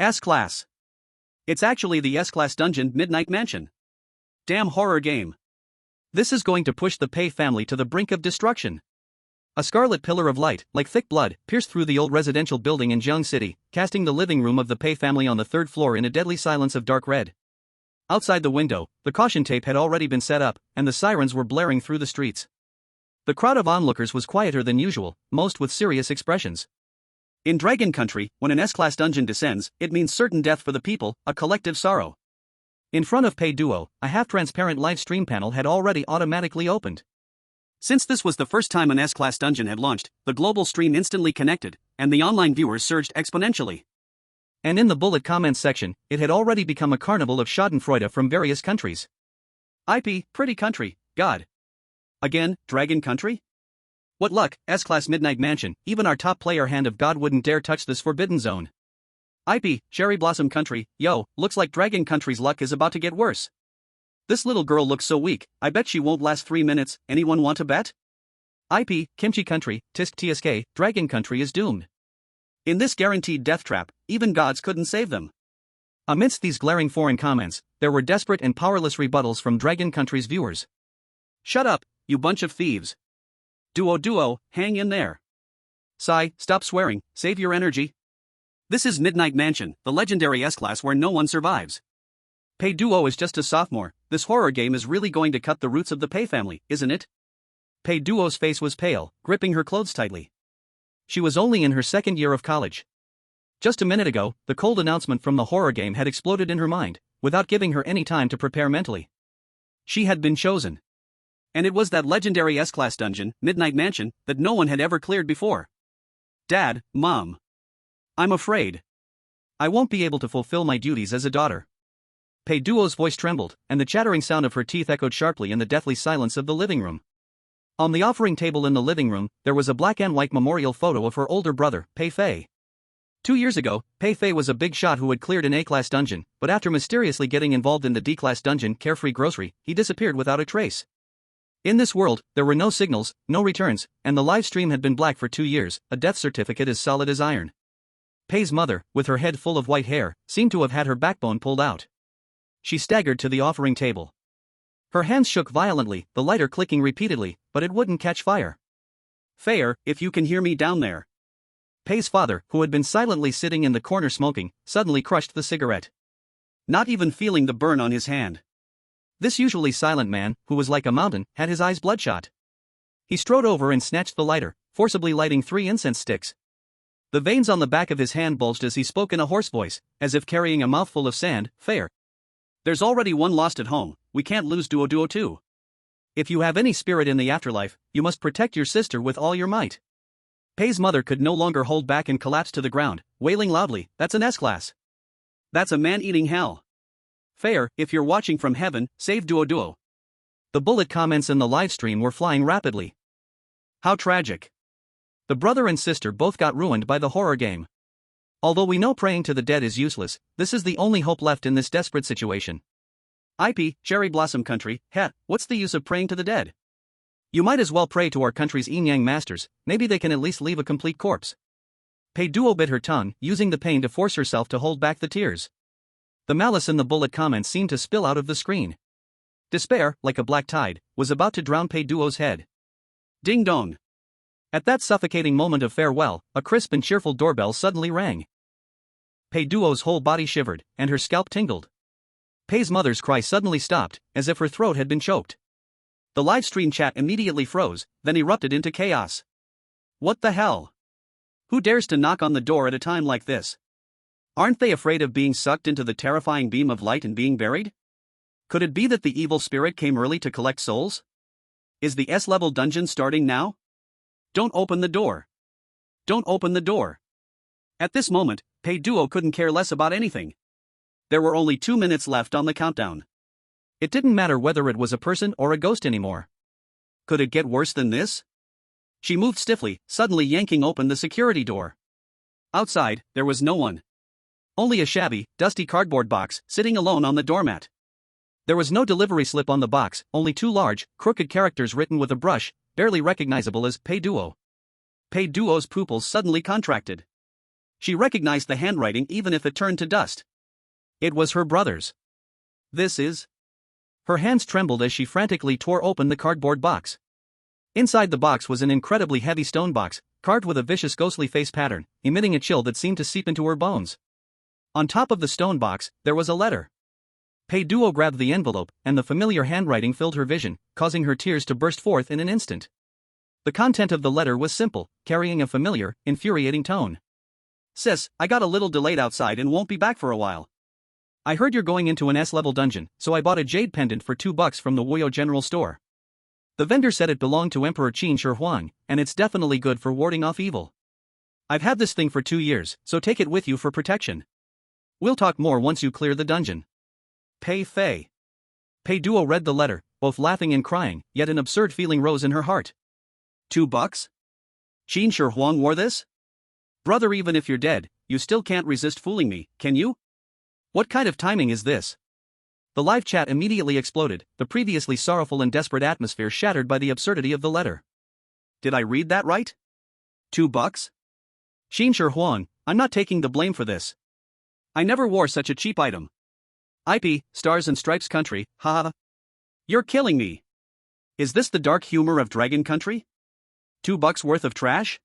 S-Class. It's actually the S-Class Dungeon Midnight Mansion. Damn horror game. This is going to push the Pei family to the brink of destruction. A scarlet pillar of light, like thick blood, pierced through the old residential building in Jiang City, casting the living room of the Pei family on the third floor in a deadly silence of dark red. Outside the window, the caution tape had already been set up, and the sirens were blaring through the streets. The crowd of onlookers was quieter than usual, most with serious expressions. In Dragon Country, when an S-Class dungeon descends, it means certain death for the people, a collective sorrow. In front of Pei Duo, a half-transparent live stream panel had already automatically opened. Since this was the first time an S-Class dungeon had launched, the global stream instantly connected, and the online viewers surged exponentially. And in the bullet comments section, it had already become a carnival of schadenfreude from various countries. IP, pretty country, God. Again, Dragon Country? What luck, S-Class Midnight Mansion, even our top player Hand of God wouldn't dare touch this forbidden zone. IP, Cherry Blossom Country, yo, looks like Dragon Country's luck is about to get worse. This little girl looks so weak, I bet she won't last 3 minutes, anyone want to bet? IP, Kimchi Country, Tisk TSK, Dragon Country is doomed. In this guaranteed death trap, even gods couldn't save them. Amidst these glaring foreign comments, there were desperate and powerless rebuttals from Dragon Country's viewers. Shut up, you bunch of thieves. Duo, hang in there. Sai, stop swearing, save your energy. This is Midnight Mansion, the legendary S-Class where no one survives. Pei Duo is just a sophomore, this horror game is really going to cut the roots of the Pei family, isn't it? Pei Duo's face was pale, gripping her clothes tightly. She was only in her second year of college. Just a minute ago, the cold announcement from the horror game had exploded in her mind, without giving her any time to prepare mentally. She had been chosen. And it was that legendary S-Class dungeon, Midnight Mansion, that no one had ever cleared before. Dad, Mom. I'm afraid. I won't be able to fulfill my duties as a daughter. Pei Duo's voice trembled, and the chattering sound of her teeth echoed sharply in the deathly silence of the living room. On the offering table in the living room, there was a black and white memorial photo of her older brother, Pei Fei. 2 years ago, Pei Fei was a big shot who had cleared an A-Class dungeon, but after mysteriously getting involved in the D-Class dungeon, Carefree Grocery, he disappeared without a trace. In this world, there were no signals, no returns, and the live stream had been black for 2 years, a death certificate as solid as iron. Pei's mother, with her head full of white hair, seemed to have had her backbone pulled out. She staggered to the offering table. Her hands shook violently, the lighter clicking repeatedly, but it wouldn't catch fire. Fair, if you can hear me down there. Pei's father, who had been silently sitting in the corner smoking, suddenly crushed the cigarette. Not even feeling the burn on his hand. This usually silent man, who was like a mountain, had his eyes bloodshot. He strode over and snatched the lighter, forcibly lighting 3 incense sticks. The veins on the back of his hand bulged as he spoke in a hoarse voice, as if carrying a mouthful of sand. Fair. There's already one lost at home, we can't lose Duo too. If you have any spirit in the afterlife, you must protect your sister with all your might. Pei's mother could no longer hold back and collapsed to the ground, wailing loudly, that's an S-Class. That's a man-eating hell. Fair, if you're watching from heaven, save Duo. The bullet comments in the livestream were flying rapidly. How tragic. The brother and sister both got ruined by the horror game. Although we know praying to the dead is useless, this is the only hope left in this desperate situation. IP, Cherry Blossom Country, what's the use of praying to the dead? You might as well pray to our country's yin-yang masters, maybe they can at least leave a complete corpse. Pei Duo bit her tongue, using the pain to force herself to hold back the tears. The malice in the bullet comments seemed to spill out of the screen. Despair, like a black tide, was about to drown Pei Duo's head. Ding dong. At that suffocating moment of farewell, a crisp and cheerful doorbell suddenly rang. Pei Duo's whole body shivered, and her scalp tingled. Pei's mother's cry suddenly stopped, as if her throat had been choked. The live stream chat immediately froze, then erupted into chaos. What the hell? Who dares to knock on the door at a time like this? Aren't they afraid of being sucked into the terrifying beam of light and being buried? Could it be that the evil spirit came early to collect souls? Is the S-level dungeon starting now? Don't open the door. Don't open the door. At this moment, Pei Duo couldn't care less about anything. There were only 2 minutes left on the countdown. It didn't matter whether it was a person or a ghost anymore. Could it get worse than this? She moved stiffly, suddenly yanking open the security door. Outside, there was no one. Only a shabby, dusty cardboard box, sitting alone on the doormat. There was no delivery slip on the box, only 2 large, crooked characters written with a brush, barely recognizable as Pei Duo. Pei Duo's pupils suddenly contracted. She recognized the handwriting even if it turned to dust. It was her brother's. This is. Her hands trembled as she frantically tore open the cardboard box. Inside the box was an incredibly heavy stone box, carved with a vicious ghostly face pattern, emitting a chill that seemed to seep into her bones. On top of the stone box, there was a letter. Pei Duo grabbed the envelope, and the familiar handwriting filled her vision, causing her tears to burst forth in an instant. The content of the letter was simple, carrying a familiar, infuriating tone. Sis, I got a little delayed outside and won't be back for a while. I heard you're going into an S-level dungeon, so I bought a jade pendant for $2 from the Wuyo General Store. The vendor said it belonged to Emperor Qin Shi Huang, and it's definitely good for warding off evil. I've had this thing for 2 years, so take it with you for protection. We'll talk more once you clear the dungeon. Pei Fei. Pei Duo read the letter, both laughing and crying, yet an absurd feeling rose in her heart. $2? Qin Shi Huang wore this? Brother, even if you're dead, you still can't resist fooling me, can you? What kind of timing is this? The live chat immediately exploded, the previously sorrowful and desperate atmosphere shattered by the absurdity of the letter. Did I read that right? $2? Qin Shi Huang, I'm not taking the blame for this. I never wore such a cheap item. IP, Stars and Stripes Country, haha. You're killing me. Is this the dark humor of Dragon Country? $2 worth of trash?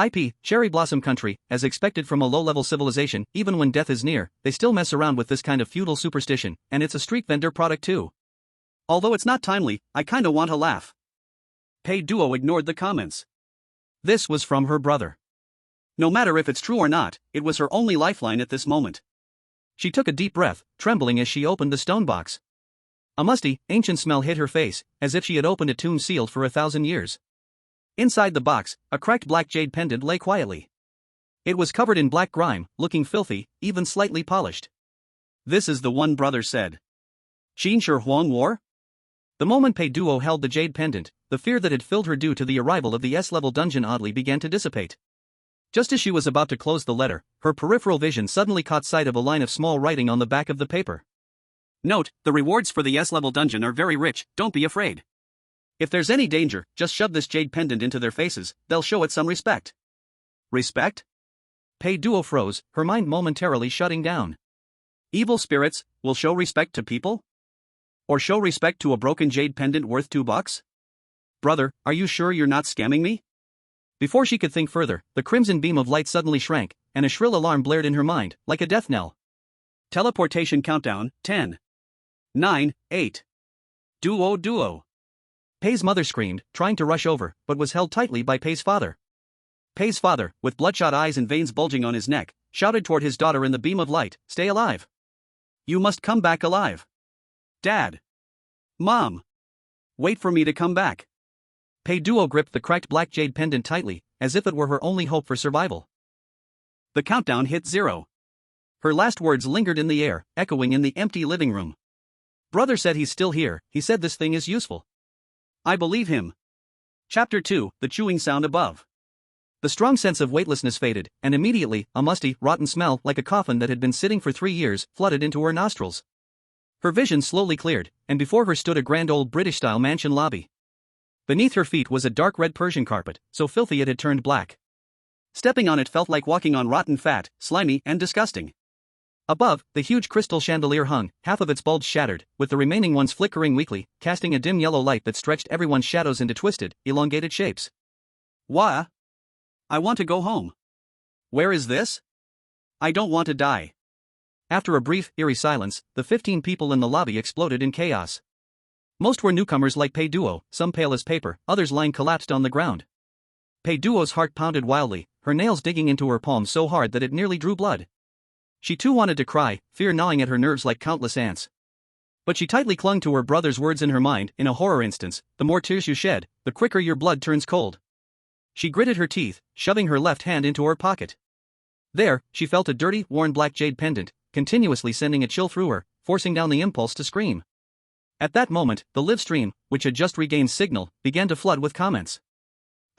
IP, Cherry Blossom Country, as expected from a low-level civilization, even when death is near, they still mess around with this kind of feudal superstition, and it's a street vendor product too. Although it's not timely, I kinda want to laugh. Pei Duo ignored the comments. This was from her brother. No matter if it's true or not, it was her only lifeline at this moment. She took a deep breath, trembling as she opened the stone box. A musty, ancient smell hit her face, as if she had opened a tomb sealed for 1,000 years. Inside the box, a cracked black jade pendant lay quietly. It was covered in black grime, looking filthy, even slightly polished. This is the one brother said. Qin Shi Huang wore? The moment Pei Duo held the jade pendant, the fear that had filled her due to the arrival of the S-level dungeon oddly began to dissipate. Just as she was about to close the letter, her peripheral vision suddenly caught sight of a line of small writing on the back of the paper. Note, the rewards for the S-level dungeon are very rich, don't be afraid. If there's any danger, just shove this jade pendant into their faces, they'll show it some respect. Respect? Pei Duo froze, her mind momentarily shutting down. Evil spirits will show respect to people? Or show respect to a broken jade pendant worth $2? Brother, are you sure you're not scamming me? Before she could think further, the crimson beam of light suddenly shrank, and a shrill alarm blared in her mind, like a death knell. Teleportation countdown, 10. 9, 8. Duo. Pei's mother screamed, trying to rush over, but was held tightly by Pei's father. Pei's father, with bloodshot eyes and veins bulging on his neck, shouted toward his daughter in the beam of light, "Stay alive. You must come back alive. Dad. Mom. Wait for me to come back." Pei Duo gripped the cracked black jade pendant tightly, as if it were her only hope for survival. The countdown hit 0. Her last words lingered in the air, echoing in the empty living room. Brother said he's still here, he said this thing is useful. I believe him. Chapter 2, The Chewing Sound Above. The strong sense of weightlessness faded, and immediately, a musty, rotten smell like a coffin that had been sitting for 3 years flooded into her nostrils. Her vision slowly cleared, and before her stood a grand old British-style mansion lobby. Beneath her feet was a dark red Persian carpet, so filthy it had turned black. Stepping on it felt like walking on rotten fat, slimy and disgusting. Above, the huge crystal chandelier hung, half of its bulge shattered, with the remaining ones flickering weakly, casting a dim yellow light that stretched everyone's shadows into twisted, elongated shapes. Wah! I want to go home. Where is this? I don't want to die. After a brief, eerie silence, the 15 people in the lobby exploded in chaos. Most were newcomers like Pei Duo, some pale as paper, others lying collapsed on the ground. Pei Duo's heart pounded wildly, her nails digging into her palms so hard that it nearly drew blood. She too wanted to cry, fear gnawing at her nerves like countless ants. But she tightly clung to her brother's words in her mind. In a horror instance, the more tears you shed, the quicker your blood turns cold. She gritted her teeth, shoving her left hand into her pocket. There, she felt a dirty, worn black jade pendant, continuously sending a chill through her, forcing down the impulse to scream. At that moment, the live stream, which had just regained signal, began to flood with comments.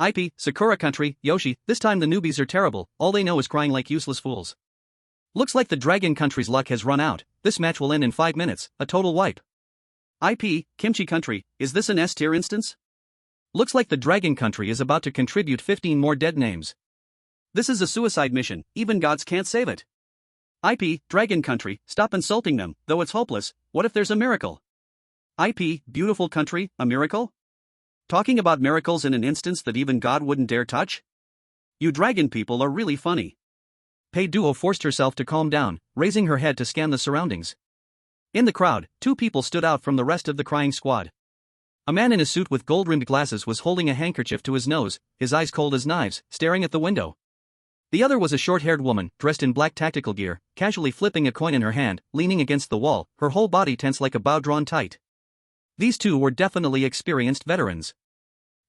IP, Sakura Country, Yoshi, this time the newbies are terrible, all they know is crying like useless fools. Looks like the Dragon Country's luck has run out, this match will end in 5 minutes, a total wipe. IP, Kimchi Country, is this an S-tier instance? Looks like the Dragon Country is about to contribute 15 more dead names. This is a suicide mission, even gods can't save it. IP, Dragon Country, stop insulting them, though it's hopeless, what if there's a miracle? IP, beautiful country, a miracle? Talking about miracles in an instance that even God wouldn't dare touch? You dragon people are really funny. Pei Duo forced herself to calm down, raising her head to scan the surroundings. In the crowd, two people stood out from the rest of the crying squad. A man in a suit with gold-rimmed glasses was holding a handkerchief to his nose, his eyes cold as knives, staring at the window. The other was a short-haired woman, dressed in black tactical gear, casually flipping a coin in her hand, leaning against the wall, her whole body tense like a bow drawn tight. These two were definitely experienced veterans.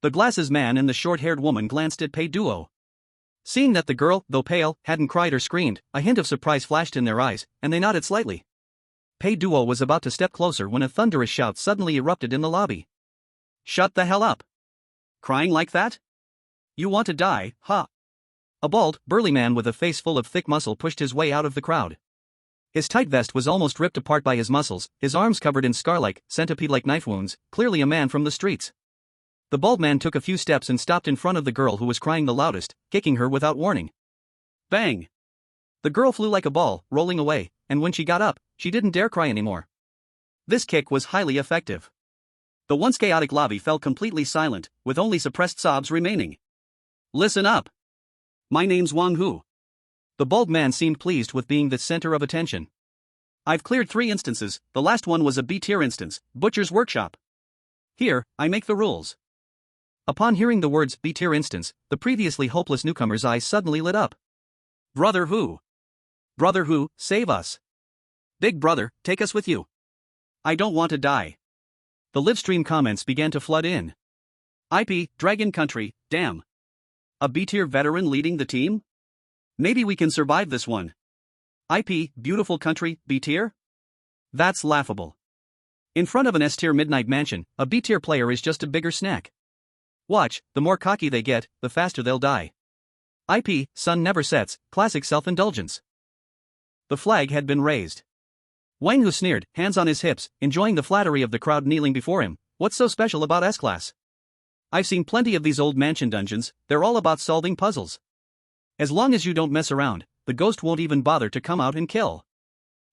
The glasses man and the short-haired woman glanced at Pei Duo. Seeing that the girl, though pale, hadn't cried or screamed, a hint of surprise flashed in their eyes, and they nodded slightly. Pei Duo was about to step closer when a thunderous shout suddenly erupted in the lobby. Shut the hell up! Crying like that? You want to die, huh? A bald, burly man with a face full of thick muscle pushed his way out of the crowd. His tight vest was almost ripped apart by his muscles, his arms covered in scar-like, centipede-like knife wounds, clearly a man from the streets. The bald man took a few steps and stopped in front of the girl who was crying the loudest, kicking her without warning. Bang! The girl flew like a ball, rolling away, and when she got up, she didn't dare cry anymore. This kick was highly effective. The once chaotic lobby fell completely silent, with only suppressed sobs remaining. Listen up! My name's Wang Hu. The bald man seemed pleased with being the center of attention. I've cleared 3 instances, the last one was a B-tier instance, Butcher's Workshop. Here, I make the rules. Upon hearing the words B-tier instance, the previously hopeless newcomer's eyes suddenly lit up. Brother Hu! Brother Hu, save us! Big brother, take us with you. I don't want to die. The livestream comments began to flood in. IP, Dragon Country, damn. A B-tier veteran leading the team? Maybe we can survive this one. IP, beautiful country, B-tier? That's laughable. In front of an S-tier midnight mansion, a B-tier player is just a bigger snack. Watch, the more cocky they get, the faster they'll die. IP, sun never sets, classic self-indulgence. The flag had been raised. Wang Hu sneered, hands on his hips, enjoying the flattery of the crowd kneeling before him. What's so special about S-Class? I've seen plenty of these old mansion dungeons, they're all about solving puzzles. As long as you don't mess around, the ghost won't even bother to come out and kill.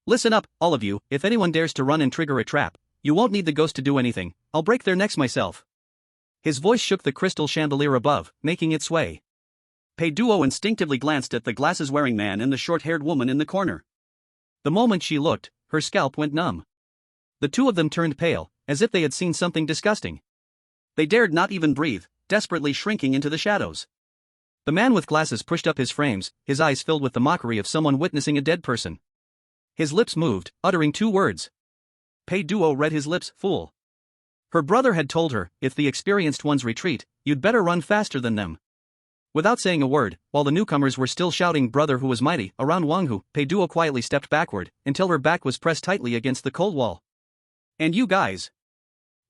Listen up, all of you, if anyone dares to run and trigger a trap, you won't need the ghost to do anything, I'll break their necks myself. His voice shook the crystal chandelier above, making it sway. Pei Duo instinctively glanced at the glasses-wearing man and the short-haired woman in the corner. The moment she looked, her scalp went numb. The two of them turned pale, as if they had seen something disgusting. They dared not even breathe, desperately shrinking into the shadows. The man with glasses pushed up his frames, his eyes filled with the mockery of someone witnessing a dead person. His lips moved, uttering 2 words. Pei Duo read his lips, fool. Her brother had told her, if the experienced ones retreat, you'd better run faster than them. Without saying a word, while the newcomers were still shouting brother who was mighty around Wang Hu, Pei Duo quietly stepped backward, until her back was pressed tightly against the cold wall. And you guys?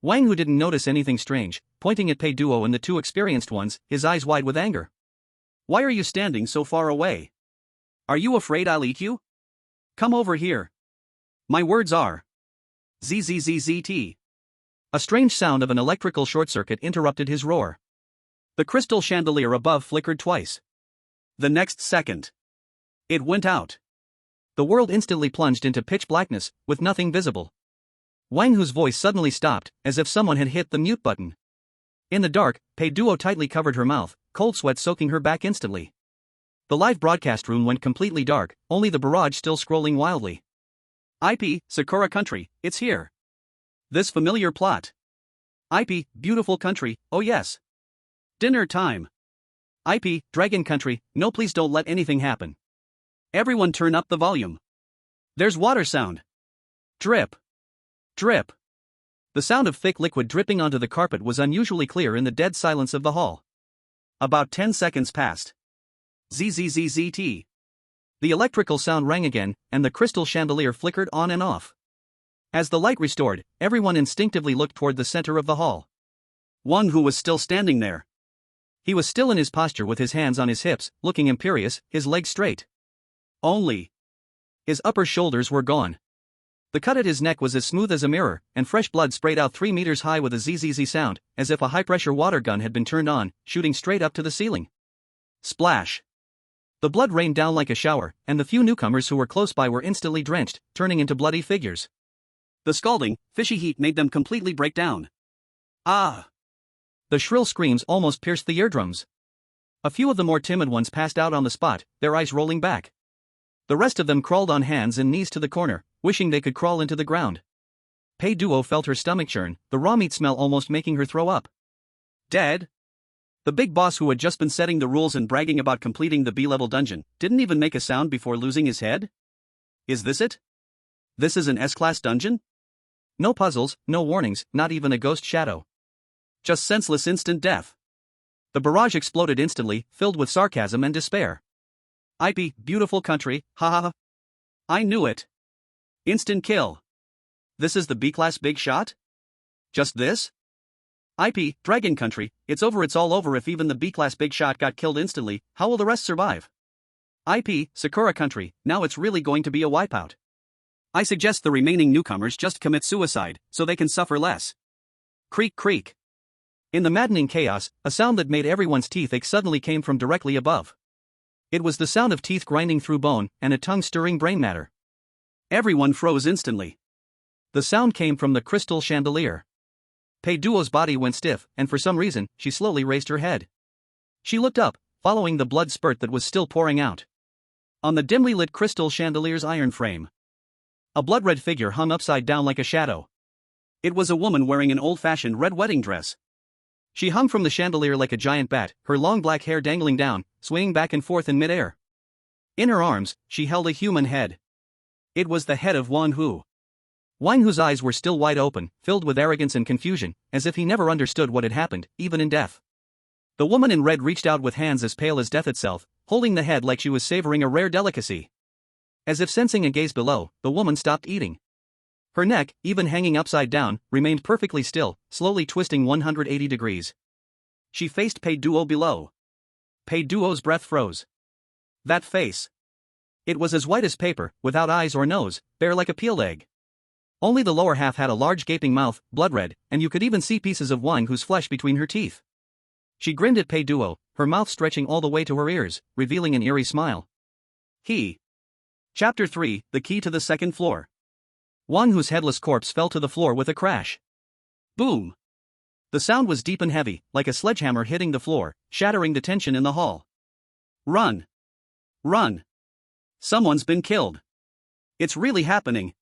Wang Hu didn't notice anything strange, pointing at Pei Duo and the 2 experienced ones, his eyes wide with anger. Why are you standing so far away? Are you afraid I'll eat you? Come over here. My words are ZZZZT. A strange sound of an electrical short circuit interrupted his roar. The crystal chandelier above flickered twice. The next second, it went out. The world instantly plunged into pitch blackness, with nothing visible. Wang Hu's voice suddenly stopped, as if someone had hit the mute button. In the dark, Pei Duo tightly covered her mouth, cold sweat soaking her back instantly. The live broadcast room went completely dark, only the barrage still scrolling wildly. IP, Sakura Country, it's here. This familiar plot. IP, beautiful country, oh yes. Dinner time. IP, Dragon Country, no please don't let anything happen. Everyone turn up the volume. There's water sound. Drip. Drip. The sound of thick liquid dripping onto the carpet was unusually clear in the dead silence of the hall. About 10 seconds passed. ZZZZT. The electrical sound rang again, and the crystal chandelier flickered on and off. As the light restored, everyone instinctively looked toward the center of the hall. Wang Hu was still standing there. He was still in his posture with his hands on his hips, looking imperious, his legs straight. Only his upper shoulders were gone. The cut at his neck was as smooth as a mirror, and fresh blood sprayed out 3 meters high with a ZZZ sound, as if a high-pressure water gun had been turned on, shooting straight up to the ceiling. Splash. The blood rained down like a shower, and the few newcomers who were close by were instantly drenched, turning into bloody figures. The scalding, fishy heat made them completely break down. Ah! The shrill screams almost pierced the eardrums. A few of the more timid ones passed out on the spot, their eyes rolling back. The rest of them crawled on hands and knees to the corner, wishing they could crawl into the ground. Pei Duo felt her stomach churn, the raw meat smell almost making her throw up. Dead? The big boss who had just been setting the rules and bragging about completing the B-level dungeon, didn't even make a sound before losing his head? Is this it? This is an S-class dungeon? No puzzles, no warnings, not even a ghost shadow. Just senseless instant death. The barrage exploded instantly, filled with sarcasm and despair. IP, beautiful country, ha ha ha. I knew it. Instant kill. This is the B-class big shot? Just this? IP, Dragon Country, it's all over. If even the B-class big shot got killed instantly, how will the rest survive? IP, Sakura Country, now it's really going to be a wipeout. I suggest the remaining newcomers just commit suicide, so they can suffer less. Creak creak. In the maddening chaos, a sound that made everyone's teeth ache suddenly came from directly above. It was the sound of teeth grinding through bone, and a tongue stirring brain matter. Everyone froze instantly. The sound came from the crystal chandelier. Pei Duo's body went stiff, and for some reason, she slowly raised her head. She looked up, following the blood spurt that was still pouring out. On the dimly lit crystal chandelier's iron frame, a blood-red figure hung upside down like a shadow. It was a woman wearing an old-fashioned red wedding dress. She hung from the chandelier like a giant bat, her long black hair dangling down, swaying back and forth in midair. In her arms, she held a human head. It was the head of Wang Hu. Wang Hu's eyes were still wide open, filled with arrogance and confusion, as if he never understood what had happened, even in death. The woman in red reached out with hands as pale as death itself, holding the head like she was savoring a rare delicacy. As if sensing a gaze below, the woman stopped eating. Her neck, even hanging upside down, remained perfectly still, slowly twisting 180 degrees. She faced Pei Duo below. Pei Duo's breath froze. That face. It was as white as paper, without eyes or nose, bare like a peeled egg. Only the lower half had a large gaping mouth, blood red, and you could even see pieces of Wang Hu's flesh between her teeth. She grinned at Pei Duo, her mouth stretching all the way to her ears, revealing an eerie smile. Chapter 3, The Key to the Second Floor. Wang Hu's headless corpse fell to the floor with a crash. Boom! The sound was deep and heavy, like a sledgehammer hitting the floor, shattering the tension in the hall. Run! Run! Someone's been killed. It's really happening.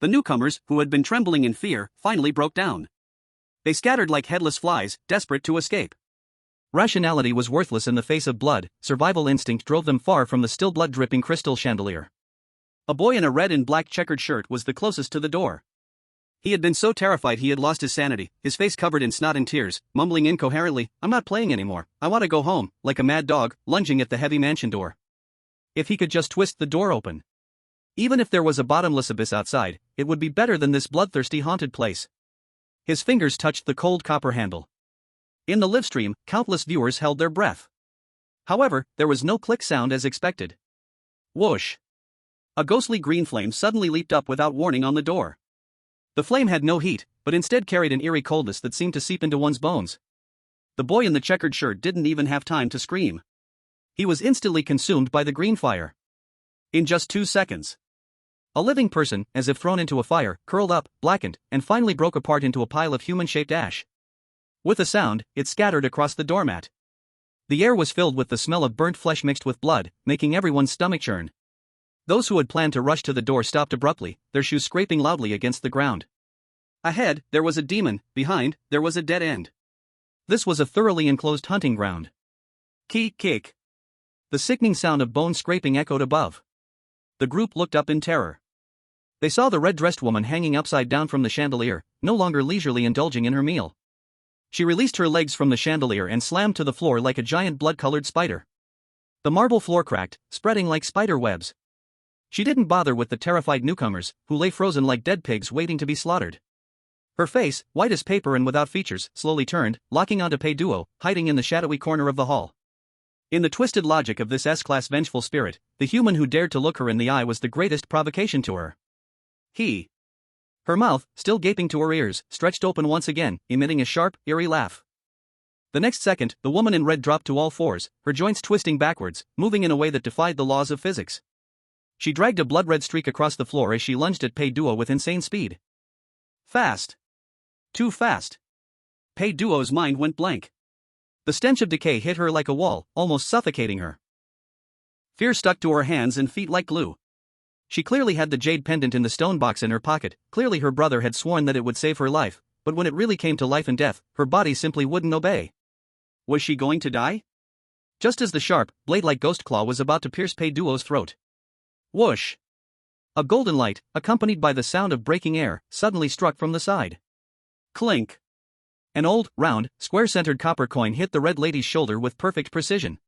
The newcomers, who had been trembling in fear, finally broke down. They scattered like headless flies, desperate to escape. Rationality was worthless in the face of blood, survival instinct drove them far from the still blood-dripping crystal chandelier. A boy in a red and black checkered shirt was the closest to the door. He had been so terrified he had lost his sanity, his face covered in snot and tears, mumbling incoherently, "I'm not playing anymore, I want to go home," like a mad dog, lunging at the heavy mansion door. If he could just twist the door open. Even if there was a bottomless abyss outside, it would be better than this bloodthirsty haunted place. His fingers touched the cold copper handle. In the livestream, countless viewers held their breath. However, there was no click sound as expected. Whoosh! A ghostly green flame suddenly leaped up without warning on the door. The flame had no heat, but instead carried an eerie coldness that seemed to seep into one's bones. The boy in the checkered shirt didn't even have time to scream. He was instantly consumed by the green fire. In just 2 seconds. A living person, as if thrown into a fire, curled up, blackened, and finally broke apart into a pile of human-shaped ash. With a sound, it scattered across the doormat. The air was filled with the smell of burnt flesh mixed with blood, making everyone's stomach churn. Those who had planned to rush to the door stopped abruptly, their shoes scraping loudly against the ground. Ahead, there was a demon, behind, there was a dead end. This was a thoroughly enclosed hunting ground. Kick. The sickening sound of bone scraping echoed above. The group looked up in terror. They saw the red-dressed woman hanging upside down from the chandelier, no longer leisurely indulging in her meal. She released her legs from the chandelier and slammed to the floor like a giant blood-colored spider. The marble floor cracked, spreading like spider webs. She didn't bother with the terrified newcomers, who lay frozen like dead pigs waiting to be slaughtered. Her face, white as paper and without features, slowly turned, locking onto Pei Duo, hiding in the shadowy corner of the hall. In the twisted logic of this S-class vengeful spirit, the human who dared to look her in the eye was the greatest provocation to her. Her mouth, still gaping to her ears, stretched open once again, emitting a sharp, eerie laugh. The next second, the woman in red dropped to all fours, her joints twisting backwards, moving in a way that defied the laws of physics. She dragged a blood-red streak across the floor as she lunged at Pei Duo with insane speed. Fast. Too fast. Pei Duo's mind went blank. The stench of decay hit her like a wall, almost suffocating her. Fear stuck to her hands and feet like glue. She clearly had the jade pendant in the stone box in her pocket, clearly her brother had sworn that it would save her life, but when it really came to life and death, her body simply wouldn't obey. Was she going to die? Just as the sharp, blade-like ghost claw was about to pierce Pei Duo's throat. Whoosh! A golden light, accompanied by the sound of breaking air, suddenly struck from the side. Clink! An old, round, square-centered copper coin hit the red lady's shoulder with perfect precision.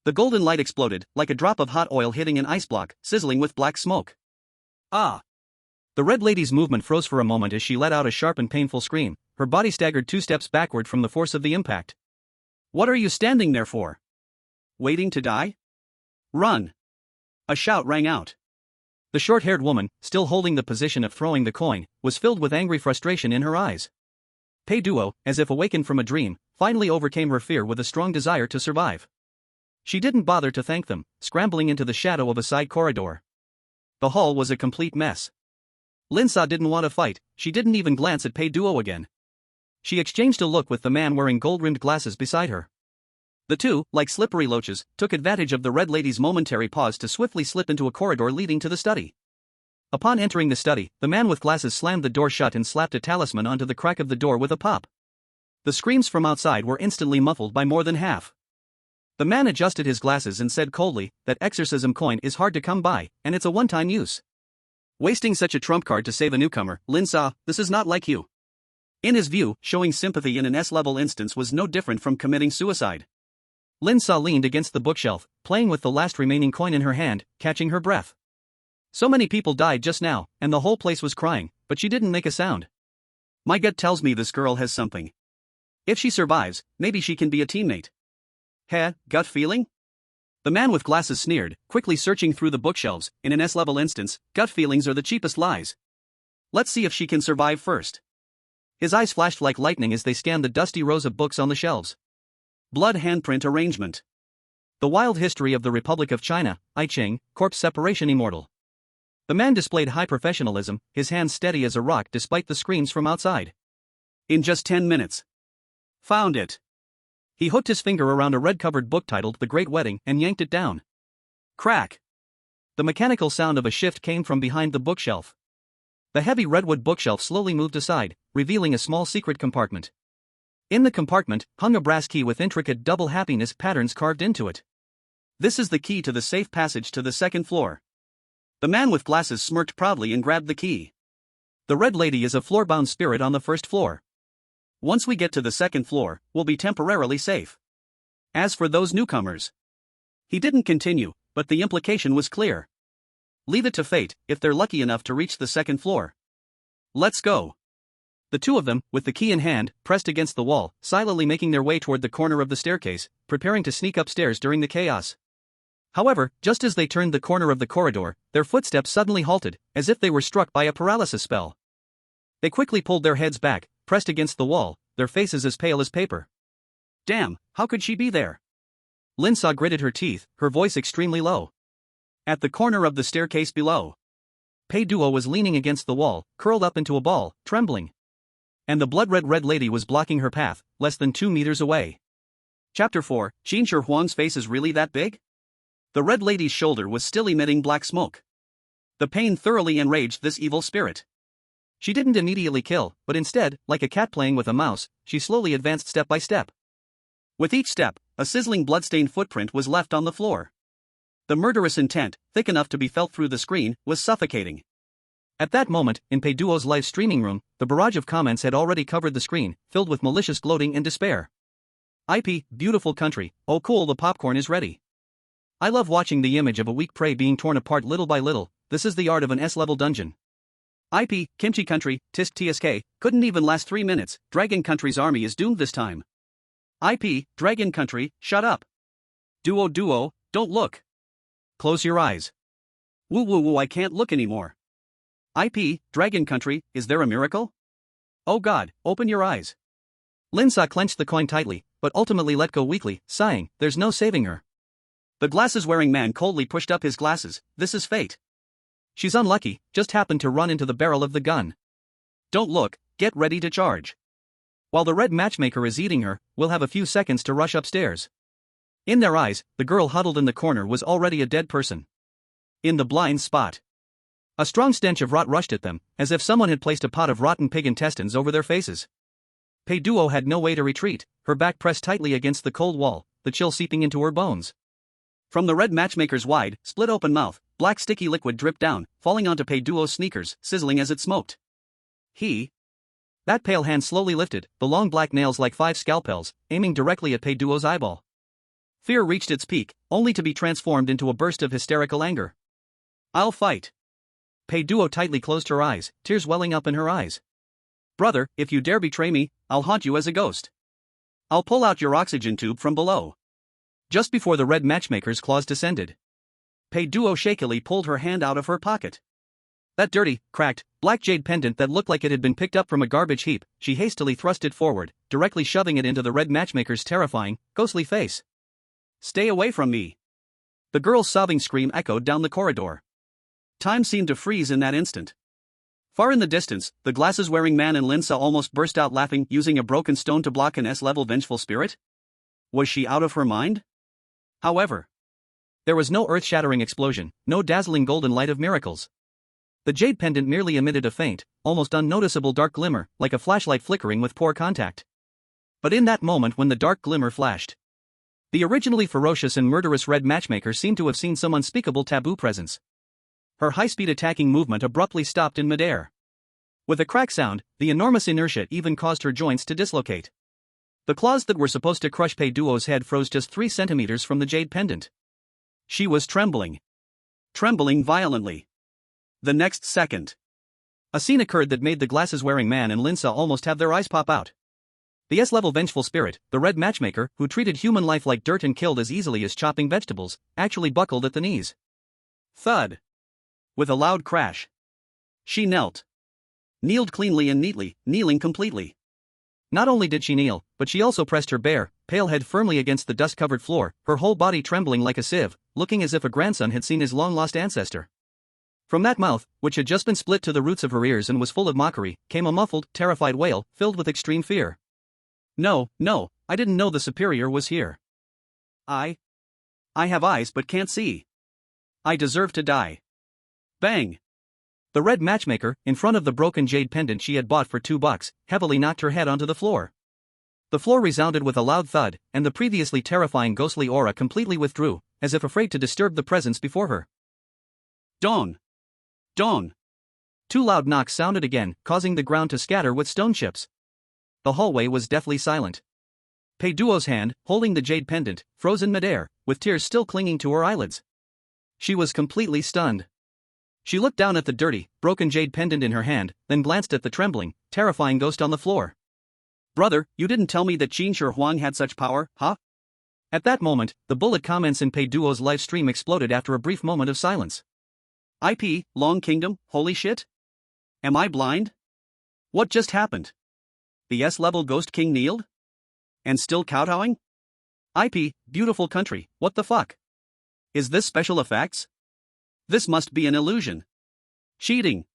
The golden light exploded, like a drop of hot oil hitting an ice block, sizzling with black smoke. Ah! The red lady's movement froze for a moment as she let out a sharp and painful scream, her body staggered 2 steps backward from the force of the impact. What are you standing there for? Waiting to die? Run! A shout rang out. The short-haired woman, still holding the position of throwing the coin, was filled with angry frustration in her eyes. Pei Duo, as if awakened from a dream, finally overcame her fear with a strong desire to survive. She didn't bother to thank them, scrambling into the shadow of a side corridor. The hall was a complete mess. Linsa didn't want to fight, she didn't even glance at Pei Duo again. She exchanged a look with the man wearing gold-rimmed glasses beside her. The two, like slippery loaches, took advantage of the red lady's momentary pause to swiftly slip into a corridor leading to the study. Upon entering the study, the man with glasses slammed the door shut and slapped a talisman onto the crack of the door with a pop. The screams from outside were instantly muffled by more than half. The man adjusted his glasses and said coldly, "That exorcism coin is hard to come by, and it's a one-time use. Wasting such a trump card to save a newcomer, Linsa, this is not like you." In his view, showing sympathy in an S-level instance was no different from committing suicide. Linsa leaned against the bookshelf, playing with the last remaining coin in her hand, catching her breath. So many people died just now, and the whole place was crying, but she didn't make a sound. My gut tells me this girl has something. If she survives, maybe she can be a teammate. Heh, gut feeling? The man with glasses sneered, quickly searching through the bookshelves. In an S-level instance, gut feelings are the cheapest lies. Let's see if she can survive first. His eyes flashed like lightning as they scanned the dusty rows of books on the shelves. Blood handprint arrangement. The Wild History of the Republic of China, I Ching, Corpse Separation Immortal. The man displayed high professionalism, his hands steady as a rock despite the screams from outside. In just 10 minutes. Found it. He hooked his finger around a red-covered book titled The Great Wedding and yanked it down. Crack! The mechanical sound of a shift came from behind the bookshelf. The heavy redwood bookshelf slowly moved aside, revealing a small secret compartment. In the compartment hung a brass key with intricate double happiness patterns carved into it. This is the key to the safe passage to the second floor. The man with glasses smirked proudly and grabbed the key. The red lady is a floor-bound spirit on the first floor. Once we get to the second floor, we'll be temporarily safe. As for those newcomers. He didn't continue, but the implication was clear. Leave it to fate, if they're lucky enough to reach the second floor. Let's go. The two of them, with the key in hand, pressed against the wall, silently making their way toward the corner of the staircase, preparing to sneak upstairs during the chaos. However, just as they turned the corner of the corridor, their footsteps suddenly halted, as if they were struck by a paralysis spell. They quickly pulled their heads back, pressed against the wall, their faces as pale as paper. Damn, how could she be there? Linsa gritted her teeth, her voice extremely low. At the corner of the staircase below. Pei Duo was leaning against the wall, curled up into a ball, trembling. And the blood-red red lady was blocking her path, less than 2 meters away. Chapter 4, Qin Shi Huang's face is really that big? The red lady's shoulder was still emitting black smoke. The pain thoroughly enraged this evil spirit. She didn't immediately kill, but instead, like a cat playing with a mouse, she slowly advanced step by step. With each step, a sizzling bloodstained footprint was left on the floor. The murderous intent, thick enough to be felt through the screen, was suffocating. At that moment, in Pei Duo's live streaming room, the barrage of comments had already covered the screen, filled with malicious gloating and despair. IP, beautiful country, oh cool, the popcorn is ready. I love watching the image of a weak prey being torn apart little by little, this is the art of an S-level dungeon. IP, kimchi country, tisk tsk, couldn't even last 3 minutes, Dragon Country's army is doomed this time. IP, Dragon Country, shut up. Duo, don't look. Close your eyes. Woo, I can't look anymore. IP, Dragon Country, is there a miracle? Oh God, open your eyes. Linsa clenched the coin tightly, but ultimately let go weakly, sighing, "There's no saving her." The glasses-wearing man coldly pushed up his glasses. "This is fate. She's unlucky, just happened to run into the barrel of the gun. Don't look, get ready to charge. While the red matchmaker is eating her, we'll have a few seconds to rush upstairs." In their eyes, the girl huddled in the corner was already a dead person. In the blind spot. A strong stench of rot rushed at them, as if someone had placed a pot of rotten pig intestines over their faces. Pei Duo had no way to retreat, her back pressed tightly against the cold wall, the chill seeping into her bones. From the red matchmaker's wide, split-open mouth, black sticky liquid dripped down, falling onto Pei Duo's sneakers, sizzling as it smoked. That pale hand slowly lifted, the long black nails like 5 scalpels, aiming directly at Pei Duo's eyeball. Fear reached its peak, only to be transformed into a burst of hysterical anger. "I'll fight." Pei Duo tightly closed her eyes, tears welling up in her eyes. "Brother, if you dare betray me, I'll haunt you as a ghost. I'll pull out your oxygen tube from below." Just before the red matchmaker's claws descended, Pei Duo shakily pulled her hand out of her pocket. That dirty, cracked, black jade pendant that looked like it had been picked up from a garbage heap, she hastily thrust it forward, directly shoving it into the red matchmaker's terrifying, ghostly face. "Stay away from me." The girl's sobbing scream echoed down the corridor. Time seemed to freeze in that instant. Far in the distance, the glasses-wearing man and Linsa almost burst out laughing, using a broken stone to block an S-level vengeful spirit. Was she out of her mind? However, there was no earth-shattering explosion, no dazzling golden light of miracles. The jade pendant merely emitted a faint, almost unnoticeable dark glimmer, like a flashlight flickering with poor contact. But in that moment when the dark glimmer flashed, the originally ferocious and murderous red matchmaker seemed to have seen some unspeakable taboo presence. Her high-speed attacking movement abruptly stopped in midair. With a crack sound, the enormous inertia even caused her joints to dislocate. The claws that were supposed to crush Pei Duo's head froze just 3 centimeters from the jade pendant. She was trembling. Trembling violently. The next second, a scene occurred that made the glasses-wearing man and Linsa almost have their eyes pop out. The S-level vengeful spirit, the red matchmaker, who treated human life like dirt and killed as easily as chopping vegetables, actually buckled at the knees. Thud. With a loud crash, she knelt. Kneeled cleanly and neatly, kneeling completely. Not only did she kneel, but she also pressed her bare, pale head firmly against the dust-covered floor, her whole body trembling like a sieve, looking as if a grandson had seen his long-lost ancestor. From that mouth, which had just been split to the roots of her ears and was full of mockery, came a muffled, terrified wail, filled with extreme fear. "No, I didn't know the superior was here. I have eyes but can't see. I deserve to die." Bang! The red matchmaker, in front of the broken jade pendant she had bought for $2, heavily knocked her head onto the floor. The floor resounded with a loud thud, and the previously terrifying ghostly aura completely withdrew, as if afraid to disturb the presence before her. Dong! Dong! 2 loud knocks sounded again, causing the ground to scatter with stone chips. The hallway was deathly silent. Pei Duo's hand, holding the jade pendant, froze in midair, with tears still clinging to her eyelids. She was completely stunned. She looked down at the dirty, broken jade pendant in her hand, then glanced at the trembling, terrifying ghost on the floor. "Brother, you didn't tell me that Qin Shi Huang had such power, huh?" At that moment, the bullet comments in Pei Duo's live stream exploded after a brief moment of silence. "IP, Long Kingdom, holy shit? Am I blind? What just happened? The S-level ghost king kneeled? And still kowtowing? IP, beautiful country, what the fuck? Is this special effects? This must be an illusion. Cheating.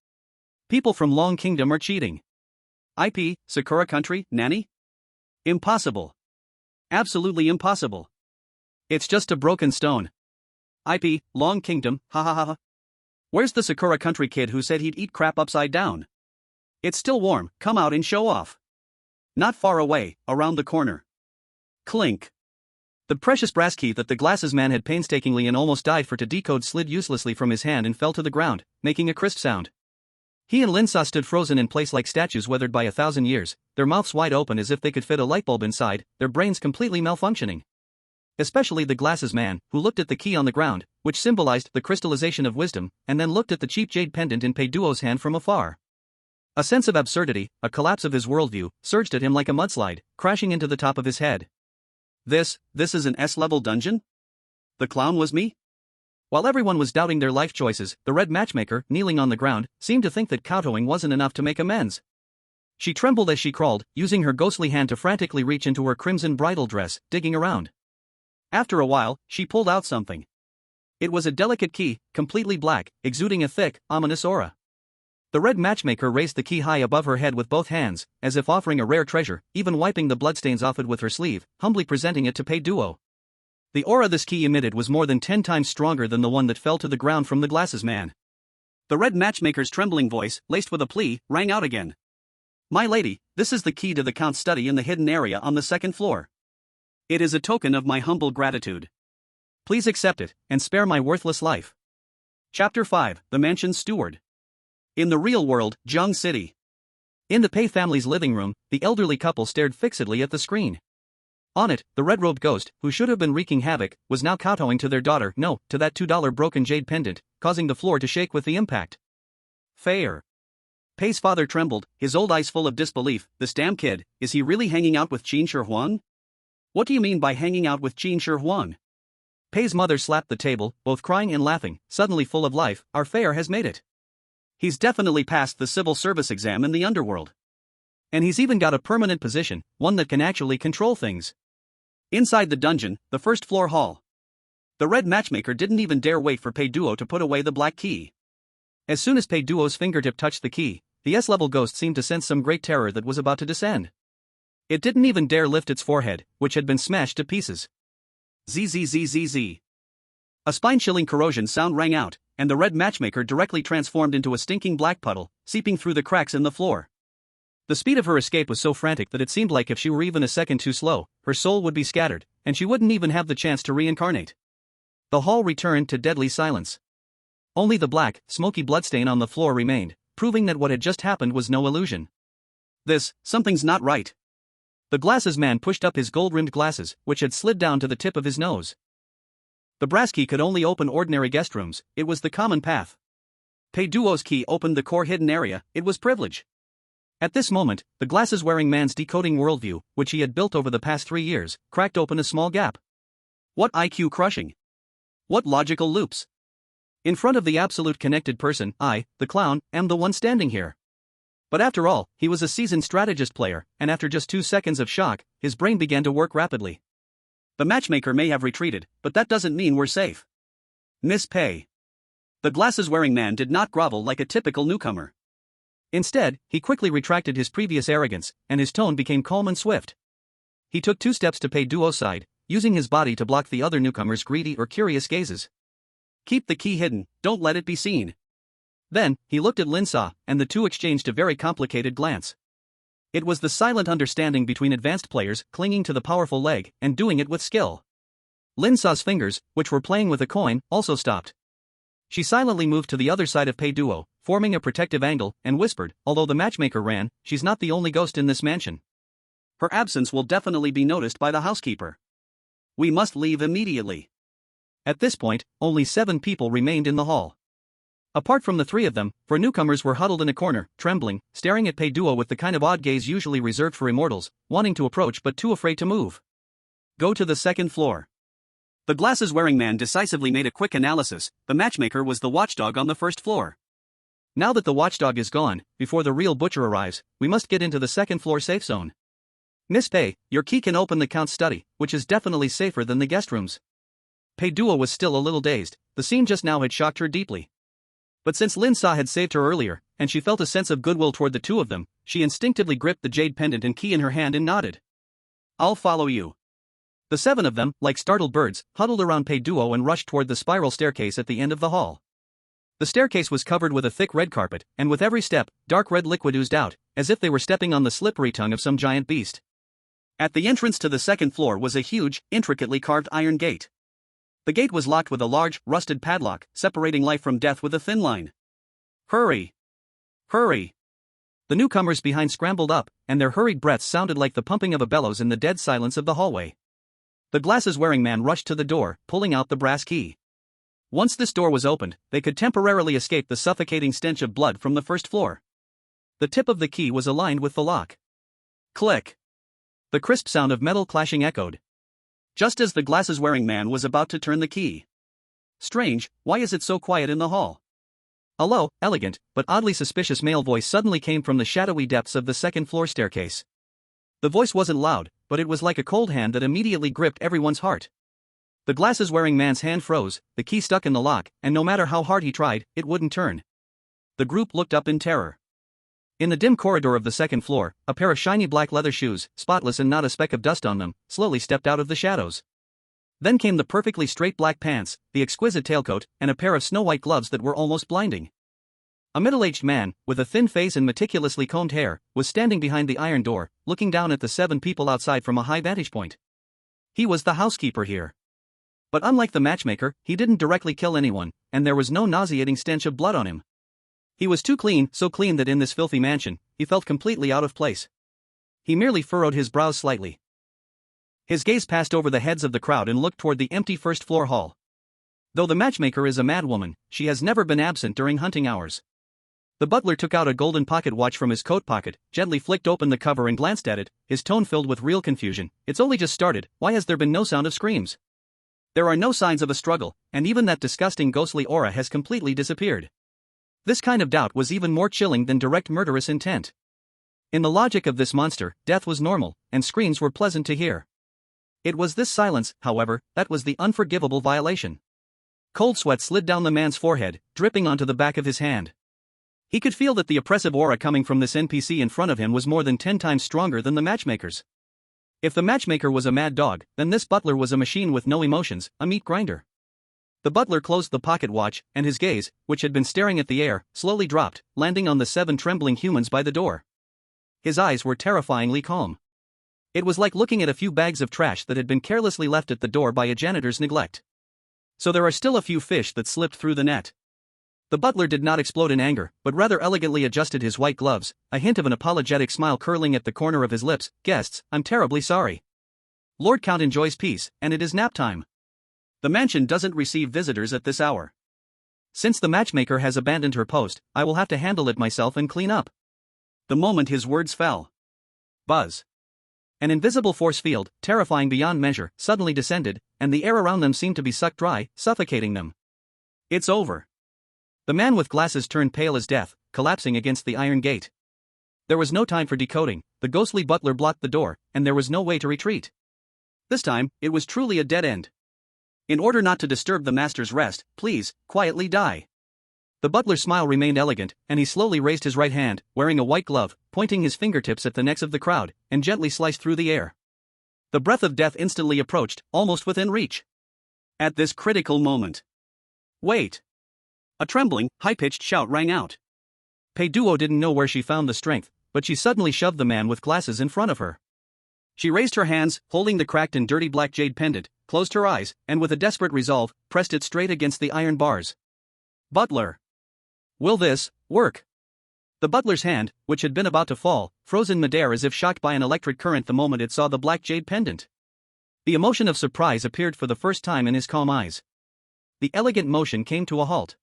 People from Long Kingdom are cheating. IP, Sakura country, nanny? Impossible. Absolutely impossible. It's just a broken stone. IP, Long Kingdom, ha ha ha ha. Where's the Sakura country kid who said he'd eat crap upside down? It's still warm, come out and show off. Not far away, around the corner." Clink. The precious brass key that the glasses man had painstakingly and almost died for to decode slid uselessly from his hand and fell to the ground, making a crisp sound. He and Linsa stood frozen in place like statues weathered by 1,000 years, their mouths wide open as if they could fit a light bulb inside, their brains completely malfunctioning. Especially the glasses man, who looked at the key on the ground, which symbolized the crystallization of wisdom, and then looked at the cheap jade pendant in Pei Duo's hand from afar. A sense of absurdity, a collapse of his worldview, surged at him like a mudslide, crashing into the top of his head. This is an S-level dungeon? The clown was me? While everyone was doubting their life choices, the red matchmaker, kneeling on the ground, seemed to think that kowtowing wasn't enough to make amends. She trembled as she crawled, using her ghostly hand to frantically reach into her crimson bridal dress, digging around. After a while, she pulled out something. It was a delicate key, completely black, exuding a thick, ominous aura. The red matchmaker raised the key high above her head with both hands, as if offering a rare treasure, even wiping the bloodstains off it with her sleeve, humbly presenting it to Pei Duo. The aura this key emitted was more than 10 times stronger than the one that fell to the ground from the glasses man. The red matchmaker's trembling voice, laced with a plea, rang out again. "My lady, this is the key to the Count's study in the hidden area on the second floor. It is a token of my humble gratitude. Please accept it, and spare my worthless life." Chapter 5, The Mansion's Steward. In the real world, Zheng City. In the Pei family's living room, the elderly couple stared fixedly at the screen. On it, the red-robed ghost, who should have been wreaking havoc, was now kowtowing to their daughter, no, to that $2 broken jade pendant, causing the floor to shake with the impact. Fair. Pei's father trembled, his old eyes full of disbelief. "This damn kid, is he really hanging out with Qin Shi Huang? What do you mean by hanging out with Qin Shi Huang?" Pei's mother slapped the table, both crying and laughing, suddenly full of life. "Our Fair has made it. He's definitely passed the civil service exam in the underworld. And he's even got a permanent position, one that can actually control things." Inside the dungeon, the first floor hall. The red matchmaker didn't even dare wait for Pei Duo to put away the black key. As soon as Pei Duo's fingertip touched the key, the S-level ghost seemed to sense some great terror that was about to descend. It didn't even dare lift its forehead, which had been smashed to pieces. Zzzzz. A spine-chilling corrosion sound rang out, and the red matchmaker directly transformed into a stinking black puddle, seeping through the cracks in the floor. The speed of her escape was so frantic that it seemed like if she were even a second too slow, her soul would be scattered, and she wouldn't even have the chance to reincarnate. The hall returned to deadly silence. Only the black, smoky bloodstain on the floor remained, proving that what had just happened was no illusion. Something's not right. The glasses man pushed up his gold-rimmed glasses, which had slid down to the tip of his nose. The brass key could only open ordinary guest rooms, it was the common path. Pei Duo's key opened the core hidden area, it was privilege. At this moment, the glasses-wearing man's decoding worldview, which he had built over the past 3 years, cracked open a small gap. What IQ crushing! What logical loops! In front of the absolute connected person, I, the clown, am the one standing here. But after all, he was a seasoned strategist player, and after just 2 seconds of shock, his brain began to work rapidly. The matchmaker may have retreated, but that doesn't mean we're safe. Miss Pei. The glasses-wearing man did not grovel like a typical newcomer. Instead, he quickly retracted his previous arrogance, and his tone became calm and swift. He took 2 steps to Pei Duo's side, using his body to block the other newcomers' greedy or curious gazes. "Keep the key hidden, don't let it be seen." Then, he looked at Lin Sa, and the two exchanged a very complicated glance. It was the silent understanding between advanced players, clinging to the powerful leg, and doing it with skill. Lin Sa's fingers, which were playing with a coin, also stopped. She silently moved to the other side of Pei Duo, forming a protective angle, and whispered, "Although the matchmaker ran, she's not the only ghost in this mansion. Her absence will definitely be noticed by the housekeeper. We must leave immediately." At this point, only 7 people remained in the hall. Apart from the 3 of them, 4 newcomers were huddled in a corner, trembling, staring at Pei Duo with the kind of odd gaze usually reserved for immortals, wanting to approach but too afraid to move. "Go to the second floor." The glasses-wearing man decisively made a quick analysis. The matchmaker was the watchdog on the first floor. Now that the watchdog is gone, before the real butcher arrives, we must get into the second floor safe zone. "Miss Pei, your key can open the Count's study, which is definitely safer than the guest rooms." Pei Duo was still a little dazed, the scene just now had shocked her deeply. But since Lin Sa had saved her earlier, and she felt a sense of goodwill toward the 2 of them, she instinctively gripped the jade pendant and key in her hand and nodded. "I'll follow you." The 7 of them, like startled birds, huddled around Pei Duo and rushed toward the spiral staircase at the end of the hall. The staircase was covered with a thick red carpet, and with every step, dark red liquid oozed out, as if they were stepping on the slippery tongue of some giant beast. At the entrance to the second floor was a huge, intricately carved iron gate. The gate was locked with a large, rusted padlock, separating life from death with a thin line. "Hurry! Hurry!" The newcomers behind scrambled up, and their hurried breaths sounded like the pumping of a bellows in the dead silence of the hallway. The glasses-wearing man rushed to the door, pulling out the brass key. Once this door was opened, they could temporarily escape the suffocating stench of blood from the first floor. The tip of the key was aligned with the lock. Click! The crisp sound of metal clashing echoed. Just as the glasses-wearing man was about to turn the key. "Strange, why is it so quiet in the hall?" A low, elegant, but oddly suspicious male voice suddenly came from the shadowy depths of the second-floor staircase. The voice wasn't loud, but it was like a cold hand that immediately gripped everyone's heart. The glasses-wearing man's hand froze, the key stuck in the lock, and no matter how hard he tried, it wouldn't turn. The group looked up in terror. In the dim corridor of the second floor, a pair of shiny black leather shoes, spotless and not a speck of dust on them, slowly stepped out of the shadows. Then came the perfectly straight black pants, the exquisite tailcoat, and a pair of snow-white gloves that were almost blinding. A middle-aged man, with a thin face and meticulously combed hair, was standing behind the iron door, looking down at the 7 people outside from a high vantage point. He was the housekeeper here. But unlike the matchmaker, he didn't directly kill anyone, and there was no nauseating stench of blood on him. He was too clean, so clean that in this filthy mansion, he felt completely out of place. He merely furrowed his brows slightly. His gaze passed over the heads of the crowd and looked toward the empty first-floor hall. Though the matchmaker is a madwoman, she has never been absent during hunting hours. The butler took out a golden pocket watch from his coat pocket, gently flicked open the cover and glanced at it, his tone filled with real confusion. It's only just started, why has there been no sound of screams? There are no signs of a struggle, and even that disgusting ghostly aura has completely disappeared. This kind of doubt was even more chilling than direct murderous intent. In the logic of this monster, death was normal, and screams were pleasant to hear. It was this silence, however, that was the unforgivable violation. Cold sweat slid down the man's forehead, dripping onto the back of his hand. He could feel that the oppressive aura coming from this NPC in front of him was more than 10 times stronger than the matchmaker's. If the matchmaker was a mad dog, then this butler was a machine with no emotions, a meat grinder. The butler closed the pocket watch, and his gaze, which had been staring at the air, slowly dropped, landing on the 7 trembling humans by the door. His eyes were terrifyingly calm. It was like looking at a few bags of trash that had been carelessly left at the door by a janitor's neglect. So there are still a few fish that slipped through the net. The butler did not explode in anger, but rather elegantly adjusted his white gloves, a hint of an apologetic smile curling at the corner of his lips. Guests, I'm terribly sorry. Lord Count enjoys peace, and it is nap time. The mansion doesn't receive visitors at this hour. Since the matchmaker has abandoned her post, I will have to handle it myself and clean up. The moment his words fell. Buzz. An invisible force field, terrifying beyond measure, suddenly descended, and the air around them seemed to be sucked dry, suffocating them. It's over. The man with glasses turned pale as death, collapsing against the iron gate. There was no time for decoding, the ghostly butler blocked the door, and there was no way to retreat. This time, it was truly a dead end. In order not to disturb the master's rest, please, quietly die. The butler's smile remained elegant, and he slowly raised his right hand, wearing a white glove, pointing his fingertips at the necks of the crowd, and gently sliced through the air. The breath of death instantly approached, almost within reach. At this critical moment. Wait! A trembling, high-pitched shout rang out. Pei Duo didn't know where she found the strength, but she suddenly shoved the man with glasses in front of her. She raised her hands, holding the cracked and dirty black jade pendant, closed her eyes, and with a desperate resolve, pressed it straight against the iron bars. Butler! Will this work? The butler's hand, which had been about to fall, froze in midair as if shocked by an electric current the moment it saw the black jade pendant. The emotion of surprise appeared for the first time in his calm eyes. The elegant motion came to a halt.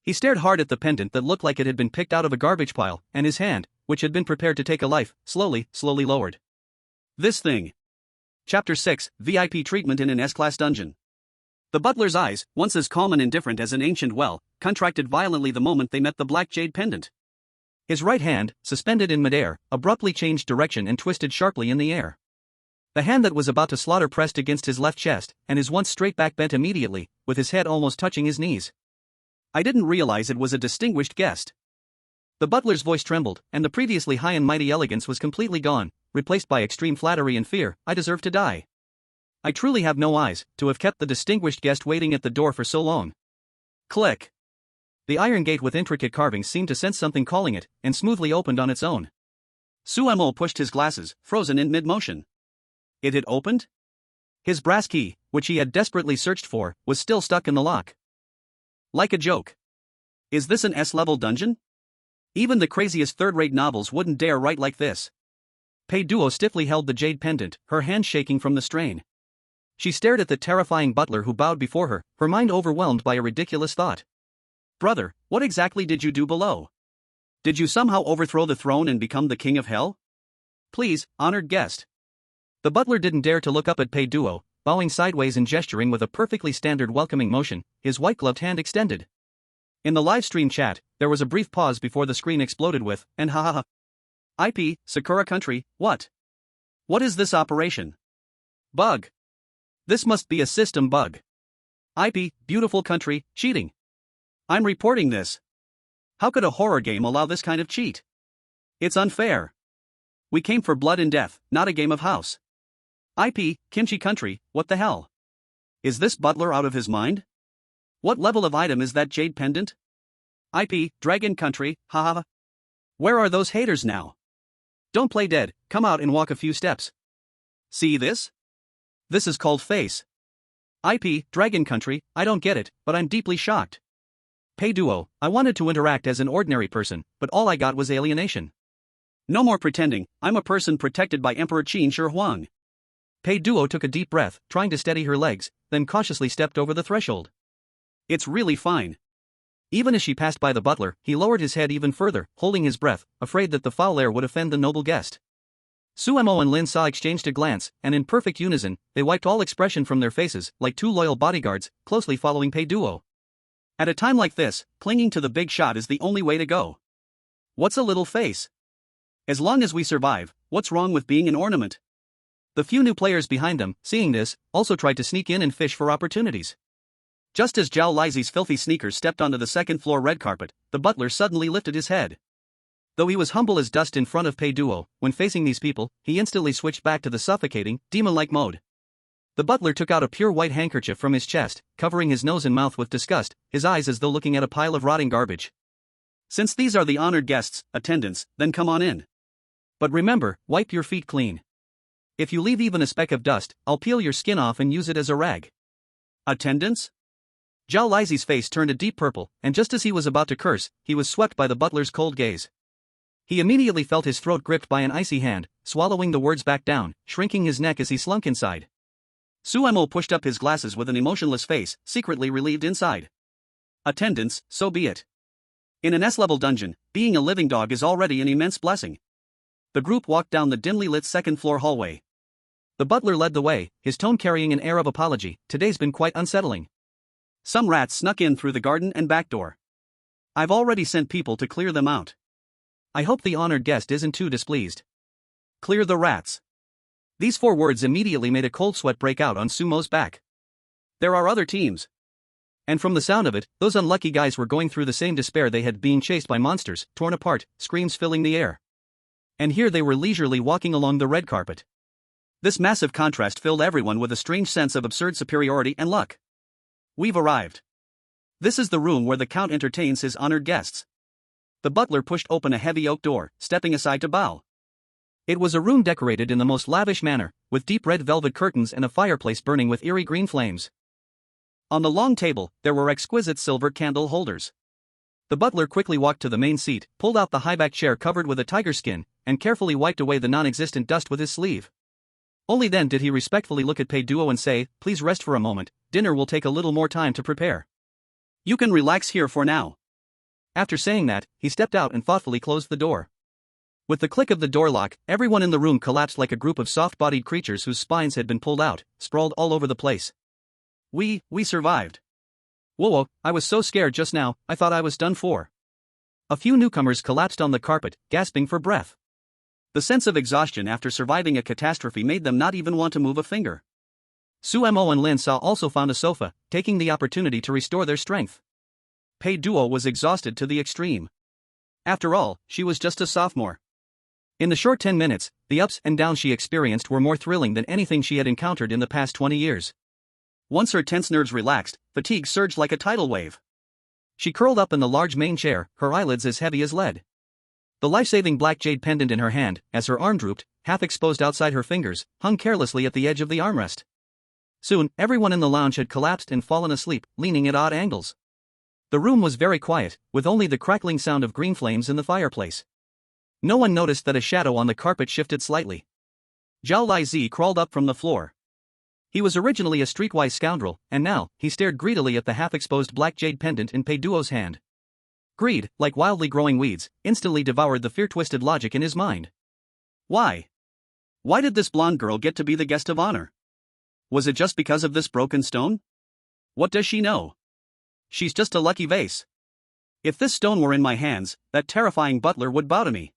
He stared hard at the pendant that looked like it had been picked out of a garbage pile, and his hand, which had been prepared to take a life, slowly lowered. This thing. Chapter 6, VIP treatment in an S-class dungeon. The butler's eyes, once as calm and indifferent as an ancient well, contracted violently the moment they met the black jade pendant. His right hand, suspended in midair, abruptly changed direction and twisted sharply in the air. The hand that was about to slaughter pressed against his left chest, and his once straight back bent immediately, with his head almost touching his knees. I didn't realize it was a distinguished guest. The butler's voice trembled, and the previously high and mighty elegance was completely gone, replaced by extreme flattery and fear. I deserve to die. I truly have no eyes, to have kept the distinguished guest waiting at the door for so long. Click. The iron gate with intricate carvings seemed to sense something calling it, and smoothly opened on its own. Suemo pushed his glasses, frozen in mid-motion. It had opened? His brass key, which he had desperately searched for, was still stuck in the lock. Like a joke. Is this an S-level dungeon? Even the craziest third-rate novels wouldn't dare write like this. Pei Duo stiffly held the jade pendant, her hand shaking from the strain. She stared at the terrifying butler who bowed before her, her mind overwhelmed by a ridiculous thought. Brother, what exactly did you do below? Did you somehow overthrow the throne and become the king of hell? Please, honored guest. The butler didn't dare to look up at Pei Duo, bowing sideways and gesturing with a perfectly standard welcoming motion, his white-gloved hand extended. In the live stream chat, there was a brief pause before the screen exploded with, and hahaha. IP, Sakura Country, what? What is this operation? Bug. This must be a system bug. IP, beautiful country, cheating. I'm reporting this. How could a horror game allow this kind of cheat? It's unfair. We came for blood and death, not a game of house. IP, Kimchi Country, what the hell? Is this butler out of his mind? What level of item is that jade pendant? IP, Dragon Country, haha. Where are those haters now? Don't play dead, come out and walk a few steps. See this? This is called face. IP, Dragon Country, I don't get it, but I'm deeply shocked. Pei Duo, I wanted to interact as an ordinary person, but all I got was alienation. No more pretending, I'm a person protected by Emperor Qin Shi Huang. Pei Duo took a deep breath, trying to steady her legs, then cautiously stepped over the threshold. It's really fine. Even as she passed by the butler, he lowered his head even further, holding his breath, afraid that the foul air would offend the noble guest. Suemo and Lin Sa exchanged a glance, and in perfect unison, they wiped all expression from their faces, like two loyal bodyguards, closely following Pei Duo. At a time like this, clinging to the big shot is the only way to go. What's a little face? As long as we survive, what's wrong with being an ornament? The few new players behind them, seeing this, also tried to sneak in and fish for opportunities. Just as Zhao Lizi's filthy sneakers stepped onto the second-floor red carpet, the butler suddenly lifted his head. Though he was humble as dust in front of Pei Duo, when facing these people, he instantly switched back to the suffocating, demon-like mode. The butler took out a pure white handkerchief from his chest, covering his nose and mouth with disgust, his eyes as though looking at a pile of rotting garbage. Since these are the honored guests, attendants, then come on in. But remember, wipe your feet clean. If you leave even a speck of dust, I'll peel your skin off and use it as a rag. Attendants? Zhao Lizi's face turned a deep purple, and just as he was about to curse, he was swept by the butler's cold gaze. He immediately felt his throat gripped by an icy hand, swallowing the words back down, shrinking his neck as he slunk inside. Suemo pushed up his glasses with an emotionless face, secretly relieved inside. Attendants, so be it. In an S-level dungeon, being a living dog is already an immense blessing. The group walked down the dimly lit second-floor hallway. The butler led the way, his tone carrying an air of apology. Today's been quite unsettling. Some rats snuck in through the garden and back door. I've already sent people to clear them out. I hope the honored guest isn't too displeased. Clear the rats. These 4 words immediately made a cold sweat break out on Sumo's back. There are other teams. And from the sound of it, those unlucky guys were going through the same despair they had, being chased by monsters, torn apart, screams filling the air. And here they were leisurely walking along the red carpet. This massive contrast filled everyone with a strange sense of absurd superiority and luck. We've arrived. This is the room where the Count entertains his honored guests. The butler pushed open a heavy oak door, stepping aside to bow. It was a room decorated in the most lavish manner, with deep red velvet curtains and a fireplace burning with eerie green flames. On the long table, there were exquisite silver candle holders. The butler quickly walked to the main seat, pulled out the high-back chair covered with a tiger skin, and carefully wiped away the non-existent dust with his sleeve. Only then did he respectfully look at Pei Duo and say, "Please rest for a moment, dinner will take a little more time to prepare. You can relax here for now." After saying that, he stepped out and thoughtfully closed the door. With the click of the door lock, everyone in the room collapsed like a group of soft-bodied creatures whose spines had been pulled out, sprawled all over the place. We survived. Whoa, I was so scared just now, I thought I was done for. A few newcomers collapsed on the carpet, gasping for breath. The sense of exhaustion after surviving a catastrophe made them not even want to move a finger. Suemo and Lin Sa also found a sofa, taking the opportunity to restore their strength. Pei Duo was exhausted to the extreme. After all, she was just a sophomore. In the short 10 minutes, the ups and downs she experienced were more thrilling than anything she had encountered in the past 20 years. Once her tense nerves relaxed, fatigue surged like a tidal wave. She curled up in the large main chair, her eyelids as heavy as lead. The life-saving black jade pendant in her hand, as her arm drooped, half exposed outside her fingers, hung carelessly at the edge of the armrest. Soon, everyone in the lounge had collapsed and fallen asleep, leaning at odd angles. The room was very quiet, with only the crackling sound of green flames in the fireplace. No one noticed that a shadow on the carpet shifted slightly. Zhao Lizi crawled up from the floor. He was originally a streetwise scoundrel, and now, he stared greedily at the half-exposed black jade pendant in Pei Duo's hand. Greed, like wildly growing weeds, instantly devoured the fear-twisted logic in his mind. Why? Why did this blonde girl get to be the guest of honor? Was it just because of this broken stone? What does she know? She's just a lucky vase. If this stone were in my hands, that terrifying butler would bow to me.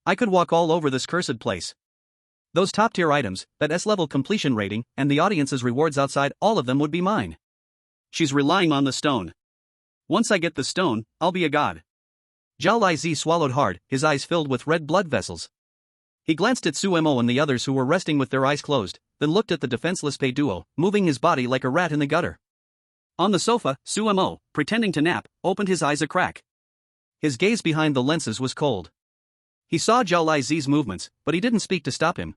I could walk all over this cursed place. Those top-tier items, that S-level completion rating, and the audience's rewards outside, all of them would be mine. She's relying on the stone. Once I get the stone, I'll be a god. Zhao Lizi swallowed hard, his eyes filled with red blood vessels. He glanced at Su Mo and the others who were resting with their eyes closed, then looked at the defenseless Pei Duo, moving his body like a rat in the gutter. On the sofa, Su Mo, pretending to nap, opened his eyes a crack. His gaze behind the lenses was cold. He saw Zhao Lizi's movements, but he didn't speak to stop him.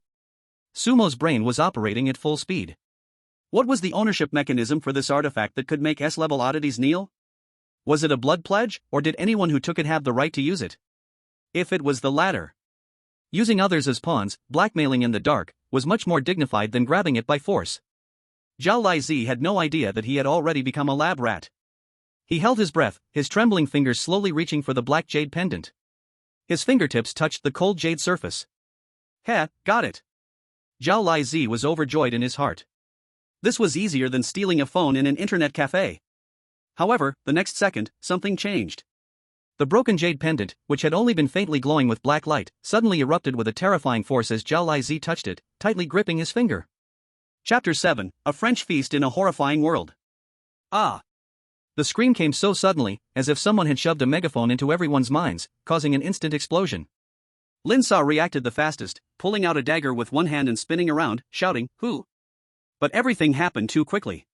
Sumo's brain was operating at full speed. What was the ownership mechanism for this artifact that could make S-level oddities kneel? Was it a blood pledge, or did anyone who took it have the right to use it? If it was the latter, using others as pawns, blackmailing in the dark, was much more dignified than grabbing it by force. Zhao Lizi had no idea that he had already become a lab rat. He held his breath, his trembling fingers slowly reaching for the black jade pendant. His fingertips touched the cold jade surface. Heh, got it. Zhao Lizi was overjoyed in his heart. This was easier than stealing a phone in an internet cafe. However, the next second, something changed. The broken jade pendant, which had only been faintly glowing with black light, suddenly erupted with a terrifying force as Zhao Lizi touched it, tightly gripping his finger. Chapter 7, A French Feast in a Horrifying World. Ah! The scream came so suddenly, as if someone had shoved a megaphone into everyone's minds, causing an instant explosion. Lin Sa reacted the fastest, pulling out a dagger with one hand and spinning around, shouting, "Who?" But everything happened too quickly.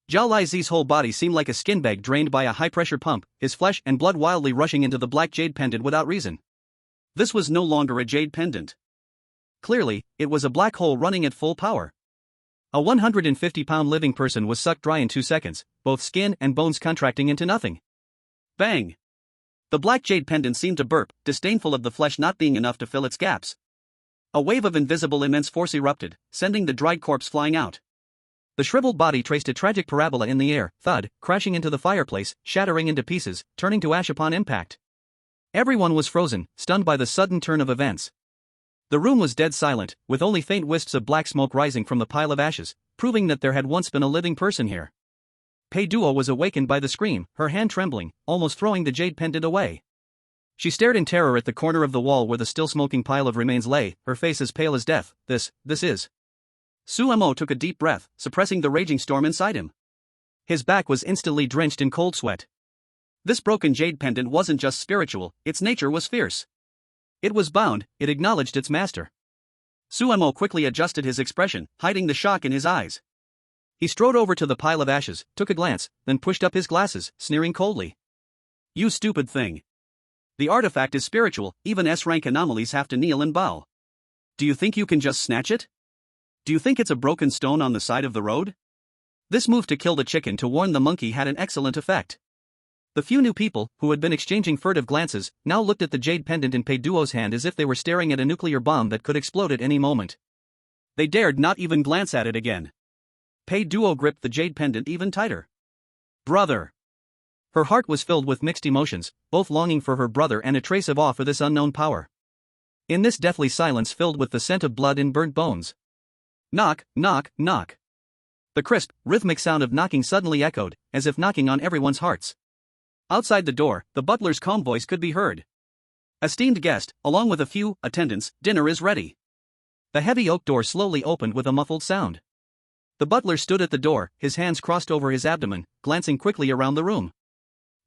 Zhao Lizi's whole body seemed like a skin bag drained by a high-pressure pump, his flesh and blood wildly rushing into the black jade pendant without reason. This was no longer a jade pendant. Clearly, it was a black hole running at full power. A 150-pound living person was sucked dry in 2 seconds, both skin and bones contracting into nothing. Bang! The black jade pendant seemed to burp, disdainful of the flesh not being enough to fill its gaps. A wave of invisible immense force erupted, sending the dried corpse flying out. The shriveled body traced a tragic parabola in the air, thud, crashing into the fireplace, shattering into pieces, turning to ash upon impact. Everyone was frozen, stunned by the sudden turn of events. The room was dead silent, with only faint wisps of black smoke rising from the pile of ashes, proving that there had once been a living person here. Pei Duo was awakened by the scream, her hand trembling, almost throwing the jade pendant away. She stared in terror at the corner of the wall where the still smoking pile of remains lay, her face as pale as death. This is. Su Mo took a deep breath, suppressing the raging storm inside him. His back was instantly drenched in cold sweat. This broken jade pendant wasn't just spiritual, its nature was fierce. It was bound, it acknowledged its master. Su Mo quickly adjusted his expression, hiding the shock in his eyes. He strode over to the pile of ashes, took a glance, then pushed up his glasses, sneering coldly. "You stupid thing. The artifact is spiritual, even S-rank anomalies have to kneel and bow. Do you think you can just snatch it? Do you think it's a broken stone on the side of the road?" This move to kill the chicken to warn the monkey had an excellent effect. The few new people, who had been exchanging furtive glances, now looked at the jade pendant in Pei Duo's hand as if they were staring at a nuclear bomb that could explode at any moment. They dared not even glance at it again. Pei Duo gripped the jade pendant even tighter. Brother! Her heart was filled with mixed emotions, both longing for her brother and a trace of awe for this unknown power. In this deathly silence filled with the scent of blood and burnt bones. Knock, knock, knock. The crisp, rhythmic sound of knocking suddenly echoed, as if knocking on everyone's hearts. Outside the door, the butler's calm voice could be heard. "Esteemed guest, along with a few attendants, dinner is ready." The heavy oak door slowly opened with a muffled sound. The butler stood at the door, his hands crossed over his abdomen, glancing quickly around the room.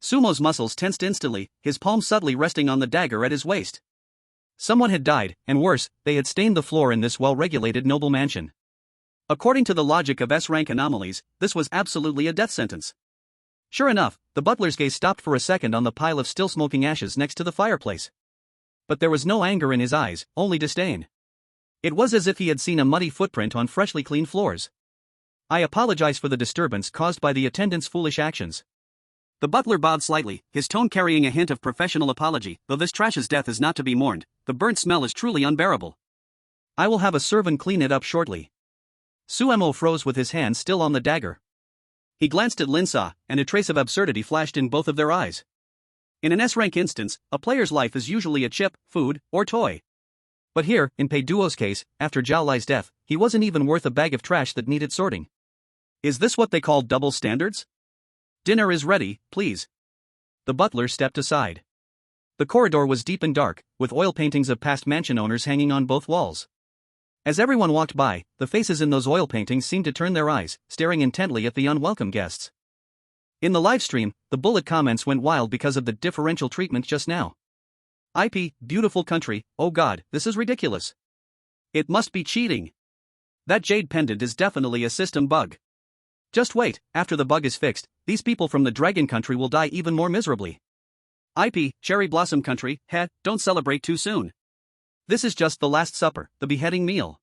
Sumo's muscles tensed instantly, his palm subtly resting on the dagger at his waist. Someone had died, and worse, they had stained the floor in this well-regulated noble mansion. According to the logic of S-rank anomalies, this was absolutely a death sentence. Sure enough, the butler's gaze stopped for a second on the pile of still smoking ashes next to the fireplace. But there was no anger in his eyes, only disdain. It was as if he had seen a muddy footprint on freshly cleaned floors. "I apologize for the disturbance caused by the attendants' foolish actions." The butler bowed slightly, his tone carrying a hint of professional apology. "Though this trash's death is not to be mourned, the burnt smell is truly unbearable. I will have a servant clean it up shortly." Su Mo froze with his hand still on the dagger. He glanced at Lin Sa, and a trace of absurdity flashed in both of their eyes. In an S-rank instance, a player's life is usually a chip, food, or toy. But here, in Pei Duo's case, after Zhao Li's death, he wasn't even worth a bag of trash that needed sorting. Is this what they call double standards? "Dinner is ready, please." The butler stepped aside. The corridor was deep and dark, with oil paintings of past mansion owners hanging on both walls. As everyone walked by, the faces in those oil paintings seemed to turn their eyes, staring intently at the unwelcome guests. In the live stream, the bullet comments went wild because of the differential treatment just now. Beautiful country, oh god, this is ridiculous. It must be cheating. That jade pendant is definitely a system bug. Just wait, after the bug is fixed, these people from the dragon country will die even more miserably. Cherry blossom country, don't celebrate too soon. This is just the last supper, the beheading meal.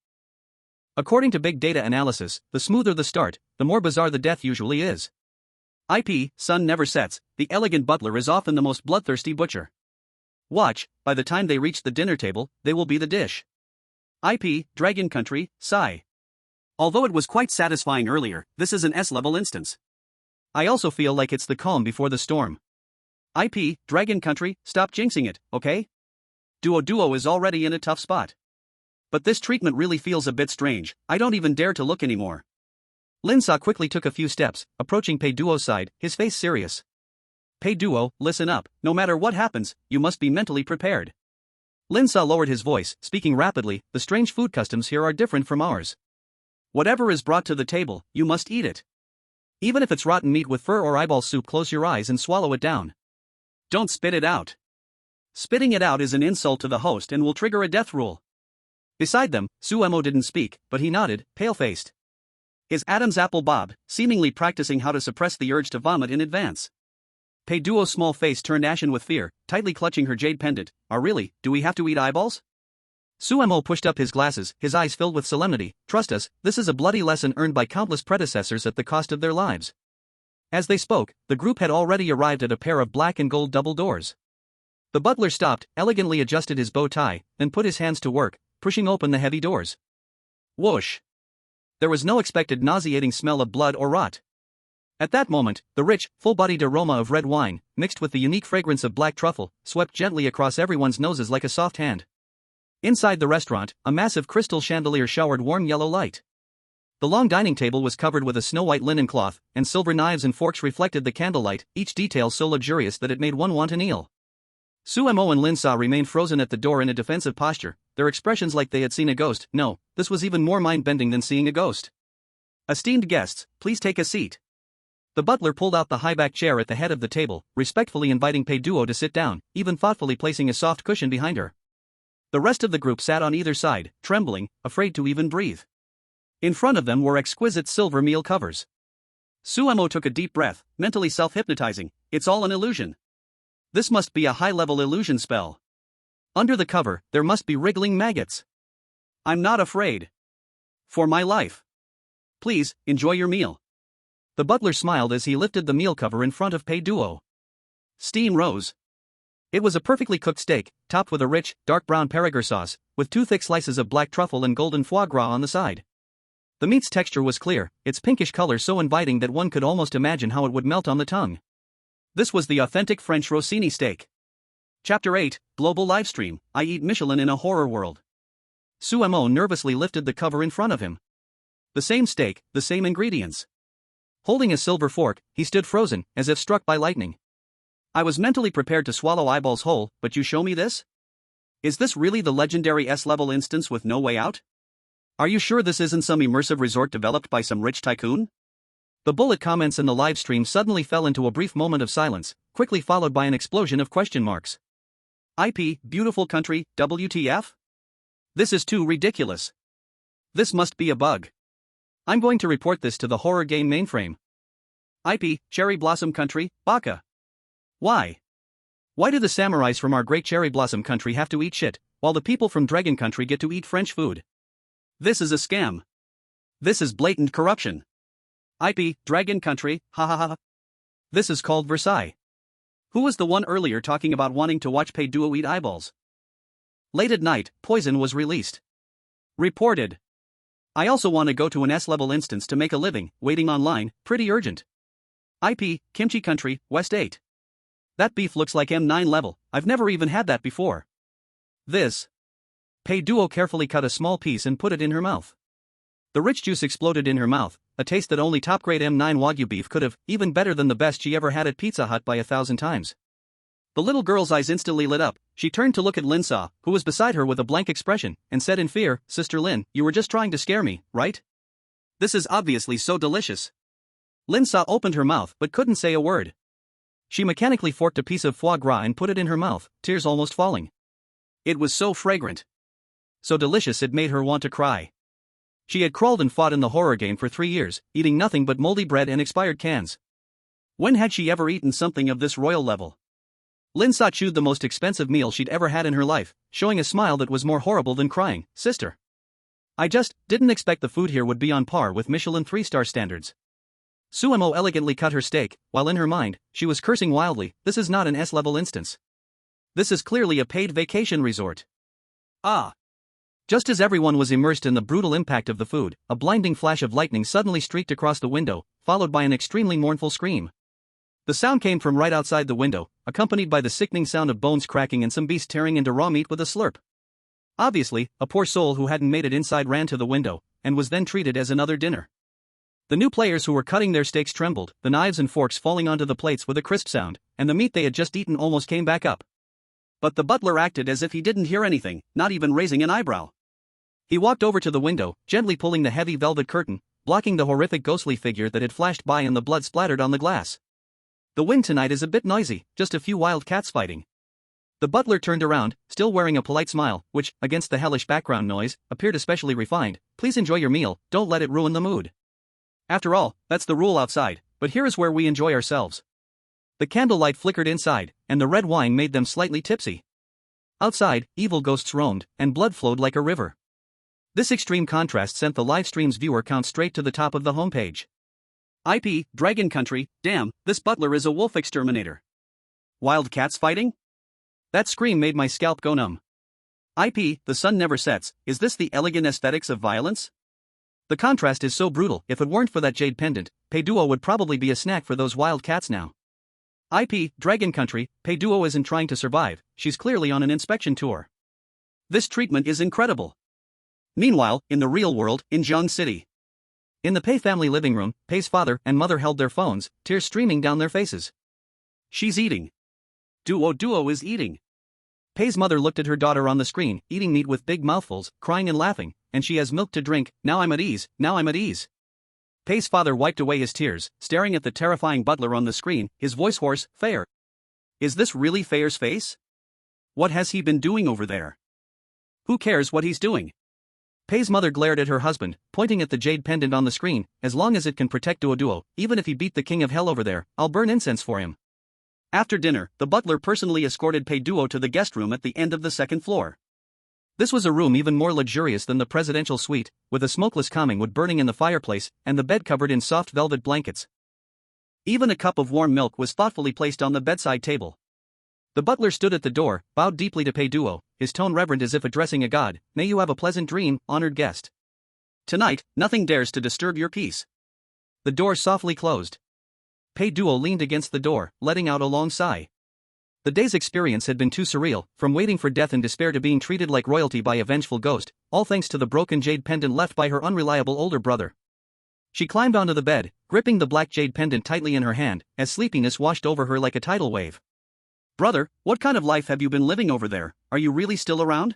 According to big data analysis, the smoother the start, the more bizarre the death usually is. Sun never sets, the elegant butler is often the most bloodthirsty butcher. Watch, by the time they reach the dinner table, they will be the dish. Dragon country, sigh. Although it was quite satisfying earlier, this is an S-level instance. I also feel like it's the calm before the storm. Dragon country, stop jinxing it, okay? Duo is already in a tough spot. But this treatment really feels a bit strange, I don't even dare to look anymore. Linsa quickly took a few steps, approaching Pei Duo's side, his face serious. Pei Duo, listen up, no matter what happens, you must be mentally prepared. Linsa lowered his voice, speaking rapidly, the strange food customs here are different from ours. Whatever is brought to the table, you must eat it. Even if it's rotten meat with fur or eyeball soup, close your eyes and swallow it down. Don't spit it out. Spitting it out is an insult to the host and will trigger a death rule. Beside them, Suemo didn't speak, but he nodded, pale-faced. His Adam's apple bob, seemingly practicing how to suppress the urge to vomit in advance. Pei Duo's small face turned ashen with fear, tightly clutching her jade pendant. Really, do we have to eat eyeballs? Suemo pushed up his glasses, his eyes filled with solemnity. Trust us, this is a bloody lesson earned by countless predecessors at the cost of their lives. As they spoke, the group had already arrived at a pair of black and gold double doors. The butler stopped, elegantly adjusted his bow tie, then put his hands to work, pushing open the heavy doors. Whoosh! There was no expected nauseating smell of blood or rot. At that moment, the rich, full-bodied aroma of red wine, mixed with the unique fragrance of black truffle, swept gently across everyone's noses like a soft hand. Inside the restaurant, a massive crystal chandelier showered warm yellow light. The long dining table was covered with a snow-white linen cloth, and silver knives and forks reflected the candlelight, each detail so luxurious that it made one want to kneel. Suemo and Linsa remained frozen at the door in a defensive posture, their expressions like they had seen a ghost. No, this was even more mind-bending than seeing a ghost. Esteemed guests, please take a seat. The butler pulled out the high-back chair at the head of the table, respectfully inviting Pei Duo to sit down, even thoughtfully placing a soft cushion behind her. The rest of the group sat on either side, trembling, afraid to even breathe. In front of them were exquisite silver meal covers. Suemo took a deep breath, mentally self-hypnotizing. It's all an illusion. This must be a high-level illusion spell. Under the cover, there must be wriggling maggots. I'm not afraid. For my life. Please, enjoy your meal. The butler smiled as he lifted the meal cover in front of Pei Duo. Steam rose. It was a perfectly cooked steak, topped with a rich, dark brown Perigord sauce, with 2 thick slices of black truffle and golden foie gras on the side. The meat's texture was clear, its pinkish color so inviting that one could almost imagine how it would melt on the tongue. This was the authentic French Rossini steak. Chapter 8, Global Livestream, I Eat Michelin in a Horror World. Suemo nervously lifted the cover in front of him. The same steak, the same ingredients. Holding a silver fork, he stood frozen, as if struck by lightning. I was mentally prepared to swallow eyeballs whole, but you show me this? Is this really the legendary S-level instance with no way out? Are you sure this isn't some immersive resort developed by some rich tycoon? The bullet comments in the live stream suddenly fell into a brief moment of silence, quickly followed by an explosion of question marks. Beautiful country, WTF? This is too ridiculous. This must be a bug. I'm going to report this to the horror game mainframe. Cherry blossom country, baka. Why? Why do the samurais from our great cherry blossom country have to eat shit, while the people from dragon country get to eat French food? This is a scam. This is blatant corruption. Dragon country, ha ha ha. This is called Versailles. Who was the one earlier talking about wanting to watch Pei Duo eat eyeballs? Late at night, poison was released. Reported. I also want to go to an S-level instance to make a living, waiting online, pretty urgent. Kimchi country, West 8. That beef looks like M9 level, I've never even had that before. This. Pei Duo carefully cut a small piece and put it in her mouth. The rich juice exploded in her mouth, a taste that only top-grade M9 Wagyu beef could have, even better than the best she ever had at Pizza Hut by 1,000 times. The little girl's eyes instantly lit up. She turned to look at Lin Sa, who was beside her with a blank expression, and said in fear, "Sister Lin, you were just trying to scare me, right? This is obviously so delicious." Lin Sa opened her mouth but couldn't say a word. She mechanically forked a piece of foie gras and put it in her mouth, tears almost falling. It was so fragrant, so delicious it made her want to cry. She had crawled and fought in the horror game for 3 years, eating nothing but moldy bread and expired cans. When had she ever eaten something of this royal level? Lin Sa chewed the most expensive meal she'd ever had in her life, showing a smile that was more horrible than crying. "Sister, I just didn't expect the food here would be on par with Michelin 3-star standards." Suemo elegantly cut her steak, while in her mind, she was cursing wildly. This is not an S-level instance. This is clearly a paid vacation resort. Ah! Just as everyone was immersed in the brutal impact of the food, a blinding flash of lightning suddenly streaked across the window, followed by an extremely mournful scream. The sound came from right outside the window, accompanied by the sickening sound of bones cracking and some beast tearing into raw meat with a slurp. Obviously, a poor soul who hadn't made it inside ran to the window, and was then treated as another dinner. The new players who were cutting their steaks trembled, the knives and forks falling onto the plates with a crisp sound, and the meat they had just eaten almost came back up. But the butler acted as if he didn't hear anything, not even raising an eyebrow. He walked over to the window, gently pulling the heavy velvet curtain, blocking the horrific ghostly figure that had flashed by and the blood splattered on the glass. "The wind tonight is a bit noisy, just a few wild cats fighting." The butler turned around, still wearing a polite smile, which, against the hellish background noise, appeared especially refined. "Please enjoy your meal, don't let it ruin the mood. After all, that's the rule outside, but here is where we enjoy ourselves." The candlelight flickered inside, and the red wine made them slightly tipsy. Outside, evil ghosts roamed, and blood flowed like a river. This extreme contrast sent the livestream's viewer count straight to the top of the homepage. IP, Dragon Country, damn, this butler is a wolf exterminator. Wild cats fighting? That scream made my scalp go numb. IP, the sun never sets, is this the elegant aesthetics of violence? The contrast is so brutal, if it weren't for that jade pendant, Pei Duo would probably be a snack for those wild cats now. IP, Dragon Country, Pei Duo isn't trying to survive, she's clearly on an inspection tour. This treatment is incredible. Meanwhile, in the real world, in Jiang City. In the Pei family living room, Pei's father and mother held their phones, tears streaming down their faces. She's eating. Duo is eating. Pei's mother looked at her daughter on the screen, eating meat with big mouthfuls, crying and laughing, and she has milk to drink. Now I'm at ease, now I'm at ease. Pei's father wiped away his tears, staring at the terrifying butler on the screen, his voice hoarse. "Fair. Is this really Fair's face? What has he been doing over there? Who cares what he's doing?" Pei's mother glared at her husband, pointing at the jade pendant on the screen. "As long as it can protect Duo, even if he beat the king of hell over there, I'll burn incense for him." After dinner, the butler personally escorted Pei Duo to the guest room at the end of the second floor. This was a room even more luxurious than the presidential suite, with a smokeless common wood burning in the fireplace, and the bed covered in soft velvet blankets. Even a cup of warm milk was thoughtfully placed on the bedside table. The butler stood at the door, bowed deeply to Pei Duo, his tone reverent as if addressing a god. "May you have a pleasant dream, honored guest. Tonight, nothing dares to disturb your peace." The door softly closed. Pei Duo leaned against the door, letting out a long sigh. The day's experience had been too surreal, from waiting for death in despair to being treated like royalty by a vengeful ghost, all thanks to the broken jade pendant left by her unreliable older brother. She climbed onto the bed, gripping the black jade pendant tightly in her hand, as sleepiness washed over her like a tidal wave. "Brother, what kind of life have you been living over there? Are you really still around?"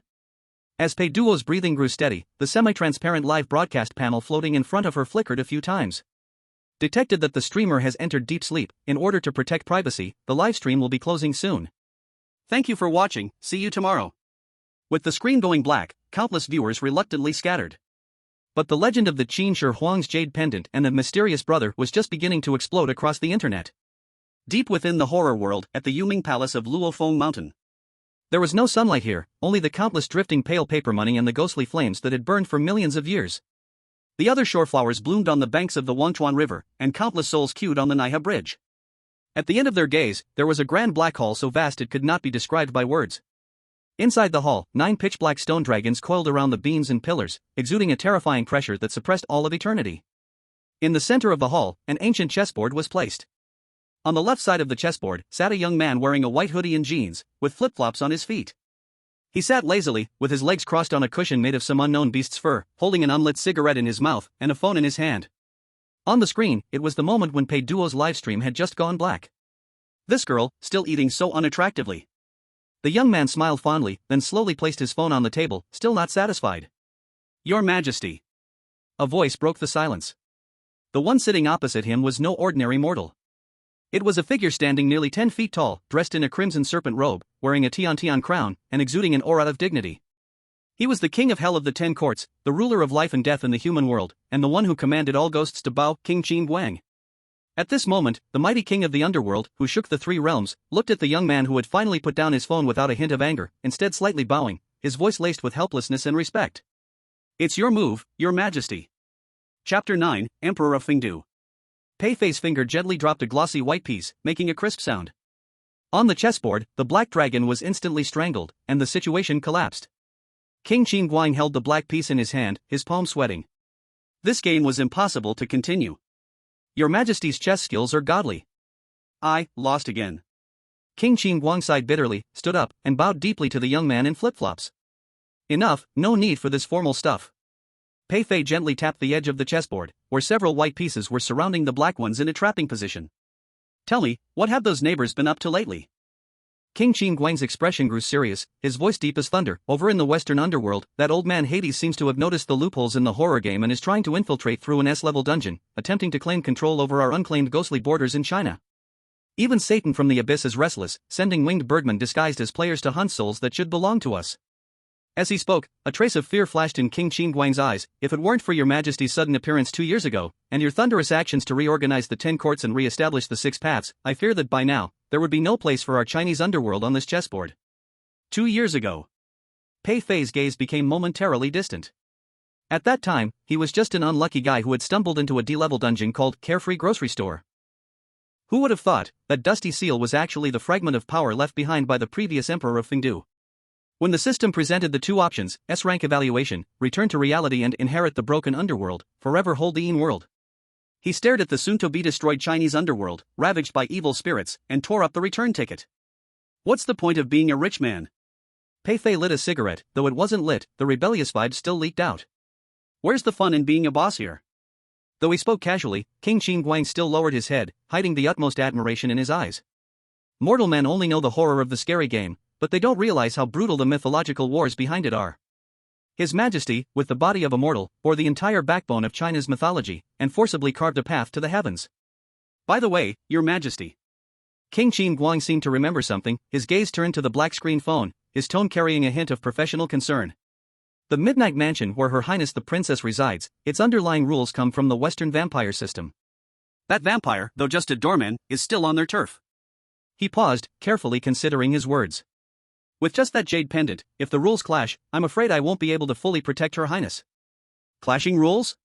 As Pei Duo's breathing grew steady, the semi-transparent live broadcast panel floating in front of her flickered a few times. Detected that the streamer has entered deep sleep. In order to protect privacy, the livestream will be closing soon. Thank you for watching, see you tomorrow. With the screen going black, countless viewers reluctantly scattered. But the legend of the Qin Shi Huang's jade pendant and the mysterious brother was just beginning to explode across the internet. Deep within the horror world, at the Yuming Palace of Luofeng Mountain. There was no sunlight here, only the countless drifting pale paper money and the ghostly flames that had burned for millions of years. The other shore flowers bloomed on the banks of the Wangchuan River, and countless souls queued on the Naiha Bridge. At the end of their gaze, there was a grand black hall so vast it could not be described by words. Inside the hall, 9 pitch-black stone dragons coiled around the beams and pillars, exuding a terrifying pressure that suppressed all of eternity. In the center of the hall, an ancient chessboard was placed. On the left side of the chessboard sat a young man wearing a white hoodie and jeans, with flip-flops on his feet. He sat lazily, with his legs crossed on a cushion made of some unknown beast's fur, holding an unlit cigarette in his mouth and a phone in his hand. On the screen, it was the moment when Pei Duo's livestream had just gone black. This girl, still eating so unattractively. The young man smiled fondly, then slowly placed his phone on the table, still not satisfied. Your Majesty. A voice broke the silence. The one sitting opposite him was no ordinary mortal. It was a figure standing nearly 10 feet tall, dressed in a crimson serpent robe, wearing a tian crown, and exuding an aura of dignity. He was the king of hell of the 10 courts, the ruler of life and death in the human world, and the one who commanded all ghosts to bow, Qin Shi Huang. At this moment, the mighty king of the underworld, who shook the 3 realms, looked at the young man who had finally put down his phone without a hint of anger, instead slightly bowing, his voice laced with helplessness and respect. It's your move, Your Majesty. Chapter 9, Emperor of Fengdu. Pei Fei's finger gently dropped a glossy white piece, making a crisp sound. On the chessboard, the black dragon was instantly strangled, and the situation collapsed. Qin Shi Huang held the black piece in his hand, his palm sweating. This game was impossible to continue. Your Majesty's chess skills are godly. I lost again. Qin Shi Huang sighed bitterly, stood up, and bowed deeply to the young man in flip-flops. Enough, no need for this formal stuff. Pei Fei gently tapped the edge of the chessboard, where several white pieces were surrounding the black ones in a trapping position. Tell me, what have those neighbors been up to lately? Qin Shi Huang's expression grew serious, his voice deep as thunder. Over in the western underworld, that old man Hades seems to have noticed the loopholes in the horror game and is trying to infiltrate through an S-level dungeon, attempting to claim control over our unclaimed ghostly borders in China. Even Satan from the abyss is restless, sending winged birdmen disguised as players to hunt souls that should belong to us. As he spoke, a trace of fear flashed in Qin Shi Huang's eyes. If it weren't for your Majesty's sudden appearance 2 years ago, and your thunderous actions to reorganize the 10 courts and re-establish the 6 paths, I fear that by now, there would be no place for our Chinese underworld on this chessboard. 2 years ago. Pei Fei's gaze became momentarily distant. At that time, he was just an unlucky guy who had stumbled into a D-level dungeon called Carefree Grocery Store. Who would have thought that dusty seal was actually the fragment of power left behind by the previous emperor of Fengdu? When the system presented the 2 options, S-rank evaluation, return to reality and inherit the broken underworld, forever hold the world. He stared at the soon-to-be-destroyed Chinese underworld, ravaged by evil spirits, and tore up the return ticket. What's the point of being a rich man? Pei Fei lit a cigarette. Though it wasn't lit, the rebellious vibe still leaked out. Where's the fun in being a boss here? Though he spoke casually, Qin Shi Huang still lowered his head, hiding the utmost admiration in his eyes. Mortal men only know the horror of the scary game, but they don't realize how brutal the mythological wars behind it are. His Majesty, with the body of a mortal, bore the entire backbone of China's mythology, and forcibly carved a path to the heavens. By the way, Your Majesty. Qin Shi Huang seemed to remember something, his gaze turned to the black screen phone, his tone carrying a hint of professional concern. The Midnight Mansion where Her Highness the Princess resides, its underlying rules come from the Western vampire system. That vampire, though just a doorman, is still on their turf. He paused, carefully considering his words. With just that jade pendant, if the rules clash, I'm afraid I won't be able to fully protect Her Highness. Clashing rules?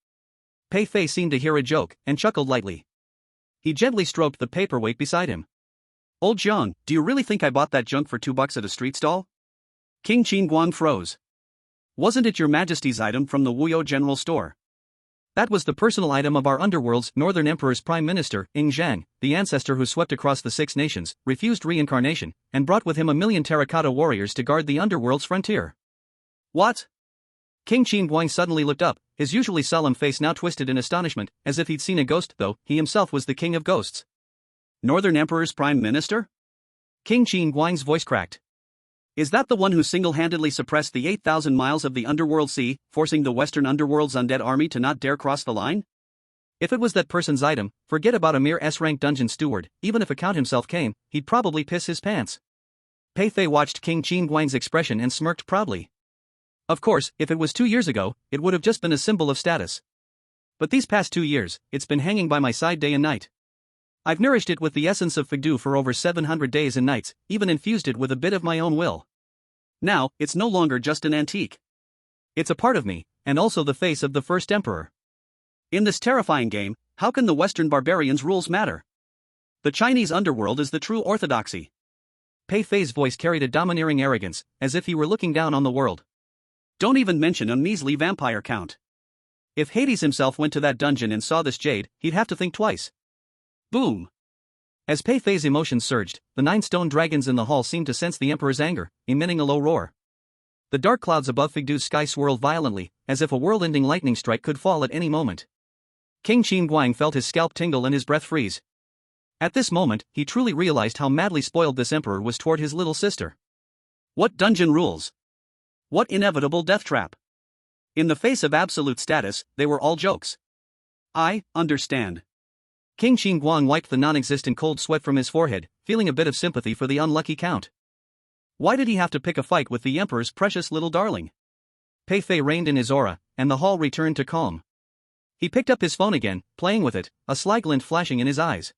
Pei Fei seemed to hear a joke, and chuckled lightly. He gently stroked the paperweight beside him. Old Jiang, do you really think I bought that junk for $2 at a street stall? Qin Shi Huang froze. Wasn't it Your Majesty's item from the Wuyou General Store? That was the personal item of our underworld's Northern Emperor's Prime Minister, Ying Zhang, the ancestor who swept across the 6 nations, refused reincarnation, and brought with him 1,000,000 terracotta warriors to guard the underworld's frontier. What? Qin Shi Huang suddenly looked up, his usually solemn face now twisted in astonishment, as if he'd seen a ghost, though he himself was the king of ghosts. Northern Emperor's Prime Minister? Qin Shi Huang's voice cracked. Is that the one who single-handedly suppressed the 8,000 miles of the underworld sea, forcing the Western underworld's undead army to not dare cross the line? If it was that person's item, forget about a mere S-rank dungeon steward. Even if a count himself came, he'd probably piss his pants. Pei Fei watched Qin Shi Huang's expression and smirked proudly. Of course, if it was 2 years ago, it would have just been a symbol of status. But these past 2 years, it's been hanging by my side day and night. I've nourished it with the essence of Fengdu for over 700 days and nights, even infused it with a bit of my own will. Now, it's no longer just an antique. It's a part of me, and also the face of the first emperor. In this terrifying game, how can the Western barbarians' rules matter? The Chinese underworld is the true orthodoxy. Pei Fei's voice carried a domineering arrogance, as if he were looking down on the world. Don't even mention a measly vampire count. If Hades himself went to that dungeon and saw this jade, he'd have to think twice. Boom! As Pei Fei's emotions surged, the 9 stone dragons in the hall seemed to sense the emperor's anger, emitting a low roar. The dark clouds above Fengdu's sky swirled violently, as if a world-ending lightning strike could fall at any moment. Qin Shi Huang felt his scalp tingle and his breath freeze. At this moment, he truly realized how madly spoiled this emperor was toward his little sister. What dungeon rules? What inevitable death trap? In the face of absolute status, they were all jokes. I understand. King Shi Huang wiped the non-existent cold sweat from his forehead, feeling a bit of sympathy for the unlucky count. Why did he have to pick a fight with the emperor's precious little darling? Pei Fei reigned in his aura, and the hall returned to calm. He picked up his phone again, playing with it, a sly glint flashing in his eyes.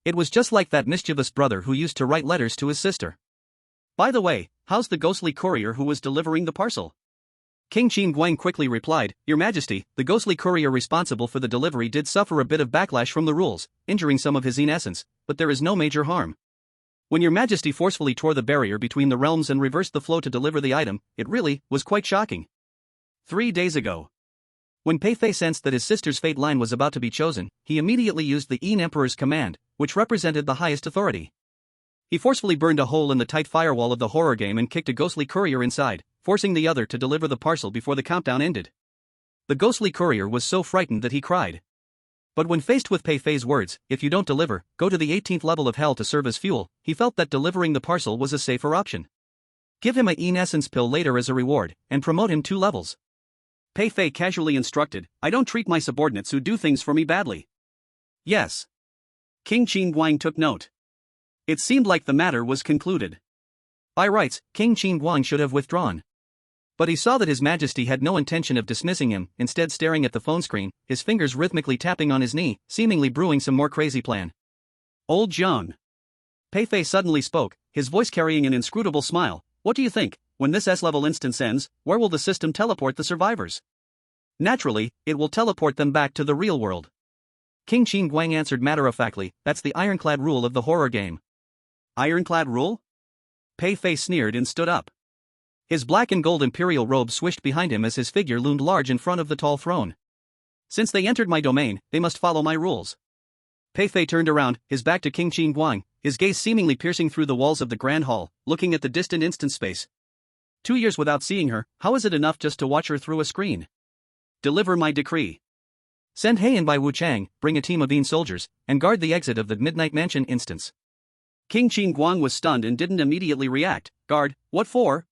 It was just like that mischievous brother who used to write letters to his sister. By the way, how's the ghostly courier who was delivering the parcel? King Shi Huang quickly replied, Your Majesty, the ghostly courier responsible for the delivery did suffer a bit of backlash from the rules, injuring some of his essence, but there is no major harm. When Your Majesty forcefully tore the barrier between the realms and reversed the flow to deliver the item, it really was quite shocking. 3 days ago. When Pei Fei sensed that his sister's fate line was about to be chosen, he immediately used the Yin Emperor's command, which represented the highest authority. He forcefully burned a hole in the tight firewall of the horror game and kicked a ghostly courier inside, forcing the other to deliver the parcel before the countdown ended. The ghostly courier was so frightened that he cried. But when faced with Pei Fei's words, if you don't deliver, go to the 18th level of hell to serve as fuel, he felt that delivering the parcel was a safer option. Give him a Yin Essence pill later as a reward, and promote him 2 levels. Pei Fei casually instructed, I don't treat my subordinates who do things for me badly. Yes. King Shi Huang took note. It seemed like the matter was concluded. By rights, King Shi Huang should have withdrawn. But he saw that His Majesty had no intention of dismissing him, instead staring at the phone screen, his fingers rhythmically tapping on his knee, seemingly brewing some more crazy plan. Old Zhang. Pei Fei suddenly spoke, his voice carrying an inscrutable smile. What do you think? When this S-level instance ends, where will the system teleport the survivors? Naturally, it will teleport them back to the real world. King Shi Huang answered matter-of-factly, that's the ironclad rule of the horror game. Ironclad rule? Pei Fei sneered and stood up. His black and gold imperial robe swished behind him as his figure loomed large in front of the tall throne. Since they entered my domain, they must follow my rules. Pei Fei turned around, his back to King Shi Huang, his gaze seemingly piercing through the walls of the grand hall, looking at the distant instance space. 2 years without seeing her, how is it enough just to watch her through a screen? Deliver my decree. Send He and Bai Wuchang, bring a team of Yin soldiers, and guard the exit of the Midnight Mansion instance. King Shi Huang was stunned and didn't immediately react. Guard, what for?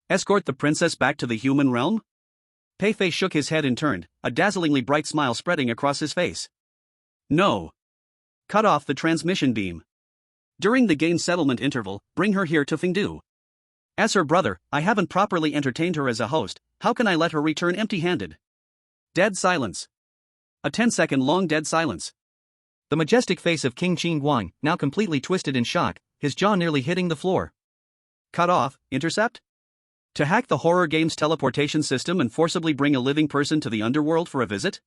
Escort the princess back to the human realm? Pei Fei shook his head and turned, a dazzlingly bright smile spreading across his face. No. Cut off the transmission beam. During the gain settlement interval, bring her here to Fengdu. As her brother, I haven't properly entertained her as a host, how can I let her return empty-handed? Dead silence. A 10-second long dead silence. The majestic face of King Shi Huang, now completely twisted in shock, his jaw nearly hitting the floor. Cut off, intercept? To hack the horror game's teleportation system and forcibly bring a living person to the underworld for a visit?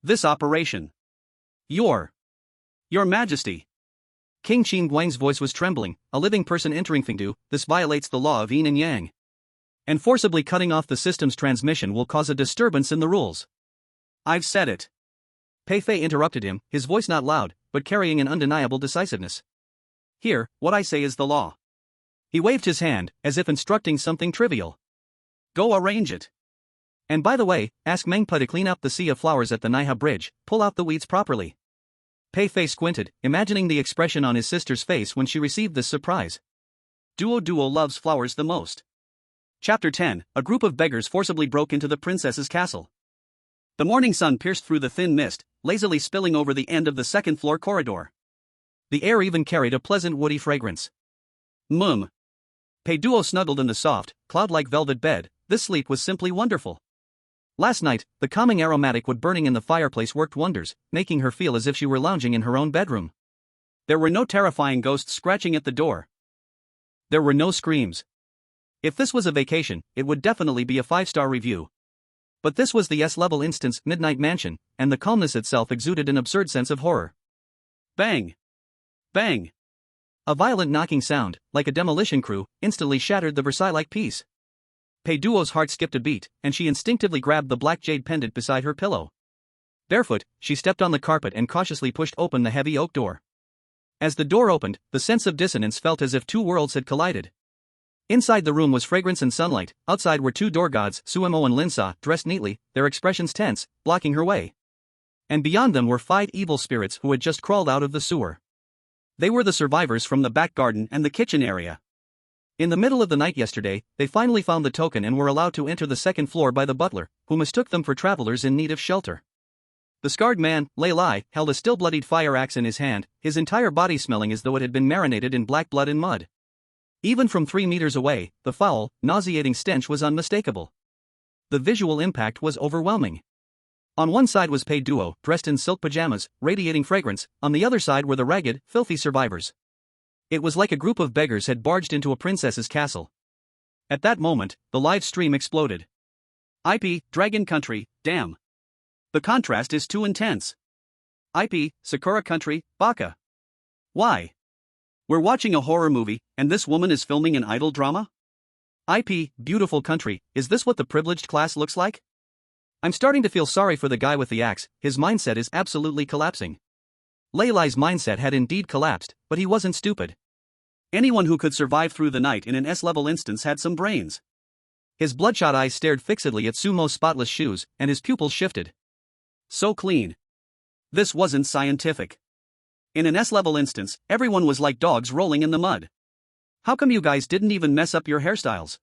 This operation. Your Majesty. King Shi Huang's voice was trembling, a living person entering Fengdu, this violates the law of yin and yang. And forcibly cutting off the system's transmission will cause a disturbance in the rules. I've said it. Pei Fei interrupted him, his voice not loud, but carrying an undeniable decisiveness. Here, what I say is the law. He waved his hand, as if instructing something trivial. Go arrange it. And by the way, ask Mengpa to clean up the sea of flowers at the Naiha Bridge, pull out the weeds properly. Pei Fei squinted, imagining the expression on his sister's face when she received this surprise. Duo loves flowers the most. Chapter 10, a group of beggars forcibly broke into the princess's castle. The morning sun pierced through the thin mist, lazily spilling over the end of the 2nd-floor corridor. The air even carried a pleasant woody fragrance. Pei Duo snuggled in the soft, cloud-like velvet bed. This sleep was simply wonderful. Last night, the calming aromatic wood burning in the fireplace worked wonders, making her feel as if she were lounging in her own bedroom. There were no terrifying ghosts scratching at the door. There were no screams. If this was a vacation, it would definitely be a 5-star review. But this was the S-level instance Midnight Mansion, and the calmness itself exuded an absurd sense of horror. Bang! Bang! A violent knocking sound, like a demolition crew, instantly shattered the Versailles-like peace. Pei Duo's heart skipped a beat, and she instinctively grabbed the black jade pendant beside her pillow. Barefoot, she stepped on the carpet and cautiously pushed open the heavy oak door. As the door opened, the sense of dissonance felt as if 2 worlds had collided. Inside the room was fragrance and sunlight, outside were 2 door gods, Suemo and Linsa, dressed neatly, their expressions tense, blocking her way. And beyond them were 5 evil spirits who had just crawled out of the sewer. They were the survivors from the back garden and the kitchen area. In the middle of the night yesterday, they finally found the token and were allowed to enter the second floor by the butler, who mistook them for travelers in need of shelter. The scarred man, Lei Lai, held a still-bloodied fire axe in his hand, his entire body smelling as though it had been marinated in black blood and mud. Even from 3 meters away, the foul, nauseating stench was unmistakable. The visual impact was overwhelming. On one side was Pei Duo, dressed in silk pajamas, radiating fragrance, on the other side were the ragged, filthy survivors. It was like a group of beggars had barged into a princess's castle. At that moment, the live stream exploded. IP, Dragon Country, damn. The contrast is too intense. IP, Sakura Country, baka. Why? We're watching a horror movie, and this woman is filming an idol drama? IP, beautiful country, is this what the privileged class looks like? I'm starting to feel sorry for the guy with the axe, his mindset is absolutely collapsing. Lei Lai's mindset had indeed collapsed, but he wasn't stupid. Anyone who could survive through the night in an S-level instance had some brains. His bloodshot eyes stared fixedly at Sumo's spotless shoes, and his pupils shifted. So clean. This wasn't scientific. In an S-level instance, everyone was like dogs rolling in the mud. How come you guys didn't even mess up your hairstyles?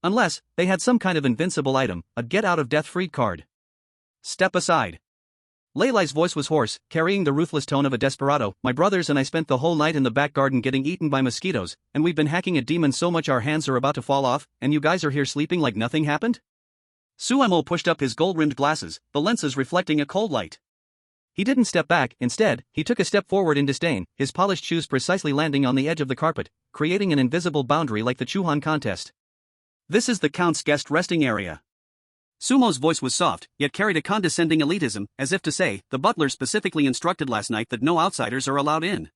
Unless, they had some kind of invincible item, a get-out-of-death-free card. Step aside. Lei Lai's voice was hoarse, carrying the ruthless tone of a desperado. My brothers and I spent the whole night in the back garden getting eaten by mosquitoes, and we've been hacking a demon so much our hands are about to fall off, and you guys are here sleeping like nothing happened? Sumo pushed up his gold-rimmed glasses, the lenses reflecting a cold light. He didn't step back, instead, he took a step forward in disdain, his polished shoes precisely landing on the edge of the carpet, creating an invisible boundary like the Chuhan contest. This is the Count's guest resting area. Sumo's voice was soft, yet carried a condescending elitism, as if to say, the butler specifically instructed last night that no outsiders are allowed in.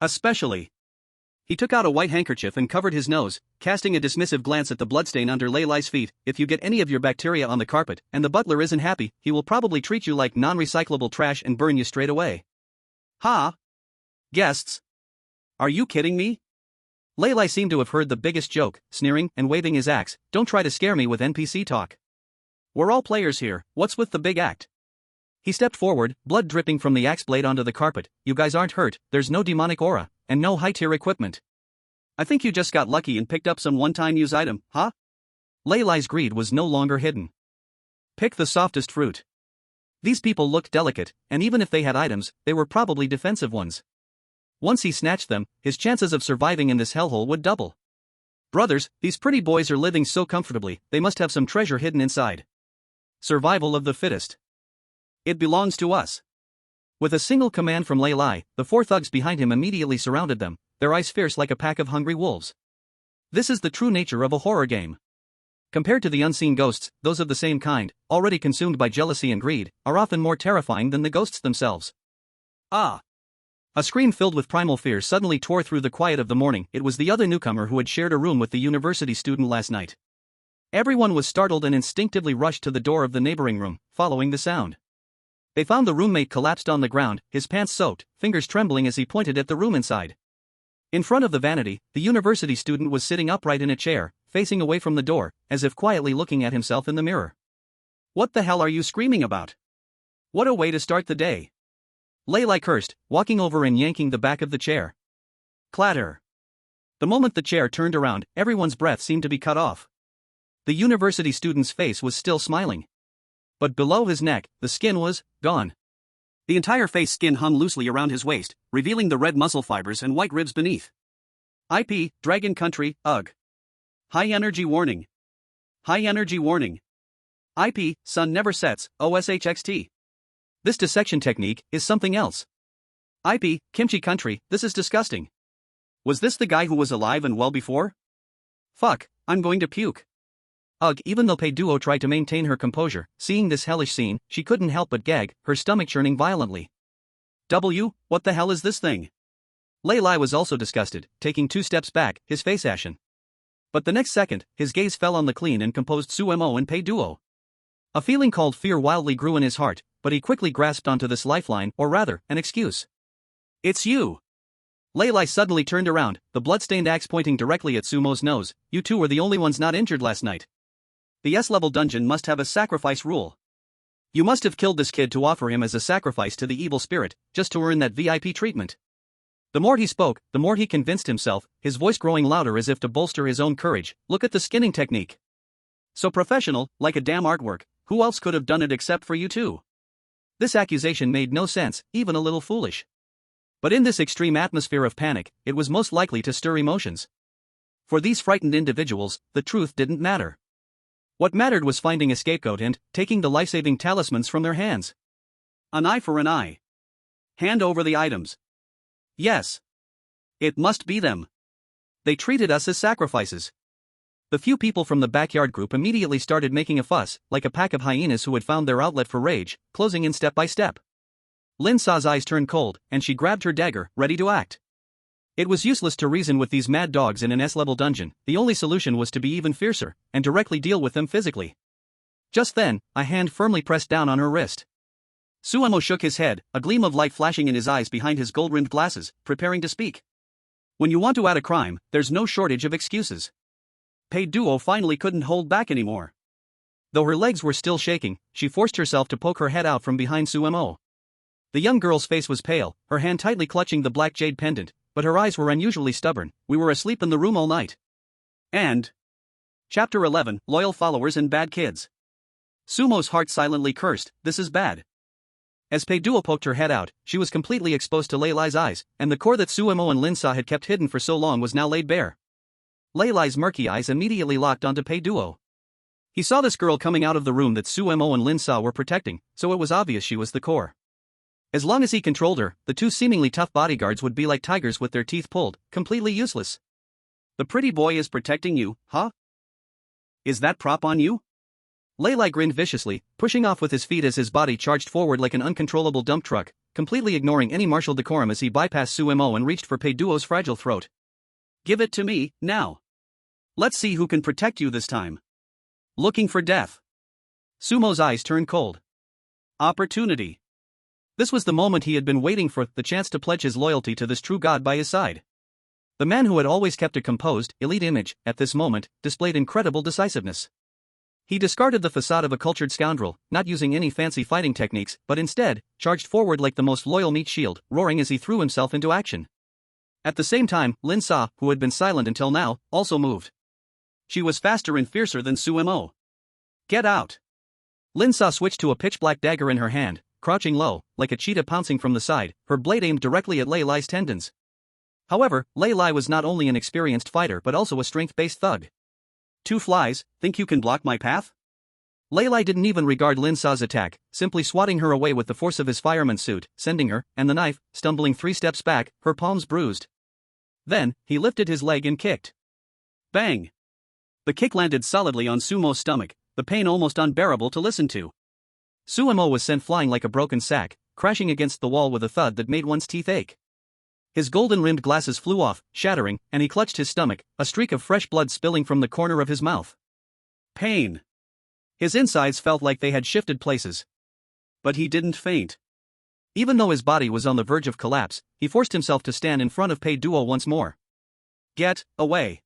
Especially. He took out a white handkerchief and covered his nose, casting a dismissive glance at the bloodstain under Lei Lai's feet. If you get any of your bacteria on the carpet, and the butler isn't happy, he will probably treat you like non-recyclable trash and burn you straight away. Ha! Guests? Are you kidding me? Lei Lai seemed to have heard the biggest joke, sneering and waving his axe. Don't try to scare me with NPC talk. We're all players here, what's with the big act? He stepped forward, blood dripping from the axe blade onto the carpet. You guys aren't hurt, there's no demonic aura, and no high-tier equipment. I think you just got lucky and picked up some one-time use item, huh? Lei Lai's greed was no longer hidden. Pick the softest fruit. These people looked delicate, and even if they had items, they were probably defensive ones. Once he snatched them, his chances of surviving in this hellhole would double. Brothers, these pretty boys are living so comfortably, they must have some treasure hidden inside. Survival of the fittest. It belongs to us. With a single command from Lei Lai, the 4 thugs behind him immediately surrounded them, their eyes fierce like a pack of hungry wolves. This is the true nature of a horror game. Compared to the unseen ghosts, those of the same kind, already consumed by jealousy and greed, are often more terrifying than the ghosts themselves. Ah! A scream filled with primal fear suddenly tore through the quiet of the morning. It was the other newcomer who had shared a room with the university student last night. Everyone was startled and instinctively rushed to the door of the neighboring room, following the sound. They found the roommate collapsed on the ground, his pants soaked, fingers trembling as he pointed at the room inside. In front of the vanity, the university student was sitting upright in a chair, facing away from the door, as if quietly looking at himself in the mirror. What the hell are you screaming about? What a way to start the day. Lei Lai cursed, walking over and yanking the back of the chair. Clatter. The moment the chair turned around, everyone's breath seemed to be cut off. The university student's face was still smiling. But below his neck, the skin was gone. The entire face skin hung loosely around his waist, revealing the red muscle fibers and white ribs beneath. IP, Dragon Country, ugh. High energy warning. High energy warning. IP, sun never sets, OSHXT. This dissection technique is something else. IP, Kimchi Country, this is disgusting. Was this the guy who was alive and well before? Fuck, I'm going to puke. Ugh, even though Pei Duo tried to maintain her composure, seeing this hellish scene, she couldn't help but gag, her stomach churning violently. What the hell is this thing? Lei Lai was also disgusted, taking 2 steps back, his face ashen. But the next second, his gaze fell on the clean and composed Sumo and Pei Duo. A feeling called fear wildly grew in his heart, but he quickly grasped onto this lifeline, or rather, an excuse. It's you! Lei Lai suddenly turned around, the blood-stained axe pointing directly at Sumo's nose. You two were the only ones not injured last night. The S-level dungeon must have a sacrifice rule. You must have killed this kid to offer him as a sacrifice to the evil spirit, just to earn that VIP treatment. The more he spoke, the more he convinced himself, his voice growing louder as if to bolster his own courage. Look at the skinning technique. So professional, like a damn artwork. Who else could have done it except for you two? This accusation made no sense, even a little foolish. But in this extreme atmosphere of panic, it was most likely to stir emotions. For these frightened individuals, the truth didn't matter. What mattered was finding a scapegoat and taking the life-saving talismans from their hands. An eye for an eye. Hand over the items. Yes. It must be them. They treated us as sacrifices. The few people from the backyard group immediately started making a fuss, like a pack of hyenas who had found their outlet for rage, closing in step by step. Lin Sa's eyes turned cold, and she grabbed her dagger, ready to act. It was useless to reason with these mad dogs in an S-level dungeon. The only solution was to be even fiercer, and directly deal with them physically. Just then, a hand firmly pressed down on her wrist. Suemo shook his head, a gleam of light flashing in his eyes behind his gold-rimmed glasses, preparing to speak. When you want to add a crime, there's no shortage of excuses. Pei Duo finally couldn't hold back anymore. Though her legs were still shaking, she forced herself to poke her head out from behind Suemo. The young girl's face was pale, her hand tightly clutching the black jade pendant, but her eyes were unusually stubborn. We were asleep in the room all night. And Chapter 11, Loyal Followers and Bad Kids. Sumo's heart silently cursed, this is bad. As Pei Duo poked her head out, she was completely exposed to Lei Lai's eyes, and the core that Suemo and Lin Sa had kept hidden for so long was now laid bare. Lei Lai's murky eyes immediately locked onto Pei Duo. He saw this girl coming out of the room that Suemo and Lin Sa were protecting, so it was obvious she was the core. As long as he controlled her, the two seemingly tough bodyguards would be like tigers with their teeth pulled, completely useless. The pretty boy is protecting you, huh? Is that prop on you? Lei Lai grinned viciously, pushing off with his feet as his body charged forward like an uncontrollable dump truck, completely ignoring any martial decorum as he bypassed Suemo and reached for Pei Duo's fragile throat. Give it to me, now. Let's see who can protect you this time. Looking for death. Sumo's eyes turned cold. Opportunity. This was the moment he had been waiting for, the chance to pledge his loyalty to this true god by his side. The man who had always kept a composed, elite image, at this moment, displayed incredible decisiveness. He discarded the facade of a cultured scoundrel, not using any fancy fighting techniques, but instead, charged forward like the most loyal meat shield, roaring as he threw himself into action. At the same time, Lin Sa, who had been silent until now, also moved. She was faster and fiercer than Suemo. Get out. Lin Sa switched to a pitch-black dagger in her hand, crouching low, like a cheetah pouncing from the side, her blade aimed directly at Lei Lai's tendons. However, Lei Lai was not only an experienced fighter but also a strength-based thug. Two flies, think you can block my path? Lei Lai didn't even regard Lin Sa's attack, simply swatting her away with the force of his fireman's suit, sending her, and the knife, stumbling 3 steps back, her palms bruised. Then, he lifted his leg and kicked. Bang! The kick landed solidly on Sumo's stomach, the pain almost unbearable to listen to. Suemo was sent flying like a broken sack, crashing against the wall with a thud that made one's teeth ache. His golden-rimmed glasses flew off, shattering, and he clutched his stomach, a streak of fresh blood spilling from the corner of his mouth. Pain. His insides felt like they had shifted places. But he didn't faint. Even though his body was on the verge of collapse, he forced himself to stand in front of Pei Duo once more. Get away.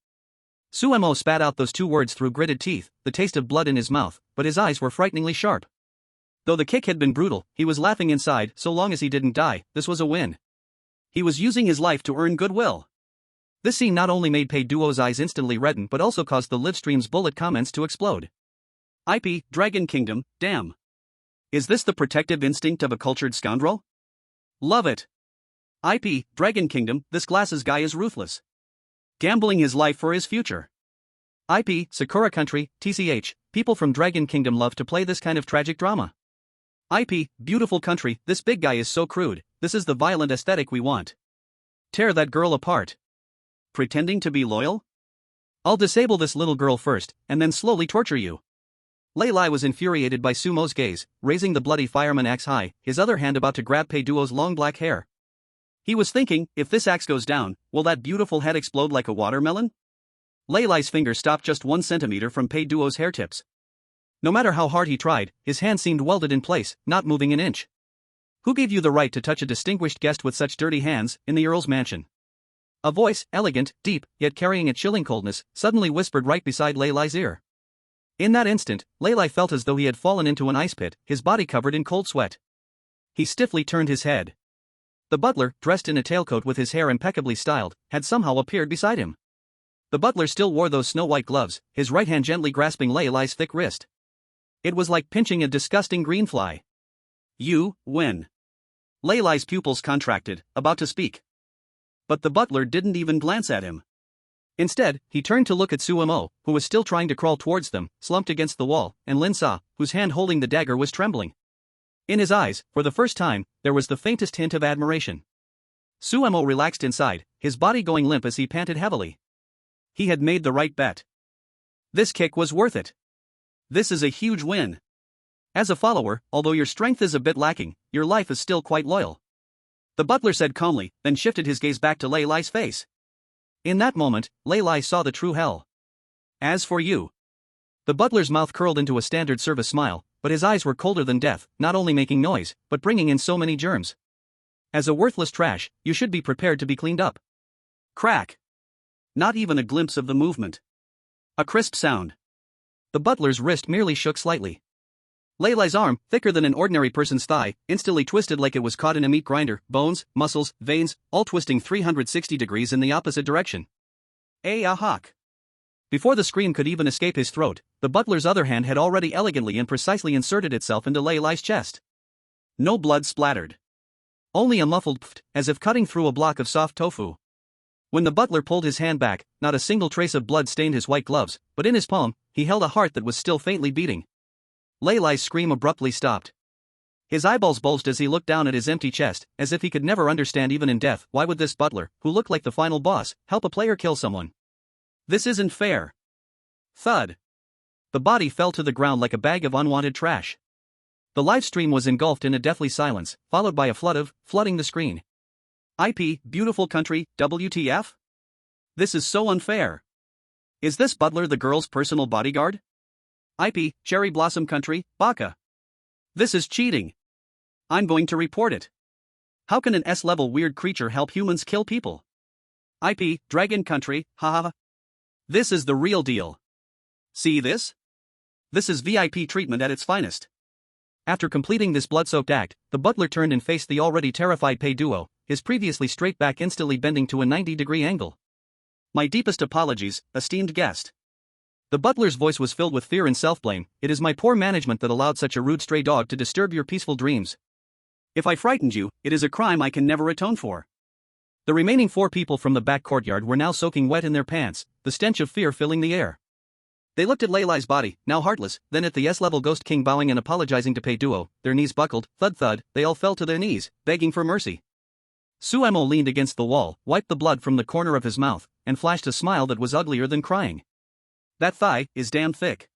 Suemo spat out those 2 words through gritted teeth, the taste of blood in his mouth, but his eyes were frighteningly sharp. Though the kick had been brutal, he was laughing inside. So long as he didn't die, this was a win. He was using his life to earn goodwill. This scene not only made Pei Duo's eyes instantly redden but also caused the livestream's bullet comments to explode. IP, Dragon Kingdom, damn. Is this the protective instinct of a cultured scoundrel? Love it. IP, Dragon Kingdom, this glasses guy is ruthless. Gambling his life for his future. IP, Sakura Country, TCH, people from Dragon Kingdom love to play this kind of tragic drama. IP, beautiful country, this big guy is so crude, this is the violent aesthetic we want. Tear that girl apart. Pretending to be loyal? I'll disable this little girl first, and then slowly torture you. Lei Lai was infuriated by Sumo's gaze, raising the bloody fireman axe high, his other hand about to grab Pei Duo's long black hair. He was thinking, if this axe goes down, will that beautiful head explode like a watermelon? Lei Lai's finger stopped just 1 centimeter from Pei Duo's hair tips. No matter how hard he tried, his hand seemed welded in place, not moving an inch. Who gave you the right to touch a distinguished guest with such dirty hands, in the Earl's mansion? A voice, elegant, deep, yet carrying a chilling coldness, suddenly whispered right beside Lei Lai's ear. In that instant, Lei Lai felt as though he had fallen into an ice pit, his body covered in cold sweat. He stiffly turned his head. The butler, dressed in a tailcoat with his hair impeccably styled, had somehow appeared beside him. The butler still wore those snow-white gloves, his right hand gently grasping Lei Lai's thick wrist. It was like pinching a disgusting green fly. "You win." Lei Lai's pupils contracted, about to speak. But the butler didn't even glance at him. Instead, he turned to look at Su Mo, who was still trying to crawl towards them, slumped against the wall, and Lin Sa, whose hand holding the dagger was trembling. In his eyes, for the first time, there was the faintest hint of admiration. Su Mo relaxed inside, his body going limp as he panted heavily. He had made the right bet. This kick was worth it. This is a huge win. As a follower, although your strength is a bit lacking, your life is still quite loyal. The butler said calmly, then shifted his gaze back to Lei Lai's face. In that moment, Lei Lai saw the true hell. As for you. The butler's mouth curled into a standard service smile, but his eyes were colder than death, not only making noise, but bringing in so many germs. As a worthless trash, you should be prepared to be cleaned up. Crack. Not even a glimpse of the movement. A crisp sound. The butler's wrist merely shook slightly. Lei Lai's arm, thicker than an ordinary person's thigh, instantly twisted like it was caught in a meat grinder, bones, muscles, veins, all twisting 360 degrees in the opposite direction. Ahawk. Before the scream could even escape his throat, the butler's other hand had already elegantly and precisely inserted itself into Lei Lai's chest. No blood splattered. Only a muffled pft, as if cutting through a block of soft tofu. When the butler pulled his hand back, not a single trace of blood stained his white gloves, but in his palm, he held a heart that was still faintly beating. Lei Lai's scream abruptly stopped. His eyeballs bulged as he looked down at his empty chest, as if he could never understand even in death why would this butler, who looked like the final boss, help a player kill someone. This isn't fair. Thud. The body fell to the ground like a bag of unwanted trash. The live stream was engulfed in a deathly silence, followed by a flooding the screen. IP, beautiful country, WTF? This is so unfair. Is this butler the girl's personal bodyguard? IP, cherry blossom country, baka. This is cheating. I'm going to report it. How can an S-level weird creature help humans kill people? IP, dragon country, haha. This is the real deal. See this? This is VIP treatment at its finest. After completing this blood-soaked act, the butler turned and faced the already terrified Pei Duo, his previously straight back instantly bending to a 90-degree angle. My deepest apologies, esteemed guest. The butler's voice was filled with fear and self-blame. It is my poor management that allowed such a rude stray dog to disturb your peaceful dreams. If I frightened you, it is a crime I can never atone for. The remaining 4 people from the back courtyard were now soaking wet in their pants, the stench of fear filling the air. They looked at Lei Lai's body, now heartless, then at the S-level ghost king bowing and apologizing to Pei Duo. Their knees buckled, thud, they all fell to their knees, begging for mercy. Su Mo leaned against the wall, wiped the blood from the corner of his mouth, and flashed a smile that was uglier than crying. That thigh is damn thick.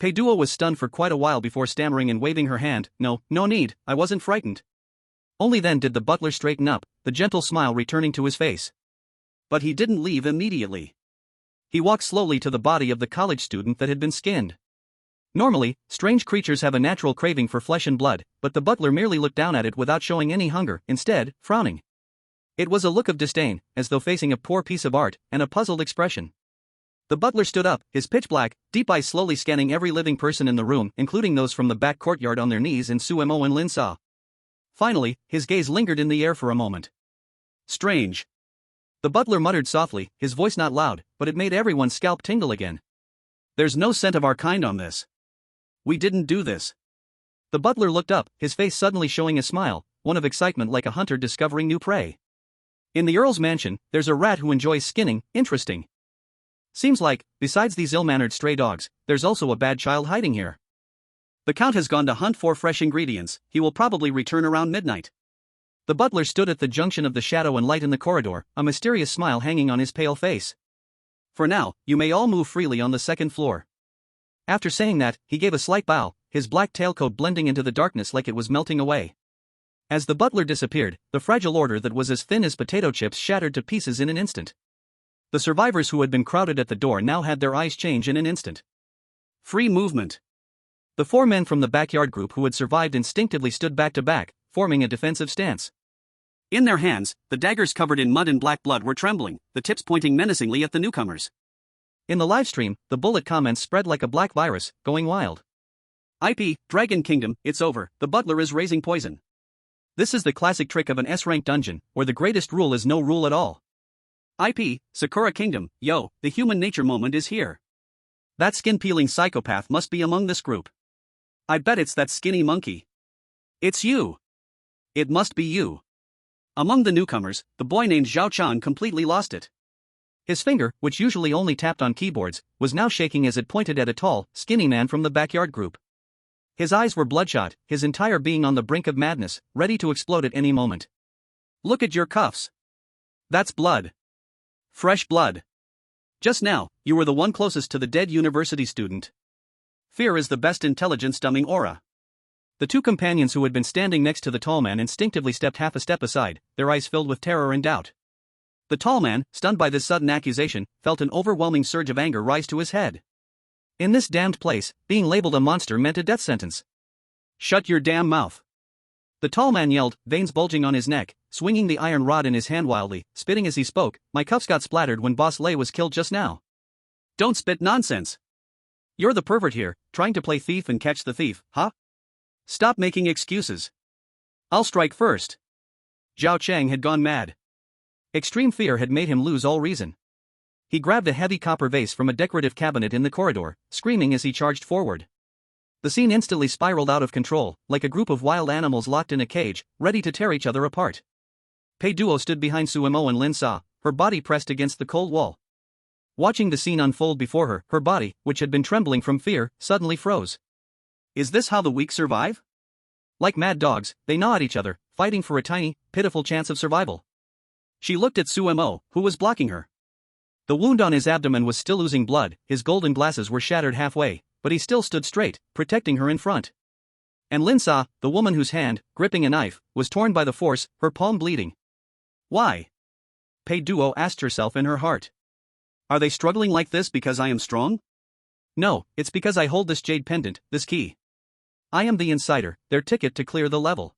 Pei Duo was stunned for quite a while before stammering and waving her hand. No need, I wasn't frightened. Only then did the butler straighten up, the gentle smile returning to his face. But he didn't leave immediately. He walked slowly to the body of the college student that had been skinned. Normally, strange creatures have a natural craving for flesh and blood, but the butler merely looked down at it without showing any hunger, instead, frowning. It was a look of disdain, as though facing a poor piece of art, and a puzzled expression. The butler stood up, his pitch-black, deep eyes slowly scanning every living person in the room, including those from the back courtyard on their knees and Su Mo and Lin Sa. Finally, his gaze lingered in the air for a moment. Strange. The butler muttered softly, his voice not loud, but it made everyone's scalp tingle again. There's no scent of our kind on this. We didn't do this. The butler looked up, his face suddenly showing a smile, one of excitement like a hunter discovering new prey. In the Earl's mansion, there's a rat who enjoys skinning. Interesting. Seems like, besides these ill-mannered stray dogs, there's also a bad child hiding here. The Count has gone to hunt for fresh ingredients. He will probably return around midnight. The butler stood at the junction of the shadow and light in the corridor, a mysterious smile hanging on his pale face. For now, you may all move freely on the second floor. After saying that, he gave a slight bow, his black tailcoat blending into the darkness like it was melting away. As the butler disappeared, the fragile order that was as thin as potato chips shattered to pieces in an instant. The survivors who had been crowded at the door now had their eyes change in an instant. Free movement. The 4 men from the backyard group who had survived instinctively stood back to back, forming a defensive stance. In their hands, the daggers covered in mud and black blood were trembling, the tips pointing menacingly at the newcomers. In the livestream, the bullet comments spread like a black virus, going wild. IP, Dragon Kingdom, it's over, the butler is raising poison. This is the classic trick of an S-rank dungeon, where the greatest rule is no rule at all. IP, Sakura Kingdom, yo, the human nature moment is here. That skin-peeling psychopath must be among this group. I bet it's that skinny monkey. It's you. It must be you. Among the newcomers, the boy named Zhao Chan completely lost it. His finger, which usually only tapped on keyboards, was now shaking as it pointed at a tall, skinny man from the backyard group. His eyes were bloodshot, his entire being on the brink of madness, ready to explode at any moment. Look at your cuffs. That's blood. Fresh blood. Just now, you were the one closest to the dead university student. Fear is the best intelligence-dumbing aura. The two companions who had been standing next to the tall man instinctively stepped half a step aside, their eyes filled with terror and doubt. The tall man, stunned by this sudden accusation, felt an overwhelming surge of anger rise to his head. In this damned place, being labeled a monster meant a death sentence. Shut your damn mouth. The tall man yelled, veins bulging on his neck, swinging the iron rod in his hand wildly, spitting as he spoke. My cuffs got splattered when Boss Lei was killed just now. Don't spit nonsense. You're the pervert here, trying to play thief and catch the thief, huh? Stop making excuses. I'll strike first. Zhao Chang had gone mad. Extreme fear had made him lose all reason. He grabbed a heavy copper vase from a decorative cabinet in the corridor, screaming as he charged forward. The scene instantly spiraled out of control, like a group of wild animals locked in a cage, ready to tear each other apart. Pei Duo stood behind Suemo and Lin Sa, her body pressed against the cold wall. Watching the scene unfold before her, her body, which had been trembling from fear, suddenly froze. Is this how the weak survive? Like mad dogs, they gnaw at each other, fighting for a tiny, pitiful chance of survival. She looked at Suemo, who was blocking her. The wound on his abdomen was still oozing blood, his golden glasses were shattered halfway, but he still stood straight, protecting her in front. And Lin Sa, the woman whose hand, gripping a knife, was torn by the force, her palm bleeding. Why? Pei Duo asked herself in her heart. Are they struggling like this because I am strong? No, it's because I hold this jade pendant, this key. I am the insider, their ticket to clear the level.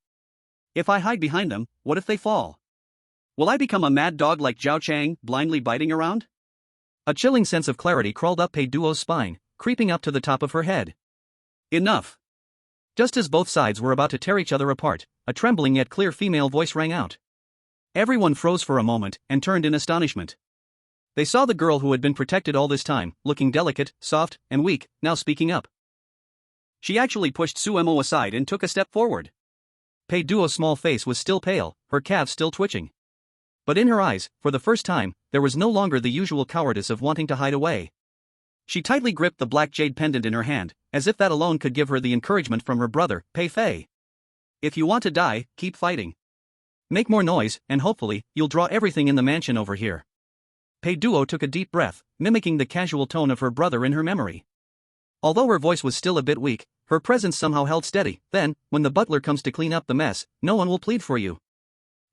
If I hide behind them, what if they fall? Will I become a mad dog like Zhao Chang, blindly biting around? A chilling sense of clarity crawled up Pei Duo's spine, creeping up to the top of her head. Enough. Just as both sides were about to tear each other apart, a trembling yet clear female voice rang out. Everyone froze for a moment and turned in astonishment. They saw the girl who had been protected all this time, looking delicate, soft, and weak, now speaking up. She actually pushed Suemo aside and took a step forward. Pei Duo's small face was still pale, her calves still twitching. But in her eyes, for the first time, there was no longer the usual cowardice of wanting to hide away. She tightly gripped the black jade pendant in her hand, as if that alone could give her the encouragement from her brother, Pei Fei. If you want to die, keep fighting. Make more noise, and hopefully, you'll draw everything in the mansion over here. Pei Duo took a deep breath, mimicking the casual tone of her brother in her memory. Although her voice was still a bit weak, her presence somehow held steady. Then, when the butler comes to clean up the mess, no one will plead for you.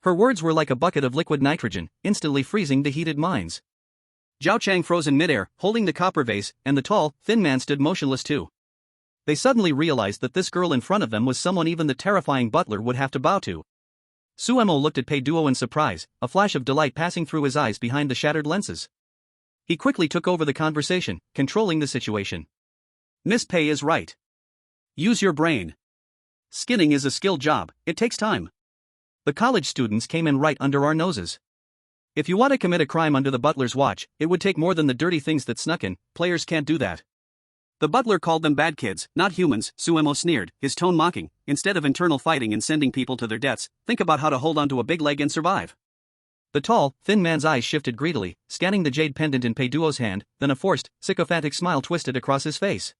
Her words were like a bucket of liquid nitrogen, instantly freezing the heated minds. Zhao Chang froze in midair, holding the copper vase, and the tall, thin man stood motionless too. They suddenly realized that this girl in front of them was someone even the terrifying butler would have to bow to. Suemo looked at Pei Duo in surprise, a flash of delight passing through his eyes behind the shattered lenses. He quickly took over the conversation, controlling the situation. Miss Pei is right. Use your brain. Skinning is a skilled job, it takes time. The college students came in right under our noses. If you want to commit a crime under the butler's watch, it would take more than the dirty things that snuck in. Players can't do that. The butler called them bad kids, not humans, Suemo sneered, his tone mocking. Instead of internal fighting and sending people to their deaths, think about how to hold onto a big leg and survive. The tall, thin man's eyes shifted greedily, scanning the jade pendant in Pei Duo's hand, then a forced, sycophantic smile twisted across his face.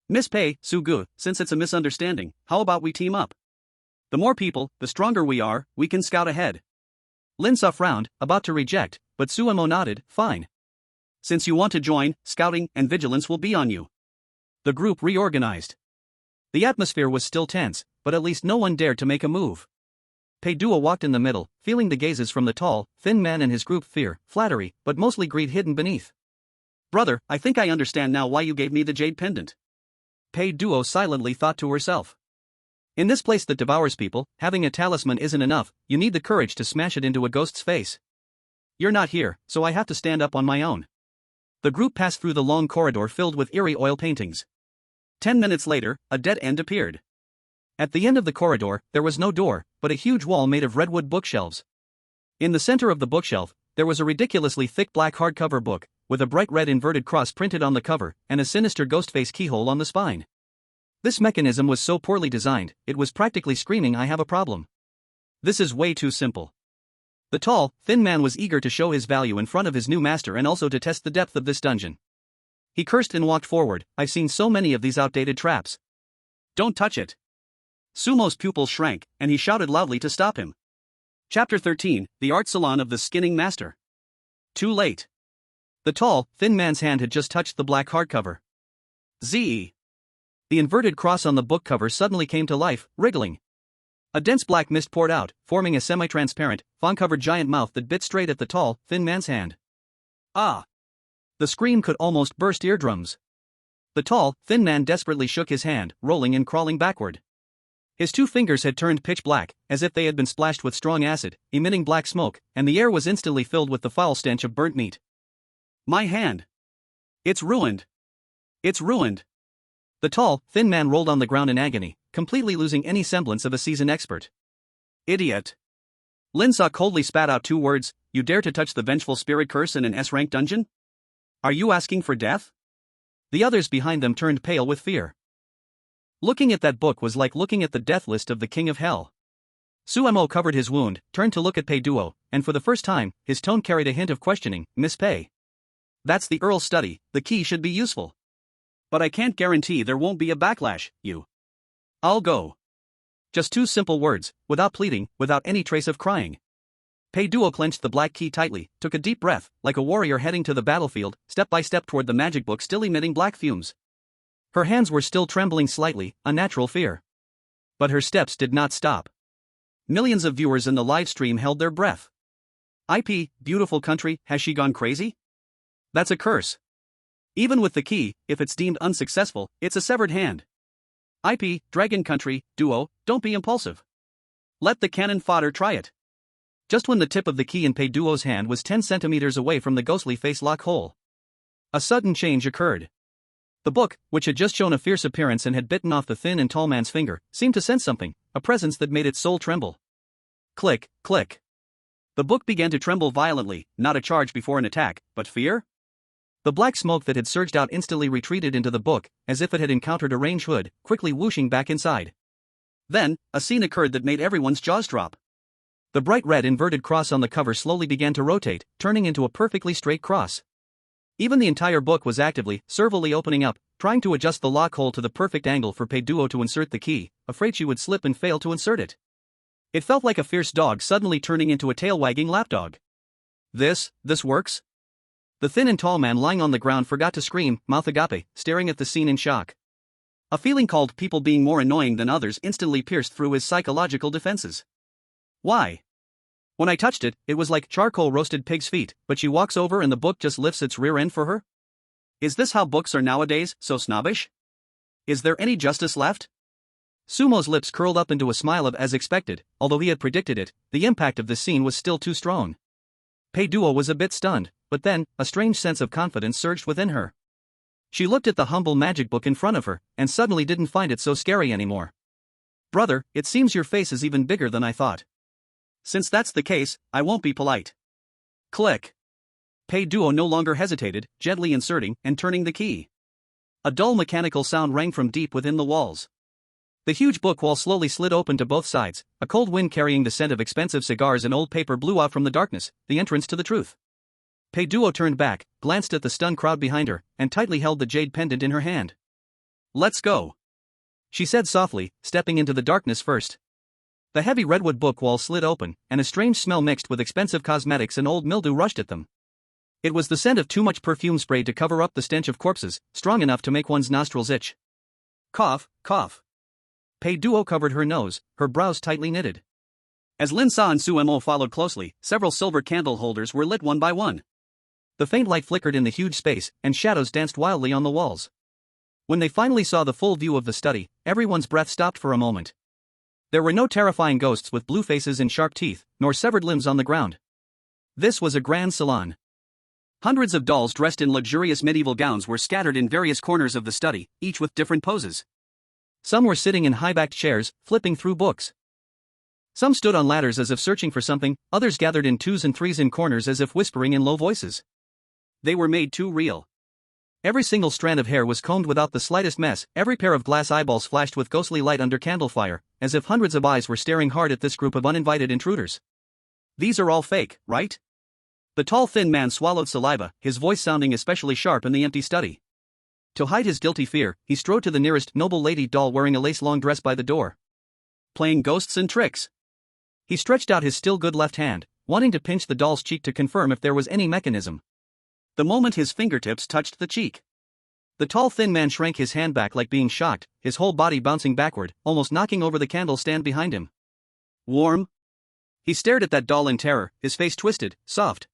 Miss Pei, Su Gu, since it's a misunderstanding, how about we team up? The more people, the stronger we are, we can scout ahead. Lin Sa frowned, about to reject, but Suemo nodded, fine. Since you want to join, scouting and vigilance will be on you. The group reorganized. The atmosphere was still tense, but at least no one dared to make a move. Pei Duo walked in the middle, feeling the gazes from the tall, thin man and his group fear, flattery, but mostly greed hidden beneath. Brother, I think I understand now why you gave me the jade pendant. Pei Duo silently thought to herself. In this place that devours people, having a talisman isn't enough, you need the courage to smash it into a ghost's face. You're not here, so I have to stand up on my own. The The group passed through the long corridor filled with eerie oil paintings. 10 minutes later, a dead end appeared. At the end of the corridor, there was no door, but a huge wall made of redwood bookshelves. In the center of the bookshelf, there was a ridiculously thick black hardcover book, with a bright red inverted cross printed on the cover, and a sinister ghost-face keyhole on the spine. This mechanism was so poorly designed, it was practically screaming, "I have a problem. This is way too simple." The tall, thin man was eager to show his value in front of his new master and also to test the depth of this dungeon. He cursed and walked forward. "I've seen so many of these outdated traps. Don't touch it." Sumo's pupils shrank, and he shouted loudly to stop him. Chapter 13, The Art Salon of the Skinning Master. Too late. The tall, thin man's hand had just touched the black hardcover. Z. The inverted cross on the book cover suddenly came to life, wriggling. A dense black mist poured out, forming a semi-transparent, fawn-covered giant mouth that bit straight at the tall, thin man's hand. Ah! The scream could almost burst eardrums. The tall, thin man desperately shook his hand, rolling and crawling backward. His 2 fingers had turned pitch black, as if they had been splashed with strong acid, emitting black smoke, and the air was instantly filled with the foul stench of burnt meat. "My hand! It's ruined! It's ruined!" The tall, thin man rolled on the ground in agony, completely losing any semblance of a seasoned expert. "Idiot!" Linsa coldly spat out 2 words. "You dare to touch the vengeful spirit curse in an S-rank dungeon? Are you asking for death?" The others behind them turned pale with fear. Looking at that book was like looking at the death list of the king of hell. Sumo covered his wound, turned to look at Pei Duo, and for the first time, his tone carried a hint of questioning. "Miss Pei. That's the Earl's study, the key should be useful. But I can't guarantee there won't be a backlash, you." "I'll go." Just 2 simple words, without pleading, without any trace of crying. Pei Duo clenched the black key tightly, took a deep breath, like a warrior heading to the battlefield, step by step toward the magic book still emitting black fumes. Her hands were still trembling slightly, a natural fear. But her steps did not stop. Millions of viewers in the live stream held their breath. IP, beautiful country, has she gone crazy? That's a curse. Even with the key, if it's deemed unsuccessful, it's a severed hand. IP, dragon country, Duo, don't be impulsive. Let the cannon fodder try it. Just when the tip of the key in Pei Duo's hand was 10 centimeters away from the ghostly face lock hole, a sudden change occurred. The book, which had just shown a fierce appearance and had bitten off the thin and tall man's finger, seemed to sense something, a presence that made its soul tremble. Click, click. The book began to tremble violently, not a charge before an attack, but fear? The black smoke that had surged out instantly retreated into the book, as if it had encountered a range hood, quickly whooshing back inside. Then, a scene occurred that made everyone's jaws drop. The bright red inverted cross on the cover slowly began to rotate, turning into a perfectly straight cross. Even the entire book was actively, servilely opening up, trying to adjust the lock hole to the perfect angle for Pei Duo to insert the key, afraid she would slip and fail to insert it. It felt like a fierce dog suddenly turning into a tail-wagging lapdog. This works? The thin and tall man lying on the ground forgot to scream, mouth agape, staring at the scene in shock. A feeling called people being more annoying than others instantly pierced through his psychological defenses. Why? When I touched it, it was like charcoal roasted pig's feet, but she walks over and the book just lifts its rear end for her? Is this how books are nowadays, so snobbish? Is there any justice left? Sumo's lips curled up into a smile of as expected, although he had predicted it, the impact of this scene was still too strong. Pei Duo was a bit stunned, but then, a strange sense of confidence surged within her. She looked at the humble magic book in front of her, and suddenly didn't find it so scary anymore. "Brother, it seems your face is even bigger than I thought. Since that's the case, I won't be polite." Click. Pei Duo no longer hesitated, gently inserting and turning the key. A dull mechanical sound rang from deep within the walls. The huge book wall slowly slid open to both sides, a cold wind carrying the scent of expensive cigars and old paper blew out from the darkness, the entrance to the truth. Pei Duo turned back, glanced at the stunned crowd behind her, and tightly held the jade pendant in her hand. "Let's go," she said softly, stepping into the darkness first. The heavy redwood book wall slid open, and a strange smell mixed with expensive cosmetics and old mildew rushed at them. It was the scent of too much perfume sprayed to cover up the stench of corpses, strong enough to make one's nostrils itch. Cough, cough. Pei Duo covered her nose, her brows tightly knitted. As Lin Sa and Sumo followed closely, several silver candle holders were lit one by one. The faint light flickered in the huge space, and shadows danced wildly on the walls. When they finally saw the full view of the study, everyone's breath stopped for a moment. There were no terrifying ghosts with blue faces and sharp teeth, nor severed limbs on the ground. This was a grand salon. Hundreds of dolls dressed in luxurious medieval gowns were scattered in various corners of the study, each with different poses. Some were sitting in high-backed chairs, flipping through books. Some stood on ladders as if searching for something, others gathered in twos and threes in corners as if whispering in low voices. They were made too real. Every single strand of hair was combed without the slightest mess, every pair of glass eyeballs flashed with ghostly light under candlefire, as if hundreds of eyes were staring hard at this group of uninvited intruders. These are all fake, right? The tall thin man swallowed saliva, his voice sounding especially sharp in the empty study. To hide his guilty fear, he strode to the nearest noble lady doll wearing a lace-long dress by the door. Playing ghosts and tricks. He stretched out his still good left hand, wanting to pinch the doll's cheek to confirm if there was any mechanism. The moment his fingertips touched the cheek, the tall thin man shrank his hand back like being shocked, his whole body bouncing backward, almost knocking over the candle stand behind him. Warm? He stared at that doll in terror, his face twisted, soft.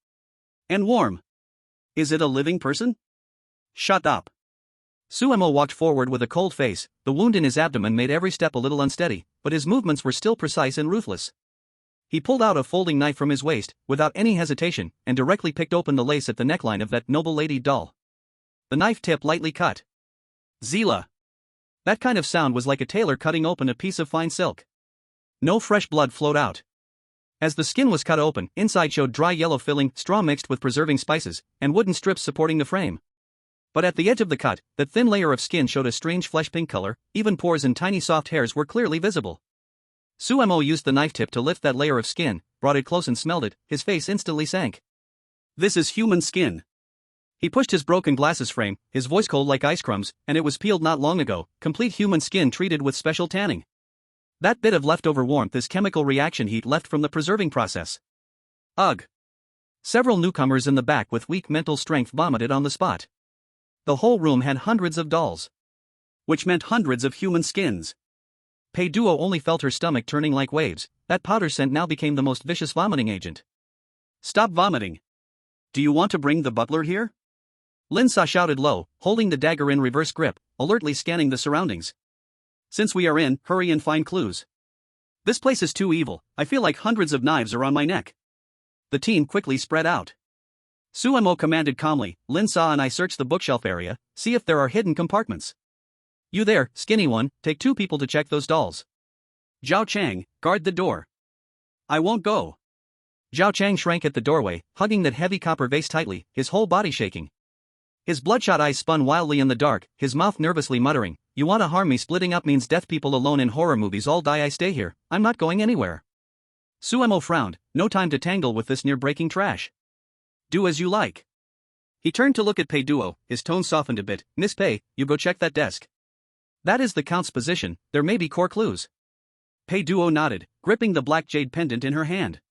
And warm. Is it a living person? Shut up. Suemo walked forward with a cold face, the wound in his abdomen made every step a little unsteady, but his movements were still precise and ruthless. He pulled out a folding knife from his waist, without any hesitation, and directly picked open the lace at the neckline of that noble lady doll. The knife tip lightly cut. Zila. That kind of sound was like a tailor cutting open a piece of fine silk. No fresh blood flowed out. As the skin was cut open, inside showed dry yellow filling, straw mixed with preserving spices, and wooden strips supporting the frame. But at the edge of the cut, that thin layer of skin showed a strange flesh pink color, even pores and tiny soft hairs were clearly visible. Suemo used the knife tip to lift that layer of skin, brought it close and smelled it, his face instantly sank. This is human skin. He pushed his broken glasses frame, his voice cold like ice crumbs, and it was peeled not long ago, complete human skin treated with special tanning. That bit of leftover warmth is chemical reaction heat left from the preserving process. Ugh. Several newcomers in the back with weak mental strength vomited on the spot. The whole room had hundreds of dolls. Which meant hundreds of human skins. Pei Duo only felt her stomach turning like waves, that powder scent now became the most vicious vomiting agent. Stop vomiting. Do you want to bring the butler here? Linsa shouted low, holding the dagger in reverse grip, alertly scanning the surroundings. Since we are in, hurry and find clues. This place is too evil, I feel like hundreds of knives are on my neck. The team quickly spread out. Suemo commanded calmly, Linsa and I search the bookshelf area, see if there are hidden compartments. You there, skinny one, take 2 people to check those dolls. Zhao Chang, guard the door. I won't go. Zhao Chang shrank at the doorway, hugging that heavy copper vase tightly, his whole body shaking. His bloodshot eyes spun wildly in the dark, his mouth nervously muttering, you wanna harm me? Splitting up means death. People alone in horror movies all die. I stay here, I'm not going anywhere. Suemo frowned, no time to tangle with this near-breaking trash. Do as you like. He turned to look at Pei Duo, his tone softened a bit, Miss Pei, you go check that desk. That is the Count's position, there may be core clues. Pei Duo nodded, gripping the black jade pendant in her hand.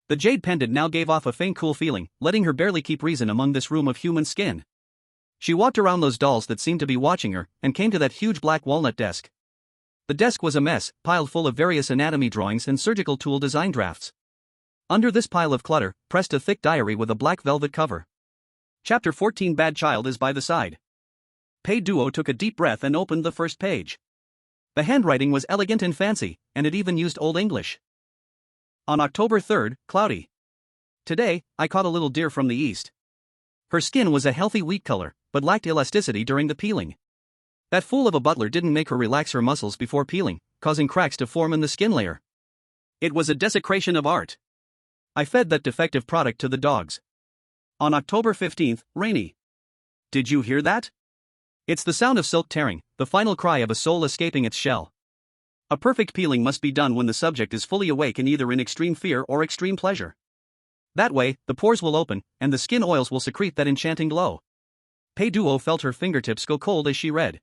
The jade pendant now gave off a faint cool feeling, letting her barely keep reason among this room of human skin. She walked around those dolls that seemed to be watching her, and came to that huge black walnut desk. The desk was a mess, piled full of various anatomy drawings and surgical tool design drafts. Under this pile of clutter, pressed a thick diary with a black velvet cover. Chapter 14 Bad Child is by the side. Pei Duo took a deep breath and opened the first page. The handwriting was elegant and fancy, and it even used Old English. On October 3rd, cloudy. Today, I caught a little deer from the east. Her skin was a healthy wheat color, but lacked elasticity during the peeling. That fool of a butler didn't make her relax her muscles before peeling, causing cracks to form in the skin layer. It was a desecration of art. I fed that defective product to the dogs. On October 15th, rainy. Did you hear that? It's the sound of silk tearing, the final cry of a soul escaping its shell. A perfect peeling must be done when the subject is fully awake and either in extreme fear or extreme pleasure. That way, the pores will open, and the skin oils will secrete that enchanting glow. Pei Duo felt her fingertips go cold as she read.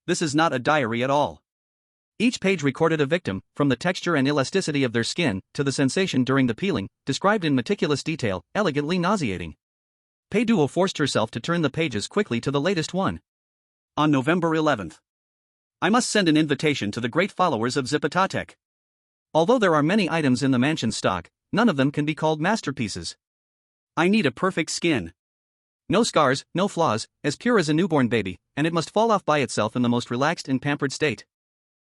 This is not a diary at all. Each page recorded a victim, from the texture and elasticity of their skin to the sensation during the peeling, described in meticulous detail, elegantly nauseating. Pei Duo forced herself to turn the pages quickly to the latest one. On November 11th. I must send an invitation to the great followers of Zipotatek. Although there are many items in the mansion's stock, none of them can be called masterpieces. I need a perfect skin. No scars, no flaws, as pure as a newborn baby, and it must fall off by itself in the most relaxed and pampered state.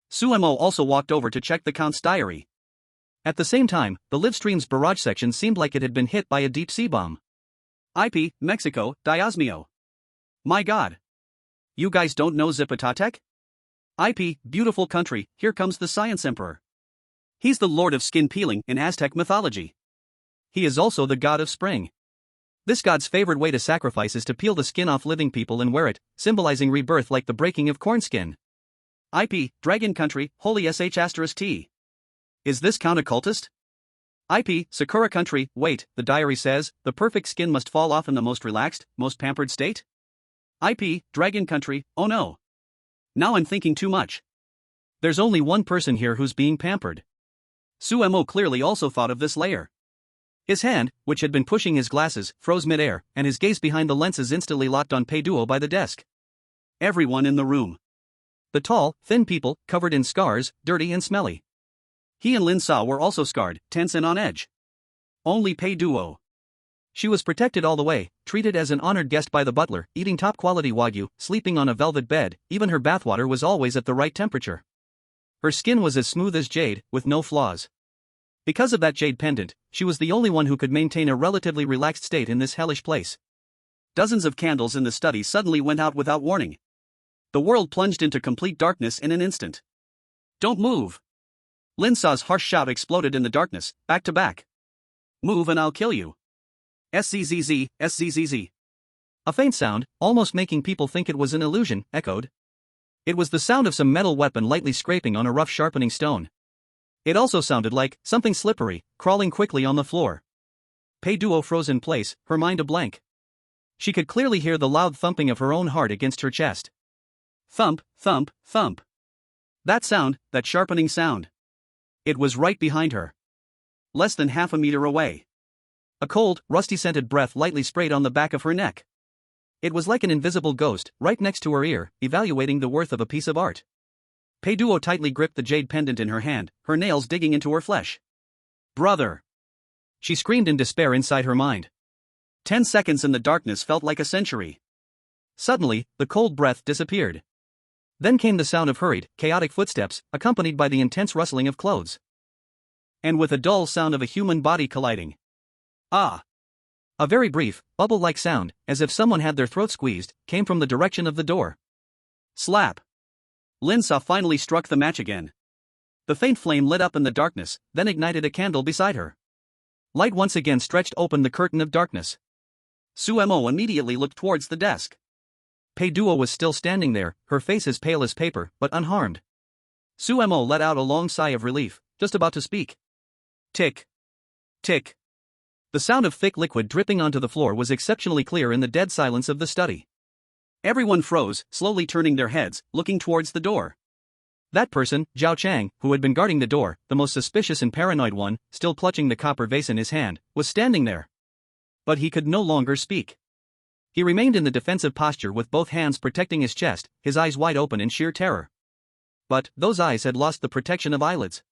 Suemo also walked over to check the Count's diary. At the same time, the live stream's barrage section seemed like it had been hit by a deep sea bomb. IP, Mexico, Diosmio. My god. You guys don't know Zipatotec? IP, beautiful country, here comes the Science Emperor. He's the lord of skin peeling in Aztec mythology. He is also the god of spring. This god's favorite way to sacrifice is to peel the skin off living people and wear it, symbolizing rebirth like the breaking of corn skin. IP, Dragon Country, Holy *T. Is this count occultist? IP, Sakura Country, wait, the diary says, the perfect skin must fall off in the most relaxed, most pampered state? IP, Dragon Country, oh no. Now I'm thinking too much. There's only one person here who's being pampered. Suemo clearly also thought of this layer. His hand, which had been pushing his glasses, froze midair, and his gaze behind the lenses instantly locked on Pei Duo by the desk. Everyone in the room. The tall, thin people, covered in scars, dirty and smelly. He and Lin Sa were also scarred, tense and on edge. Only Pei Duo. She was protected all the way, treated as an honored guest by the butler, eating top-quality wagyu, sleeping on a velvet bed, even her bathwater was always at the right temperature. Her skin was as smooth as jade, with no flaws. Because of that jade pendant, she was the only one who could maintain a relatively relaxed state in this hellish place. Dozens of candles in the study suddenly went out without warning. The world plunged into complete darkness in an instant. Don't move! Lin Sa's harsh shout exploded in the darkness, back to back. Move and I'll kill you. SZZZ, SZZZ. A faint sound, almost making people think it was an illusion, echoed. It was the sound of some metal weapon lightly scraping on a rough sharpening stone. It also sounded like something slippery, crawling quickly on the floor. Pei Duo froze in place, her mind a blank. She could clearly hear the loud thumping of her own heart against her chest. Thump, thump, thump. That sound, that sharpening sound. It was right behind her. Less than half a meter away. A cold, rusty-scented breath lightly sprayed on the back of her neck. It was like an invisible ghost, right next to her ear, evaluating the worth of a piece of art. Pei Duo tightly gripped the jade pendant in her hand, her nails digging into her flesh. Brother! She screamed in despair inside her mind. 10 seconds in the darkness felt like a century. Suddenly, the cold breath disappeared. Then came the sound of hurried, chaotic footsteps, accompanied by the intense rustling of clothes. And with a dull sound of a human body colliding. Ah! A very brief, bubble-like sound, as if someone had their throat squeezed, came from the direction of the door. Slap! Lin Sa finally struck the match again. The faint flame lit up in the darkness, then ignited a candle beside her. Light once again stretched open the curtain of darkness. Suemo immediately looked towards the desk. Pei Duo was still standing there, her face as pale as paper, but unharmed. Suemo let out a long sigh of relief, just about to speak. Tick. Tick. The sound of thick liquid dripping onto the floor was exceptionally clear in the dead silence of the study. Everyone froze, slowly turning their heads, looking towards the door. That person, Zhao Chang, who had been guarding the door, the most suspicious and paranoid one, still clutching the copper vase in his hand, was standing there. But he could no longer speak. He remained in the defensive posture with both hands protecting his chest, his eyes wide open in sheer terror. But those eyes had lost the protection of eyelids.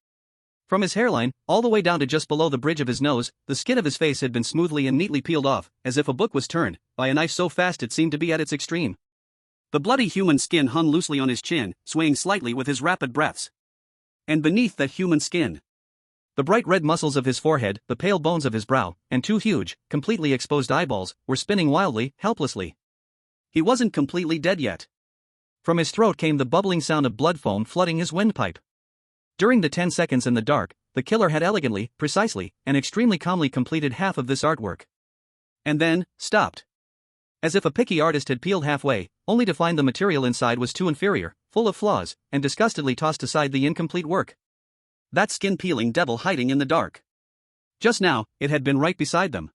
From his hairline, all the way down to just below the bridge of his nose, the skin of his face had been smoothly and neatly peeled off, as if a book was turned, by a knife so fast it seemed to be at its extreme. The bloody human skin hung loosely on his chin, swaying slightly with his rapid breaths. And beneath that human skin, the bright red muscles of his forehead, the pale bones of his brow, and two huge, completely exposed eyeballs, were spinning wildly, helplessly. He wasn't completely dead yet. From his throat came the bubbling sound of blood foam flooding his windpipe. During the 10 seconds in the dark, the killer had elegantly, precisely, and extremely calmly completed half of this artwork. And then, stopped. As if a picky artist had peeled halfway, only to find the material inside was too inferior, full of flaws, and disgustedly tossed aside the incomplete work. That skin-peeling devil hiding in the dark. Just now, it had been right beside them.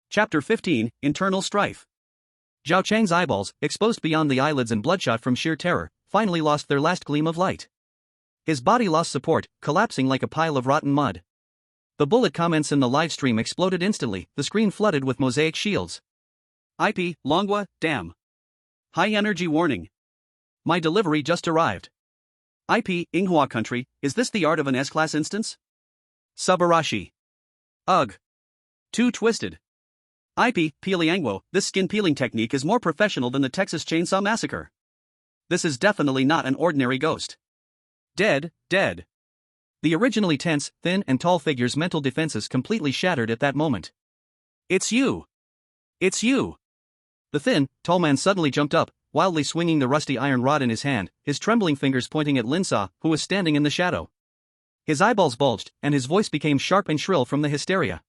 Chapter 15, Internal Strife. Zhao Chang's eyeballs, exposed beyond the eyelids and bloodshot from sheer terror, finally lost their last gleam of light. His body lost support, collapsing like a pile of rotten mud. The bullet comments in the live stream exploded instantly, the screen flooded with mosaic shields. IP, Longwa, damn. High energy warning. My delivery just arrived. IP, Inghua country, is this the art of an S-class instance? Subarashi. Ugh. Too twisted. IP, Piliangwo, this skin peeling technique is more professional than the Texas Chainsaw Massacre. This is definitely not an ordinary ghost. Dead, dead. The originally tense, thin and tall figure's mental defenses completely shattered at that moment. It's you. It's you! The thin, tall man suddenly jumped up, wildly swinging the rusty iron rod in his hand, his trembling fingers pointing at Lin Sa, who was standing in the shadow. His eyeballs bulged, and his voice became sharp and shrill from the hysteria.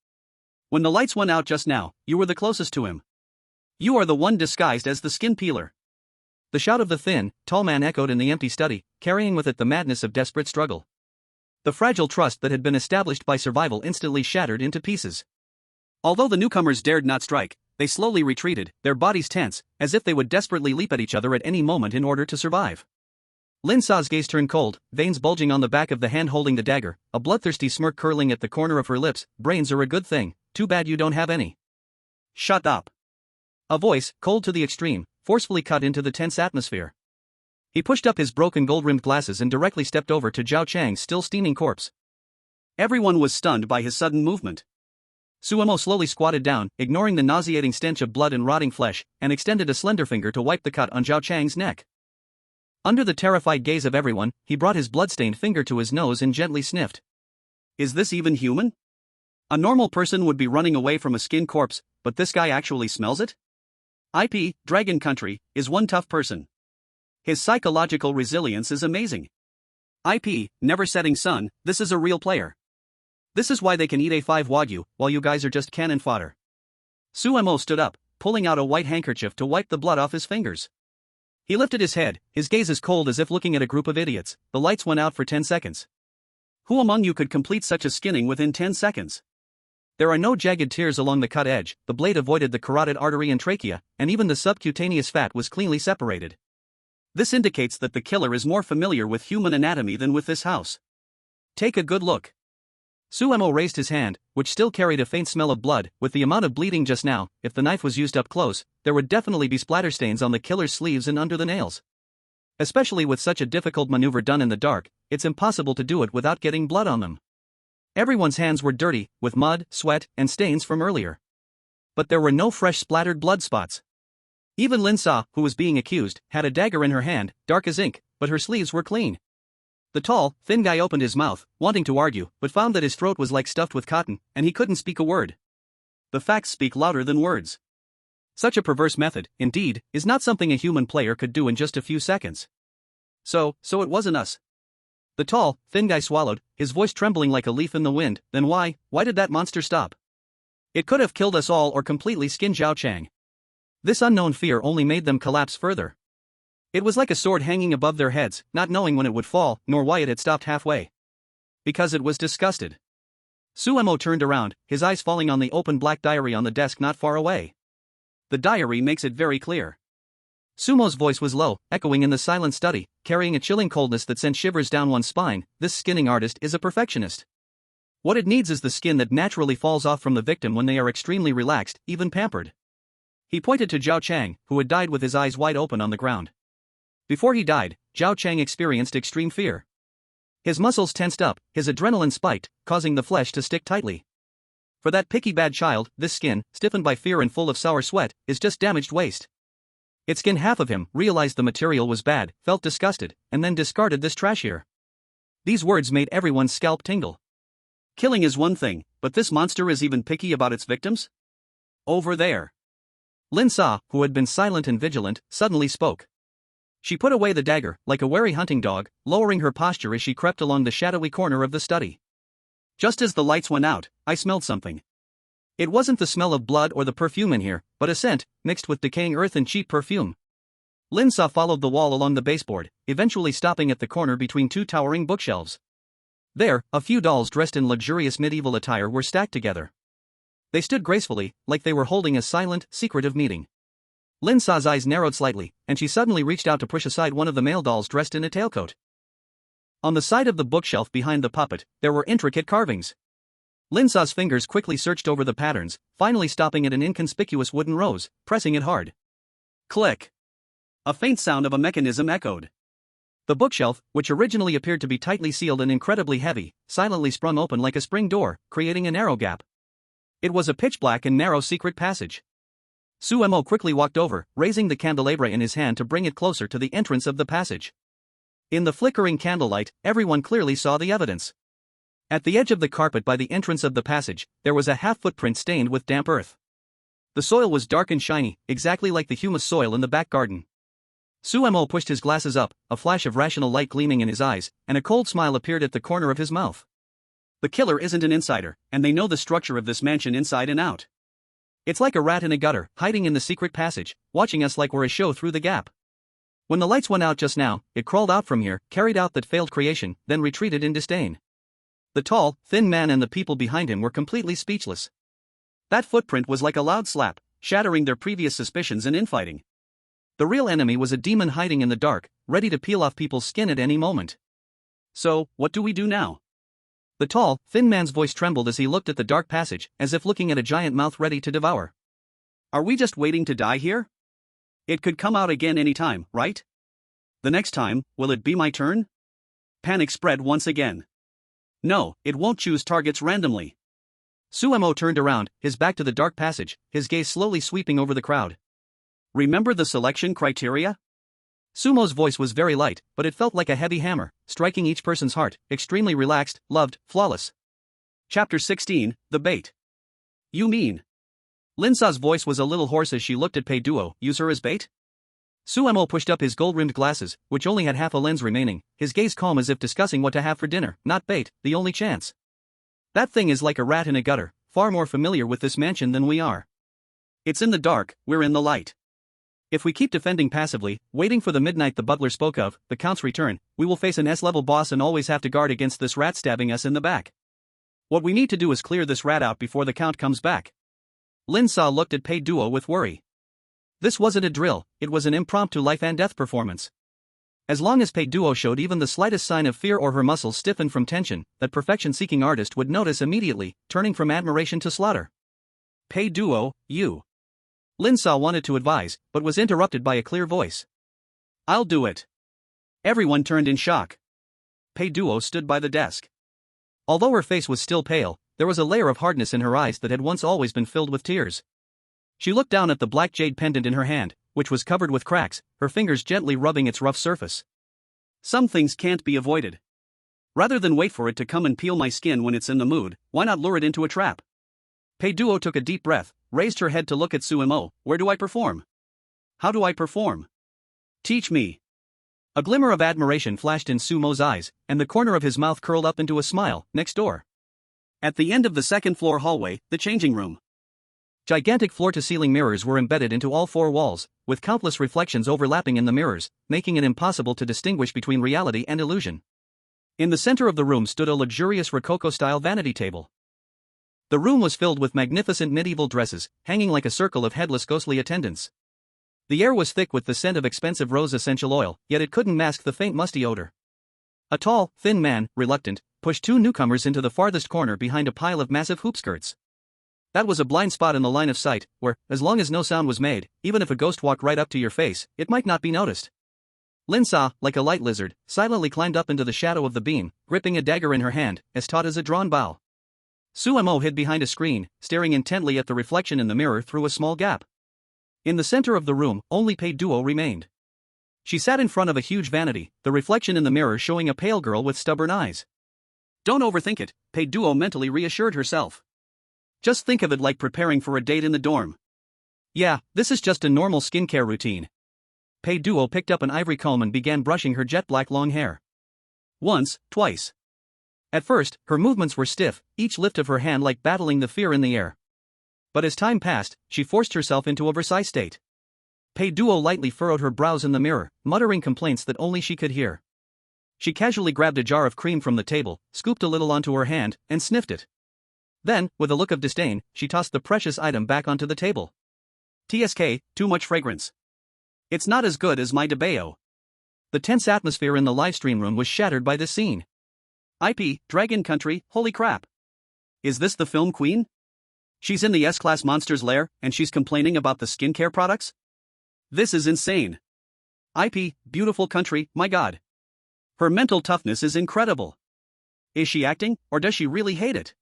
When the lights went out just now, you were the closest to him. You are the one disguised as the skin peeler. The shout of the thin, tall man echoed in the empty study, carrying with it the madness of desperate struggle. The fragile trust that had been established by survival instantly shattered into pieces. Although the newcomers dared not strike, they slowly retreated, their bodies tense, as if they would desperately leap at each other at any moment in order to survive. Lin Sa's gaze turned cold, veins bulging on the back of the hand holding the dagger, a bloodthirsty smirk curling at the corner of her lips. Brains are a good thing, too bad you don't have any. Shut up. A voice, cold to the extreme, forcefully cut into the tense atmosphere. He pushed up his broken gold-rimmed glasses and directly stepped over to Zhao Chang's still steaming corpse. Everyone was stunned by his sudden movement. Suemo slowly squatted down, ignoring the nauseating stench of blood and rotting flesh, and extended a slender finger to wipe the cut on Zhao Chang's neck. Under the terrified gaze of everyone, he brought his blood-stained finger to his nose and gently sniffed. Is this even human? A normal person would be running away from a skin corpse, but this guy actually smells it? IP, Dragon Country, is one tough person. His psychological resilience is amazing. IP, Never Setting Sun, this is a real player. This is why they can eat A5 Wagyu, while you guys are just cannon fodder. Suemo stood up, pulling out a white handkerchief to wipe the blood off his fingers. He lifted his head, his gaze as cold as if looking at a group of idiots. The lights went out for 10 seconds. Who among you could complete such a skinning within 10 seconds? There are no jagged tears along the cut edge, the blade avoided the carotid artery and trachea, and even the subcutaneous fat was cleanly separated. This indicates that the killer is more familiar with human anatomy than with this house. Take a good look. Suemo raised his hand, which still carried a faint smell of blood. With the amount of bleeding just now, if the knife was used up close, there would definitely be splatter stains on the killer's sleeves and under the nails. Especially with such a difficult maneuver done in the dark, it's impossible to do it without getting blood on them. Everyone's hands were dirty, with mud, sweat, and stains from earlier. But there were no fresh splattered blood spots. Even Lin Sa, who was being accused, had a dagger in her hand, dark as ink, but her sleeves were clean. The tall, thin guy opened his mouth, wanting to argue, but found that his throat was like stuffed with cotton, and he couldn't speak a word. The facts speak louder than words. Such a perverse method, indeed, is not something a human player could do in just a few seconds. So it wasn't us. The tall, thin guy swallowed, his voice trembling like a leaf in the wind. Then why did that monster stop? It could have killed us all or completely skinned Zhao Chang. This unknown fear only made them collapse further. It was like a sword hanging above their heads, not knowing when it would fall, nor why it had stopped halfway. Because it was disgusted. Suemo turned around, his eyes falling on the open black diary on the desk not far away. The diary makes it very clear. Sumo's voice was low, echoing in the silent study, carrying a chilling coldness that sent shivers down one's spine. This skinning artist is a perfectionist. What it needs is the skin that naturally falls off from the victim when they are extremely relaxed, even pampered. He pointed to Zhao Chang, who had died with his eyes wide open on the ground. Before he died, Zhao Chang experienced extreme fear. His muscles tensed up, his adrenaline spiked, causing the flesh to stick tightly. For that picky bad child, this skin, stiffened by fear and full of sour sweat, is just damaged waste. It skinned half of him, realized the material was bad, felt disgusted, and then discarded this trash here. These words made everyone's scalp tingle. Killing is one thing, but this monster is even picky about its victims? Over there. Lin Sa, who had been silent and vigilant, suddenly spoke. She put away the dagger, like a wary hunting dog, lowering her posture as she crept along the shadowy corner of the study. Just as the lights went out, I smelled something. It wasn't the smell of blood or the perfume in here, but a scent, mixed with decaying earth and cheap perfume. Lin Sa followed the wall along the baseboard, eventually stopping at the corner between two towering bookshelves. There, a few dolls dressed in luxurious medieval attire were stacked together. They stood gracefully, like they were holding a silent, secretive meeting. Lin Sa's eyes narrowed slightly, and she suddenly reached out to push aside one of the male dolls dressed in a tailcoat. On the side of the bookshelf behind the puppet, there were intricate carvings. Lin Sa's fingers quickly searched over the patterns, finally stopping at an inconspicuous wooden rose, pressing it hard. Click! A faint sound of a mechanism echoed. The bookshelf, which originally appeared to be tightly sealed and incredibly heavy, silently sprung open like a spring door, creating a narrow gap. It was a pitch-black and narrow secret passage. Suemo quickly walked over, raising the candelabra in his hand to bring it closer to the entrance of the passage. In the flickering candlelight, everyone clearly saw the evidence. At the edge of the carpet by the entrance of the passage, there was a half-footprint stained with damp earth. The soil was dark and shiny, exactly like the humus soil in the back garden. Suemo pushed his glasses up, a flash of rational light gleaming in his eyes, and a cold smile appeared at the corner of his mouth. The killer isn't an insider, and they know the structure of this mansion inside and out. It's like a rat in a gutter, hiding in the secret passage, watching us like we're a show through the gap. When the lights went out just now, it crawled out from here, carried out that failed creation, then retreated in disdain. The tall, thin man and the people behind him were completely speechless. That footprint was like a loud slap, shattering their previous suspicions and infighting. The real enemy was a demon hiding in the dark, ready to peel off people's skin at any moment. So, what do we do now? The tall, thin man's voice trembled as he looked at the dark passage, as if looking at a giant mouth ready to devour. Are we just waiting to die here? It could come out again any time, right? The next time, will it be my turn? Panic spread once again. No, it won't choose targets randomly. Suemo turned around, his back to the dark passage, his gaze slowly sweeping over the crowd. Remember the selection criteria? Sumo's voice was very light, but it felt like a heavy hammer, striking each person's heart, extremely relaxed, loved, flawless. Chapter 16, The Bait. You mean? Linsa's voice was a little hoarse as she looked at Pei Duo. Use her as bait? Suemo pushed up his gold-rimmed glasses, which only had half a lens remaining, his gaze calm as if discussing what to have for dinner. Not bait, the only chance. That thing is like a rat in a gutter, far more familiar with this mansion than we are. It's in the dark, we're in the light. If we keep defending passively, waiting for the midnight the butler spoke of, the Count's return, we will face an S-level boss and always have to guard against this rat stabbing us in the back. What we need to do is clear this rat out before the Count comes back. Linsa looked at Pei Duo with worry. This wasn't a drill, it was an impromptu life and death performance. As long as Pei Duo showed even the slightest sign of fear or her muscles stiffened from tension, that perfection-seeking artist would notice immediately, turning from admiration to slaughter. Pei Duo, you. Linsa wanted to advise, but was interrupted by a clear voice. I'll do it. Everyone turned in shock. Pei Duo stood by the desk. Although her face was still pale, there was a layer of hardness in her eyes that had once always been filled with tears. She looked down at the black jade pendant in her hand, which was covered with cracks, her fingers gently rubbing its rough surface. Some things can't be avoided. Rather than wait for it to come and peel my skin when it's in the mood, why not lure it into a trap? Pei Duo took a deep breath, raised her head to look at Suemo. Where do I perform? How do I perform? Teach me. A glimmer of admiration flashed in Sumo's eyes, and the corner of his mouth curled up into a smile. Next door. At the end of the second-floor hallway, the changing room. Gigantic floor-to-ceiling mirrors were embedded into all four walls, with countless reflections overlapping in the mirrors, making it impossible to distinguish between reality and illusion. In the center of the room stood a luxurious Rococo-style vanity table. The room was filled with magnificent medieval dresses, hanging like a circle of headless ghostly attendants. The air was thick with the scent of expensive rose essential oil, yet it couldn't mask the faint musty odor. A tall, thin man, reluctant, pushed two newcomers into the farthest corner behind a pile of massive hoop skirts. That was a blind spot in the line of sight, where, as long as no sound was made, even if a ghost walked right up to your face, it might not be noticed. Linsa, like a light lizard, silently climbed up into the shadow of the beam, gripping a dagger in her hand, as taut as a drawn bow. Suemo hid behind a screen, staring intently at the reflection in the mirror through a small gap. In the center of the room, only Pei Duo remained. She sat in front of a huge vanity, the reflection in the mirror showing a pale girl with stubborn eyes. Don't overthink it, Pei Duo mentally reassured herself. Just think of it like preparing for a date in the dorm. Yeah, this is just a normal skincare routine. Pei Duo picked up an ivory comb and began brushing her jet-black long hair. Once, twice. At first, her movements were stiff, each lift of her hand like battling the fear in the air. But as time passed, she forced herself into a Versailles state. Pei Duo lightly furrowed her brows in the mirror, muttering complaints that only she could hear. She casually grabbed a jar of cream from the table, scooped a little onto her hand, and sniffed it. Then, with a look of disdain, she tossed the precious item back onto the table. TSK, too much fragrance. It's not as good as my DeBeo. The tense atmosphere in the livestream room was shattered by this scene. IP, Dragon Country, holy crap. Is this the film queen? She's in the S-Class monster's lair, and she's complaining about the skincare products? This is insane. IP, beautiful country, my god. Her mental toughness is incredible. Is she acting, or does she really hate it?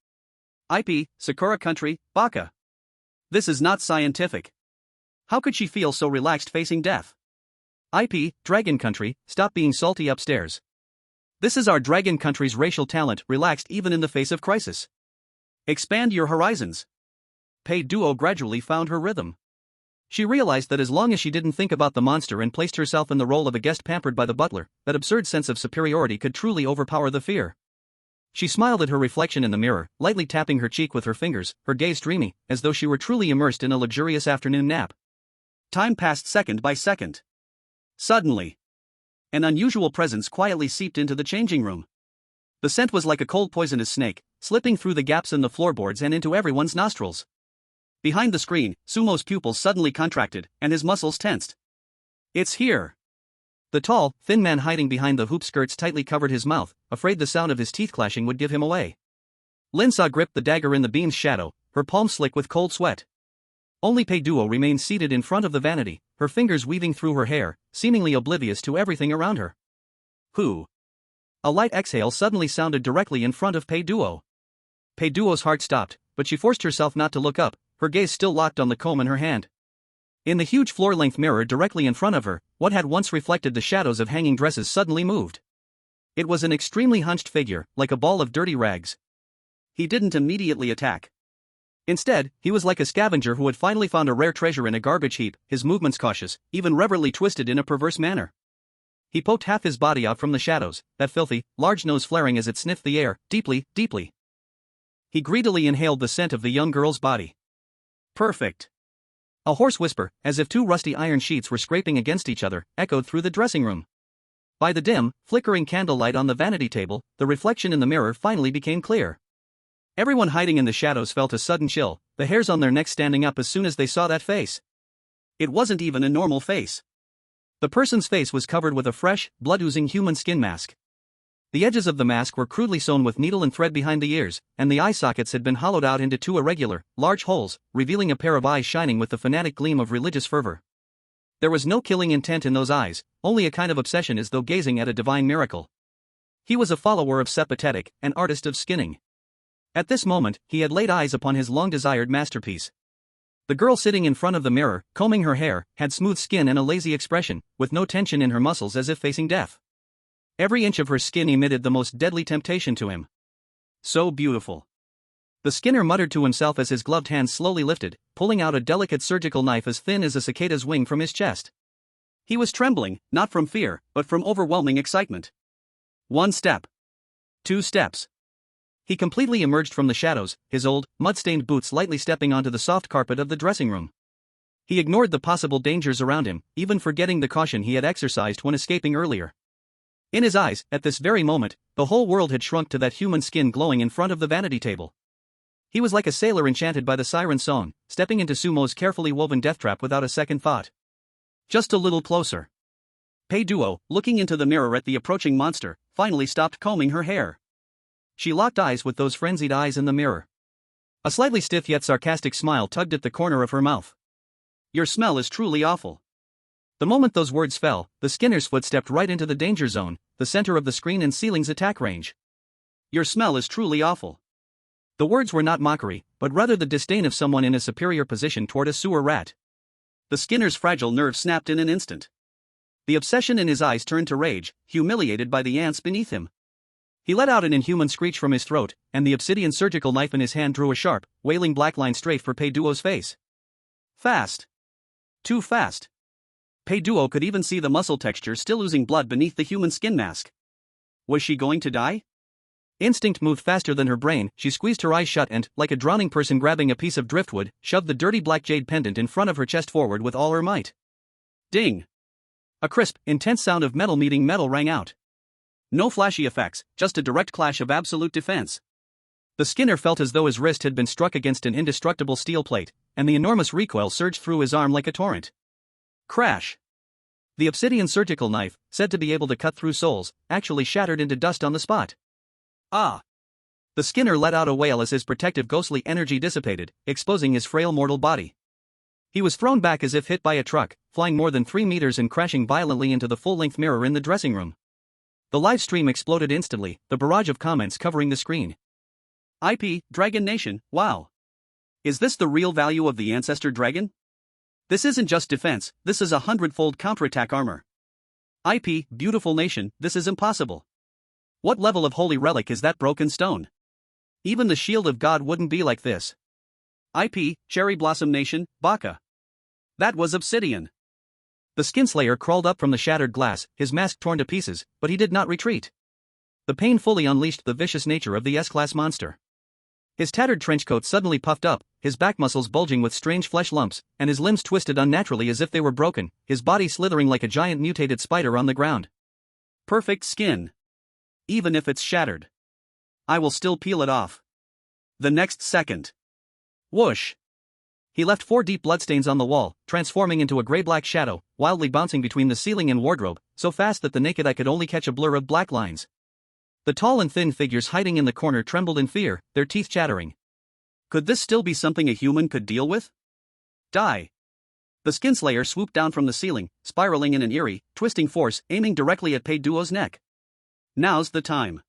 IP, Sakura country, Baka. This is not scientific. How could she feel so relaxed facing death? IP, Dragon Country, stop being salty upstairs. This is our Dragon Country's racial talent, relaxed even in the face of crisis. Expand your horizons. Pei Duo gradually found her rhythm. She realized that as long as she didn't think about the monster and placed herself in the role of a guest pampered by the butler, that absurd sense of superiority could truly overpower the fear. She smiled at her reflection in the mirror, lightly tapping her cheek with her fingers, her gaze dreamy, as though she were truly immersed in a luxurious afternoon nap. Time passed second by second. Suddenly, an unusual presence quietly seeped into the changing room. The scent was like a cold poisonous snake, slipping through the gaps in the floorboards and into everyone's nostrils. Behind the screen, Sumo's pupils suddenly contracted, and his muscles tensed. It's here. The tall, thin man hiding behind the hoop skirts tightly covered his mouth, afraid the sound of his teeth clashing would give him away. Linsa gripped the dagger in the beam's shadow, her palm slick with cold sweat. Only Pei Duo remained seated in front of the vanity, her fingers weaving through her hair, seemingly oblivious to everything around her. Who? A light exhale suddenly sounded directly in front of Pei Duo. Pei Duo's heart stopped, but she forced herself not to look up, her gaze still locked on the comb in her hand. In the huge floor-length mirror directly in front of her, what had once reflected the shadows of hanging dresses suddenly moved. It was an extremely hunched figure, like a ball of dirty rags. He didn't immediately attack. Instead, he was like a scavenger who had finally found a rare treasure in a garbage heap, his movements cautious, even reverently twisted in a perverse manner. He poked half his body out from the shadows, that filthy, large nose flaring as it sniffed the air, deeply, deeply. He greedily inhaled the scent of the young girl's body. Perfect. A hoarse whisper, as if two rusty iron sheets were scraping against each other, echoed through the dressing room. By the dim, flickering candlelight on the vanity table, the reflection in the mirror finally became clear. Everyone hiding in the shadows felt a sudden chill, the hairs on their necks standing up as soon as they saw that face. It wasn't even a normal face. The person's face was covered with a fresh, blood-oozing human skin mask. The edges of the mask were crudely sewn with needle and thread behind the ears, and the eye sockets had been hollowed out into two irregular, large holes, revealing a pair of eyes shining with the fanatic gleam of religious fervor. There was no killing intent in those eyes, only a kind of obsession as though gazing at a divine miracle. He was a follower of Sepatetic, an artist of skinning. At this moment, he had laid eyes upon his long-desired masterpiece. The girl sitting in front of the mirror, combing her hair, had smooth skin and a lazy expression, with no tension in her muscles as if facing death. Every inch of her skin emitted the most deadly temptation to him. So beautiful. The Skinner muttered to himself as his gloved hands slowly lifted, pulling out a delicate surgical knife as thin as a cicada's wing from his chest. He was trembling, not from fear, but from overwhelming excitement. 1 step. 2 steps. He completely emerged from the shadows, his old, mud-stained boots lightly stepping onto the soft carpet of the dressing room. He ignored the possible dangers around him, even forgetting the caution he had exercised when escaping earlier. In his eyes, at this very moment, the whole world had shrunk to that human skin glowing in front of the vanity table. He was like a sailor enchanted by the siren's song, stepping into Sumo's carefully woven death trap without a second thought. Just a little closer. Pei Duo, looking into the mirror at the approaching monster, finally stopped combing her hair. She locked eyes with those frenzied eyes in the mirror. A slightly stiff yet sarcastic smile tugged at the corner of her mouth. Your smell is truly awful. The moment those words fell, the Skinner's foot stepped right into the danger zone, the center of the screen and ceiling's attack range. Your smell is truly awful. The words were not mockery, but rather the disdain of someone in a superior position toward a sewer rat. The Skinner's fragile nerve snapped in an instant. The obsession in his eyes turned to rage, humiliated by the ants beneath him. He let out an inhuman screech from his throat, and the obsidian surgical knife in his hand drew a sharp, wailing black line straight for Pei Duo's face. Fast. Too fast. Pei Duo could even see the muscle texture still oozing blood beneath the human skin mask. Was she going to die? Instinct moved faster than her brain, she squeezed her eyes shut and, like a drowning person grabbing a piece of driftwood, shoved the dirty black jade pendant in front of her chest forward with all her might. Ding! A crisp, intense sound of metal meeting metal rang out. No flashy effects, just a direct clash of absolute defense. The Skinner felt as though his wrist had been struck against an indestructible steel plate, and the enormous recoil surged through his arm like a torrent. Crash! The obsidian surgical knife, said to be able to cut through souls, actually shattered into dust on the spot. Ah! The Skinner let out a wail as his protective ghostly energy dissipated, exposing his frail mortal body. He was thrown back as if hit by a truck, flying more than 3 meters and crashing violently into the full-length mirror in the dressing room. The live stream exploded instantly, the barrage of comments covering the screen. IP, Dragon Nation, wow! Is this the real value of the Ancestor Dragon? This isn't just defense, this is 100-fold counterattack armor. IP, Beautiful Nation, this is impossible. What level of holy relic is that broken stone? Even the shield of God wouldn't be like this. IP, Cherry Blossom Nation, Baka. That was obsidian. The skinslayer crawled up from the shattered glass, his mask torn to pieces, but he did not retreat. The pain fully unleashed the vicious nature of the S-class monster. His tattered trenchcoat suddenly puffed up, his back muscles bulging with strange flesh lumps, and his limbs twisted unnaturally as if they were broken, his body slithering like a giant mutated spider on the ground. Perfect skin. Even if it's shattered, I will still peel it off. The next second. Whoosh! He left 4 deep bloodstains on the wall, transforming into a gray-black shadow, wildly bouncing between the ceiling and wardrobe, so fast that the naked eye could only catch a blur of black lines. The tall and thin figures hiding in the corner trembled in fear, their teeth chattering. Could this still be something a human could deal with? Die! The skinslayer swooped down from the ceiling, spiraling in an eerie, twisting force, aiming directly at Pei Duo's neck. Now's the time.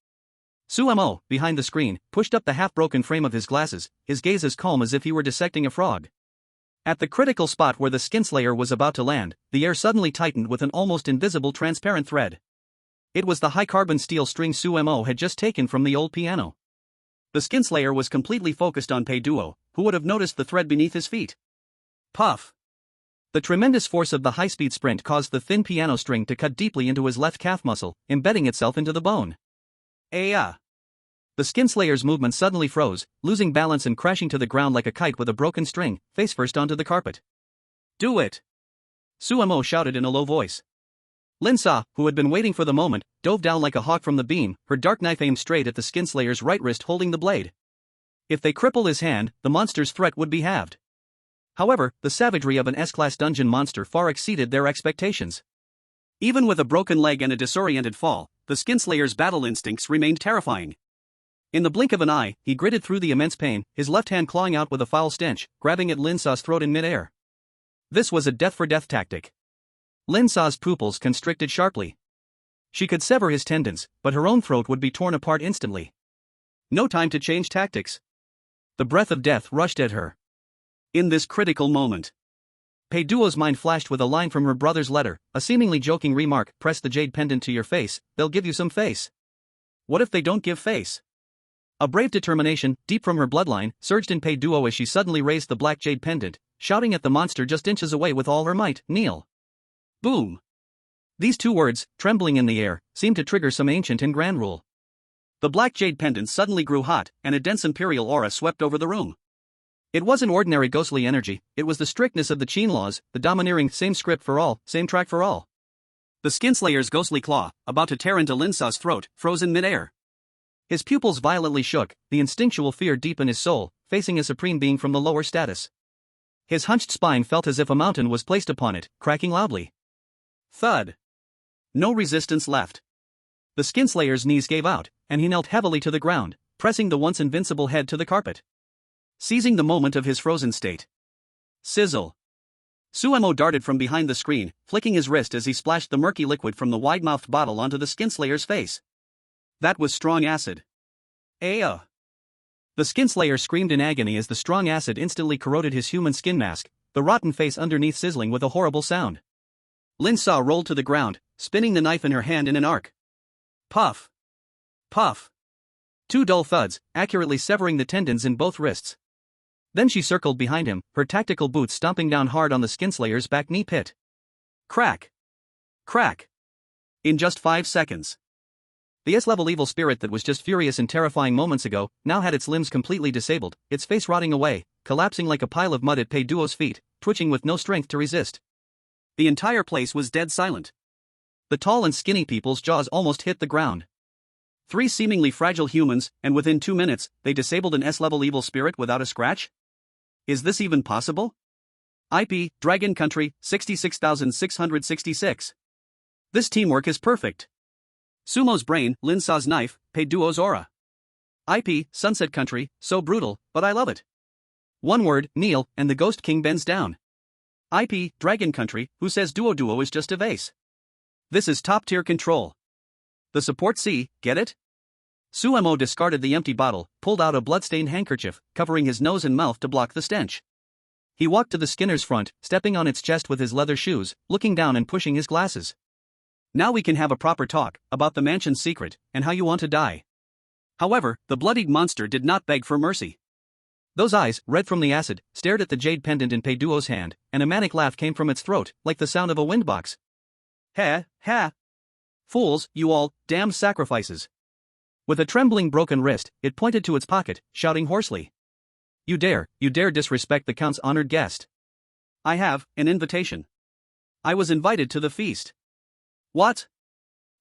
Sumo, behind the screen, pushed up the half-broken frame of his glasses, his gaze as calm as if he were dissecting a frog. At the critical spot where the skinslayer was about to land, the air suddenly tightened with an almost invisible transparent thread. It was the high-carbon steel string Sumo had just taken from the old piano. The skinslayer was completely focused on Pei Duo, who would have noticed the thread beneath his feet. Puff! The tremendous force of the high-speed sprint caused the thin piano string to cut deeply into his left calf muscle, embedding itself into the bone. Aya! The skinslayer's movement suddenly froze, losing balance and crashing to the ground like a kite with a broken string, face first onto the carpet. Do it! Sumo shouted in a low voice. Linsa, who had been waiting for the moment, dove down like a hawk from the beam, her dark knife aimed straight at the skinslayer's right wrist holding the blade. If they cripple his hand, the monster's threat would be halved. However, the savagery of an S-class dungeon monster far exceeded their expectations. Even with a broken leg and a disoriented fall, the skinslayer's battle instincts remained terrifying. In the blink of an eye, he gritted through the immense pain, his left hand clawing out with a foul stench, grabbing at Linsa's throat in midair. This was a death-for-death tactic. Linsa's pupils constricted sharply. She could sever his tendons, but her own throat would be torn apart instantly. No time to change tactics. The breath of death rushed at her. In this critical moment, Pei Duo's mind flashed with a line from her brother's letter, a seemingly joking remark: press the jade pendant to your face, they'll give you some face. What if they don't give face? A brave determination, deep from her bloodline, surged in Pei Duo as she suddenly raised the black jade pendant, shouting at the monster just inches away with all her might, kneel. Boom! These 2 words, trembling in the air, seemed to trigger some ancient and grand rule. The black jade pendant suddenly grew hot, and a dense imperial aura swept over the room. It wasn't ordinary ghostly energy, it was the strictness of the Qin laws, the domineering same script for all, same track for all. The skinslayer's ghostly claw, about to tear into Linsa's throat, froze in midair. His pupils violently shook, the instinctual fear deep in his soul, facing a supreme being from the lower status. His hunched spine felt as if a mountain was placed upon it, cracking loudly. Thud. No resistance left. The skinslayer's knees gave out, and he knelt heavily to the ground, pressing the once invincible head to the carpet. Seizing the moment of his frozen state. Sizzle. Sumo darted from behind the screen, flicking his wrist as he splashed the murky liquid from the wide-mouthed bottle onto the skinslayer's face. That was strong acid. Aya! The skinslayer screamed in agony as the strong acid instantly corroded his human skin mask, the rotten face underneath sizzling with a horrible sound. Linsa rolled to the ground, spinning the knife in her hand in an arc. Puff! Puff! 2 dull thuds, accurately severing the tendons in both wrists. Then she circled behind him, her tactical boots stomping down hard on the skinslayer's back knee pit. Crack! Crack! In just 5 seconds. The S-level evil spirit that was just furious and terrifying moments ago, now had its limbs completely disabled, its face rotting away, collapsing like a pile of mud at Pei Duo's feet, twitching with no strength to resist. The entire place was dead silent. The tall and skinny people's jaws almost hit the ground. 3 seemingly fragile humans, and within 2 minutes, they disabled an S-level evil spirit without a scratch? Is this even possible? IP, Dragon Country, 66,666. This teamwork is perfect. Sumo's brain, Linsa's knife, Pei Duo's aura. IP, Sunset Country, so brutal, but I love it. One word, kneel, and the Ghost King bends down. IP, Dragon Country, who says Duo is just a vase. This is top-tier control. The support C, get it? Sumo discarded the empty bottle, pulled out a blood-stained handkerchief, covering his nose and mouth to block the stench. He walked to the Skinner's front, stepping on its chest with his leather shoes, looking down and pushing his glasses. Now we can have a proper talk about the mansion's secret and how you want to die. However, the bloodied monster did not beg for mercy. Those eyes, red from the acid, stared at the jade pendant in Pei Duo's hand, and a manic laugh came from its throat, like the sound of a windbox. Ha, ha! Fools, you all, damned sacrifices! With a trembling broken wrist, it pointed to its pocket, shouting hoarsely. You dare disrespect the Count's honored guest. I have an invitation. I was invited to the feast. What?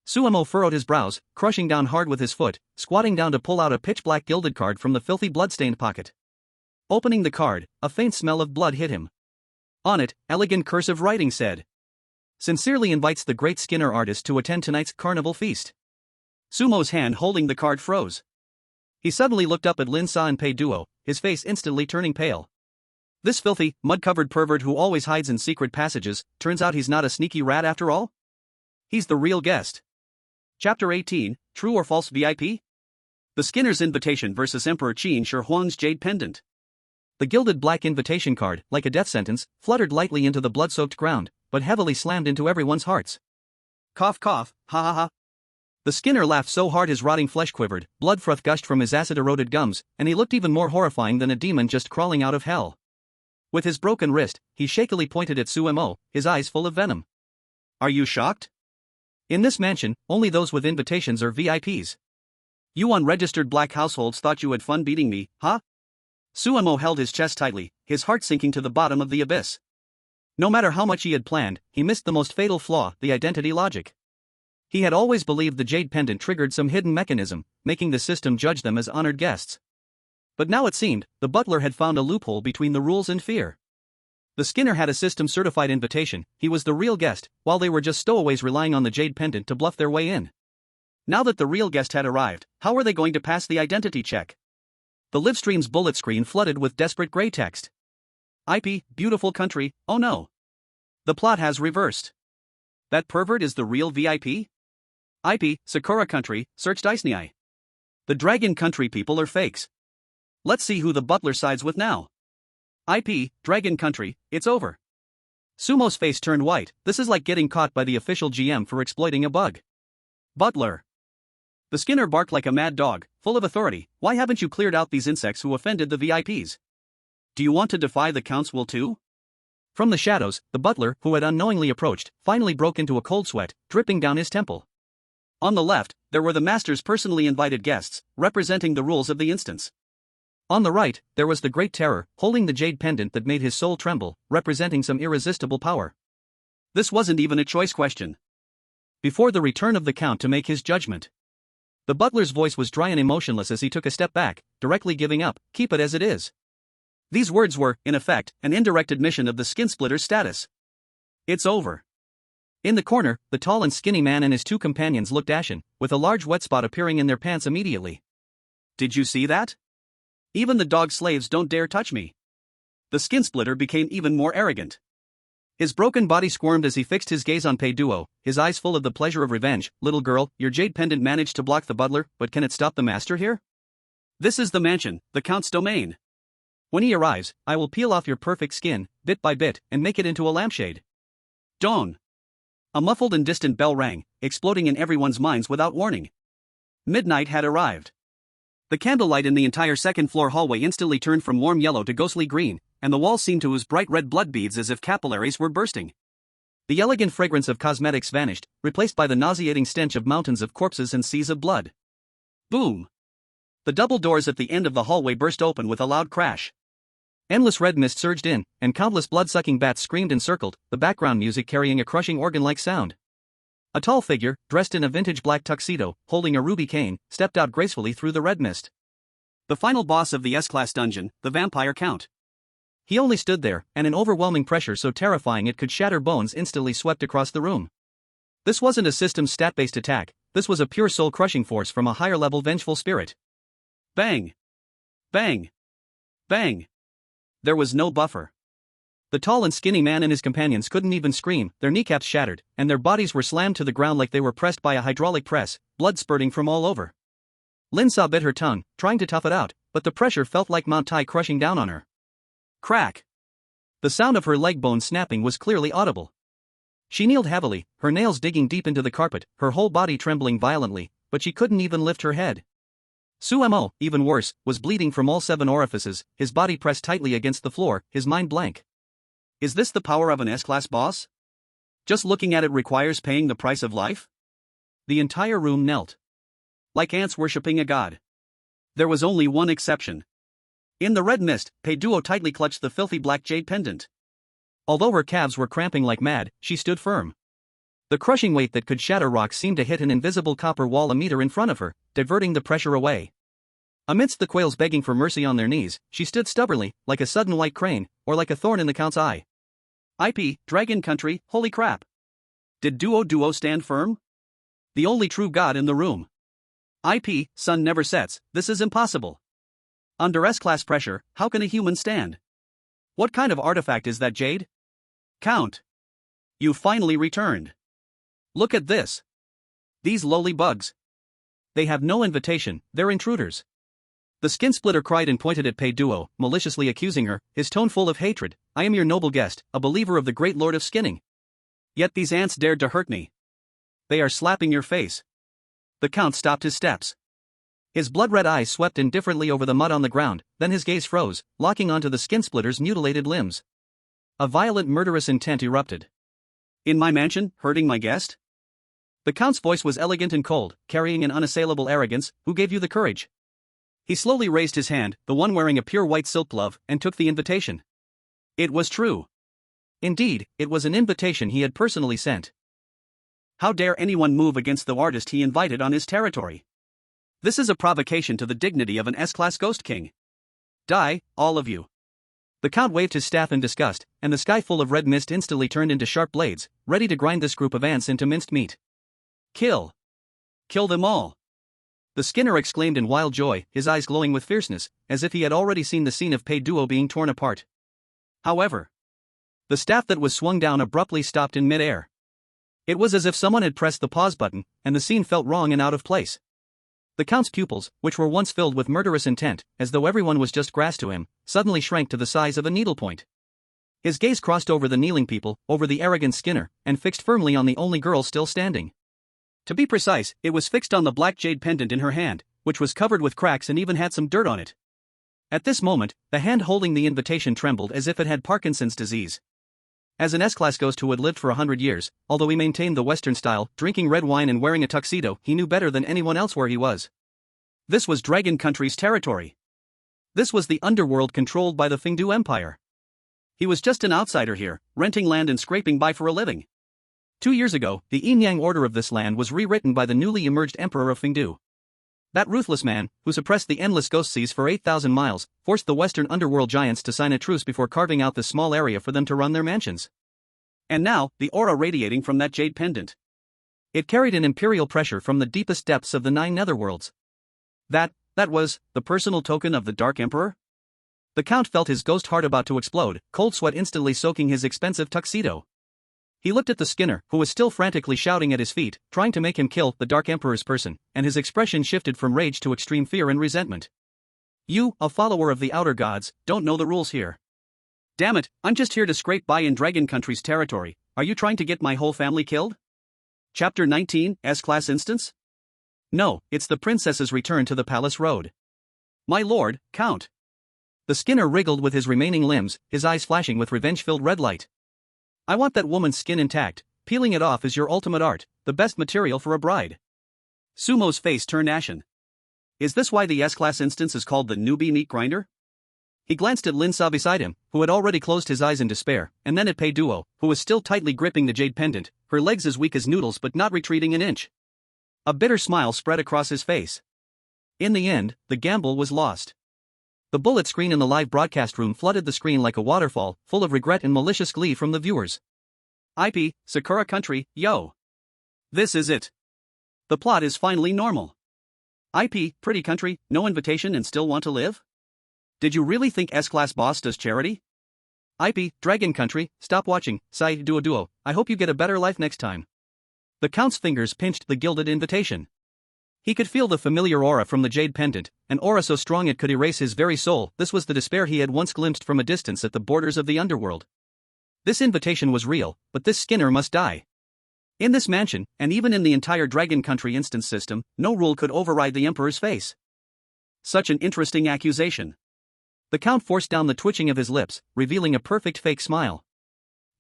Suemo furrowed his brows, crushing down hard with his foot, squatting down to pull out a pitch-black gilded card from the filthy blood-stained pocket. Opening the card, a faint smell of blood hit him. On it, elegant cursive writing said, "Sincerely invites the great Skinner artist to attend tonight's carnival feast." Sumo's hand holding the card froze. He suddenly looked up at Lin Sa and Pei Duo, his face instantly turning pale. This filthy, mud-covered pervert who always hides in secret passages, turns out he's not a sneaky rat after all? He's the real guest. Chapter 18, True or False VIP? The Skinner's Invitation versus Emperor Qin Shi Huang's Jade Pendant. The gilded black invitation card, like a death sentence, fluttered lightly into the blood-soaked ground, but heavily slammed into everyone's hearts. Cough cough, ha ha ha. The Skinner laughed so hard his rotting flesh quivered, blood froth gushed from his acid-eroded gums, and he looked even more horrifying than a demon just crawling out of hell. With his broken wrist, he shakily pointed at Suemo, his eyes full of venom. Are you shocked? In this mansion, only those with invitations are VIPs. You unregistered black households thought you had fun beating me, huh? Suemo held his chest tightly, his heart sinking to the bottom of the abyss. No matter how much he had planned, he missed the most fatal flaw, the identity logic. He had always believed the jade pendant triggered some hidden mechanism, making the system judge them as honored guests. But now it seemed, the butler had found a loophole between the rules and fear. The Skinner had a system-certified invitation, he was the real guest, while they were just stowaways relying on the jade pendant to bluff their way in. Now that the real guest had arrived, how were they going to pass the identity check? The livestream's bullet screen flooded with desperate gray text. IP, beautiful country, oh no. The plot has reversed. That pervert is the real VIP? IP, Sakura country, searched Iceni. The dragon country people are fakes. Let's see who the butler sides with now. IP, dragon country, it's over. Sumo's face turned white, this is like getting caught by the official GM for exploiting a bug. Butler. The Skinner barked like a mad dog, full of authority. Why haven't you cleared out these insects who offended the VIPs? Do you want to defy the Count's will too? From the shadows, the butler, who had unknowingly approached, finally broke into a cold sweat, dripping down his temple. On the left, there were the master's personally invited guests, representing the rules of the instance. On the right, there was the Great Terror, holding the jade pendant that made his soul tremble, representing some irresistible power. This wasn't even a choice question. Before the return of the Count to make his judgment. The butler's voice was dry and emotionless as he took a step back, directly giving up, keep it as it is. These words were, in effect, an indirect admission of the skin splitter's status. It's over. In the corner, the tall and skinny man and his two companions looked ashen, with a large wet spot appearing in their pants immediately. Did you see that? Even the dog slaves don't dare touch me. The skin splitter became even more arrogant. His broken body squirmed as he fixed his gaze on Pei Duo, his eyes full of the pleasure of revenge. Little girl, your jade pendant managed to block the butler, but can it stop the master here? This is the mansion, the Count's domain. When he arrives, I will peel off your perfect skin, bit by bit, and make it into a lampshade. Dawn. A muffled and distant bell rang, exploding in everyone's minds without warning. Midnight had arrived. The candlelight in the entire second-floor hallway instantly turned from warm yellow to ghostly green, and the walls seemed to ooze bright red blood beads as if capillaries were bursting. The elegant fragrance of cosmetics vanished, replaced by the nauseating stench of mountains of corpses and seas of blood. Boom! The double doors at the end of the hallway burst open with a loud crash. Endless red mist surged in, and countless blood-sucking bats screamed and circled, the background music carrying a crushing organ-like sound. A tall figure, dressed in a vintage black tuxedo, holding a ruby cane, stepped out gracefully through the red mist. The final boss of the S-Class dungeon, the Vampire Count. He only stood there, and an overwhelming pressure so terrifying it could shatter bones instantly swept across the room. This wasn't a system's stat-based attack, this was a pure soul-crushing force from a higher-level vengeful spirit. Bang! Bang! Bang! There was no buffer. The tall and skinny man and his companions couldn't even scream, their kneecaps shattered, and their bodies were slammed to the ground like they were pressed by a hydraulic press, blood spurting from all over. Lin Sa bit her tongue, trying to tough it out, but the pressure felt like Mount Tai crushing down on her. Crack! The sound of her leg bone snapping was clearly audible. She kneeled heavily, her nails digging deep into the carpet, her whole body trembling violently, but she couldn't even lift her head. Sumo, even worse, was bleeding from all 7 orifices, his body pressed tightly against the floor, his mind blank. Is this the power of an S-class boss? Just looking at it requires paying the price of life? The entire room knelt. Like ants worshipping a god. There was only one exception. In the red mist, Pei Duo tightly clutched the filthy black jade pendant. Although her calves were cramping like mad, she stood firm. The crushing weight that could shatter rocks seemed to hit an invisible copper wall a meter in front of her, diverting the pressure away. Amidst the quails begging for mercy on their knees, she stood stubbornly, like a sudden white crane, or like a thorn in the Count's eye. IP, Dragon Country, holy crap. Did Duo stand firm? The only true god in the room. IP, sun never sets, this is impossible. Under S-class pressure, how can a human stand? What kind of artifact is that jade? Count. You finally returned. Look at this. These lowly bugs. They have no invitation, they're intruders. The skin splitter cried and pointed at Pei Duo, maliciously accusing her, his tone full of hatred. I am your noble guest, a believer of the great lord of skinning. Yet these ants dared to hurt me. They are slapping your face. The Count stopped his steps. His blood-red eyes swept indifferently over the mud on the ground, then his gaze froze, locking onto the skin splitter's mutilated limbs. A violent murderous intent erupted. In my mansion, hurting my guest? The Count's voice was elegant and cold, carrying an unassailable arrogance. Who gave you the courage? He slowly raised his hand, the one wearing a pure white silk glove, and took the invitation. It was true. Indeed, it was an invitation he had personally sent. How dare anyone move against the artist he invited on his territory? This is a provocation to the dignity of an S-class ghost king. Die, all of you. The Count waved his staff in disgust, and the sky full of red mist instantly turned into sharp blades, ready to grind this group of ants into minced meat. Kill. Kill them all. The Skinner exclaimed in wild joy, his eyes glowing with fierceness, as if he had already seen the scene of Pei Duo being torn apart. However, the staff that was swung down abruptly stopped in mid-air. It was as if someone had pressed the pause button, and the scene felt wrong and out of place. The Count's pupils, which were once filled with murderous intent, as though everyone was just grass to him, suddenly shrank to the size of a needlepoint. His gaze crossed over the kneeling people, over the arrogant Skinner, and fixed firmly on the only girl still standing. To be precise, it was fixed on the black jade pendant in her hand, which was covered with cracks and even had some dirt on it. At this moment, the hand holding the invitation trembled as if it had Parkinson's disease. As an S-class ghost who had lived for 100 years, although he maintained the Western style, drinking red wine and wearing a tuxedo, he knew better than anyone else where he was. This was Dragon Country's territory. This was the underworld controlled by the Fengdu Empire. He was just an outsider here, renting land and scraping by for a living. 2 years ago, the yin-yang order of this land was rewritten by the newly emerged emperor of Fengdu. That ruthless man, who suppressed the endless ghost seas for 8,000 miles, forced the western underworld giants to sign a truce before carving out this small area for them to run their mansions. And now, the aura radiating from that jade pendant. It carried an imperial pressure from the deepest depths of the 9 netherworlds. That was, the personal token of the Dark Emperor? The Count felt his ghost heart about to explode, cold sweat instantly soaking his expensive tuxedo. He looked at the Skinner, who was still frantically shouting at his feet, trying to make him kill the Dark Emperor's person, and his expression shifted from rage to extreme fear and resentment. You, a follower of the Outer Gods, don't know the rules here. Damn it, I'm just here to scrape by in Dragon Country's territory. Are you trying to get my whole family killed? Chapter 19, S-Class Instance? No, it's the princess's return to the palace road. My lord, Count. The Skinner wriggled with his remaining limbs, his eyes flashing with revenge-filled red light. I want that woman's skin intact. Peeling it off is your ultimate art, the best material for a bride. Sumo's face turned ashen. Is this why the S-Class instance is called the newbie meat grinder? He glanced at Lin Sa beside him, who had already closed his eyes in despair, and then at Pei Duo, who was still tightly gripping the jade pendant, her legs as weak as noodles but not retreating an inch. A bitter smile spread across his face. In the end, the gamble was lost. The bullet screen in the live broadcast room flooded the screen like a waterfall, full of regret and malicious glee from the viewers. IP, Sakura Country, yo. This is it. The plot is finally normal. IP, Pretty Country, no invitation and still want to live? Did you really think S-Class boss does charity? IP, Dragon Country, stop watching, Sai Duo, I hope you get a better life next time. The Count's fingers pinched the gilded invitation. He could feel the familiar aura from the jade pendant, an aura so strong it could erase his very soul. This was the despair he had once glimpsed from a distance at the borders of the underworld. This invitation was real, but this Skinner must die. In this mansion, and even in the entire Dragon Country instance system, no rule could override the Emperor's face. Such an interesting accusation. The Count forced down the twitching of his lips, revealing a perfect fake smile.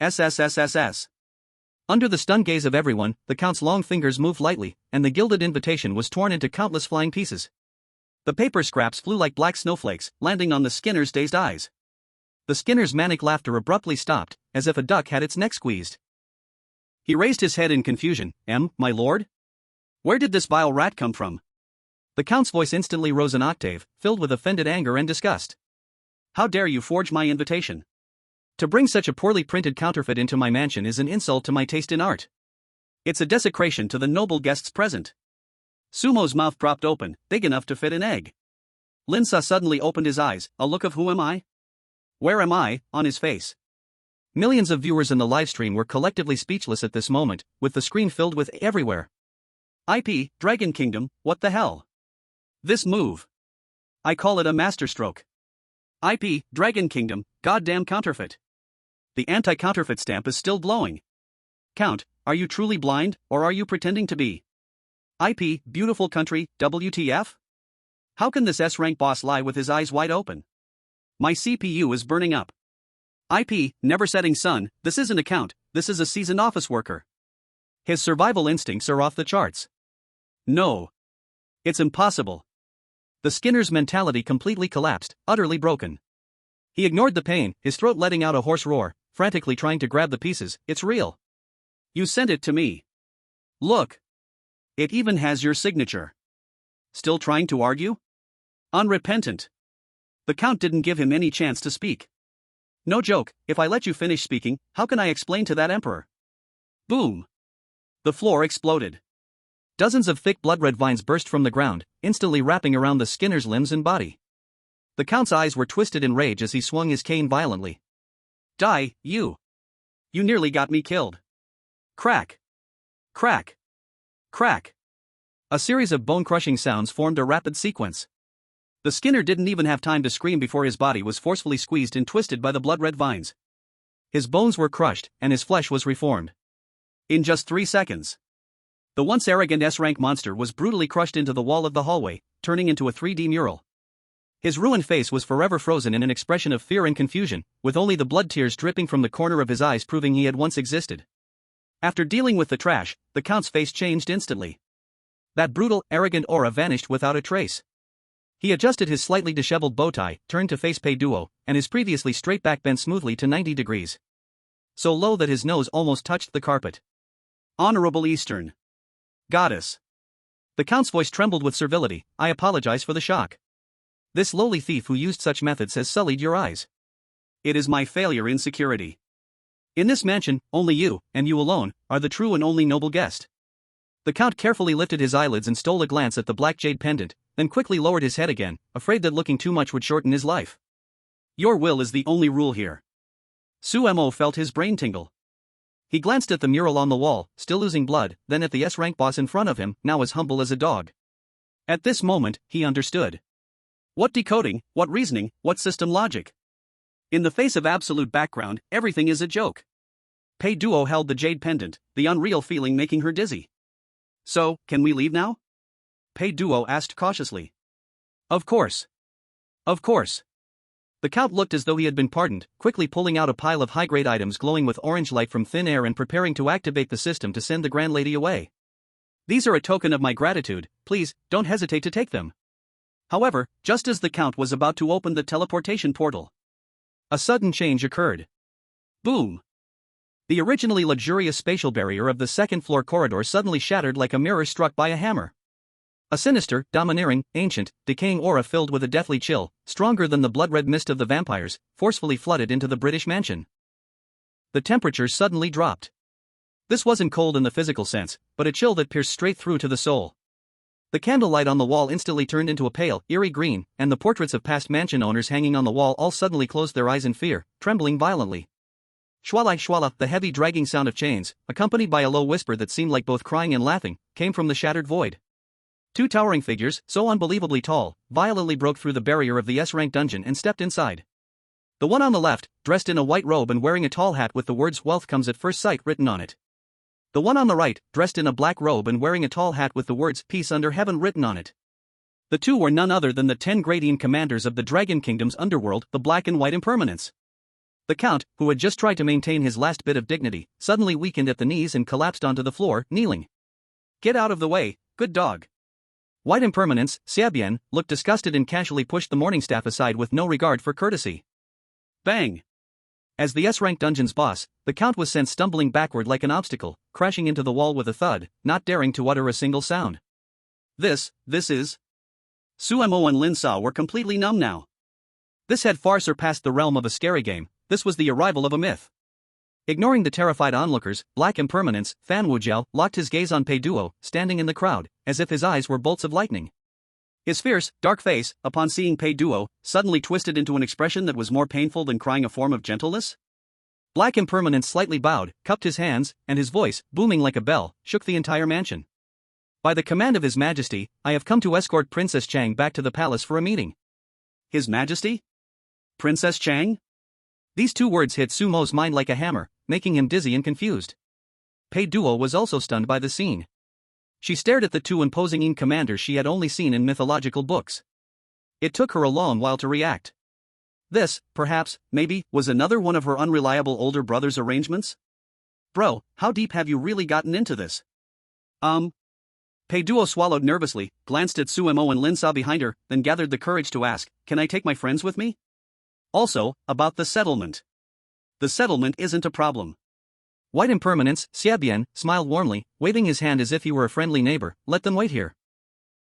SSSSS. Under the stunned gaze of everyone, the Count's long fingers moved lightly, and the gilded invitation was torn into countless flying pieces. The paper scraps flew like black snowflakes, landing on the Skinner's dazed eyes. The Skinner's manic laughter abruptly stopped, as if a duck had its neck squeezed. He raised his head in confusion. My lord? Where did this vile rat come from? The Count's voice instantly rose an octave, filled with offended anger and disgust. How dare you forge my invitation? To bring such a poorly printed counterfeit into my mansion is an insult to my taste in art. It's a desecration to the noble guests present. Sumo's mouth dropped open, big enough to fit an egg. Linsa suddenly opened his eyes, a look of who am I? Where am I, on his face. Millions of viewers in the livestream were collectively speechless at this moment, with the screen filled with everywhere. IP, Dragon Kingdom, what the hell? This move. I call it a masterstroke. IP, Dragon Kingdom, goddamn counterfeit. The anti-counterfeit stamp is still blowing. Count, are you truly blind, or are you pretending to be? IP, beautiful country, WTF? How can this S-rank boss lie with his eyes wide open? My CPU is burning up. IP, never setting sun, this isn't a count, this is a seasoned office worker. His survival instincts are off the charts. No. It's impossible. The Skinner's mentality completely collapsed, utterly broken. He ignored the pain, his throat letting out a hoarse roar, frantically trying to grab the pieces. It's real. You sent it to me. Look. It even has your signature. Still trying to argue? Unrepentant. The Count didn't give him any chance to speak. No joke, if I let you finish speaking, how can I explain to that emperor? Boom. The floor exploded. Dozens of thick blood-red vines burst from the ground, instantly wrapping around the Skinner's limbs and body. The Count's eyes were twisted in rage as he swung his cane violently. Die, you! You nearly got me killed. Crack! Crack! Crack! A series of bone-crushing sounds formed a rapid sequence. The Skinner didn't even have time to scream before his body was forcefully squeezed and twisted by the blood-red vines. His bones were crushed, and his flesh was reformed. In just 3 seconds. The once arrogant S-rank monster was brutally crushed into the wall of the hallway, turning into a 3D mural. His ruined face was forever frozen in an expression of fear and confusion, with only the blood tears dripping from the corner of his eyes proving he had once existed. After dealing with the trash, the Count's face changed instantly. That brutal, arrogant aura vanished without a trace. He adjusted his slightly disheveled bow tie, turned to face Pei Duo, and his previously straight back bent smoothly to 90 degrees. So low that his nose almost touched the carpet. Honorable Eastern Goddess. The Count's voice trembled with servility. I apologize for the shock. This lowly thief who used such methods has sullied your eyes. It is my failure in security. In this mansion, only you, and you alone, are the true and only noble guest. The Count carefully lifted his eyelids and stole a glance at the black jade pendant, then quickly lowered his head again, afraid that looking too much would shorten his life. Your will is the only rule here. Sumo felt his brain tingle. He glanced at the mural on the wall, still oozing blood, then at the S-rank boss in front of him, now as humble as a dog. At this moment, he understood. What decoding, what reasoning, what system logic? In the face of absolute background, everything is a joke. Pei Duo held the jade pendant, the unreal feeling making her dizzy. So, can we leave now? Pei Duo asked cautiously. Of course. Of course. The Count looked as though he had been pardoned, quickly pulling out a pile of high-grade items glowing with orange light from thin air and preparing to activate the system to send the grand lady away. These are a token of my gratitude, please, don't hesitate to take them. However, just as the Count was about to open the teleportation portal, a sudden change occurred. Boom! The originally luxurious spatial barrier of the second-floor corridor suddenly shattered like a mirror struck by a hammer. A sinister, domineering, ancient, decaying aura filled with a deathly chill, stronger than the blood-red mist of the vampires, forcefully flooded into the British mansion. The temperature suddenly dropped. This wasn't cold in the physical sense, but a chill that pierced straight through to the soul. The candlelight on the wall instantly turned into a pale, eerie green, and the portraits of past mansion owners hanging on the wall all suddenly closed their eyes in fear, trembling violently. Shwala shwala, the heavy dragging sound of chains, accompanied by a low whisper that seemed like both crying and laughing, came from the shattered void. Two towering figures, so unbelievably tall, violently broke through the barrier of the S-rank dungeon and stepped inside. The one on the left, dressed in a white robe and wearing a tall hat with the words "Wealth comes at first sight" written on it. The one on the right, dressed in a black robe and wearing a tall hat with the words "Peace under heaven" written on it. The two were none other than the 10 Gradian commanders of the Dragon Kingdom's underworld, the Black and White Impermanents. The Count, who had just tried to maintain his last bit of dignity, suddenly weakened at the knees and collapsed onto the floor, kneeling. "Get out of the way, good dog." White Impermanence, Xiabian, looked disgusted and casually pushed the morning staff aside with no regard for courtesy. Bang! As the S-rank dungeon's boss, the Count was sent stumbling backward like an obstacle, crashing into the wall with a thud, not daring to utter a single sound. This is... Suemo and Lin Sa were completely numb now. This had far surpassed the realm of a scary game. This was the arrival of a myth. Ignoring the terrified onlookers, Black Impermanence, Fan Wujiao, locked his gaze on Pei Duo, standing in the crowd, as if his eyes were bolts of lightning. His fierce, dark face, upon seeing Pei Duo, suddenly twisted into an expression that was more painful than crying a form of gentleness. Black Impermanence slightly bowed, cupped his hands, and his voice, booming like a bell, shook the entire mansion. "By the command of His Majesty, I have come to escort Princess Chang back to the palace for a meeting." His Majesty? Princess Chang? These two words hit Sumo's mind like a hammer, making him dizzy and confused. Pei Duo was also stunned by the scene. She stared at the two imposing commanders she had only seen in mythological books. It took her a long while to react. This, perhaps, maybe, was another one of her unreliable older brother's arrangements? "Bro, how deep have you really gotten into this?" Pei Duo swallowed nervously, glanced at Suemo and Lin Sa behind her, then gathered the courage to ask, "Can I take my friends with me?" Also, about the settlement. The settlement isn't a problem. White Impermanence, Xiabian, smiled warmly, waving his hand as if he were a friendly neighbor. "Let them wait here.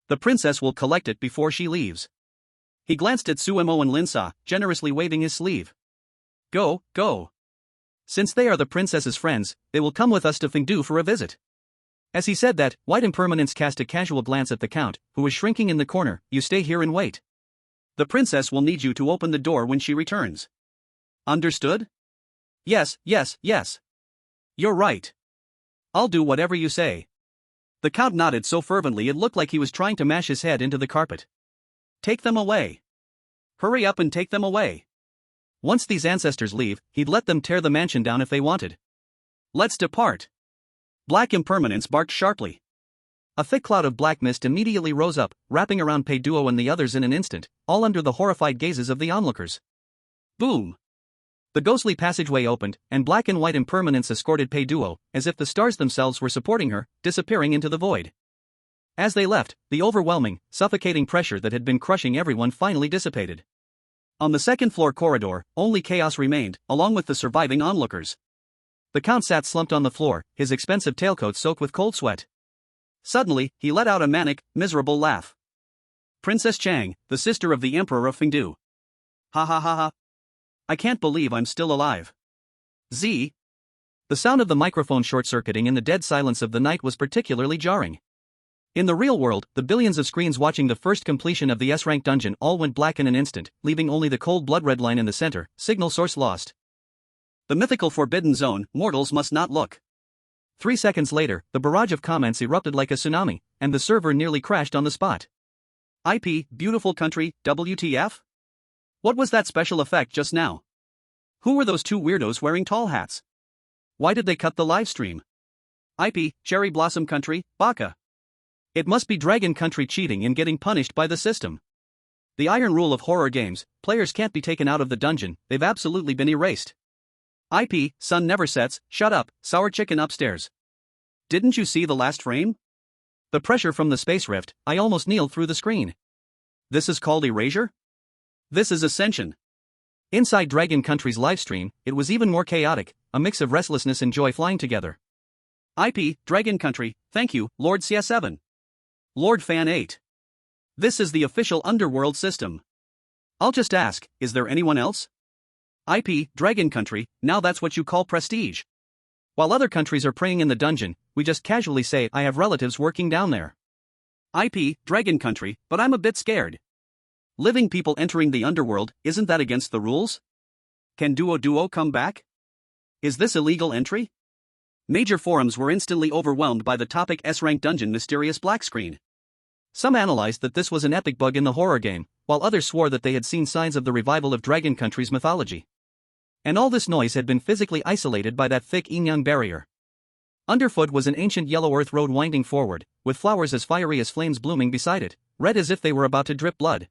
The princess will collect it before she leaves." He glanced at Suemo and Lin Sa, generously waving his sleeve. Go. Since they are the princess's friends, they will come with us to Fengdu for a visit." As he said that, White Impermanence cast a casual glance at the Count, who was shrinking in the corner. "You stay here and wait. The princess will need you to open the door when she returns. Understood?" Yes. "You're right. I'll do whatever you say." The Count nodded so fervently it looked like he was trying to mash his head into the carpet. "Take them away. Hurry up and take them away." Once these ancestors leave, he'd let them tear the mansion down if they wanted. "Let's depart." Black Impermanence barked sharply. A thick cloud of black mist immediately rose up, wrapping around Pei Duo and the others in an instant, all under the horrified gazes of the onlookers. Boom! The ghostly passageway opened, and Black and White Impermanence escorted Pei Duo, as if the stars themselves were supporting her, disappearing into the void. As they left, the overwhelming, suffocating pressure that had been crushing everyone finally dissipated. On the second-floor corridor, only chaos remained, along with the surviving onlookers. The Count sat slumped on the floor, his expensive tailcoat soaked with cold sweat. Suddenly, he let out a manic, miserable laugh. "Princess Chang, the sister of the Emperor of Fengdu. Ha ha ha ha. I can't believe I'm still alive. Z." The sound of the microphone short-circuiting in the dead silence of the night was particularly jarring. In the real world, the billions of screens watching the first completion of the S-rank dungeon all went black in an instant, leaving only the cold blood red line in the center, signal source lost. The mythical forbidden zone, mortals must not look. 3 seconds later, the barrage of comments erupted like a tsunami, and the server nearly crashed on the spot. IP, beautiful country, WTF? What was that special effect just now? Who were those two weirdos wearing tall hats? Why did they cut the live stream? IP, cherry blossom country, baka. It must be Dragon Country cheating and getting punished by the system. The iron rule of horror games, players can't be taken out of the dungeon, they've absolutely been erased. IP, sun never sets, shut up, sour chicken upstairs. Didn't you see the last frame? The pressure from the space rift, I almost kneeled through the screen. This is called erasure? This is ascension. Inside Dragon Country's livestream, it was even more chaotic, a mix of restlessness and joy flying together. IP, Dragon Country, thank you, Lord CS7. Lord Fan 8. This is the official underworld system. I'll just ask, is there anyone else? IP, Dragon Country, now that's what you call prestige. While other countries are praying in the dungeon, we just casually say, I have relatives working down there. IP, Dragon Country, but I'm a bit scared. Living people entering the underworld, isn't that against the rules? Can Duo come back? Is this illegal entry? Major forums were instantly overwhelmed by the topic S-rank dungeon mysterious black screen. Some analyzed that this was an epic bug in the horror game, while others swore that they had seen signs of the revival of Dragon Country's mythology. And all this noise had been physically isolated by that thick yin-yang barrier. Underfoot was an ancient yellow earth road winding forward, with flowers as fiery as flames blooming beside it, red as if they were about to drip blood.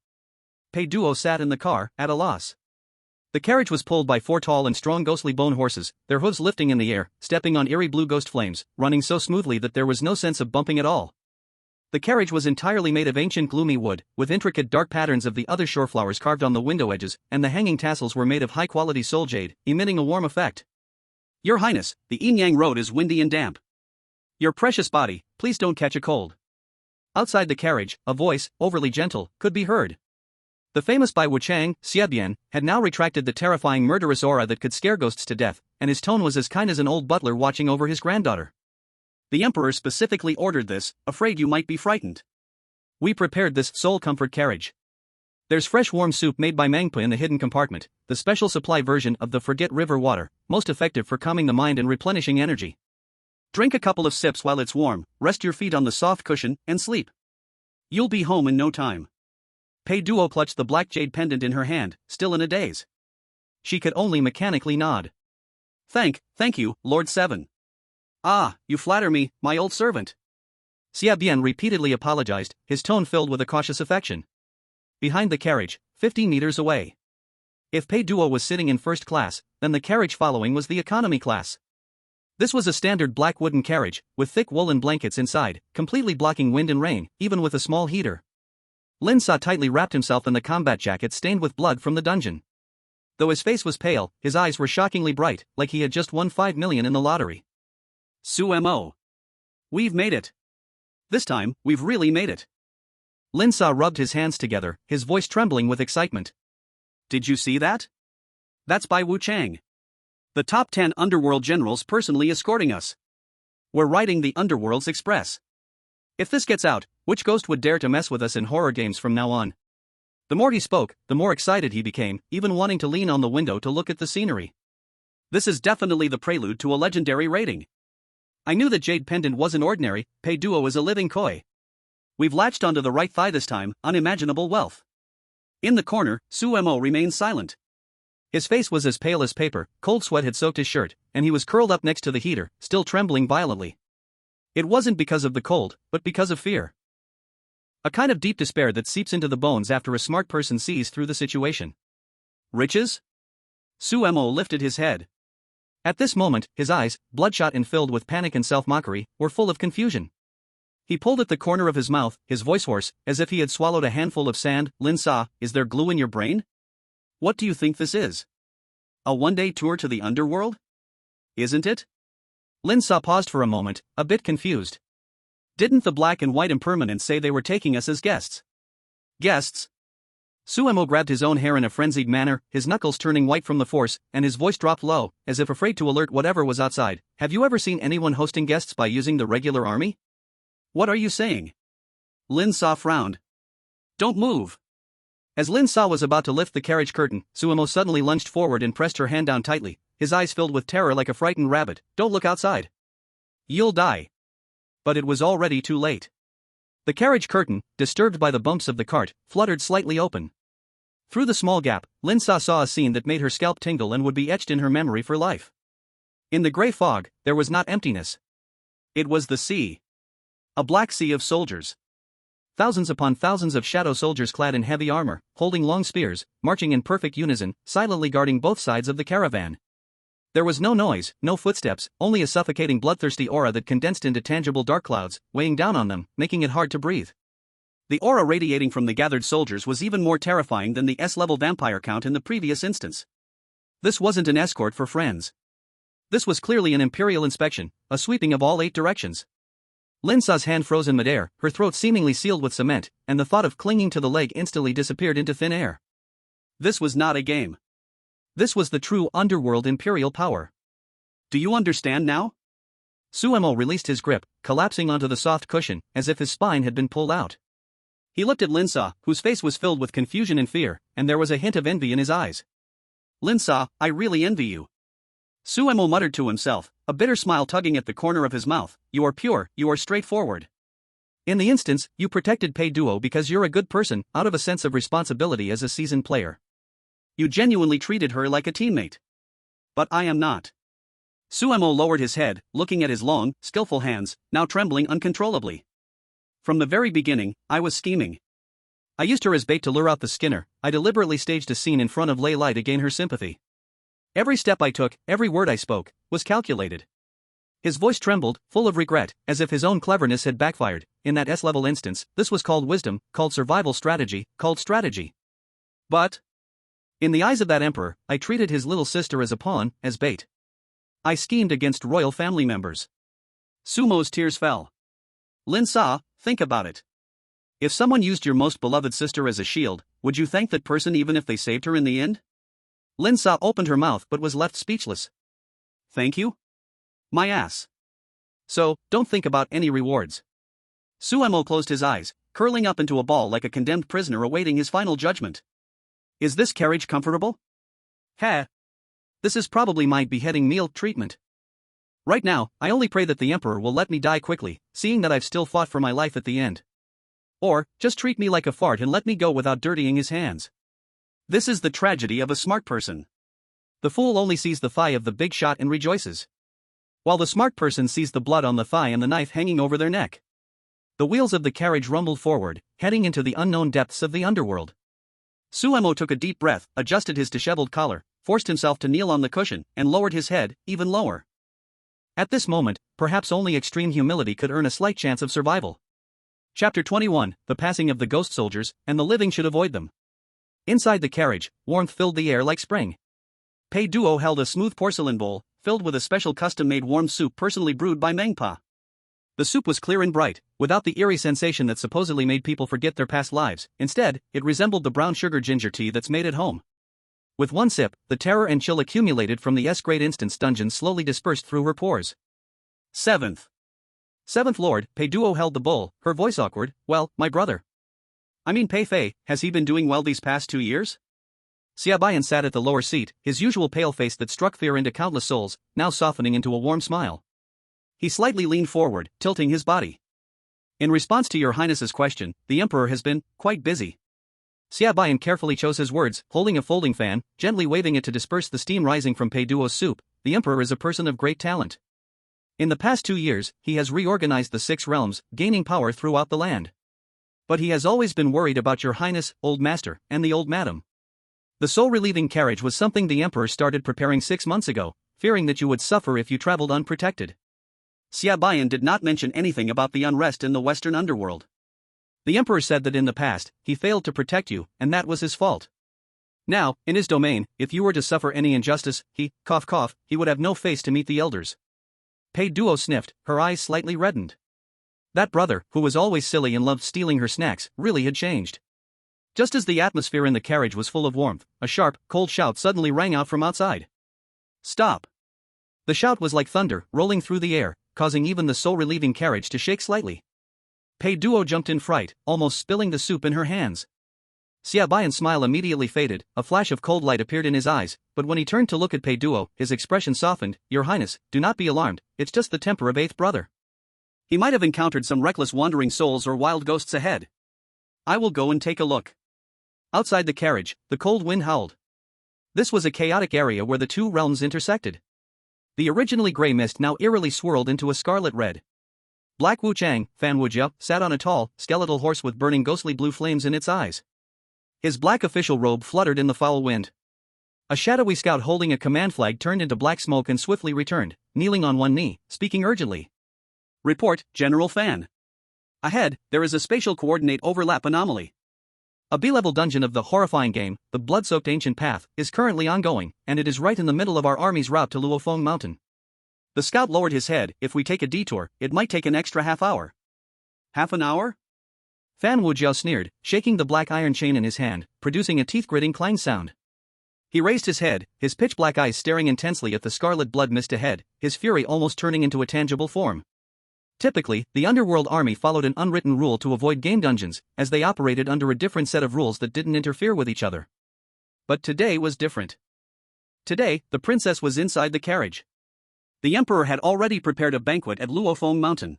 Pei Duo sat in the car, at a loss. The carriage was pulled by 4 tall and strong ghostly bone horses, their hooves lifting in the air, stepping on eerie blue ghost flames, running so smoothly that there was no sense of bumping at all. The carriage was entirely made of ancient gloomy wood, with intricate dark patterns of the other shore flowers carved on the window edges, and the hanging tassels were made of high-quality soul jade, emitting a warm effect. Your Highness, the Yin-Yang Road is windy and damp. Your precious body, please don't catch a cold. Outside the carriage, a voice, overly gentle, could be heard. The famous Bai Wuchang, Xiebian, had now retracted the terrifying murderous aura that could scare ghosts to death, and his tone was as kind as an old butler watching over his granddaughter. The Emperor specifically ordered this, afraid you might be frightened. We prepared this soul comfort carriage. There's fresh warm soup made by Mangpa in the hidden compartment, the special supply version of the Forget River water, most effective for calming the mind and replenishing energy. Drink a couple of sips while it's warm, rest your feet on the soft cushion, and sleep. You'll be home in no time. Pei Duo clutched the black jade pendant in her hand, still in a daze. She could only mechanically nod. Thank you, Lord Seven. Ah, you flatter me, my old servant. Xiebian repeatedly apologized, his tone filled with a cautious affection. Behind the carriage, 50 meters away. If Pei Duo was sitting in first class, then the carriage following was the economy class. This was a standard black wooden carriage, with thick woolen blankets inside, completely blocking wind and rain, even with a small heater. Lin Sa tightly wrapped himself in the combat jacket stained with blood from the dungeon. Though his face was pale, his eyes were shockingly bright, like he had just won 5 million in the lottery. Sumo. We've made it. This time, we've really made it. Lin Sa rubbed his hands together, his voice trembling with excitement. Did you see that? That's Bai Wuchang. The top 10 underworld generals personally escorting us. We're riding the Underworld's Express. If this gets out, which ghost would dare to mess with us in horror games from now on? The more he spoke, the more excited he became, even wanting to lean on the window to look at the scenery. This is definitely the prelude to a legendary rating. I knew that jade pendant wasn't ordinary, Pei Duo is a living koi. We've latched onto the right thigh this time, unimaginable wealth. In the corner, Sumo remained silent. His face was as pale as paper, cold sweat had soaked his shirt, and he was curled up next to the heater, still trembling violently. It wasn't because of the cold, but because of fear. A kind of deep despair that seeps into the bones after a smart person sees through the situation. Riches? Sumo lifted his head. At this moment, his eyes, bloodshot and filled with panic and self-mockery, were full of confusion. He pulled at the corner of his mouth, his voice hoarse, as if he had swallowed a handful of sand. Lin Sa, is there glue in your brain? What do you think this is? A one-day tour to the underworld? Isn't it? Lin Sa paused for a moment, a bit confused. Didn't the black and white impermanents say they were taking us as guests? Guests? Sumo grabbed his own hair in a frenzied manner, his knuckles turning white from the force, and his voice dropped low, as if afraid to alert whatever was outside. Have you ever seen anyone hosting guests by using the regular army? What are you saying? Lin Sa frowned. Don't move. As Lin Sa was about to lift the carriage curtain, Sumo suddenly lunged forward and pressed her hand down tightly, his eyes filled with terror like a frightened rabbit. Don't look outside. You'll die. But it was already too late. The carriage curtain, disturbed by the bumps of the cart, fluttered slightly open. Through the small gap, Lin Sa saw a scene that made her scalp tingle and would be etched in her memory for life. In the gray fog, there was not emptiness. It was the sea. A black sea of soldiers. Thousands upon thousands of shadow soldiers clad in heavy armor, holding long spears, marching in perfect unison, silently guarding both sides of the caravan. There was no noise, no footsteps, only a suffocating bloodthirsty aura that condensed into tangible dark clouds, weighing down on them, making it hard to breathe. The aura radiating from the gathered soldiers was even more terrifying than the S-level vampire count in the previous instance. This wasn't an escort for friends. This was clearly an imperial inspection, a sweeping of all 8 directions. Lin Sa's hand froze in midair, her throat seemingly sealed with cement, and the thought of clinging to the leg instantly disappeared into thin air. This was not a game. This was the true underworld imperial power. Do you understand now? Sumo released his grip, collapsing onto the soft cushion, as if his spine had been pulled out. He looked at Lin Sa, whose face was filled with confusion and fear, and there was a hint of envy in his eyes. Lin Sa, I really envy you. Sumo muttered to himself, a bitter smile tugging at the corner of his mouth. You are pure, you are straightforward. In the instance, you protected Pei Duo because you're a good person, out of a sense of responsibility as a seasoned player. You genuinely treated her like a teammate. But I am not. Suemo lowered his head, looking at his long, skillful hands, now trembling uncontrollably. From the very beginning, I was scheming. I used her as bait to lure out the Skinner. I deliberately staged a scene in front of Lei Lai to gain her sympathy. Every step I took, every word I spoke, was calculated. His voice trembled, full of regret, as if his own cleverness had backfired. In that S-level instance, this was called wisdom, called survival strategy, called strategy. But in the eyes of that emperor, I treated his little sister as a pawn, as bait. I schemed against royal family members. Sumo's tears fell. Lin Sa, think about it. If someone used your most beloved sister as a shield, would you thank that person even if they saved her in the end? Lin Sa opened her mouth but was left speechless. Thank you? My ass. So, don't think about any rewards. Suemo closed his eyes, curling up into a ball like a condemned prisoner awaiting his final judgment. Is this carriage comfortable? Heh. This is probably my beheading meal treatment. Right now, I only pray that the Emperor will let me die quickly, seeing that I've still fought for my life at the end. Or, just treat me like a fart and let me go without dirtying his hands. This is the tragedy of a smart person. The fool only sees the thigh of the big shot and rejoices, while the smart person sees the blood on the thigh and the knife hanging over their neck. The wheels of the carriage rumbled forward, heading into the unknown depths of the underworld. Suemo took a deep breath, adjusted his disheveled collar, forced himself to kneel on the cushion, and lowered his head, even lower. At this moment, perhaps only extreme humility could earn a slight chance of survival. Chapter 21, The Passing of the Ghost Soldiers, and the Living Should Avoid Them. Inside the carriage, warmth filled the air like spring. Pei Duo held a smooth porcelain bowl, filled with a special custom-made warm soup personally brewed by Mengpa. The soup was clear and bright, without the eerie sensation that supposedly made people forget their past lives. Instead, it resembled the brown sugar ginger tea that's made at home. With one sip, the terror and chill accumulated from the S-grade instance dungeon slowly dispersed through her pores. Seventh Lord, Pei Duo held the bowl, her voice awkward. Well, my brother. I mean Pei Fei, has he been doing well these past 2 years? Xiaobayan sat at the lower seat, his usual pale face that struck fear into countless souls, now softening into a warm smile. He slightly leaned forward, tilting his body. In response to your highness's question, the emperor has been quite busy. Xiaobayan carefully chose his words, holding a folding fan, gently waving it to disperse the steam rising from Pei Duo's soup. The emperor is a person of great talent. In the past 2 years, he has reorganized the 6 realms, gaining power throughout the land. But he has always been worried about your highness, old master, and the old madam. The soul-relieving carriage was something the emperor started preparing 6 months ago, fearing that you would suffer if you traveled unprotected. Xiaobayan did not mention anything about the unrest in the western underworld. The emperor said that in the past, he failed to protect you, and that was his fault. Now, in his domain, if you were to suffer any injustice, he would have no face to meet the elders. Pei Duo sniffed, her eyes slightly reddened. That brother, who was always silly and loved stealing her snacks, really had changed. Just as the atmosphere in the carriage was full of warmth, a sharp, cold shout suddenly rang out from outside. Stop! The shout was like thunder, rolling through the air, causing even the soul-relieving carriage to shake slightly. Pei Duo jumped in fright, almost spilling the soup in her hands. Xiaobayan's smile immediately faded, a flash of cold light appeared in his eyes, but when he turned to look at Pei Duo, his expression softened. Your highness, do not be alarmed, it's just the temper of 8th brother. He might have encountered some reckless wandering souls or wild ghosts ahead. I will go and take a look. Outside the carriage, the cold wind howled. This was a chaotic area where the 2 realms intersected. The originally gray mist now eerily swirled into a scarlet red. Black Wu Chang, Fan Wujia, sat on a tall, skeletal horse with burning ghostly blue flames in its eyes. His black official robe fluttered in the foul wind. A shadowy scout holding a command flag turned into black smoke and swiftly returned, kneeling on one knee, speaking urgently. Report, General Fan. Ahead, there is a spatial coordinate overlap anomaly. A B-level dungeon of the horrifying game, the blood-soaked ancient path, is currently ongoing, and it is right in the middle of our army's route to Luofeng Mountain. The scout lowered his head. If we take a detour, it might take an extra half hour. Half an hour? Fan Wujiao sneered, shaking the black iron chain in his hand, producing a teeth-gritting clang sound. He raised his head, his pitch-black eyes staring intensely at the scarlet blood mist ahead, his fury almost turning into a tangible form. Typically, the Underworld Army followed an unwritten rule to avoid game dungeons, as they operated under a different set of rules that didn't interfere with each other. But today was different. Today, the princess was inside the carriage. The emperor had already prepared a banquet at Luofeng Mountain.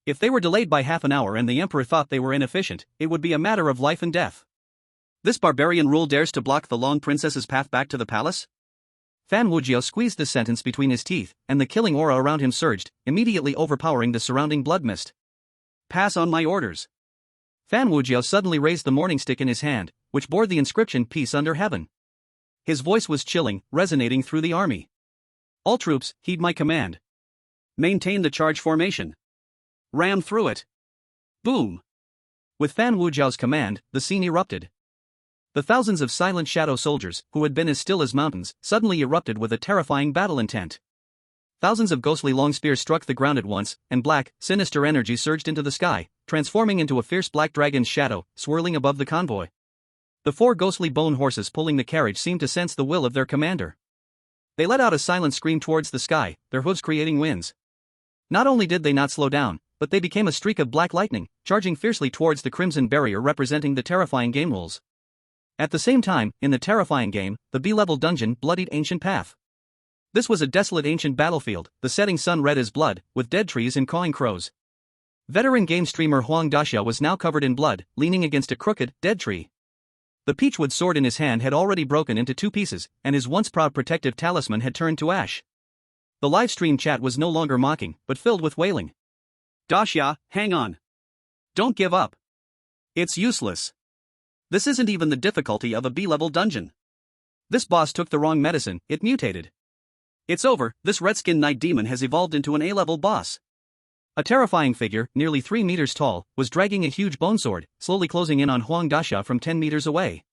If they were delayed by half an hour and the emperor thought they were inefficient, it would be a matter of life and death. This barbarian rule dares to block the long princess's path back to the palace? Fan Wujiao squeezed this sentence between his teeth, and the killing aura around him surged, immediately overpowering the surrounding blood mist. Pass on my orders. Fan Wujiao suddenly raised the morning stick in his hand, which bore the inscription Peace Under Heaven. His voice was chilling, resonating through the army. All troops, heed my command. Maintain the charge formation. Ram through it. Boom. With Fan Wujiao's command, the scene erupted. The thousands of silent shadow soldiers, who had been as still as mountains, suddenly erupted with a terrifying battle intent. Thousands of ghostly long spears struck the ground at once, and black, sinister energy surged into the sky, transforming into a fierce black dragon's shadow, swirling above the convoy. The 4 ghostly bone horses pulling the carriage seemed to sense the will of their commander. They let out a silent scream towards the sky, their hooves creating winds. Not only did they not slow down, but they became a streak of black lightning, charging fiercely towards the crimson barrier representing the terrifying game rules. At the same time, in the terrifying game, the B-level dungeon bloodied ancient path. This was a desolate ancient battlefield, the setting sun red as blood, with dead trees and cawing crows. Veteran game streamer Huang Daxia was now covered in blood, leaning against a crooked, dead tree. The peachwood sword in his hand had already broken into 2 pieces, and his once proud protective talisman had turned to ash. The live stream chat was no longer mocking, but filled with wailing. Daxia, hang on. Don't give up. It's useless. This isn't even the difficulty of a B-level dungeon. This boss took the wrong medicine, it mutated. It's over, this red-skinned night demon has evolved into an A-level boss. A terrifying figure, nearly 3 meters tall, was dragging a huge bone sword, slowly closing in on Huang Daxia from 10 meters away.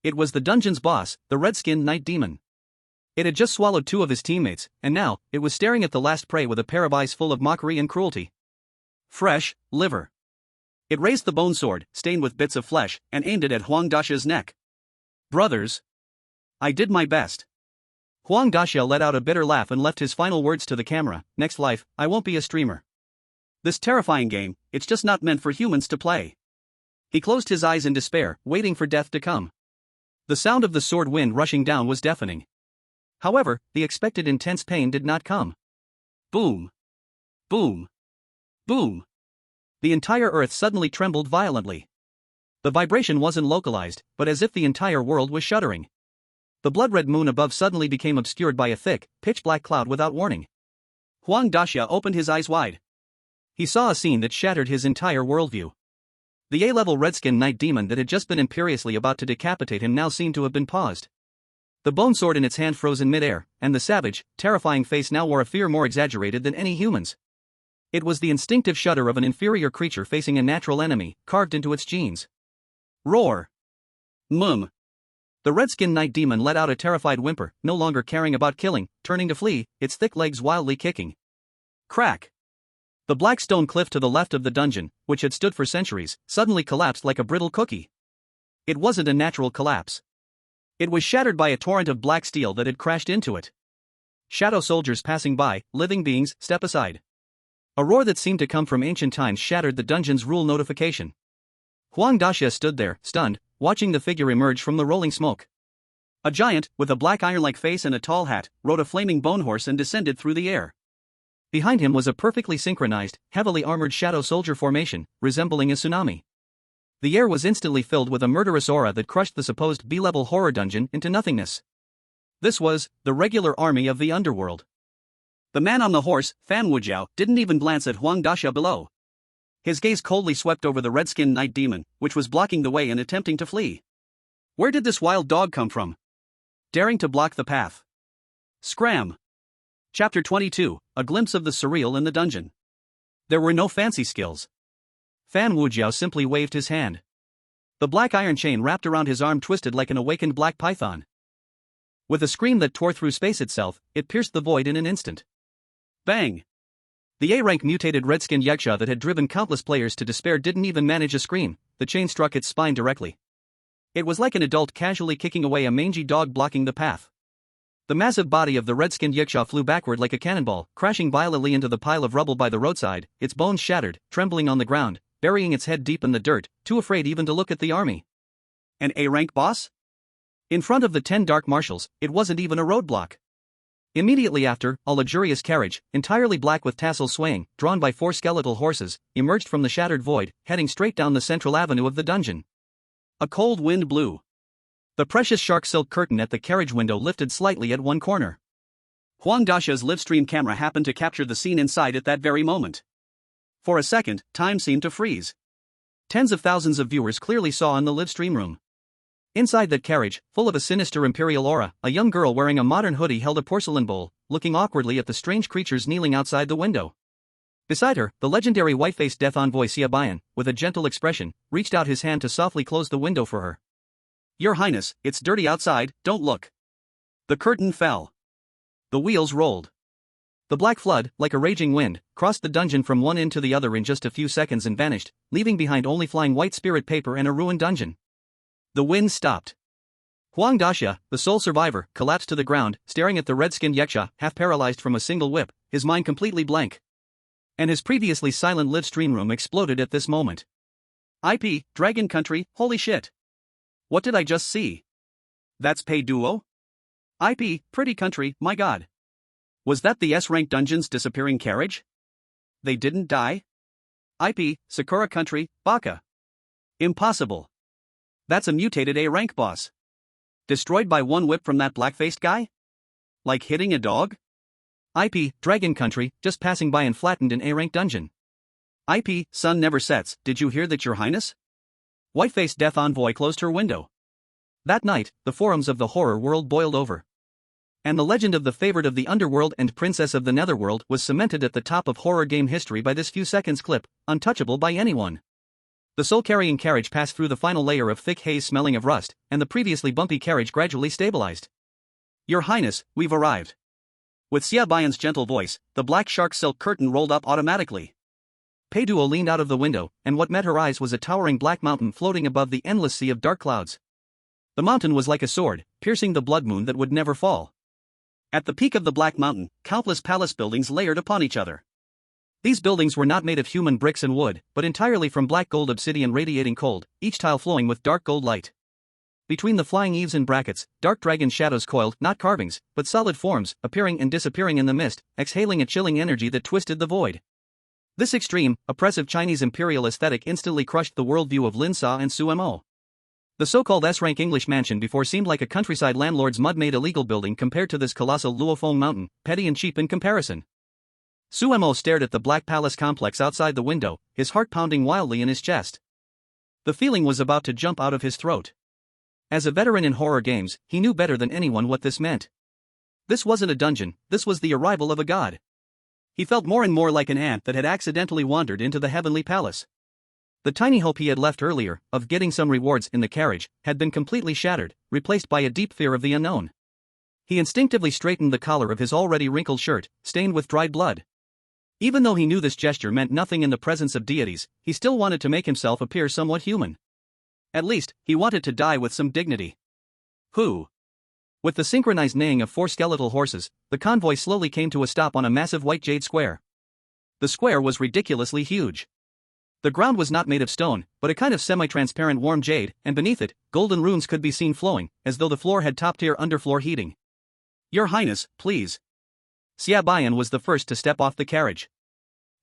It was the dungeon's boss, the red-skinned night demon. It had just swallowed 2 of his teammates, and now, it was staring at the last prey with a pair of eyes full of mockery and cruelty. Fresh liver. It raised the bone sword, stained with bits of flesh, and aimed it at Huang Daxia's neck. Brothers. I did my best. Huang Daxia let out a bitter laugh and left his final words to the camera, next life, I won't be a streamer. This terrifying game, it's just not meant for humans to play. He closed his eyes in despair, waiting for death to come. The sound of the sword wind rushing down was deafening. However, the expected intense pain did not come. Boom. Boom. Boom. The entire earth suddenly trembled violently. The vibration wasn't localized, but as if the entire world was shuddering. The blood-red moon above suddenly became obscured by a thick, pitch-black cloud without warning. Huang Daxia opened his eyes wide. He saw a scene that shattered his entire worldview. The A-level red-skinned night demon that had just been imperiously about to decapitate him now seemed to have been paused. The bone sword in its hand froze in midair, and the savage, terrifying face now wore a fear more exaggerated than any human's. It was the instinctive shudder of an inferior creature facing a natural enemy, carved into its genes. Roar. Mum. The red-skinned night demon let out a terrified whimper, no longer caring about killing, turning to flee, its thick legs wildly kicking. Crack. The black stone cliff to the left of the dungeon, which had stood for centuries, suddenly collapsed like a brittle cookie. It wasn't a natural collapse. It was shattered by a torrent of black steel that had crashed into it. Shadow soldiers passing by, living beings, step aside. A roar that seemed to come from ancient times shattered the dungeon's rule notification. Huang Daxia stood there, stunned, watching the figure emerge from the rolling smoke. A giant, with a black iron-like face and a tall hat, rode a flaming bone horse and descended through the air. Behind him was a perfectly synchronized, heavily armored shadow soldier formation, resembling a tsunami. The air was instantly filled with a murderous aura that crushed the supposed B-level horror dungeon into nothingness. This was the regular army of the underworld. The man on the horse, Fan Wujiao, didn't even glance at Huang Daxia below. His gaze coldly swept over the red-skinned night demon, which was blocking the way and attempting to flee. Where did this wild dog come from? Daring to block the path. Scram. Chapter 22, A Glimpse of the Surreal in the Dungeon. There were no fancy skills. Fan Wujiao simply waved his hand. The black iron chain wrapped around his arm twisted like an awakened black python. With a scream that tore through space itself, it pierced the void in an instant. Bang! The A-rank mutated red-skinned yaksha that had driven countless players to despair didn't even manage a scream, the chain struck its spine directly. It was like an adult casually kicking away a mangy dog blocking the path. The massive body of the red-skinned yaksha flew backward like a cannonball, crashing violently into the pile of rubble by the roadside, its bones shattered, trembling on the ground, burying its head deep in the dirt, too afraid even to look at the army. An A-rank boss? In front of the 10 dark marshals, it wasn't even a roadblock. Immediately after, a luxurious carriage, entirely black with tassels swaying, drawn by 4 skeletal horses, emerged from the shattered void, heading straight down the central avenue of the dungeon. A cold wind blew. The precious shark silk curtain at the carriage window lifted slightly at one corner. Huang Daxia's livestream camera happened to capture the scene inside at that very moment. For a second, time seemed to freeze. Tens of thousands of viewers clearly saw in the livestream room. Inside that carriage, full of a sinister imperial aura, a young girl wearing a modern hoodie held a porcelain bowl, looking awkwardly at the strange creatures kneeling outside the window. Beside her, the legendary white-faced death envoy Xia Bian, with a gentle expression, reached out his hand to softly close the window for her. "Your Highness, it's dirty outside, don't look." The curtain fell. The wheels rolled. The black flood, like a raging wind, crossed the dungeon from one end to the other in just a few seconds and vanished, leaving behind only flying white spirit paper and a ruined dungeon. The wind stopped. Huang Daxia, the sole survivor, collapsed to the ground, staring at the red-skinned yaksha, half paralyzed from a single whip, his mind completely blank. And his previously silent live stream room exploded at this moment. IP, Dragon Country, holy shit. What did I just see? That's Pei Duo? IP, Pretty Country, my god. Was that the S-rank dungeon's disappearing carriage? They didn't die? IP, Sakura Country, Baka. Impossible. That's a mutated A-rank boss. Destroyed by one whip from that black-faced guy? Like hitting a dog? IP, Dragon Country, just passing by and flattened an A-rank dungeon. IP, sun never sets, did you hear that, Your Highness? White-faced death envoy closed her window. That night, the forums of the horror world boiled over. And the legend of the favorite of the underworld and princess of the netherworld was cemented at the top of horror game history by this few seconds clip, untouchable by anyone. The soul-carrying carriage passed through the final layer of thick haze smelling of rust, and the previously bumpy carriage gradually stabilized. Your Highness, we've arrived. With Xia Bian's gentle voice, the black shark silk curtain rolled up automatically. Pei Duo leaned out of the window, and what met her eyes was a towering black mountain floating above the endless sea of dark clouds. The mountain was like a sword, piercing the blood moon that would never fall. At the peak of the Black Mountain, countless palace buildings layered upon each other. These buildings were not made of human bricks and wood, but entirely from black gold obsidian radiating cold, each tile flowing with dark gold light. Between the flying eaves and brackets, dark dragon shadows coiled, not carvings, but solid forms, appearing and disappearing in the mist, exhaling a chilling energy that twisted the void. This extreme, oppressive Chinese imperial aesthetic instantly crushed the worldview of Lin Sa and Su Mo. The so-called S-rank English mansion before seemed like a countryside landlord's mud-made illegal building compared to this colossal Luofeng mountain, petty and cheap in comparison. Su Mo stared at the black palace complex outside the window, his heart pounding wildly in his chest. The feeling was about to jump out of his throat. As a veteran in horror games, he knew better than anyone what this meant. This wasn't a dungeon, this was the arrival of a god. He felt more and more like an ant that had accidentally wandered into the heavenly palace. The tiny hope he had left earlier, of getting some rewards in the carriage, had been completely shattered, replaced by a deep fear of the unknown. He instinctively straightened the collar of his already wrinkled shirt, stained with dried blood. Even though he knew this gesture meant nothing in the presence of deities, he still wanted to make himself appear somewhat human. At least, he wanted to die with some dignity. Who? With the synchronized neighing of 4 skeletal horses, the convoy slowly came to a stop on a massive white jade square. The square was ridiculously huge. The ground was not made of stone, but a kind of semi-transparent warm jade, and beneath it, golden runes could be seen flowing, as though the floor had top-tier underfloor heating. Your Highness, please. Xia Bian was the first to step off the carriage.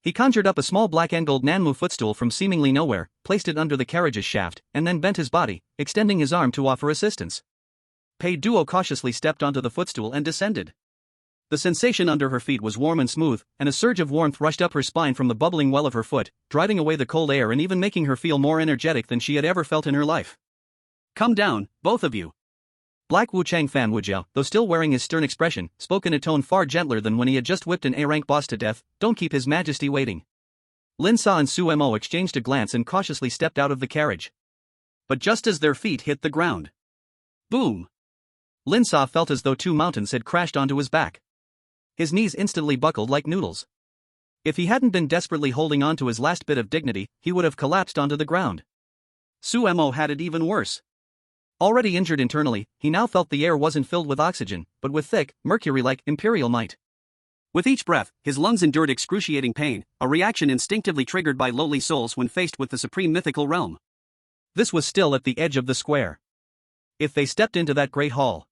He conjured up a small black and gold Nanmu footstool from seemingly nowhere, placed it under the carriage's shaft, and then bent his body, extending his arm to offer assistance. Pei Duo cautiously stepped onto the footstool and descended. The sensation under her feet was warm and smooth, and a surge of warmth rushed up her spine from the bubbling well of her foot, driving away the cold air and even making her feel more energetic than she had ever felt in her life. Come down, both of you. Black Wu Chang Fan Wujiao, though still wearing his stern expression, spoke in a tone far gentler than when he had just whipped an A-rank boss to death. Don't keep his majesty waiting. Lin Sa and Su Mo exchanged a glance and cautiously stepped out of the carriage. But just as their feet hit the ground, boom! Lin Sa felt as though 2 mountains had crashed onto his back. His knees instantly buckled like noodles. If he hadn't been desperately holding on to his last bit of dignity, he would have collapsed onto the ground. Su Mo had it even worse. Already injured internally, he now felt the air wasn't filled with oxygen, but with thick, mercury-like imperial might. With each breath, his lungs endured excruciating pain, a reaction instinctively triggered by lowly souls when faced with the supreme mythical realm. This was still at the edge of the square. If they stepped into that great hall,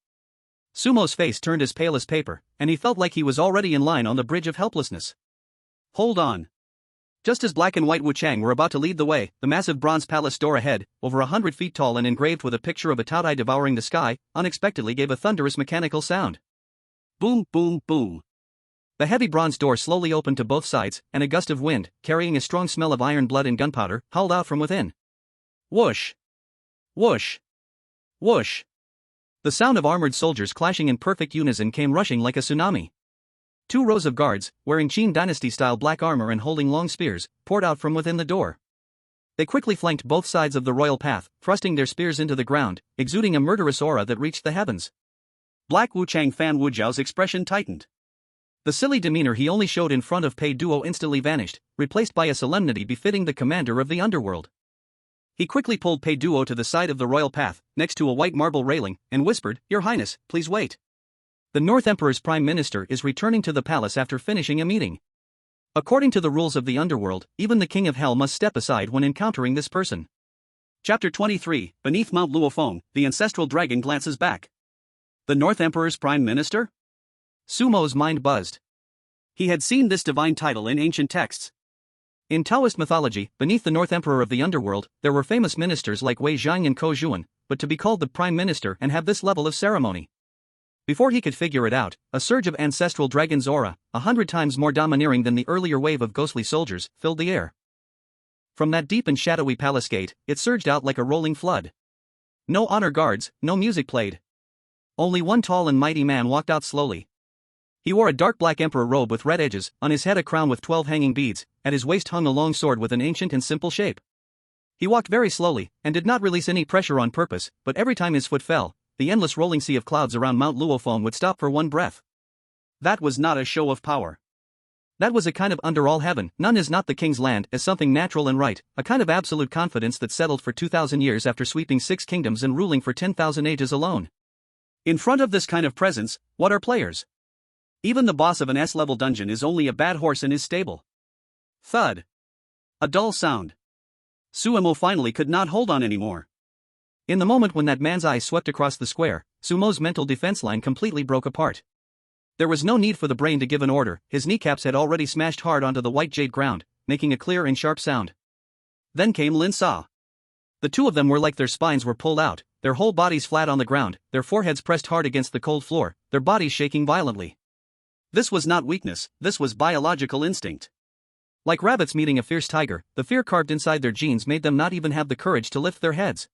Sumo's face turned as pale as paper, and he felt like he was already in line on the bridge of helplessness. Hold on. Just as black and white Wuchang were about to lead the way, the massive bronze palace door ahead, over 100 feet tall and engraved with a picture of a kowtowed devouring the sky, unexpectedly gave a thunderous mechanical sound. Boom, boom, boom. The heavy bronze door slowly opened to both sides, and a gust of wind, carrying a strong smell of iron blood and gunpowder, howled out from within. Whoosh! Whoosh! Whoosh! The sound of armored soldiers clashing in perfect unison came rushing like a tsunami. 2 rows of guards, wearing Qin dynasty-style black armor and holding long spears, poured out from within the door. They quickly flanked both sides of the royal path, thrusting their spears into the ground, exuding a murderous aura that reached the heavens. Black Wuchang Fan Wujiao's expression tightened. The silly demeanor he only showed in front of Pei Duo instantly vanished, replaced by a solemnity befitting the commander of the underworld. He quickly pulled Pei Duo to the side of the royal path, next to a white marble railing, and whispered, "Your Highness, please wait. The North Emperor's Prime Minister is returning to the palace after finishing a meeting. According to the rules of the underworld, even the King of Hell must step aside when encountering this person." Chapter 23, Beneath Mount Luofeng, the ancestral dragon glances back. The North Emperor's Prime Minister? Sumo's mind buzzed. He had seen this divine title in ancient texts. In Taoist mythology, beneath the North Emperor of the underworld, there were famous ministers like Wei Zhang and Ko Zhuan, but to be called the Prime Minister and have this level of ceremony. Before he could figure it out, a surge of ancestral dragon's aura, 100 times more domineering than the earlier wave of ghostly soldiers, filled the air. From that deep and shadowy palace gate, it surged out like a rolling flood. No honor guards, no music played. Only one tall and mighty man walked out slowly. He wore a dark black emperor robe with red edges, on his head a crown with 12 hanging beads, at his waist hung a long sword with an ancient and simple shape. He walked very slowly, and did not release any pressure on purpose, but every time his foot fell, the endless rolling sea of clouds around Mount Luofeng would stop for one breath. That was not a show of power. That was a kind of under all heaven, none is not the king's land, as something natural and right, a kind of absolute confidence that settled for 2,000 years after sweeping 6 kingdoms and ruling for 10,000 ages alone. In front of this kind of presence, what are players? Even the boss of an S-level dungeon is only a bad horse in his stable. Thud. A dull sound. Sumo finally could not hold on anymore. In the moment when that man's eyes swept across the square, Sumo's mental defense line completely broke apart. There was no need for the brain to give an order, his kneecaps had already smashed hard onto the white jade ground, making a clear and sharp sound. Then came Lin Sa. The two of them were like their spines were pulled out, their whole bodies flat on the ground, their foreheads pressed hard against the cold floor, their bodies shaking violently. This was not weakness, this was biological instinct. Like rabbits meeting a fierce tiger, the fear carved inside their genes made them not even have the courage to lift their heads.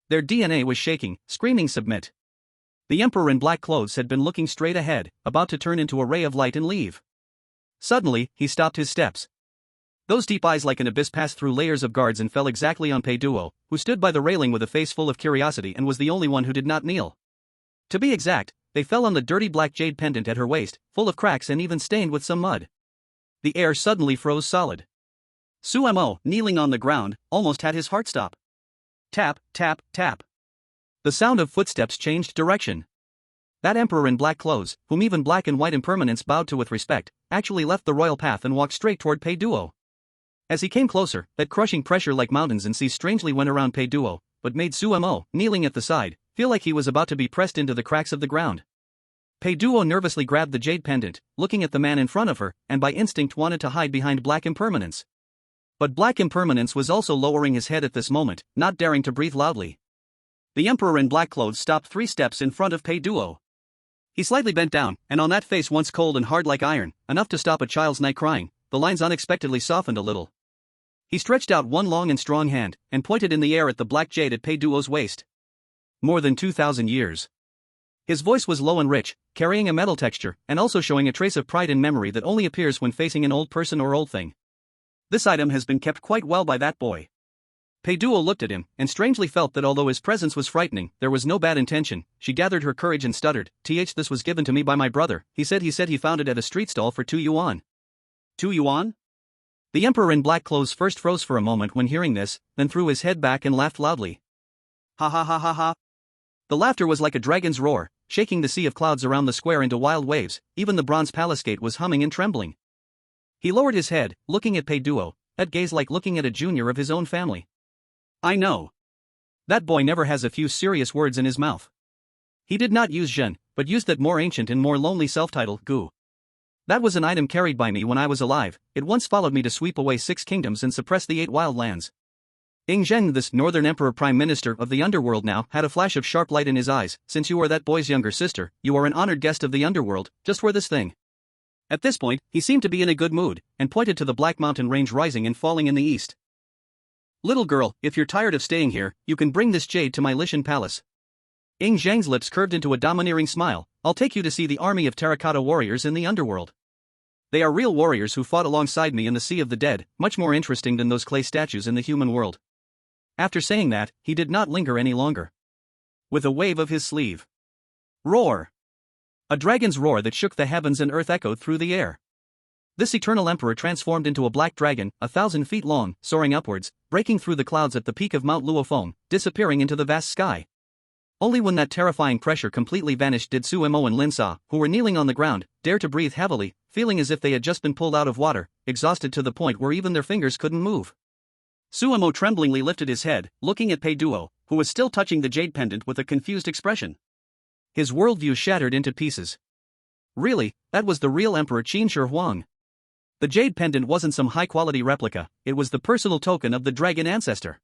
Their DNA was shaking, screaming submit. The emperor in black clothes had been looking straight ahead, about to turn into a ray of light and leave. Suddenly, he stopped his steps. Those deep eyes like an abyss passed through layers of guards and fell exactly on Pei Duo, who stood by the railing with a face full of curiosity and was the only one who did not kneel. To be exact, they fell on the dirty black jade pendant at her waist, full of cracks and even stained with some mud. The air suddenly froze solid. Sumo, kneeling on the ground, almost had his heart stop. Tap, tap, tap. The sound of footsteps changed direction. That emperor in black clothes, whom even black and white impermanence bowed to with respect, actually left the royal path and walked straight toward Pei Duo. As he came closer, that crushing pressure like mountains and seas strangely went around Pei Duo, but made Sumo, kneeling at the side, feel like he was about to be pressed into the cracks of the ground. Pei Duo nervously grabbed the jade pendant, looking at the man in front of her, and by instinct wanted to hide behind black impermanence. But black impermanence was also lowering his head at this moment, not daring to breathe loudly. The emperor in black clothes stopped 3 steps in front of Pei Duo. He slightly bent down, and on that face once cold and hard like iron, enough to stop a child's night crying, the lines unexpectedly softened a little. He stretched out one long and strong hand, and pointed in the air at the black jade at Pei Duo's waist. More than 2,000 years. His voice was low and rich, carrying a metal texture, and also showing a trace of pride and memory that only appears when facing an old person or old thing. This item has been kept quite well by that boy. Pei Duo looked at him, and strangely felt that although his presence was frightening, there was no bad intention. She gathered her courage and stuttered, This was given to me by my brother, he said he found it at a street stall for 2 yuan. 2 yuan? The emperor in black clothes first froze for a moment when hearing this, then threw his head back and laughed loudly. Ha ha ha ha ha. The laughter was like a dragon's roar, shaking the sea of clouds around the square into wild waves, even the bronze palace gate was humming and trembling. He lowered his head, looking at Pei Duo, that gaze like looking at a junior of his own family. I know. That boy never has a few serious words in his mouth. He did not use Zhen, but used that more ancient and more lonely self-title, Gu. That was an item carried by me when I was alive. It once followed me to sweep away 6 kingdoms and suppress the 8 wild lands. Ing Zheng, this Northern Emperor Prime Minister of the Underworld, now had a flash of sharp light in his eyes. Since you are that boy's younger sister, you are an honored guest of the Underworld, just for this thing. At this point, he seemed to be in a good mood, and pointed to the Black Mountain range rising and falling in the east. Little girl, if you're tired of staying here, you can bring this jade to my Lishan Palace. Ing Zheng's lips curved into a domineering smile. I'll take you to see the army of terracotta warriors in the Underworld. They are real warriors who fought alongside me in the Sea of the Dead, much more interesting than those clay statues in the human world. After saying that, he did not linger any longer. With a wave of his sleeve. Roar! A dragon's roar that shook the heavens and earth echoed through the air. This eternal emperor transformed into a black dragon, 1,000 feet long, soaring upwards, breaking through the clouds at the peak of Mount Luophong, disappearing into the vast sky. Only when that terrifying pressure completely vanished did Su Mo and Lin Sa, who were kneeling on the ground, dare to breathe heavily, feeling as if they had just been pulled out of water, exhausted to the point where even their fingers couldn't move. Su Mo tremblingly lifted his head, looking at Pei Duo, who was still touching the jade pendant with a confused expression. His worldview shattered into pieces. Really, that was the real Emperor Qin Shi Huang. The jade pendant wasn't some high-quality replica, it was the personal token of the dragon ancestor.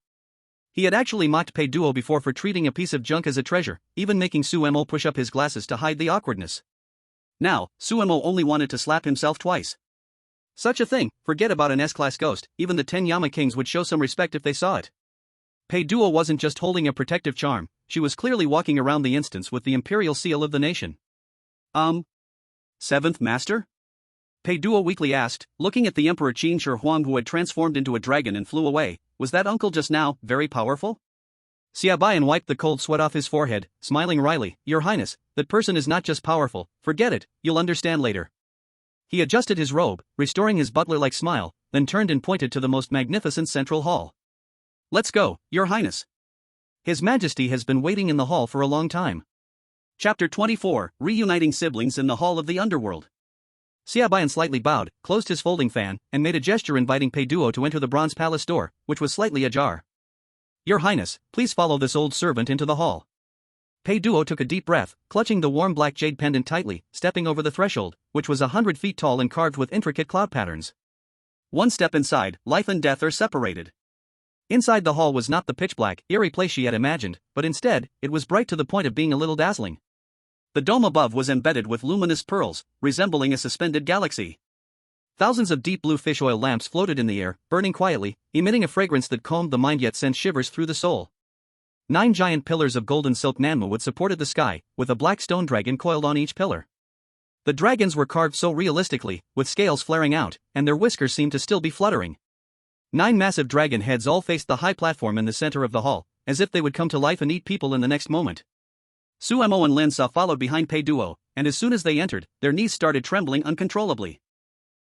He had actually mocked Pei Duo before for treating a piece of junk as a treasure, even making Su Mo push up his glasses to hide the awkwardness. Now, Su Mo only wanted to slap himself twice. Such a thing, forget about an S-class ghost, even the 10 Yama kings would show some respect if they saw it. Pei Duo wasn't just holding a protective charm, she was clearly walking around the instance with the imperial seal of the nation. Seventh Master? Pei Duo weakly asked, looking at the Emperor Qin Shi Huang, who had transformed into a dragon and flew away. Was that uncle just now very powerful? Xiaobayan wiped the cold sweat off his forehead, smiling wryly. Your Highness, that person is not just powerful, forget it, you'll understand later. He adjusted his robe, restoring his butler-like smile, then turned and pointed to the most magnificent central hall. Let's go, Your Highness. His Majesty has been waiting in the hall for a long time. Chapter 24, Reuniting Siblings in the Hall of the Underworld. Xiaobayan slightly bowed, closed his folding fan, and made a gesture inviting Pei Duo to enter the bronze palace door, which was slightly ajar. Your Highness, please follow this old servant into the hall. Pei Duo took a deep breath, clutching the warm black jade pendant tightly, stepping over the threshold, which was 100 feet tall and carved with intricate cloud patterns. One step inside, life and death are separated. Inside the hall was not the pitch-black, eerie place she had imagined, but instead, it was bright to the point of being a little dazzling. The dome above was embedded with luminous pearls, resembling a suspended galaxy. Thousands of deep blue fish oil lamps floated in the air, burning quietly, emitting a fragrance that calmed the mind yet sent shivers through the soul. 9 giant pillars of golden silk nanma supported the sky, with a black stone dragon coiled on each pillar. The dragons were carved so realistically, with scales flaring out, and their whiskers seemed to still be fluttering. 9 massive dragon heads all faced the high platform in the center of the hall, as if they would come to life and eat people in the next moment. Su Mo and Lin Sa followed behind Pei Duo, and as soon as they entered, their knees started trembling uncontrollably.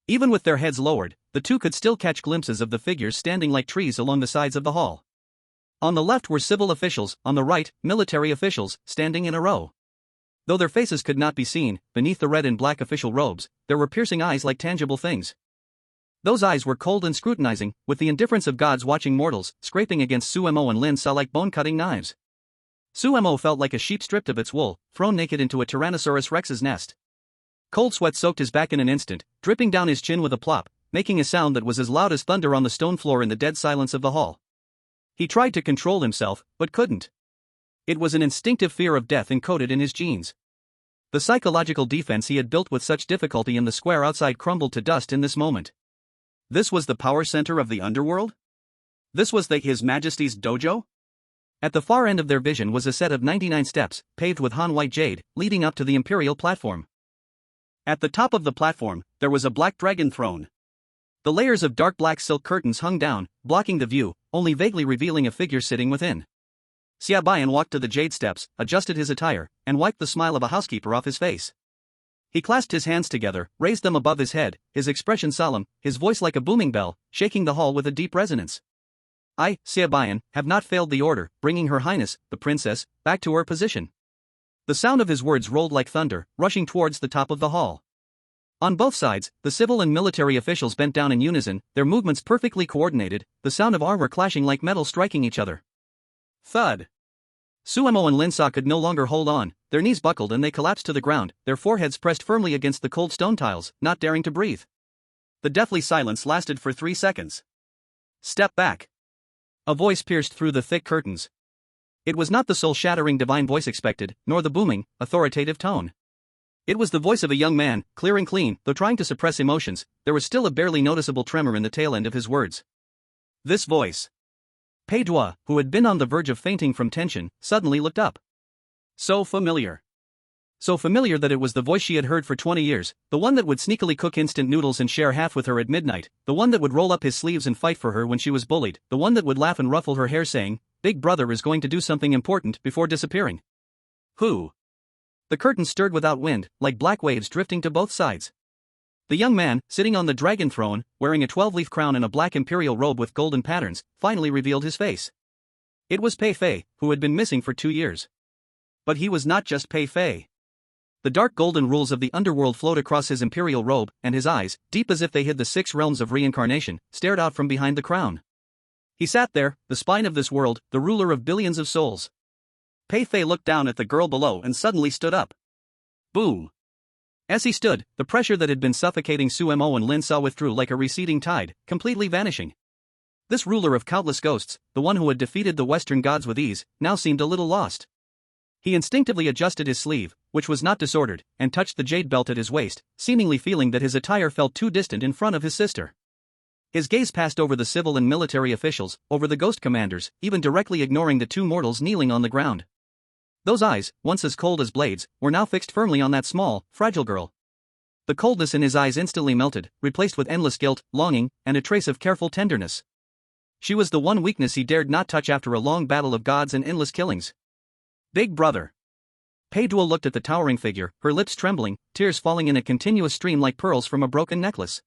Even with their heads lowered, the two could still catch glimpses of the figures standing like trees along the sides of the hall. On the left were civil officials, on the right, military officials, standing in a row. Though their faces could not be seen, beneath the red and black official robes, there were piercing eyes like tangible things. Those eyes were cold and scrutinizing, with the indifference of gods watching mortals, scraping against Su Mo and Lin Sa like bone-cutting knives. Su Mo felt like a sheep stripped of its wool, thrown naked into a Tyrannosaurus Rex's nest. Cold sweat soaked his back in an instant, dripping down his chin with a plop, making a sound that was as loud as thunder on the stone floor in the dead silence of the hall. He tried to control himself, but couldn't. It was an instinctive fear of death encoded in his genes. The psychological defense he had built with such difficulty in the square outside crumbled to dust in this moment. This was the power center of the underworld? This was His Majesty's dojo? At the far end of their vision was a set of 99 steps, paved with Han white jade, leading up to the imperial platform. At the top of the platform, there was a black dragon throne. The layers of dark black silk curtains hung down, blocking the view, only vaguely revealing a figure sitting within. Xiaobayan walked to the jade steps, adjusted his attire, and wiped the smile of a housekeeper off his face. He clasped his hands together, raised them above his head, his expression solemn, his voice like a booming bell, shaking the hall with a deep resonance. I, Xiaobayan, have not failed the order, bringing Her Highness, the princess, back to her position. The sound of his words rolled like thunder, rushing towards the top of the hall. On both sides, the civil and military officials bent down in unison, their movements perfectly coordinated, the sound of armor clashing like metal striking each other. Thud. Suemo and Linsa could no longer hold on, their knees buckled and they collapsed to the ground, their foreheads pressed firmly against the cold stone tiles, not daring to breathe. The deathly silence lasted for 3 seconds. Step back. A voice pierced through the thick curtains. It was not the soul-shattering divine voice expected, nor the booming, authoritative tone. It was the voice of a young man, clear and clean, though trying to suppress emotions, there was still a barely noticeable tremor in the tail end of his words. This voice. Pei Duo, who had been on the verge of fainting from tension, suddenly looked up. So familiar. So familiar that it was the voice she had heard for 20 years, the one that would sneakily cook instant noodles and share half with her at midnight, the one that would roll up his sleeves and fight for her when she was bullied, the one that would laugh and ruffle her hair saying, "Big brother is going to do something important," before disappearing. Who? The curtains stirred without wind, like black waves drifting to both sides. The young man, sitting on the dragon throne, wearing a 12-leaf crown and a black imperial robe with golden patterns, finally revealed his face. It was Pei Fei, who had been missing for 2 years. But he was not just Pei Fei. The dark golden rules of the underworld flowed across his imperial robe, and his eyes, deep as if they hid the 6 realms of reincarnation, stared out from behind the crown. He sat there, the spine of this world, the ruler of billions of souls. Pei Fei looked down at the girl below and suddenly stood up. Boom. As he stood, the pressure that had been suffocating Suemo and Linsa withdrew like a receding tide, completely vanishing. This ruler of countless ghosts, the one who had defeated the Western gods with ease, now seemed a little lost. He instinctively adjusted his sleeve, which was not disordered, and touched the jade belt at his waist, seemingly feeling that his attire felt too distant in front of his sister. His gaze passed over the civil and military officials, over the ghost commanders, even directly ignoring the 2 mortals kneeling on the ground. Those eyes, once as cold as blades, were now fixed firmly on that small, fragile girl. The coldness in his eyes instantly melted, replaced with endless guilt, longing, and a trace of careful tenderness. She was the one weakness he dared not touch after a long battle of gods and endless killings. Big brother. Pei Duo looked at the towering figure, her lips trembling, tears falling in a continuous stream like pearls from a broken necklace.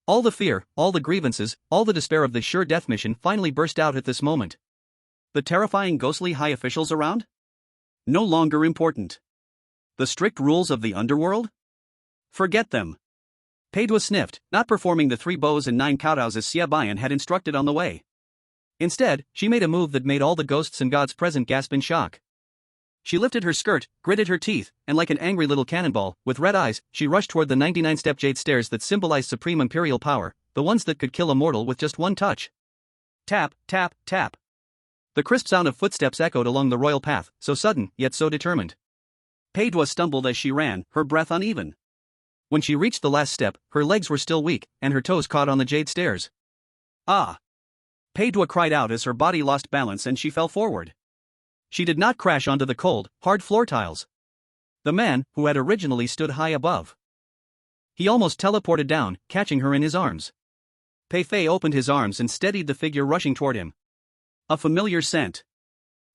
All the fear, all the grievances, all the despair of the sure death mission finally burst out at this moment. The terrifying ghostly high officials around? No longer important. The strict rules of the underworld? Forget them. Pei Duo sniffed, not performing the 3 bows and 9 kowtows as Xie Bayan had instructed on the way. Instead, she made a move that made all the ghosts and gods present gasp in shock. She lifted her skirt, gritted her teeth, and like an angry little cannonball, with red eyes, she rushed toward the 99-step jade stairs that symbolized supreme imperial power, the ones that could kill a mortal with just one touch. Tap, tap, tap. The crisp sound of footsteps echoed along the royal path, so sudden, yet so determined. Pei Duo stumbled as she ran, her breath uneven. When she reached the last step, her legs were still weak, and her toes caught on the jade stairs. Ah! Pei Duo cried out as her body lost balance and she fell forward. She did not crash onto the cold, hard floor tiles. The man, who had originally stood high above. He almost teleported down, catching her in his arms. Pei Fei opened his arms and steadied the figure rushing toward him. A familiar scent.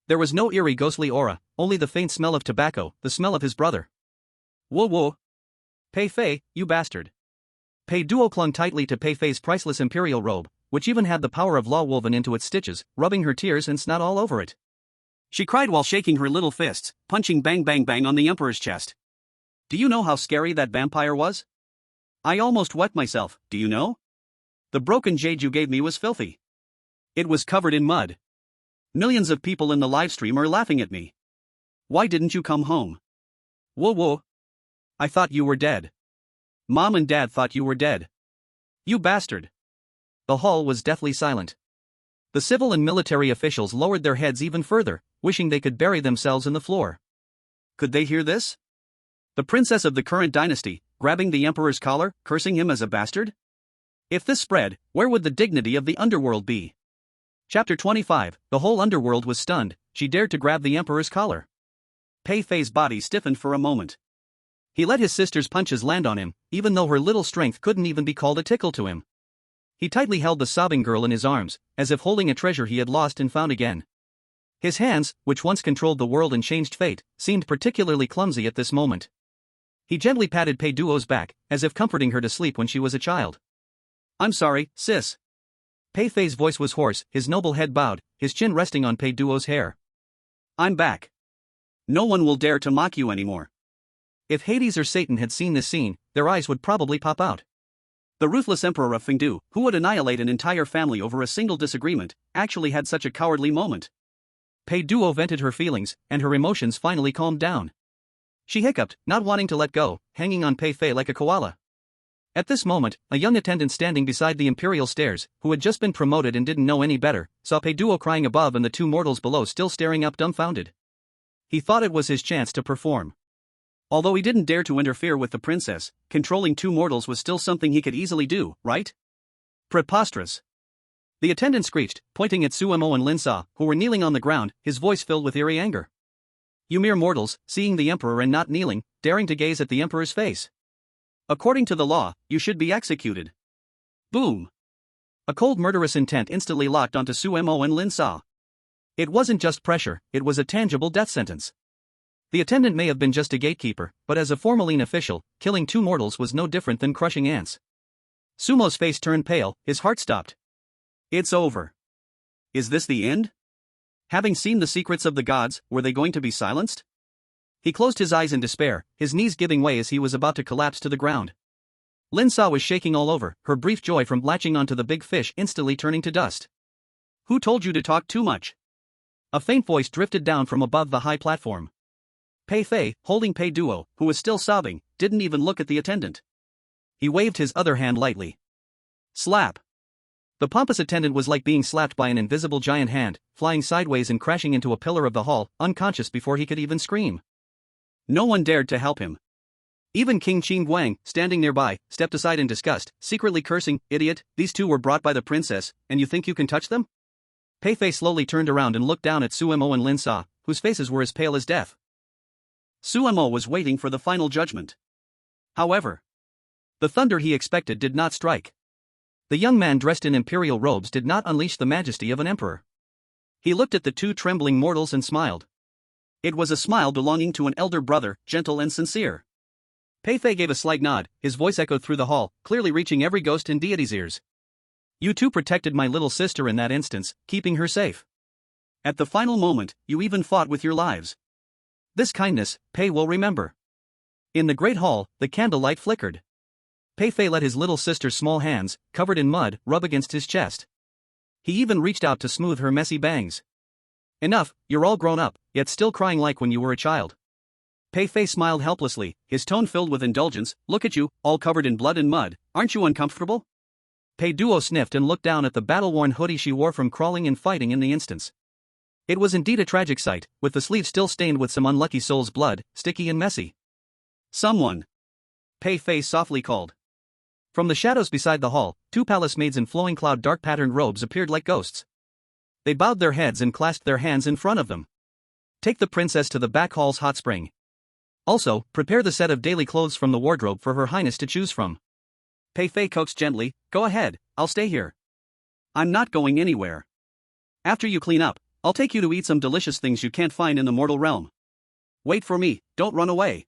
There was no eerie ghostly aura, only the faint smell of tobacco, the smell of his brother. Whoa whoa. Pei Fei, you bastard. Pei Duo clung tightly to Pei Fei's priceless imperial robe, which even had the power of law woven into its stitches, rubbing her tears and snot all over it. She cried while shaking her little fists, punching bang bang bang on the emperor's chest. Do you know how scary that vampire was? I almost wet myself, do you know? The broken jade you gave me was filthy. It was covered in mud. Millions of people in the livestream are laughing at me. Why didn't you come home? Whoa whoa. I thought you were dead. Mom and Dad thought you were dead. You bastard. The hall was deathly silent. The civil and military officials lowered their heads even further, wishing they could bury themselves in the floor. Could they hear this? The princess of the current dynasty, grabbing the emperor's collar, cursing him as a bastard? If this spread, where would the dignity of the underworld be? Chapter 25, the whole underworld was stunned. She dared to grab the emperor's collar. Pei Fei's body stiffened for a moment. He let his sister's punches land on him, even though her little strength couldn't even be called a tickle to him. He tightly held the sobbing girl in his arms, as if holding a treasure he had lost and found again. His hands, which once controlled the world and changed fate, seemed particularly clumsy at this moment. He gently patted Pei Duo's back, as if comforting her to sleep when she was a child. I'm sorry, sis. Pei Fei's voice was hoarse, his noble head bowed, his chin resting on Pei Duo's hair. I'm back. No one will dare to mock you anymore. If Hades or Satan had seen this scene, their eyes would probably pop out. The ruthless emperor of Fengdu, who would annihilate an entire family over a single disagreement, actually had such a cowardly moment. Pei Duo vented her feelings, and her emotions finally calmed down. She hiccuped, not wanting to let go, hanging on Pei Fei like a koala. At this moment, a young attendant standing beside the imperial stairs, who had just been promoted and didn't know any better, saw Pei Duo crying above and the two mortals below still staring up dumbfounded. He thought it was his chance to perform. Although he didn't dare to interfere with the princess, controlling two mortals was still something he could easily do, right? Preposterous. The attendant screeched, pointing at Suemo and Linsa, who were kneeling on the ground, his voice filled with eerie anger. You mere mortals, seeing the emperor and not kneeling, daring to gaze at the emperor's face. According to the law, you should be executed. Boom. A cold murderous intent instantly locked onto Suemo and Linsa. It wasn't just pressure, it was a tangible death sentence. The attendant may have been just a gatekeeper, but as a Formalin official, killing two mortals was no different than crushing ants. Sumo's face turned pale, his heart stopped. It's over. Is this the end? Having seen the secrets of the gods, were they going to be silenced? He closed his eyes in despair, his knees giving way as he was about to collapse to the ground. Linsa was shaking all over, her brief joy from latching onto the big fish instantly turning to dust. Who told you to talk too much? A faint voice drifted down from above the high platform. Pei Fei, holding Pei Duo, who was still sobbing, didn't even look at the attendant. He waved his other hand lightly. Slap. The pompous attendant was like being slapped by an invisible giant hand, flying sideways and crashing into a pillar of the hall, unconscious before he could even scream. No one dared to help him. Even King Shi Huang, standing nearby, stepped aside in disgust, secretly cursing, "Idiot, these two were brought by the princess, and you think you can touch them?" Pei Fei slowly turned around and looked down at Suemo and Linsa, whose faces were as pale as death. Suemo was waiting for the final judgment. However, the thunder he expected did not strike. The young man dressed in imperial robes did not unleash the majesty of an emperor. He looked at the two trembling mortals and smiled. It was a smile belonging to an elder brother, gentle and sincere. Pei Fei gave a slight nod, his voice echoed through the hall, clearly reaching every ghost and deity's ears. You two protected my little sister in that instance, keeping her safe. At the final moment, you even fought with your lives. This kindness, Pei will remember. In the great hall, the candlelight flickered. Pei Fei let his little sister's small hands, covered in mud, rub against his chest. He even reached out to smooth her messy bangs. Enough, you're all grown up, yet still crying like when you were a child. Pei Fei smiled helplessly, his tone filled with indulgence. Look at you, all covered in blood and mud, aren't you uncomfortable? Pei Duo sniffed and looked down at the battle-worn hoodie she wore from crawling and fighting in the instance. It was indeed a tragic sight, with the sleeve still stained with some unlucky soul's blood, sticky and messy. Someone. Pei Fei softly called. From the shadows beside the hall, two palace maids in flowing cloud dark patterned robes appeared like ghosts. They bowed their heads and clasped their hands in front of them. Take the princess to the back hall's hot spring. Also, prepare the set of daily clothes from the wardrobe for Her Highness to choose from. Pei Fei coaxed gently, go ahead, I'll stay here. I'm not going anywhere. After you clean up, I'll take you to eat some delicious things you can't find in the mortal realm. Wait for me, don't run away.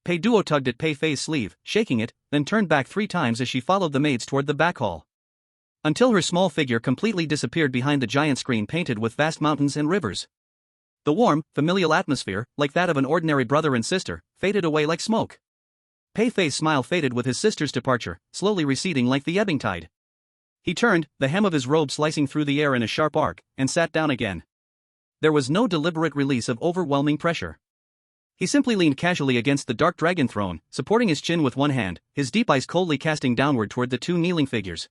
Pei Duo tugged at Pei Fei's sleeve, shaking it, then turned back 3 times as she followed the maids toward the back hall. Until her small figure completely disappeared behind the giant screen painted with vast mountains and rivers. The warm, familial atmosphere, like that of an ordinary brother and sister, faded away like smoke. Pei Fei's smile faded with his sister's departure, slowly receding like the ebbing tide. He turned, the hem of his robe slicing through the air in a sharp arc, and sat down again. There was no deliberate release of overwhelming pressure. He simply leaned casually against the dark dragon throne, supporting his chin with one hand, his deep eyes coldly casting downward toward the two kneeling figures.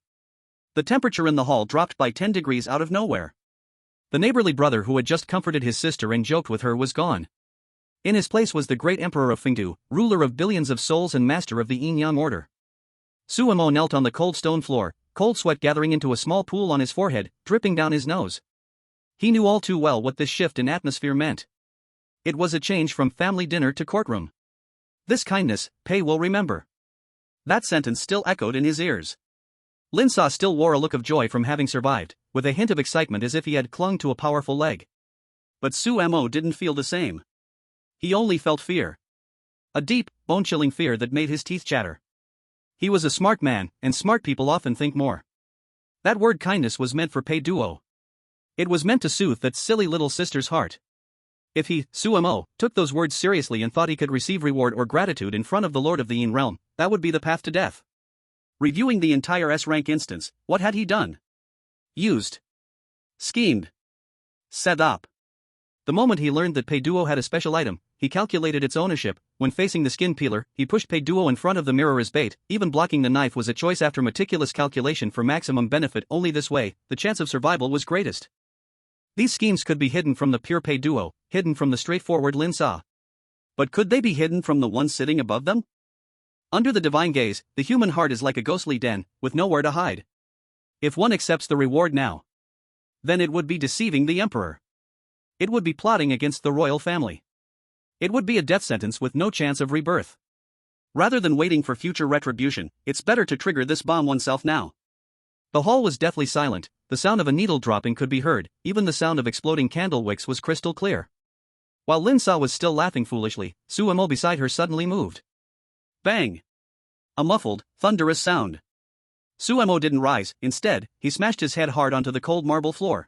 The temperature in the hall dropped by 10 degrees out of nowhere. The neighborly brother who had just comforted his sister and joked with her was gone. In his place was the great emperor of Fengdu, ruler of billions of souls and master of the Yin-Yang order. Suemo knelt on the cold stone floor, cold sweat gathering into a small pool on his forehead, dripping down his nose. He knew all too well what this shift in atmosphere meant. It was a change from family dinner to courtroom. This kindness, Pei will remember. That sentence still echoed in his ears. Linsa still wore a look of joy from having survived, with a hint of excitement as if he had clung to a powerful leg. But Suemo didn't feel the same. He only felt fear. A deep, bone-chilling fear that made his teeth chatter. He was a smart man, and smart people often think more. That word kindness was meant for Pei Duo. It was meant to soothe that silly little sister's heart. If he, Suemo, took those words seriously and thought he could receive reward or gratitude in front of the Lord of the Yin realm, that would be the path to death. Reviewing the entire S-rank instance, what had he done? Used. Schemed. Set up. The moment he learned that Pei Duo had a special item, he calculated its ownership. When facing the skin peeler, he pushed Pei Duo in front of the mirror as bait. Even blocking the knife was a choice after meticulous calculation for maximum benefit. Only this way, the chance of survival was greatest. These schemes could be hidden from the pure Pei Duo, hidden from the straightforward Lin Sa. But could they be hidden from the one sitting above them? Under the divine gaze, the human heart is like a ghostly den, with nowhere to hide. If one accepts the reward now, then it would be deceiving the emperor. It would be plotting against the royal family. It would be a death sentence with no chance of rebirth. Rather than waiting for future retribution, it's better to trigger this bomb oneself now. The hall was deathly silent. The sound of a needle dropping could be heard. Even the sound of exploding candle wicks was crystal clear. While Lin Sa was still laughing foolishly, Su Amo beside her suddenly moved. Bang! A muffled, thunderous sound. Su Amo didn't rise. Instead, he smashed his head hard onto the cold marble floor.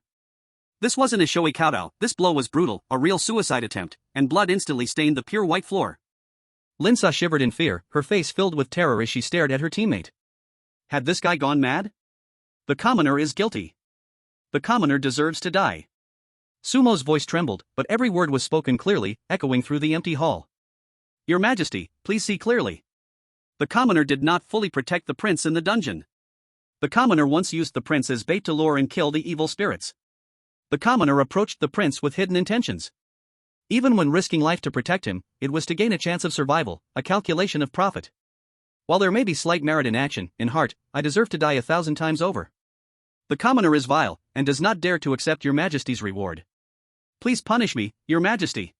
This wasn't a showy kowtow. This blow was brutal, a real suicide attempt, and blood instantly stained the pure white floor. Lin Sa shivered in fear, her face filled with terror as she stared at her teammate. Had this guy gone mad? The commoner is guilty. The commoner deserves to die. Sumo's voice trembled, but every word was spoken clearly, echoing through the empty hall. Your Majesty, please see clearly. The commoner did not fully protect the prince in the dungeon. The commoner once used the prince as bait to lure and kill the evil spirits. The commoner approached the prince with hidden intentions. Even when risking life to protect him, it was to gain a chance of survival, a calculation of profit. While there may be slight merit in action, in heart, I deserve to die 1,000 times over. The commoner is vile, and does not dare to accept your Majesty's reward. Please punish me, your Majesty.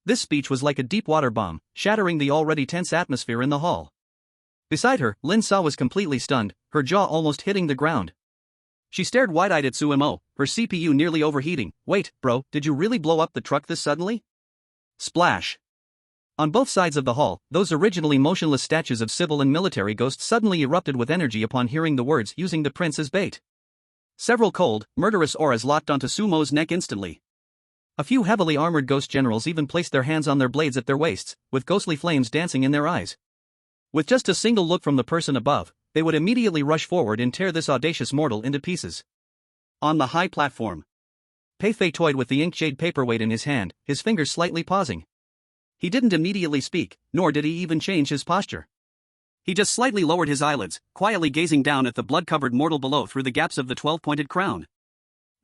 This speech was like a deep water bomb, shattering the already tense atmosphere in the hall. Beside her, Lin Sa was completely stunned, her jaw almost hitting the ground. She stared wide-eyed at Su Amo, her CPU nearly overheating. Wait, bro, did you really blow up the truck this suddenly? Splash. On both sides of the hall, those originally motionless statues of civil and military ghosts suddenly erupted with energy upon hearing the words using the prince as bait. Several cold, murderous auras locked onto Sumo's neck instantly. A few heavily armored ghost generals even placed their hands on their blades at their waists, with ghostly flames dancing in their eyes. With just a single look from the person above, they would immediately rush forward and tear this audacious mortal into pieces. On the high platform, Pei Fei toyed with the ink jade paperweight in his hand, his fingers slightly pausing. He didn't immediately speak, nor did he even change his posture. He just slightly lowered his eyelids, quietly gazing down at the blood-covered mortal below through the gaps of the 12-pointed crown.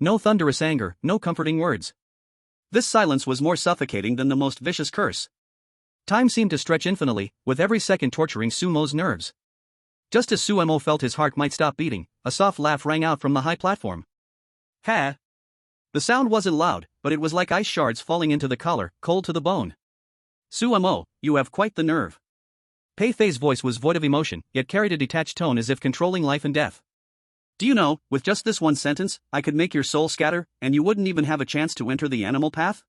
No thunderous anger, no comforting words. This silence was more suffocating than the most vicious curse. Time seemed to stretch infinitely, with every second torturing Sumo's nerves. Just as Su Amo felt his heart might stop beating, a soft laugh rang out from the high platform. Ha! The sound wasn't loud, but it was like ice shards falling into the collar, cold to the bone. Su Amo, you have quite the nerve. Pei Fei's voice was void of emotion, yet carried a detached tone as if controlling life and death. Do you know, with just this one sentence, I could make your soul scatter, and you wouldn't even have a chance to enter the animal path?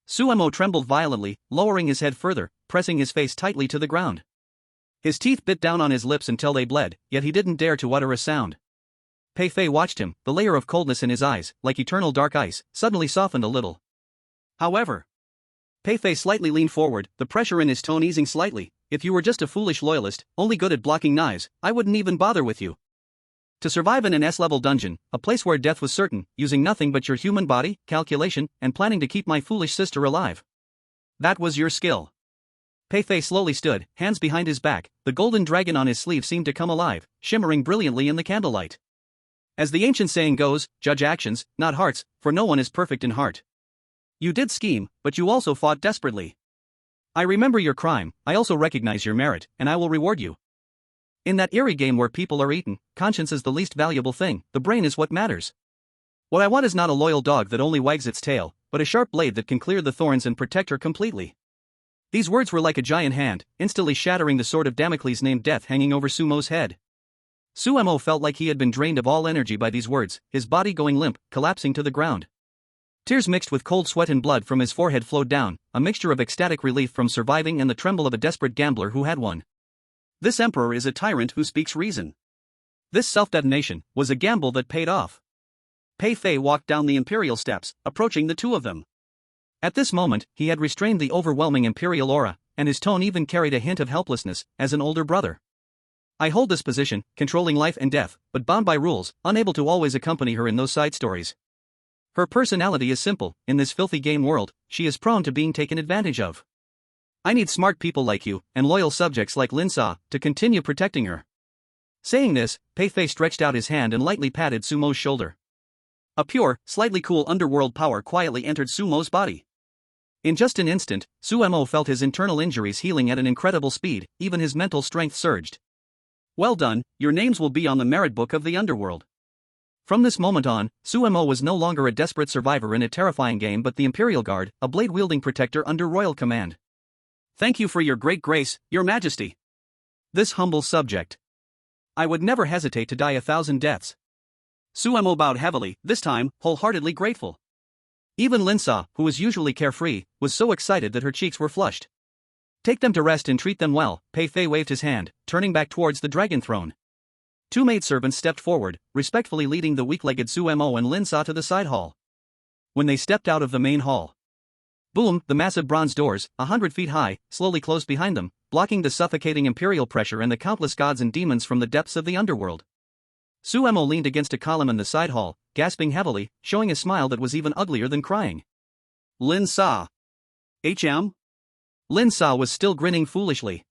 Su Amo trembled violently, lowering his head further, pressing his face tightly to the ground. His teeth bit down on his lips until they bled, yet he didn't dare to utter a sound. Pei Fei watched him, the layer of coldness in his eyes, like eternal dark ice, suddenly softened a little. However, Pei Fei slightly leaned forward, the pressure in his tone easing slightly. If you were just a foolish loyalist, only good at blocking knives, I wouldn't even bother with you. To survive in an S-level dungeon, a place where death was certain, using nothing but your human body, calculation, and planning to keep my foolish sister alive. That was your skill. Pei Fei slowly stood, hands behind his back, the golden dragon on his sleeve seemed to come alive, shimmering brilliantly in the candlelight. As the ancient saying goes, judge actions, not hearts, for no one is perfect in heart. You did scheme, but you also fought desperately. I remember your crime, I also recognize your merit, and I will reward you. In that eerie game where people are eaten, conscience is the least valuable thing, the brain is what matters. What I want is not a loyal dog that only wags its tail, but a sharp blade that can clear the thorns and protect her completely. These words were like a giant hand, instantly shattering the sword of Damocles named Death hanging over Sumo's head. Su Amo felt like he had been drained of all energy by these words, his body going limp, collapsing to the ground. Tears mixed with cold sweat and blood from his forehead flowed down, a mixture of ecstatic relief from surviving and the tremble of a desperate gambler who had won. This emperor is a tyrant who speaks reason. This self-detonation was a gamble that paid off. Pei Fei walked down the imperial steps, approaching the two of them. At this moment, he had restrained the overwhelming imperial aura, and his tone even carried a hint of helplessness, as an older brother. I hold this position, controlling life and death, but bound by rules, unable to always accompany her in those side stories. Her personality is simple. In this filthy game world, she is prone to being taken advantage of. I need smart people like you, and loyal subjects like Lin Sa, to continue protecting her. Saying this, Pei Fei stretched out his hand and lightly patted Sumo's shoulder. A pure, slightly cool underworld power quietly entered Sumo's body. In just an instant, Sumo felt his internal injuries healing at an incredible speed, even his mental strength surged. Well done, your names will be on the merit book of the underworld. From this moment on, Sumo was no longer a desperate survivor in a terrifying game but the Imperial Guard, a blade-wielding protector under royal command. Thank you for your great grace, your majesty. This humble subject. I would never hesitate to die 1,000 deaths. Sumo bowed heavily, this time, wholeheartedly grateful. Even Lin Sa, who was usually carefree, was so excited that her cheeks were flushed. Take them to rest and treat them well, Pei Fei waved his hand, turning back towards the dragon throne. Two maidservants stepped forward, respectfully leading the weak-legged Sumo and Lin Sa to the side hall. When they stepped out of the main hall, boom, the massive bronze doors, 100 feet high, slowly closed behind them, blocking the suffocating imperial pressure and the countless gods and demons from the depths of the underworld. Sumo leaned against a column in the side hall, gasping heavily, showing a smile that was even uglier than crying. Lin Sa. HM? Lin Sa was still grinning foolishly.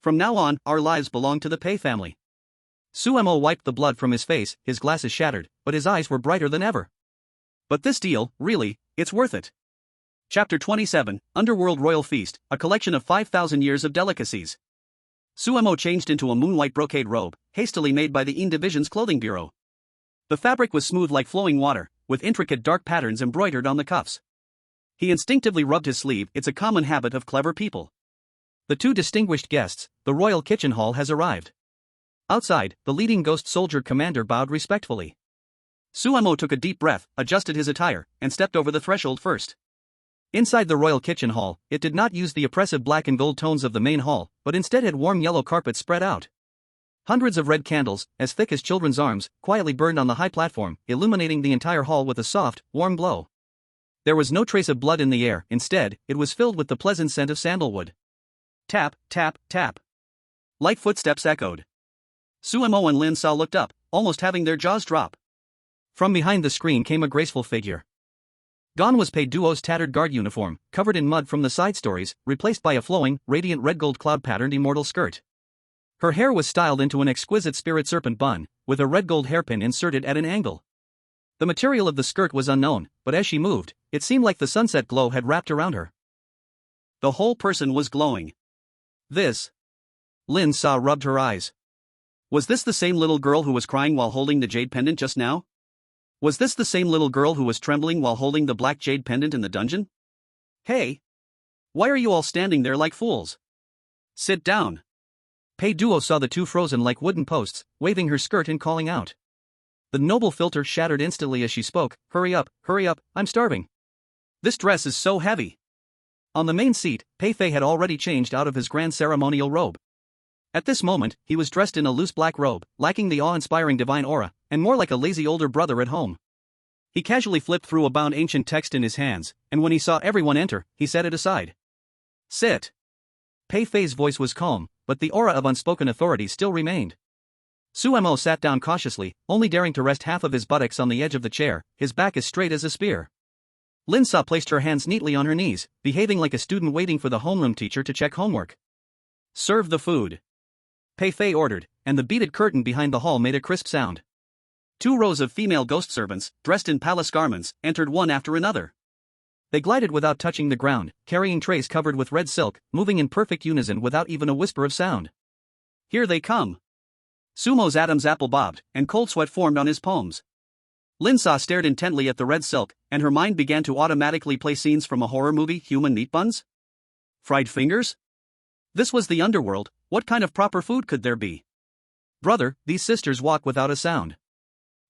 From now on, our lives belong to the Pei family. Sumo wiped the blood from his face, his glasses shattered, but his eyes were brighter than ever. But this deal, really, it's worth it. Chapter 27, Underworld Royal Feast, a collection of 5,000 years of delicacies. Sumo changed into a moon-white brocade robe, hastily made by the Yin Division's clothing bureau. The fabric was smooth like flowing water, with intricate dark patterns embroidered on the cuffs. He instinctively rubbed his sleeve, it's a common habit of clever people. The two distinguished guests, the royal kitchen hall has arrived. Outside, the leading ghost soldier commander bowed respectfully. Sumo took a deep breath, adjusted his attire, and stepped over the threshold first. Inside the royal kitchen hall, it did not use the oppressive black and gold tones of the main hall, but instead had warm yellow carpets spread out. Hundreds of red candles, as thick as children's arms, quietly burned on the high platform, illuminating the entire hall with a soft, warm glow. There was no trace of blood in the air, instead, it was filled with the pleasant scent of sandalwood. Tap, tap, tap. Light footsteps echoed. Sumo and Lin Sa looked up, almost having their jaws drop. From behind the screen came a graceful figure. Gone was Pei Duo's tattered guard uniform, covered in mud from the side stories, replaced by a flowing, radiant red-gold cloud-patterned immortal skirt. Her hair was styled into an exquisite spirit serpent bun, with a red-gold hairpin inserted at an angle. The material of the skirt was unknown, but as she moved, it seemed like the sunset glow had wrapped around her. The whole person was glowing. This. Lin Sa rubbed her eyes. Was this the same little girl who was crying while holding the jade pendant just now? Was this the same little girl who was trembling while holding the black jade pendant in the dungeon? Hey! Why are you all standing there like fools? Sit down. Pei Duo saw the two frozen like wooden posts, waving her skirt and calling out. The noble filter shattered instantly as she spoke, hurry up, I'm starving. This dress is so heavy. On the main seat, Pei Fei had already changed out of his grand ceremonial robe. At this moment, he was dressed in a loose black robe, lacking the awe-inspiring divine aura, and more like a lazy older brother at home. He casually flipped through a bound ancient text in his hands, and when he saw everyone enter, he set it aside. Sit. Pei Fei's voice was calm, but the aura of unspoken authority still remained. Sumo sat down cautiously, only daring to rest half of his buttocks on the edge of the chair, his back as straight as a spear. Lin Sa placed her hands neatly on her knees, behaving like a student waiting for the homeroom teacher to check homework. Serve the food. Pei Fei ordered, and the beaded curtain behind the hall made a crisp sound. 2 rows of female ghost servants, dressed in palace garments, entered one after another. They glided without touching the ground, carrying trays covered with red silk, moving in perfect unison without even a whisper of sound. Here they come. Sumo's Adam's apple bobbed, and cold sweat formed on his palms. Lin Sa stared intently at the red silk, and her mind began to automatically play scenes from a horror movie, Human Meat Buns? Fried fingers? This was the underworld, what kind of proper food could there be? Brother, these sisters walk without a sound.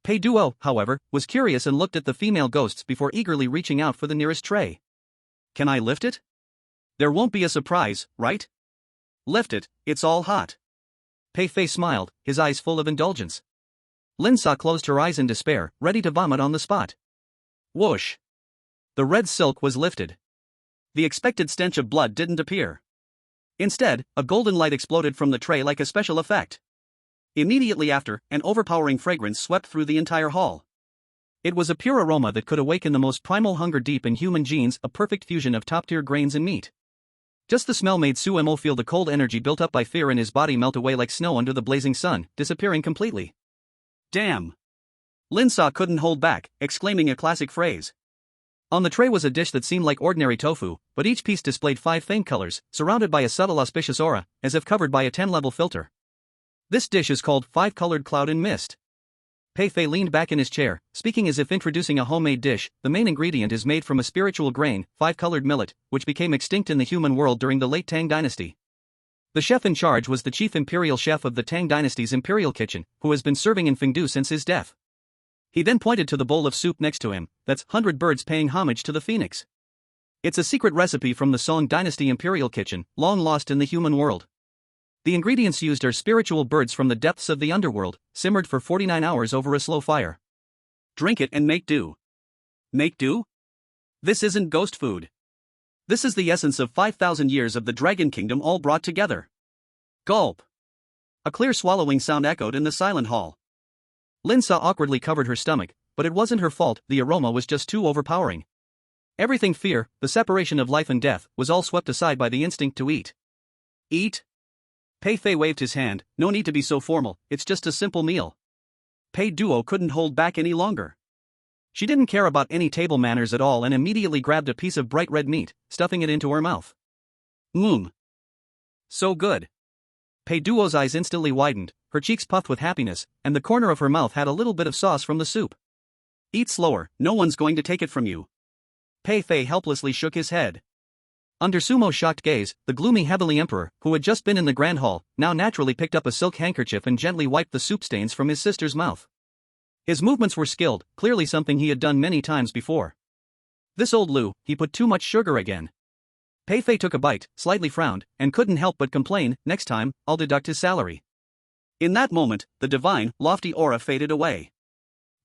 Pei Duo, however, was curious and looked at the female ghosts before eagerly reaching out for the nearest tray. Can I lift it? There won't be a surprise, right? Lift it, it's all hot. Pei Fei smiled, his eyes full of indulgence. Lin Sa closed her eyes in despair, ready to vomit on the spot. Whoosh! The red silk was lifted. The expected stench of blood didn't appear. Instead, a golden light exploded from the tray like a special effect. Immediately after, an overpowering fragrance swept through the entire hall. It was a pure aroma that could awaken the most primal hunger deep in human genes, a perfect fusion of top-tier grains and meat. Just the smell made Suemo feel the cold energy built up by fear in his body melt away like snow under the blazing sun, disappearing completely. Damn! Lin Sa couldn't hold back, exclaiming a classic phrase. On the tray was a dish that seemed like ordinary tofu, but each piece displayed 5 faint colors, surrounded by a subtle auspicious aura, as if covered by a 10-level filter. This dish is called 5-colored cloud and mist. Pei Fei leaned back in his chair, speaking as if introducing a homemade dish. The main ingredient is made from a spiritual grain, 5-colored millet, which became extinct in the human world during the late Tang dynasty. The chef in charge was the chief imperial chef of the Tang dynasty's imperial kitchen, who has been serving in Fengdu since his death. He then pointed to the bowl of soup next to him. That's 100 birds paying homage to the phoenix. It's a secret recipe from the Song dynasty imperial kitchen, long lost in the human world. The ingredients used are spiritual birds from the depths of the underworld, simmered for 49 hours over a slow fire. Drink it and make do. Make do? This isn't ghost food. This is the essence of 5,000 years of the Dragon Kingdom all brought together. Gulp. A clear swallowing sound echoed in the silent hall. Lin Sa awkwardly covered her stomach, but it wasn't her fault, the aroma was just too overpowering. Everything fear, the separation of life and death, was all swept aside by the instinct to eat. Eat? Pei Fei waved his hand. No need to be so formal, it's just a simple meal. Pei Duo couldn't hold back any longer. She didn't care about any table manners at all and immediately grabbed a piece of bright red meat, stuffing it into her mouth. So good. Pei Duo's eyes instantly widened, her cheeks puffed with happiness, and the corner of her mouth had a little bit of sauce from the soup. Eat slower, no one's going to take it from you. Pei Fei helplessly shook his head. Under Sumo's shocked gaze, the gloomy heavenly emperor, who had just been in the grand hall, now naturally picked up a silk handkerchief and gently wiped the soup stains from his sister's mouth. His movements were skilled, clearly something he had done many times before. This old Lu, he put too much sugar again. Pei Fei took a bite, slightly frowned, and couldn't help but complain, next time, I'll deduct his salary. In that moment, the divine, lofty aura faded away.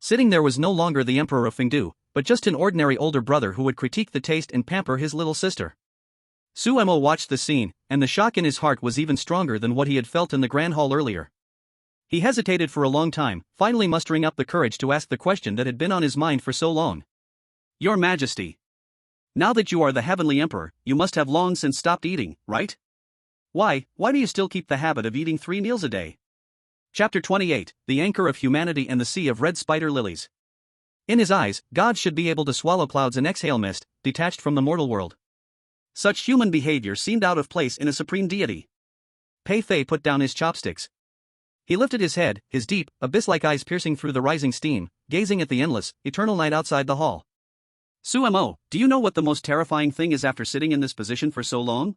Sitting there was no longer the emperor of Fengdu, but just an ordinary older brother who would critique the taste and pamper his little sister. Suemo watched the scene, and the shock in his heart was even stronger than what he had felt in the grand hall earlier. He hesitated for a long time, finally mustering up the courage to ask the question that had been on his mind for so long. Your Majesty. Now that you are the heavenly emperor, you must have long since stopped eating, right? Why do you still keep the habit of eating 3 meals a day? Chapter 28, The Anchor of Humanity and the Sea of Red Spider Lilies. In his eyes, gods should be able to swallow clouds and exhale mist, detached from the mortal world. Such human behavior seemed out of place in a supreme deity. Pei Fei put down his chopsticks. He lifted his head, his deep, abyss-like eyes piercing through the rising steam, gazing at the endless, eternal night outside the hall. Suemo, do you know what the most terrifying thing is after sitting in this position for so long?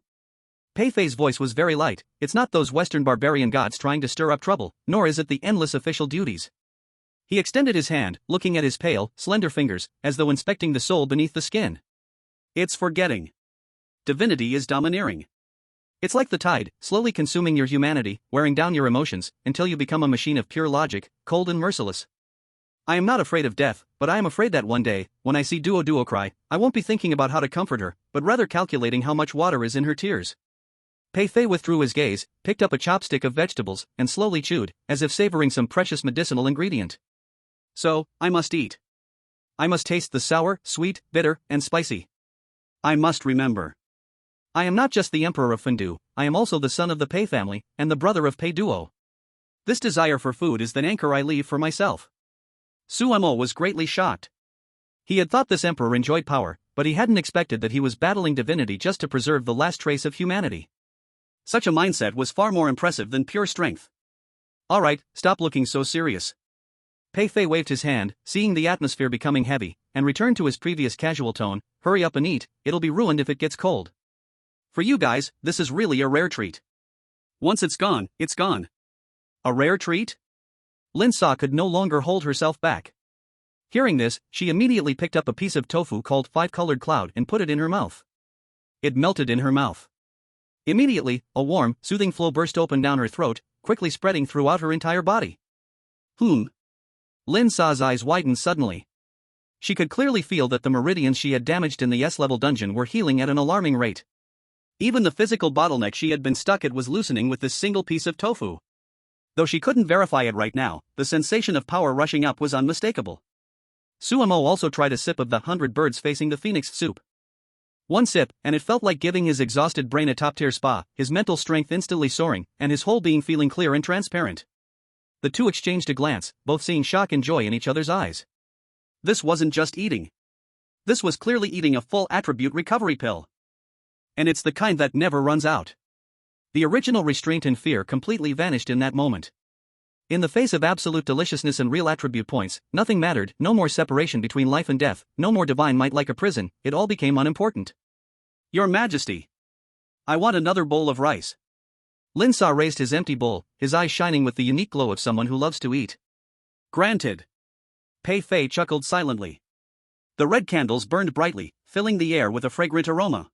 Pei Fei's voice was very light. It's not those Western barbarian gods trying to stir up trouble, nor is it the endless official duties. He extended his hand, looking at his pale, slender fingers, as though inspecting the soul beneath the skin. It's forgetting. Divinity is domineering. It's like the tide, slowly consuming your humanity, wearing down your emotions, until you become a machine of pure logic, cold and merciless. I am not afraid of death, but I am afraid that one day, when I see Duo cry, I won't be thinking about how to comfort her, but rather calculating how much water is in her tears. Pei Fei withdrew his gaze, picked up a chopstick of vegetables, and slowly chewed, as if savoring some precious medicinal ingredient. So, I must eat. I must taste the sour, sweet, bitter, and spicy. I must remember. I am not just the emperor of Fengdu, I am also the son of the Pei family, and the brother of Pei Duo. This desire for food is the anchor I leave for myself. Suemo was greatly shocked. He had thought this emperor enjoyed power, but he hadn't expected that he was battling divinity just to preserve the last trace of humanity. Such a mindset was far more impressive than pure strength. Alright, stop looking so serious. Pei Fei waved his hand, seeing the atmosphere becoming heavy, and returned to his previous casual tone, hurry up and eat, it'll be ruined if it gets cold. For you guys, this is really a rare treat. Once it's gone, it's gone. A rare treat? Lin Sa could no longer hold herself back. Hearing this, she immediately picked up a piece of tofu called 5-colored cloud and put it in her mouth. It melted in her mouth. Immediately, a warm, soothing flow burst open down her throat, quickly spreading throughout her entire body. Lin Sa's eyes widened suddenly. She could clearly feel that the meridians she had damaged in the S-level dungeon were healing at an alarming rate. Even the physical bottleneck she had been stuck at was loosening with this single piece of tofu. Though she couldn't verify it right now, the sensation of power rushing up was unmistakable. Suemo also tried a sip of the 100 birds facing the phoenix soup. One sip, and it felt like giving his exhausted brain a top-tier spa, his mental strength instantly soaring, and his whole being feeling clear and transparent. The two exchanged a glance, both seeing shock and joy in each other's eyes. This wasn't just eating. This was clearly eating a full attribute recovery pill. And it's the kind that never runs out. The original restraint and fear completely vanished in that moment. In the face of absolute deliciousness and real attribute points, nothing mattered, no more separation between life and death, no more divine might like a prison, it all became unimportant. Your Majesty. I want another bowl of rice. Lin Sa raised his empty bowl, his eyes shining with the unique glow of someone who loves to eat. Granted. Pei Fei chuckled silently. The red candles burned brightly, filling the air with a fragrant aroma.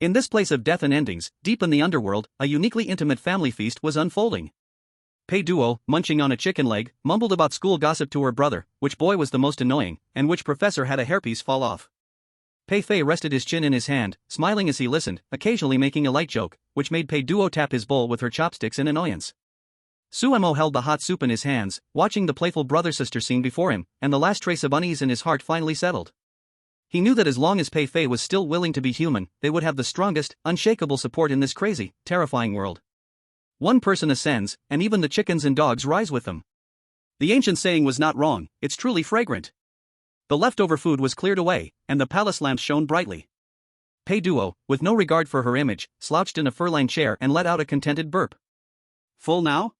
In this place of death and endings, deep in the underworld, a uniquely intimate family feast was unfolding. Pei Duo, munching on a chicken leg, mumbled about school gossip to her brother, which boy was the most annoying, and which professor had a hairpiece fall off. Pei Fei rested his chin in his hand, smiling as he listened, occasionally making a light joke, which made Pei Duo tap his bowl with her chopsticks in annoyance. Suemo held the hot soup in his hands, watching the playful brother-sister scene before him, and the last trace of unease in his heart finally settled. He knew that as long as Pei Fei was still willing to be human, they would have the strongest, unshakable support in this crazy, terrifying world. One person ascends, and even the chickens and dogs rise with them. The ancient saying was not wrong, it's truly fragrant. The leftover food was cleared away, and the palace lamps shone brightly. Pei Duo, with no regard for her image, slouched in a fur-lined chair and let out a contented burp. Full now?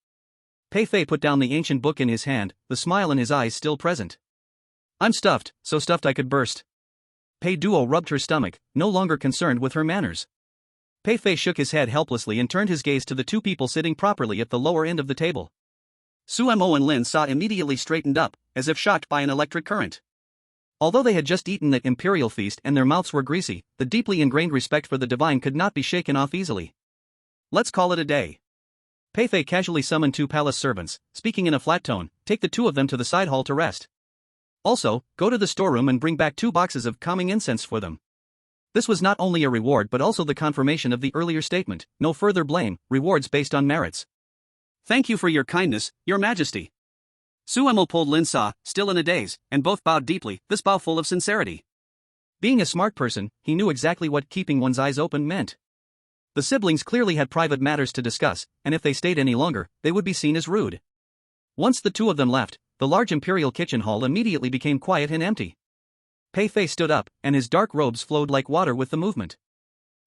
Pei Fei put down the ancient book in his hand, the smile in his eyes still present. I'm stuffed, so stuffed I could burst. Pei Duo rubbed her stomach, no longer concerned with her manners. Pei Fei shook his head helplessly and turned his gaze to the two people sitting properly at the lower end of the table. Suemo and Lin Sa immediately straightened up, as if shocked by an electric current. Although they had just eaten the imperial feast and their mouths were greasy, the deeply ingrained respect for the divine could not be shaken off easily. Let's call it a day. Pei Fei casually summoned two palace servants, speaking in a flat tone, take the two of them to the side hall to rest. Also, go to the storeroom and bring back 2 boxes of calming incense for them. This was not only a reward but also the confirmation of the earlier statement, no further blame, rewards based on merits. Thank you for your kindness, Your Majesty. Suemo pulled Lin Sa, still in a daze, and both bowed deeply, this bow full of sincerity. Being a smart person, he knew exactly what keeping one's eyes open meant. The siblings clearly had private matters to discuss, and if they stayed any longer, they would be seen as rude. Once the two of them left, the large imperial kitchen hall immediately became quiet and empty. Pei Fei stood up, and his dark robes flowed like water with the movement.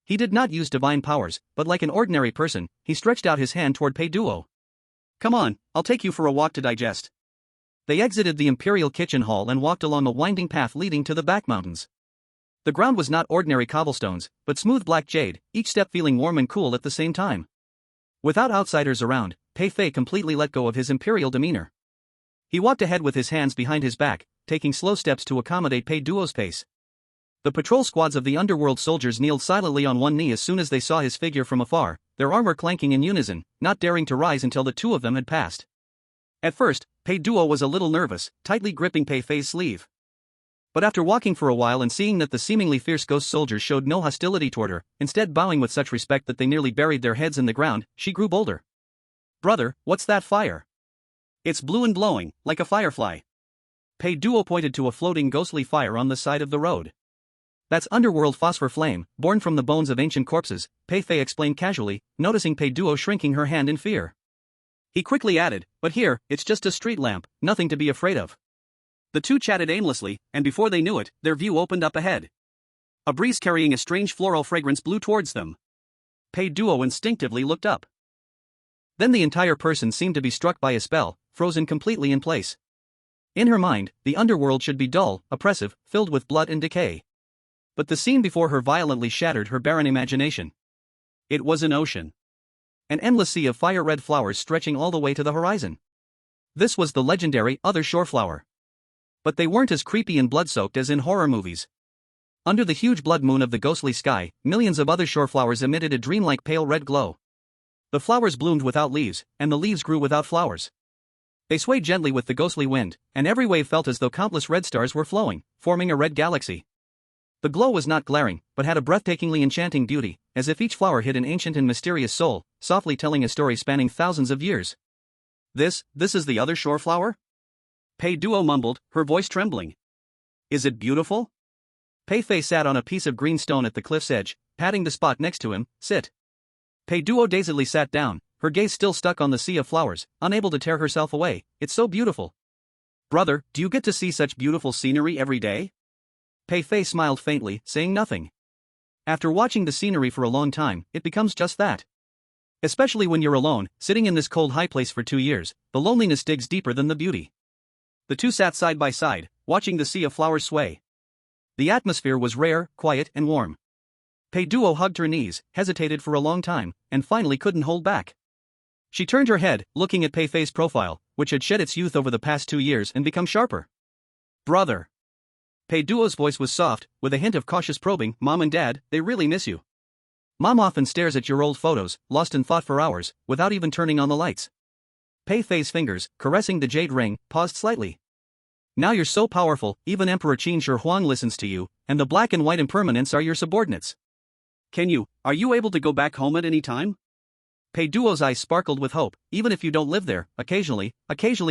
He did not use divine powers, but like an ordinary person, he stretched out his hand toward Pei Duo. Come on, I'll take you for a walk to digest. They exited the imperial kitchen hall and walked along a winding path leading to the back mountains. The ground was not ordinary cobblestones, but smooth black jade, each step feeling warm and cool at the same time. Without outsiders around, Pei Fei completely let go of his imperial demeanor. He walked ahead with his hands behind his back, taking slow steps to accommodate Pei Duo's pace. The patrol squads of the underworld soldiers kneeled silently on one knee as soon as they saw his figure from afar, their armor clanking in unison, not daring to rise until the two of them had passed. At first, Pei Duo was a little nervous, tightly gripping Pei Fei's sleeve. But after walking for a while and seeing that the seemingly fierce ghost soldiers showed no hostility toward her, instead bowing with such respect that they nearly buried their heads in the ground, she grew bolder. Brother, what's that fire? It's blue and glowing, like a firefly. Pei Duo pointed to a floating ghostly fire on the side of the road. That's underworld phosphor flame, born from the bones of ancient corpses, Pei Fei explained casually, noticing Pei Duo shrinking her hand in fear. He quickly added, but here, it's just a street lamp, nothing to be afraid of. The two chatted aimlessly, and before they knew it, their view opened up ahead. A breeze carrying a strange floral fragrance blew towards them. Pei Duo instinctively looked up. Then the entire person seemed to be struck by a spell, frozen completely in place. In her mind, the underworld should be dull, oppressive, filled with blood and decay. But the scene before her violently shattered her barren imagination. It was an ocean. An endless sea of fire-red flowers stretching all the way to the horizon. This was the legendary other shore flower. But they weren't as creepy and blood-soaked as in horror movies. Under the huge blood moon of the ghostly sky, millions of other shore flowers emitted a dreamlike pale red glow. The flowers bloomed without leaves, and the leaves grew without flowers. They swayed gently with the ghostly wind, and every wave felt as though countless red stars were flowing, forming a red galaxy. The glow was not glaring, but had a breathtakingly enchanting beauty, as if each flower hid an ancient and mysterious soul, softly telling a story spanning thousands of years. This is the other shore flower? Pei Duo mumbled, her voice trembling. Is it beautiful? Pei Fei sat on a piece of green stone at the cliff's edge, patting the spot next to him. Sit. Pei Duo dazedly sat down, her gaze still stuck on the sea of flowers, unable to tear herself away. It's so beautiful. Brother, do you get to see such beautiful scenery every day? Pei Fei smiled faintly, saying nothing. After watching the scenery for a long time, it becomes just that. Especially when you're alone, sitting in this cold high place for 2 years, the loneliness digs deeper than the beauty. The two sat side by side, watching the sea of flowers sway. The atmosphere was rare, quiet, and warm. Pei Duo hugged her knees, hesitated for a long time, and finally couldn't hold back. She turned her head, looking at Pei Fei's profile, which had shed its youth over the past 2 years and become sharper. Brother. Pei Duo's voice was soft, with a hint of cautious probing. Mom and Dad, they really miss you. Mom often stares at your old photos, lost in thought for hours, without even turning on the lights. Pei Fei's fingers, caressing the jade ring, paused slightly. Now you're so powerful, even Emperor Qin Shi Huang listens to you, and the black and white impermanents are your subordinates. Are you able to go back home at any time? Pei Duo's eyes sparkled with hope. Even if you don't live there, occasionally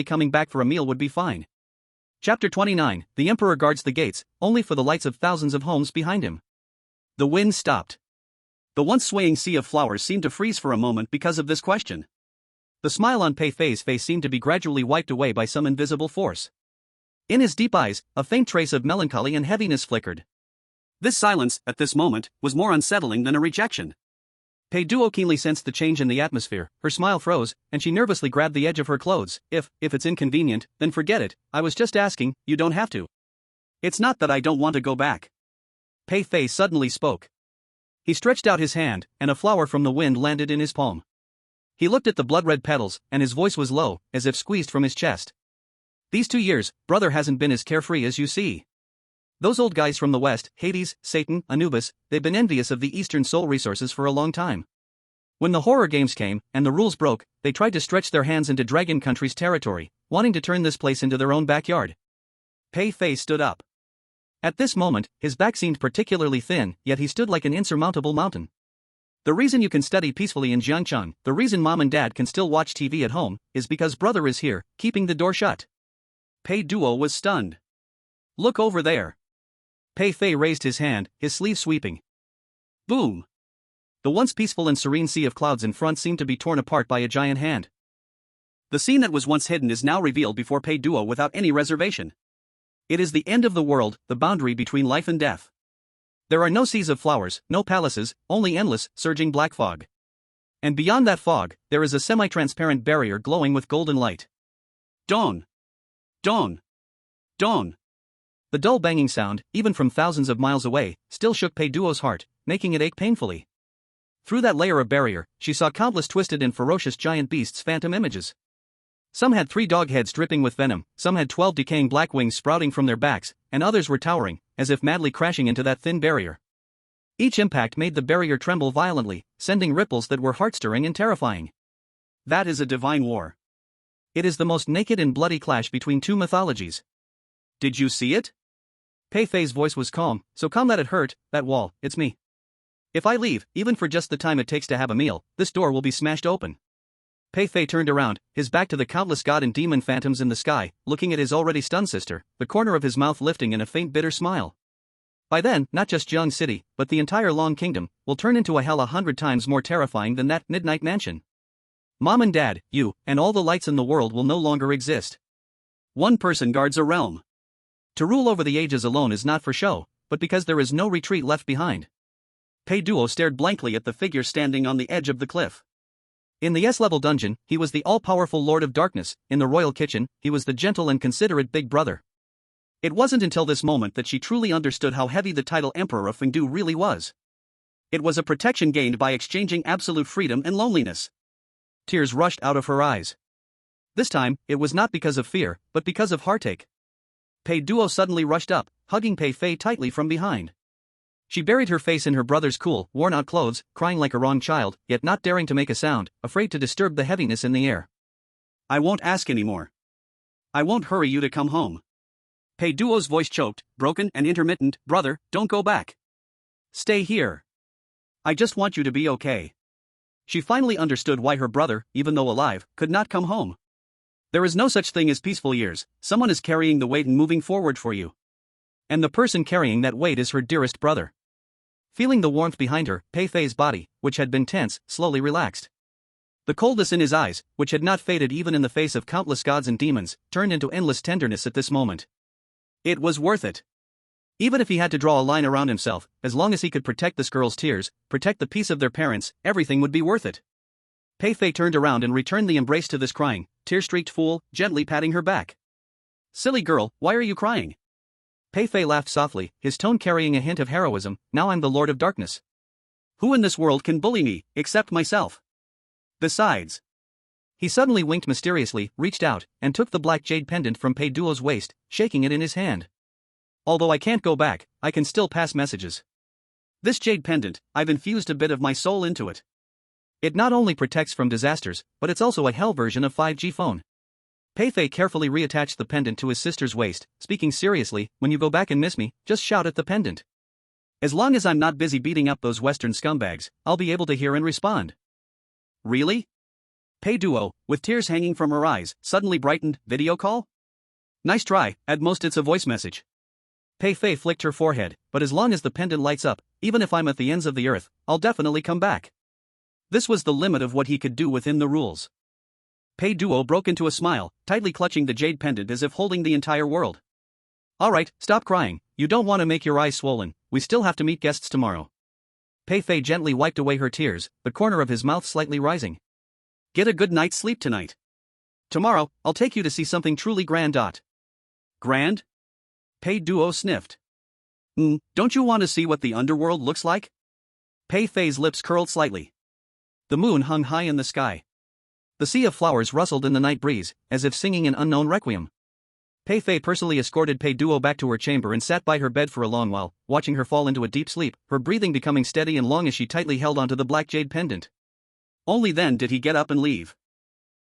coming back for a meal would be fine. Chapter 29, the Emperor guards the gates, only for the lights of thousands of homes behind him. The wind stopped. The once swaying sea of flowers seemed to freeze for a moment because of this question. The smile on Pei Fei's face seemed to be gradually wiped away by some invisible force. In his deep eyes, a faint trace of melancholy and heaviness flickered. This silence, at this moment, was more unsettling than a rejection. Pei Duo keenly sensed the change in the atmosphere, her smile froze, and she nervously grabbed the edge of her clothes. If it's inconvenient, then forget it, I was just asking, you don't have to. It's not that I don't want to go back. Pei Fei suddenly spoke. He stretched out his hand, and a flower from the wind landed in his palm. He looked at the blood-red petals, and his voice was low, as if squeezed from his chest. These 2 years, brother hasn't been as carefree as you see. Those old guys from the West, Hades, Satan, Anubis, they've been envious of the Eastern soul resources for a long time. When the horror games came, and the rules broke, they tried to stretch their hands into Dragon Country's territory, wanting to turn this place into their own backyard. Pei Fei stood up. At this moment, his back seemed particularly thin, yet he stood like an insurmountable mountain. The reason you can study peacefully in Jiangcheng, the reason Mom and Dad can still watch TV at home, is because brother is here, keeping the door shut. Pei Duo was stunned. Look over there. Pei Fei raised his hand, his sleeve sweeping. Boom! The once peaceful and serene sea of clouds in front seemed to be torn apart by a giant hand. The scene that was once hidden is now revealed before Pei Duo without any reservation. It is the end of the world, the boundary between life and death. There are no seas of flowers, no palaces, only endless, surging black fog. And beyond that fog, there is a semi-transparent barrier glowing with golden light. Dawn! Dawn! Dawn! The dull banging sound, even from thousands of miles away, still shook Pei Duo's heart, making it ache painfully. Through that layer of barrier, she saw countless twisted and ferocious giant beasts' phantom images. Some had 3 dog heads dripping with venom, some had 12 decaying black wings sprouting from their backs, and others were towering, as if madly crashing into that thin barrier. Each impact made the barrier tremble violently, sending ripples that were heart-stirring and terrifying. That is a divine war. It is the most naked and bloody clash between 2 mythologies. Did you see it? Pei Fei's voice was calm, so calm that it hurt. That wall, it's me. If I leave, even for just the time it takes to have a meal, this door will be smashed open. Pei Fei turned around, his back to the countless god and demon phantoms in the sky, looking at his already stunned sister, the corner of his mouth lifting in a faint bitter smile. By then, not just Jiang City, but the entire Long Kingdom, will turn into a hell 100 times more terrifying than that midnight mansion. Mom and Dad, you, and all the lights in the world will no longer exist. One person guards a realm. To rule over the ages alone is not for show, but because there is no retreat left behind. Pei Duo stared blankly at the figure standing on the edge of the cliff. In the S-level dungeon, he was the all-powerful Lord of Darkness. In the royal kitchen, he was the gentle and considerate big brother. It wasn't until this moment that she truly understood how heavy the title Emperor of Fengdu really was. It was a protection gained by exchanging absolute freedom and loneliness. Tears rushed out of her eyes. This time, it was not because of fear, but because of heartache. Pei Duo suddenly rushed up, hugging Pei Fei tightly from behind. She buried her face in her brother's cool, worn-out clothes, crying like a wronged child, yet not daring to make a sound, afraid to disturb the heaviness in the air. I won't ask anymore. I won't hurry you to come home. Pei Duo's voice choked, broken and intermittent. Brother, don't go back. Stay here. I just want you to be okay. She finally understood why her brother, even though alive, could not come home. There is no such thing as peaceful years, someone is carrying the weight and moving forward for you. And the person carrying that weight is her dearest brother. Feeling the warmth behind her, Pei Fei's body, which had been tense, slowly relaxed. The coldness in his eyes, which had not faded even in the face of countless gods and demons, turned into endless tenderness at this moment. It was worth it. Even if he had to draw a line around himself, as long as he could protect this girl's tears, protect the peace of their parents, everything would be worth it. Pei Fei turned around and returned the embrace to this crying, tear-streaked fool, gently patting her back. Silly girl, why are you crying? Pei Fei laughed softly, his tone carrying a hint of heroism. Now I'm the Lord of Darkness. Who in this world can bully me, except myself? Besides. He suddenly winked mysteriously, reached out, and took the black jade pendant from Pei Duo's waist, shaking it in his hand. Although I can't go back, I can still pass messages. This jade pendant, I've infused a bit of my soul into it. It not only protects from disasters, but it's also a hell version of 5G phone. Pei Fei carefully reattached the pendant to his sister's waist, speaking seriously, when you go back and miss me, just shout at the pendant. As long as I'm not busy beating up those Western scumbags, I'll be able to hear and respond. Really? Pei Duo, with tears hanging from her eyes, suddenly brightened. Video call? Nice try, at most it's a voice message. Pei Fei flicked her forehead, but as long as the pendant lights up, even if I'm at the ends of the earth, I'll definitely come back. This was the limit of what he could do within the rules. Pei Duo broke into a smile, tightly clutching the jade pendant as if holding the entire world. Alright, stop crying, you don't want to make your eyes swollen, we still have to meet guests tomorrow. Pei Fei gently wiped away her tears, the corner of his mouth slightly rising. Get a good night's sleep tonight. Tomorrow, I'll take you to see something truly grand. Grand? Pei Duo sniffed. Don't you want to see what the underworld looks like? Pei Fei's lips curled slightly. The moon hung high in the sky. The sea of flowers rustled in the night breeze, as if singing an unknown requiem. Pei Fei personally escorted Pei Duo back to her chamber and sat by her bed for a long while, watching her fall into a deep sleep, her breathing becoming steady and long as she tightly held onto the black jade pendant. Only then did he get up and leave.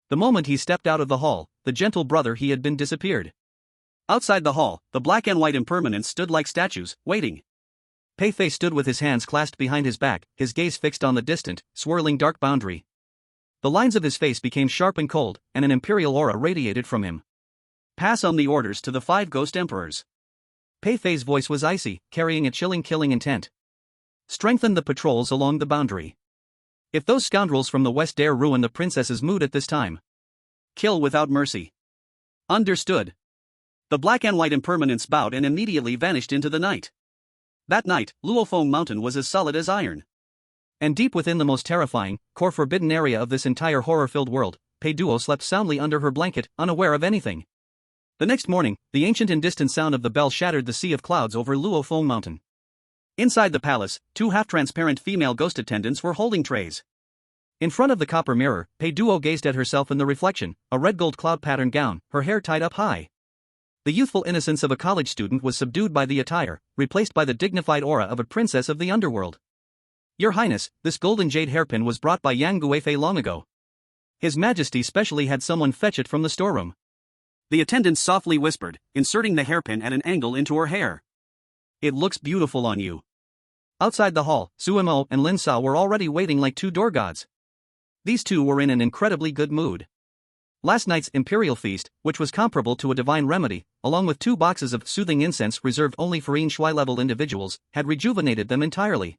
The moment he stepped out of the hall, the gentle brother he had been disappeared. Outside the hall, the black and white impermanents stood like statues, waiting. Pei Fei stood with his hands clasped behind his back, his gaze fixed on the distant, swirling dark boundary. The lines of his face became sharp and cold, and an imperial aura radiated from him. Pass on the orders to the 5 ghost emperors. Pei Fei's voice was icy, carrying a chilling killing intent. Strengthen the patrols along the boundary. If those scoundrels from the west dare ruin the princess's mood at this time, kill without mercy. Understood. The black and white impermanents bowed and immediately vanished into the night. That night, Luofeng Mountain was as solid as iron. And deep within the most terrifying, core forbidden area of this entire horror-filled world, Pei Duo slept soundly under her blanket, unaware of anything. The next morning, the ancient and distant sound of the bell shattered the sea of clouds over Luofeng Mountain. Inside the palace, 2 half-transparent female ghost attendants were holding trays. In front of the copper mirror, Pei Duo gazed at herself in the reflection, a red-gold cloud-patterned gown, her hair tied up high. The youthful innocence of a college student was subdued by the attire, replaced by the dignified aura of a princess of the underworld. Your Highness, this golden jade hairpin was brought by Yang Guifei long ago. His Majesty specially had someone fetch it from the storeroom. The attendant softly whispered, inserting the hairpin at an angle into her hair. It looks beautiful on you. Outside the hall, Suemo and Lin Sa were already waiting like 2 door gods. These 2 were in an incredibly good mood. Last night's imperial feast, which was comparable to a divine remedy, along with 2 boxes of soothing incense reserved only for Yin Shui-level individuals, had rejuvenated them entirely.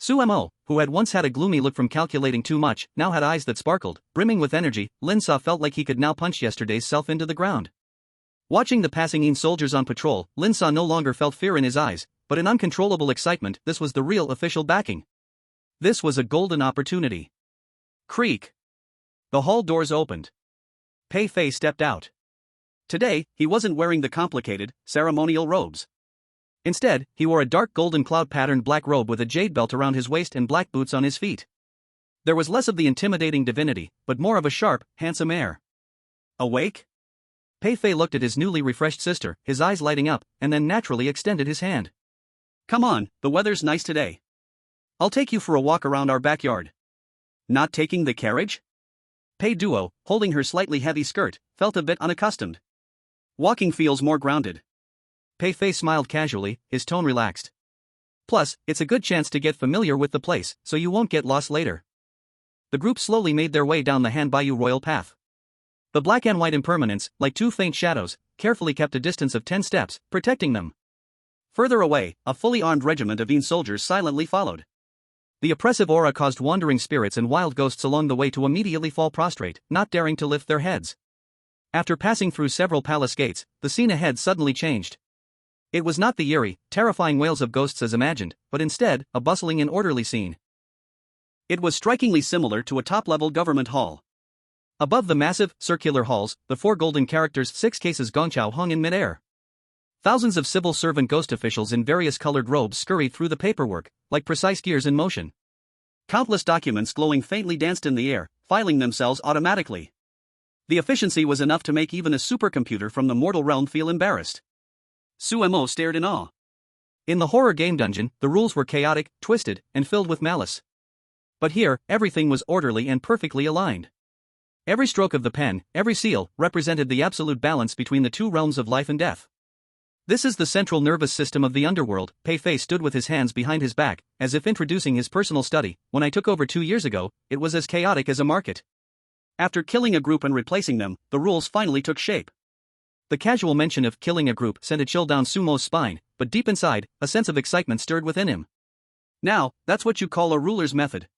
Suemo, who had once had a gloomy look from calculating too much, now had eyes that sparkled, brimming with energy. Lin Sa felt like he could now punch yesterday's self into the ground. Watching the passing Yin soldiers on patrol, Lin Sa no longer felt fear in his eyes, but an uncontrollable excitement. This was the real official backing. This was a golden opportunity. Creak. The hall doors opened. Pei Fei stepped out. Today, he wasn't wearing the complicated, ceremonial robes. Instead, he wore a dark golden cloud-patterned black robe with a jade belt around his waist and black boots on his feet. There was less of the intimidating divinity, but more of a sharp, handsome air. Awake? Pei Fei looked at his newly refreshed sister, his eyes lighting up, and then naturally extended his hand. Come on, the weather's nice today. I'll take you for a walk around our backyard. Not taking the carriage? Pei Duo, holding her slightly heavy skirt, felt a bit unaccustomed. Walking feels more grounded. Pei Fei smiled casually, his tone relaxed. Plus, it's a good chance to get familiar with the place, so you won't get lost later. The group slowly made their way down the Han Baiyu royal path. The black and white impermanents, like 2 faint shadows, carefully kept a distance of 10 steps, protecting them. Further away, a fully armed regiment of Yin soldiers silently followed. The oppressive aura caused wandering spirits and wild ghosts along the way to immediately fall prostrate, not daring to lift their heads. After passing through several palace gates, the scene ahead suddenly changed. It was not the eerie, terrifying wails of ghosts as imagined, but instead, a bustling and orderly scene. It was strikingly similar to a top-level government hall. Above the massive, circular halls, the 4 golden characters 6 cases gongqiao hung in midair. Thousands of civil servant ghost officials in various colored robes scurried through the paperwork, like precise gears in motion. Countless documents glowing faintly danced in the air, filing themselves automatically. The efficiency was enough to make even a supercomputer from the mortal realm feel embarrassed. Suemo stared in awe. In the horror game dungeon, the rules were chaotic, twisted, and filled with malice. But here, everything was orderly and perfectly aligned. Every stroke of the pen, every seal, represented the absolute balance between the 2 realms of life and death. This is the central nervous system of the underworld. Pei Fei stood with his hands behind his back, as if introducing his personal study. When I took over 2 years ago, it was as chaotic as a market. After killing a group and replacing them, the rules finally took shape. The casual mention of killing a group sent a chill down Sumo's spine, but deep inside, a sense of excitement stirred within him. Now, that's what you call a ruler's method.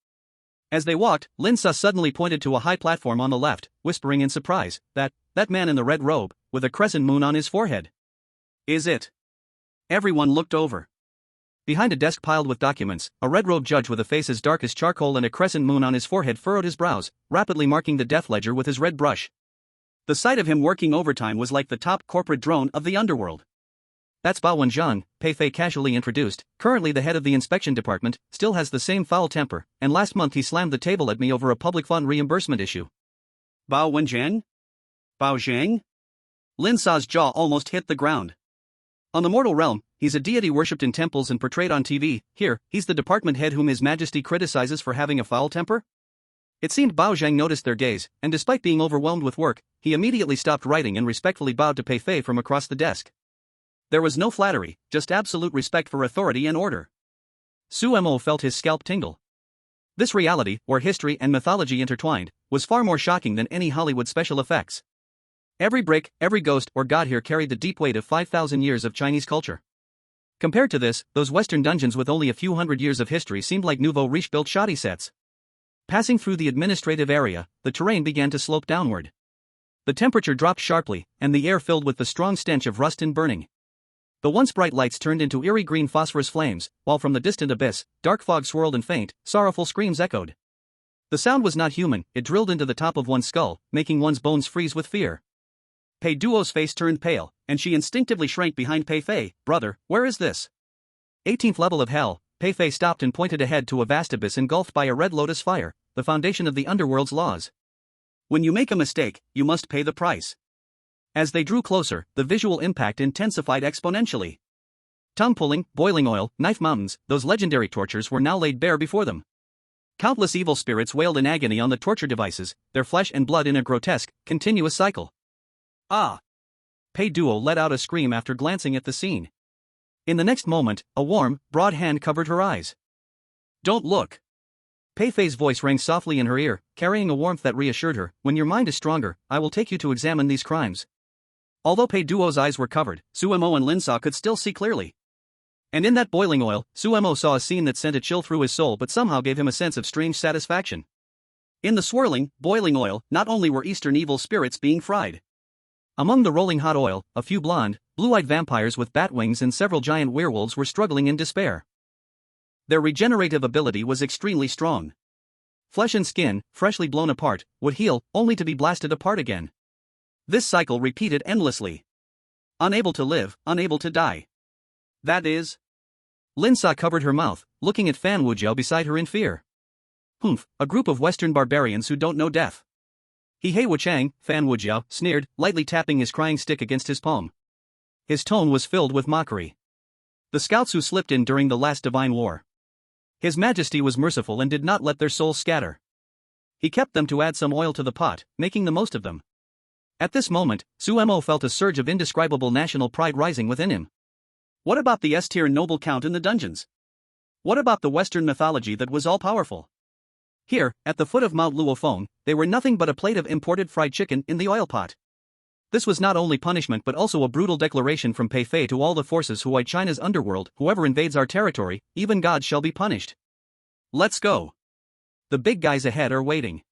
As they walked, Lin Sa suddenly pointed to a high platform on the left, whispering in surprise, that man in the red robe, with a crescent moon on his forehead. Is it? Everyone looked over. Behind a desk piled with documents, a red-robed judge with a face as dark as charcoal and a crescent moon on his forehead furrowed his brows, rapidly marking the death ledger with his red brush. The sight of him working overtime was like the top corporate drone of the underworld. That's Bao Wenjiang, Pei Fei casually introduced, currently the head of the inspection department, still has the same foul temper, and last month he slammed the table at me over a public fund reimbursement issue. Bao Wenjiang? Bao Zhang? Lin Sa's jaw almost hit the ground. On the mortal realm, he's a deity worshipped in temples and portrayed on TV. Here, he's the department head whom His Majesty criticizes for having a foul temper? It seemed Bao Zhang noticed their gaze, and despite being overwhelmed with work, he immediately stopped writing and respectfully bowed to Pei Fei from across the desk. There was no flattery, just absolute respect for authority and order. Suemo felt his scalp tingle. This reality, where history and mythology intertwined, was far more shocking than any Hollywood special effects. Every brick, every ghost or god here carried the deep weight of 5,000 years of Chinese culture. Compared to this, those Western dungeons with only a few hundred years of history seemed like nouveau riche built shoddy sets. Passing through the administrative area, the terrain began to slope downward. The temperature dropped sharply, and the air filled with the strong stench of rust and burning. The once bright lights turned into eerie green phosphorus flames, while from the distant abyss, dark fog swirled and faint, sorrowful screams echoed. The sound was not human, it drilled into the top of one's skull, making one's bones freeze with fear. Pei Duo's face turned pale, and she instinctively shrank behind Pei Fei. Brother, where is this? 18th level of hell. Pei Fei stopped and pointed ahead to a vast abyss engulfed by a red lotus fire, the foundation of the underworld's laws. When you make a mistake, you must pay the price. As they drew closer, the visual impact intensified exponentially. Tongue-pulling, boiling oil, knife mountains, those legendary tortures were now laid bare before them. Countless evil spirits wailed in agony on the torture devices, their flesh and blood in a grotesque, continuous cycle. Ah! Pei Duo let out a scream after glancing at the scene. In the next moment, a warm, broad hand covered her eyes. Don't look! Pei Fei's voice rang softly in her ear, carrying a warmth that reassured her. When your mind is stronger, I will take you to examine these crimes. Although Pei Duo's eyes were covered, Suemo and Lin Sa could still see clearly. And in that boiling oil, Suemo saw a scene that sent a chill through his soul but somehow gave him a sense of strange satisfaction. In the swirling, boiling oil, not only were Eastern evil spirits being fried. Among the rolling hot oil, a few blonde, blue-eyed vampires with bat wings and several giant werewolves were struggling in despair. Their regenerative ability was extremely strong. Flesh and skin, freshly blown apart, would heal, only to be blasted apart again. This cycle repeated endlessly. Unable to live, unable to die. That is... Lin Sa covered her mouth, looking at Fan Wujiao beside her in fear. Humph, a group of Western barbarians who don't know death. He Hei Wuchang, Fan Wujiao, sneered, lightly tapping his crying stick against his palm. His tone was filled with mockery. The scouts who slipped in during the last divine war. His Majesty was merciful and did not let their souls scatter. He kept them to add some oil to the pot, making the most of them. At this moment, Suemo felt a surge of indescribable national pride rising within him. What about the S-tier noble count in the dungeons? What about the Western mythology that was all-powerful? Here, at the foot of Mount Luophong, they were nothing but a plate of imported fried chicken in the oil pot. This was not only punishment but also a brutal declaration from Pei Fei to all the forces who wide China's underworld: whoever invades our territory, even gods shall be punished. Let's go. The big guys ahead are waiting.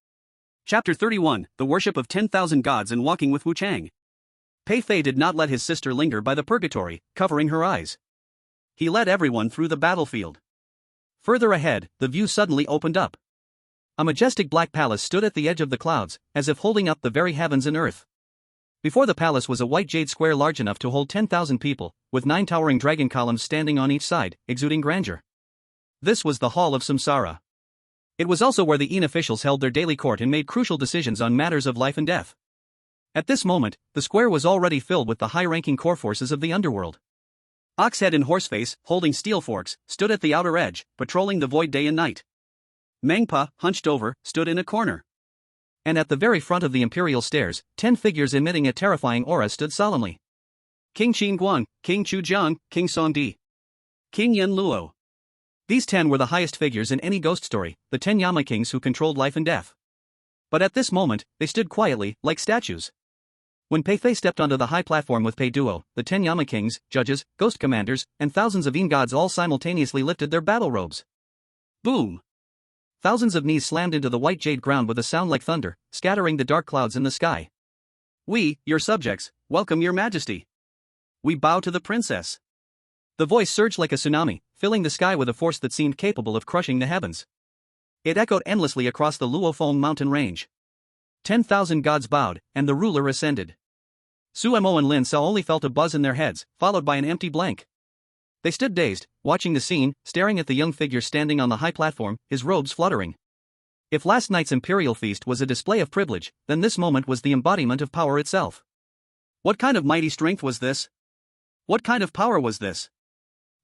Chapter 31, The Worship of 10,000 Gods and Walking with Wu Chang. Pei Fei did not let his sister linger by the purgatory, covering her eyes. He led everyone through the battlefield. Further ahead, the view suddenly opened up. A majestic black palace stood at the edge of the clouds, as if holding up the very heavens and earth. Before the palace was a white jade square large enough to hold 10,000 people, with 9 towering dragon columns standing on each side, exuding grandeur. This was the Hall of Samsara. It was also where the Yin officials held their daily court and made crucial decisions on matters of life and death. At this moment, the square was already filled with the high-ranking core forces of the underworld. Oxhead and Horseface, holding steel forks, stood at the outer edge, patrolling the void day and night. Mengpa, hunched over, stood in a corner. And at the very front of the imperial stairs, 10 figures emitting a terrifying aura stood solemnly. King Qin Guang, King Chu Jiang, King Song Di, King Yen Luo. These 10 were the highest figures in any ghost story, the 10 Yama kings who controlled life and death. But at this moment, they stood quietly, like statues. When Pei Fei stepped onto the high platform with Pei Duo, the 10 Yama kings, judges, ghost commanders, and thousands of Yin gods all simultaneously lifted their battle robes. Boom! Thousands of knees slammed into the white jade ground with a sound like thunder, scattering the dark clouds in the sky. We, your subjects, welcome your majesty. We bow to the princess. The voice surged like a tsunami, filling the sky with a force that seemed capable of crushing the heavens. It echoed endlessly across the Luofeng mountain range. 10,000 gods bowed, and the ruler ascended. Suemo and Lin Sao only felt a buzz in their heads, followed by an empty blank. They stood dazed, watching the scene, staring at the young figure standing on the high platform, his robes fluttering. If last night's imperial feast was a display of privilege, then this moment was the embodiment of power itself. What kind of mighty strength was this? What kind of power was this?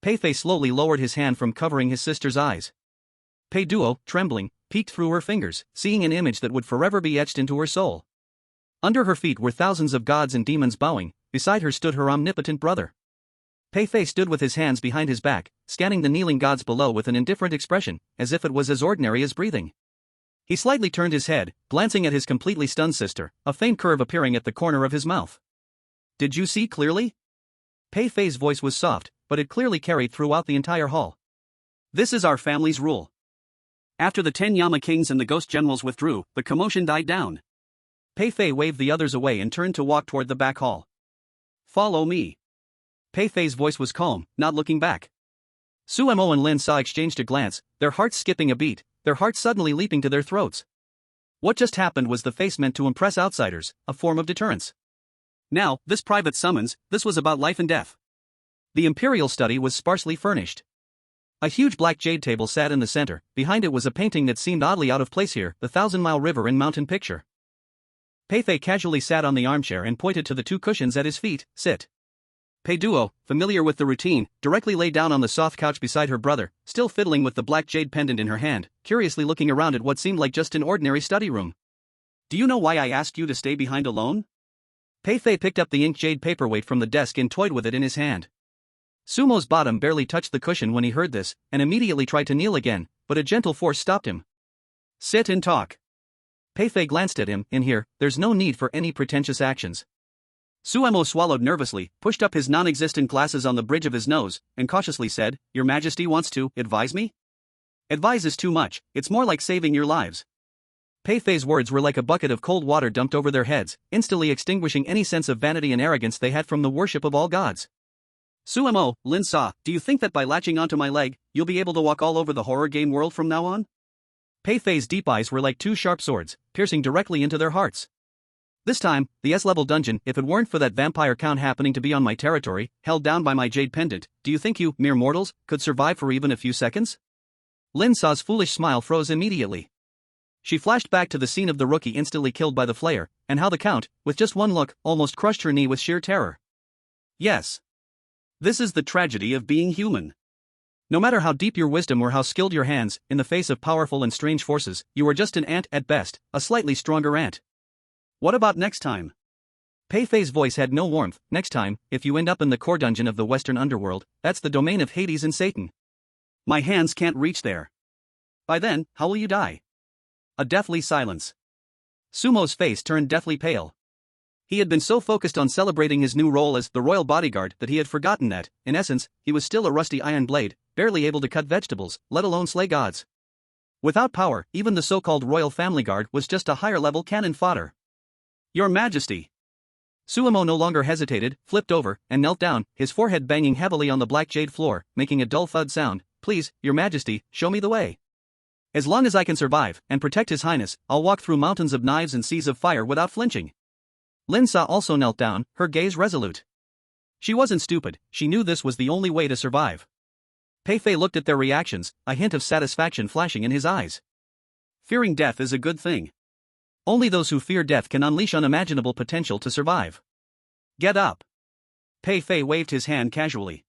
Pei Fei slowly lowered his hand from covering his sister's eyes. Pei Duo, trembling, peeked through her fingers, seeing an image that would forever be etched into her soul. Under her feet were thousands of gods and demons bowing, beside her stood her omnipotent brother. Pei Fei stood with his hands behind his back, scanning the kneeling gods below with an indifferent expression, as if it was as ordinary as breathing. He slightly turned his head, glancing at his completely stunned sister, a faint curve appearing at the corner of his mouth. Did you see clearly? Pei Fei's voice was soft, but it clearly carried throughout the entire hall. This is our family's rule. After the 10 Yama kings and the ghost generals withdrew, the commotion died down. Pei Fei waved the others away and turned to walk toward the back hall. Follow me. Pei Fei's voice was calm, not looking back. Suemo and Lin Sao exchanged a glance, their hearts skipping a beat, their hearts suddenly leaping to their throats. What just happened was the face meant to impress outsiders, a form of deterrence. Now, this private summons, this was about life and death. The imperial study was sparsely furnished. A huge black jade table sat in the center, behind it was a painting that seemed oddly out of place here, the Thousand-Mile River and Mountain picture. Pei Fei casually sat on the armchair and pointed to the 2 cushions at his feet. Sit. Pei Duo, familiar with the routine, directly lay down on the soft couch beside her brother, still fiddling with the black jade pendant in her hand, curiously looking around at what seemed like just an ordinary study room. Do you know why I asked you to stay behind alone? Pei Fei picked up the ink jade paperweight from the desk and toyed with it in his hand. Sumo's bottom barely touched the cushion when he heard this, and immediately tried to kneel again, but a gentle force stopped him. Sit and talk. Pei Fei glanced at him. In here, there's no need for any pretentious actions. Suemo swallowed nervously, pushed up his non-existent glasses on the bridge of his nose, and cautiously said, Your Majesty wants to advise me? Advise is too much, it's more like saving your lives. Pei Fei's words were like a bucket of cold water dumped over their heads, instantly extinguishing any sense of vanity and arrogance they had from the worship of all gods. Suemo, Lin Sa, do you think that by latching onto my leg, you'll be able to walk all over the horror game world from now on? Pei Fei's deep eyes were like 2 sharp swords, piercing directly into their hearts. This time, the S-level dungeon, if it weren't for that vampire count happening to be on my territory, held down by my jade pendant, do you think you, mere mortals, could survive for even a few seconds? Lin Sa's foolish smile froze immediately. She flashed back to the scene of the rookie instantly killed by the flayer, and how the count, with just one look, almost crushed her knee with sheer terror. Yes. This is the tragedy of being human. No matter how deep your wisdom or how skilled your hands, in the face of powerful and strange forces, you are just an ant at best, a slightly stronger ant. What about next time? Pei Fei's voice had no warmth. Next time, if you end up in the core dungeon of the Western underworld, that's the domain of Hades and Satan. My hands can't reach there. By then, how will you die? A deathly silence. Sumo's face turned deathly pale. He had been so focused on celebrating his new role as the royal bodyguard that he had forgotten that, in essence, he was still a rusty iron blade, barely able to cut vegetables, let alone slay gods. Without power, even the so-called royal family guard was just a higher-level cannon fodder. Your Majesty. Suemo no longer hesitated, flipped over, and knelt down, his forehead banging heavily on the black jade floor, making a dull thud sound. Please, Your Majesty, show me the way. As long as I can survive and protect His Highness, I'll walk through mountains of knives and seas of fire without flinching. Lin Sa also knelt down, her gaze resolute. She wasn't stupid, she knew this was the only way to survive. Pei Fei looked at their reactions, a hint of satisfaction flashing in his eyes. Fearing death is a good thing. Only those who fear death can unleash unimaginable potential to survive. Get up. Pei Fei waved his hand casually.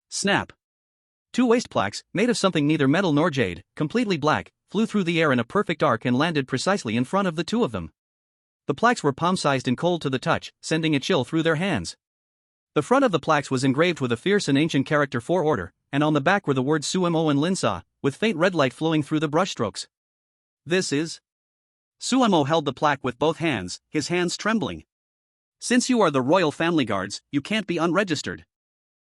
Snap. Two waist plaques, made of something neither metal nor jade, completely black, flew through the air in a perfect arc and landed precisely in front of the two of them. The plaques were palm-sized and cold to the touch, sending a chill through their hands. The front of the plaques was engraved with a fierce and ancient character for order, and on the back were the words Suemo and Lin Sa, with faint red light flowing through the brushstrokes. This is... Suemo held the plaque with both hands, his hands trembling. Since you are the royal family guards, you can't be unregistered.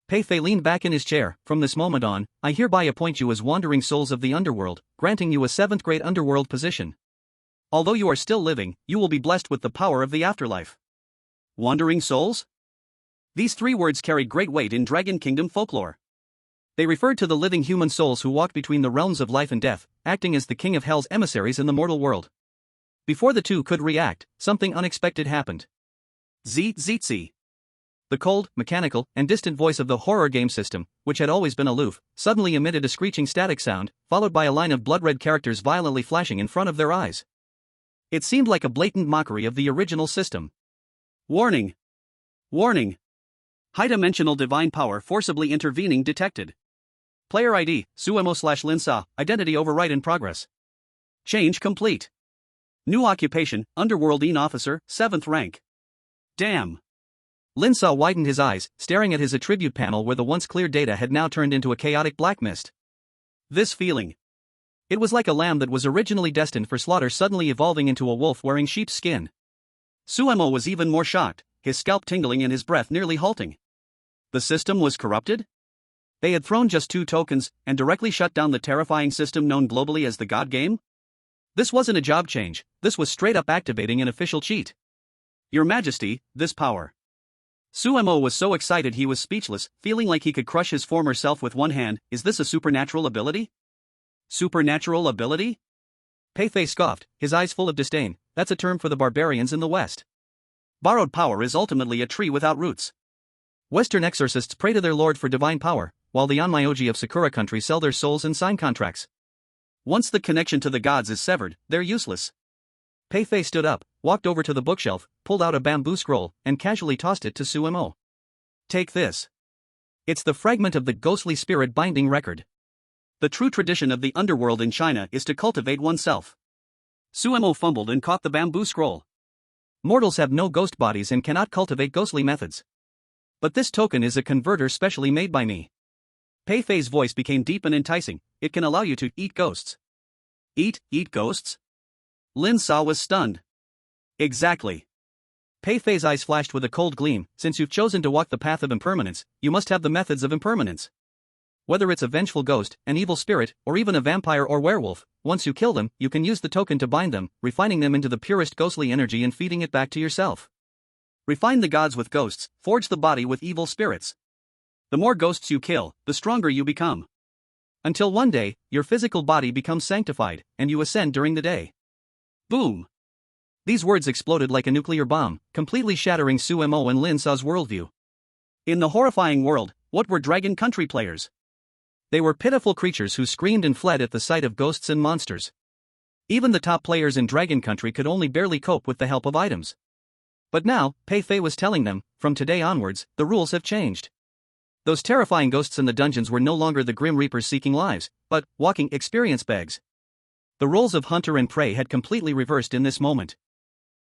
Pei Fei leaned back in his chair. From this moment on, I hereby appoint you as wandering souls of the underworld, granting you a 7th grade underworld position. Although you are still living, you will be blessed with the power of the afterlife. Wandering souls? These 3 words carry great weight in Dragon Kingdom folklore. They referred to the living human souls who walked between the realms of life and death, acting as the king of hell's emissaries in the mortal world. Before the two could react, something unexpected happened. Zee. The cold, mechanical, and distant voice of the horror game system, which had always been aloof, suddenly emitted a screeching static sound, followed by a line of blood-red characters violently flashing in front of their eyes. It seemed like a blatant mockery of the original system. Warning! Warning! High-dimensional divine power forcibly intervening detected. Player ID, Suemo/Lin Sa, identity overwrite in progress. Change complete. New occupation, Underworld officer, 7th rank. Damn. Lin Sa widened his eyes, staring at his attribute panel where the once clear data had now turned into a chaotic black mist. This feeling. It was like a lamb that was originally destined for slaughter suddenly evolving into a wolf wearing sheep's skin. Suemo was even more shocked, his scalp tingling and his breath nearly halting. The system was corrupted? They had thrown just 2 tokens and directly shut down the terrifying system known globally as the God Game? This wasn't a job change, this was straight up activating an official cheat. Your Majesty, this power. Suemo was so excited he was speechless, feeling like he could crush his former self with one hand. Is this a supernatural ability? Supernatural ability? Pei Fei scoffed, his eyes full of disdain. That's a term for the barbarians in the West. Borrowed power is ultimately a tree without roots. Western exorcists pray to their lord for divine power, while the Onmyoji of Sakura country sell their souls and sign contracts. Once the connection to the gods is severed, they're useless. Pei Fei stood up, walked over to the bookshelf, pulled out a bamboo scroll, and casually tossed it to Suemo. Take this. It's the fragment of the ghostly spirit binding record. The true tradition of the underworld in China is to cultivate oneself. Suemo fumbled and caught the bamboo scroll. Mortals have no ghost bodies and cannot cultivate ghostly methods. But this token is a converter specially made by me. Pei Fei's voice became deep and enticing. It can allow you to eat ghosts. Eat ghosts? Lin Sa was stunned. Exactly. Pei Fei's eyes flashed with a cold gleam. Since you've chosen to walk the path of impermanence, you must have the methods of impermanence. Whether it's a vengeful ghost, an evil spirit, or even a vampire or werewolf, once you kill them, you can use the token to bind them, refining them into the purest ghostly energy and feeding it back to yourself. Refine the gods with ghosts, forge the body with evil spirits. The more ghosts you kill, the stronger you become. Until one day, your physical body becomes sanctified, and you ascend during the day. Boom! These words exploded like a nuclear bomb, completely shattering Suemo and Lin Sa's worldview. In the horrifying world, what were Dragon Country players? They were pitiful creatures who screamed and fled at the sight of ghosts and monsters. Even the top players in Dragon Country could only barely cope with the help of items. But now, Pei Fei was telling them, from today onwards, the rules have changed. Those terrifying ghosts in the dungeons were no longer the grim reapers seeking lives, but walking experience bags. The roles of hunter and prey had completely reversed in this moment.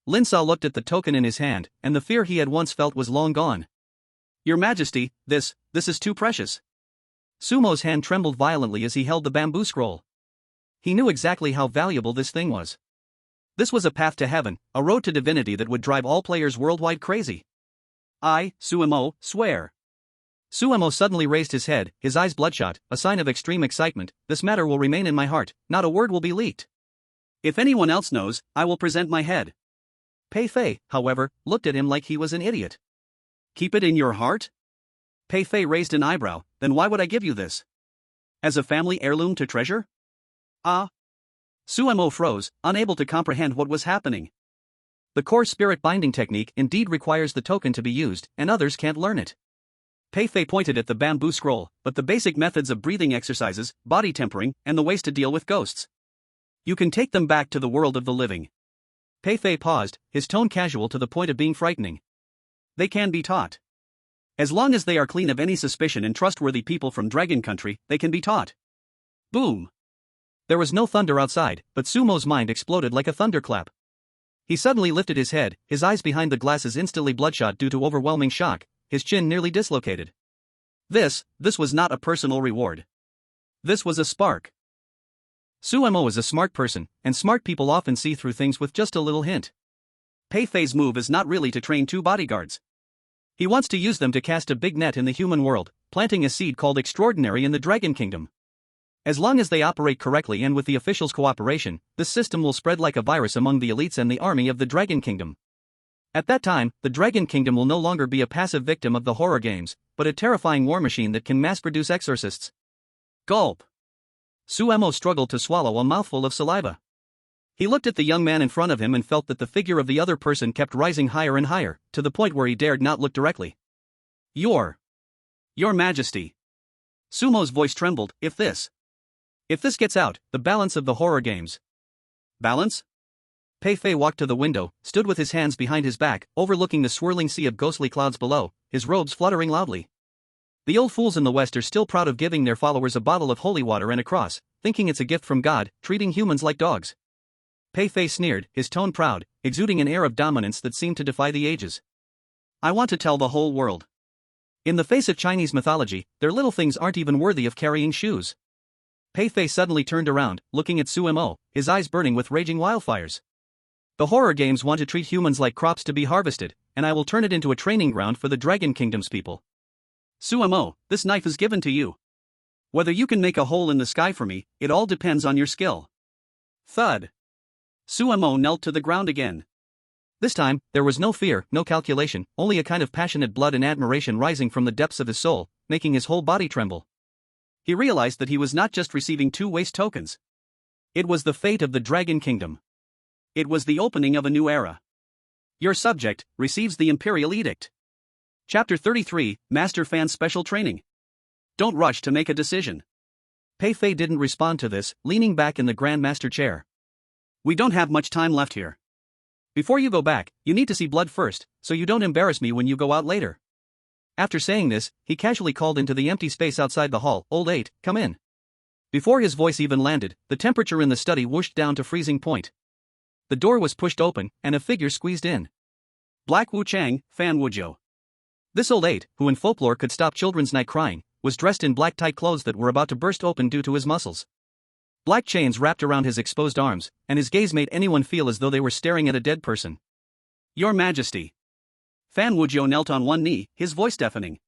Lin Sa looked at the token in his hand, and the fear he had once felt was long gone. Your Majesty, this is too precious. Sumo's hand trembled violently as he held the bamboo scroll. He knew exactly how valuable this thing was. This was a path to heaven, a road to divinity that would drive all players worldwide crazy. I, Suemo, swear. Suemo suddenly raised his head, his eyes bloodshot, a sign of extreme excitement. This matter will remain in my heart, not a word will be leaked. If anyone else knows, I will present my head. Pei Fei, however, looked at him like he was an idiot. Keep it in your heart? Pei Fei raised an eyebrow. Then why would I give you this? As a family heirloom to treasure? Ah. Suemo froze, unable to comprehend what was happening. The core spirit binding technique indeed requires the token to be used, and others can't learn it. Pei Fei pointed at the bamboo scroll, but the basic methods of breathing exercises, body tempering, and the ways to deal with ghosts. You can take them back to the world of the living. Pei Fei paused, his tone casual to the point of being frightening. They can be taught. As long as they are clean of any suspicion and trustworthy people from Dragon Country, they can be taught. Boom! There was no thunder outside, but Sumo's mind exploded like a thunderclap. He suddenly lifted his head, his eyes behind the glasses instantly bloodshot due to overwhelming shock, his chin nearly dislocated. This was not a personal reward. This was a spark. Suemo is a smart person, and smart people often see through things with just a little hint. Pei Fei's move is not really to train 2 bodyguards. He wants to use them to cast a big net in the human world, planting a seed called extraordinary in the Dragon Kingdom. As long as they operate correctly and with the officials' cooperation, this system will spread like a virus among the elites and the army of the Dragon Kingdom. At that time, the Dragon Kingdom will no longer be a passive victim of the horror games, but a terrifying war machine that can mass-produce exorcists. Gulp. Suemo struggled to swallow a mouthful of saliva. He looked at the young man in front of him and felt that the figure of the other person kept rising higher and higher, to the point where he dared not look directly. Your Majesty. Sumo's voice trembled. If this gets out, the balance of the horror games. Balance? Pei Fei walked to the window, stood with his hands behind his back, overlooking the swirling sea of ghostly clouds below, his robes fluttering loudly. The old fools in the West are still proud of giving their followers a bottle of holy water and a cross, thinking it's a gift from God, treating humans like dogs. Pei Fei sneered, his tone proud, exuding an air of dominance that seemed to defy the ages. I want to tell the whole world. In the face of Chinese mythology, their little things aren't even worthy of carrying shoes. Pei Fei suddenly turned around, looking at Suemo, his eyes burning with raging wildfires. The horror games want to treat humans like crops to be harvested, and I will turn it into a training ground for the Dragon Kingdom's people. Suemo, this knife is given to you. Whether you can make a hole in the sky for me, it all depends on your skill. Thud. Suemo knelt to the ground again. This time, there was no fear, no calculation, only a kind of passionate blood and admiration rising from the depths of his soul, making his whole body tremble. He realized that he was not just receiving 2 waste tokens. It was the fate of the Dragon Kingdom. It was the opening of a new era. Your subject receives the Imperial Edict. Chapter 33, Master Fan's Special Training. Don't rush to make a decision. Pei Fei didn't respond to this, leaning back in the Grand Master chair. We don't have much time left here. Before you go back, you need to see blood first, so you don't embarrass me when you go out later. After saying this, he casually called into the empty space outside the hall, Old 8, come in. Before his voice even landed, the temperature in the study whooshed down to freezing point. The door was pushed open, and a figure squeezed in. Black Wu Chang, Fan Wuzhou. This Old 8, who in folklore could stop children's night crying, was dressed in black tight clothes that were about to burst open due to his muscles. Black chains wrapped around his exposed arms, and his gaze made anyone feel as though they were staring at a dead person. Your Majesty. Fan Wuzhou knelt on one knee, his voice deafening.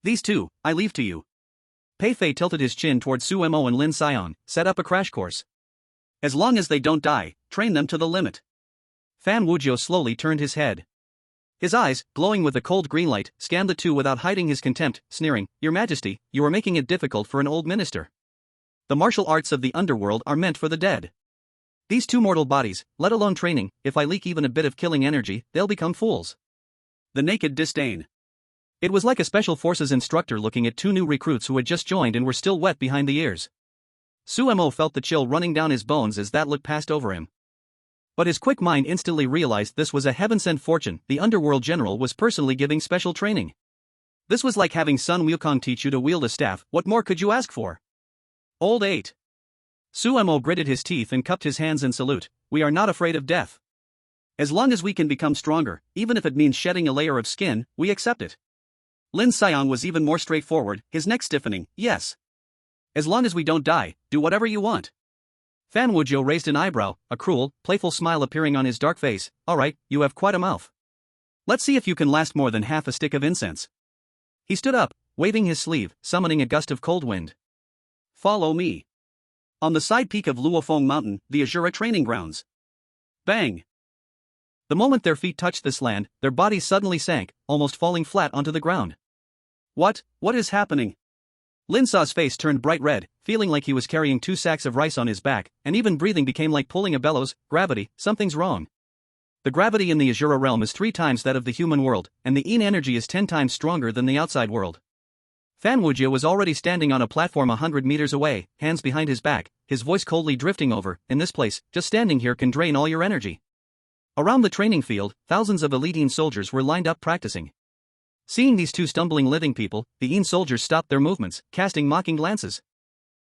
These 2, I leave to you. Pei Fei tilted his chin towards Suemo and Lin Xian, set up a crash course. As long as they don't die, train them to the limit. Fan Wuzhou slowly turned his head. His eyes, glowing with a cold green light, scanned the 2 without hiding his contempt, sneering, Your Majesty, you are making it difficult for an old minister. The martial arts of the underworld are meant for the dead. These 2 mortal bodies, let alone training, if I leak even a bit of killing energy, they'll become fools. The naked disdain. It was like a special forces instructor looking at 2 new recruits who had just joined and were still wet behind the ears. Suemo felt the chill running down his bones as that look passed over him. But his quick mind instantly realized this was a heaven-sent fortune. The underworld general was personally giving special training. This was like having Sun Wukong teach you to wield a staff. What more could you ask for? Old 8. Suemo gritted his teeth and cupped his hands in salute. We are not afraid of death. As long as we can become stronger, even if it means shedding a layer of skin, we accept it. Lin Xian was even more straightforward, his neck stiffening. Yes. As long as we don't die, do whatever you want. Fan Wujiu raised an eyebrow, a cruel, playful smile appearing on his dark face. Alright, you have quite a mouth. Let's see if you can last more than half a stick of incense. He stood up, waving his sleeve, summoning a gust of cold wind. Follow me. On the side peak of Luofeng Mountain, the Azura training grounds. Bang! The moment their feet touched this land, their bodies suddenly sank, almost falling flat onto the ground. What is happening? Lin Sa's face turned bright red, feeling like he was carrying 2 sacks of rice on his back, and even breathing became like pulling a bellows. Gravity, something's wrong. The gravity in the Azura realm is 3 times that of the human world, and the Yin energy is 10 times stronger than the outside world. Fan Wujiu was already standing on a platform 100 meters away, hands behind his back, his voice coldly drifting over. In this place, just standing here can drain all your energy. Around the training field, thousands of elite Yin soldiers were lined up practicing. Seeing these 2 stumbling living people, the Yin soldiers stopped their movements, casting mocking glances.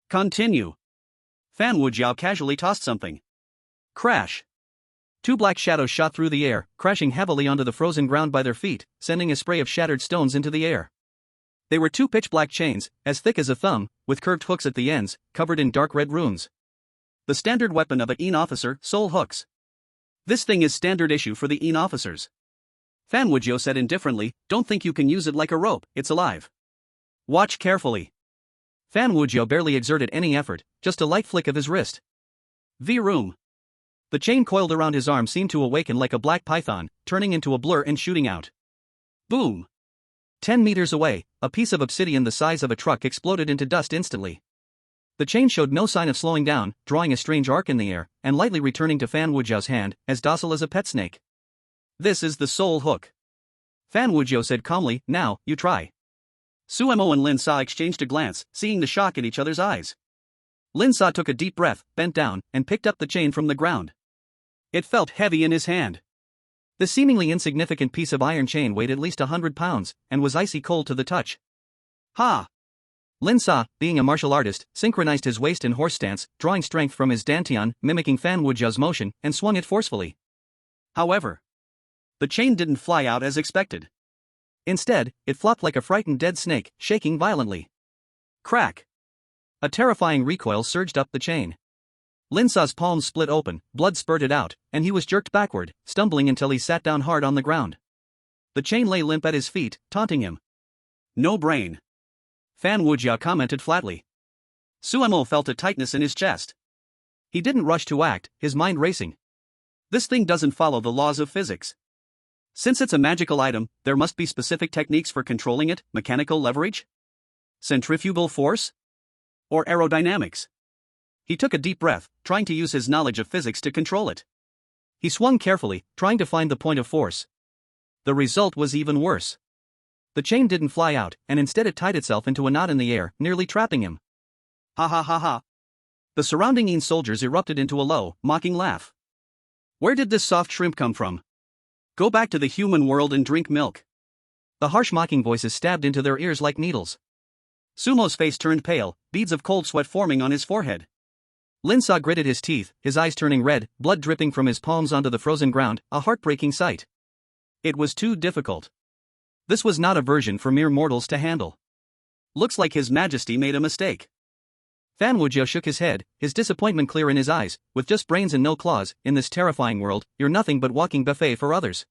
Continue. Fan Wujiu casually tossed something. Crash. 2 black shadows shot through the air, crashing heavily onto the frozen ground by their feet, sending a spray of shattered stones into the air. They were 2 pitch-black chains, as thick as a thumb, with curved hooks at the ends, covered in dark red runes. The standard weapon of a Yin officer, soul hooks. This thing is standard issue for the Yin officers. Fan Wujiu said indifferently, don't think you can use it like a rope, it's alive. Watch carefully. Fan Wujiu barely exerted any effort, just a light flick of his wrist. V-room. The chain coiled around his arm seemed to awaken like a black python, turning into a blur and shooting out. Boom. 10 meters away, a piece of obsidian the size of a truck exploded into dust instantly. The chain showed no sign of slowing down, drawing a strange arc in the air, and lightly returning to Fan Wujiu's hand, as docile as a pet snake. This is the soul hook. Fan Wujiu said calmly, now, you try. Suemo and Lin Sa exchanged a glance, seeing the shock in each other's eyes. Lin Sa took a deep breath, bent down, and picked up the chain from the ground. It felt heavy in his hand. The seemingly insignificant piece of iron chain weighed at least 100 pounds, and was icy cold to the touch. Ha! Lin Sa, being a martial artist, synchronized his waist in horse stance, drawing strength from his dantian, mimicking Fan Wujiu's motion, and swung it forcefully. However, the chain didn't fly out as expected. Instead, it flopped like a frightened dead snake, shaking violently. Crack! A terrifying recoil surged up the chain. Lin Sa's palms split open, blood spurted out, and he was jerked backward, stumbling until he sat down hard on the ground. The chain lay limp at his feet, taunting him. No brain. Fan Wujiu commented flatly. Suemo felt a tightness in his chest. He didn't rush to act, his mind racing. This thing doesn't follow the laws of physics. Since it's a magical item, there must be specific techniques for controlling it: mechanical leverage? Centrifugal force? Or aerodynamics? He took a deep breath, trying to use his knowledge of physics to control it. He swung carefully, trying to find the point of force. The result was even worse. The chain didn't fly out, and instead it tied itself into a knot in the air, nearly trapping him. Ha ha ha ha. The surrounding Yin soldiers erupted into a low, mocking laugh. Where did this soft shrimp come from? Go back to the human world and drink milk. The harsh mocking voices stabbed into their ears like needles. Sumo's face turned pale, beads of cold sweat forming on his forehead. Lin Sa gritted his teeth, his eyes turning red, blood dripping from his palms onto the frozen ground, a heartbreaking sight. It was too difficult. This was not a version for mere mortals to handle. Looks like His Majesty made a mistake. Fan Wujiu shook his head, his disappointment clear in his eyes. With just brains and no claws, in this terrifying world, you're nothing but walking buffet for others.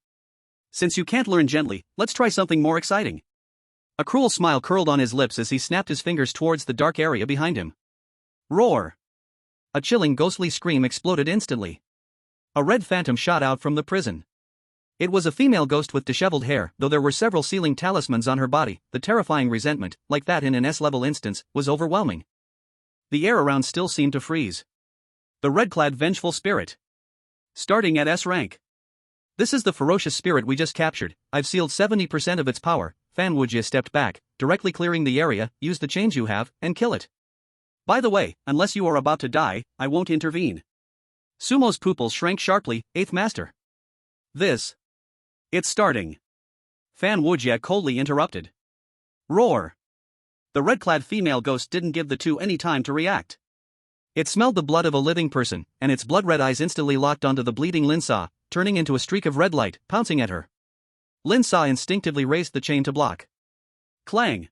Since you can't learn gently, let's try something more exciting. A cruel smile curled on his lips as he snapped his fingers towards the dark area behind him. Roar! A chilling ghostly scream exploded instantly. A red phantom shot out from the prison. It was a female ghost with disheveled hair, though there were several sealing talismans on her body. The terrifying resentment, like that in an S-level instance, was overwhelming. The air around still seemed to freeze. The red-clad vengeful spirit. Starting at S rank. This is the ferocious spirit we just captured. I've sealed 70% of its power. Fan Wujiu stepped back, directly clearing the area. Use the chains you have, and kill it. By the way, unless you are about to die, I won't intervene. Sumo's pupils shrank sharply. 8th Master. It's starting. Fan Wujiu coldly interrupted. Roar. The red-clad female ghost didn't give the two any time to react. It smelled the blood of a living person, and its blood-red eyes instantly locked onto the bleeding Lin Sa, turning into a streak of red light, pouncing at her. Lin Sa instinctively raised the chain to block. Clang.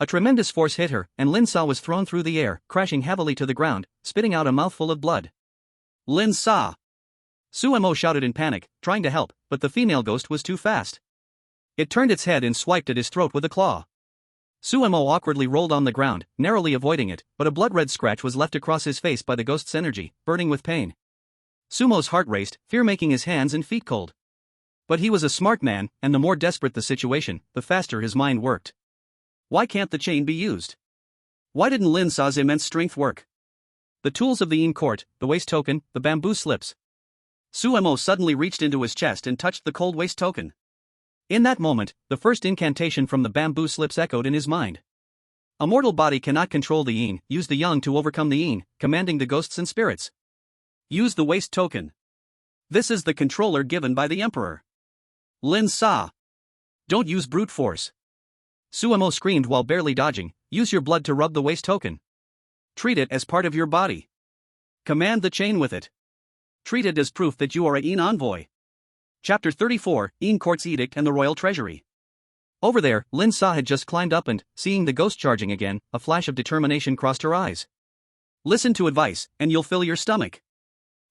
A tremendous force hit her, and Lin Sa was thrown through the air, crashing heavily to the ground, spitting out a mouthful of blood. Lin Sa! Suemo shouted in panic, trying to help, but the female ghost was too fast. It turned its head and swiped at his throat with a claw. Suemo awkwardly rolled on the ground, narrowly avoiding it, but a blood-red scratch was left across his face by the ghost's energy, burning with pain. Sumo's heart raced, fear making his hands and feet cold. But he was a smart man, and the more desperate the situation, the faster his mind worked. Why can't the chain be used? Why didn't Lin Sa's immense strength work? The tools of the Yin court, the waist token, the bamboo slips. Suemo suddenly reached into his chest and touched the cold waist token. In that moment, the first incantation from the bamboo slips echoed in his mind. A mortal body cannot control the Yin, use the Yang to overcome the Yin, commanding the ghosts and spirits. Use the waist token. This is the controller given by the Emperor. Lin Sa. Don't use brute force. Suemo screamed while barely dodging, use your blood to rub the waist token. Treat it as part of your body. Command the chain with it. Treat it as proof that you are a Yin envoy. Chapter 34, Yin Court's Edict and the Royal Treasury. Over there, Lin Sa had just climbed up and, seeing the ghost charging again, a flash of determination crossed her eyes. Listen to advice, and you'll fill your stomach.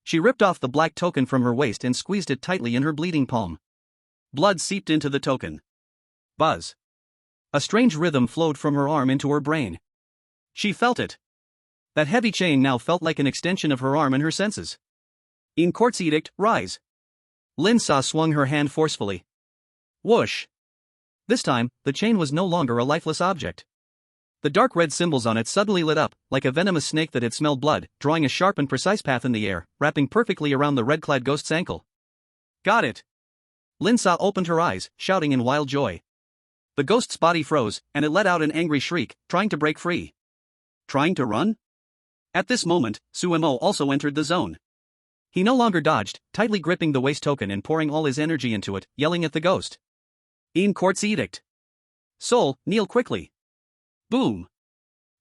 She ripped off the black token from her waist and squeezed it tightly in her bleeding palm. Blood seeped into the token. Buzz. A strange rhythm flowed from her arm into her brain. She felt it. That heavy chain now felt like an extension of her arm and her senses. In Court's Edict, rise. Lin Sa swung her hand forcefully. Whoosh. This time, the chain was no longer a lifeless object. The dark red symbols on it suddenly lit up, like a venomous snake that had smelled blood, drawing a sharp and precise path in the air, wrapping perfectly around the red-clad ghost's ankle. Got it. Lin Sa opened her eyes, shouting in wild joy. The ghost's body froze, and it let out an angry shriek, trying to break free. Trying to run? At this moment, Suemo also entered the zone. He no longer dodged, tightly gripping the waist token and pouring all his energy into it, yelling at the ghost. In Court's Edict. Soul, kneel quickly. Boom.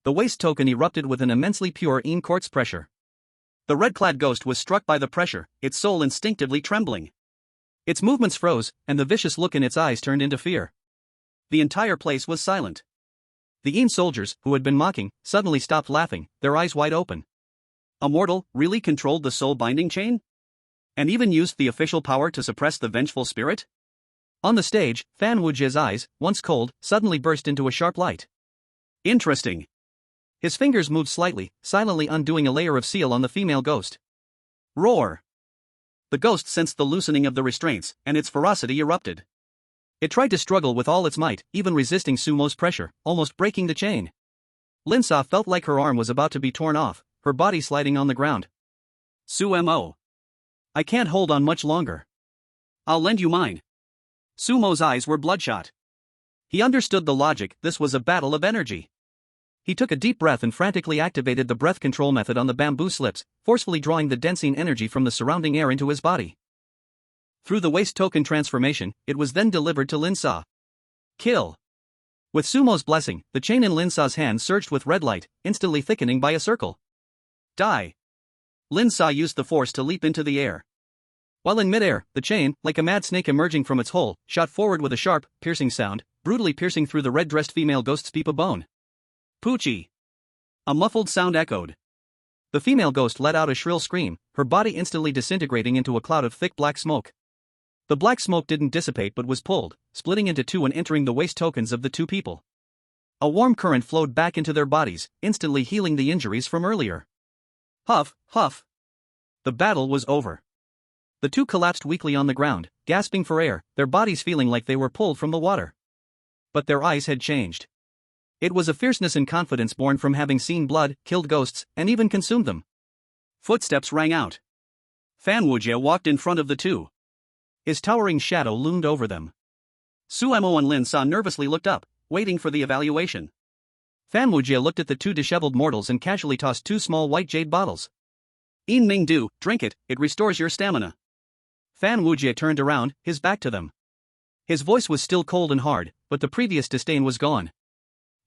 The waist token erupted with an immensely pure In Court's pressure. The red-clad ghost was struck by the pressure, its soul instinctively trembling. Its movements froze, and the vicious look in its eyes turned into fear. The entire place was silent. The Yin soldiers, who had been mocking, suddenly stopped laughing, their eyes wide open. A mortal really controlled the soul-binding chain? And even used the official power to suppress the vengeful spirit? On the stage, Fan Wujie's eyes, once cold, suddenly burst into a sharp light. Interesting. His fingers moved slightly, silently undoing a layer of seal on the female ghost. Roar. The ghost sensed the loosening of the restraints, and its ferocity erupted. It tried to struggle with all its might, even resisting Sumo's pressure, almost breaking the chain. Lin Sa felt like her arm was about to be torn off, her body sliding on the ground. Suemo. I can't hold on much longer. I'll lend you mine. Sumo's eyes were bloodshot. He understood the logic, this was a battle of energy. He took a deep breath and frantically activated the breath control method on the bamboo slips, forcefully drawing the densing energy from the surrounding air into his body. Through the waist token transformation, it was then delivered to Lin Sa. Kill. With Sumo's blessing, the chain in Lin Sa's hand surged with red light, instantly thickening by a circle. Die. Lin Sa used the force to leap into the air. While in midair, the chain, like a mad snake emerging from its hole, shot forward with a sharp, piercing sound, brutally piercing through the red-dressed female ghost's peep of bone. Poochie. A muffled sound echoed. The female ghost let out a shrill scream, her body instantly disintegrating into a cloud of thick black smoke. The black smoke didn't dissipate but was pulled, splitting into two and entering the waist tokens of the two people. A warm current flowed back into their bodies, instantly healing the injuries from earlier. Huff, huff. The battle was over. The two collapsed weakly on the ground, gasping for air, their bodies feeling like they were pulled from the water. But their eyes had changed. It was a fierceness and confidence born from having seen blood, killed ghosts, and even consumed them. Footsteps rang out. Fan Wujie walked in front of the two. His towering shadow loomed over them. Suemo and Lin Sa nervously looked up, waiting for the evaluation. Fan Wujie looked at the two disheveled mortals and casually tossed two small white jade bottles. In Ming Du, drink it, it restores your stamina. Fan Wujie turned around, his back to them. His voice was still cold and hard, but the previous disdain was gone.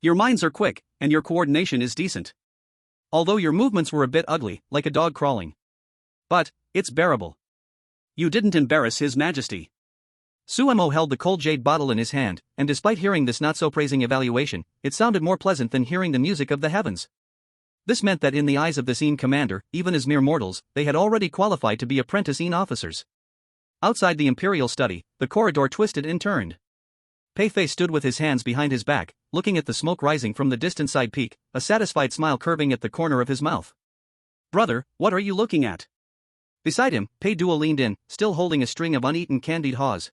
Your minds are quick, and your coordination is decent. Although your movements were a bit ugly, like a dog crawling. But, it's bearable. You didn't embarrass His Majesty. Suemo held the cold jade bottle in his hand, and despite hearing this not-so-praising evaluation, it sounded more pleasant than hearing the music of the heavens. This meant that in the eyes of the Qin commander, even as mere mortals, they had already qualified to be apprentice Qin officers. Outside the imperial study, the corridor twisted and turned. Pei Fei stood with his hands behind his back, looking at the smoke rising from the distant side peak, a satisfied smile curving at the corner of his mouth. "Brother, what are you looking at?" Beside him, Pei Duo leaned in, still holding a string of uneaten candied haws.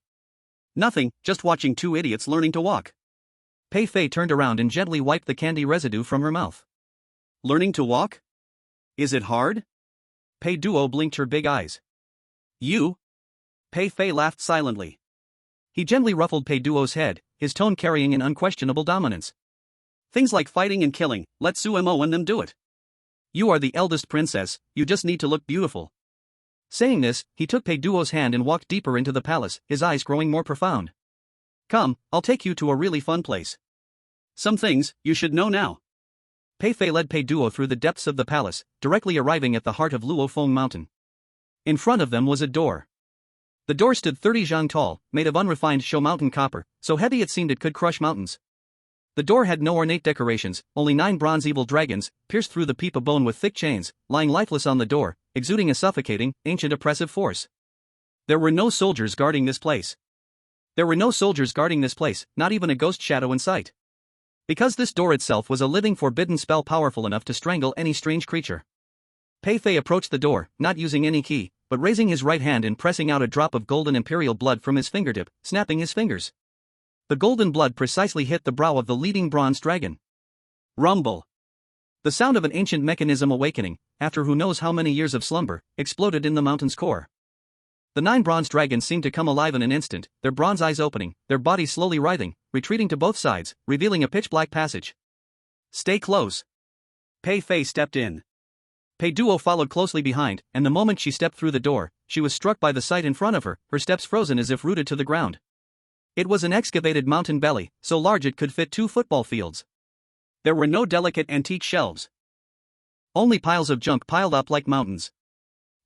"Nothing, just watching two idiots learning to walk." Pei Fei turned around and gently wiped the candy residue from her mouth. "Learning to walk? Is it hard?" Pei Duo blinked her big eyes. "You?" Pei Fei laughed silently. He gently ruffled Pei Duo's head, his tone carrying an unquestionable dominance. "Things like fighting and killing, let Suemo and them do it. You are the eldest princess, you just need to look beautiful." Saying this, he took Pei Duo's hand and walked deeper into the palace, his eyes growing more profound. "Come, I'll take you to a really fun place. Some things you should know now." Pei Fei led Pei Duo through the depths of the palace, directly arriving at the heart of Luofeng Mountain. In front of them was a door. The door stood 30 zhang tall, made of unrefined Shou mountain copper, so heavy it seemed it could crush mountains. The door had no ornate decorations, only 9 bronze evil dragons, pierced through the peep of bone with thick chains, lying lifeless on the door, exuding a suffocating, ancient oppressive force. There were no soldiers guarding this place. Not even a ghost shadow in sight. Because this door itself was a living forbidden spell powerful enough to strangle any strange creature. Pei Fei approached the door, not using any key, but raising his right hand and pressing out a drop of golden imperial blood from his fingertip, snapping his fingers. The golden blood precisely hit the brow of the leading bronze dragon. Rumble. The sound of an ancient mechanism awakening, after who knows how many years of slumber, exploded in the mountain's core. The 9 bronze dragons seemed to come alive in an instant, their bronze eyes opening, their bodies slowly writhing, retreating to both sides, revealing a pitch-black passage. "Stay close." Pei Fei stepped in. Pei Duo followed closely behind, and the moment she stepped through the door, she was struck by the sight in front of her, her steps frozen as if rooted to the ground. It was an excavated mountain belly, so large it could fit 2 football fields. There were no delicate antique shelves. Only piles of junk piled up like mountains.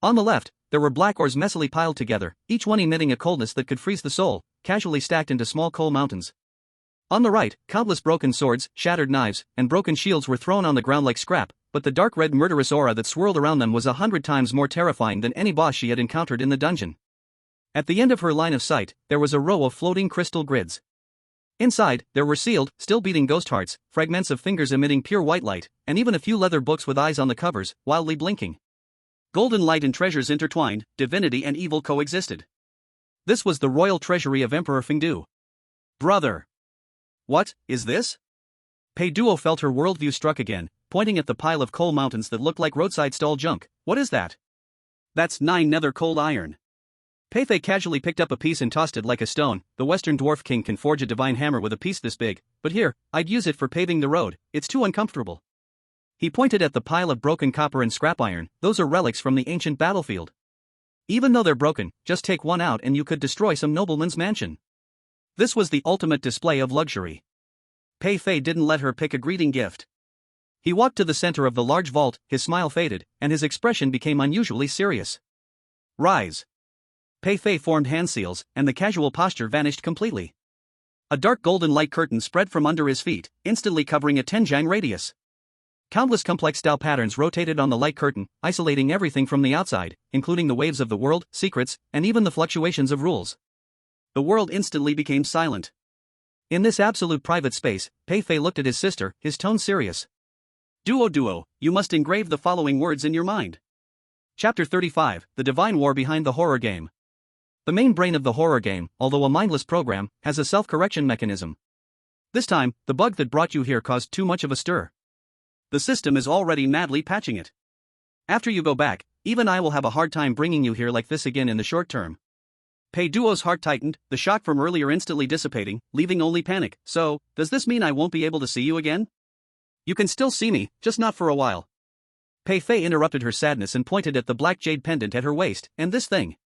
On the left, there were black ores messily piled together, each one emitting a coldness that could freeze the soul, casually stacked into small coal mountains. On the right, countless broken swords, shattered knives, and broken shields were thrown on the ground like scrap, but the dark red murderous aura that swirled around them was 100 times more terrifying than any boss she had encountered in the dungeon. At the end of her line of sight, there was a row of floating crystal grids. Inside, there were sealed, still beating ghost hearts, fragments of fingers emitting pure white light, and even a few leather books with eyes on the covers, wildly blinking. Golden light and treasures intertwined, divinity and evil coexisted. This was the royal treasury of Emperor Fengdu. "Brother! What is this?" Pei Duo felt her worldview struck again, pointing at the pile of coal mountains that looked like roadside stall junk. "What is that?" "That's 9 nether cold iron." Pei Fei casually picked up a piece and tossed it like a stone. "The Western Dwarf King can forge a divine hammer with a piece this big, but here, I'd use it for paving the road, it's too uncomfortable." He pointed at the pile of broken copper and scrap iron. "Those are relics from the ancient battlefield. Even though they're broken, just take one out and you could destroy some nobleman's mansion." This was the ultimate display of luxury. Pei Fei didn't let her pick a greeting gift. He walked to the center of the large vault, his smile faded, and his expression became unusually serious. "Rise." Pei Fei formed hand seals, and the casual posture vanished completely. A dark golden light curtain spread from under his feet, instantly covering a 10 zhang radius. Countless complex Tao patterns rotated on the light curtain, isolating everything from the outside, including the waves of the world, secrets, and even the fluctuations of rules. The world instantly became silent. In this absolute private space, Pei Fei looked at his sister, his tone serious. Duo, you must engrave the following words in your mind." Chapter 35, The Divine War Behind the Horror Game. The main brain of the horror game, although a mindless program, has a self-correction mechanism. This time, the bug that brought you here caused too much of a stir. The system is already madly patching it. After you go back, even I will have a hard time bringing you here like this again in the short term. Pei Duo's heart tightened, the shock from earlier instantly dissipating, leaving only panic. "So, does this mean I won't be able to see you again?" "You can still see me, just not for a while." Pei Fei interrupted her sadness and pointed at the black jade pendant at her waist. "And this thing?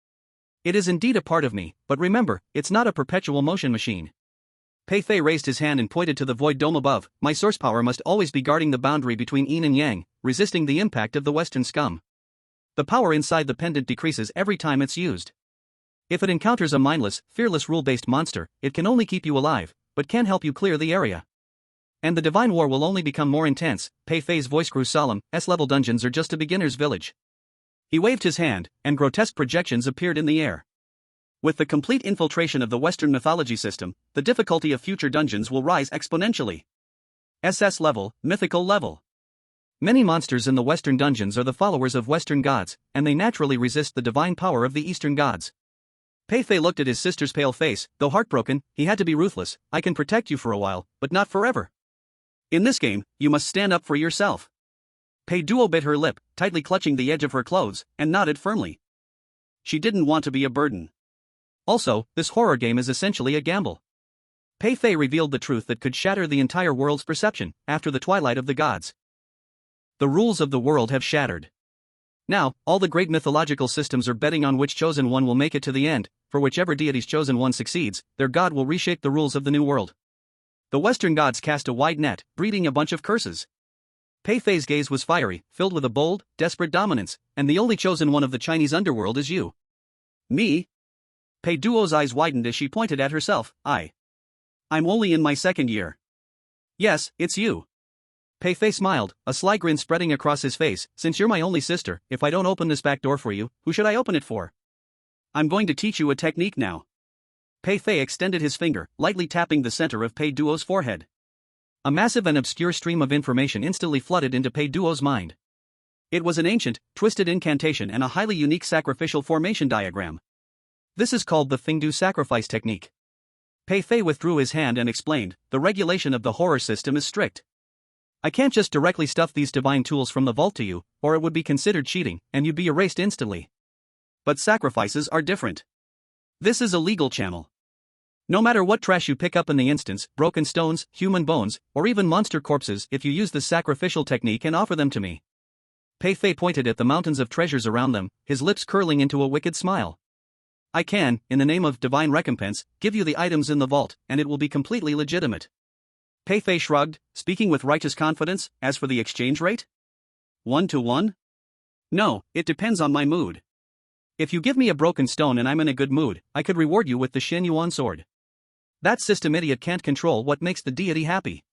It is indeed a part of me, but remember, it's not a perpetual motion machine." Pei Fei raised his hand and pointed to the void dome above. "My source power must always be guarding the boundary between yin and yang, resisting the impact of the Western scum. The power inside the pendant decreases every time it's used. If it encounters a mindless, fearless rule-based monster, it can only keep you alive, but can't help you clear the area. And the divine war will only become more intense. Pei Fei's voice grew solemn. S-level dungeons are just a beginner's village. He waved his hand, and grotesque projections appeared in the air. With the complete infiltration of the Western mythology system, the difficulty of future dungeons will rise exponentially. SS level, mythical level. Many monsters in the Western dungeons are the followers of Western gods, and they naturally resist the divine power of the Eastern gods. Pei Fei looked at his sister's pale face. Though heartbroken, he had to be ruthless. I can protect you for a while, but not forever. In this game, you must stand up for yourself. Pei Duo bit her lip, tightly clutching the edge of her clothes, and nodded firmly. She didn't want to be a burden. Also, this horror game is essentially a gamble. Pei Fei revealed the truth that could shatter the entire world's perception. After the twilight of the gods, the rules of the world have shattered. Now, all the great mythological systems are betting on which chosen one will make it to the end. For whichever deity's chosen one succeeds, their god will reshape the rules of the new world. The Western gods cast a wide net, breeding a bunch of curses. Pei Fei's gaze was fiery, filled with a bold, desperate dominance, and the only chosen one of the Chinese underworld is you. Me? Pei Duo's eyes widened as she pointed at herself. I'm only in my second year. Yes, it's you. Pei Fei smiled, a sly grin spreading across his face. Since you're my only sister, if I don't open this back door for you, who should I open it for? I'm going to teach you a technique now. Pei Fei extended his finger, lightly tapping the center of Pei Duo's forehead. A massive and obscure stream of information instantly flooded into Pei Duo's mind. It was an ancient, twisted incantation and a highly unique sacrificial formation diagram. This is called the Fingdu sacrifice technique. Pei Fei withdrew his hand and explained, the regulation of the horror system is strict. I can't just directly stuff these divine tools from the vault to you, or it would be considered cheating, and you'd be erased instantly. But sacrifices are different. This is a legal channel. No matter what trash you pick up in the instance, broken stones, human bones, or even monster corpses, if you use the sacrificial technique and offer them to me. Pei Fei pointed at the mountains of treasures around them, his lips curling into a wicked smile. I can, in the name of divine recompense, give you the items in the vault, and it will be completely legitimate. Pei Fei shrugged, speaking with righteous confidence. As for the exchange rate? 1 to 1? No, it depends on my mood. If you give me a broken stone and I'm in a good mood, I could reward you with the Qin Shi Huang sword. That system idiot can't control what makes the deity happy.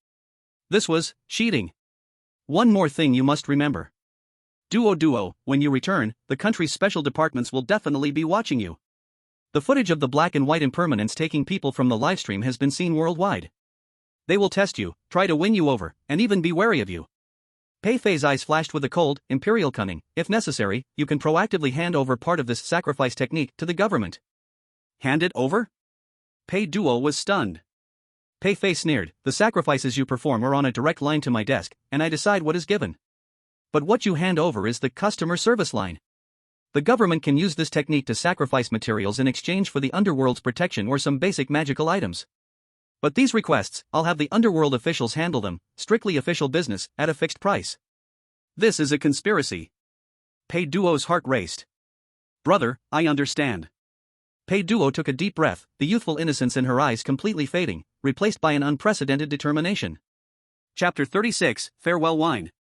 This was cheating. One more thing you must remember. Duo, when you return, the country's special departments will definitely be watching you. The footage of the black and white impermanence taking people from the livestream has been seen worldwide. They will test you, try to win you over, and even be wary of you. Pei Fei's eyes flashed with a cold, imperial cunning. If necessary, you can proactively hand over part of this sacrifice technique to the government. Hand it over? Pei Duo was stunned. Pei Fei sneered, the sacrifices you perform are on a direct line to my desk, and I decide what is given. But what you hand over is the customer service line. The government can use this technique to sacrifice materials in exchange for the underworld's protection or some basic magical items. But these requests, I'll have the underworld officials handle them, strictly official business, at a fixed price. This is a conspiracy. Pei Duo's heart raced. Brother, I understand. Pei Duo took a deep breath, the youthful innocence in her eyes completely fading, replaced by an unprecedented determination. Chapter 36, Farewell Wine.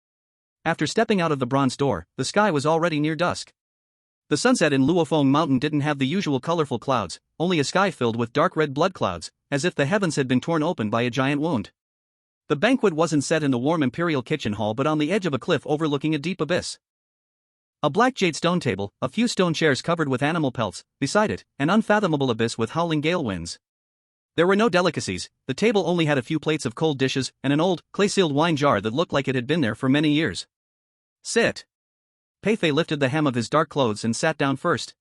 After stepping out of the bronze door, the sky was already near dusk. The sunset in Luofeng Mountain didn't have the usual colorful clouds, only a sky filled with dark red blood clouds, as if the heavens had been torn open by a giant wound. The banquet wasn't set in the warm imperial kitchen hall but on the edge of a cliff overlooking a deep abyss. A black jade stone table, a few stone chairs covered with animal pelts, beside it, an unfathomable abyss with howling gale winds. There were no delicacies, the table only had a few plates of cold dishes and an old, clay-sealed wine jar that looked like it had been there for many years. Sit. Pei Fei lifted the hem of his dark clothes and sat down first.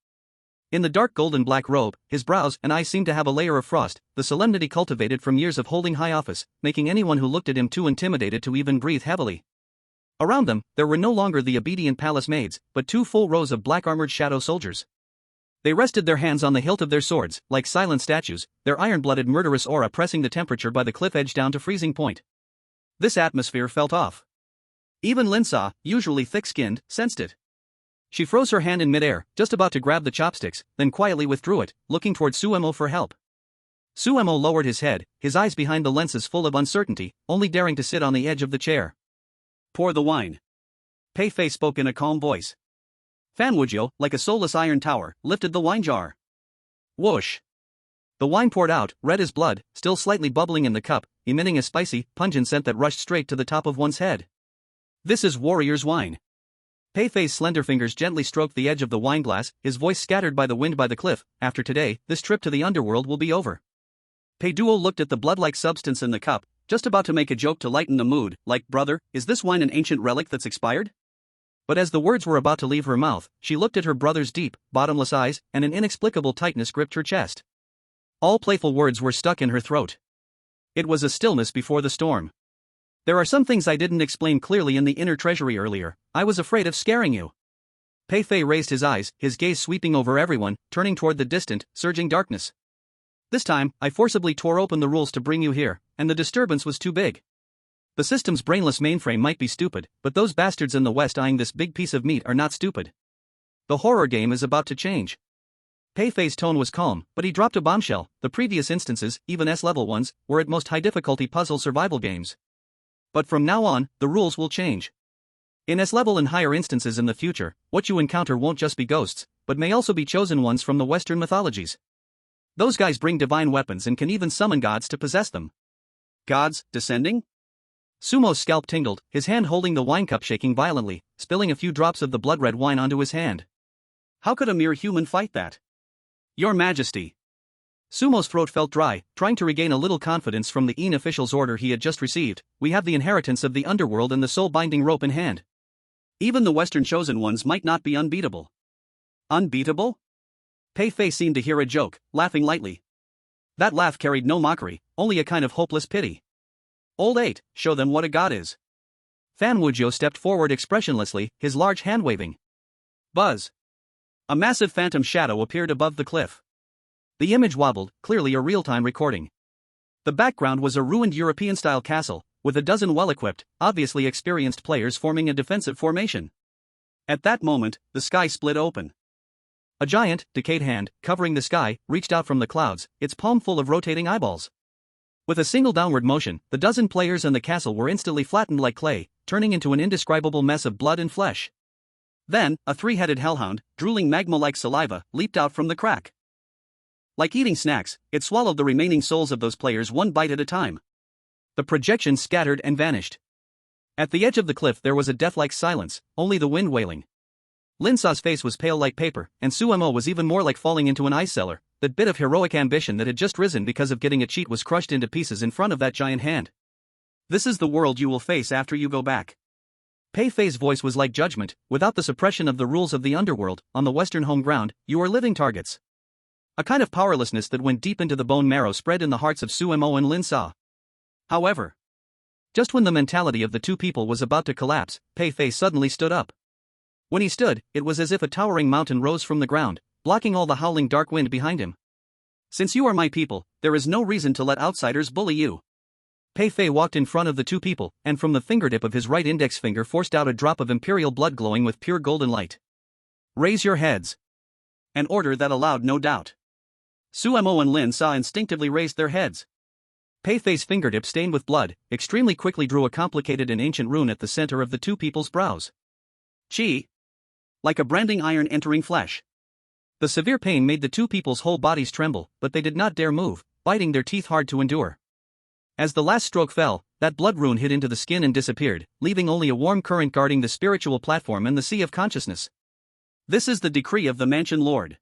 In the dark golden black robe, his brows and eyes seemed to have a layer of frost, the solemnity cultivated from years of holding high office, making anyone who looked at him too intimidated to even breathe heavily. Around them, there were no longer the obedient palace maids, but 2 full rows of black-armored shadow soldiers. They rested their hands on the hilt of their swords, like silent statues, their iron-blooded murderous aura pressing the temperature by the cliff edge down to freezing point. This atmosphere felt off. Even Linsa, usually thick-skinned, sensed it. She froze her hand in midair, just about to grab the chopsticks, then quietly withdrew it, looking toward Suemo for help. Suemo lowered his head, his eyes behind the lenses full of uncertainty, only daring to sit on the edge of the chair. Pour the wine. Pei Fei spoke in a calm voice. Fan Wujio, like a soulless iron tower, lifted the wine jar. Whoosh! The wine poured out, red as blood, still slightly bubbling in the cup, emitting a spicy, pungent scent that rushed straight to the top of one's head. This is warrior's wine. Pei Fei's slender fingers gently stroked the edge of the wineglass, his voice scattered by the wind by the cliff. After today, this trip to the underworld will be over. Pei Duo looked at the blood-like substance in the cup, just about to make a joke to lighten the mood, like, brother, is this wine an ancient relic that's expired? But as the words were about to leave her mouth, she looked at her brother's deep, bottomless eyes, and an inexplicable tightness gripped her chest. All playful words were stuck in her throat. It was a stillness before the storm. There are some things I didn't explain clearly in the inner treasury earlier. I was afraid of scaring you. Pei Fei raised his eyes, his gaze sweeping over everyone, turning toward the distant, surging darkness. This time, I forcibly tore open the rules to bring you here, and the disturbance was too big. The system's brainless mainframe might be stupid, but those bastards in the West eyeing this big piece of meat are not stupid. The horror game is about to change. Pei Fei's tone was calm, but he dropped a bombshell. The previous instances, even S-level ones, were at most high-difficulty puzzle survival games. But from now on, the rules will change. In S-level and higher instances in the future, what you encounter won't just be ghosts, but may also be chosen ones from the Western mythologies. Those guys bring divine weapons and can even summon gods to possess them. Gods, descending? Sumo's scalp tingled, his hand holding the wine cup shaking violently, spilling a few drops of the blood-red wine onto his hand. How could a mere human fight that? Your Majesty. Sumo's throat felt dry, trying to regain a little confidence from the Qin official's order he had just received. We have the inheritance of the underworld and the soul-binding rope in hand. Even the Western chosen ones might not be unbeatable. Unbeatable? Pei Fei seemed to hear a joke, laughing lightly. That laugh carried no mockery, only a kind of hopeless pity. Old 8, show them what a god is. Fan Wujiu stepped forward expressionlessly, his large hand waving. Buzz. A massive phantom shadow appeared above the cliff. The image wobbled, clearly a real-time recording. The background was a ruined European-style castle, with a dozen well-equipped, obviously experienced players forming a defensive formation. At that moment, the sky split open. A giant, decayed hand, covering the sky, reached out from the clouds, its palm full of rotating eyeballs. With a single downward motion, the dozen players and the castle were instantly flattened like clay, turning into an indescribable mess of blood and flesh. Then, a three-headed hellhound, drooling magma-like saliva, leaped out from the crack. Like eating snacks, it swallowed the remaining souls of those players one bite at a time. The projection scattered and vanished. At the edge of the cliff there was a death-like silence, only the wind wailing. Lin Sa's face was pale like paper, and Sumo was even more like falling into an ice cellar. That bit of heroic ambition that had just risen because of getting a cheat was crushed into pieces in front of that giant hand. This is the world you will face after you go back. Pei Fei's voice was like judgment. Without the suppression of the rules of the underworld, on the Western home ground, you are living targets. A kind of powerlessness that went deep into the bone marrow spread in the hearts of Sumo and Lin Sa. However, just when the mentality of the two people was about to collapse, Pei Fei suddenly stood up. When he stood, it was as if a towering mountain rose from the ground, blocking all the howling dark wind behind him. Since you are my people, there is no reason to let outsiders bully you. Pei Fei walked in front of the two people, and from the fingertip of his right index finger forced out a drop of imperial blood glowing with pure golden light. Raise your heads. An order that allowed no doubt. Sumo and Lin Sa instinctively raised their heads. Pei Fei's fingertip stained with blood, extremely quickly drew a complicated and ancient rune at the center of the two people's brows. Qi. Like a branding iron entering flesh. The severe pain made the two people's whole bodies tremble, but they did not dare move, biting their teeth hard to endure. As the last stroke fell, that blood rune hid into the skin and disappeared, leaving only a warm current guarding the spiritual platform and the sea of consciousness. This is the decree of the Mansion Lord.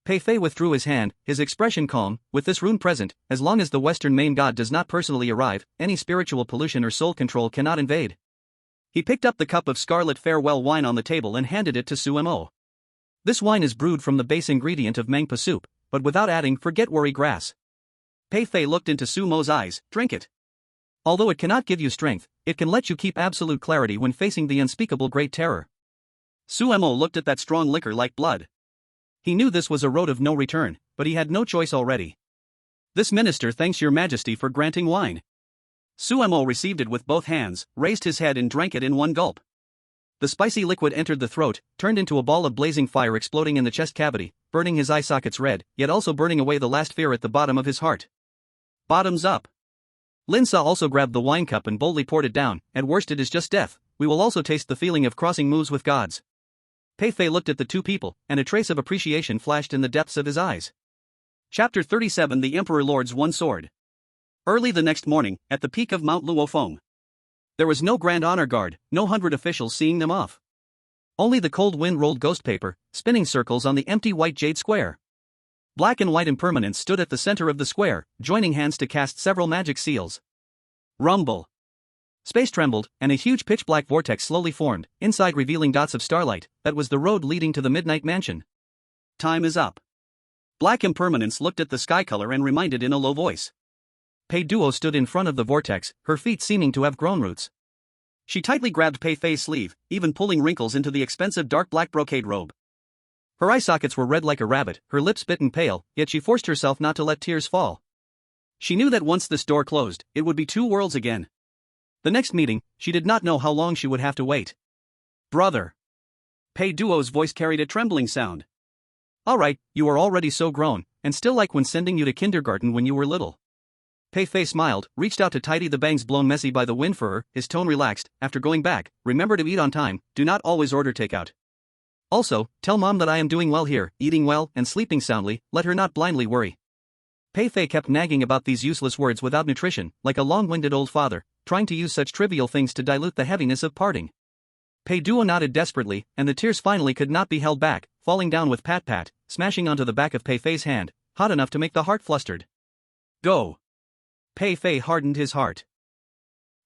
Pei Fei withdrew his hand, his expression calm. With this rune present, as long as the Western main god does not personally arrive, any spiritual pollution or soul control cannot invade. He picked up the cup of scarlet farewell wine on the table and handed it to Sumo. This wine is brewed from the base ingredient of mangpa soup, but without adding forget-worry grass. Pei Fei looked into Sumo's eyes. Drink it. Although it cannot give you strength, it can let you keep absolute clarity when facing the unspeakable great terror. Sumo looked at that strong liquor like blood. He knew this was a road of no return, but he had no choice already. This minister thanks your majesty for granting wine. Sumo received it with both hands, raised his head and drank it in one gulp. The spicy liquid entered the throat, turned into a ball of blazing fire exploding in the chest cavity, burning his eye sockets red, yet also burning away the last fear at the bottom of his heart. Bottoms up. Lin Sa also grabbed the wine cup and boldly poured it down. At worst it is just death, we will also taste the feeling of crossing moves with gods. Pei Fei looked at the two people, and a trace of appreciation flashed in the depths of his eyes. Chapter 37 The Emperor Lord's One Sword. Early the next morning, at the peak of Mount Luofeng. There was no grand honor guard, no 100 officials seeing them off. Only the cold wind rolled ghost paper, spinning circles on the empty white jade square. Black and white impermanence stood at the center of the square, joining hands to cast several magic seals. Rumble. Space trembled, and a huge pitch-black vortex slowly formed, inside revealing dots of starlight. That was the road leading to the Midnight Mansion. Time is up. Black impermanence looked at the sky color and reminded in a low voice. Pei Duo stood in front of the vortex, her feet seeming to have grown roots. She tightly grabbed Pei Fei's sleeve, even pulling wrinkles into the expensive dark black brocade robe. Her eye sockets were red like a rabbit, her lips bitten pale, yet she forced herself not to let tears fall. She knew that once this door closed, it would be two worlds again. The next meeting, she did not know how long she would have to wait. Brother. Pei Duo's voice carried a trembling sound. Alright, you are already so grown, and still like when sending you to kindergarten when you were little. Pei Fei smiled, reached out to tidy the bangs blown messy by the wind for her, his tone relaxed. After going back, remember to eat on time, do not always order takeout. Also, tell mom that I am doing well here, eating well and sleeping soundly, let her not blindly worry. Pei Fei kept nagging about these useless words without nutrition, like a long-winded old father, trying to use such trivial things to dilute the heaviness of parting. Pei Duo nodded desperately, and the tears finally could not be held back, falling down with pat-pat, smashing onto the back of Pei Fei's hand, hot enough to make the heart flustered. Go. Pei Fei hardened his heart.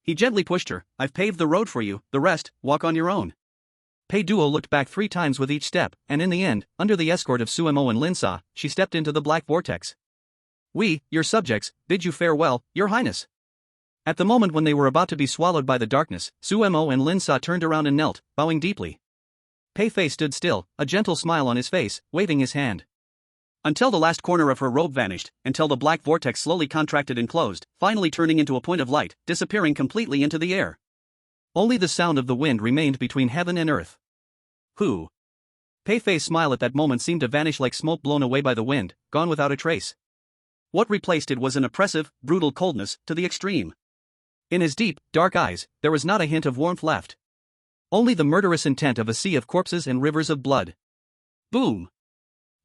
He gently pushed her. I've paved the road for you, the rest, walk on your own. Pei Duo looked back 3 times with each step, and in the end, under the escort of Suemo and Linsa, she stepped into the black vortex. We, your subjects, bid you farewell, your highness. At the moment when they were about to be swallowed by the darkness, Suemo and Linsa turned around and knelt, bowing deeply. Pei Fei stood still, a gentle smile on his face, waving his hand. Until the last corner of her robe vanished, until the black vortex slowly contracted and closed, finally turning into a point of light, disappearing completely into the air. Only the sound of the wind remained between heaven and earth. Who? Pei Fei's smile at that moment seemed to vanish like smoke blown away by the wind, gone without a trace. What replaced it was an oppressive, brutal coldness, to the extreme. In his deep, dark eyes, there was not a hint of warmth left. Only the murderous intent of a sea of corpses and rivers of blood. Boom!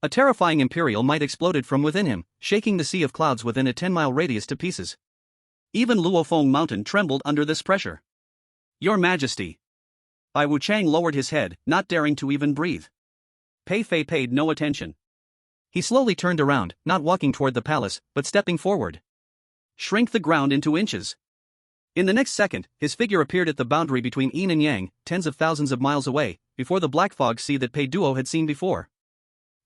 A terrifying imperial might exploded from within him, shaking the sea of clouds within a 10-mile radius to pieces. Even Luofeng Mountain trembled under this pressure. Your Majesty. Bai Wuchang lowered his head, not daring to even breathe. Pei Fei paid no attention. He slowly turned around, not walking toward the palace, but stepping forward. Shrink the ground into inches. In the next second, his figure appeared at the boundary between Yin and Yang, tens of thousands of miles away, before the black fog sea that Pei Duo had seen before.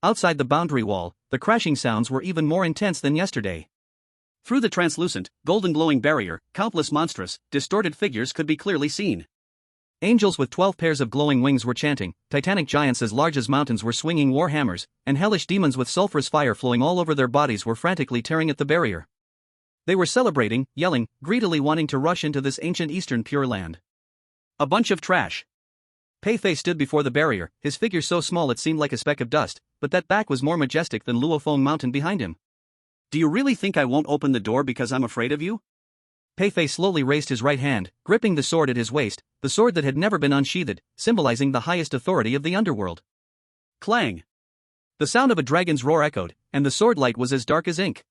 Outside the boundary wall, the crashing sounds were even more intense than yesterday. Through the translucent, golden glowing barrier, countless monstrous, distorted figures could be clearly seen. Angels with 12 pairs of glowing wings were chanting, titanic giants as large as mountains were swinging war hammers, and hellish demons with sulphurous fire flowing all over their bodies were frantically tearing at the barrier. They were celebrating, yelling, greedily wanting to rush into this ancient Eastern Pure Land. A bunch of trash. Pei Fei stood before the barrier, his figure so small it seemed like a speck of dust, but that back was more majestic than Luofeng Mountain behind him. Do you really think I won't open the door because I'm afraid of you? Pei Fei slowly raised his right hand, gripping the sword at his waist, the sword that had never been unsheathed, symbolizing the highest authority of the underworld. Clang! The sound of a dragon's roar echoed, and the sword light was as dark as ink.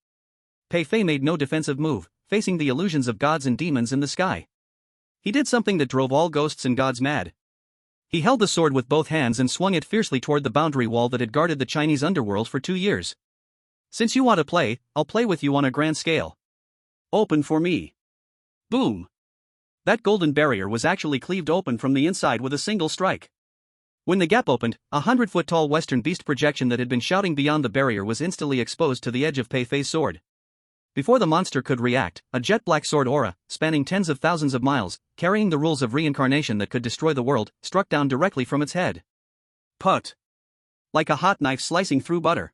Pei Fei made no defensive move, facing the illusions of gods and demons in the sky. He did something that drove all ghosts and gods mad. He held the sword with both hands and swung it fiercely toward the boundary wall that had guarded the Chinese underworld for 2 years. Since you want to play, I'll play with you on a grand scale. Open for me. Boom! That golden barrier was actually cleaved open from the inside with a single strike. When the gap opened, a 100-foot-tall western beast projection that had been shouting beyond the barrier was instantly exposed to the edge of Pei Fei's sword. Before the monster could react, a jet-black sword aura, spanning tens of thousands of miles, carrying the rules of reincarnation that could destroy the world, struck down directly from its head. Put! Like a hot knife slicing through butter.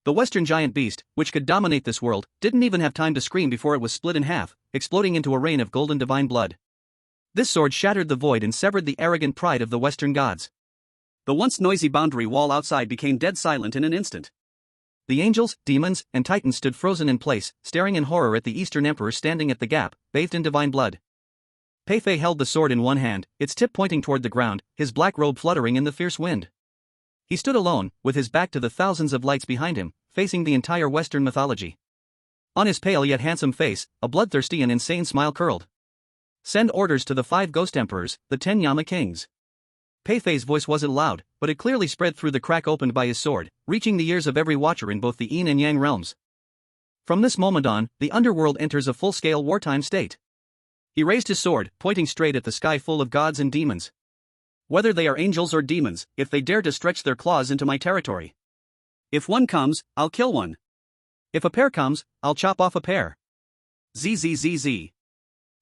The western giant beast, which could dominate this world, didn't even have time to scream before it was split in half, exploding into a rain of golden divine blood. This sword shattered the void and severed the arrogant pride of the western gods. The once noisy boundary wall outside became dead silent in an instant. The angels, demons, and titans stood frozen in place, staring in horror at the Eastern Emperor standing at the gap, bathed in divine blood. Pei Fei held the sword in one hand, its tip pointing toward the ground, his black robe fluttering in the fierce wind. He stood alone, with his back to the thousands of lights behind him, facing the entire Western mythology. On his pale yet handsome face, a bloodthirsty and insane smile curled. Send orders to the 5 ghost emperors, the 10 Yama kings. Pei Fei's voice wasn't loud, but it clearly spread through the crack opened by his sword, reaching the ears of every watcher in both the Yin and Yang realms. From this moment on, the underworld enters a full-scale wartime state. He raised his sword, pointing straight at the sky full of gods and demons. Whether they are angels or demons, if they dare to stretch their claws into my territory. If one comes, I'll kill one. If a pair comes, I'll chop off a pair. ZZZZ.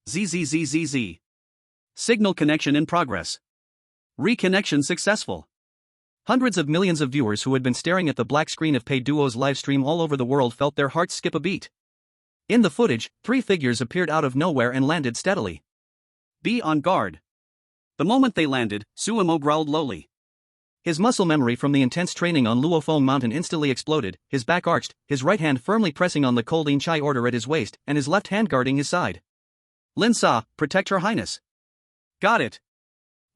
ZZZZZ. Signal connection in progress. Reconnection successful. Hundreds of millions of viewers who had been staring at the black screen of Pei Duo's livestream all over the world felt their hearts skip a beat. In the footage, 3 figures appeared out of nowhere and landed steadily. Be on guard. The moment they landed, Suemo growled lowly. His muscle memory from the intense training on Luofeng Mountain instantly exploded, his back arched, his right hand firmly pressing on the cold Yin Chai order at his waist, and his left hand guarding his side. Lin Sa, protect her highness. Got it.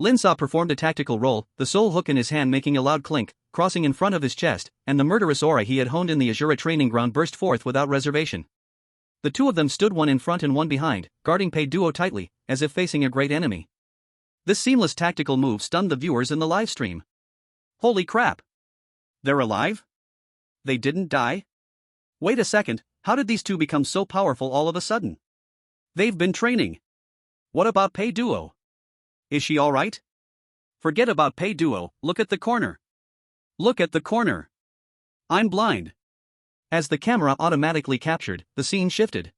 Lin Sa performed a tactical roll, the soul hook in his hand making a loud clink, crossing in front of his chest, and the murderous aura he had honed in the Azura training ground burst forth without reservation. The 2 of them stood one in front and one behind, guarding Pei Duo tightly, as if facing a great enemy. This seamless tactical move stunned the viewers in the livestream. Holy crap! They're alive? They didn't die? Wait a second, how did these 2 become so powerful all of a sudden? They've been training. What about Pei Duo? Is she alright? Forget about Pei Duo, look at the corner. Look at the corner. I'm blind. As the camera automatically captured, the scene shifted.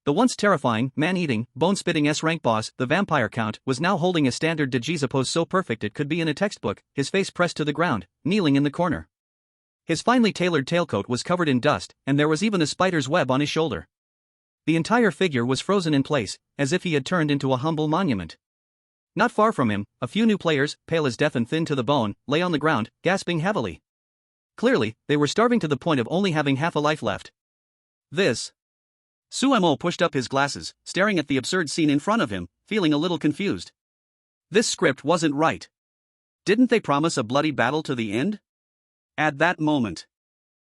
The once terrifying, man-eating, bone-spitting S-rank boss, the vampire count, was now holding a standard Dejiza pose so perfect it could be in a textbook, his face pressed to the ground, kneeling in the corner. His finely tailored tailcoat was covered in dust, and there was even a spider's web on his shoulder. The entire figure was frozen in place, as if he had turned into a humble monument. Not far from him, a few new players, pale as death and thin to the bone, lay on the ground, gasping heavily. Clearly, they were starving to the point of only having half a life left. This. Suemo pushed up his glasses, staring at the absurd scene in front of him, feeling a little confused. This script wasn't right. Didn't they promise a bloody battle to the end? At that moment.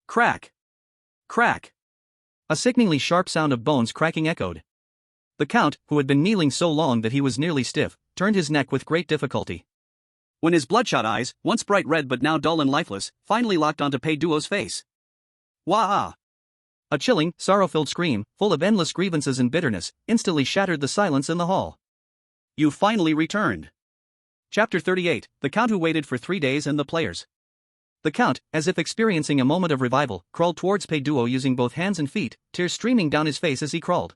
Crack. Crack. A sickeningly sharp sound of bones cracking echoed. The Count, who had been kneeling so long that he was nearly stiff, turned his neck with great difficulty. When his bloodshot eyes, once bright red but now dull and lifeless, finally locked onto Pei Duo's face. Wah! A chilling, sorrow-filled scream, full of endless grievances and bitterness, instantly shattered the silence in the hall. You finally returned. Chapter 38, The Count Who Waited for 3 Days and the Players. The Count, as if experiencing a moment of revival, crawled towards Pei Duo using both hands and feet, tears streaming down his face as he crawled.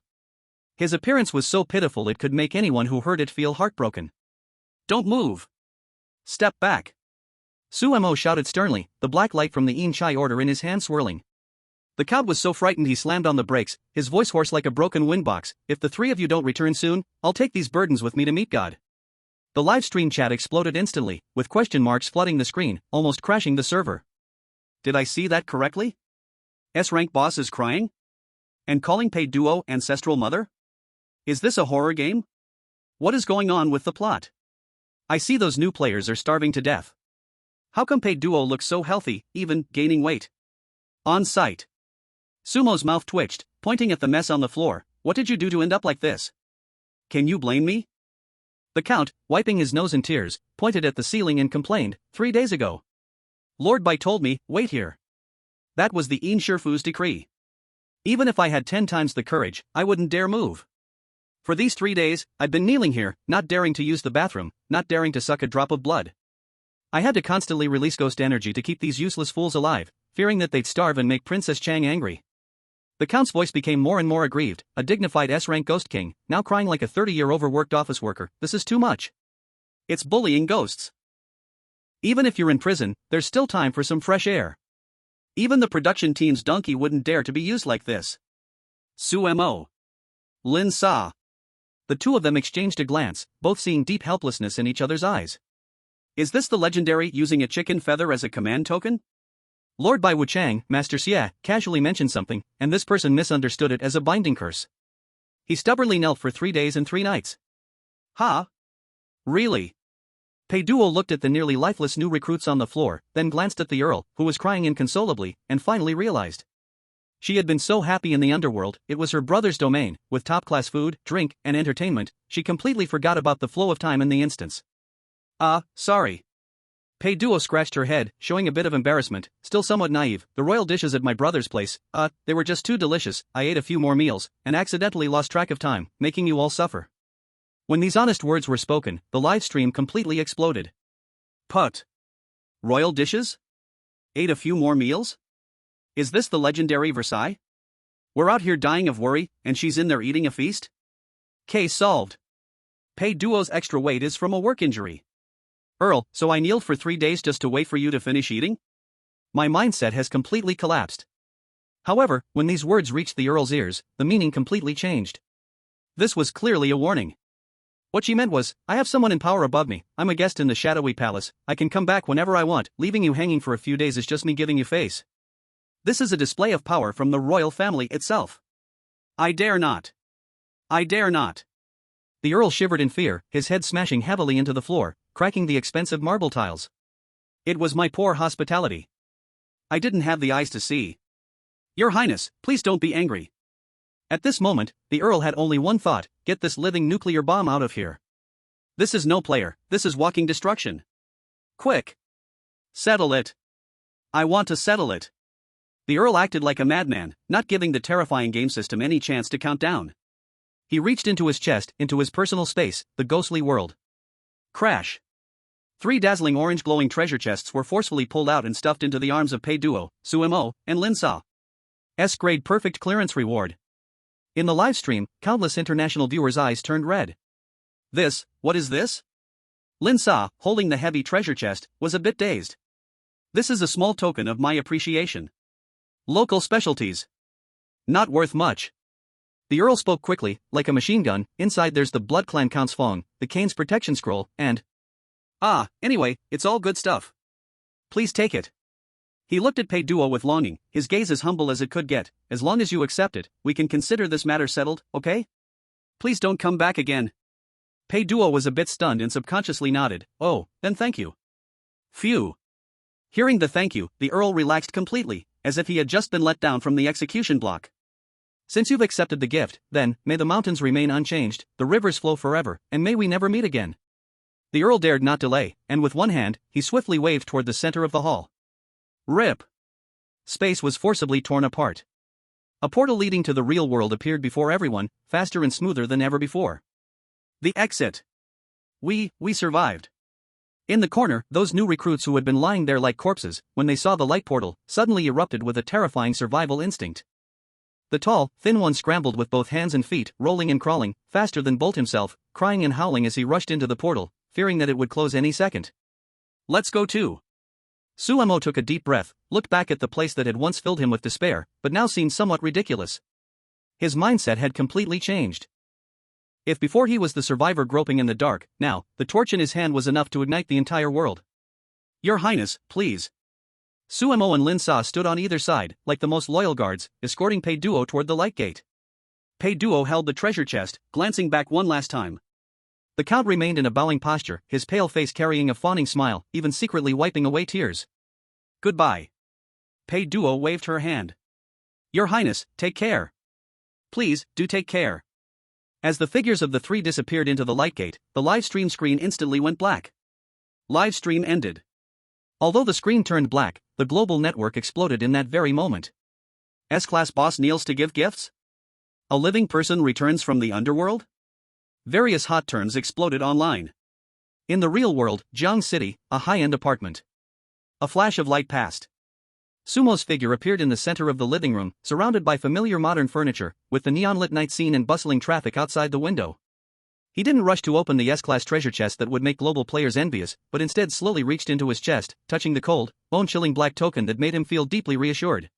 His appearance was so pitiful it could make anyone who heard it feel heartbroken. Don't move. Step back. Suemo shouted sternly, the black light from the Yin Chai order in his hand swirling. The Count was so frightened he slammed on the brakes, his voice hoarse like a broken windbox. If the 3 of you don't return soon, I'll take these burdens with me to meet God. The live stream chat exploded instantly, with question marks flooding the screen, almost crashing the server. Did I see that correctly? S-rank boss is crying? And calling Pei Duo ancestral mother? Is this a horror game? What is going on with the plot? I see those new players are starving to death. How come Pei Duo looks so healthy, even gaining weight? On sight. Sumo's mouth twitched, pointing at the mess on the floor. What did you do to end up like this? Can you blame me? The Count, wiping his nose in tears, pointed at the ceiling and complained, 3 days ago. Lord Bai told me, wait here. That was the Yin Shifu's decree. Even if I had 10 times the courage, I wouldn't dare move. For these 3 days, I've been kneeling here, not daring to use the bathroom, not daring to suck a drop of blood. I had to constantly release ghost energy to keep these useless fools alive, fearing that they'd starve and make Princess Chang angry. The Count's voice became more and more aggrieved, a dignified S-rank ghost king, now crying like a 30-year overworked office worker. This is too much. It's bullying ghosts. Even if you're in prison, there's still time for some fresh air. Even the production team's donkey wouldn't dare to be used like this. Suemo. Lin Sa. The 2 of them exchanged a glance, both seeing deep helplessness in each other's eyes. Is this the legendary using a chicken feather as a command token? Lord Bai Wuchang, Master Xie, casually mentioned something, and this person misunderstood it as a binding curse. He stubbornly knelt for 3 days and 3 nights. Ha? Really? Pei Duo looked at the nearly lifeless new recruits on the floor, then glanced at the Earl, who was crying inconsolably, and finally realized. She had been so happy in the underworld, it was her brother's domain, with top-class food, drink, and entertainment, she completely forgot about the flow of time in the instance. Sorry. Pei Duo scratched her head, showing a bit of embarrassment, still somewhat naive. The royal dishes at my brother's place, they were just too delicious. I ate a few more meals, and accidentally lost track of time, making you all suffer. When these honest words were spoken, the live stream completely exploded. Put. Royal dishes? Ate a few more meals? Is this the legendary Versailles? We're out here dying of worry, and she's in there eating a feast? Case solved. Pei Duo's extra weight is from a work injury. Earl, so I kneeled for 3 days just to wait for you to finish eating? My mindset has completely collapsed. However, when these words reached the Earl's ears, the meaning completely changed. This was clearly a warning. What she meant was, I have someone in power above me, I'm a guest in the shadowy palace, I can come back whenever I want, leaving you hanging for a few days is just me giving you face. This is a display of power from the royal family itself. I dare not. I dare not. The Earl shivered in fear, his head smashing heavily into the floor, cracking the expensive marble tiles. It was my poor hospitality. I didn't have the eyes to see. Your Highness, please don't be angry. At this moment, the Earl had only one thought, get this living nuclear bomb out of here. This is no player, this is walking destruction. Quick. Settle it. I want to settle it. The Earl acted like a madman, not giving the terrifying game system any chance to count down. He reached into his chest, into his personal space, the ghostly world. Crash. 3 dazzling orange glowing treasure chests were forcefully pulled out and stuffed into the arms of Pei Duo, Sumo, and Lin Sa. S-grade perfect clearance reward. In the live stream, countless international viewers' eyes turned red. What is this? Lin Sa, holding the heavy treasure chest, was a bit dazed. This is a small token of my appreciation. Local specialties. Not worth much. The Earl spoke quickly, like a machine gun. Inside there's the blood clan Count's Fong, the Kane's protection scroll, and... anyway, it's all good stuff. Please take it. He looked at Pei Duo with longing, his gaze as humble as it could get. As long as you accept it, we can consider this matter settled, okay? Please don't come back again. Pei Duo was a bit stunned and subconsciously nodded. Oh, then thank you. Phew. Hearing the thank you, the Earl relaxed completely, as if he had just been let down from the execution block. Since you've accepted the gift, then, may the mountains remain unchanged, the rivers flow forever, and may we never meet again. The Earl dared not delay, and with one hand, he swiftly waved toward the center of the hall. Rip! Space was forcibly torn apart. A portal leading to the real world appeared before everyone, faster and smoother than ever before. The exit. We survived. In the corner, those new recruits who had been lying there like corpses, when they saw the light portal, suddenly erupted with a terrifying survival instinct. The tall, thin one scrambled with both hands and feet, rolling and crawling, faster than Bolt himself, crying and howling as he rushed into the portal, fearing that it would close any second. Let's go too. Sumo took a deep breath, looked back at the place that had once filled him with despair, but now seemed somewhat ridiculous. His mindset had completely changed. If before he was the survivor groping in the dark, now, the torch in his hand was enough to ignite the entire world. Your Highness, please. Sumo and Lin Sa stood on either side, like the most loyal guards, escorting Pei Duo toward the light gate. Pei Duo held the treasure chest, glancing back one last time. The Count remained in a bowing posture, his pale face carrying a fawning smile, even secretly wiping away tears. Goodbye. Pei Duo waved her hand. Your Highness, take care. Please, do take care. As the figures of the three disappeared into the light gate, the live stream screen instantly went black. Live stream ended. Although the screen turned black, the global network exploded in that very moment. S-class boss kneels to give gifts? A living person returns from the underworld? Various hot terms exploded online. In the real world, Jiang City, a high-end apartment. A flash of light passed. Sumo's figure appeared in the center of the living room, surrounded by familiar modern furniture, with the neon-lit night scene and bustling traffic outside the window. He didn't rush to open the S-class treasure chest that would make global players envious, but instead slowly reached into his chest, touching the cold, bone-chilling black token that made him feel deeply reassured.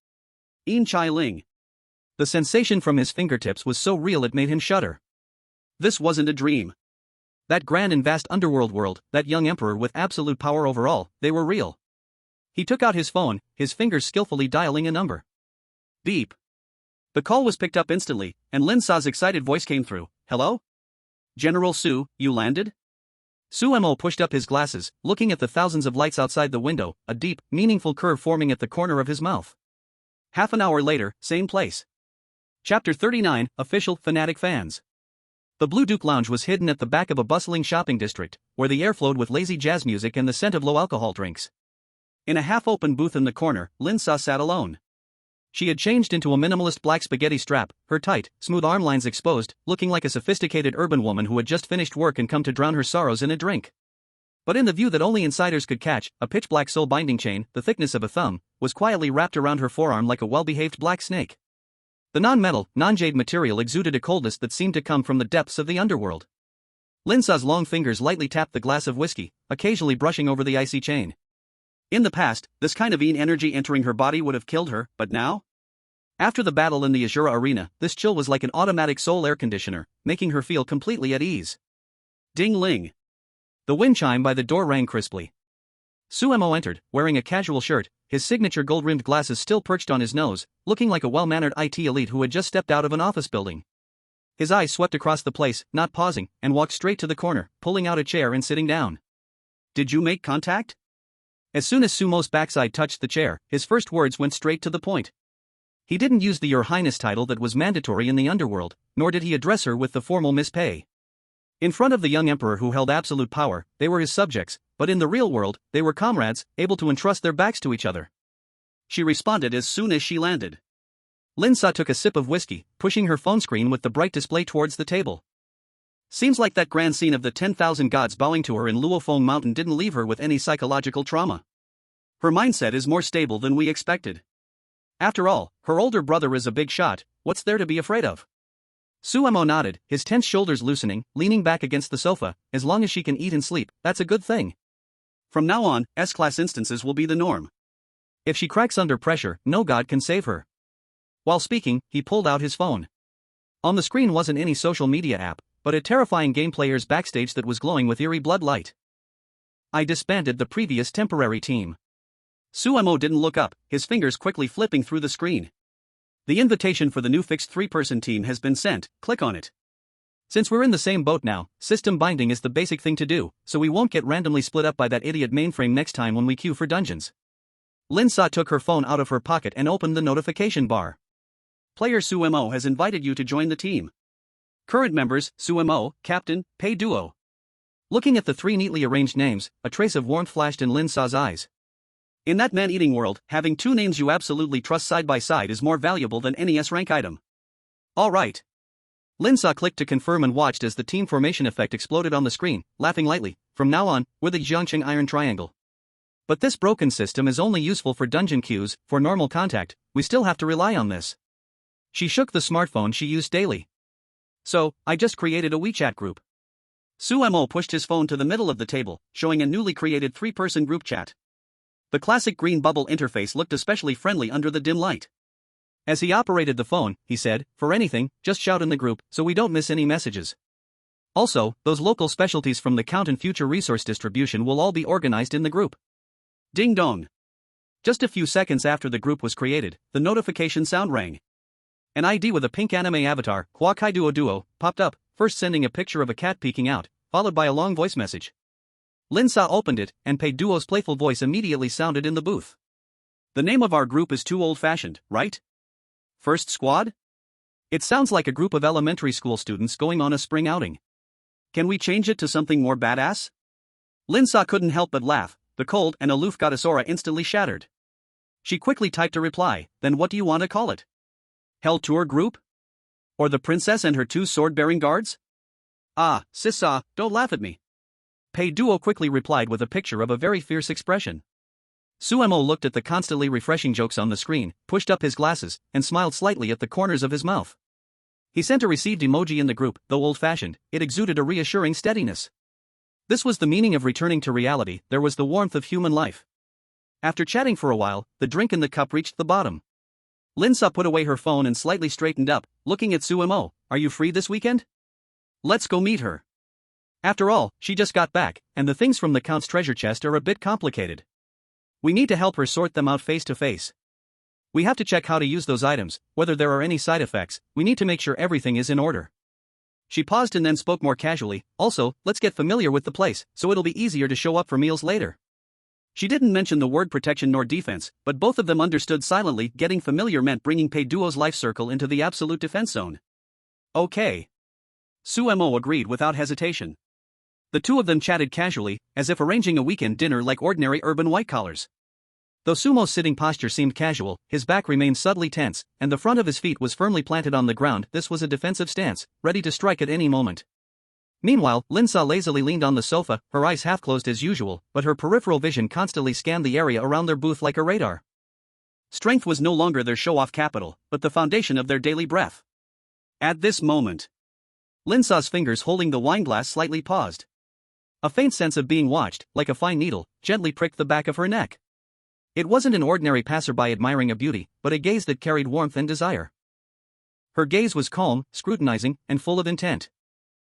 Yin Chai Ling. The sensation from his fingertips was so real it made him shudder. This wasn't a dream. That grand and vast underworld world, that young emperor with absolute power over all, they were real. He took out his phone, his fingers skillfully dialing a number. Beep. The call was picked up instantly, and Lin Sa's excited voice came through. Hello? General Su, you landed? Suemo pushed up his glasses, looking at the thousands of lights outside the window, a deep, meaningful curve forming at the corner of his mouth. Half an hour later, same place. Chapter 39, Official Fanatic Fans. The Blue Duke Lounge was hidden at the back of a bustling shopping district, where the air flowed with lazy jazz music and the scent of low-alcohol drinks. In a half-open booth in the corner, Lin-sa sat alone. She had changed into a minimalist black spaghetti strap, her tight, smooth arm lines exposed, looking like a sophisticated urban woman who had just finished work and come to drown her sorrows in a drink. But in the view that only insiders could catch, a pitch-black soul-binding chain, the thickness of a thumb, was quietly wrapped around her forearm like a well-behaved black snake. The non-metal, non-jade material exuded a coldness that seemed to come from the depths of the underworld. Lin-sa's long fingers lightly tapped the glass of whiskey, occasionally brushing over the icy chain. In the past, this kind of energy entering her body would have killed her, but now? After the battle in the Azura arena, this chill was like an automatic soul air conditioner, making her feel completely at ease. Ding-ling. The wind chime by the door rang crisply. Suemo entered, wearing a casual shirt, his signature gold-rimmed glasses still perched on his nose, looking like a well-mannered IT elite who had just stepped out of an office building. His eyes swept across the place, not pausing, and walked straight to the corner, pulling out a chair and sitting down. "Did you make contact?" As soon as Sumo's backside touched the chair, his first words went straight to the point. He didn't use the Your Highness title that was mandatory in the underworld, nor did he address her with the formal Miss Pei. In front of the young emperor who held absolute power, they were his subjects, but in the real world, they were comrades, able to entrust their backs to each other. She responded as soon as she landed. Lin-sa took a sip of whiskey, pushing her phone screen with the bright display towards the table. Seems like that grand scene of the 10,000 gods bowing to her in Luofeng Mountain didn't leave her with any psychological trauma. Her mindset is more stable than we expected. After all, her older brother is a big shot, what's there to be afraid of? Suemo nodded, his tense shoulders loosening, leaning back against the sofa. As long as she can eat and sleep, that's a good thing. From now on, S-class instances will be the norm. If she cracks under pressure, no god can save her. While speaking, he pulled out his phone. On the screen wasn't any social media app, but a terrifying game player's backstage that was glowing with eerie blood light. "I disbanded the previous temporary team." Suemo didn't look up, his fingers quickly flipping through the screen. "The invitation for the new fixed 3-person team has been sent, click on it. Since we're in the same boat now, system binding is the basic thing to do, so we won't get randomly split up by that idiot mainframe next time when we queue for dungeons." Lin-sa took her phone out of her pocket and opened the notification bar. "Player Suemo has invited you to join the team. Current members, Suemo, Captain, Pei Duo." Looking at the 3 neatly arranged names, a trace of warmth flashed in Lin-sa's eyes. In that man-eating world, having 2 names you absolutely trust side by side is more valuable than any S-rank item. "All right." Lin-sa clicked to confirm and watched as the team formation effect exploded on the screen, laughing lightly. "From now on, we're the Jiangqing Iron Triangle. But this broken system is only useful for dungeon queues. For normal contact, we still have to rely on this." She shook the smartphone she used daily. "So, I just created a WeChat group." Suemo pushed his phone to the middle of the table, showing a newly created 3-person group chat. The classic green bubble interface looked especially friendly under the dim light. As he operated the phone, he said, "For anything, just shout in the group, so we don't miss any messages. Also, those local specialties from the count and future resource distribution will all be organized in the group." Ding dong. Just a few seconds after the group was created, the notification sound rang. An ID with a pink anime avatar, Qi Duo, popped up, first sending a picture of a cat peeking out, followed by a long voice message. Lin-sa opened it, and Pei Duo's playful voice immediately sounded in the booth. "The name of our group is too old-fashioned, right? First Squad? It sounds like a group of elementary school students going on a spring outing. Can we change it to something more badass?" Lin-sa couldn't help but laugh, the cold and aloof goddess aura instantly shattered. She quickly typed a reply, "Then what do you want to call it? Hell Tour Group? Or the princess and her 2 sword-bearing guards?" "Ah, sissa, don't laugh at me." Pei Duo quickly replied with a picture of a very fierce expression. Suemo looked at the constantly refreshing jokes on the screen, pushed up his glasses, and smiled slightly at the corners of his mouth. He sent a received emoji in the group. Though old-fashioned, it exuded a reassuring steadiness. This was the meaning of returning to reality. There was the warmth of human life. After chatting for a while, the drink in the cup reached the bottom. Lin-sa put away her phone and slightly straightened up, looking at Suemo. "Are you free this weekend? Let's go meet her. After all, she just got back, and the things from the Count's treasure chest are a bit complicated. We need to help her sort them out face to face. We have to check how to use those items, whether there are any side effects. We need to make sure everything is in order." She paused and then spoke more casually, also, let's get familiar with the place, so it'll be easier to show up for meals later. She didn't mention the word protection nor defense, but both of them understood silently getting familiar meant bringing Pei Duo's life circle into the absolute defense zone. Okay. Su Mo agreed without hesitation. The two of them chatted casually, as if arranging a weekend dinner like ordinary urban white-collars. Though Sumo's sitting posture seemed casual, his back remained subtly tense, and the front of his feet was firmly planted on the ground. This was a defensive stance, ready to strike at any moment. Meanwhile, Linsa lazily leaned on the sofa, her eyes half closed as usual, but her peripheral vision constantly scanned the area around their booth like a radar. Strength was no longer their show-off capital, but the foundation of their daily breath. At this moment, Linsa's fingers holding the wineglass slightly paused. A faint sense of being watched, like a fine needle, gently pricked the back of her neck. It wasn't an ordinary passerby admiring a beauty, but a gaze that carried warmth and desire. Her gaze was calm, scrutinizing, and full of intent.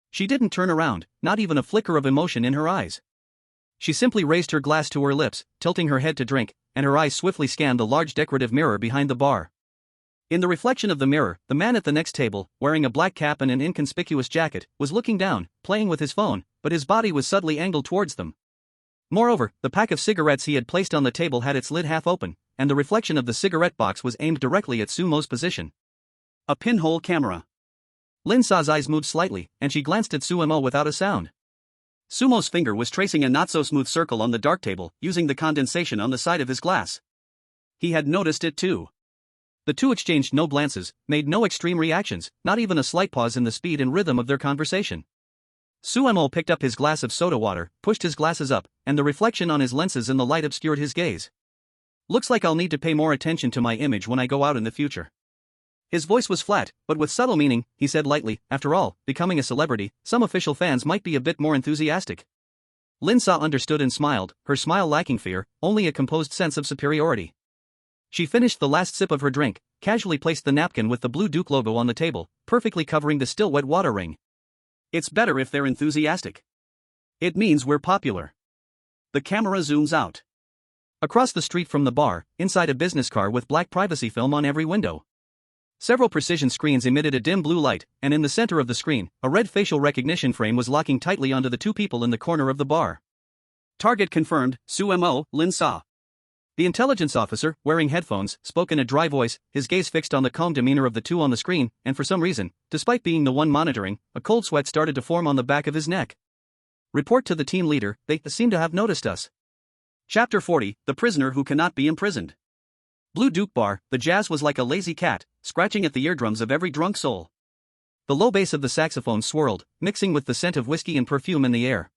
She didn't turn around, not even a flicker of emotion in her eyes. She simply raised her glass to her lips, tilting her head to drink, and her eyes swiftly scanned the large decorative mirror behind the bar. In the reflection of the mirror, the man at the next table, wearing a black cap and an inconspicuous jacket, was looking down, playing with his phone, but his body was subtly angled towards them. Moreover, the pack of cigarettes he had placed on the table had its lid half open, and the reflection of the cigarette box was aimed directly at Sumo's position. A pinhole camera. Linsa's eyes moved slightly, and she glanced at Sumo without a sound. Sumo's finger was tracing a not-so-smooth circle on the dark table, using the condensation on the side of his glass. He had noticed it too. The two exchanged no glances, made no extreme reactions, not even a slight pause in the speed and rhythm of their conversation. Sumo picked up his glass of soda water, pushed his glasses up, and the reflection on his lenses in the light obscured his gaze. Looks like I'll need to pay more attention to my image when I go out in the future. His voice was flat, but with subtle meaning, he said lightly, after all, becoming a celebrity, some official fans might be a bit more enthusiastic. Linsa understood and smiled, her smile lacking fear, only a composed sense of superiority. She finished the last sip of her drink, casually placed the napkin with the Blue Duke logo on the table, perfectly covering the still wet water ring. It's better if they're enthusiastic. It means we're popular. The camera zooms out. Across the street from the bar, inside a business car with black privacy film on every window. Several precision screens emitted a dim blue light, and in the center of the screen, a red facial recognition frame was locking tightly onto the two people in the corner of the bar. Target confirmed, Sumo, Linsa. The intelligence officer, wearing headphones, spoke in a dry voice, his gaze fixed on the calm demeanor of the two on the screen, and for some reason, despite being the one monitoring, a cold sweat started to form on the back of his neck. Report to the team leader, they seem to have noticed us. Chapter 40, The Prisoner Who Cannot Be Imprisoned. Blue Duke Bar, the jazz was like a lazy cat, scratching at the eardrums of every drunk soul. The low bass of the saxophone swirled, mixing with the scent of whiskey and perfume in the air.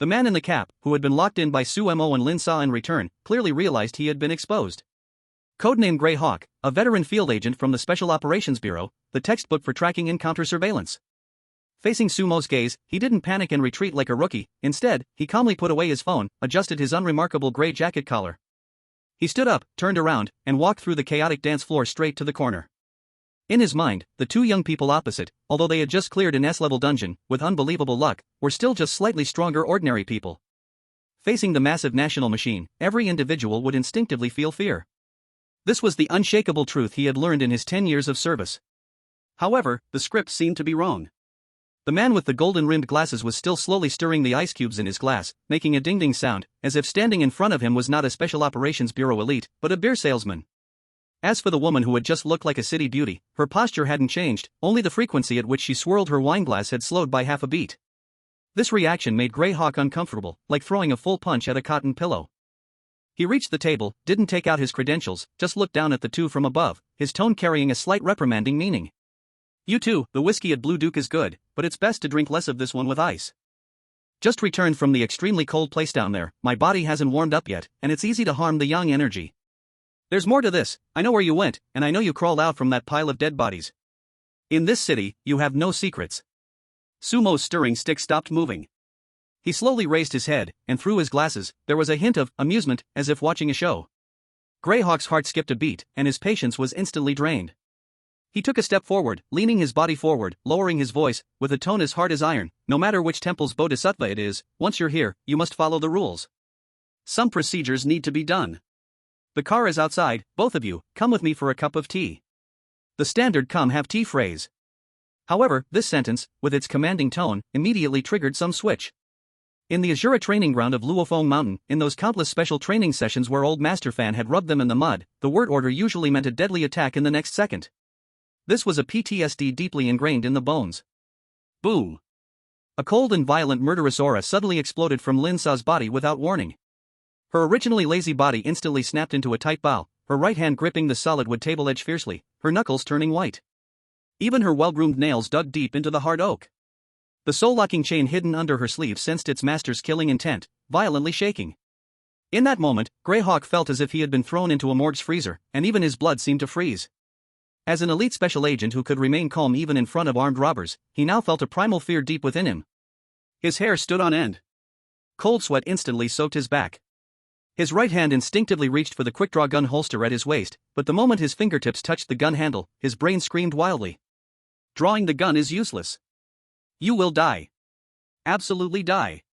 The man in the cap, who had been locked in by Sumo and Linsa in return, clearly realized he had been exposed. Codename Grey Hawk, a veteran field agent from the Special Operations Bureau, the textbook for tracking in counter-surveillance. Facing Sumo's gaze, he didn't panic and retreat like a rookie, instead, he calmly put away his phone, adjusted his unremarkable gray jacket collar. He stood up, turned around, and walked through the chaotic dance floor straight to the corner. In his mind, the two young people opposite, although they had just cleared an S-level dungeon, with unbelievable luck, were still just slightly stronger ordinary people. Facing the massive national machine, every individual would instinctively feel fear. This was the unshakable truth he had learned in his 10 years of service. However, the script seemed to be wrong. The man with the golden-rimmed glasses was still slowly stirring the ice cubes in his glass, making a ding-ding sound, as if standing in front of him was not a Special Operations Bureau elite, but a beer salesman. As for the woman who had just looked like a city beauty, her posture hadn't changed, only the frequency at which she swirled her wineglass had slowed by half a beat. This reaction made Grey Hawk uncomfortable, like throwing a full punch at a cotton pillow. He reached the table, didn't take out his credentials, just looked down at the two from above, his tone carrying a slight reprimanding meaning. You two, the whiskey at Blue Duke is good, but it's best to drink less of this one with ice. Just returned from the extremely cold place down there, my body hasn't warmed up yet, and it's easy to harm the young energy. There's more to this, I know where you went, and I know you crawled out from that pile of dead bodies. In this city, you have no secrets. Sumo's stirring stick stopped moving. He slowly raised his head, and through his glasses, there was a hint of amusement, as if watching a show. Grey Hawk's heart skipped a beat, and his patience was instantly drained. He took a step forward, leaning his body forward, lowering his voice, with a tone as hard as iron. No matter which temple's bodhisattva it is, once you're here, you must follow the rules. Some procedures need to be done. The car is outside, both of you, come with me for a cup of tea. The standard come have tea phrase. However, this sentence, with its commanding tone, immediately triggered some switch. In the Azura training ground of Luofeng Mountain, in those countless special training sessions where old Master Fan had rubbed them in the mud, the word order usually meant a deadly attack in the next second. This was a PTSD deeply ingrained in the bones. Boom! A cold and violent murderous aura suddenly exploded from Lin Sa's body without warning. Her originally lazy body instantly snapped into a tight bow, her right hand gripping the solid wood table edge fiercely, her knuckles turning white. Even her well-groomed nails dug deep into the hard oak. The soul-locking chain hidden under her sleeve sensed its master's killing intent, violently shaking. In that moment, Greyhawk felt as if he had been thrown into a morgue's freezer, and even his blood seemed to freeze. As an elite special agent who could remain calm even in front of armed robbers, he now felt a primal fear deep within him. His hair stood on end. Cold sweat instantly soaked his back. His right hand instinctively reached for the quick-draw gun holster at his waist, but the moment his fingertips touched the gun handle, his brain screamed wildly. Drawing the gun is useless. You will die. Absolutely die.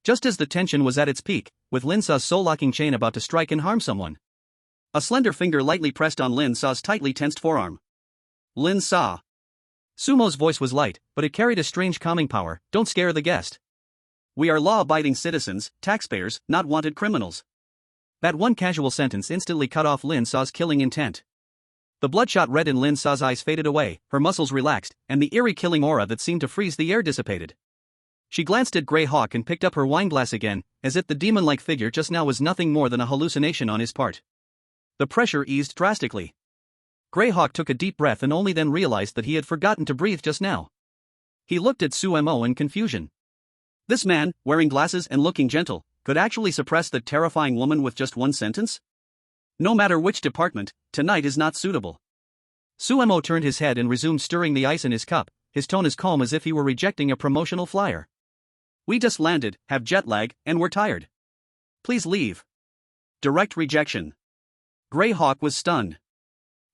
Just as the tension was at its peak, with Lin Sa's soul-locking chain about to strike and harm someone, a slender finger lightly pressed on Lin Sa's tightly tensed forearm. Lin Sa. Sumo's voice was light, but it carried a strange calming power. Don't scare the guest. We are law-abiding citizens, taxpayers, not wanted criminals. That one casual sentence instantly cut off Lin Sa's killing intent. The bloodshot red in Lin Sa's eyes faded away, her muscles relaxed, and the eerie killing aura that seemed to freeze the air dissipated. She glanced at Greyhawk and picked up her wineglass again, as if the demon-like figure just now was nothing more than a hallucination on his part. The pressure eased drastically. Greyhawk took a deep breath and only then realized that he had forgotten to breathe just now. He looked at Sumo in confusion. This man, wearing glasses and looking gentle, could actually suppress the terrifying woman with just one sentence? No matter which department, tonight is not suitable. Sumo turned his head and resumed stirring the ice in his cup, his tone as calm as if he were rejecting a promotional flyer. We just landed, have jet lag, and we're tired. Please leave. Direct rejection. Greyhawk was stunned.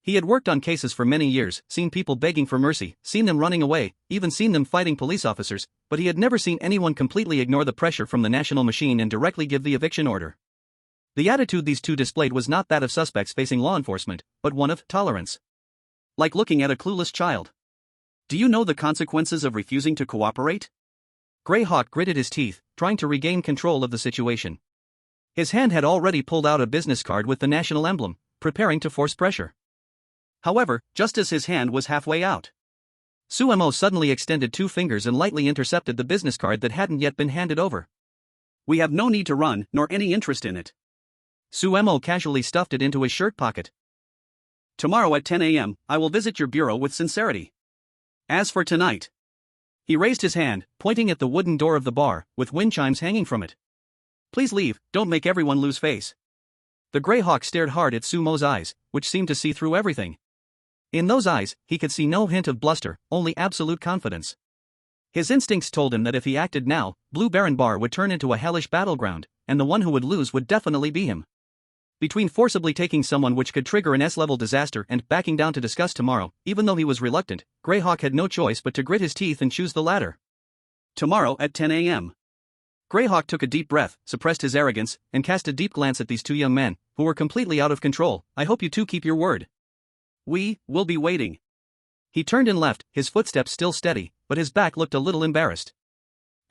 He had worked on cases for many years, seen people begging for mercy, seen them running away, even seen them fighting police officers, but he had never seen anyone completely ignore the pressure from the national machine and directly give the eviction order. The attitude these two displayed was not that of suspects facing law enforcement, but one of tolerance. Like looking at a clueless child. Do you know the consequences of refusing to cooperate? Greyhawk gritted his teeth, trying to regain control of the situation. His hand had already pulled out a business card with the national emblem, preparing to force pressure. However, just as his hand was halfway out, Sumo suddenly extended two fingers and lightly intercepted the business card that hadn't yet been handed over. We have no need to run, nor any interest in it. Sumo casually stuffed it into his shirt pocket. Tomorrow at 10 a.m., I will visit your bureau with sincerity. As for tonight. He raised his hand, pointing at the wooden door of the bar, with wind chimes hanging from it. Please leave, don't make everyone lose face. The Greyhawk stared hard at Sumo's eyes, which seemed to see through everything. In those eyes, he could see no hint of bluster, only absolute confidence. His instincts told him that if he acted now, Blue Baron Bar would turn into a hellish battleground, and the one who would lose would definitely be him. Between forcibly taking someone which could trigger an S-level disaster and backing down to discuss tomorrow, even though he was reluctant, Greyhawk had no choice but to grit his teeth and choose the latter. Tomorrow at 10 a.m. Greyhawk took a deep breath, suppressed his arrogance, and cast a deep glance at these two young men, who were completely out of control. I hope you two keep your word. We will be waiting. He turned and left, his footsteps still steady, but his back looked a little embarrassed.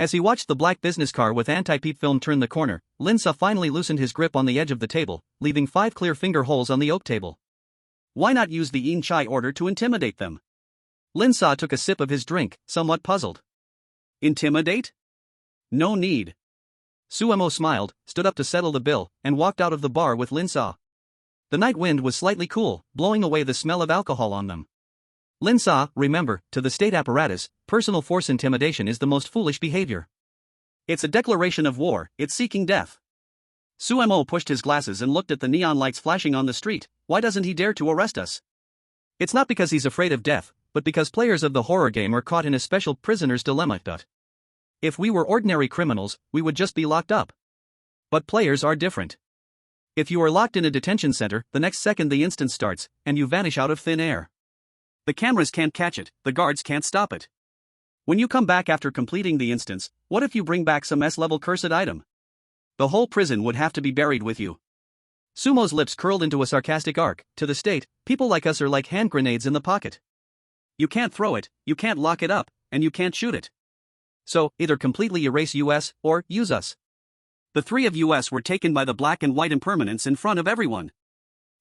As he watched the black business car with anti-peep film turn the corner, Lin Sa finally loosened his grip on the edge of the table, leaving 5 clear finger holes on the oak table. Why not use the Yin Chai order to intimidate them? Lin Sa took a sip of his drink, somewhat puzzled. Intimidate? No need. Sumo smiled, stood up to settle the bill, and walked out of the bar with Lin Sa. The night wind was slightly cool, blowing away the smell of alcohol on them. Lin Sa, remember, to the state apparatus, personal force intimidation is the most foolish behavior. It's a declaration of war, it's seeking death. Sumo pushed his glasses and looked at the neon lights flashing on the street. Why doesn't he dare to arrest us? It's not because he's afraid of death, but because players of the horror game are caught in a special prisoner's dilemma. If we were ordinary criminals, we would just be locked up. But players are different. If you are locked in a detention center, the next second the instance starts, and you vanish out of thin air. The cameras can't catch it, the guards can't stop it. When you come back after completing the instance, what if you bring back some S-level cursed item? The whole prison would have to be buried with you. Sumo's lips curled into a sarcastic arc. To the state, people like us are like hand grenades in the pocket. You can't throw it, you can't lock it up, and you can't shoot it. So, either completely erase US, or use us. The three of US were taken by the black and white impermanents in front of everyone.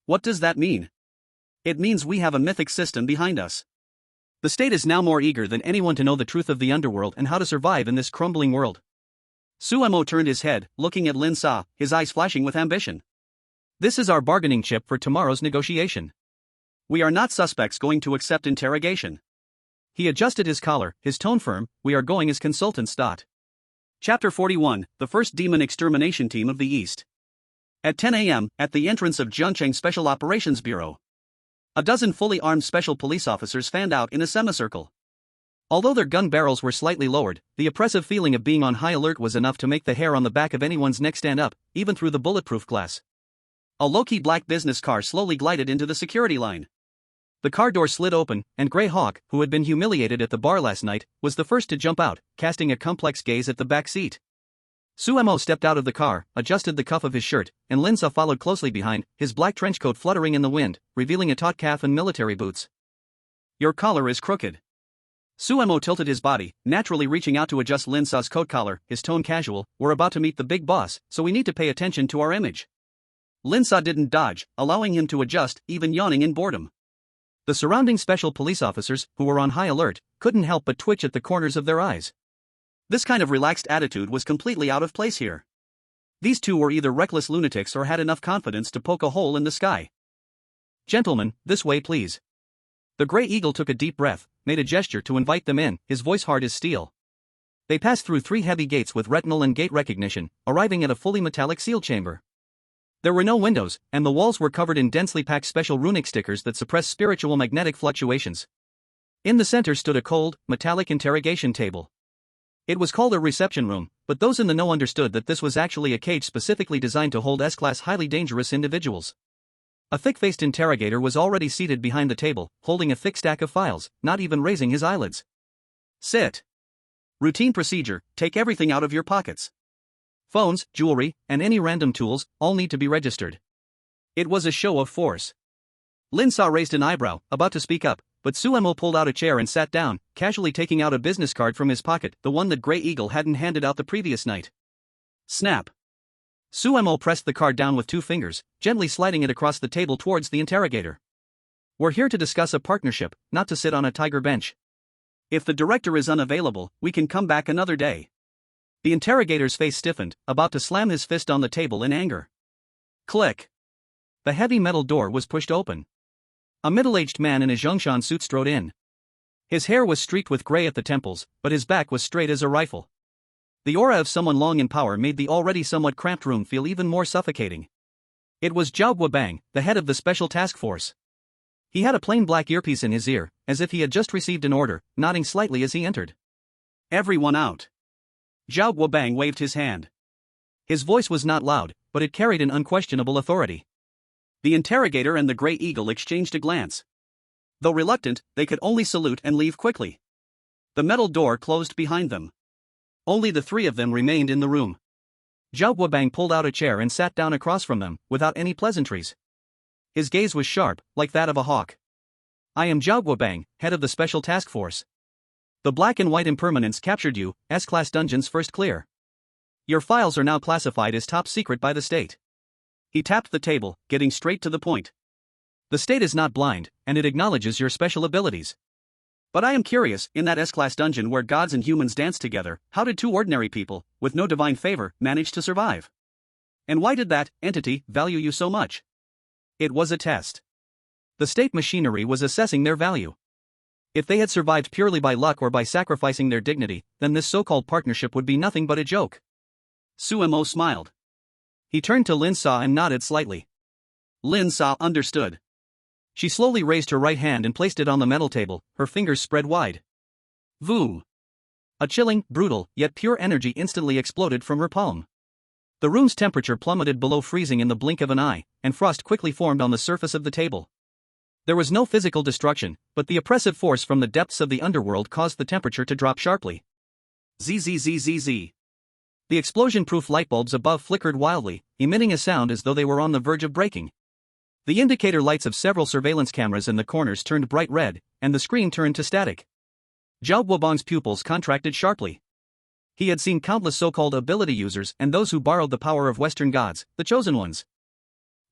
What does that mean? It means we have a mythic system behind us. The state is now more eager than anyone to know the truth of the underworld and how to survive in this crumbling world. Suemo turned his head, looking at Lin Sa, his eyes flashing with ambition. This is our bargaining chip for tomorrow's negotiation. We are not suspects going to accept interrogation. He adjusted his collar, his tone firm. We are going as consultants. Chapter 41, The First Demon Extermination Team of the East. At 10 a.m., at the entrance of Jiangcheng Special Operations Bureau, a dozen fully armed special police officers fanned out in a semicircle. Although their gun barrels were slightly lowered, the oppressive feeling of being on high alert was enough to make the hair on the back of anyone's neck stand up, even through the bulletproof glass. A low-key black business car slowly glided into the security line. The car door slid open, and Grey Hawk, who had been humiliated at the bar last night, was the first to jump out, casting a complex gaze at the back seat. Suemo stepped out of the car, adjusted the cuff of his shirt, and Linsa followed closely behind, his black trenchcoat fluttering in the wind, revealing a taut calf and military boots. Your collar is crooked. Suemo tilted his body, naturally reaching out to adjust Linsa's coat collar, his tone casual. We're about to meet the big boss, so we need to pay attention to our image. Linsa didn't dodge, allowing him to adjust, even yawning in boredom. The surrounding special police officers, who were on high alert, couldn't help but twitch at the corners of their eyes. This kind of relaxed attitude was completely out of place here. These two were either reckless lunatics or had enough confidence to poke a hole in the sky. Gentlemen, this way please. The Grey Eagle took a deep breath, made a gesture to invite them in, his voice hard as steel. They passed through 3 heavy gates with retinal and gate recognition, arriving at a fully metallic seal chamber. There were no windows, and the walls were covered in densely packed special runic stickers that suppress spiritual magnetic fluctuations. In the center stood a cold, metallic interrogation table. It was called a reception room, but those in the know understood that this was actually a cage specifically designed to hold S-class highly dangerous individuals. A thick-faced interrogator was already seated behind the table, holding a thick stack of files, not even raising his eyelids. Sit. Routine procedure, take everything out of your pockets. Phones, jewelry, and any random tools, all need to be registered. It was a show of force. Linsa raised an eyebrow, about to speak up, but Suemo pulled out a chair and sat down, casually taking out a business card from his pocket, the one that Grey Eagle hadn't handed out the previous night. Snap. Suemo pressed the card down with 2 fingers, gently sliding it across the table towards the interrogator. We're here to discuss a partnership, not to sit on a tiger bench. If the director is unavailable, we can come back another day. The interrogator's face stiffened, about to slam his fist on the table in anger. Click. The heavy metal door was pushed open. A middle-aged man in a Zhongshan suit strode in. His hair was streaked with gray at the temples, but his back was straight as a rifle. The aura of someone long in power made the already somewhat cramped room feel even more suffocating. It was Zhao Guobang, the head of the special task force. He had a plain black earpiece in his ear, as if he had just received an order, nodding slightly as he entered. Everyone out. Zhao Guobang waved his hand. His voice was not loud, but it carried an unquestionable authority. The interrogator and the Grey Eagle exchanged a glance. Though reluctant, they could only salute and leave quickly. The metal door closed behind them. Only the 3 of them remained in the room. Zhao Guobang pulled out a chair and sat down across from them, without any pleasantries. His gaze was sharp, like that of a hawk. I am Zhao Guobang, head of the special task force. The black and white impermanents captured you, S-class dungeons first clear. Your files are now classified as top secret by the state. He tapped the table, getting straight to the point. The state is not blind, and it acknowledges your special abilities. But I am curious, in that S-class dungeon where gods and humans dance together, how did 2 ordinary people, with no divine favor, manage to survive? And why did that entity value you so much? It was a test. The state machinery was assessing their value. If they had survived purely by luck or by sacrificing their dignity, then this so-called partnership would be nothing but a joke. Suemo smiled. He turned to Lin Sa and nodded slightly. Lin Sa understood. She slowly raised her right hand and placed it on the metal table, her fingers spread wide. Voo! A chilling, brutal, yet pure energy instantly exploded from her palm. The room's temperature plummeted below freezing in the blink of an eye, and frost quickly formed on the surface of the table. There was no physical destruction, but the oppressive force from the depths of the underworld caused the temperature to drop sharply. Zzzzz. The explosion-proof light bulbs above flickered wildly, emitting a sound as though they were on the verge of breaking. The indicator lights of several surveillance cameras in the corners turned bright red, and the screen turned to static. Zhao Guobang's pupils contracted sharply. He had seen countless so-called ability users and those who borrowed the power of Western gods, the chosen ones.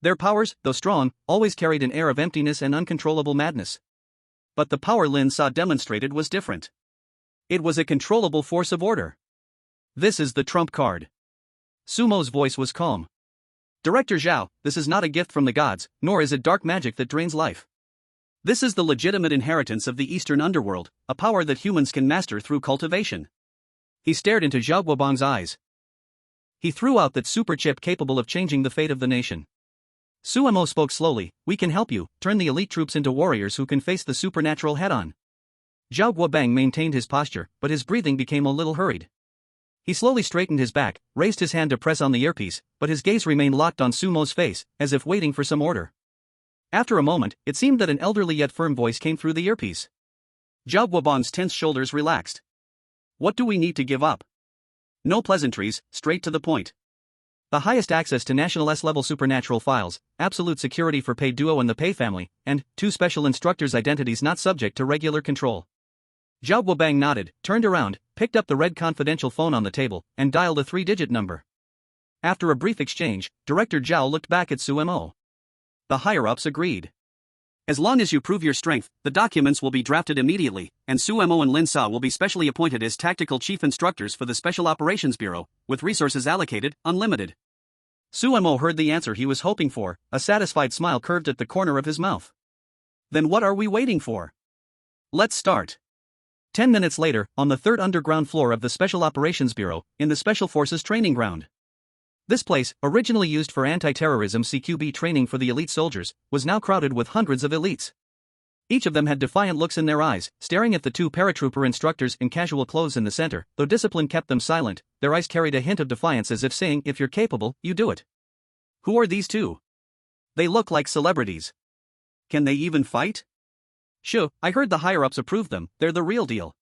Their powers, though strong, always carried an air of emptiness and uncontrollable madness. But the power Lin Sa demonstrated was different. It was a controllable force of order. This is the trump card. Sumo's voice was calm. Director Zhao, this is not a gift from the gods, nor is it dark magic that drains life. This is the legitimate inheritance of the Eastern underworld, a power that humans can master through cultivation. He stared into Zhao Guobang's eyes. He threw out that super chip capable of changing the fate of the nation. Sumo spoke slowly, we can help you, turn the elite troops into warriors who can face the supernatural head-on. Zhao Guobang maintained his posture, but his breathing became a little hurried. He slowly straightened his back, raised his hand to press on the earpiece, but his gaze remained locked on Sumo's face, as if waiting for some order. After a moment, it seemed that an elderly yet firm voice came through the earpiece. Zhao Guobang's tense shoulders relaxed. What do we need to give up? No pleasantries, straight to the point. The highest access to National S-level supernatural files, absolute security for Pei Duo and the Pei family, and 2 special instructors' identities not subject to regular control. Zhao Guobang nodded, turned around, picked up the red confidential phone on the table, and dialed a 3-digit number. After a brief exchange, Director Zhao looked back at Sumo. The higher-ups agreed. As long as you prove your strength, the documents will be drafted immediately, and Sumo and Lin Sa will be specially appointed as tactical chief instructors for the Special Operations Bureau, with resources allocated, unlimited. Sumo heard the answer he was hoping for, a satisfied smile curved at the corner of his mouth. Then what are we waiting for? Let's start. 10 minutes later, on the 3rd underground floor of the Special Operations Bureau, in the Special Forces Training Ground. This place, originally used for anti-terrorism CQB training for the elite soldiers, was now crowded with hundreds of elites. Each of them had defiant looks in their eyes, staring at the 2 paratrooper instructors in casual clothes in the center. Though discipline kept them silent, their eyes carried a hint of defiance, as if saying, if you're capable, you do it. Who are these 2? They look like celebrities. Can they even fight? Shoo, I heard the higher-ups approved them, they're the real deal.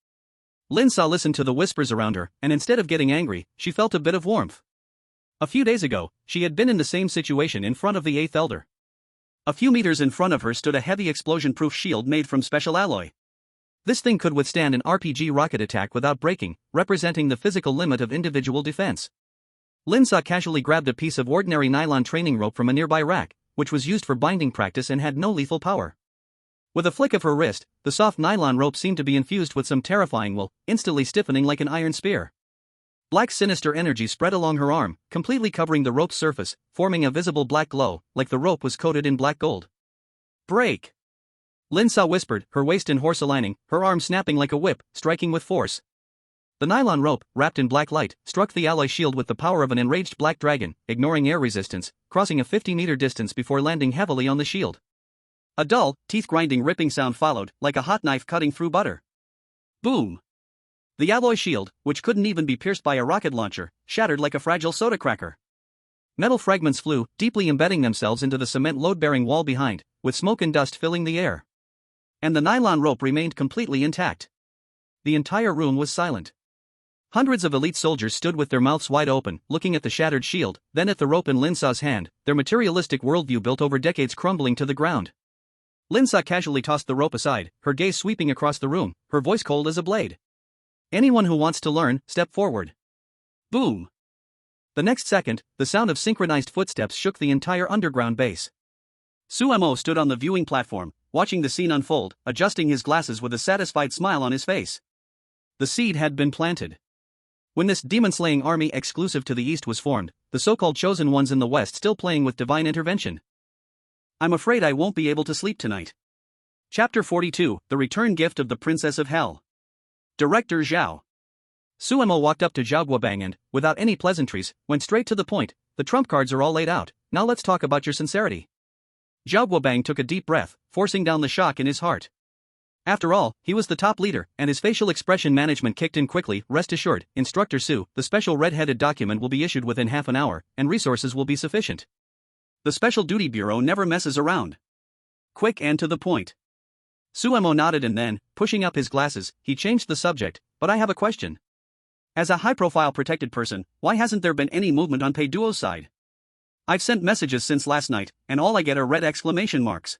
Lin Sa listened to the whispers around her, and instead of getting angry, she felt a bit of warmth. A few days ago, she had been in the same situation in front of the 8th Elder. A few meters in front of her stood a heavy explosion-proof shield made from special alloy. This thing could withstand an RPG rocket attack without breaking, representing the physical limit of individual defense. Lin Sa casually grabbed a piece of ordinary nylon training rope from a nearby rack, which was used for binding practice and had no lethal power. With a flick of her wrist, the soft nylon rope seemed to be infused with some terrifying wool, instantly stiffening like an iron spear. Black sinister energy spread along her arm, completely covering the rope's surface, forming a visible black glow, like the rope was coated in black gold. Break! Lin Sa whispered, her waist in horse aligning, her arm snapping like a whip, striking with force. The nylon rope, wrapped in black light, struck the alloy shield with the power of an enraged black dragon, ignoring air resistance, crossing a 50-meter distance before landing heavily on the shield. A dull, teeth-grinding ripping sound followed, like a hot knife cutting through butter. Boom! The alloy shield, which couldn't even be pierced by a rocket launcher, shattered like a fragile soda cracker. Metal fragments flew, deeply embedding themselves into the cement load-bearing wall behind, with smoke and dust filling the air. And the nylon rope remained completely intact. The entire room was silent. Hundreds of elite soldiers stood with their mouths wide open, looking at the shattered shield, then at the rope in Lin Sa's hand, their materialistic worldview built over decades crumbling to the ground. Lin Sa casually tossed the rope aside, her gaze sweeping across the room, her voice cold as a blade. Anyone who wants to learn, step forward. Boom! The next second, the sound of synchronized footsteps shook the entire underground base. Sumo stood on the viewing platform, watching the scene unfold, adjusting his glasses with a satisfied smile on his face. The seed had been planted. When this demon-slaying army exclusive to the East was formed, the so-called chosen ones in the West still playing with divine intervention. I'm afraid I won't be able to sleep tonight. Chapter 42, The Return Gift of the Princess of Hell. Director Zhao. Sumo walked up to Zhao Guobang and, without any pleasantries, went straight to the point. The trump cards are all laid out, now let's talk about your sincerity. Zhao Guobang took a deep breath, forcing down the shock in his heart. After all, he was the top leader, and his facial expression management kicked in quickly. Rest assured, Instructor Su, the special red-headed document will be issued within half an hour, and resources will be sufficient. The Special Duty Bureau never messes around. Quick and to the point. Sumo nodded and then, pushing up his glasses, he changed the subject. But I have a question. As a high-profile protected person, why hasn't there been any movement on Pei Duo's side? I've sent messages since last night, and all I get are red exclamation marks.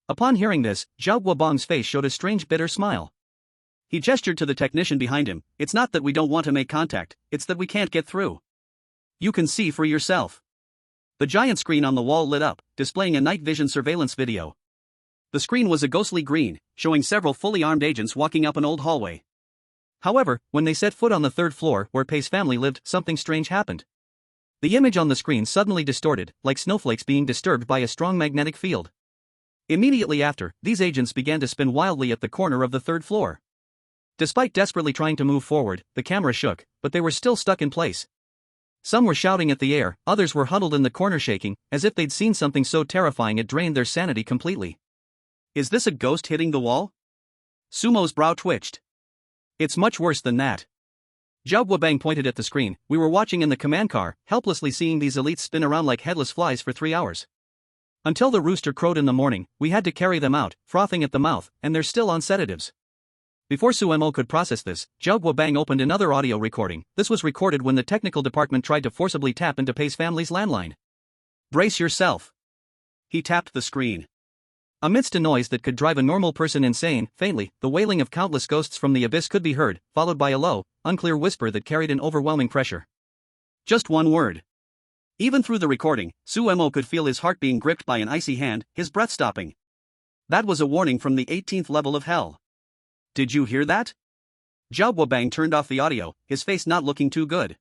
Upon hearing this, Zhao Guobang's face showed a strange bitter smile. He gestured to the technician behind him. It's not that we don't want to make contact, it's that we can't get through. You can see for yourself. The giant screen on the wall lit up, displaying a night vision surveillance video. The screen was a ghostly green, showing several fully armed agents walking up an old hallway. However, when they set foot on the third floor where Pei's family lived, something strange happened. The image on the screen suddenly distorted, like snowflakes being disturbed by a strong magnetic field. Immediately after, these agents began to spin wildly at the corner of the third floor. Despite desperately trying to move forward, the camera shook, but they were still stuck in place. Some were shouting at the air, others were huddled in the corner shaking, as if they'd seen something so terrifying it drained their sanity completely. Is this a ghost hitting the wall? Sumo's brow twitched. It's much worse than that. Zhao Guobang pointed at the screen. We were watching in the command car, helplessly seeing these elites spin around like headless flies for 3 hours. Until the rooster crowed in the morning, we had to carry them out, frothing at the mouth, and they're still on sedatives. Before Sumo could process this, Zhao Guobang opened another audio recording. This was recorded when the technical department tried to forcibly tap into Pei's family's landline. Brace yourself. He tapped the screen. Amidst a noise that could drive a normal person insane, faintly, the wailing of countless ghosts from the abyss could be heard, followed by a low, unclear whisper that carried an overwhelming pressure. Just one word. Even through the recording, Sumo could feel his heart being gripped by an icy hand, his breath stopping. That was a warning from the 18th level of hell. Did you hear that? Zhao Guobang turned off the audio, his face not looking too good.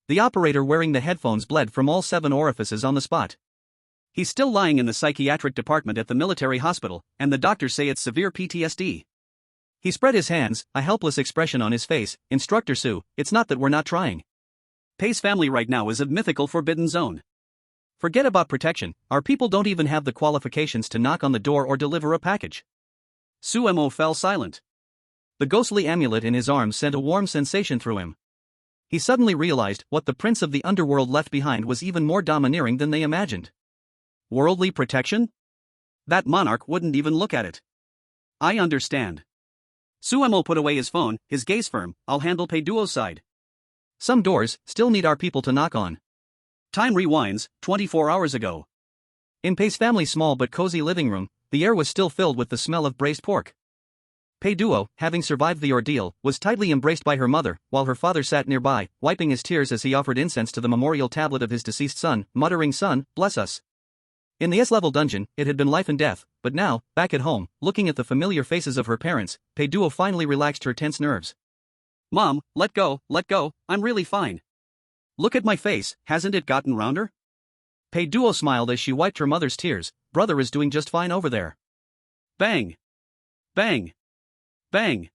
The operator wearing the headphones bled from all 7 orifices on the spot. He's still lying in the psychiatric department at the military hospital, and the doctors say it's severe PTSD. He spread his hands, a helpless expression on his face. Instructor Su, it's not that we're not trying. Pei's family right now is a mythical forbidden zone. Forget about protection, our people don't even have the qualifications to knock on the door or deliver a package. Sumo fell silent. The ghostly amulet in his arms sent a warm sensation through him. He suddenly realized what the prince of the underworld left behind was even more domineering than they imagined. Worldly protection? That monarch wouldn't even look at it. I understand. Sumo put away his phone, his gaze firm. I'll handle Pei Duo's side. Some doors still need our people to knock on. Time rewinds, 24 hours ago. In Pei's family's small but cozy living room, the air was still filled with the smell of braised pork. Pei Duo, having survived the ordeal, was tightly embraced by her mother, while her father sat nearby, wiping his tears as he offered incense to the memorial tablet of his deceased son, muttering, "Son, bless us." In the S-level dungeon, it had been life and death, but now, back at home, looking at the familiar faces of her parents, Pei Duo finally relaxed her tense nerves. Mom, let go, I'm really fine. Look at my face, hasn't it gotten rounder? Pei Duo smiled as she wiped her mother's tears. Brother is doing just fine over there. Bang! Bang! Bang!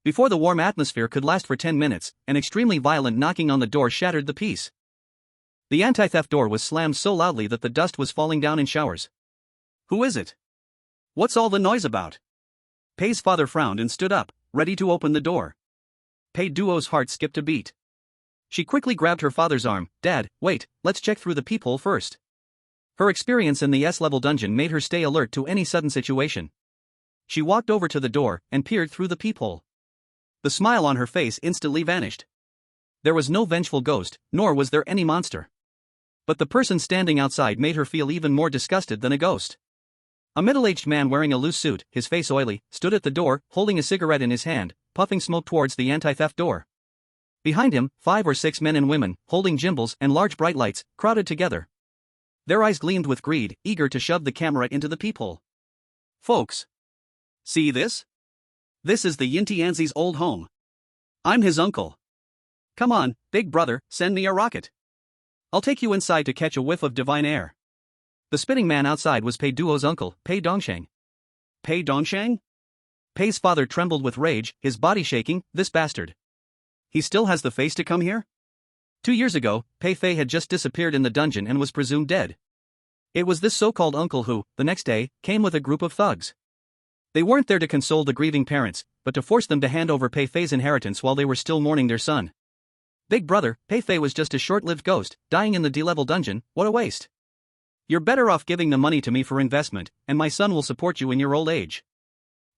Before the warm atmosphere could last for 10 minutes, an extremely violent knocking on the door shattered the peace. The anti-theft door was slammed so loudly that the dust was falling down in showers. Who is it? What's all the noise about? Pei's father frowned and stood up, ready to open the door. Pei Duo's heart skipped a beat. She quickly grabbed her father's arm. Dad, wait, let's check through the peephole first. Her experience in the S-level dungeon made her stay alert to any sudden situation. She walked over to the door and peered through the peephole. The smile on her face instantly vanished. There was no vengeful ghost, nor was there any monster. But the person standing outside made her feel even more disgusted than a ghost. A middle-aged man wearing a loose suit, his face oily, stood at the door, holding a cigarette in his hand, puffing smoke towards the anti-theft door. Behind him, 5 or 6 men and women, holding gimbals and large bright lights, crowded together. Their eyes gleamed with greed, eager to shove the camera into the peephole. Folks. See this? This is the Yintianzi's old home. I'm his uncle. Come on, big brother, send me a rocket. I'll take you inside to catch a whiff of divine air. The spitting man outside was Pei Duo's uncle, Pei Dongsheng. Pei Dongsheng? Pei's father trembled with rage, his body shaking. This bastard. He still has the face to come here? 2 years ago, Pei Fei had just disappeared in the dungeon and was presumed dead. It was this so-called uncle who, the next day, came with a group of thugs. They weren't there to console the grieving parents, but to force them to hand over Pei Fei's inheritance while they were still mourning their son. Big brother, Pei Fei was just a short-lived ghost, dying in the D-level dungeon. What a waste. You're better off giving the money to me for investment, and my son will support you in your old age.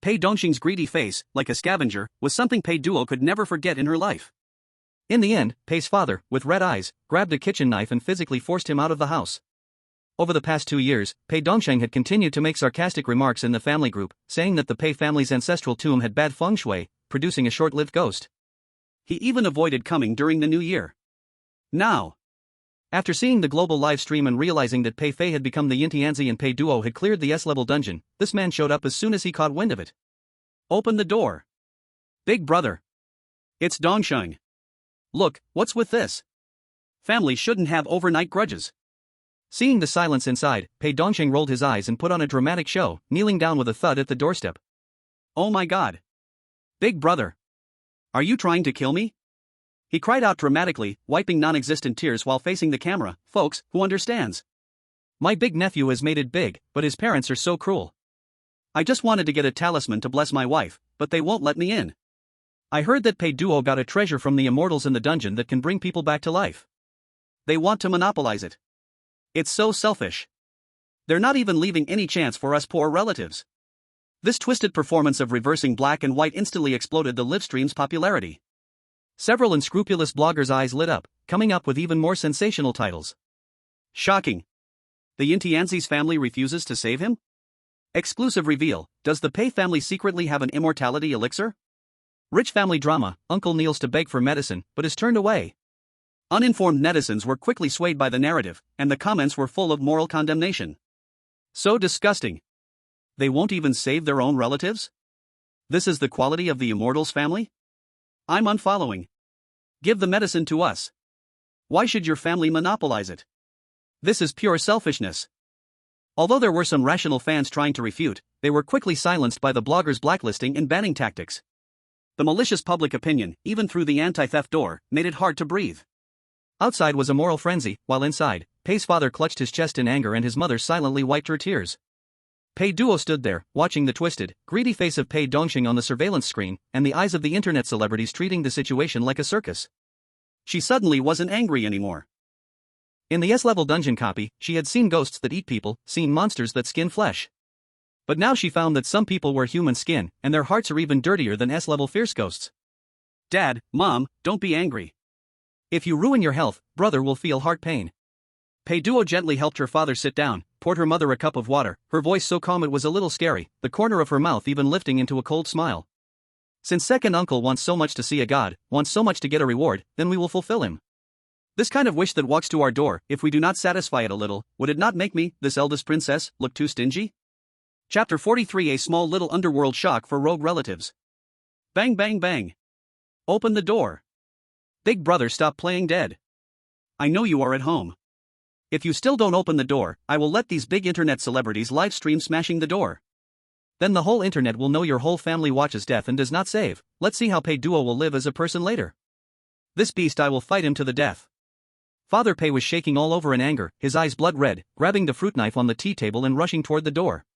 Pei Dongxing's greedy face, like a scavenger, was something Pei Duo could never forget in her life. In the end, Pei's father, with red eyes, grabbed a kitchen knife and physically forced him out of the house. Over the past 2 years, Pei Dongsheng had continued to make sarcastic remarks in the family group, saying that the Pei family's ancestral tomb had bad feng shui, producing a short-lived ghost. He even avoided coming during the new year. Now, after seeing the global live stream and realizing that Pei Fei had become the Yintianzi and Pei Duo had cleared the S-level dungeon, this man showed up as soon as he caught wind of it. Open the door. Big brother. It's Dongsheng. Look, what's with this? Family shouldn't have overnight grudges. Seeing the silence inside, Pei Dongsheng rolled his eyes and put on a dramatic show, kneeling down with a thud at the doorstep. Oh my god. Big brother. Are you trying to kill me? He cried out dramatically, wiping non-existent tears while facing the camera. Folks, who understands? My big nephew has made it big, but his parents are so cruel. I just wanted to get a talisman to bless my wife, but they won't let me in. I heard that Pei Duo got a treasure from the immortals in the dungeon that can bring people back to life. They want to monopolize it. It's so selfish. They're not even leaving any chance for us poor relatives. This twisted performance of reversing black and white instantly exploded the live stream's popularity. Several unscrupulous bloggers' eyes lit up, coming up with even more sensational titles. Shocking. The Yintianzi's family refuses to save him? Exclusive reveal, does the Pei family secretly have an immortality elixir? Rich family drama, uncle kneels to beg for medicine, but is turned away. Uninformed netizens were quickly swayed by the narrative, and the comments were full of moral condemnation. So disgusting. They won't even save their own relatives? This is the quality of the immortals family? I'm unfollowing. Give the medicine to us. Why should your family monopolize it? This is pure selfishness. Although there were some rational fans trying to refute, they were quickly silenced by the bloggers' blacklisting and banning tactics. The malicious public opinion, even through the anti-theft door, made it hard to breathe. Outside was a moral frenzy, while inside, Pei's father clutched his chest in anger and his mother silently wiped her tears. Pei Duo stood there, watching the twisted, greedy face of Pei Dongsheng on the surveillance screen, and the eyes of the internet celebrities treating the situation like a circus. She suddenly wasn't angry anymore. In the S-level dungeon copy, she had seen ghosts that eat people, seen monsters that skin flesh. But now she found that some people wear human skin, and their hearts are even dirtier than S-level fierce ghosts. Dad, Mom, don't be angry. If you ruin your health, brother will feel heart pain. Pei Duo gently helped her father sit down, poured her mother a cup of water, her voice so calm it was a little scary, the corner of her mouth even lifting into a cold smile. Since second uncle wants so much to see a god, wants so much to get a reward, then we will fulfill him. This kind of wish that walks to our door, if we do not satisfy it a little, would it not make me, this eldest princess, look too stingy? Chapter 43. A small little underworld shock for rogue relatives. Bang bang bang. Open the door. Big brother, stop playing dead. I know you are at home. If you still don't open the door, I will let these big internet celebrities live stream smashing the door. Then the whole internet will know your whole family watches death and does not save. Let's see how Pei Duo will live as a person later. This beast, I will fight him to the death. Father Pei was shaking all over in anger, his eyes blood red, grabbing the fruit knife on the tea table and rushing toward the door.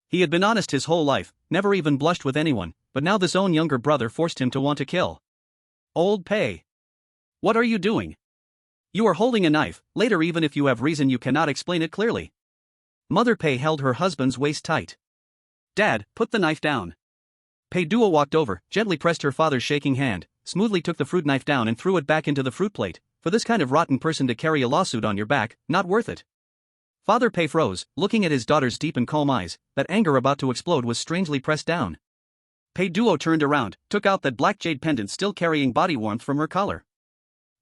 He had been honest his whole life, never even blushed with anyone, but now this own younger brother forced him to want to kill. Old Pei. What are you doing? You are holding a knife, later even if you have reason you cannot explain it clearly. Mother Pei held her husband's waist tight. Dad, put the knife down. Pei Duo walked over, gently pressed her father's shaking hand, smoothly took the fruit knife down and threw it back into the fruit plate. For this kind of rotten person to carry a lawsuit on your back, not worth it. Father Pei froze, looking at his daughter's deep and calm eyes. That anger about to explode was strangely pressed down. Pei Duo turned around, took out that black jade pendant still carrying body warmth from her collar.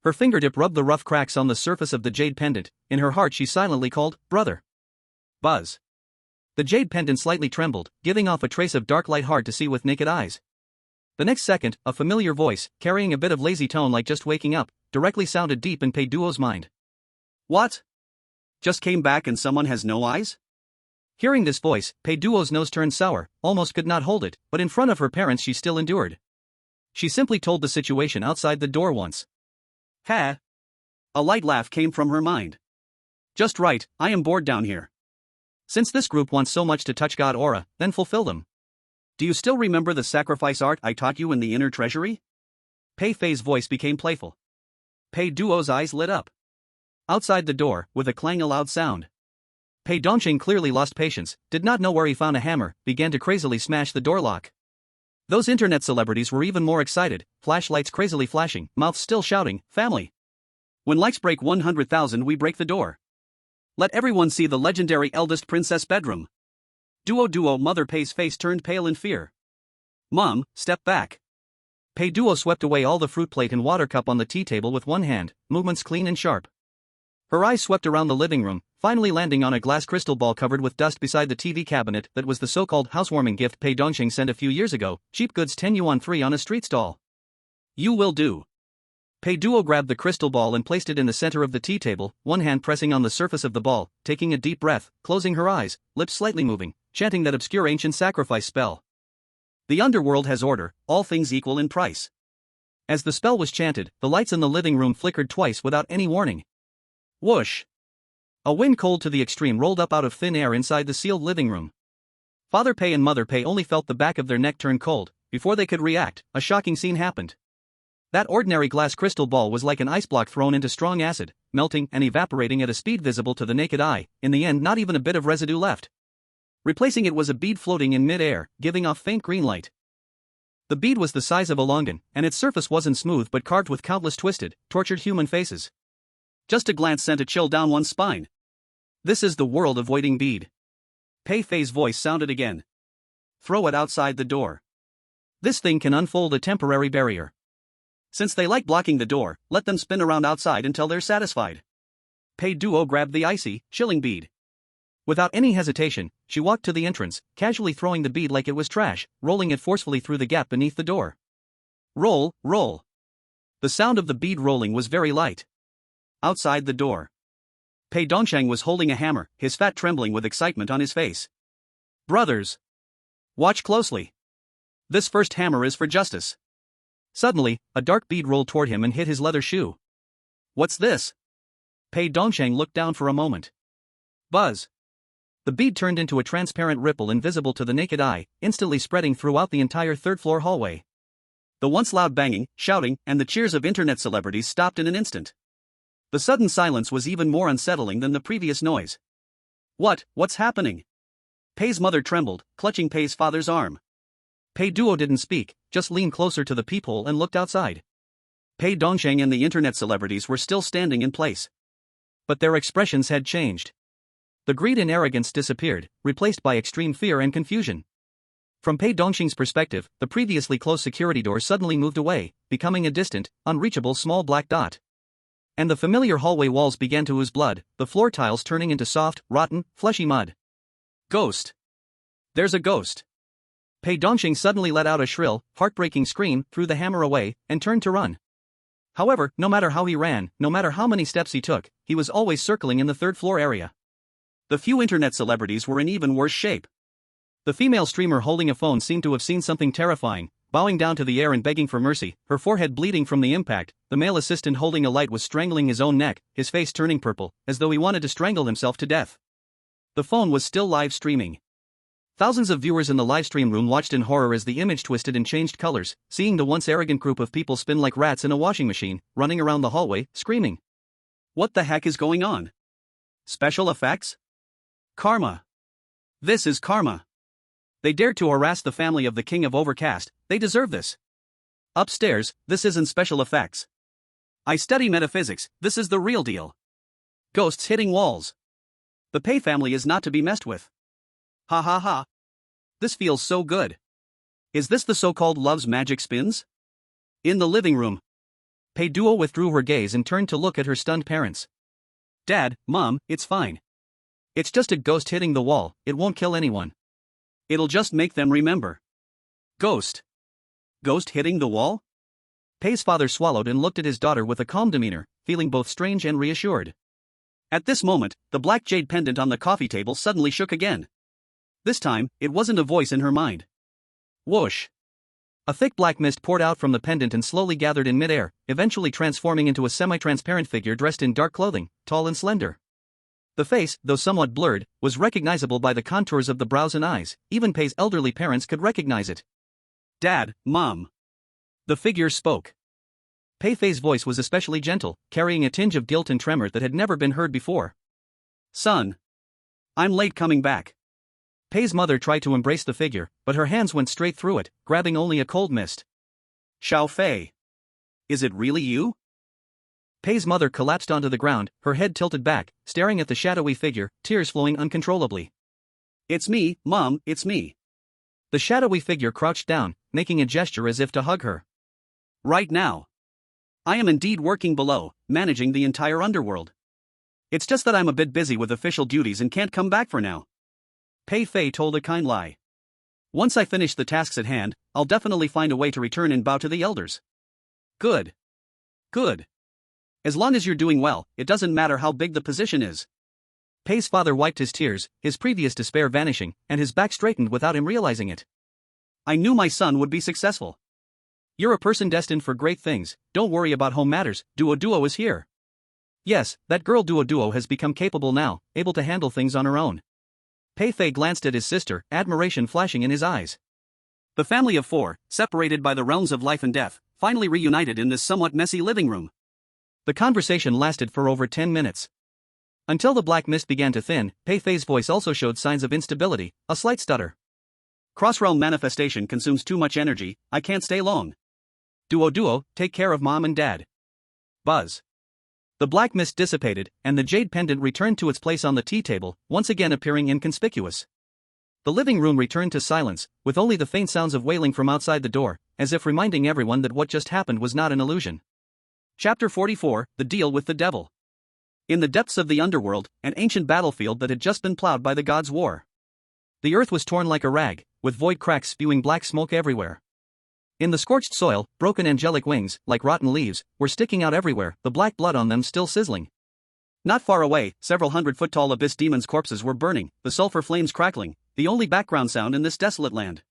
Her fingertip rubbed the rough cracks on the surface of the jade pendant. In her heart she silently called, brother. Buzz. The jade pendant slightly trembled, giving off a trace of dark light hard to see with naked eyes. The next second, a familiar voice, carrying a bit of lazy tone like just waking up, directly sounded deep in Pei Duo's mind. What? Just came back and someone has no eyes? Hearing this voice, Pei Duo's nose turned sour, almost could not hold it, but in front of her parents she still endured. She simply told the situation outside the door once. Ha! A light laugh came from her mind. Just right, I am bored down here. Since this group wants so much to touch God aura, then fulfill them. Do you still remember the sacrifice art I taught you in the inner treasury? Pei Fei's voice became playful. Pei Duo's eyes lit up. Outside the door, with a clang a loud sound. Pei Dongsheng clearly lost patience, did not know where he found a hammer, began to crazily smash the door lock. Those internet celebrities were even more excited, flashlights crazily flashing, mouths still shouting, family. When likes break 100,000 we break the door. Let everyone see the legendary eldest princess bedroom. Duo, Mother Pei's face turned pale in fear. Mom, step back. Pei Duo swept away all the fruit plate and water cup on the tea table with one hand, movements clean and sharp. Her eyes swept around the living room, finally landing on a glass crystal ball covered with dust beside the TV cabinet that was the so-called housewarming gift Pei Dongxing sent a few years ago, cheap goods 10 yuan free on a street stall. You will do. Pei Duo grabbed the crystal ball and placed it in the center of the tea table, one hand pressing on the surface of the ball, taking a deep breath, closing her eyes, lips slightly moving, chanting that obscure ancient sacrifice spell. The underworld has order, all things equal in price. As the spell was chanted, the lights in the living room flickered twice without any warning. Whoosh! A wind cold to the extreme rolled up out of thin air inside the sealed living room. Father Pei and Mother Pei only felt the back of their neck turn cold. Before they could react, a shocking scene happened. That ordinary glass crystal ball was like an ice block thrown into strong acid, melting and evaporating at a speed visible to the naked eye, in the end not even a bit of residue left. Replacing it was a bead floating in mid-air, giving off faint green light. The bead was the size of a longan, and its surface wasn't smooth but carved with countless twisted, tortured human faces. Just a glance sent a chill down one's spine. This is the world of waiting bead. Pei Fei's voice sounded again. Throw it outside the door. This thing can unfold a temporary barrier. Since they like blocking the door, let them spin around outside until they're satisfied. Pei Duo grabbed the icy, chilling bead. Without any hesitation, she walked to the entrance, casually throwing the bead like it was trash, rolling it forcefully through the gap beneath the door. Roll, roll. The sound of the bead rolling was very light. Outside the door, Pei Dongxiang was holding a hammer, his fat trembling with excitement on his face. Brothers! Watch closely. This first hammer is for justice. Suddenly, a dark bead rolled toward him and hit his leather shoe. What's this? Pei Dongxiang looked down for a moment. Buzz! The bead turned into a transparent ripple invisible to the naked eye, instantly spreading throughout the entire third-floor hallway. The once loud banging, shouting, and the cheers of internet celebrities stopped in an instant. The sudden silence was even more unsettling than the previous noise. What's happening? Pei's mother trembled, clutching Pei's father's arm. Pei Duo didn't speak, just leaned closer to the peephole and looked outside. Pei Dongxiang and the internet celebrities were still standing in place. But their expressions had changed. The greed and arrogance disappeared, replaced by extreme fear and confusion. From Pei Dongxing's perspective, the previously closed security door suddenly moved away, becoming a distant, unreachable small black dot. And the familiar hallway walls began to ooze blood, the floor tiles turning into soft, rotten, fleshy mud. Ghost! There's a ghost! Pei Dongxing suddenly let out a shrill, heartbreaking scream, threw the hammer away, and turned to run. However, no matter how he ran, no matter how many steps he took, he was always circling in the third-floor area. The few internet celebrities were in even worse shape. The female streamer holding a phone seemed to have seen something terrifying, bowing down to the air and begging for mercy, her forehead bleeding from the impact. The male assistant holding a light was strangling his own neck, his face turning purple, as though he wanted to strangle himself to death. The phone was still live streaming. Thousands of viewers in the livestream room watched in horror as the image twisted and changed colors, seeing the once arrogant group of people spin like rats in a washing machine, running around the hallway, screaming. What the heck is going on? Special effects? Karma. This is karma. They dared to harass the family of the King of Overcast, they deserve this. Upstairs, this isn't special effects. I study metaphysics, this is the real deal. Ghosts hitting walls. The Pei family is not to be messed with. Ha ha ha. This feels so good. Is this the so-called love's magic spins? In the living room, Pei Duo withdrew her gaze and turned to look at her stunned parents. Dad, Mom, it's fine. It's just a ghost hitting the wall, it won't kill anyone. It'll just make them remember. Ghost. Ghost hitting the wall? Pei's father swallowed and looked at his daughter with a calm demeanor, feeling both strange and reassured. At this moment, the black jade pendant on the coffee table suddenly shook again. This time, it wasn't a voice in her mind. Whoosh! A thick black mist poured out from the pendant and slowly gathered in midair, eventually transforming into a semi-transparent figure dressed in dark clothing, tall and slender. The face, though somewhat blurred, was recognizable by the contours of the brows and eyes. Even Pei's elderly parents could recognize it. Dad, Mom. The figure spoke. Pei Fei's voice was especially gentle, carrying a tinge of guilt and tremor that had never been heard before. Son. I'm late coming back. Pei's mother tried to embrace the figure, but her hands went straight through it, grabbing only a cold mist. Xiao Fei. Is it really you? Pei's mother collapsed onto the ground, her head tilted back, staring at the shadowy figure, tears flowing uncontrollably. "It's me, Mom, it's me." The shadowy figure crouched down, making a gesture as if to hug her. "Right now. I am indeed working below, managing the entire underworld. It's just that I'm a bit busy with official duties and can't come back for now." Pei Fei told a kind lie. "Once I finish the tasks at hand, I'll definitely find a way to return and bow to the elders." "Good. Good. As long as you're doing well, it doesn't matter how big the position is." Pei's father wiped his tears, his previous despair vanishing, and his back straightened without him realizing it. "I knew my son would be successful. You're a person destined for great things, don't worry about home matters, Duo is here." Yes, that girl Duo has become capable now, able to handle things on her own. Pei Fei glanced at his sister, admiration flashing in his eyes. The family of four, separated by the realms of life and death, finally reunited in this somewhat messy living room. The conversation lasted for over 10 minutes. Until the black mist began to thin, Pei Fei's voice also showed signs of instability, a slight stutter. "Cross-realm manifestation consumes too much energy, I can't stay long. Duo, take care of Mom and Dad." Buzz. The black mist dissipated, and the jade pendant returned to its place on the tea table, once again appearing inconspicuous. The living room returned to silence, with only the faint sounds of wailing from outside the door, as if reminding everyone that what just happened was not an illusion. Chapter 44, The Deal with the Devil. In the depths of the underworld, an ancient battlefield that had just been plowed by the gods' war. The earth was torn like a rag, with void cracks spewing black smoke everywhere. In the scorched soil, broken angelic wings, like rotten leaves, were sticking out everywhere, the black blood on them still sizzling. Not far away, several 100-foot-tall abyss demons' corpses were burning, the sulfur flames crackling, the only background sound in this desolate land.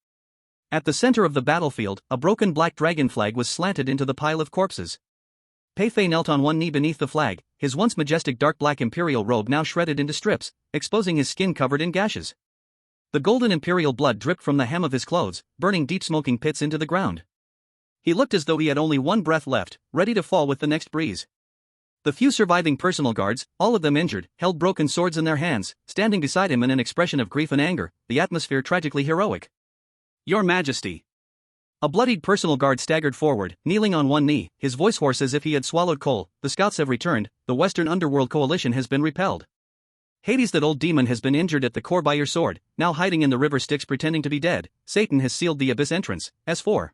At the center of the battlefield, a broken black dragon flag was slanted into the pile of corpses. Pei Fei knelt on one knee beneath the flag, his once majestic dark black imperial robe now shredded into strips, exposing his skin covered in gashes. The golden imperial blood dripped from the hem of his clothes, burning deep smoking pits into the ground. He looked as though he had only one breath left, ready to fall with the next breeze. The few surviving personal guards, all of them injured, held broken swords in their hands, standing beside him in an expression of grief and anger, the atmosphere tragically heroic. "Your Majesty." A bloodied personal guard staggered forward, kneeling on one knee, his voice hoarse as if he had swallowed coal. "The scouts have returned, the Western Underworld Coalition has been repelled. Hades, that old demon, has been injured at the core by your sword, now hiding in the river Styx pretending to be dead. Satan has sealed the abyss entrance, S4.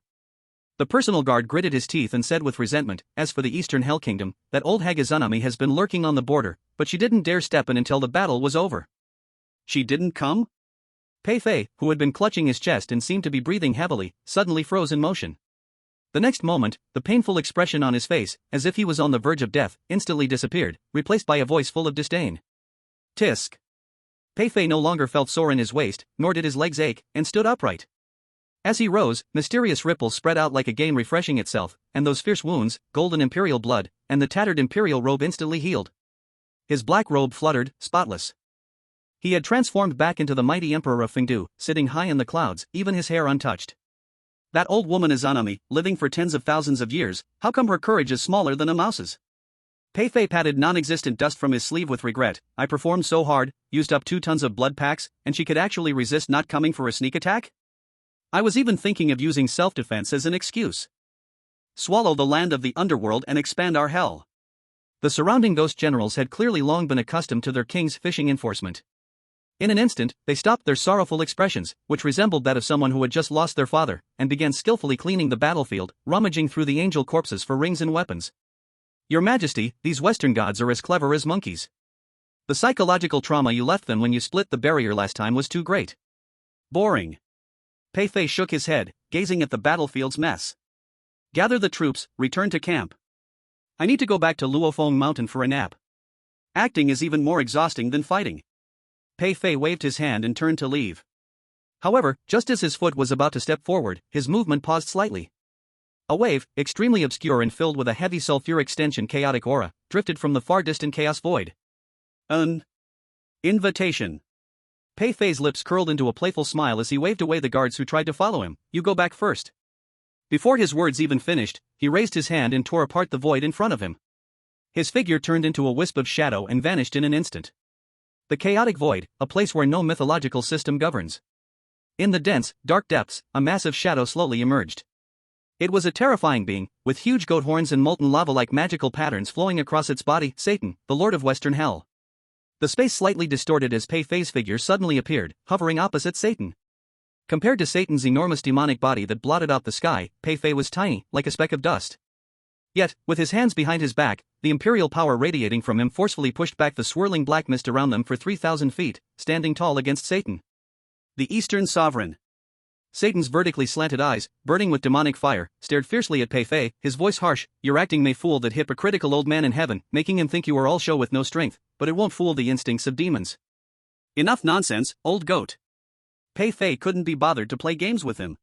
The personal guard gritted his teeth and said with resentment, "As for the Eastern Hell Kingdom, that old hag Izanami has been lurking on the border, but she didn't dare step in until the battle was over." "She didn't come?" Pei Fei, who had been clutching his chest and seemed to be breathing heavily, suddenly froze in motion. The next moment, the painful expression on his face, as if he was on the verge of death, instantly disappeared, replaced by a voice full of disdain. "Tisk." Pei Fei no longer felt sore in his waist, nor did his legs ache, and stood upright. As he rose, mysterious ripples spread out like a game refreshing itself, and those fierce wounds, golden imperial blood, and the tattered imperial robe instantly healed. His black robe fluttered, spotless. He had transformed back into the mighty emperor of Fengdu, sitting high in the clouds, even his hair untouched. That old woman Izanami, living for tens of thousands of years, how come her courage is smaller than a mouse's? Pei Fei patted non-existent dust from his sleeve with regret. "I performed so hard, used up 2 tons of blood packs, and she could actually resist not coming for a sneak attack? I was even thinking of using self-defense as an excuse. Swallow the land of the underworld and expand our hell." The surrounding ghost generals had clearly long been accustomed to their king's fishing enforcement. In an instant, they stopped their sorrowful expressions, which resembled that of someone who had just lost their father, and began skillfully cleaning the battlefield, rummaging through the angel corpses for rings and weapons. "Your Majesty, these Western gods are as clever as monkeys. The psychological trauma you left them when you split the barrier last time was too great." "Boring." Pei Fei shook his head, gazing at the battlefield's mess. "Gather the troops, return to camp. I need to go back to Luofeng Mountain for a nap. Acting is even more exhausting than fighting." Pei Fei waved his hand and turned to leave. However, just as his foot was about to step forward, his movement paused slightly. A wave, extremely obscure and filled with a heavy sulfuric stench and chaotic aura, drifted from the far-distant chaos void. "An invitation." Pei Fei's lips curled into a playful smile as he waved away the guards who tried to follow him. "You go back first." Before his words even finished, he raised his hand and tore apart the void in front of him. His figure turned into a wisp of shadow and vanished in an instant. The chaotic void, a place where no mythological system governs. In the dense, dark depths, a massive shadow slowly emerged. It was a terrifying being, with huge goat horns and molten lava-like magical patterns flowing across its body. Satan, the Lord of Western Hell. The space slightly distorted as Pei Fei's figure suddenly appeared, hovering opposite Satan. Compared to Satan's enormous demonic body that blotted out the sky, Pei Fei was tiny, like a speck of dust. Yet, with his hands behind his back, the imperial power radiating from him forcefully pushed back the swirling black mist around them for 3,000 feet, standing tall against Satan. The Eastern Sovereign. Satan's vertically slanted eyes, burning with demonic fire, stared fiercely at Pei Fei, his voice harsh. Your acting may fool that hypocritical old man in heaven, making him think you are all show with no strength, but it won't fool the instincts of demons. Enough nonsense, old goat. Pei Fei couldn't be bothered to play games with him.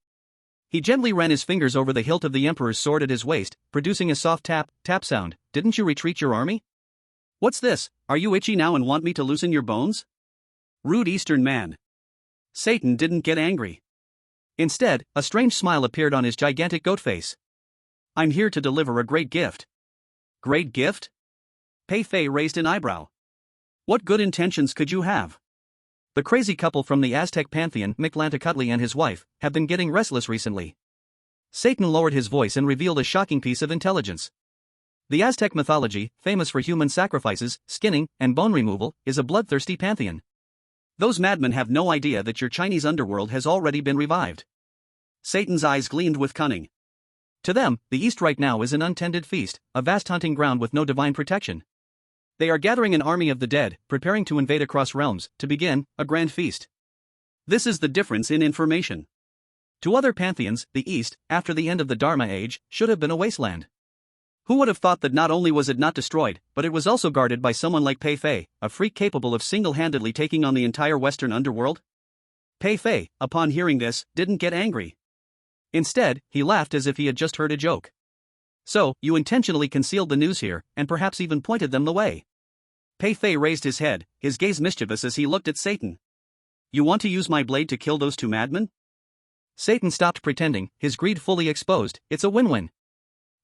He gently ran his fingers over the hilt of the emperor's sword at his waist, producing a soft tap, tap sound. Didn't you retreat your army? What's this? Are you itchy now and want me to loosen your bones? Rude Eastern man. Satan didn't get angry. Instead, a strange smile appeared on his gigantic goat face. I'm here to deliver a great gift. Great gift? Pei Fei raised an eyebrow. What good intentions could you have? The crazy couple from the Aztec pantheon, Michelin-star and his wife, have been getting restless recently. Satan lowered his voice and revealed a shocking piece of intelligence. The Aztec mythology, famous for human sacrifices, skinning, and bone removal, is a bloodthirsty pantheon. Those madmen have no idea that your Chinese underworld has already been revived. Satan's eyes gleamed with cunning. To them, the East right now is an untended feast, a vast hunting ground with no divine protection. They are gathering an army of the dead, preparing to invade across realms, to begin a grand feast. This is the difference in information. To other pantheons, the East, after the end of the Dharma age, should have been a wasteland. Who would have thought that not only was it not destroyed, but it was also guarded by someone like Pei Fei, a freak capable of single-handedly taking on the entire Western underworld? Pei Fei, upon hearing this, didn't get angry. Instead, he laughed as if he had just heard a joke. So, you intentionally concealed the news here, and perhaps even pointed them the way. Pei Fei raised his head, his gaze mischievous as he looked at Satan. You want to use my blade to kill those two madmen? Satan stopped pretending, his greed fully exposed. It's a win-win.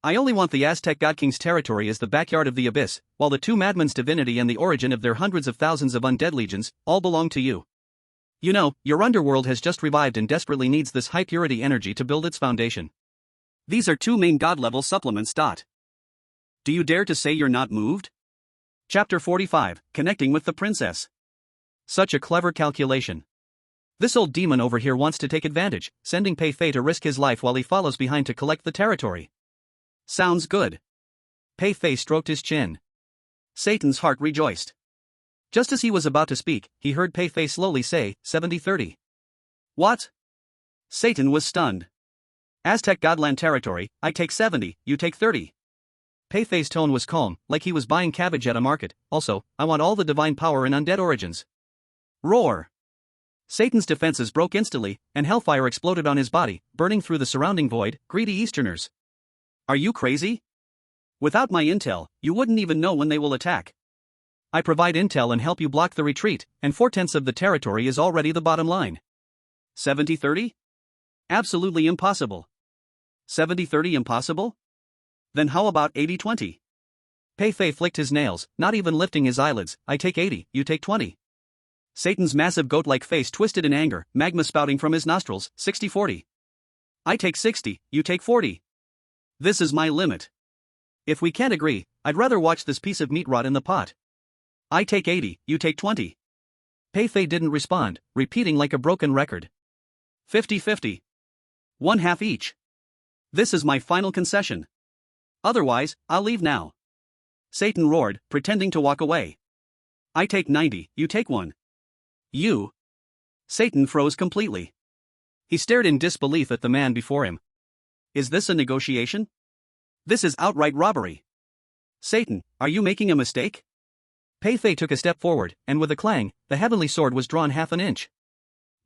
I only want the Aztec God King's territory as the backyard of the abyss, while the two madmen's divinity and the origin of their hundreds of thousands of undead legions, all belong to you. You know, your underworld has just revived and desperately needs this high-purity energy to build its foundation. These are two main god-level supplements. Do you dare to say you're not moved? Chapter 45, Connecting with the Princess. Such a clever calculation. This old demon over here wants to take advantage, sending Pei Fei to risk his life while he follows behind to collect the territory. Sounds good. Pei Fei stroked his chin. Satan's heart rejoiced. Just as he was about to speak, he heard Pei Fei slowly say, 70-30. What? Satan was stunned. Aztec Godland territory, I take 70, you take 30. Pei Fei's tone was calm, like he was buying cabbage at a market. Also, I want all the divine power in undead origins. Roar! Satan's defenses broke instantly, and hellfire exploded on his body, burning through the surrounding void. Greedy Easterners. Are you crazy? Without my intel, you wouldn't even know when they will attack. I provide intel and help you block the retreat, and 4/10 of the territory is already the bottom line. 70-30? Absolutely impossible. 70-30 impossible? Then how about 80-20? Pei Fei flicked his nails, not even lifting his eyelids. I take 80, you take 20. Satan's massive goat-like face twisted in anger, magma spouting from his nostrils. 60-40. I take 60, you take 40. This is my limit. If we can't agree, I'd rather watch this piece of meat rot in the pot. I take 80, you take 20. Pei Fei didn't respond, repeating like a broken record. 50-50. 1/2 each. This is my final concession. Otherwise, I'll leave now. Satan roared, pretending to walk away. I take 90, you take 1. You. Satan froze completely. He stared in disbelief at the man before him. Is this a negotiation? This is outright robbery. Satan, are you making a mistake? Pei Fei took a step forward, and with a clang, the heavenly sword was drawn 1/2 inch.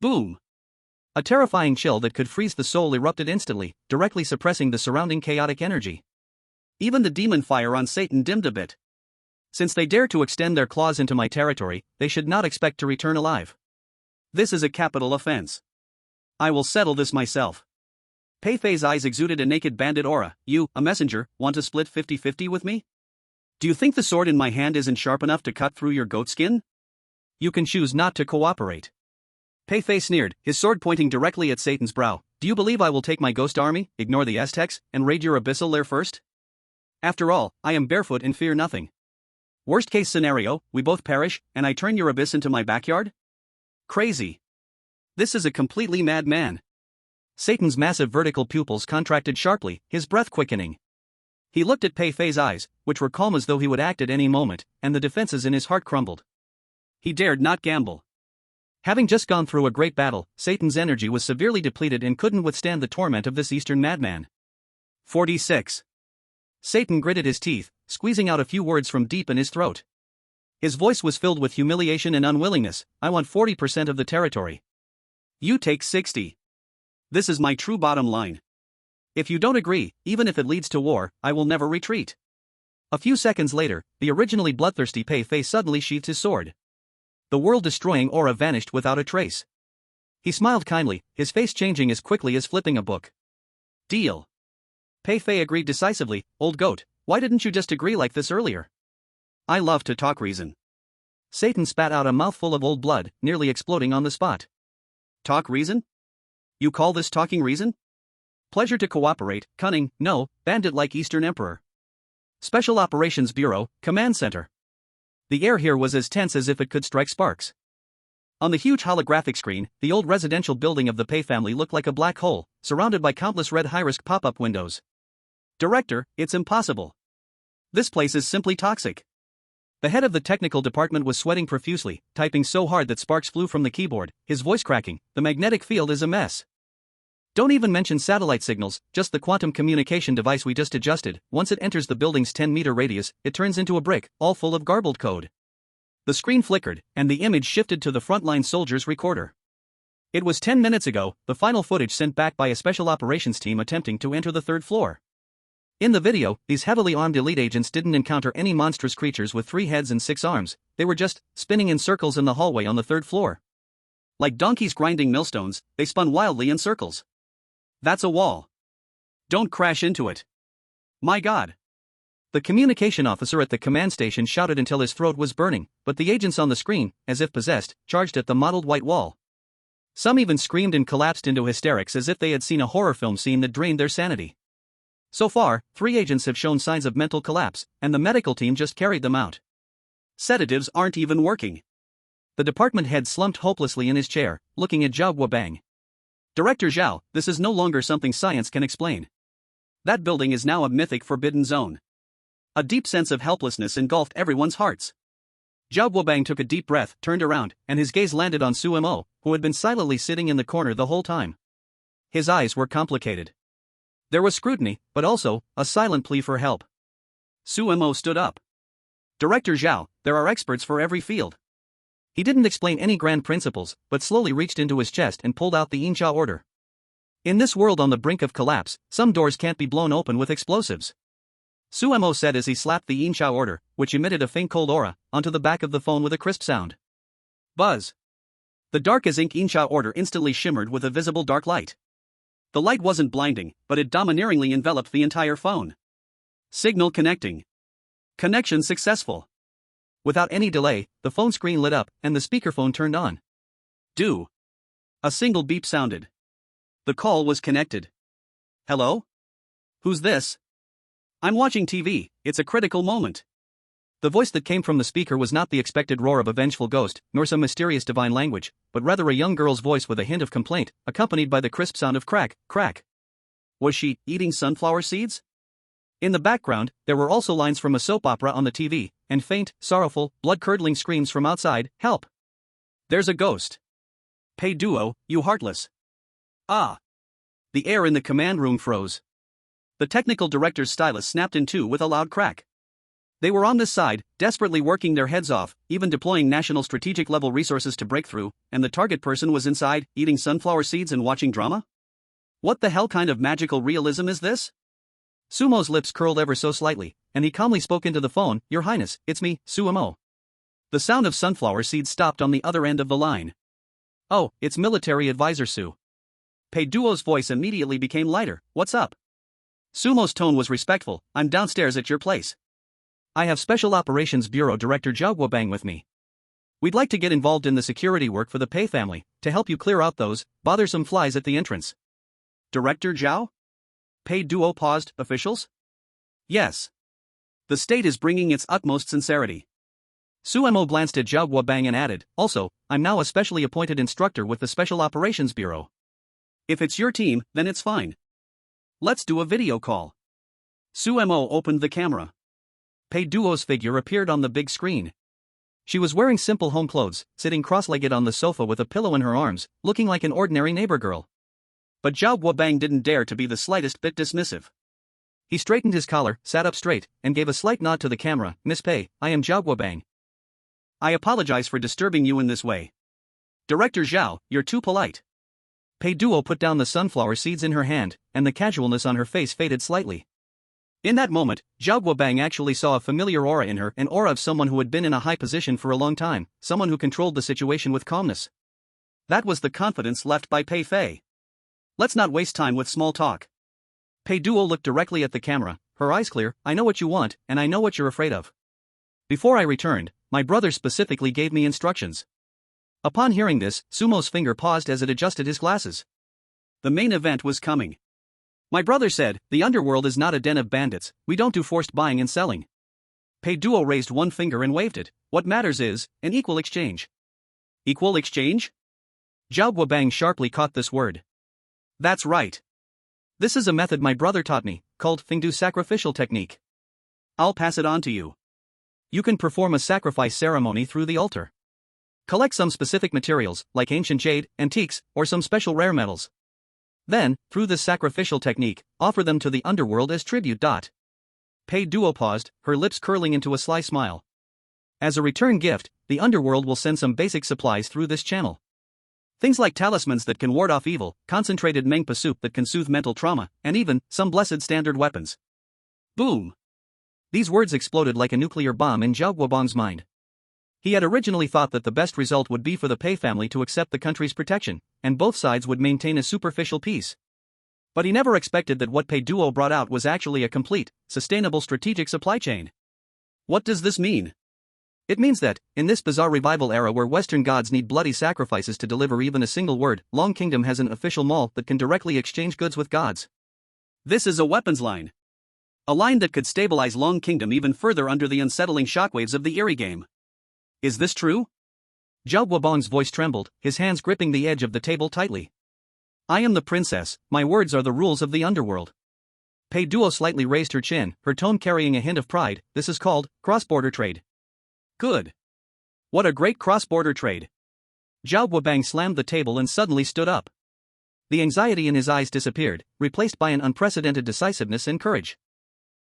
Boom! A terrifying chill that could freeze the soul erupted instantly, directly suppressing the surrounding chaotic energy. Even the demon fire on Satan dimmed a bit. Since they dare to extend their claws into my territory, they should not expect to return alive. This is a capital offense. I will settle this myself. Pei Fei's eyes exuded a naked bandit aura. You, a messenger, want to split 50-50 with me? Do you think the sword in my hand isn't sharp enough to cut through your goat skin? You can choose not to cooperate. Pei Fei sneered, his sword pointing directly at Satan's brow. Do you believe I will take my ghost army, ignore the Aztecs, and raid your abyssal lair first? After all, I am barefoot and fear nothing. Worst case scenario, we both perish, and I turn your abyss into my backyard? Crazy. This is a completely mad man. Satan's massive vertical pupils contracted sharply, his breath quickening. He looked at Pei Fei's eyes, which were calm as though he would act at any moment, and the defenses in his heart crumbled. He dared not gamble. Having just gone through a great battle, Satan's energy was severely depleted and couldn't withstand the torment of this Eastern madman. 46. Satan gritted his teeth, squeezing out a few words from deep in his throat. His voice was filled with humiliation and unwillingness. I want 40% of the territory. You take 60. This is my true bottom line. If you don't agree, even if it leads to war, I will never retreat. A few seconds later, the originally bloodthirsty Pei Fei suddenly sheathed his sword. The world-destroying aura vanished without a trace. He smiled kindly, his face changing as quickly as flipping a book. Deal. Pei Fei agreed decisively. Old goat, why didn't you just agree like this earlier? I love to talk reason. Satan spat out a mouthful of old blood, nearly exploding on the spot. Talk reason? You call this talking reason? Pleasure to cooperate, cunning, no, bandit like Eastern Emperor. Special Operations Bureau, Command Center. The air here was as tense as if it could strike sparks. On the huge holographic screen, the old residential building of the Pei family looked like a black hole, surrounded by countless red high-risk pop-up windows. Director, it's impossible. This place is simply toxic. The head of the technical department was sweating profusely, typing so hard that sparks flew from the keyboard, his voice cracking. The magnetic field is a mess. Don't even mention satellite signals, just the quantum communication device we just adjusted. Once it enters the building's 10-meter radius, it turns into a brick, all full of garbled code. The screen flickered, and the image shifted to the frontline soldier's recorder. It was 10 minutes ago, the final footage sent back by a special operations team attempting to enter the third floor. In the video, these heavily armed elite agents didn't encounter any monstrous creatures with 3 heads and 6 arms, they were just spinning in circles in the hallway on the third floor. Like donkeys grinding millstones, they spun wildly in circles. That's a wall. Don't crash into it. My God. The communication officer at the command station shouted until his throat was burning, but the agents on the screen, as if possessed, charged at the mottled white wall. Some even screamed and collapsed into hysterics as if they had seen a horror film scene that drained their sanity. So far, 3 agents have shown signs of mental collapse, and the medical team just carried them out. Sedatives aren't even working. The department head slumped hopelessly in his chair, looking at Zhao Guobang. Director Zhao, this is no longer something science can explain. That building is now a mythic forbidden zone. A deep sense of helplessness engulfed everyone's hearts. Zhao Guobang took a deep breath, turned around, and his gaze landed on Su Mo, who had been silently sitting in the corner the whole time. His eyes were complicated. There was scrutiny, but also a silent plea for help. Su Mo stood up. Director Zhao, there are experts for every field. He didn't explain any grand principles, but slowly reached into his chest and pulled out the Yinsha order. In this world on the brink of collapse, some doors can't be blown open with explosives. Su Mo said as he slapped the Yinsha order, which emitted a faint cold aura, onto the back of the phone with a crisp sound. Buzz. The dark as ink Yinsha order instantly shimmered with a visible dark light. The light wasn't blinding, but it domineeringly enveloped the entire phone. Signal connecting. Connection successful. Without any delay, the phone screen lit up, and the speakerphone turned on. Do. A single beep sounded. The call was connected. Hello? Who's this? I'm watching TV, it's a critical moment. The voice that came from the speaker was not the expected roar of a vengeful ghost, nor some mysterious divine language, but rather a young girl's voice with a hint of complaint, accompanied by the crisp sound of crack, crack. Was she eating sunflower seeds? In the background, there were also lines from a soap opera on the TV, and faint, sorrowful, blood-curdling screams from outside, help! There's a ghost. Pei Duo, you heartless. Ah! The air in the command room froze. The technical director's stylus snapped in two with a loud crack. They were on this side, desperately working their heads off, even deploying national strategic-level resources to break through, and the target person was inside, eating sunflower seeds and watching drama? What the hell kind of magical realism is this? Sumo's lips curled ever so slightly, and he calmly spoke into the phone, Your Highness, it's me, Sumo. The sound of sunflower seeds stopped on the other end of the line. Oh, it's military advisor Su. Pei Duo's voice immediately became lighter, what's up? Sumo's tone was respectful, I'm downstairs at your place. I have Special Operations Bureau Director Zhao Guobang with me. We'd like to get involved in the security work for the Pei family, to help you clear out those bothersome flies at the entrance. Director Zhao? Pei Duo paused. Officials? Yes. The state is bringing its utmost sincerity. Suemo glanced at Zhao Guobang and added, also, I'm now a specially appointed instructor with the Special Operations Bureau. If it's your team, then it's fine. Let's do a video call. Suemo opened the camera. Pei Duo's figure appeared on the big screen. She was wearing simple home clothes, sitting cross-legged on the sofa with a pillow in her arms, looking like an ordinary neighbor girl. But Zhao Guobang didn't dare to be the slightest bit dismissive. He straightened his collar, sat up straight, and gave a slight nod to the camera. Miss Pei, I am Zhao Guobang. I apologize for disturbing you in this way. Director Zhao, you're too polite. Pei Duo put down the sunflower seeds in her hand, and the casualness on her face faded slightly. In that moment, Zhao Guobang actually saw a familiar aura in her, an aura of someone who had been in a high position for a long time, someone who controlled the situation with calmness. That was the confidence left by Pei Fei. Let's not waste time with small talk. Pei Duo looked directly at the camera, her eyes clear. I know what you want, and I know what you're afraid of. Before I returned, my brother specifically gave me instructions. Upon hearing this, Sumo's finger paused as it adjusted his glasses. The main event was coming. My brother said, the underworld is not a den of bandits, we don't do forced buying and selling. Pei Duo raised one finger and waved it. What matters is, an equal exchange. Equal exchange? Zhao Guobang sharply caught this word. That's right. This is a method my brother taught me, called Fengdu sacrificial technique. I'll pass it on to you. You can perform a sacrifice ceremony through the altar. Collect some specific materials, like ancient jade, antiques, or some special rare metals. Then, through this sacrificial technique, offer them to the underworld as tribute. Pei Duo paused, her lips curling into a sly smile. As a return gift, the underworld will send some basic supplies through this channel. Things like talismans that can ward off evil, concentrated mengpa soup that can soothe mental trauma, and even, some blessed standard weapons. Boom! These words exploded like a nuclear bomb in Zhao Guobang's mind. He had originally thought that the best result would be for the Pei family to accept the country's protection, and both sides would maintain a superficial peace. But he never expected that what Pei Duo brought out was actually a complete, sustainable strategic supply chain. What does this mean? It means that, in this bizarre revival era where Western gods need bloody sacrifices to deliver even a single word, Long Kingdom has an official mall that can directly exchange goods with gods. This is a weapons line. A line that could stabilize Long Kingdom even further under the unsettling shockwaves of the eerie game. Is this true? Zhao Guobang's voice trembled, his hands gripping the edge of the table tightly. I am the princess, my words are the rules of the underworld. Pei Duo slightly raised her chin, her tone carrying a hint of pride. This is called cross-border trade. Good. What a great cross-border trade. Zhao Guobang slammed the table and suddenly stood up. The anxiety in his eyes disappeared, replaced by an unprecedented decisiveness and courage.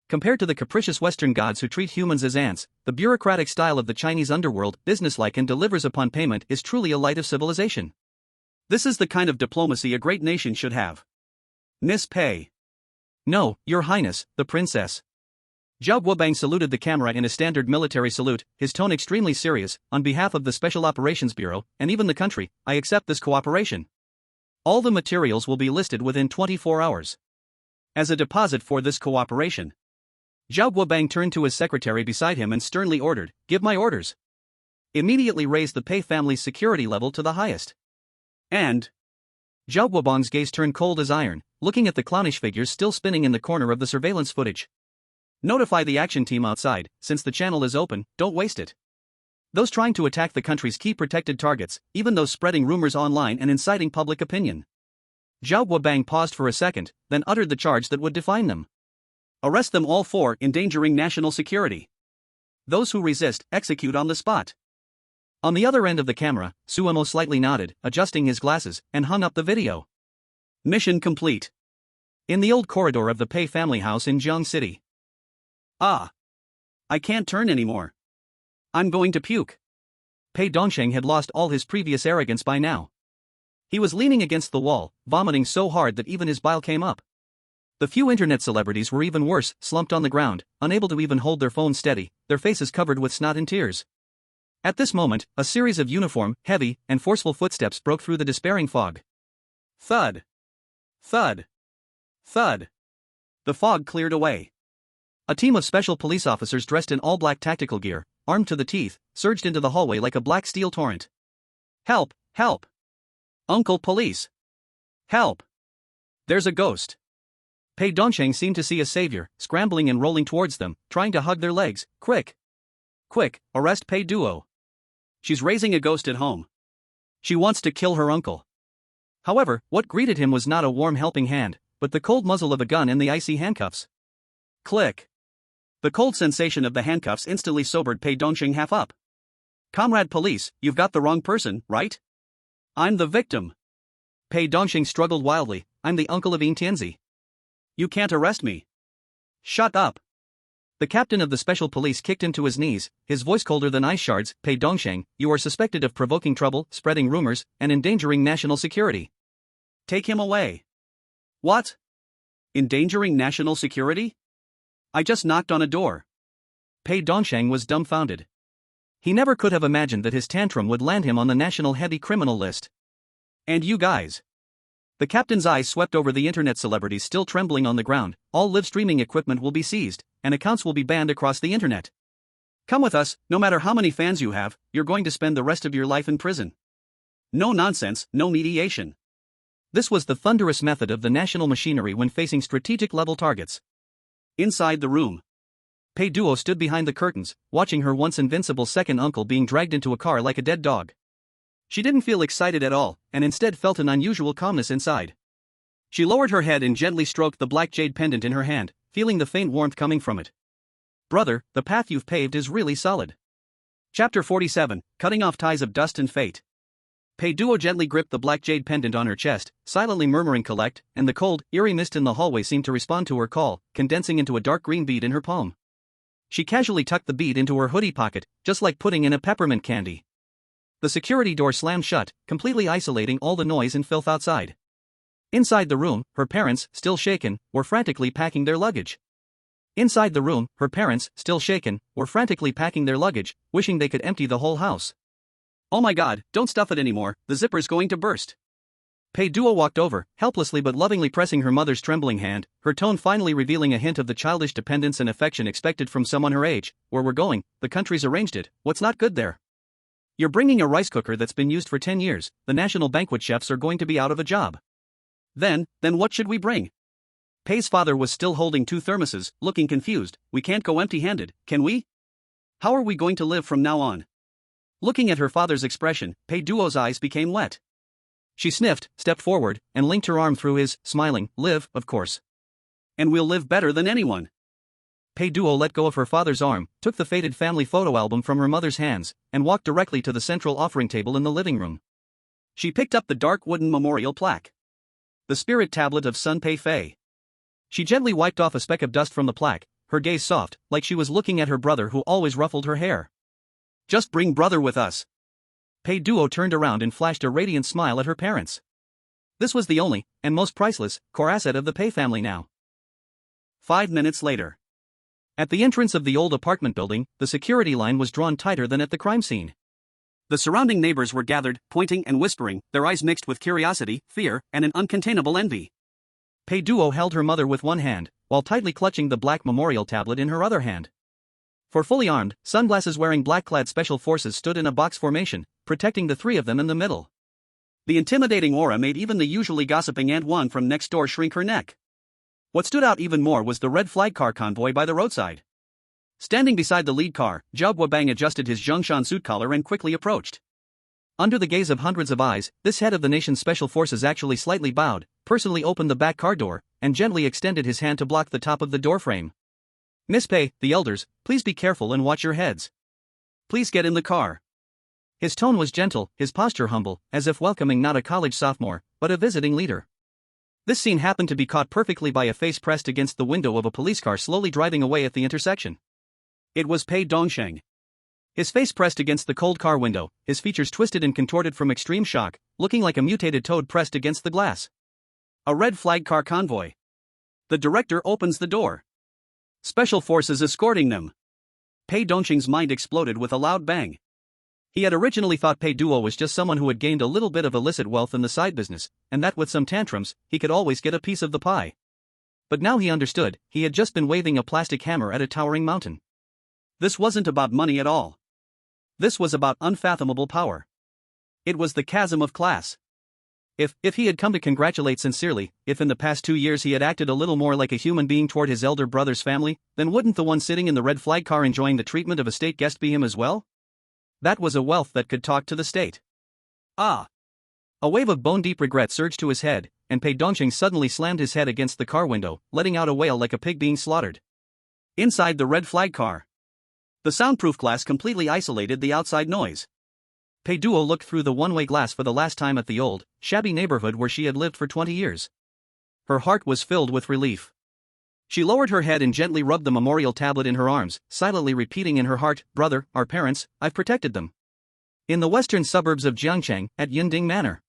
Compared to the capricious Western gods who treat humans as ants, the bureaucratic style of the Chinese underworld, businesslike and delivers upon payment, is truly a light of civilization. This is the kind of diplomacy a great nation should have. Miss Pei. No, Your Highness, the princess. Zhao Guobang saluted the camera in a standard military salute, his tone extremely serious. On behalf of the Special Operations Bureau, and even the country, I accept this cooperation. All the materials will be listed within 24 hours. As a deposit for this cooperation. Zhao Guobang turned to his secretary beside him and sternly ordered, give my orders. Immediately raise the Pei family's security level to the highest. And Zhao Guobang's gaze turned cold as iron, looking at the clownish figures still spinning in the corner of the surveillance footage. Notify the action team outside, since the channel is open, don't waste it. Those trying to attack the country's key protected targets, even those spreading rumors online and inciting public opinion. Zhao Guobang paused for a second, then uttered the charge that would define them. Arrest them all for endangering national security. Those who resist, execute on the spot. On the other end of the camera, Suemo slightly nodded, adjusting his glasses, and hung up the video. Mission complete. In the old corridor of the Pei family house in Jiang City. Ah. I can't turn anymore. I'm going to puke. Pei Dongsheng had lost all his previous arrogance by now. He was leaning against the wall, vomiting so hard that even his bile came up. The few internet celebrities were even worse, slumped on the ground, unable to even hold their phones steady, their faces covered with snot and tears. At this moment, a series of uniform, heavy, and forceful footsteps broke through the despairing fog. Thud. Thud. Thud. The fog cleared away. A team of special police officers dressed in all-black tactical gear, armed to the teeth, surged into the hallway like a black steel torrent. Help! Help! Uncle Police! Help! There's a ghost. Pei Dongsheng seemed to see a savior, scrambling and rolling towards them, trying to hug their legs. Quick! Quick, arrest Pei Duo. She's raising a ghost at home. She wants to kill her uncle. However, what greeted him was not a warm helping hand, but the cold muzzle of a gun and the icy handcuffs. Click. The cold sensation of the handcuffs instantly sobered Pei Dongsheng half up. Comrade police, you've got the wrong person, right? I'm the victim. Pei Dongsheng struggled wildly. I'm the uncle of Yin Tianzi. You can't arrest me. Shut up. The captain of the special police kicked him to his knees, his voice colder than ice shards. Pei Dongsheng, you are suspected of provoking trouble, spreading rumors, and endangering national security. Take him away. What? Endangering national security? I just knocked on a door. Pei Dongsheng was dumbfounded. He never could have imagined that his tantrum would land him on the national heavy criminal list. And you guys. The captain's eyes swept over the internet celebrities still trembling on the ground. All live streaming equipment will be seized, and accounts will be banned across the internet. Come with us, no matter how many fans you have, you're going to spend the rest of your life in prison. No nonsense, no mediation. This was the thunderous method of the national machinery when facing strategic level targets. Inside the room, Pei Duo stood behind the curtains, watching her once invincible second uncle being dragged into a car like a dead dog. She didn't feel excited at all, and instead felt an unusual calmness inside. She lowered her head and gently stroked the black jade pendant in her hand, feeling the faint warmth coming from it. Brother, the path you've paved is really solid. Chapter 47, Cutting Off Ties of Dust and Fate. Pei Duo gently gripped the black jade pendant on her chest, silently murmuring collect, and the cold, eerie mist in the hallway seemed to respond to her call, condensing into a dark green bead in her palm. She casually tucked the bead into her hoodie pocket, just like putting in a peppermint candy. The security door slammed shut, completely isolating all the noise and filth outside. Inside the room, her parents, still shaken, were frantically packing their luggage. Inside the room, her parents, still shaken, were frantically packing their luggage, wishing they could empty the whole house. Oh my god, don't stuff it anymore, the zipper's going to burst. Pei Duo walked over, helplessly but lovingly pressing her mother's trembling hand, her tone finally revealing a hint of the childish dependence and affection expected from someone her age. Where we're going, the country's arranged it, what's not good there? You're bringing a rice cooker that's been used for 10 years, the national banquet chefs are going to be out of a job. Then what should we bring? Pei's father was still holding 2 thermoses, looking confused. We can't go empty-handed, can we? How are we going to live from now on? Looking at her father's expression, Pei Duo's eyes became wet. She sniffed, stepped forward, and linked her arm through his, smiling. Live, of course. And we'll live better than anyone. Pei Duo let go of her father's arm, took the faded family photo album from her mother's hands, and walked directly to the central offering table in the living room. She picked up the dark wooden memorial plaque. The spirit tablet of Sun Pei Fei. She gently wiped off a speck of dust from the plaque, her gaze soft, like she was looking at her brother who always ruffled her hair. Just bring brother with us. Pei Duo turned around and flashed a radiant smile at her parents. This was the only, and most priceless, core asset of the Pei family now. 5 minutes later. At the entrance of the old apartment building, the security line was drawn tighter than at the crime scene. The surrounding neighbors were gathered, pointing and whispering, their eyes mixed with curiosity, fear, and an uncontainable envy. Pei Duo held her mother with one hand, while tightly clutching the black memorial tablet in her other hand. For fully armed, sunglasses-wearing black-clad special forces stood in a box formation, protecting the 3 of them in the middle. The intimidating aura made even the usually gossiping Aunt Wan from next door shrink her neck. What stood out even more was the red flag car convoy by the roadside. Standing beside the lead car, Zhao Guobang adjusted his Zhongshan suit collar and quickly approached. Under the gaze of hundreds of eyes, this head of the nation's special forces actually slightly bowed, personally opened the back car door, and gently extended his hand to block the top of the door frame. Miss Pei, the elders, please be careful and watch your heads. Please get in the car. His tone was gentle, his posture humble, as if welcoming not a college sophomore, but a visiting leader. This scene happened to be caught perfectly by a face pressed against the window of a police car slowly driving away at the intersection. It was Pei Dongsheng. His face pressed against the cold car window, his features twisted and contorted from extreme shock, looking like a mutated toad pressed against the glass. A red flag car convoy. The director opens the door. Special forces escorting them. Pei Dongsheng's mind exploded with a loud bang. He had originally thought Pei Duo was just someone who had gained a little bit of illicit wealth in the side business, and that with some tantrums, he could always get a piece of the pie. But now he understood, he had just been waving a plastic hammer at a towering mountain. This wasn't about money at all. This was about unfathomable power. It was the chasm of class. If he had come to congratulate sincerely, if in the past 2 years he had acted a little more like a human being toward his elder brother's family, then wouldn't the one sitting in the red flag car enjoying the treatment of a state guest be him as well? That was a wealth that could talk to the state. Ah! A wave of bone-deep regret surged to his head, and Pei Dongqing suddenly slammed his head against the car window, letting out a wail like a pig being slaughtered. Inside the red flag car, the soundproof glass completely isolated the outside noise. Pei Duo looked through the one-way glass for the last time at the old, shabby neighborhood where she had lived for 20 years. Her heart was filled with relief. She lowered her head and gently rubbed the memorial tablet in her arms, silently repeating in her heart, "Brother, our parents, I've protected them." In the western suburbs of Jiangcheng, at Yinding Manor.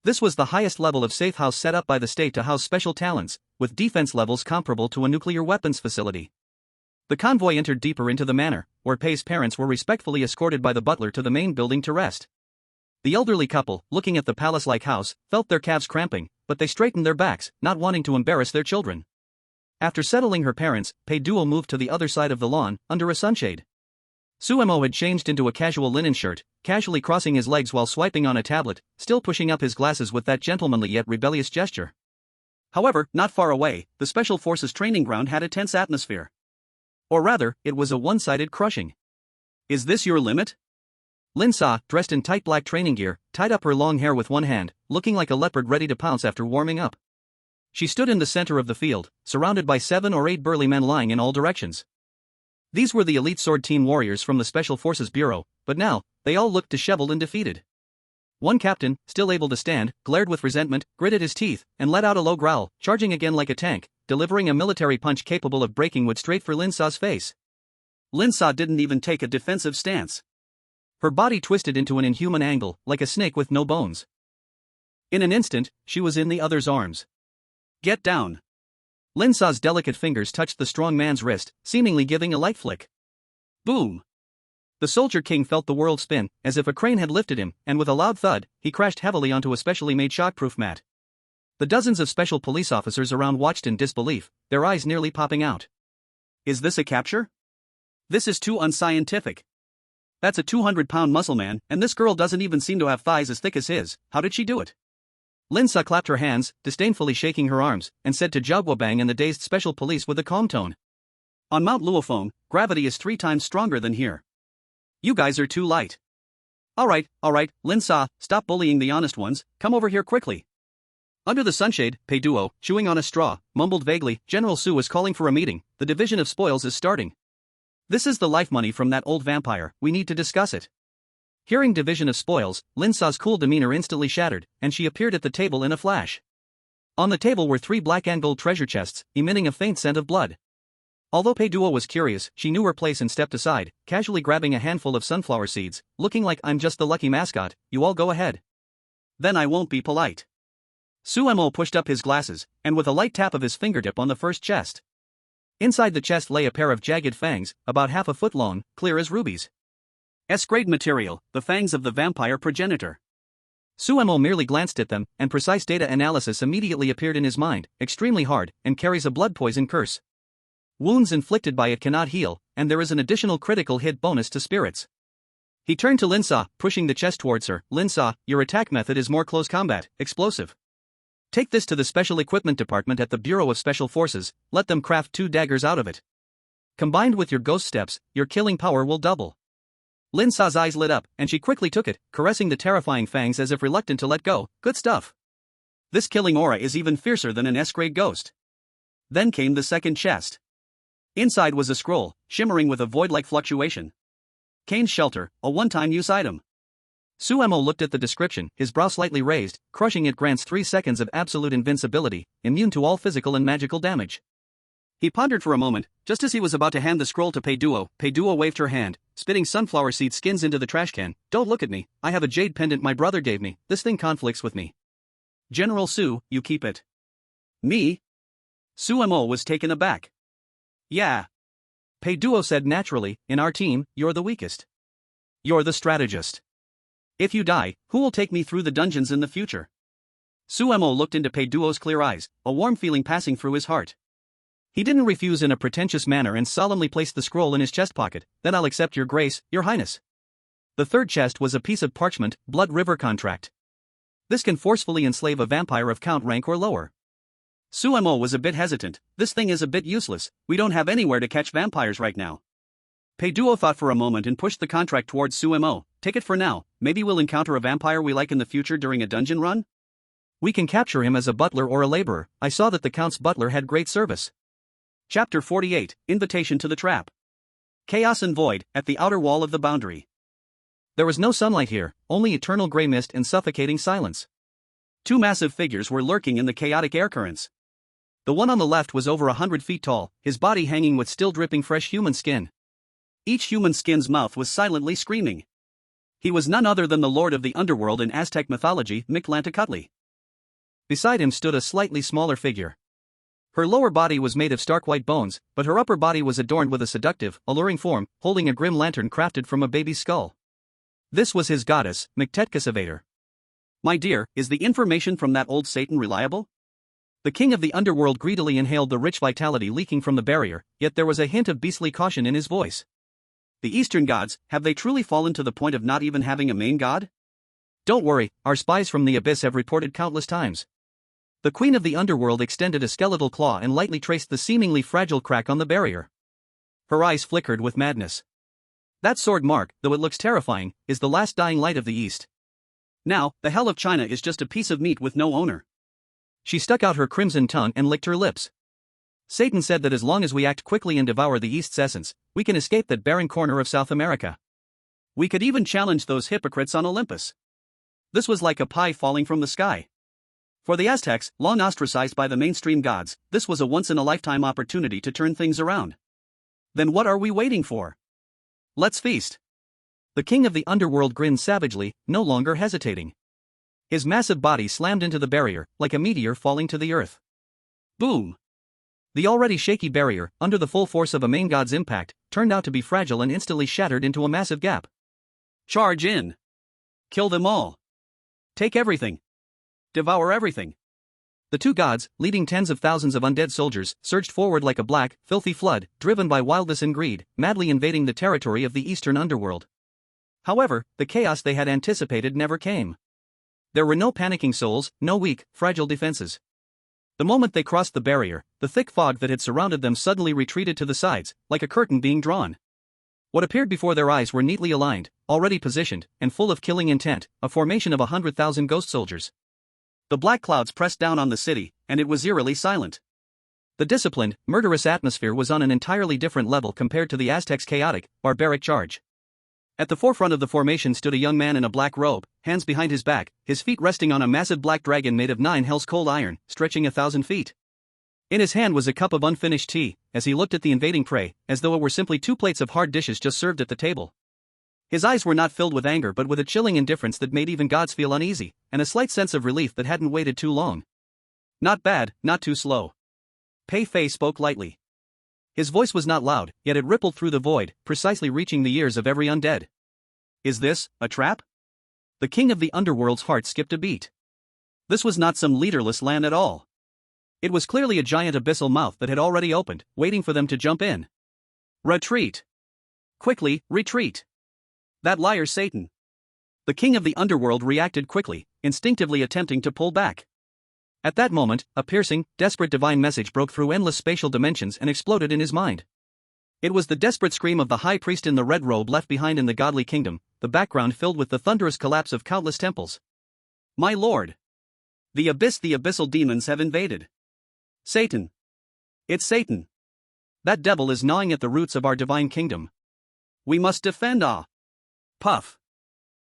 This was the highest level of safe house set up by the state to house special talents, with defense levels comparable to a nuclear weapons facility. The convoy entered deeper into the manor, where Pei's parents were respectfully escorted by the butler to the main building to rest. The elderly couple, looking at the palace-like house, felt their calves cramping, but they straightened their backs, not wanting to embarrass their children. After settling her parents, Pei Duo moved to the other side of the lawn, under a sunshade. Suemo had changed into a casual linen shirt, casually crossing his legs while swiping on a tablet, still pushing up his glasses with that gentlemanly yet rebellious gesture. However, not far away, the Special Forces training ground had a tense atmosphere. Or rather, it was a one-sided crushing. "Is this your limit?" Lin Sa, dressed in tight black training gear, tied up her long hair with one hand, looking like a leopard ready to pounce after warming up. She stood in the center of the field, surrounded by 7 or 8 burly men lying in all directions. These were the elite sword team warriors from the Special Forces Bureau, but now, they all looked disheveled and defeated. One captain, still able to stand, glared with resentment, gritted his teeth, and let out a low growl, charging again like a tank, delivering a military punch capable of breaking wood straight for Lin Sa's face. Lin Sa didn't even take a defensive stance. Her body twisted into an inhuman angle, like a snake with no bones. In an instant, she was in the other's arms. "Get down." Lin Sa's delicate fingers touched the strong man's wrist, seemingly giving a light flick. Boom! The soldier king felt the world spin, as if a crane had lifted him, and with a loud thud, he crashed heavily onto a specially made shockproof mat. The dozens of special police officers around watched in disbelief, their eyes nearly popping out. "Is this a capture? This is too unscientific. That's a 200-pound muscle man, and this girl doesn't even seem to have thighs as thick as his. How did she do it?" Lin Sa clapped her hands, disdainfully shaking her arms, and said to Zhao Guobang and the dazed special police with a calm tone. "On Mount Luofeng, gravity is 3 times stronger than here. You guys are too light. All right, Lin Sa, stop bullying the honest ones, come over here quickly." Under the sunshade, Pei Duo, chewing on a straw, mumbled vaguely, "General Su is calling for a meeting, the division of spoils is starting. This is the life money from that old vampire, we need to discuss it." Hearing division of spoils, Lin Sa's cool demeanor instantly shattered, and she appeared at the table in a flash. On the table were 3 black and gold treasure chests, emitting a faint scent of blood. Although Pei Duo was curious, she knew her place and stepped aside, casually grabbing a handful of sunflower seeds, looking like, "I'm just the lucky mascot, you all go ahead." "Then I won't be polite." Suemo pushed up his glasses, and with a light tap of his fingertip on the first chest. Inside the chest lay a pair of jagged fangs, about half a foot long, clear as rubies. S-grade material, the fangs of the vampire progenitor. Suemo merely glanced at them, and precise data analysis immediately appeared in his mind, extremely hard, and carries a blood poison curse. Wounds inflicted by it cannot heal, and there is an additional critical hit bonus to spirits. He turned to Lin Sa, pushing the chest towards her. "Lin Sa, your attack method is more close combat, explosive. Take this to the Special Equipment Department at the Bureau of Special Forces, let them craft 2 daggers out of it. Combined with your ghost steps, your killing power will double." Lin Sa's eyes lit up, and she quickly took it, caressing the terrifying fangs as if reluctant to let go. "Good stuff. This killing aura is even fiercer than an S-grade ghost." Then came the second chest. Inside was a scroll, shimmering with a void-like fluctuation. "Kane's Shelter, a one-time use item." Suemo looked at the description, his brow slightly raised. "Crushing it grants 3 seconds of absolute invincibility, immune to all physical and magical damage." He pondered for a moment, just as he was about to hand the scroll to Pei Duo. Pei Duo waved her hand, spitting sunflower seed skins into the trash can. "Don't look at me, I have a jade pendant my brother gave me, this thing conflicts with me." "General Su, you keep it." "Me?" Suemo was taken aback. "Yeah." Pei Duo said naturally, "In our team, you're the weakest. You're the strategist. If you die, who will take me through the dungeons in the future?" Suemo looked into Pei Duo's clear eyes, a warm feeling passing through his heart. He didn't refuse in a pretentious manner and solemnly placed the scroll in his chest pocket. "Then I'll accept your grace, your highness." The third chest was a piece of parchment, Blood River contract. This can forcefully enslave a vampire of count rank or lower. Suemo was a bit hesitant. This thing is a bit useless, we don't have anywhere to catch vampires right now. Pei Duo thought for a moment and pushed the contract towards Suemo. Take it for now, maybe we'll encounter a vampire we like in the future during a dungeon run? We can capture him as a butler or a laborer. I saw that the Count's butler had great service. Chapter 48, Invitation to the Trap. Chaos and void, at the outer wall of the boundary. There was no sunlight here, only eternal grey mist and suffocating silence. Two massive figures were lurking in the chaotic air currents. The one on the left was over 100 feet tall, his body hanging with still dripping fresh human skin. Each human skin's mouth was silently screaming. He was none other than the lord of the underworld in Aztec mythology, Michelin-star. Beside him stood a slightly smaller figure. Her lower body was made of stark white bones, but her upper body was adorned with a seductive, alluring form, holding a grim lantern crafted from a baby's skull. This was his goddess, Michelin-star. My dear, is the information from that old Satan reliable? The king of the underworld greedily inhaled the rich vitality leaking from the barrier, yet there was a hint of beastly caution in his voice. The Eastern gods, have they truly fallen to the point of not even having a main god? Don't worry, our spies from the abyss have reported countless times. The queen of the underworld extended a skeletal claw and lightly traced the seemingly fragile crack on the barrier. Her eyes flickered with madness. That sword mark, though it looks terrifying, is the last dying light of the East. Now, the hell of China is just a piece of meat with no owner. She stuck out her crimson tongue and licked her lips. Satan said that as long as we act quickly and devour the East's essence, we can escape that barren corner of South America. We could even challenge those hypocrites on Olympus. This was like a pie falling from the sky. For the Aztecs, long ostracized by the mainstream gods, this was a once-in-a-lifetime opportunity to turn things around. Then what are we waiting for? Let's feast. The king of the underworld grinned savagely, no longer hesitating. His massive body slammed into the barrier, like a meteor falling to the earth. Boom! The already shaky barrier, under the full force of a main god's impact, turned out to be fragile and instantly shattered into a massive gap. Charge in! Kill them all! Take everything! Devour everything! The two gods, leading tens of thousands of undead soldiers, surged forward like a black, filthy flood, driven by wildness and greed, madly invading the territory of the eastern underworld. However, the chaos they had anticipated never came. There were no panicking souls, no weak, fragile defenses. The moment they crossed the barrier, the thick fog that had surrounded them suddenly retreated to the sides, like a curtain being drawn. What appeared before their eyes were neatly aligned, already positioned, and full of killing intent, a formation of 100,000 ghost soldiers. The black clouds pressed down on the city, and it was eerily silent. The disciplined, murderous atmosphere was on an entirely different level compared to the Aztecs' chaotic, barbaric charge. At the forefront of the formation stood a young man in a black robe, hands behind his back, his feet resting on a massive black dragon made of 9 hells cold iron, stretching 1,000 feet. In his hand was a cup of unfinished tea, as he looked at the invading prey, as though it were simply 2 plates of hard dishes just served at the table. His eyes were not filled with anger but with a chilling indifference that made even gods feel uneasy, and a slight sense of relief that hadn't waited too long. Not bad, not too slow. Pei Fei spoke lightly. His voice was not loud, yet it rippled through the void, precisely reaching the ears of every undead. Is this a trap? The king of the underworld's heart skipped a beat. This was not some leaderless land at all. It was clearly a giant abyssal mouth that had already opened, waiting for them to jump in. Retreat! Quickly, retreat! That liar Satan! The king of the underworld reacted quickly, instinctively attempting to pull back. At that moment, a piercing, desperate divine message broke through endless spatial dimensions and exploded in his mind. It was the desperate scream of the high priest in the red robe left behind in the godly kingdom, the background filled with the thunderous collapse of countless temples. My lord! The abyss, the abyssal demons have invaded. Satan! It's Satan! That devil is gnawing at the roots of our divine kingdom. We must defend Puff!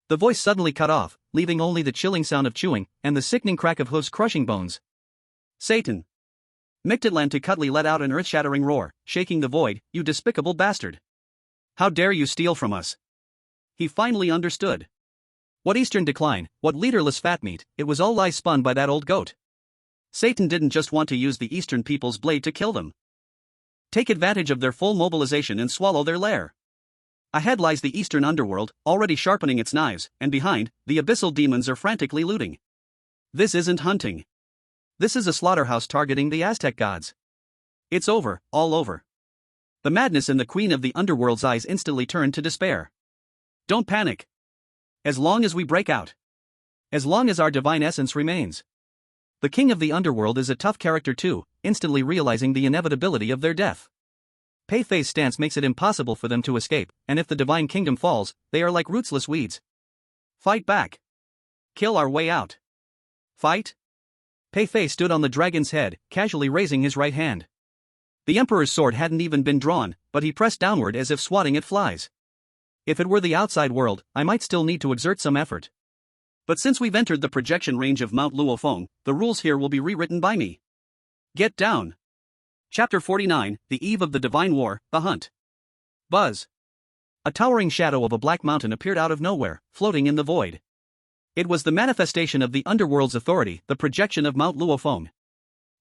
The voice suddenly cut off, leaving only the chilling sound of chewing, and the sickening crack of hooves crushing bones. Satan! Michelin-star let out an earth-shattering roar, shaking the void. You despicable bastard! How dare you steal from us? He finally understood. What Eastern decline, what leaderless fat meat, it was all lies spun by that old goat. Satan didn't just want to use the Eastern people's blade to kill them. Take advantage of their full mobilization and swallow their lair. Ahead lies the Eastern underworld, already sharpening its knives, and behind, the abyssal demons are frantically looting. This isn't hunting. This is a slaughterhouse targeting the Aztec gods. It's over, all over. The madness in the queen of the underworld's eyes instantly turned to despair. Don't panic. As long as we break out, As long as our divine essence remains. The king of the underworld is a tough character too, instantly realizing the inevitability of their death. Pei Fei's stance makes it impossible for them to escape, and if the divine kingdom falls, they are like rootsless weeds. Fight back. Kill our way out. Fight? Pei Fei stood on the dragon's head, casually raising his right hand. The emperor's sword hadn't even been drawn, but he pressed downward as if swatting at flies. If it were the outside world, I might still need to exert some effort. But since we've entered the projection range of Mount Luofeng, the rules here will be rewritten by me. Get down. Chapter 49, The Eve of the Divine War, The Hunt. Buzz. A towering shadow of a black mountain appeared out of nowhere, floating in the void. It was the manifestation of the underworld's authority, the projection of Mount Luofeng.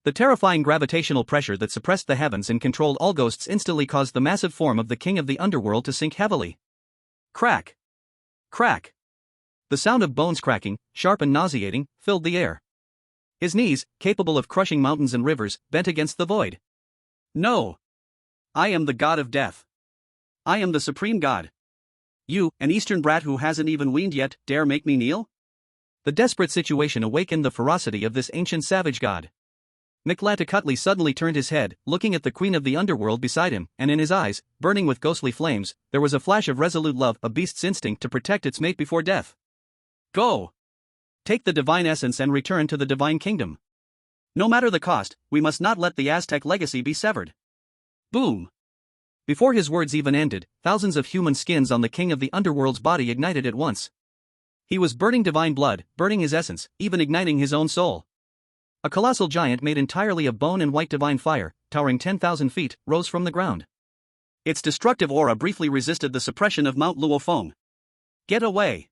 The terrifying gravitational pressure that suppressed the heavens and controlled all ghosts instantly caused the massive form of the king of the underworld to sink heavily. Crack. Crack. The sound of bones cracking, sharp and nauseating, filled the air. His knees, capable of crushing mountains and rivers, bent against the void. No. I am the god of death. I am the supreme god. You, an Eastern brat who hasn't even weaned yet, dare make me kneel? The desperate situation awakened the ferocity of this ancient savage god. Michelin-star suddenly turned his head, looking at the queen of the underworld beside him, and in his eyes, burning with ghostly flames, there was a flash of resolute love, a beast's instinct to protect its mate before death. Go! Take the divine essence and return to the divine kingdom. No matter the cost, we must not let the Aztec legacy be severed. Boom! Before his words even ended, thousands of human skins on the king of the underworld's body ignited at once. He was burning divine blood, burning his essence, even igniting his own soul. A colossal giant made entirely of bone and white divine fire, towering 10,000 feet, rose from the ground. Its destructive aura briefly resisted the suppression of Mount Luofeng. Get away!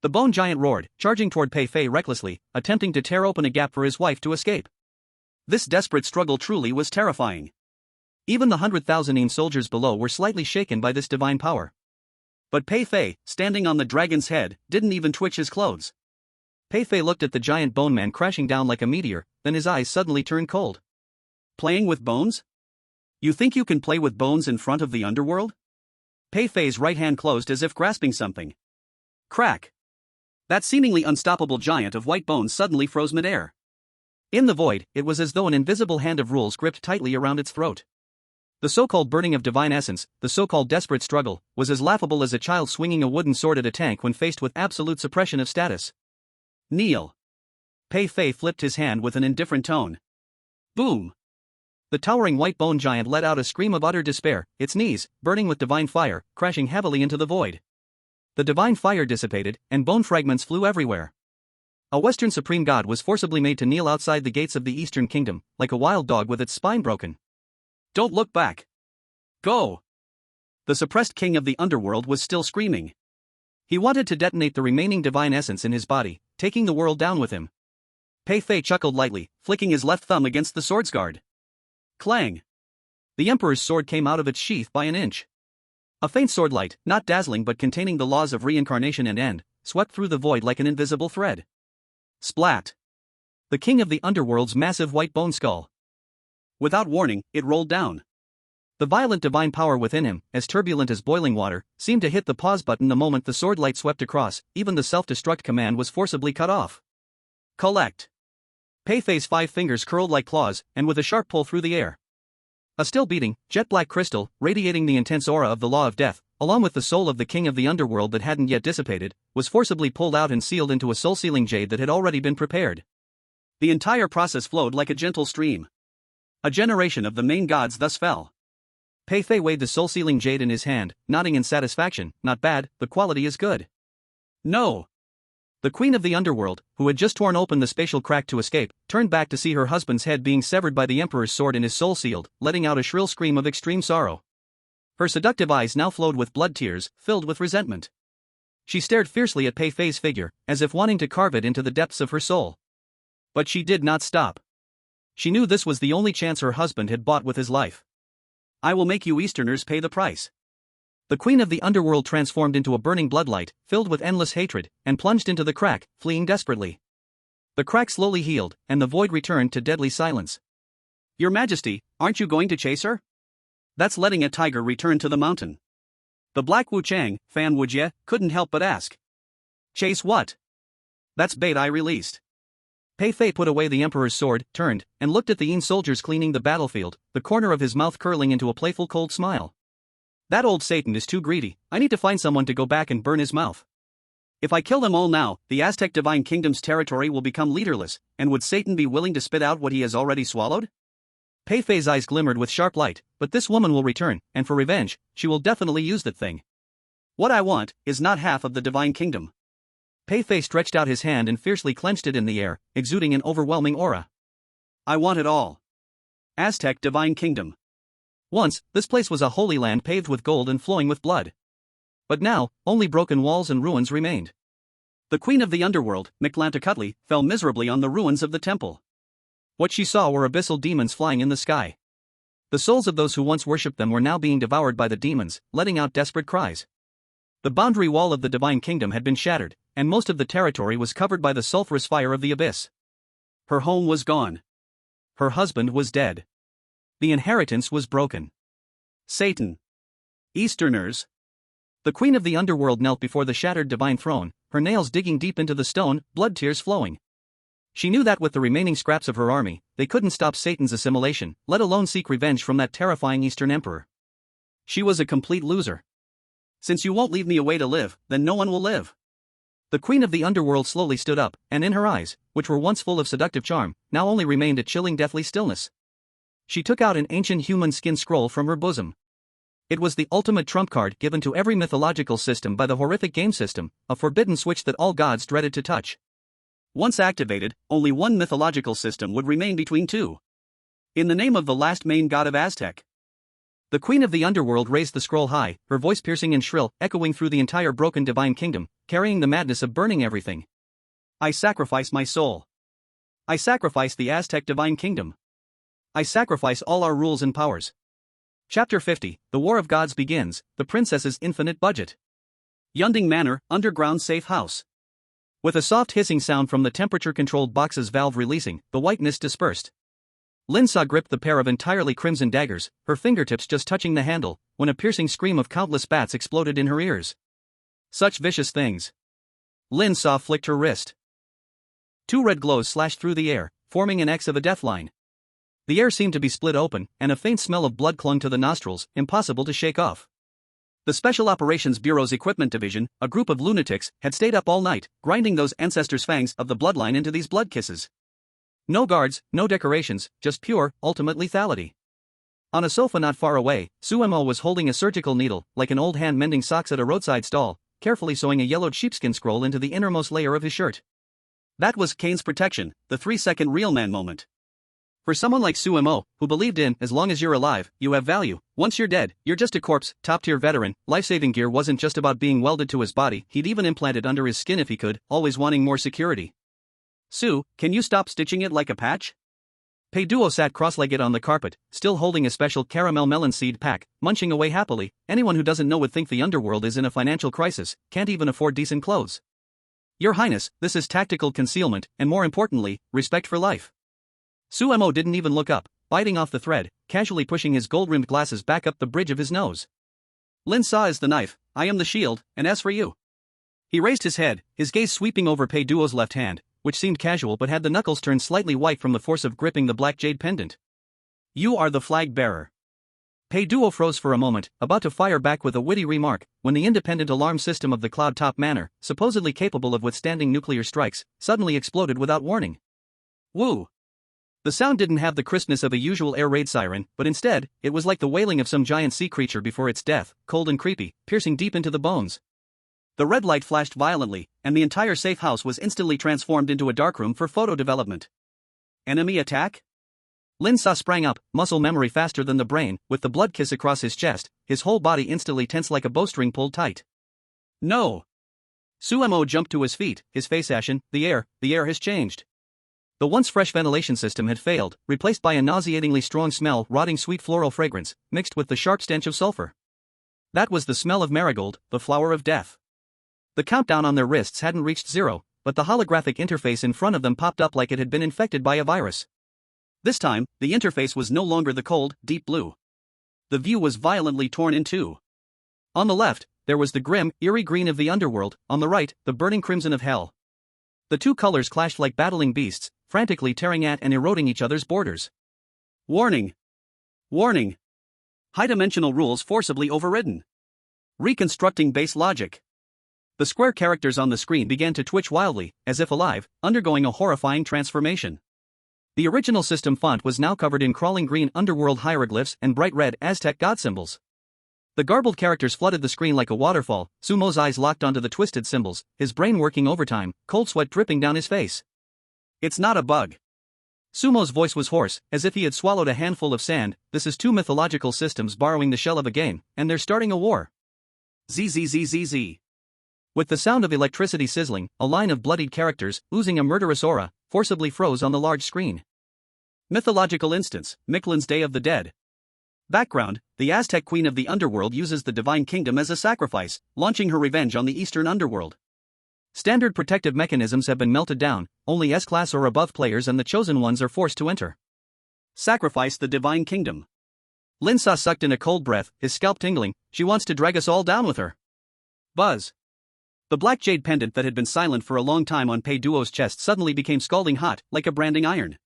The bone giant roared, charging toward Pei Fei recklessly, attempting to tear open a gap for his wife to escape. This desperate struggle truly was terrifying. Even the 100,000 soldiers below were slightly shaken by this divine power. But Pei Fei, standing on the dragon's head, didn't even twitch his clothes. Pei Fei looked at the giant bone man crashing down like a meteor, then his eyes suddenly turned cold. Playing with bones? You think you can play with bones in front of the underworld? Pei Fei's right hand closed as if grasping something. Crack! That seemingly unstoppable giant of white bones suddenly froze midair. In the void, it was as though an invisible hand of rules gripped tightly around its throat. The so-called burning of divine essence, the so-called desperate struggle, was as laughable as a child swinging a wooden sword at a tank when faced with absolute suppression of status. Kneel. Pei Fei flipped his hand with an indifferent tone. Boom! The towering white bone giant let out a scream of utter despair, its knees, burning with divine fire, crashing heavily into the void. The divine fire dissipated, and bone fragments flew everywhere. A Western supreme god was forcibly made to kneel outside the gates of the Eastern kingdom, like a wild dog with its spine broken. Don't look back. Go! The suppressed king of the underworld was still screaming. He wanted to detonate the remaining divine essence in his body, taking the world down with him. Pei Fei chuckled lightly, flicking his left thumb against the sword's guard. Clang! The emperor's sword came out of its sheath by an inch. A faint swordlight, not dazzling but containing the laws of reincarnation and end, swept through the void like an invisible thread. Splat! The king of the underworld's massive white bone skull. Without warning, it rolled down. The violent divine power within him, as turbulent as boiling water, seemed to hit the pause button the moment the swordlight swept across, even the self-destruct command was forcibly cut off. Collect! Pei Fei's 5 fingers curled like claws, and with a sharp pull through the air. A still beating, jet-black crystal, radiating the intense aura of the law of death, along with the soul of the king of the underworld that hadn't yet dissipated, was forcibly pulled out and sealed into a soul-sealing jade that had already been prepared. The entire process flowed like a gentle stream. A generation of the main gods thus fell. Pei Fei weighed the soul-sealing jade in his hand, nodding in satisfaction. Not bad, the quality is good. No! The queen of the underworld, who had just torn open the spatial crack to escape, turned back to see her husband's head being severed by the emperor's sword and his soul sealed, letting out a shrill scream of extreme sorrow. Her seductive eyes now flowed with blood tears, filled with resentment. She stared fiercely at Pei Fei's figure, as if wanting to carve it into the depths of her soul. But she did not stop. She knew this was the only chance her husband had bought with his life. I will make you Easterners pay the price. The queen of the underworld transformed into a burning bloodlight, filled with endless hatred, and plunged into the crack, fleeing desperately. The crack slowly healed, and the void returned to deadly silence. Your Majesty, aren't you going to chase her? That's letting a tiger return to the mountain. The Black Wu Chang, Fan Wujie, couldn't help but ask. Chase what? That's bait I released. Pei Fei put away the Emperor's sword, turned, and looked at the Yin soldiers cleaning the battlefield, the corner of his mouth curling into a playful cold smile. That old Satan is too greedy. I need to find someone to go back and burn his mouth. If I kill them all now, the Aztec Divine Kingdom's territory will become leaderless, and would Satan be willing to spit out what he has already swallowed? Pei Fei's eyes glimmered with sharp light, but this woman will return, and for revenge, she will definitely use that thing. What I want is not half of the Divine Kingdom. Pei Fei stretched out his hand and fiercely clenched it in the air, exuding an overwhelming aura. I want it all. Aztec Divine Kingdom. Once, this place was a holy land paved with gold and flowing with blood. But now, only broken walls and ruins remained. The queen of the underworld, Michelin-star, fell miserably on the ruins of the temple. What she saw were abyssal demons flying in the sky. The souls of those who once worshipped them were now being devoured by the demons, letting out desperate cries. The boundary wall of the Divine Kingdom had been shattered, and most of the territory was covered by the sulphurous fire of the abyss. Her home was gone. Her husband was dead. The inheritance was broken. Satan. Easterners. The queen of the underworld knelt before the shattered divine throne, her nails digging deep into the stone, blood tears flowing. She knew that with the remaining scraps of her army, they couldn't stop Satan's assimilation, let alone seek revenge from that terrifying Eastern emperor. She was a complete loser. Since you won't leave me a way to live, then no one will live. The queen of the underworld slowly stood up, and in her eyes, which were once full of seductive charm, now only remained a chilling deathly stillness. She took out an ancient human skin scroll from her bosom. It was the ultimate trump card given to every mythological system by the horrific game system, a forbidden switch that all gods dreaded to touch. Once activated, only one mythological system would remain between two. In the name of the last main god of Aztec. The queen of the underworld raised the scroll high, her voice piercing and shrill, echoing through the entire broken divine kingdom, carrying the madness of burning everything. I sacrifice my soul. I sacrifice the Aztec divine kingdom. I sacrifice all our rules and powers. Chapter 50, The War of Gods begins, the princess's infinite budget. Yunding Manor, underground safe house. With a soft hissing sound from the temperature-controlled box's valve releasing, the white mist dispersed. Lin Sa gripped the pair of entirely crimson daggers, her fingertips just touching the handle, when a piercing scream of countless bats exploded in her ears. Such vicious things. Lin Sa flicked her wrist. Two red glows slashed through the air, forming an X of a death line. The air seemed to be split open, and a faint smell of blood clung to the nostrils, impossible to shake off. The Special Operations Bureau's Equipment Division, a group of lunatics, had stayed up all night, grinding those ancestors' fangs of the bloodline into these blood kisses. No guards, no decorations, just pure, ultimate lethality. On a sofa not far away, Suemo was holding a surgical needle, like an old hand mending socks at a roadside stall, carefully sewing a yellowed sheepskin scroll into the innermost layer of his shirt. That was Kane's protection, the 3-second real man moment. For someone like Suemo, who believed in, as long as you're alive, you have value, once you're dead, you're just a corpse, top-tier veteran, life-saving gear wasn't just about being welded to his body, he'd even implant it under his skin if he could, always wanting more security. Sue, can you stop stitching it like a patch? Pei Duo sat cross-legged on the carpet, still holding a special caramel melon seed pack, munching away happily. Anyone who doesn't know would think the underworld is in a financial crisis, can't even afford decent clothes. Your Highness, this is tactical concealment, and more importantly, respect for life. Suemo didn't even look up, biting off the thread, casually pushing his gold-rimmed glasses back up the bridge of his nose. Lin Sa is the knife, I am the shield, and as for you. He raised his head, his gaze sweeping over Pei Duo's left hand, which seemed casual but had the knuckles turned slightly white from the force of gripping the black jade pendant. You are the flag bearer. Pei Duo froze for a moment, about to fire back with a witty remark, when the independent alarm system of the Cloud Top Manor, supposedly capable of withstanding nuclear strikes, suddenly exploded without warning. Woo! The sound didn't have the crispness of a usual air raid siren, but instead, it was like the wailing of some giant sea creature before its death, cold and creepy, piercing deep into the bones. The red light flashed violently, and the entire safe house was instantly transformed into a darkroom for photo development. Enemy attack? Lin Sa sprang up, muscle memory faster than the brain, with the blood kiss across his chest, his whole body instantly tense like a bowstring pulled tight. No! Suemo jumped to his feet, his face ashen. The air has changed. The once fresh ventilation system had failed, replaced by a nauseatingly strong smell, rotting sweet floral fragrance, mixed with the sharp stench of sulfur. That was the smell of marigold, the flower of death. The countdown on their wrists hadn't reached 0, but the holographic interface in front of them popped up like it had been infected by a virus. This time, the interface was no longer the cold, deep blue. The view was violently torn in two. On the left, there was the grim, eerie green of the underworld, on the right, the burning crimson of hell. The two colors clashed like battling beasts, frantically tearing at and eroding each other's borders. Warning! Warning! High-dimensional rules forcibly overridden. Reconstructing base logic. The square characters on the screen began to twitch wildly, as if alive, undergoing a horrifying transformation. The original system font was now covered in crawling green underworld hieroglyphs and bright red Aztec god symbols. The garbled characters flooded the screen like a waterfall. Sumo's eyes locked onto the twisted symbols, his brain working overtime, cold sweat dripping down his face. It's not a bug. Sumo's voice was hoarse, as if he had swallowed a handful of sand. This is two mythological systems borrowing the shell of a game, and they're starting a war. Zzzzz. With the sound of electricity sizzling, a line of bloodied characters, oozing a murderous aura, forcibly froze on the large screen. Mythological instance, Michelin's Day of the Dead. Background: the Aztec queen of the underworld uses the divine kingdom as a sacrifice, launching her revenge on the eastern underworld. Standard protective mechanisms have been melted down, only S-class or above players and the chosen ones are forced to enter. Sacrifice the divine kingdom. Lin Sa sucked in a cold breath, his scalp tingling. She wants to drag us all down with her. Buzz. The black jade pendant that had been silent for a long time on Pei Duo's chest suddenly became scalding hot, like a branding iron.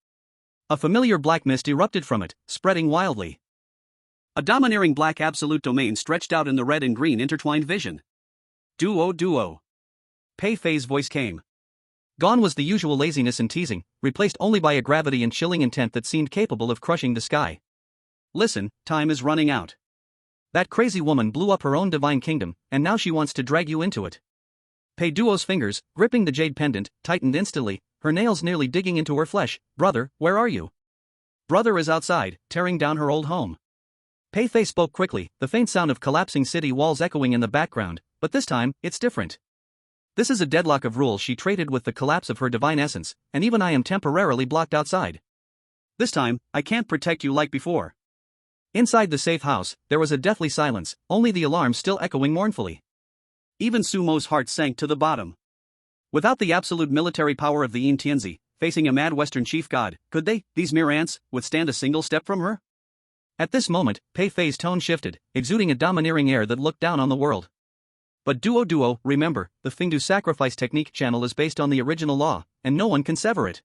A familiar black mist erupted from it, spreading wildly. A domineering black absolute domain stretched out in the red and green intertwined vision. Duo. Pei Fei's voice came. Gone was the usual laziness and teasing, replaced only by a gravity and chilling intent that seemed capable of crushing the sky. Listen, time is running out. That crazy woman blew up her own divine kingdom, and now she wants to drag you into it. Pei Duo's fingers, gripping the jade pendant, tightened instantly, her nails nearly digging into her flesh. Brother, where are you? Brother is outside, tearing down her old home. Pei Fei spoke quickly, the faint sound of collapsing city walls echoing in the background, but this time, it's different. This is a deadlock of rules she traded with the collapse of her divine essence, and even I am temporarily blocked outside. This time, I can't protect you like before. Inside the safe house, there was a deathly silence, only the alarm still echoing mournfully. Even Sumo's heart sank to the bottom. Without the absolute military power of the Yin Tianzi, facing a mad western chief god, could they, these mere ants, withstand a single step from her? At this moment, Pei Fei's tone shifted, exuding a domineering air that looked down on the world. But Duo, remember, the Fingdu sacrifice technique channel is based on the original law, and no one can sever it.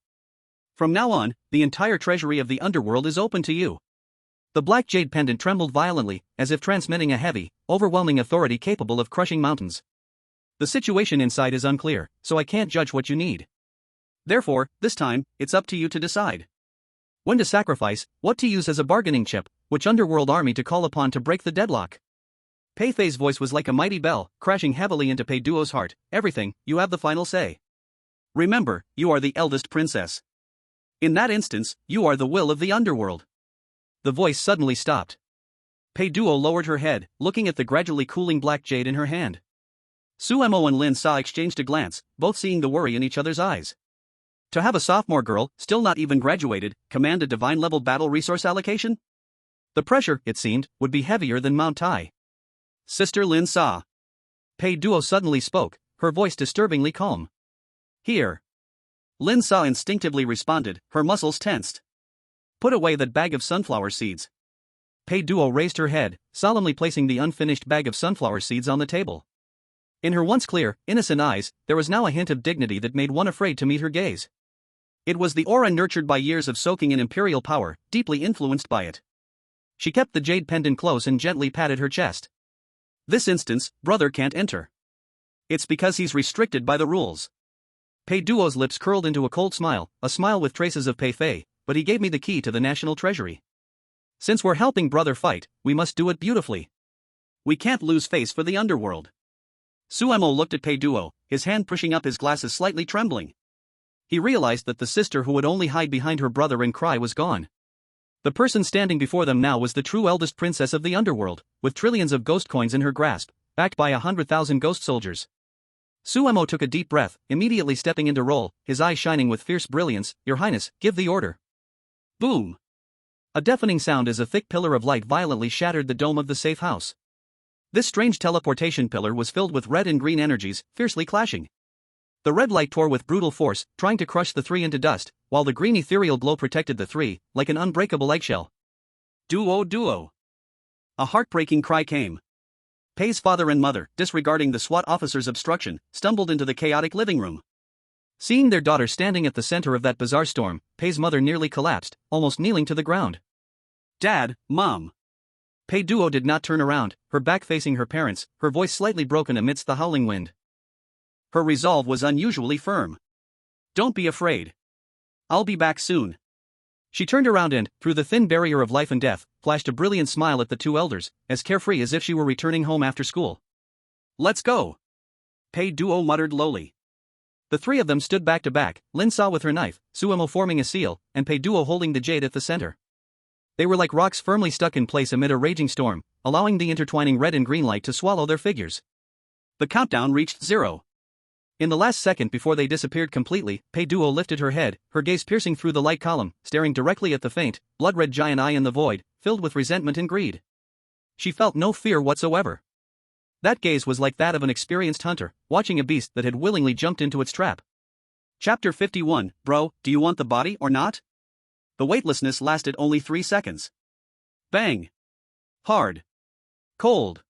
From now on, the entire treasury of the underworld is open to you. The black jade pendant trembled violently, as if transmitting a heavy, overwhelming authority capable of crushing mountains. The situation inside is unclear, so I can't judge what you need. Therefore, this time, it's up to you to decide. When to sacrifice, what to use as a bargaining chip, which underworld army to call upon to break the deadlock. Pei Fei's voice was like a mighty bell, crashing heavily into Pei Duo's heart. Everything, you have the final say. Remember, you are the eldest princess. In that instance, you are the will of the underworld. The voice suddenly stopped. Pei Duo lowered her head, looking at the gradually cooling black jade in her hand. Sumo and Lin Sa exchanged a glance, both seeing the worry in each other's eyes. To have a sophomore girl, still not even graduated, command a divine-level battle resource allocation? The pressure, it seemed, would be heavier than Mount Tai. Sister Lin Sa. Pei Duo suddenly spoke, her voice disturbingly calm. Here. Lin Sa instinctively responded, her muscles tensed. Put away that bag of sunflower seeds. Pei Duo raised her head, solemnly placing the unfinished bag of sunflower seeds on the table. In her once clear, innocent eyes, there was now a hint of dignity that made one afraid to meet her gaze. It was the aura nurtured by years of soaking in imperial power, deeply influenced by it. She kept the jade pendant close and gently patted her chest. This instance, brother can't enter. It's because he's restricted by the rules. Pei Duo's lips curled into a cold smile, a smile with traces of Pei Fei, but he gave me the key to the national treasury. Since we're helping brother fight, we must do it beautifully. We can't lose face for the underworld. Sumo looked at Pei Duo, his hand pushing up his glasses slightly trembling. He realized that the sister who would only hide behind her brother and cry was gone. The person standing before them now was the true eldest princess of the underworld, with trillions of ghost coins in her grasp, backed by 100,000 ghost soldiers. Sumo took a deep breath, immediately stepping into role, his eyes shining with fierce brilliance. Your Highness, give the order. Boom! A deafening sound as a thick pillar of light violently shattered the dome of the safe house. This strange teleportation pillar was filled with red and green energies, fiercely clashing. The red light tore with brutal force, trying to crush the three into dust, while the green ethereal glow protected the three, like an unbreakable eggshell. Duo. A heartbreaking cry came. Pei's father and mother, disregarding the SWAT officer's obstruction, stumbled into the chaotic living room. Seeing their daughter standing at the center of that bizarre storm, Pei's mother nearly collapsed, almost kneeling to the ground. Dad, Mom. Pei Duo did not turn around, her back facing her parents, her voice slightly broken amidst the howling wind. Her resolve was unusually firm. Don't be afraid. I'll be back soon. She turned around and, through the thin barrier of life and death, flashed a brilliant smile at the two elders, as carefree as if she were returning home after school. Let's go. Pei Duo muttered lowly. The three of them stood back to back, Lin Sa with her knife, Suemo forming a seal, and Pei Duo holding the jade at the center. They were like rocks firmly stuck in place amid a raging storm, allowing the intertwining red and green light to swallow their figures. The countdown reached 0. In the last second before they disappeared completely, Pei Duo lifted her head, her gaze piercing through the light column, staring directly at the faint, blood-red giant eye in the void, filled with resentment and greed. She felt no fear whatsoever. That gaze was like that of an experienced hunter, watching a beast that had willingly jumped into its trap. Chapter 51, Bro, do you want the body or not? The weightlessness lasted only 3 seconds. Bang! Hard. Cold.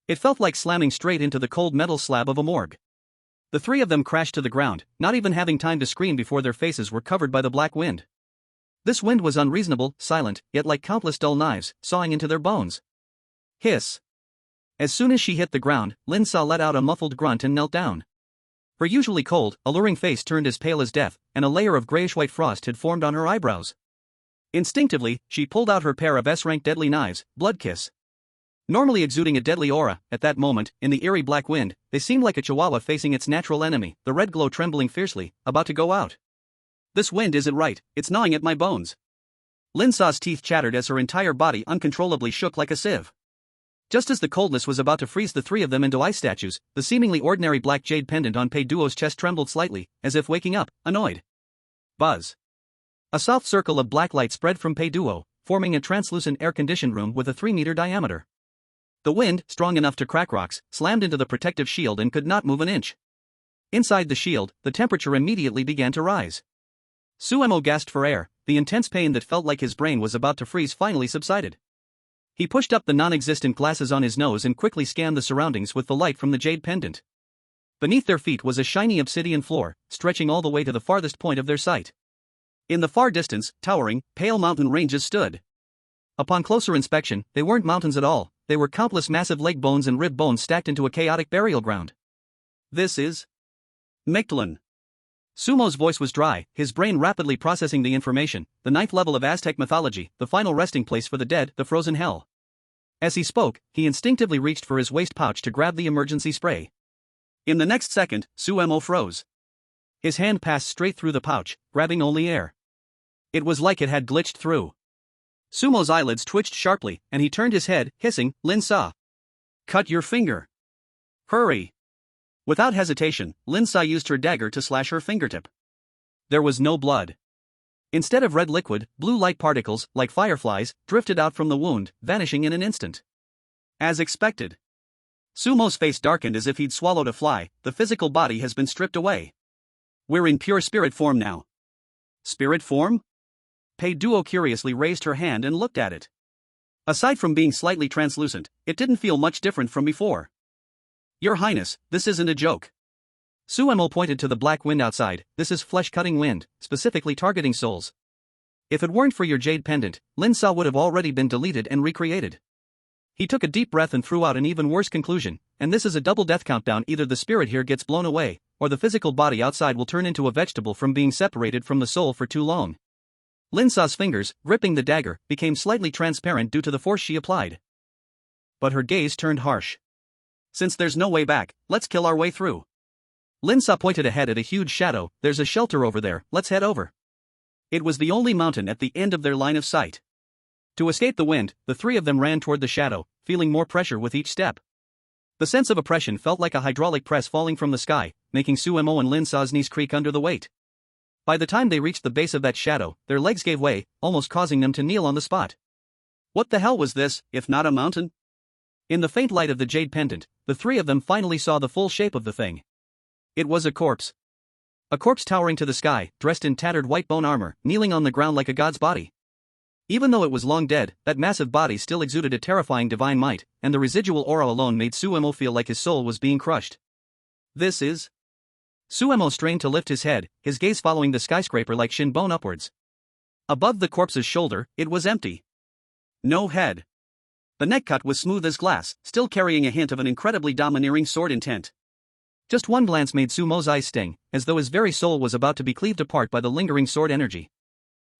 It felt like slamming straight into the cold metal slab of a morgue. The three of them crashed to the ground, not even having time to scream before their faces were covered by the black wind. This wind was unreasonable, silent, yet like countless dull knives, sawing into their bones. Hiss. As soon as she hit the ground, Lin Sa let out a muffled grunt and knelt down. Her usually cold, alluring face turned as pale as death, and a layer of grayish-white frost had formed on her eyebrows. Instinctively, she pulled out her pair of S-rank deadly knives, Blood Kiss. Normally exuding a deadly aura, at that moment, in the eerie black wind, they seemed like a chihuahua facing its natural enemy, the red glow trembling fiercely, about to go out. This wind isn't right, it's gnawing at my bones. Lin Sa's teeth chattered as her entire body uncontrollably shook like a sieve. Just as the coldness was about to freeze the three of them into ice statues, the seemingly ordinary black jade pendant on Pei Duo's chest trembled slightly, as if waking up, annoyed. Buzz. A soft circle of black light spread from Pei Duo, forming a translucent air-conditioned room with a 3-meter diameter. The wind, strong enough to crack rocks, slammed into the protective shield and could not move an inch. Inside the shield, the temperature immediately began to rise. Suemo gasped for air, the intense pain that felt like his brain was about to freeze finally subsided. He pushed up the non-existent glasses on his nose and quickly scanned the surroundings with the light from the jade pendant. Beneath their feet was a shiny obsidian floor, stretching all the way to the farthest point of their sight. In the far distance, towering, pale mountain ranges stood. Upon closer inspection, they weren't mountains at all, they were countless massive leg bones and rib bones stacked into a chaotic burial ground. This is Michelin. Sumo's voice was dry, his brain rapidly processing the information, the 9th level of Aztec mythology, the final resting place for the dead, the frozen hell. As he spoke, he instinctively reached for his waist pouch to grab the emergency spray. In the next second, Suemo froze. His hand passed straight through the pouch, grabbing only air. It was like it had glitched through. Sumo's eyelids twitched sharply, and he turned his head, hissing, Lin Sa. Cut your finger. Hurry. Without hesitation, Lin Sa used her dagger to slash her fingertip. There was no blood. Instead of red liquid, blue light particles, like fireflies, drifted out from the wound, vanishing in an instant. As expected. Sumo's face darkened as if he'd swallowed a fly, the physical body has been stripped away. We're in pure spirit form now. Spirit form? Pei Duo curiously raised her hand and looked at it. Aside from being slightly translucent, it didn't feel much different from before. Your Highness, this isn't a joke. Suemo pointed to the black wind outside, this is flesh-cutting wind, specifically targeting souls. If it weren't for your jade pendant, Lin Sa would have already been deleted and recreated. He took a deep breath and threw out an even worse conclusion, and this is a double death countdown, either the spirit here gets blown away, or the physical body outside will turn into a vegetable from being separated from the soul for too long. Lin Sa's fingers, gripping the dagger, became slightly transparent due to the force she applied. But her gaze turned harsh. Since there's no way back, let's kill our way through. Lin Sa pointed ahead at a huge shadow, there's a shelter over there, let's head over. It was the only mountain at the end of their line of sight. To escape the wind, the three of them ran toward the shadow, feeling more pressure with each step. The sense of oppression felt like a hydraulic press falling from the sky, making Suemo and Lin Sa's knees creak under the weight. By the time they reached the base of that shadow, their legs gave way, almost causing them to kneel on the spot. What the hell was this, if not a mountain? In the faint light of the jade pendant, the three of them finally saw the full shape of the thing. It was a corpse. A corpse towering to the sky, dressed in tattered white bone armor, kneeling on the ground like a god's body. Even though it was long dead, that massive body still exuded a terrifying divine might, and the residual aura alone made Suemo feel like his soul was being crushed. This is Suemo strained to lift his head, his gaze following the skyscraper like shin bone upwards. Above the corpse's shoulder, it was empty. No head. The neck cut was smooth as glass, still carrying a hint of an incredibly domineering sword intent. Just one glance made Sumo's eyes sting, as though his very soul was about to be cleaved apart by the lingering sword energy.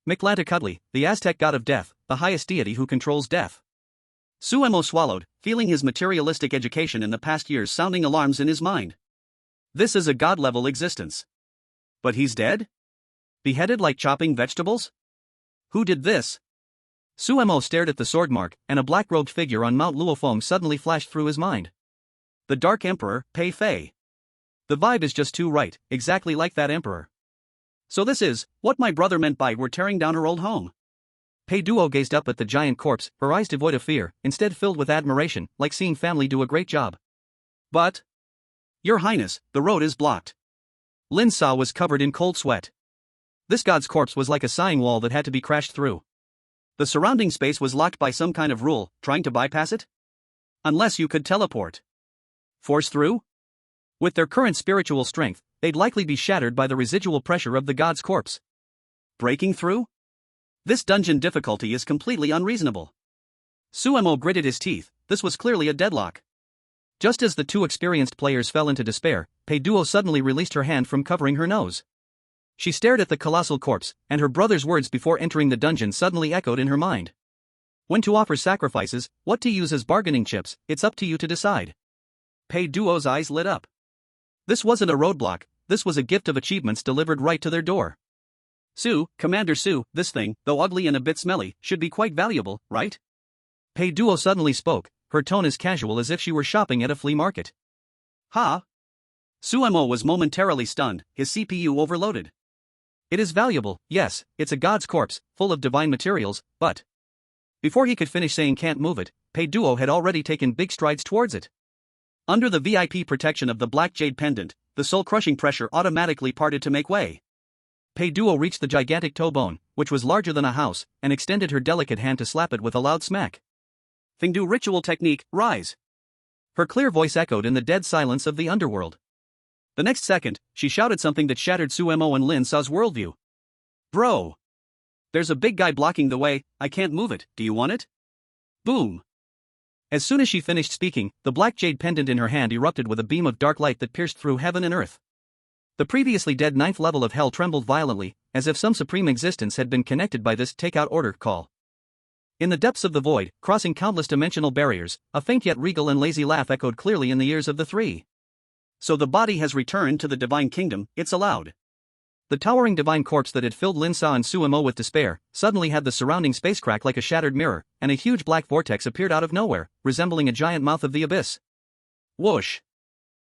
Michelin-star, the Aztec god of death, the highest deity who controls death. Suemo swallowed, feeling his materialistic education in the past years sounding alarms in his mind. This is a god-level existence. But he's dead? Beheaded like chopping vegetables? Who did this? Suemo stared at the sword mark, and a black-robed figure on Mount Luofeng suddenly flashed through his mind. The Dark Emperor, Pei Fei. The vibe is just too right, exactly like that emperor. So this is what my brother meant by we're tearing down her old home. Pei Duo gazed up at the giant corpse, her eyes devoid of fear, instead filled with admiration, like seeing family do a great job. But, Your Highness, the road is blocked. Lin Sa was covered in cold sweat. This god's corpse was like a sighing wall that had to be crashed through. The surrounding space was locked by some kind of rule, trying to bypass it? Unless you could teleport. Force through? With their current spiritual strength, they'd likely be shattered by the residual pressure of the god's corpse. Breaking through? This dungeon difficulty is completely unreasonable. Suemo gritted his teeth, this was clearly a deadlock. Just as the two experienced players fell into despair, Pei Duo suddenly released her hand from covering her nose. She stared at the colossal corpse, and her brother's words before entering the dungeon suddenly echoed in her mind. When to offer sacrifices, what to use as bargaining chips, it's up to you to decide. Pei Duo's eyes lit up. This wasn't a roadblock, this was a gift of achievements delivered right to their door. Commander Su, this thing, though ugly and a bit smelly, should be quite valuable, right? Pei Duo suddenly spoke, her tone as casual as if she were shopping at a flea market. Ha! Suemo was momentarily stunned, his CPU overloaded. It is valuable, yes, it's a god's corpse, full of divine materials, but... Before he could finish saying can't move it, Pei Duo had already taken big strides towards it. Under the VIP protection of the black jade pendant, the soul-crushing pressure automatically parted to make way. Pei Duo reached the gigantic toe bone, which was larger than a house, and extended her delicate hand to slap it with a loud smack. Fingdu ritual technique, rise. Her clear voice echoed in the dead silence of the underworld. The next second, she shouted something that shattered Suemo and Lin Sa's worldview. Bro! There's a big guy blocking the way, I can't move it, do you want it? Boom! As soon as she finished speaking, the black jade pendant in her hand erupted with a beam of dark light that pierced through heaven and earth. The previously dead ninth level of hell trembled violently, as if some supreme existence had been connected by this takeout order call. In the depths of the void, crossing countless dimensional barriers, a faint yet regal and lazy laugh echoed clearly in the ears of the three. So the body has returned to the divine kingdom, it's allowed. The towering divine corpse that had filled Lin Sa and Suemo with despair, suddenly had the surrounding space crack like a shattered mirror, and a huge black vortex appeared out of nowhere, resembling a giant mouth of the abyss. Whoosh!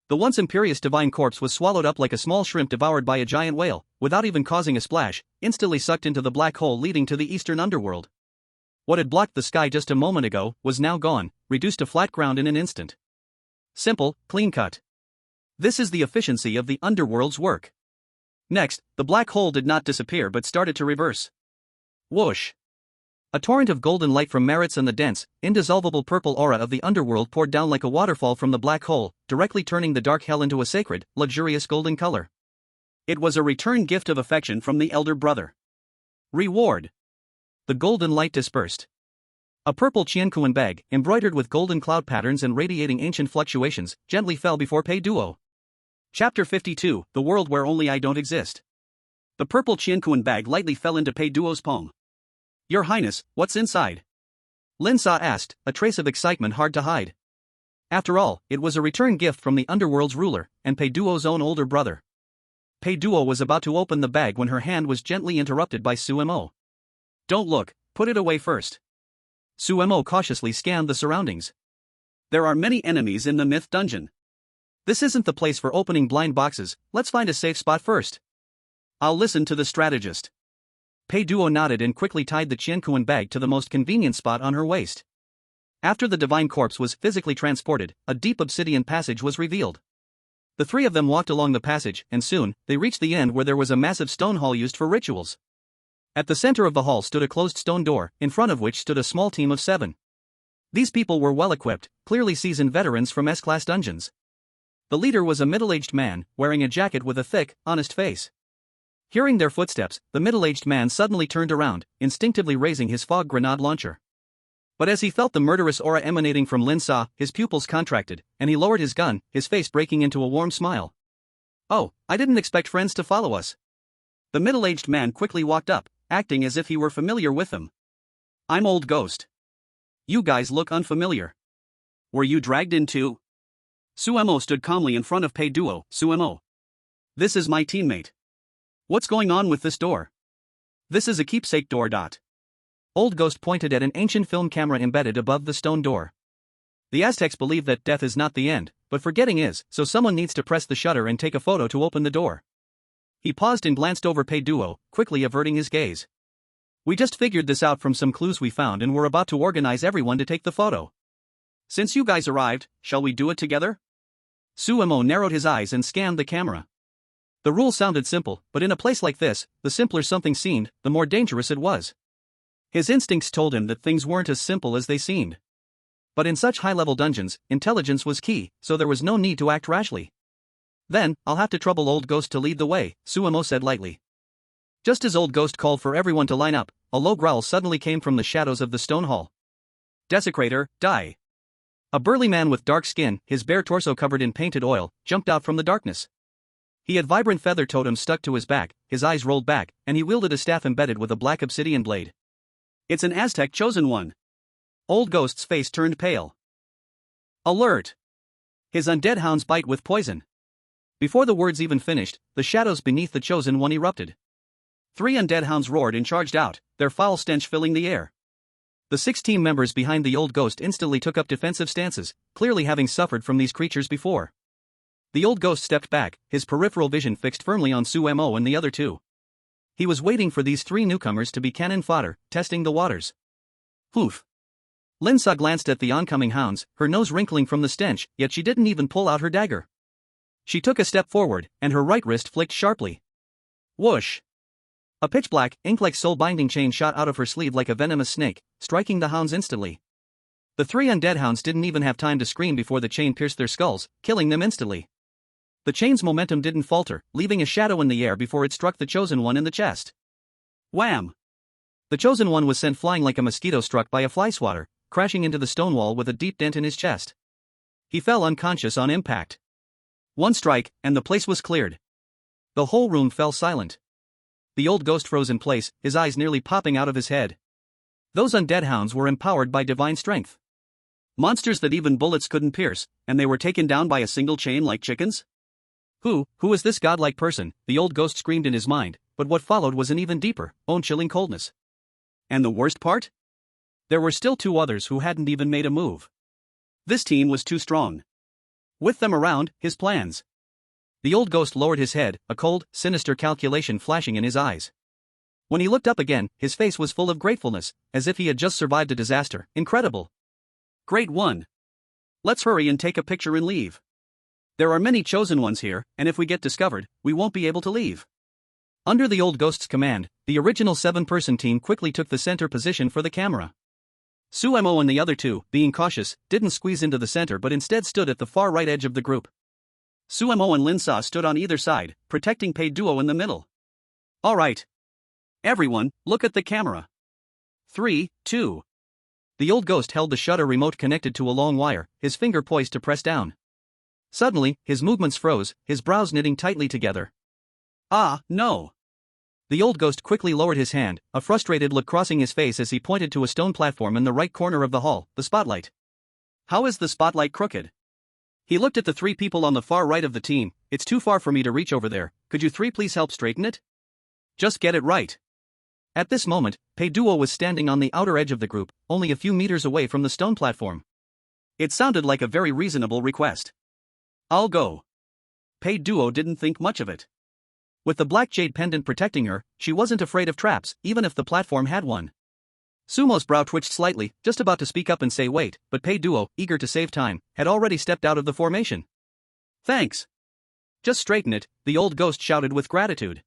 The once imperious divine corpse was swallowed up like a small shrimp devoured by a giant whale, without even causing a splash, instantly sucked into the black hole leading to the eastern underworld. What had blocked the sky just a moment ago, was now gone, reduced to flat ground in an instant. Simple, clean cut. This is the efficiency of the underworld's work. Next, the black hole did not disappear but started to reverse. Whoosh! A torrent of golden light from Merits and the dense, indissolvable purple aura of the underworld poured down like a waterfall from the black hole, directly turning the dark hell into a sacred, luxurious golden color. It was a return gift of affection from the elder brother. Reward. The golden light dispersed. A purple Qian bag, embroidered with golden cloud patterns and radiating ancient fluctuations, gently fell before Pei Duo. Chapter 52, The World Where Only I Don't Exist. The purple Qian bag lightly fell into Pei Duo's palm. Your Highness, what's inside? Lin Sa asked, a trace of excitement hard to hide. After all, it was a return gift from the underworld's ruler, and Pei Duo's own older brother. Pei Duo was about to open the bag when her hand was gently interrupted by Suemo. Don't look, put it away first. Suemo cautiously scanned the surroundings. There are many enemies in the myth dungeon. This isn't the place for opening blind boxes, let's find a safe spot first. I'll listen to the strategist. Pei Duo nodded and quickly tied the Qian bag to the most convenient spot on her waist. After the divine corpse was physically transported, a deep obsidian passage was revealed. The three of them walked along the passage, and soon, they reached the end where there was a massive stone hall used for rituals. At the center of the hall stood a closed stone door, in front of which stood a small team of 7. These people were well equipped, clearly seasoned veterans from S-class dungeons. The leader was a middle-aged man, wearing a jacket with a thick, honest face. Hearing their footsteps, the middle-aged man suddenly turned around, instinctively raising his fog grenade launcher. But as he felt the murderous aura emanating from Lin Sa, his pupils contracted, and he lowered his gun, his face breaking into a warm smile. "Oh, I didn't expect friends to follow us." The middle-aged man quickly walked up, acting as if he were familiar with them. "I'm Old Ghost. You guys look unfamiliar. Were you dragged in too?" Suemo stood calmly in front of Pei Duo. "Suemo. This is my teammate. What's going on with this door?" "This is a keepsake door. Old Ghost pointed at an ancient film camera embedded above the stone door. "The Aztecs believe that death is not the end, but forgetting is, so someone needs to press the shutter and take a photo to open the door." He paused and glanced over Pei Duo, quickly averting his gaze. "We just figured this out from some clues we found and we're about to organize everyone to take the photo. Since you guys arrived, shall we do it together?" Suemo narrowed his eyes and scanned the camera. The rule sounded simple, but in a place like this, the simpler something seemed, the more dangerous it was. His instincts told him that things weren't as simple as they seemed. But in such high-level dungeons, intelligence was key, so there was no need to act rashly. "Then, I'll have to trouble Old Ghost to lead the way," Suemo said lightly. Just as Old Ghost called for everyone to line up, a low growl suddenly came from the shadows of the stone hall. "Desecrator, die!" A burly man with dark skin, his bare torso covered in painted oil, jumped out from the darkness. He had vibrant feather totems stuck to his back, his eyes rolled back, and he wielded a staff embedded with a black obsidian blade. "It's an Aztec chosen one." Old Ghost's face turned pale. "Alert! His undead hounds bite with poison." Before the words even finished, the shadows beneath the chosen one erupted. 3 undead hounds roared and charged out, their foul stench filling the air. The 6 team members behind the Old Ghost instantly took up defensive stances, clearly having suffered from these creatures before. The Old Ghost stepped back, his peripheral vision fixed firmly on Suemo and the other 2. He was waiting for these 3 newcomers to be cannon fodder, testing the waters. "Poof." Lin Sa glanced at the oncoming hounds, her nose wrinkling from the stench, yet she didn't even pull out her dagger. She took a step forward, and her right wrist flicked sharply. Whoosh! A pitch-black, ink-like soul-binding chain shot out of her sleeve like a venomous snake, striking the hounds instantly. The 3 undead hounds didn't even have time to scream before the chain pierced their skulls, killing them instantly. The chain's momentum didn't falter, leaving a shadow in the air before it struck the chosen one in the chest. Wham! The chosen one was sent flying like a mosquito struck by a fly swatter, crashing into the stone wall with a deep dent in his chest. He fell unconscious on impact. One strike, and the place was cleared. The whole room fell silent. The Old Ghost froze in place, his eyes nearly popping out of his head. Those undead hounds were empowered by divine strength. Monsters that even bullets couldn't pierce, and they were taken down by a single chain like chickens? Who is this godlike person? The Old Ghost screamed in his mind, but what followed was an even deeper, bone-chilling coldness. And the worst part? There were still 2 others who hadn't even made a move. This team was too strong. With them around, his plans. The Old Ghost lowered his head, a cold, sinister calculation flashing in his eyes. When he looked up again, his face was full of gratefulness, as if he had just survived a disaster. Incredible. Great one. Let's hurry and take a picture and leave. There are many chosen ones here, and if we get discovered, we won't be able to leave. Under the Old Ghost's command, the original 7-person team quickly took the center position for the camera. Suemo and the other 2, being cautious, didn't squeeze into the center but instead stood at the far right edge of the group. Suemo and Lin Sa stood on either side, protecting Pei Duo in the middle. All right. Everyone, look at the camera. 3, 2. The Old Ghost held the shutter remote connected to a long wire, his finger poised to press down. Suddenly, his movements froze, his brows knitting tightly together. Ah, no. The Old Ghost quickly lowered his hand, a frustrated look crossing his face as he pointed to a stone platform in the right corner of the hall, the spotlight. How is the spotlight crooked? He looked at the 3 people on the far right of the team. It's too far for me to reach over there, could you 3 please help straighten it? Just get it right. At this moment, Pei Duo was standing on the outer edge of the group, only a few meters away from the stone platform. It sounded like a very reasonable request. I'll go. Pei Duo didn't think much of it. With the black jade pendant protecting her, she wasn't afraid of traps, even if the platform had one. Sumo's brow twitched slightly, just about to speak up and say wait, but Pei Duo, eager to save time, had already stepped out of the formation. Thanks. Just straighten it, the Old Ghost shouted with gratitude.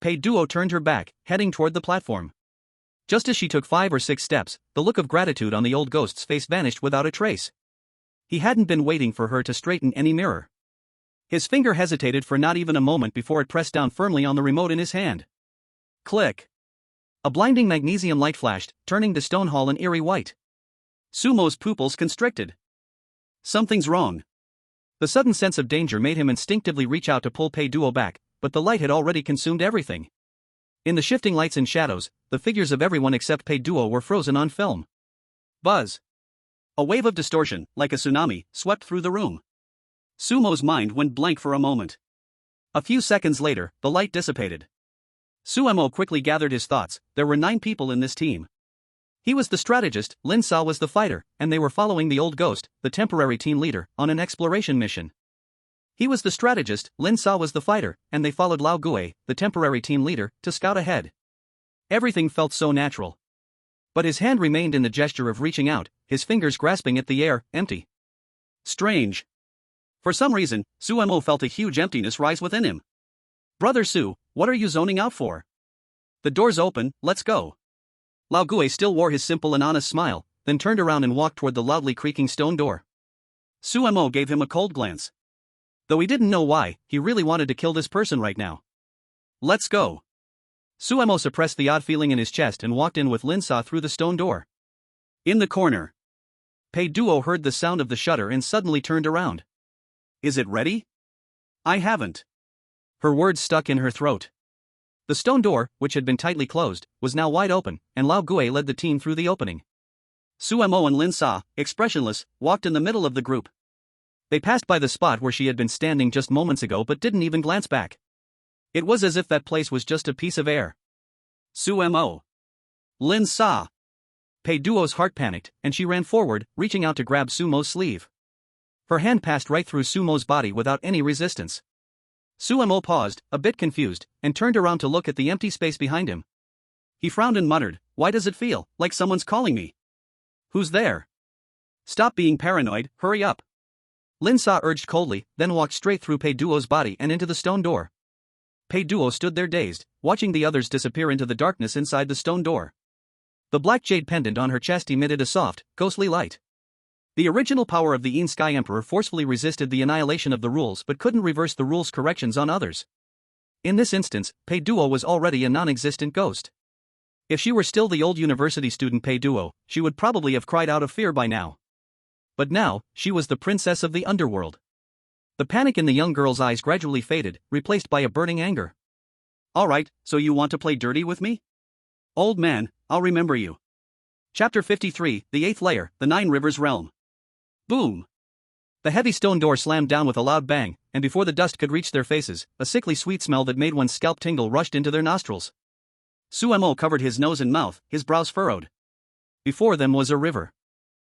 Pei Duo turned her back, heading toward the platform. Just as she took 5 or 6 steps, the look of gratitude on the Old Ghost's face vanished without a trace. He hadn't been waiting for her to straighten any mirror. His finger hesitated for not even a moment before it pressed down firmly on the remote in his hand. Click. A blinding magnesium light flashed, turning the stone hall an eerie white. Sumo's pupils constricted. Something's wrong. The sudden sense of danger made him instinctively reach out to pull Pei Duo back, but the light had already consumed everything. In the shifting lights and shadows, the figures of everyone except Pei Duo were frozen on film. Buzz. A wave of distortion, like a tsunami, swept through the room. Sumo's mind went blank for a moment. A few seconds later, the light dissipated. Sumo quickly gathered his thoughts. There were 9 people in this team. He was the strategist, Lin Sa was the fighter, and they were following the old ghost, the temporary team leader, on an exploration mission. He was the strategist, Lin Sa was the fighter, and they followed Lao Gui, the temporary team leader, to scout ahead. Everything felt so natural. But his hand remained in the gesture of reaching out, his fingers grasping at the air, empty. Strange. For some reason, Sumo felt a huge emptiness rise within him. Brother Su, what are you zoning out for? The door's open, let's go. Lao Gui still wore his simple and honest smile, then turned around and walked toward the loudly creaking stone door. Sumo gave him a cold glance. Though he didn't know why, he really wanted to kill this person right now. Let's go. Sumo suppressed the odd feeling in his chest and walked in with Lin Sa through the stone door. In the corner. Pei Duo heard the sound of the shutter and suddenly turned around. Is it ready? I haven't. Her words stuck in her throat. The stone door, which had been tightly closed, was now wide open, and Lao Gui led the team through the opening. Sumo and Lin Sa, expressionless, walked in the middle of the group. They passed by the spot where she had been standing just moments ago but didn't even glance back. It was as if that place was just a piece of air. Sumo. Lin Sa. Pei Duo's heart panicked, and she ran forward, reaching out to grab Sumo's sleeve. Her hand passed right through Sumo's body without any resistance. Sumo paused, a bit confused, and turned around to look at the empty space behind him. He frowned and muttered, "Why does it feel like someone's calling me? Who's there? Stop being paranoid, hurry up." Lin Sa urged coldly, then walked straight through Pei Duo's body and into the stone door. Pei Duo stood there dazed, watching the others disappear into the darkness inside the stone door. The black jade pendant on her chest emitted a soft, ghostly light. The original power of the Yin Sky Emperor forcefully resisted the annihilation of the rules but couldn't reverse the rules' corrections on others. In this instance, Pei Duo was already a non-existent ghost. If she were still the old university student Pei Duo, she would probably have cried out of fear by now. But now, she was the princess of the underworld. The panic in the young girl's eyes gradually faded, replaced by a burning anger. Alright, so you want to play dirty with me? Old man, I'll remember you. Chapter 53, The Eighth Layer, The Nine Rivers Realm. Boom! The heavy stone door slammed down with a loud bang, and before the dust could reach their faces, a sickly sweet smell that made one's scalp tingle rushed into their nostrils. Sumo covered his nose and mouth, his brows furrowed. Before them was a river.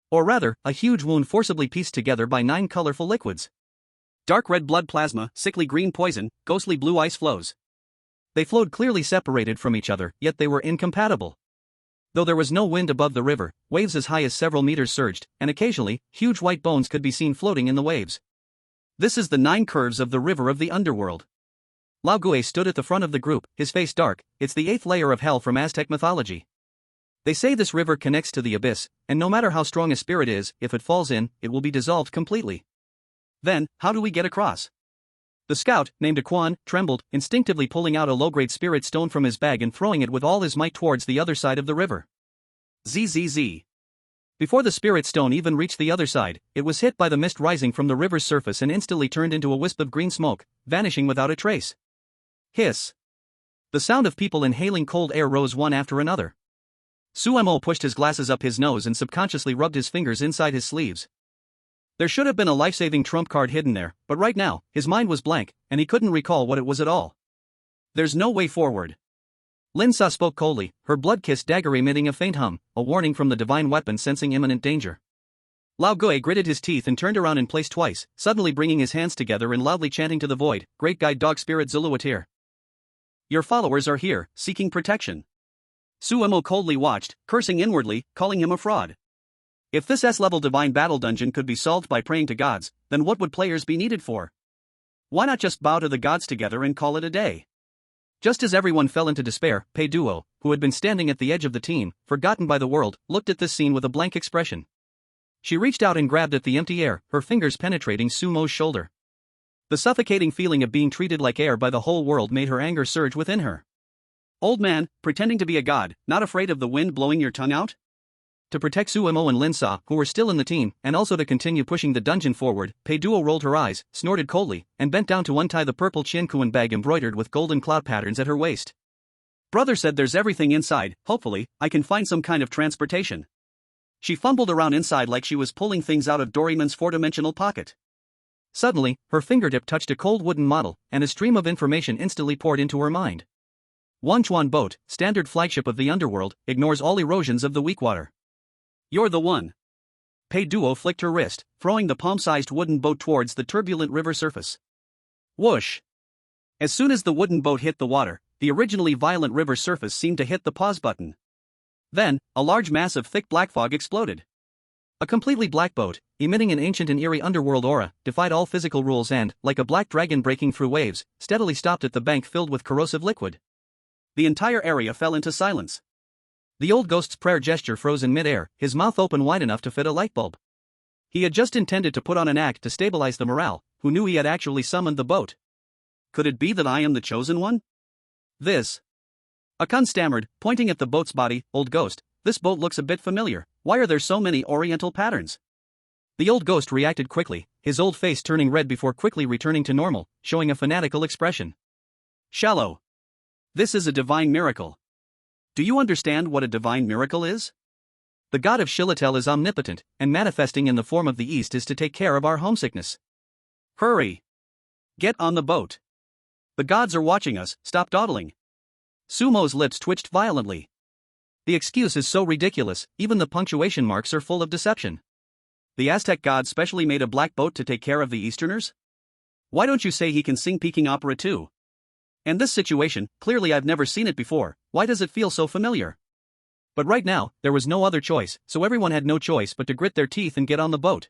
Or rather, a huge wound forcibly pieced together by 9 colorful liquids. Dark red blood plasma, sickly green poison, ghostly blue ice flows. They flowed clearly separated from each other, yet they were incompatible. Though there was no wind above the river, waves as high as several meters surged, and occasionally, huge white bones could be seen floating in the waves. This is the 9 curves of the river of the underworld. Lao Gui stood at the front of the group, his face dark. It's the 8th layer of hell from Aztec mythology. They say this river connects to the abyss, and no matter how strong a spirit is, if it falls in, it will be dissolved completely. Then, how do we get across? The scout, named Quan, trembled, instinctively pulling out a low-grade spirit stone from his bag and throwing it with all his might towards the other side of the river. Zzz. Before the spirit stone even reached the other side, it was hit by the mist rising from the river's surface and instantly turned into a wisp of green smoke, vanishing without a trace. Hiss. The sound of people inhaling cold air rose one after another. Sumo pushed his glasses up his nose and subconsciously rubbed his fingers inside his sleeves. There should have been a life-saving trump card hidden there, but right now, his mind was blank, and he couldn't recall what it was at all. There's no way forward. Lin Sa spoke coldly, her blood-kissed dagger emitting a faint hum, a warning from the divine weapon sensing imminent danger. Lao Gui gritted his teeth and turned around in place twice, suddenly bringing his hands together and loudly chanting to the void, "Great guide dog spirit Zuluatir. Your followers are here, seeking protection." Sumo coldly watched, cursing inwardly, calling him a fraud. If this S-level divine battle dungeon could be solved by praying to gods, then what would players be needed for? Why not just bow to the gods together and call it a day? Just as everyone fell into despair, Pei Duo, who had been standing at the edge of the team, forgotten by the world, looked at this scene with a blank expression. She reached out and grabbed at the empty air, her fingers penetrating Sumo's shoulder. The suffocating feeling of being treated like air by the whole world made her anger surge within her. Old man, pretending to be a god, not afraid of the wind blowing your tongue out? To protect Suemo and Linsa, who were still in the team, and also to continue pushing the dungeon forward, Pei Duo rolled her eyes, snorted coldly, and bent down to untie the purple Qin Shi Huang bag embroidered with golden cloud patterns at her waist. Brother said there's everything inside, hopefully, I can find some kind of transportation. She fumbled around inside like she was pulling things out of Doraemon's four-dimensional pocket. Suddenly, her fingertip touched a cold wooden model, and a stream of information instantly poured into her mind. Wanchuan boat, standard flagship of the underworld, ignores all erosions of the weak water. You're the one. Pei Duo flicked her wrist, throwing the palm-sized wooden boat towards the turbulent river surface. Whoosh! As soon as the wooden boat hit the water, the originally violent river surface seemed to hit the pause button. Then, a large mass of thick black fog exploded. A completely black boat, emitting an ancient and eerie underworld aura, defied all physical rules and, like a black dragon breaking through waves, steadily stopped at the bank filled with corrosive liquid. The entire area fell into silence. The old ghost's prayer gesture froze in mid-air, his mouth open wide enough to fit a light bulb. He had just intended to put on an act to stabilize the morale, who knew he had actually summoned the boat. Could it be that I am the chosen one? This. Akun stammered, pointing at the boat's body. Old ghost, this boat looks a bit familiar, why are there so many oriental patterns? The old ghost reacted quickly, his old face turning red before quickly returning to normal, showing a fanatical expression. Shallow. This is a divine miracle. Do you understand what a divine miracle is? The god of Shilitel is omnipotent, and manifesting in the form of the East is to take care of our homesickness. Hurry! Get on the boat. The gods are watching us, stop dawdling. Sumo's lips twitched violently. The excuse is so ridiculous, even the punctuation marks are full of deception. The Aztec god specially made a black boat to take care of the Easterners? Why don't you say he can sing Peking opera too? And this situation, clearly I've never seen it before, why does it feel so familiar? But right now, there was no other choice, so everyone had no choice but to grit their teeth and get on the boat.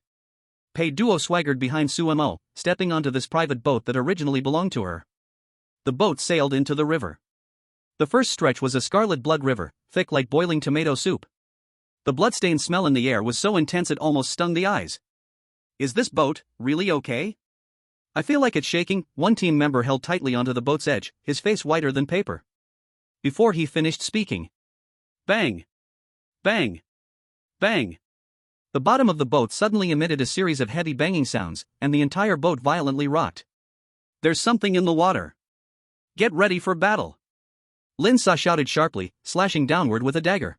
Pei Duo swaggered behind Suemo, stepping onto this private boat that originally belonged to her. The boat sailed into the river. The first stretch was a scarlet blood river, thick like boiling tomato soup. The bloodstained smell in the air was so intense it almost stung the eyes. Is this boat really okay? I feel like it's shaking. One team member held tightly onto the boat's edge, his face whiter than paper. Before he finished speaking. Bang! Bang! Bang! The bottom of the boat suddenly emitted a series of heavy banging sounds, and the entire boat violently rocked. There's something in the water. Get ready for battle. Linsa shouted sharply, slashing downward with a dagger.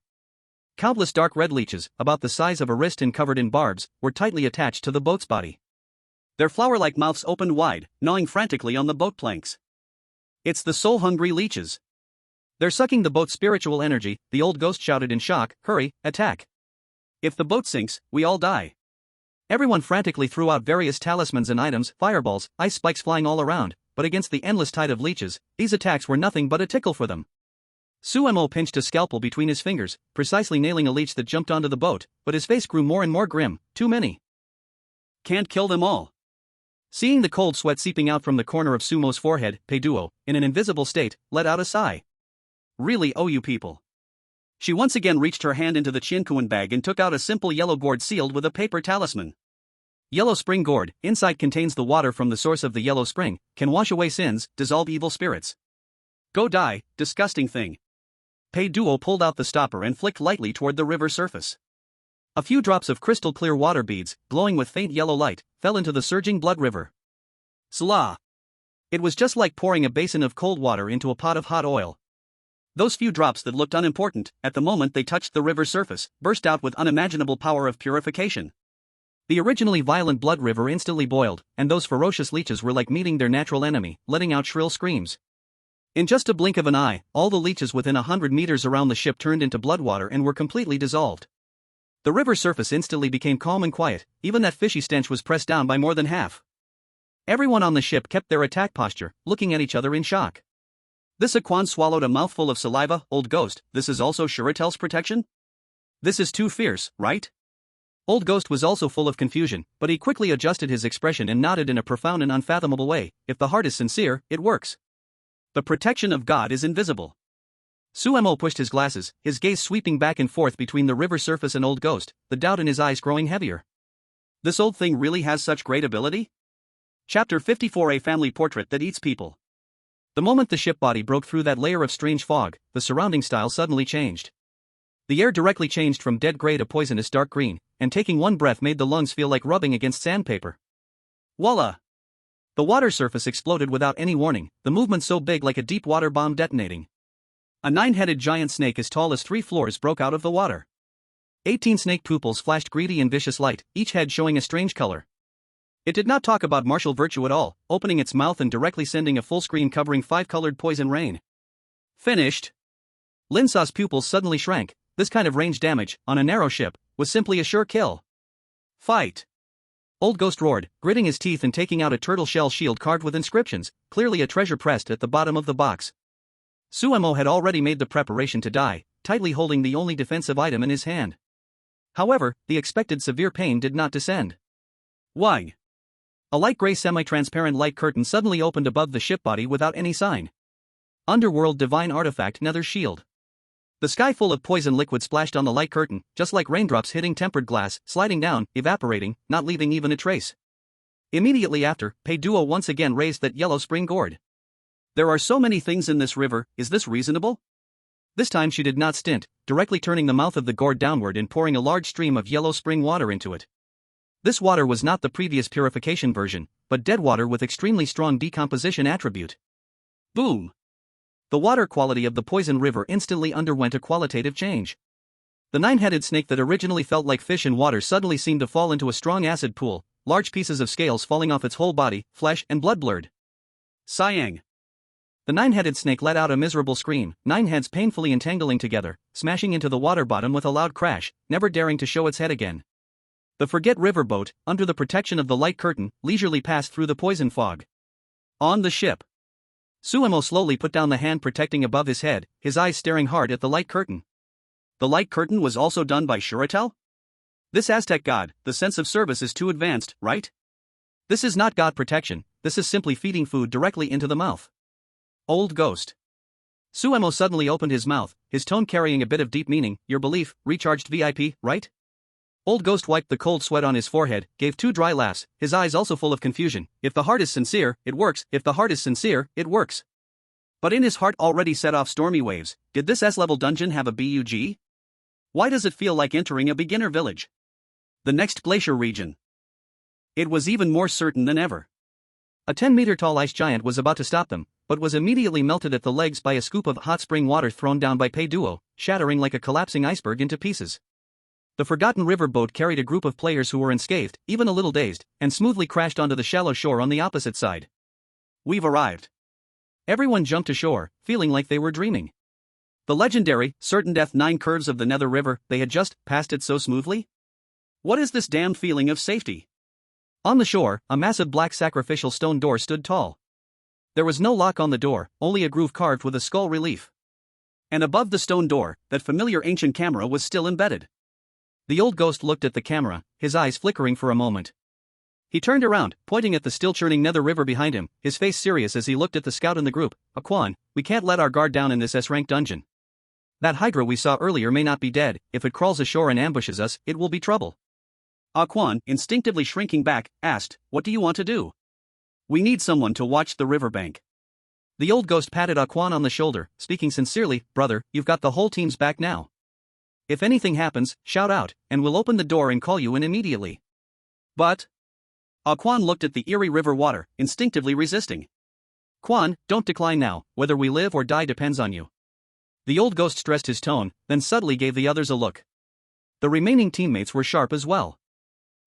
Countless dark red leeches, about the size of a wrist and covered in barbs, were tightly attached to the boat's body. Their flower-like mouths opened wide, gnawing frantically on the boat planks. It's the soul-hungry leeches. They're sucking the boat's spiritual energy, the old ghost shouted in shock. Hurry, attack. If the boat sinks, we all die. Everyone frantically threw out various talismans and items, fireballs, ice spikes flying all around, but against the endless tide of leeches, these attacks were nothing but a tickle for them. Suemo pinched a scalpel between his fingers, precisely nailing a leech that jumped onto the boat, but his face grew more and more grim. Too many. Can't kill them all. Seeing the cold sweat seeping out from the corner of Sumo's forehead, Pei Duo, in an invisible state, let out a sigh. Really, oh you people. She once again reached her hand into the Qin Shi Huang bag and took out a simple yellow gourd sealed with a paper talisman. Yellow spring gourd, inside contains the water from the source of the yellow spring, can wash away sins, dissolve evil spirits. Go die, disgusting thing. Pei Duo pulled out the stopper and flicked lightly toward the river surface. A few drops of crystal clear water beads, glowing with faint yellow light, fell into the surging blood river. Sla! It was just like pouring a basin of cold water into a pot of hot oil. Those few drops that looked unimportant, at the moment they touched the river surface, burst out with unimaginable power of purification. The originally violent blood river instantly boiled, and those ferocious leeches were like meeting their natural enemy, letting out shrill screams. In just a blink of an eye, all the leeches within 100 meters around the ship turned into blood water and were completely dissolved. The river surface instantly became calm and quiet, even that fishy stench was pressed down by more than half. Everyone on the ship kept their attack posture, looking at each other in shock. This Aquan swallowed a mouthful of saliva. Old ghost, this is also Shiritel's protection? This is too fierce, right? Old ghost was also full of confusion, but he quickly adjusted his expression and nodded in a profound and unfathomable way. If the heart is sincere, it works. The protection of God is invisible. Suemo pushed his glasses, his gaze sweeping back and forth between the river surface and old ghost, the doubt in his eyes growing heavier. This old thing really has such great ability? Chapter 54, A family portrait that eats people. The moment the ship body broke through that layer of strange fog, the surrounding style suddenly changed. The air directly changed from dead gray to poisonous dark green, and taking one breath made the lungs feel like rubbing against sandpaper. Voila! The water surface exploded without any warning, the movement so big like a deep water bomb detonating. A 9-headed giant snake as tall as 3 floors broke out of the water. 18 snake pupils flashed greedy and vicious light, each head showing a strange color. It did not talk about martial virtue at all, opening its mouth and directly sending a full screen covering 5-colored poison rain. Finished. Lin Sa's pupils suddenly shrank. This kind of range damage, on a narrow ship, was simply a sure kill. Fight! Old Ghost roared, gritting his teeth and taking out a turtle shell shield carved with inscriptions, clearly a treasure pressed at the bottom of the box. Suemo had already made the preparation to die, tightly holding the only defensive item in his hand. However, the expected severe pain did not descend. Why? A light gray semi-transparent light curtain suddenly opened above the ship body without any sign. Underworld divine artifact Nether shield. The sky full of poison liquid splashed on the light curtain, just like raindrops hitting tempered glass, sliding down, evaporating, not leaving even a trace. Immediately after, Pei Duo once again raised that yellow spring gourd. There are so many things in this river, is this reasonable? This time she did not stint, directly turning the mouth of the gourd downward and pouring a large stream of yellow spring water into it. This water was not the previous purification version, but dead water with extremely strong decomposition attribute. Boom! The water quality of the poison river instantly underwent a qualitative change. The 9-headed snake that originally felt like fish in water suddenly seemed to fall into a strong acid pool, large pieces of scales falling off its whole body, flesh and blood blurred. Sighing. The 9-headed snake let out a miserable scream, 9 heads painfully entangling together, smashing into the water bottom with a loud crash, never daring to show its head again. The Forget River boat, under the protection of the light curtain, leisurely passed through the poison fog. On the ship. Suemo slowly put down the hand protecting above his head, his eyes staring hard at the light curtain. The light curtain was also done by Shuratel? This Aztec god, the sense of service is too advanced, right? This is not god protection, this is simply feeding food directly into the mouth. Old Ghost. Suemo suddenly opened his mouth, his tone carrying a bit of deep meaning. Your belief, recharged VIP, right? Old Ghost wiped the cold sweat on his forehead, gave 2 dry laughs, his eyes also full of confusion. If the heart is sincere, it works. If the heart is sincere, it works. But in his heart already set off stormy waves, did this S-level dungeon have a BUG? Why does it feel like entering a beginner village? The next glacier region. It was even more certain than ever. A 10-meter-tall ice giant was about to stop them, but was immediately melted at the legs by a scoop of hot spring water thrown down by Pei Duo, shattering like a collapsing iceberg into pieces. The Forgotten River boat carried a group of players who were unscathed, even a little dazed, and smoothly crashed onto the shallow shore on the opposite side. We've arrived. Everyone jumped ashore, feeling like they were dreaming. The legendary, certain death 9 curves of the Nether River, they had just passed it so smoothly? What is this damn feeling of safety? On the shore, a massive black sacrificial stone door stood tall. There was no lock on the door, only a groove carved with a skull relief. And above the stone door, that familiar ancient camera was still embedded. The Old Ghost looked at the camera, his eyes flickering for a moment. He turned around, pointing at the still-churning Nether River behind him, his face serious as he looked at the scout in the group. Quan, we can't let our guard down in this S-rank dungeon. That Hydra we saw earlier may not be dead, if it crawls ashore and ambushes us, it will be trouble. Quan, instinctively shrinking back, asked, what do you want to do? We need someone to watch the riverbank. The Old Ghost patted Quan on the shoulder, speaking sincerely, brother, you've got the whole team's back now. If anything happens, shout out, and we'll open the door and call you in immediately. But... Quan looked at the eerie river water, instinctively resisting. Quan, don't decline now, whether we live or die depends on you. The Old Ghost stressed his tone, then subtly gave the others a look. The remaining teammates were sharp as well.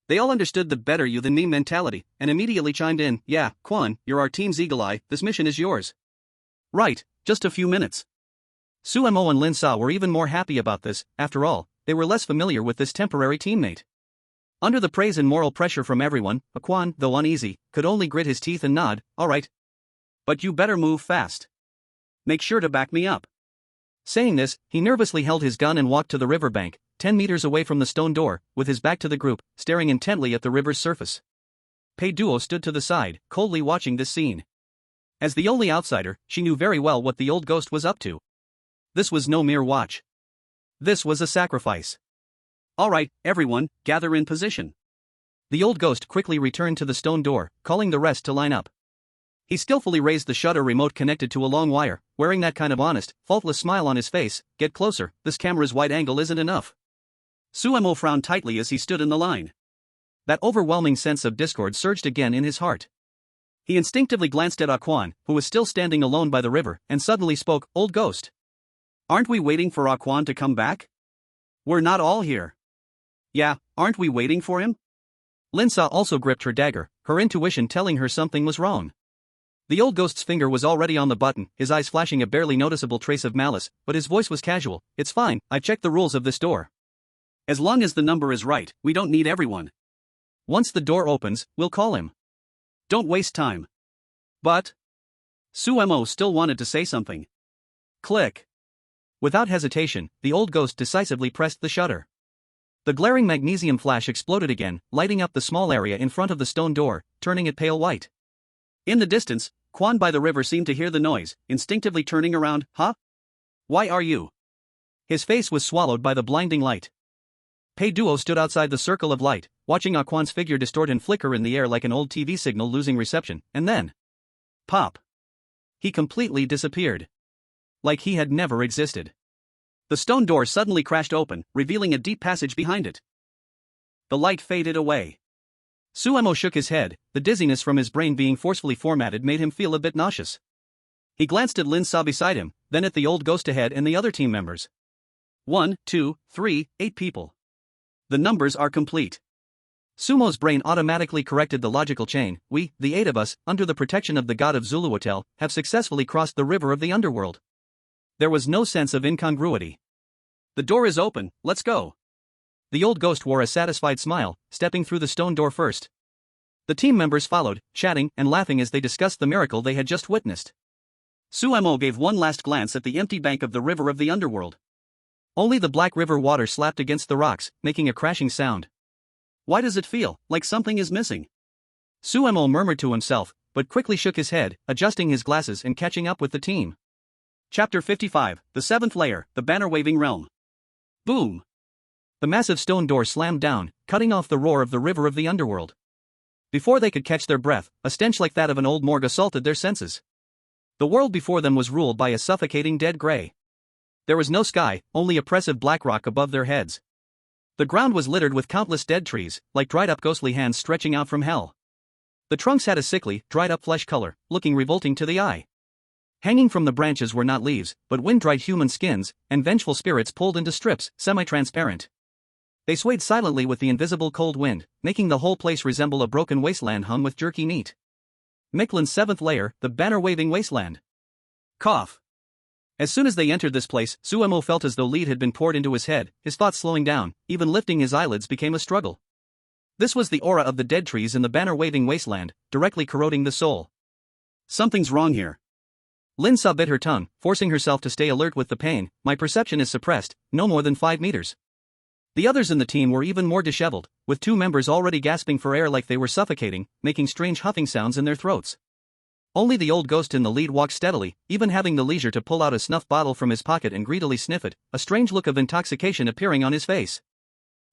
They all understood the better you than me mentality, and immediately chimed in, yeah, Quan, you're our team's eagle eye, this mission is yours. Right, just a few minutes. Suemo and Lin Sa were even more happy about this, after all, they were less familiar with this temporary teammate. Under the praise and moral pressure from everyone, Quan, though uneasy, could only grit his teeth and nod, alright. But you better move fast. Make sure to back me up. Saying this, he nervously held his gun and walked to the riverbank, 10 meters away from the stone door, with his back to the group, staring intently at the river's surface. Pei Duo stood to the side, coldly watching this scene. As the only outsider, she knew very well what the Old Ghost was up to. This was no mere watch. This was a sacrifice. Alright, everyone, gather in position. The old ghost quickly returned to the stone door, calling the rest to line up. He skillfully raised the shutter remote connected to a long wire, wearing that kind of honest, faultless smile on his face. Get closer, this camera's wide angle isn't enough. Suemo frowned tightly as he stood in the line. That overwhelming sense of discord surged again in his heart. He instinctively glanced at Aquan, who was still standing alone by the river, and suddenly spoke, "Old ghost. Aren't we waiting for Aquan to come back? We're not all here." "Yeah, aren't we waiting for him?" Linsa also gripped her dagger, her intuition telling her something was wrong. The old ghost's finger was already on the button, his eyes flashing a barely noticeable trace of malice, but his voice was casual. "It's fine, I've checked the rules of this door. As long as the number is right, we don't need everyone. Once the door opens, we'll call him. Don't waste time." "But..." Suemo still wanted to say something. Click. Without hesitation, the old ghost decisively pressed the shutter. The glaring magnesium flash exploded again, lighting up the small area in front of the stone door, turning it pale white. In the distance, Quan by the river seemed to hear the noise, instinctively turning around. "Huh? Why are you?" His face was swallowed by the blinding light. Pei Duo stood outside the circle of light, watching Aquan's figure distort and flicker in the air like an old TV signal losing reception, and then... pop! He completely disappeared. Like he had never existed. The stone door suddenly crashed open, revealing a deep passage behind it. The light faded away. Suemo shook his head, the dizziness from his brain being forcefully formatted made him feel a bit nauseous. He glanced at Lin Sa beside him, then at the old ghost ahead and the other team members. 1, 2, 3, 8 people. The numbers are complete. Sumo's brain automatically corrected the logical chain. We, the 8 of us, under the protection of the god of Zuluotel, have successfully crossed the river of the underworld. There was no sense of incongruity. "The door is open, let's go." The old ghost wore a satisfied smile, stepping through the stone door first. The team members followed, chatting and laughing as they discussed the miracle they had just witnessed. Suemo gave one last glance at the empty bank of the river of the underworld. Only the black river water slapped against the rocks, making a crashing sound. "Why does it feel like something is missing?" Suemo murmured to himself, but quickly shook his head, adjusting his glasses and catching up with the team. Chapter 55, The Seventh Layer, The Banner-Waving Realm. Boom! The massive stone door slammed down, cutting off the roar of the river of the underworld. Before they could catch their breath, a stench like that of an old morgue assaulted their senses. The world before them was ruled by a suffocating dead gray. There was no sky, only oppressive black rock above their heads. The ground was littered with countless dead trees, like dried-up ghostly hands stretching out from hell. The trunks had a sickly, dried-up flesh color, looking revolting to the eye. Hanging from the branches were not leaves, but wind-dried human skins, and vengeful spirits pulled into strips, semi-transparent. They swayed silently with the invisible cold wind, making the whole place resemble a broken wasteland hung with jerky meat. Michelin's 7th layer, the banner-waving wasteland. Cough. As soon as they entered this place, Suemo felt as though lead had been poured into his head, his thoughts slowing down, even lifting his eyelids became a struggle. This was the aura of the dead trees in the banner-waving wasteland, directly corroding the soul. Something's wrong here. Lin Sa bit her tongue, forcing herself to stay alert with the pain. My perception is suppressed, no more than 5 meters. The others in the team were even more disheveled, with 2 members already gasping for air like they were suffocating, making strange huffing sounds in their throats. Only the old ghost in the lead walked steadily, even having the leisure to pull out a snuff bottle from his pocket and greedily sniff it, a strange look of intoxication appearing on his face.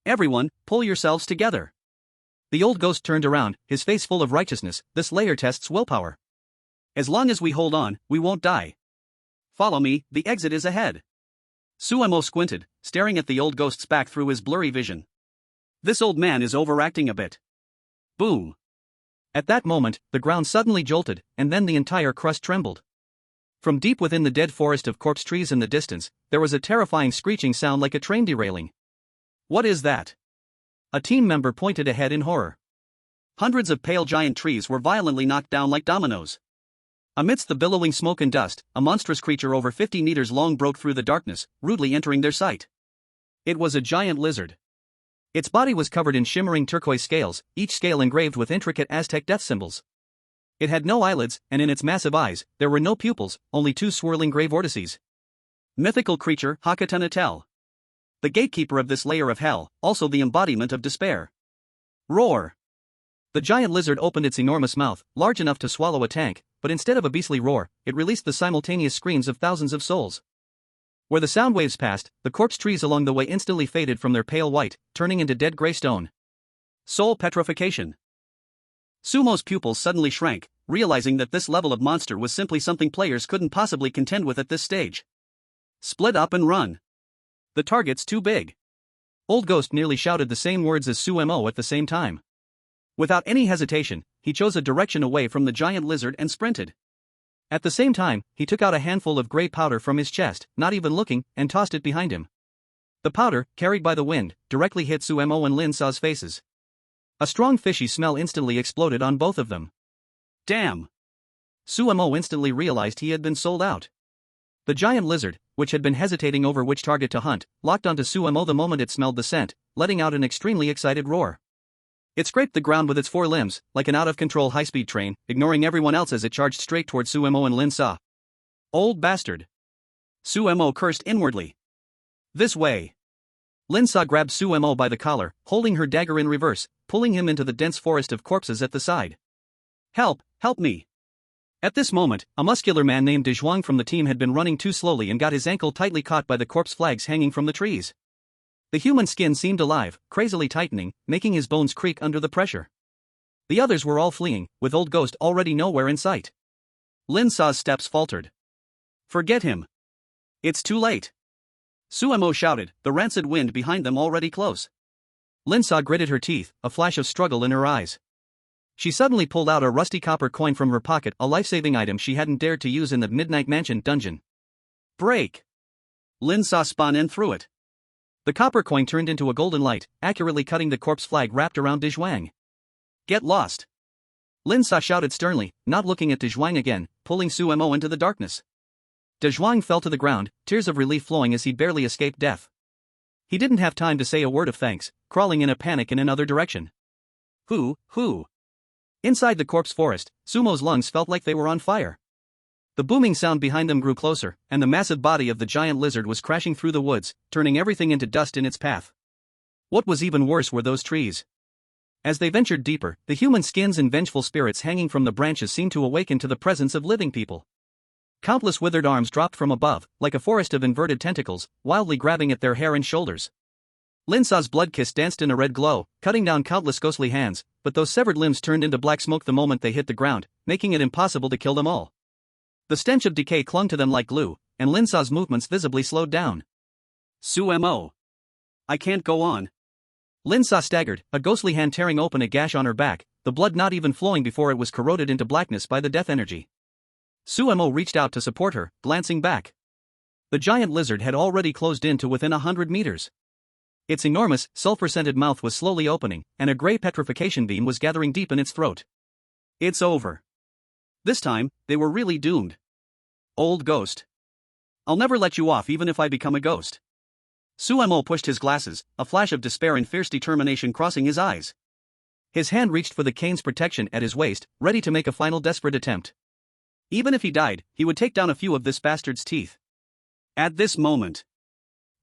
"Everyone, pull yourselves together." The old ghost turned around, his face full of righteousness. "This layer tests willpower. As long as we hold on, we won't die. Follow me, the exit is ahead." Suemo squinted, staring at the old ghost's back through his blurry vision. This old man is overacting a bit. Boom. At that moment, the ground suddenly jolted, and then the entire crust trembled. From deep within the dead forest of corpse trees in the distance, there was a terrifying screeching sound like a train derailing. "What is that?" A team member pointed ahead in horror. Hundreds of pale giant trees were violently knocked down like dominoes. Amidst the billowing smoke and dust, a monstrous creature over 50 meters long broke through the darkness, rudely entering their sight. It was a giant lizard. Its body was covered in shimmering turquoise scales, each scale engraved with intricate Aztec death symbols. It had no eyelids, and in its massive eyes, there were no pupils, only 2 swirling gray vortices. Mythical creature Hakatanatel. The gatekeeper of this layer of hell, also the embodiment of despair. Roar. The giant lizard opened its enormous mouth, large enough to swallow a tank, but instead of a beastly roar, it released the simultaneous screams of thousands of souls. Where the sound waves passed, the corpse trees along the way instantly faded from their pale white, turning into dead gray stone. Soul petrification. Sumo's pupils suddenly shrank, realizing that this level of monster was simply something players couldn't possibly contend with at this stage. Split up and run. The target's too big. Old Ghost nearly shouted the same words as Sumo at the same time. Without any hesitation, he chose a direction away from the giant lizard and sprinted. At the same time, he took out a handful of gray powder from his chest, not even looking, and tossed it behind him. The powder, carried by the wind, directly hit Sumo and Lin Sa's faces. A strong fishy smell instantly exploded on both of them. Damn! Sumo instantly realized he had been sold out. The giant lizard, which had been hesitating over which target to hunt, locked onto Sumo the moment it smelled the scent, letting out an extremely excited roar. It scraped the ground with its four limbs, like an out-of-control high-speed train, ignoring everyone else as it charged straight toward Sumo and Lin Sa. Old bastard! Sumo cursed inwardly. This way! Lin Sa grabbed Sumo by the collar, holding her dagger in reverse, pulling him into the dense forest of corpses at the side. Help! Help me! At this moment, a muscular man named De Zhuang from the team had been running too slowly and got his ankle tightly caught by the corpse flags hanging from the trees. The human skin seemed alive, crazily tightening, making his bones creak under the pressure. The others were all fleeing, with Old Ghost already nowhere in sight. Lin Sa's steps faltered. Forget him. It's too late. Sumo shouted, the rancid wind behind them already close. Lin Sa gritted her teeth, a flash of struggle in her eyes. She suddenly pulled out a rusty copper coin from her pocket, a life-saving item she hadn't dared to use in the Midnight Mansion dungeon. Break! Lin Sa spun in through it. The copper coin turned into a golden light, accurately cutting the corpse flag wrapped around De Zhuang. Get lost! Lin Sa shouted sternly, not looking at De Zhuang again, pulling Sumo into the darkness. De Zhuang fell to the ground, tears of relief flowing as he barely escaped death. He didn't have time to say a word of thanks, crawling in a panic in another direction. Who? Inside the corpse forest, Sumo's lungs felt like they were on fire. The booming sound behind them grew closer, and the massive body of the giant lizard was crashing through the woods, turning everything into dust in its path. What was even worse were those trees. As they ventured deeper, the human skins and vengeful spirits hanging from the branches seemed to awaken to the presence of living people. Countless withered arms dropped from above, like a forest of inverted tentacles, wildly grabbing at their hair and shoulders. Lin Sa's blood kiss danced in a red glow, cutting down countless ghostly hands, but those severed limbs turned into black smoke the moment they hit the ground, making it impossible to kill them all. The stench of decay clung to them like glue, and Lin Sa's movements visibly slowed down. Sumo! I can't go on. Lin Sa staggered, a ghostly hand tearing open a gash on her back, the blood not even flowing before it was corroded into blackness by the death energy. Sumo reached out to support her, glancing back. The giant lizard had already closed in to within 100 meters. Its enormous, sulfur-scented mouth was slowly opening, and a gray petrification beam was gathering deep in its throat. It's over. This time, they were really doomed. Old Ghost. I'll never let you off even if I become a ghost. Sumo pushed his glasses, a flash of despair and fierce determination crossing his eyes. His hand reached for the cane's protection at his waist, ready to make a final desperate attempt. Even if he died, he would take down a few of this bastard's teeth. At this moment,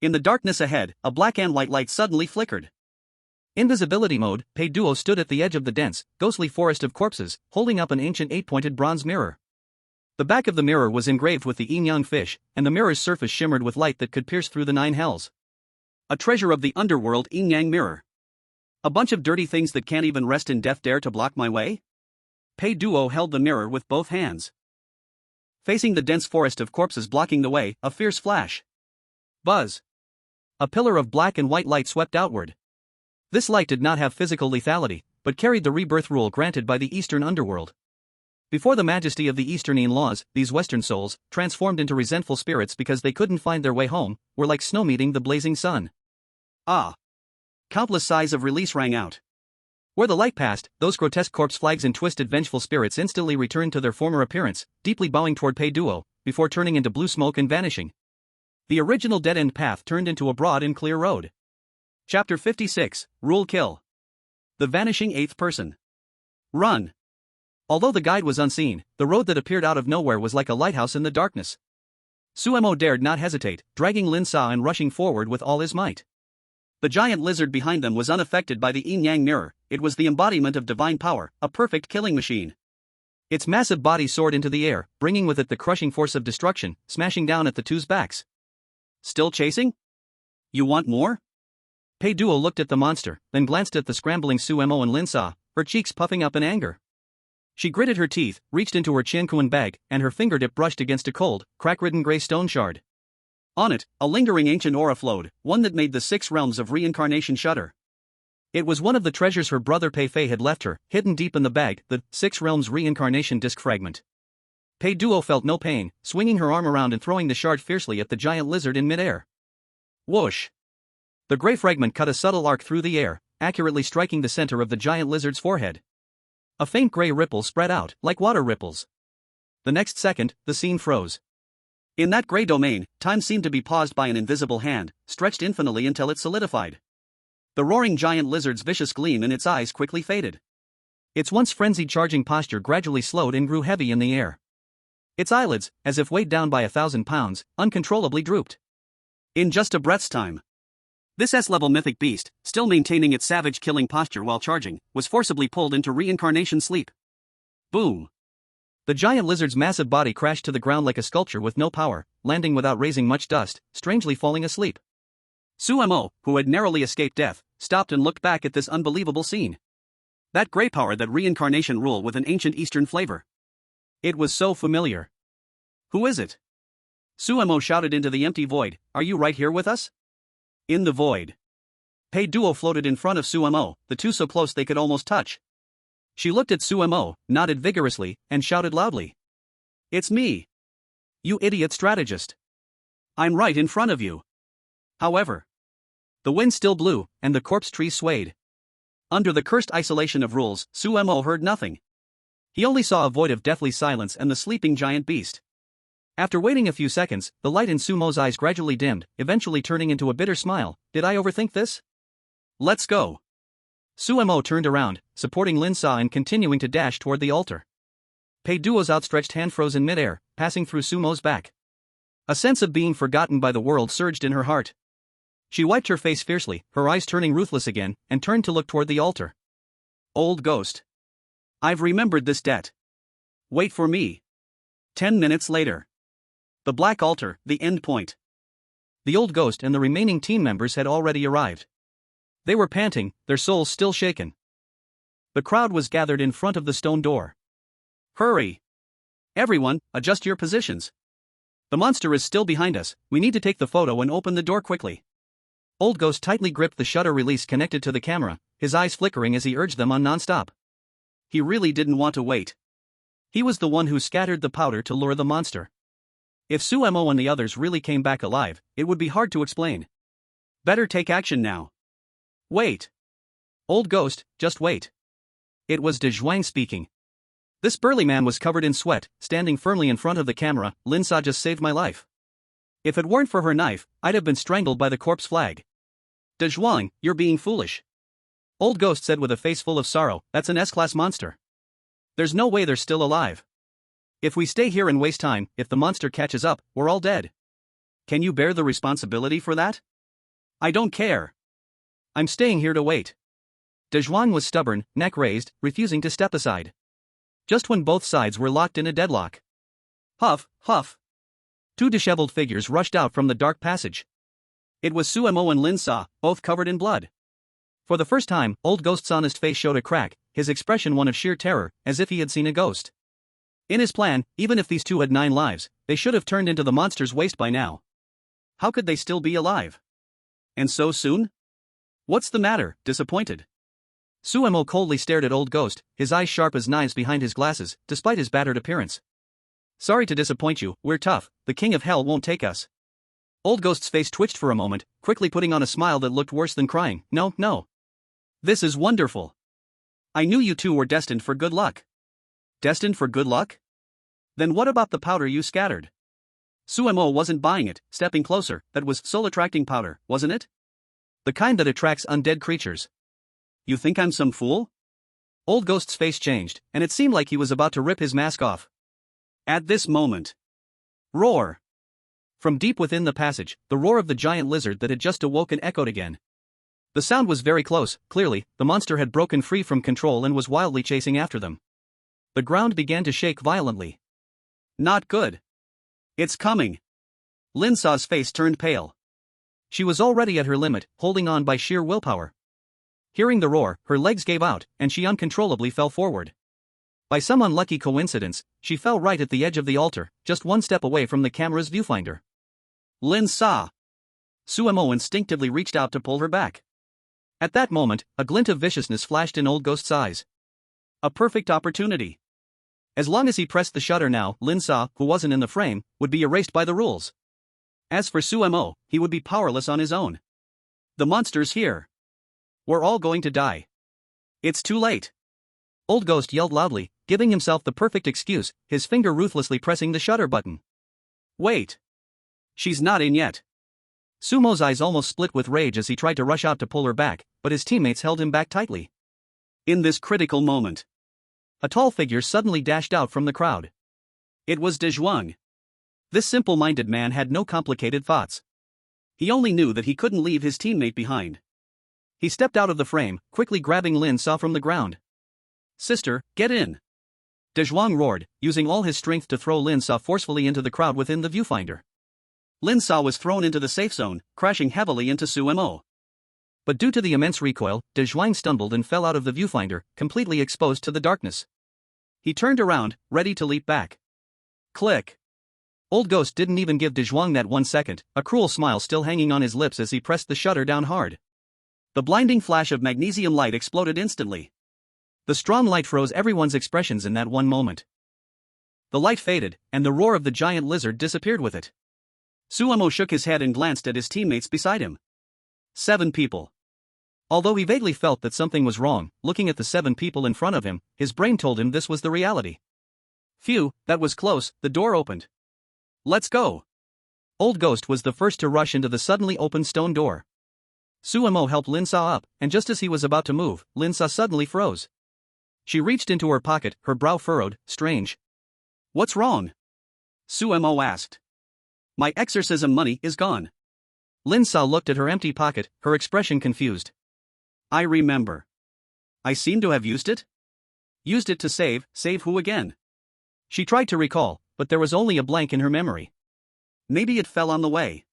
in the darkness ahead, a black and white light suddenly flickered. Invisibility mode, Pei Duo stood at the edge of the dense, ghostly forest of corpses, holding up an ancient 8-pointed bronze mirror. The back of the mirror was engraved with the yin-yang fish, and the mirror's surface shimmered with light that could pierce through the 9 hells. A treasure of the underworld yin-yang mirror. A bunch of dirty things that can't even rest in death dare to block my way? Pei Duo held the mirror with both hands. Facing the dense forest of corpses blocking the way, a fierce flash. Buzz. A pillar of black and white light swept outward. This light did not have physical lethality, but carried the rebirth rule granted by the Eastern underworld. Before the majesty of the Easternine laws, these Western souls, transformed into resentful spirits because they couldn't find their way home, were like snow meeting the blazing sun. Ah! Countless sighs of release rang out. Where the light passed, those grotesque corpse flags and twisted vengeful spirits instantly returned to their former appearance, deeply bowing toward Pei Duo, before turning into blue smoke and vanishing. The original dead-end path turned into a broad and clear road. Chapter 56, Rule Kill. The Vanishing Eighth Person. Run! Although the guide was unseen, the road that appeared out of nowhere was like a lighthouse in the darkness. Sumo dared not hesitate, dragging Lin Sa and rushing forward with all his might. The giant lizard behind them was unaffected by the yin-yang mirror. It was the embodiment of divine power, a perfect killing machine. Its massive body soared into the air, bringing with it the crushing force of destruction, smashing down at the two's backs. Still chasing? You want more? Pei Duo looked at the monster, then glanced at the scrambling Suemo and Linsa, her cheeks puffing up in anger. She gritted her teeth, reached into her Qianquan bag, and her fingertip brushed against a cold, crack-ridden gray stone shard. On it, a lingering ancient aura flowed, one that made the 6 realms of reincarnation shudder. It was one of the treasures her brother Pei Fei had left her, hidden deep in the bag, the 6 realms reincarnation disc fragment. Pei Duo felt no pain, swinging her arm around and throwing the shard fiercely at the giant lizard in midair. Whoosh! The gray fragment cut a subtle arc through the air, accurately striking the center of the giant lizard's forehead. A faint gray ripple spread out, like water ripples. The next second, the scene froze. In that gray domain, time seemed to be paused by an invisible hand, stretched infinitely until it solidified. The roaring giant lizard's vicious gleam in its eyes quickly faded. Its once frenzied charging posture gradually slowed and grew heavy in the air. Its eyelids, as if weighed down by 1,000 pounds, uncontrollably drooped. In just a breath's time, this S-level mythic beast, still maintaining its savage-killing posture while charging, was forcibly pulled into reincarnation sleep. Boom! The giant lizard's massive body crashed to the ground like a sculpture with no power, landing without raising much dust, strangely falling asleep. Suemo, who had narrowly escaped death, stopped and looked back at this unbelievable scene. That gray power, that reincarnation rule with an ancient Eastern flavor. It was so familiar. Who is it? Suemo shouted into the empty void, "Are you right here with us?" In the void, Pei Duo floated in front of Suemo, the two so close they could almost touch. She looked at Suemo, nodded vigorously, and shouted loudly. "It's me! You idiot strategist! I'm right in front of you!" However, the wind still blew, and the corpse trees swayed. Under the cursed isolation of rules, Suemo heard nothing. He only saw a void of deathly silence and the sleeping giant beast. After waiting a few seconds, the light in Sumo's eyes gradually dimmed, eventually turning into a bitter smile. "Did I overthink this? Let's go." Suemo turned around, supporting Linsa and continuing to dash toward the altar. Pei Duo's outstretched hand froze in midair, passing through Sumo's back. A sense of being forgotten by the world surged in her heart. She wiped her face fiercely, her eyes turning ruthless again, and turned to look toward the altar. "Old ghost. I've remembered this debt. Wait for me." 10 minutes later. The black altar, the end point. The old ghost and the remaining team members had already arrived. They were panting, their souls still shaken. The crowd was gathered in front of the stone door. "Hurry! Everyone, adjust your positions. The monster is still behind us, we need to take the photo and open the door quickly." Old Ghost tightly gripped the shutter release connected to the camera, his eyes flickering as he urged them on non-stop. He really didn't want to wait. He was the one who scattered the powder to lure the monster. If Suemo and the others really came back alive, it would be hard to explain. Better take action now. "Wait. Old Ghost, just wait." It was De Zhuang speaking. This burly man was covered in sweat, standing firmly in front of the camera. "Linsa just saved my life. If it weren't for her knife, I'd have been strangled by the corpse flag." "De Zhuang, you're being foolish." Old Ghost said with a face full of sorrow, "That's an S-class monster. There's no way they're still alive. If we stay here and waste time, if the monster catches up, we're all dead. Can you bear the responsibility for that?" "I don't care. I'm staying here to wait." De Zhuang was stubborn, neck raised, refusing to step aside. Just when both sides were locked in a deadlock. Huff, huff. Two disheveled figures rushed out from the dark passage. It was Suemo and Linsa, both covered in blood. For the first time, Old Ghost's honest face showed a crack, his expression one of sheer terror, as if he had seen a ghost. In his plan, even if these two had 9 lives, they should have turned into the monster's waste by now. How could they still be alive? And so soon? "What's the matter?" disappointed. Suemo coldly stared at Old Ghost, his eyes sharp as knives behind his glasses, despite his battered appearance. "Sorry to disappoint you, we're tough, the king of hell won't take us." Old Ghost's face twitched for a moment, quickly putting on a smile that looked worse than crying. "No, no. This is wonderful. I knew you two were destined for good luck." "Destined for good luck? Then what about the powder you scattered?" Suemo wasn't buying it, stepping closer. "That was soul-attracting powder, wasn't it? The kind that attracts undead creatures. You think I'm some fool?" Old Ghost's face changed, and it seemed like he was about to rip his mask off. At this moment, roar! From deep within the passage, the roar of the giant lizard that had just awoken echoed again. The sound was very close, clearly, the monster had broken free from control and was wildly chasing after them. The ground began to shake violently. "Not good. It's coming." Linsa's face turned pale. She was already at her limit, holding on by sheer willpower. Hearing the roar, her legs gave out, and she uncontrollably fell forward. By some unlucky coincidence, she fell right at the edge of the altar, just one step away from the camera's viewfinder. Lin saw. Suemo instinctively reached out to pull her back. At that moment, a glint of viciousness flashed in Old Ghost's eyes. A perfect opportunity. As long as he pressed the shutter now, Lin Sa, who wasn't in the frame, would be erased by the rules. As for Suemo, he would be powerless on his own. The monster's here. We're all going to die. It's too late. Old Ghost yelled loudly, giving himself the perfect excuse, his finger ruthlessly pressing the shutter button. Wait. She's not in yet. Sumo's eyes almost split with rage as he tried to rush out to pull her back, but his teammates held him back tightly. In this critical moment, a tall figure suddenly dashed out from the crowd. It was De Zhuang. This simple-minded man had no complicated thoughts. He only knew that he couldn't leave his teammate behind. He stepped out of the frame, quickly grabbing Lin Sa from the ground. Sister, get in! De Zhuang roared, using all his strength to throw Lin Sa forcefully into the crowd within the viewfinder. Lin Sa was thrown into the safe zone, crashing heavily into Suemo. But due to the immense recoil, De Zhuang stumbled and fell out of the viewfinder, completely exposed to the darkness. He turned around, ready to leap back. Click! Old Ghost didn't even give De Zhuang that 1 second, a cruel smile still hanging on his lips as he pressed the shutter down hard. The blinding flash of magnesium light exploded instantly. The strong light froze everyone's expressions in that one moment. The light faded, and the roar of the giant lizard disappeared with it. Suemo shook his head and glanced at his teammates beside him. 7 people. Although he vaguely felt that something was wrong, looking at the 7 people in front of him, his brain told him this was the reality. Phew, that was close. The door opened. Let's go. Old Ghost was the first to rush into the suddenly opened stone door. Suemo helped Lin Sa up, and just as he was about to move, Lin Sa suddenly froze. She reached into her pocket, her brow furrowed. Strange. What's wrong? Suemo asked. My exorcism money is gone. Lin Sa looked at her empty pocket, her expression confused. I remember. I seem to have used it? Used it to save who again? She tried to recall, but there was only a blank in her memory. Maybe it fell on the way.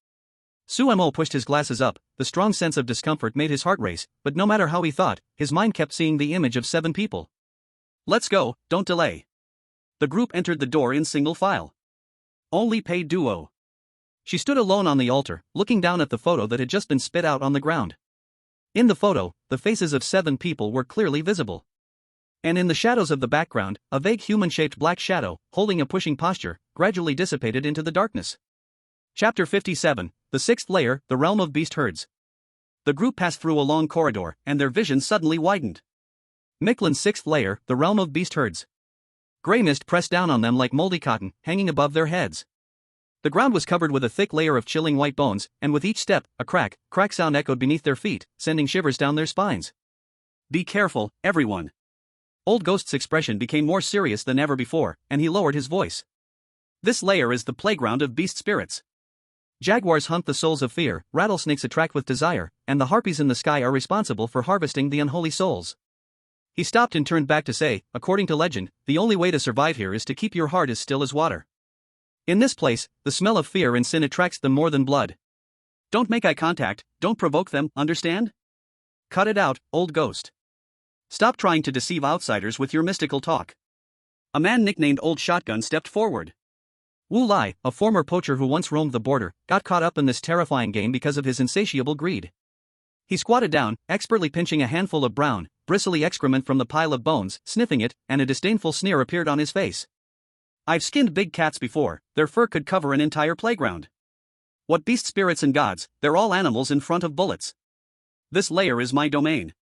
Suemo pushed his glasses up, the strong sense of discomfort made his heart race, but no matter how he thought, his mind kept seeing the image of 7 people. Let's go, don't delay. The group entered the door in single file. Only Pei Duo. She stood alone on the altar, looking down at the photo that had just been spit out on the ground. In the photo, the faces of 7 people were clearly visible. And in the shadows of the background, a vague human-shaped black shadow, holding a pushing posture, gradually dissipated into the darkness. Chapter 57, The Sixth Layer, The Realm of Beast Herds. The group passed through a long corridor, and their vision suddenly widened. Michelin's sixth layer, the realm of beast herds. Grey mist pressed down on them like moldy cotton, hanging above their heads. The ground was covered with a thick layer of chilling white bones, and with each step, a crack sound echoed beneath their feet, sending shivers down their spines. Be careful, everyone. Old Ghost's expression became more serious than ever before, and he lowered his voice. This layer is the playground of beast spirits. Jaguars hunt the souls of fear, rattlesnakes attract with desire, and the harpies in the sky are responsible for harvesting the unholy souls. He stopped and turned back to say, according to legend, the only way to survive here is to keep your heart as still as water. In this place, the smell of fear and sin attracts them more than blood. Don't make eye contact, don't provoke them, understand? Cut it out, Old Ghost. Stop trying to deceive outsiders with your mystical talk. A man nicknamed Old Shotgun stepped forward. Wu Lai, a former poacher who once roamed the border, got caught up in this terrifying game because of his insatiable greed. He squatted down, expertly pinching a handful of brown, bristly excrement from the pile of bones, sniffing it, and a disdainful sneer appeared on his face. I've skinned big cats before, their fur could cover an entire playground. What beast spirits and gods, they're all animals in front of bullets. This layer is my domain.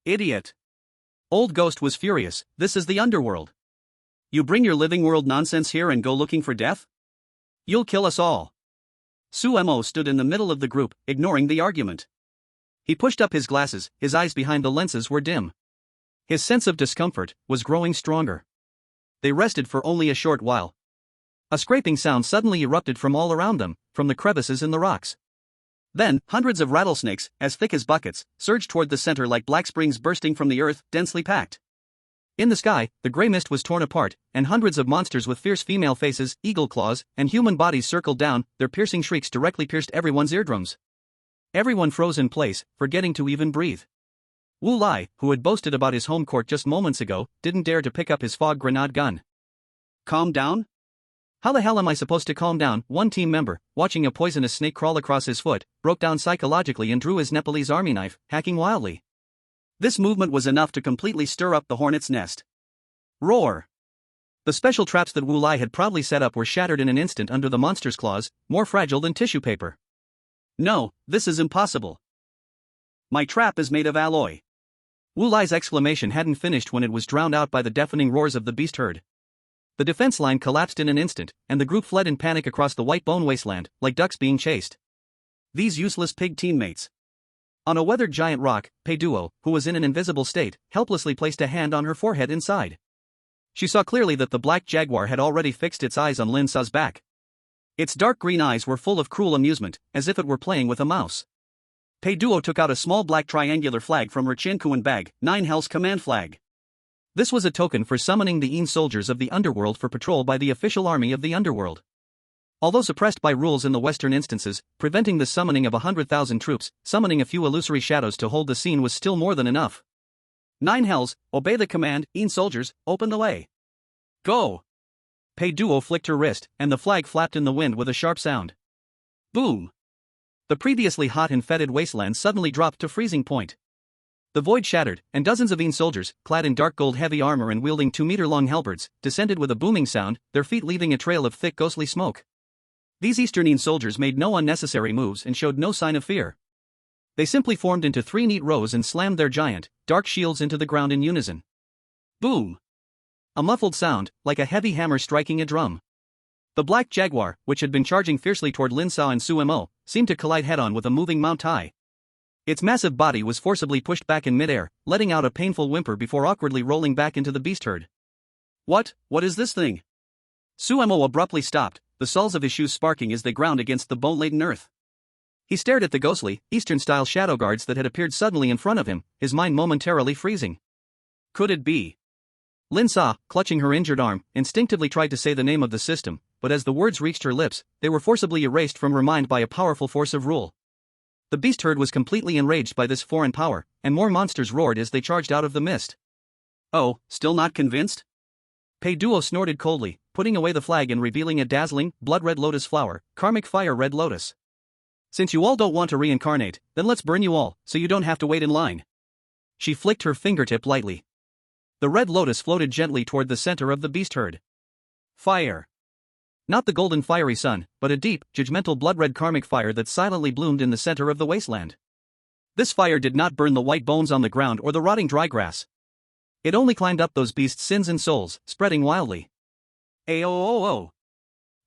Idiot. Old Ghost was furious, this is the underworld. You bring your living world nonsense here and go looking for death? You'll kill us all. Suemo stood in the middle of the group, ignoring the argument. He pushed up his glasses, his eyes behind the lenses were dim. His sense of discomfort was growing stronger. They rested for only a short while. A scraping sound suddenly erupted from all around them, from the crevices in the rocks. Then, hundreds of rattlesnakes, as thick as buckets, surged toward the center like black springs bursting from the earth, densely packed. In the sky, the gray mist was torn apart, and hundreds of monsters with fierce female faces, eagle claws, and human bodies circled down, their piercing shrieks directly pierced everyone's eardrums. Everyone froze in place, forgetting to even breathe. Wu Lai, who had boasted about his home court just moments ago, didn't dare to pick up his fog grenade gun. Calm down? How the hell am I supposed to calm down? One team member, watching a poisonous snake crawl across his foot, broke down psychologically and drew his Nepalese army knife, hacking wildly. This movement was enough to completely stir up the hornet's nest. Roar! The special traps that Wu Lai had proudly set up were shattered in an instant under the monster's claws, more fragile than tissue paper. No, this is impossible. My trap is made of alloy. Wu Lai's exclamation hadn't finished when it was drowned out by the deafening roars of the beast herd. The defense line collapsed in an instant, and the group fled in panic across the white bone wasteland, like ducks being chased. These useless pig teammates. On a weathered giant rock, Pei Duo, who was in an invisible state, helplessly placed a hand on her forehead inside. She saw clearly that the black jaguar had already fixed its eyes on Lin Sa's back. Its dark green eyes were full of cruel amusement, as if it were playing with a mouse. Pei Duo took out a small black triangular flag from her Qin Shi Huang bag, 9 Hell's command flag. This was a token for summoning the Yin soldiers of the underworld for patrol by the official army of the underworld. Although suppressed by rules in the Western instances, preventing the summoning of 100,000 troops, summoning a few illusory shadows to hold the scene was still more than enough. 9 Hells, obey the command, Yin soldiers, open the way. Go! Pei Duo flicked her wrist, and the flag flapped in the wind with a sharp sound. Boom! The previously hot and fetid wasteland suddenly dropped to freezing point. The void shattered, and dozens of Yin soldiers, clad in dark gold heavy armor and wielding 2-meter-long halberds, descended with a booming sound, their feet leaving a trail of thick ghostly smoke. These Eastern Yin soldiers made no unnecessary moves and showed no sign of fear. They simply formed into 3 neat rows and slammed their giant, dark shields into the ground in unison. Boom! A muffled sound, like a heavy hammer striking a drum. The black jaguar, which had been charging fiercely toward Lin Sa and Su Mo, seemed to collide head-on with a moving Mount Tai. Its massive body was forcibly pushed back in midair, letting out a painful whimper before awkwardly rolling back into the beast herd. What is this thing? Su Mo abruptly stopped, the soles of his shoes sparking as they ground against the bone-laden earth. He stared at the ghostly, Eastern-style shadow guards that had appeared suddenly in front of him, his mind momentarily freezing. Could it be? Lin Sa, clutching her injured arm, instinctively tried to say the name of the system, but as the words reached her lips, they were forcibly erased from her mind by a powerful force of rule. The beast herd was completely enraged by this foreign power, and more monsters roared as they charged out of the mist. Oh, still not convinced? Pei Duo snorted coldly, putting away the flag and revealing a dazzling, blood-red lotus flower, karmic fire red lotus. Since you all don't want to reincarnate, then let's burn you all, so you don't have to wait in line. She flicked her fingertip lightly. The red lotus floated gently toward the center of the beast herd. Fire. Not the golden fiery sun, but a deep, judgmental blood-red karmic fire that silently bloomed in the center of the wasteland. This fire did not burn the white bones on the ground or the rotting dry grass. It only climbed up those beasts' sins and souls, spreading wildly. Ayo.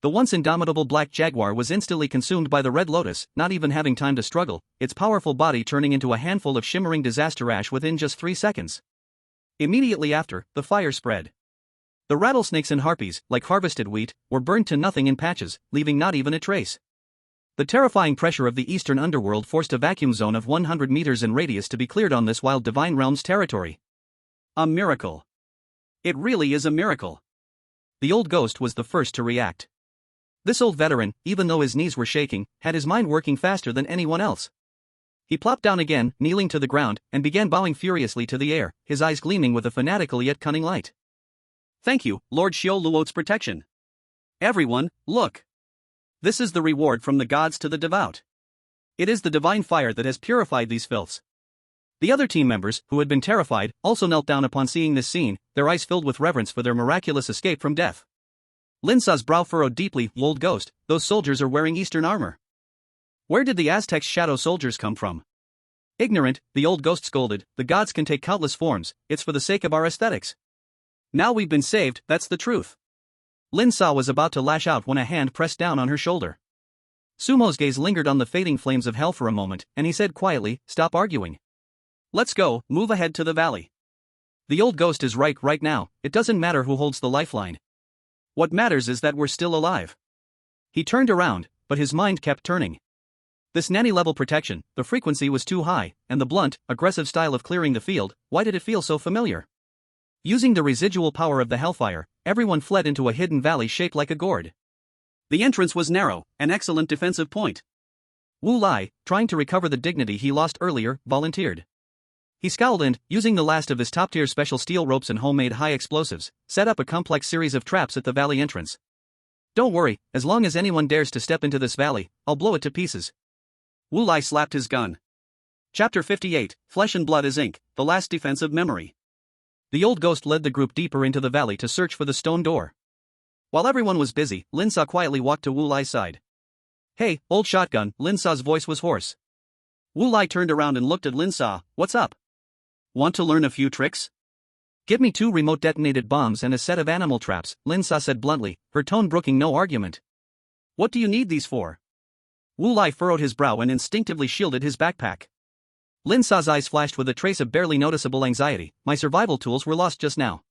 The once indomitable black jaguar was instantly consumed by the red lotus, not even having time to struggle, its powerful body turning into a handful of shimmering disaster ash within just 3 seconds. Immediately after, the fire spread. The rattlesnakes and harpies, like harvested wheat, were burned to nothing in patches, leaving not even a trace. The terrifying pressure of the eastern underworld forced a vacuum zone of 100 meters in radius to be cleared on this wild divine realm's territory. A miracle. It really is a miracle. The old ghost was the first to react. This old veteran, even though his knees were shaking, had his mind working faster than anyone else. He plopped down again, kneeling to the ground, and began bowing furiously to the air, his eyes gleaming with a fanatical yet cunning light. Thank you, Lord Xiao Luo's protection. Everyone, look. This is the reward from the gods to the devout. It is the divine fire that has purified these filths. The other team members, who had been terrified, also knelt down upon seeing this scene, their eyes filled with reverence for their miraculous escape from death. Lin Sa's brow furrowed deeply. Old ghost, those soldiers are wearing Eastern armor. Where did the Aztecs' shadow soldiers come from? Ignorant, the old ghost scolded, the gods can take countless forms, it's for the sake of our aesthetics. Now we've been saved, that's the truth. Lin Sa was about to lash out when a hand pressed down on her shoulder. Sumo's gaze lingered on the fading flames of hell for a moment, and he said quietly, stop arguing. Let's go, move ahead to the valley. The old ghost is right now, it doesn't matter who holds the lifeline. What matters is that we're still alive. He turned around, but his mind kept turning. This nanny-level protection, the frequency was too high, and the blunt, aggressive style of clearing the field, why did it feel so familiar? Using the residual power of the hellfire, everyone fled into a hidden valley shaped like a gourd. The entrance was narrow, an excellent defensive point. Wu Lai, trying to recover the dignity he lost earlier, volunteered. He scowled and, using the last of his top-tier special steel ropes and homemade high explosives, set up a complex series of traps at the valley entrance. Don't worry, as long as anyone dares to step into this valley, I'll blow it to pieces. Wu Lai slapped his gun. Chapter 58, Flesh and Blood is Ink, The Last Defense of Memory. The old ghost led the group deeper into the valley to search for the stone door. While everyone was busy, Lin Sa quietly walked to Wu Lai's side. Hey, old shotgun, Lin Sa's voice was hoarse. Wu Lai turned around and looked at Lin Sa. What's up? Want to learn a few tricks? Give me 2 remote detonated bombs and a set of animal traps, Lin Sa said bluntly, her tone brooking no argument. What do you need these for? Wu Lai furrowed his brow and instinctively shielded his backpack. Lin Sa's eyes flashed with a trace of barely noticeable anxiety. My survival tools were lost just now.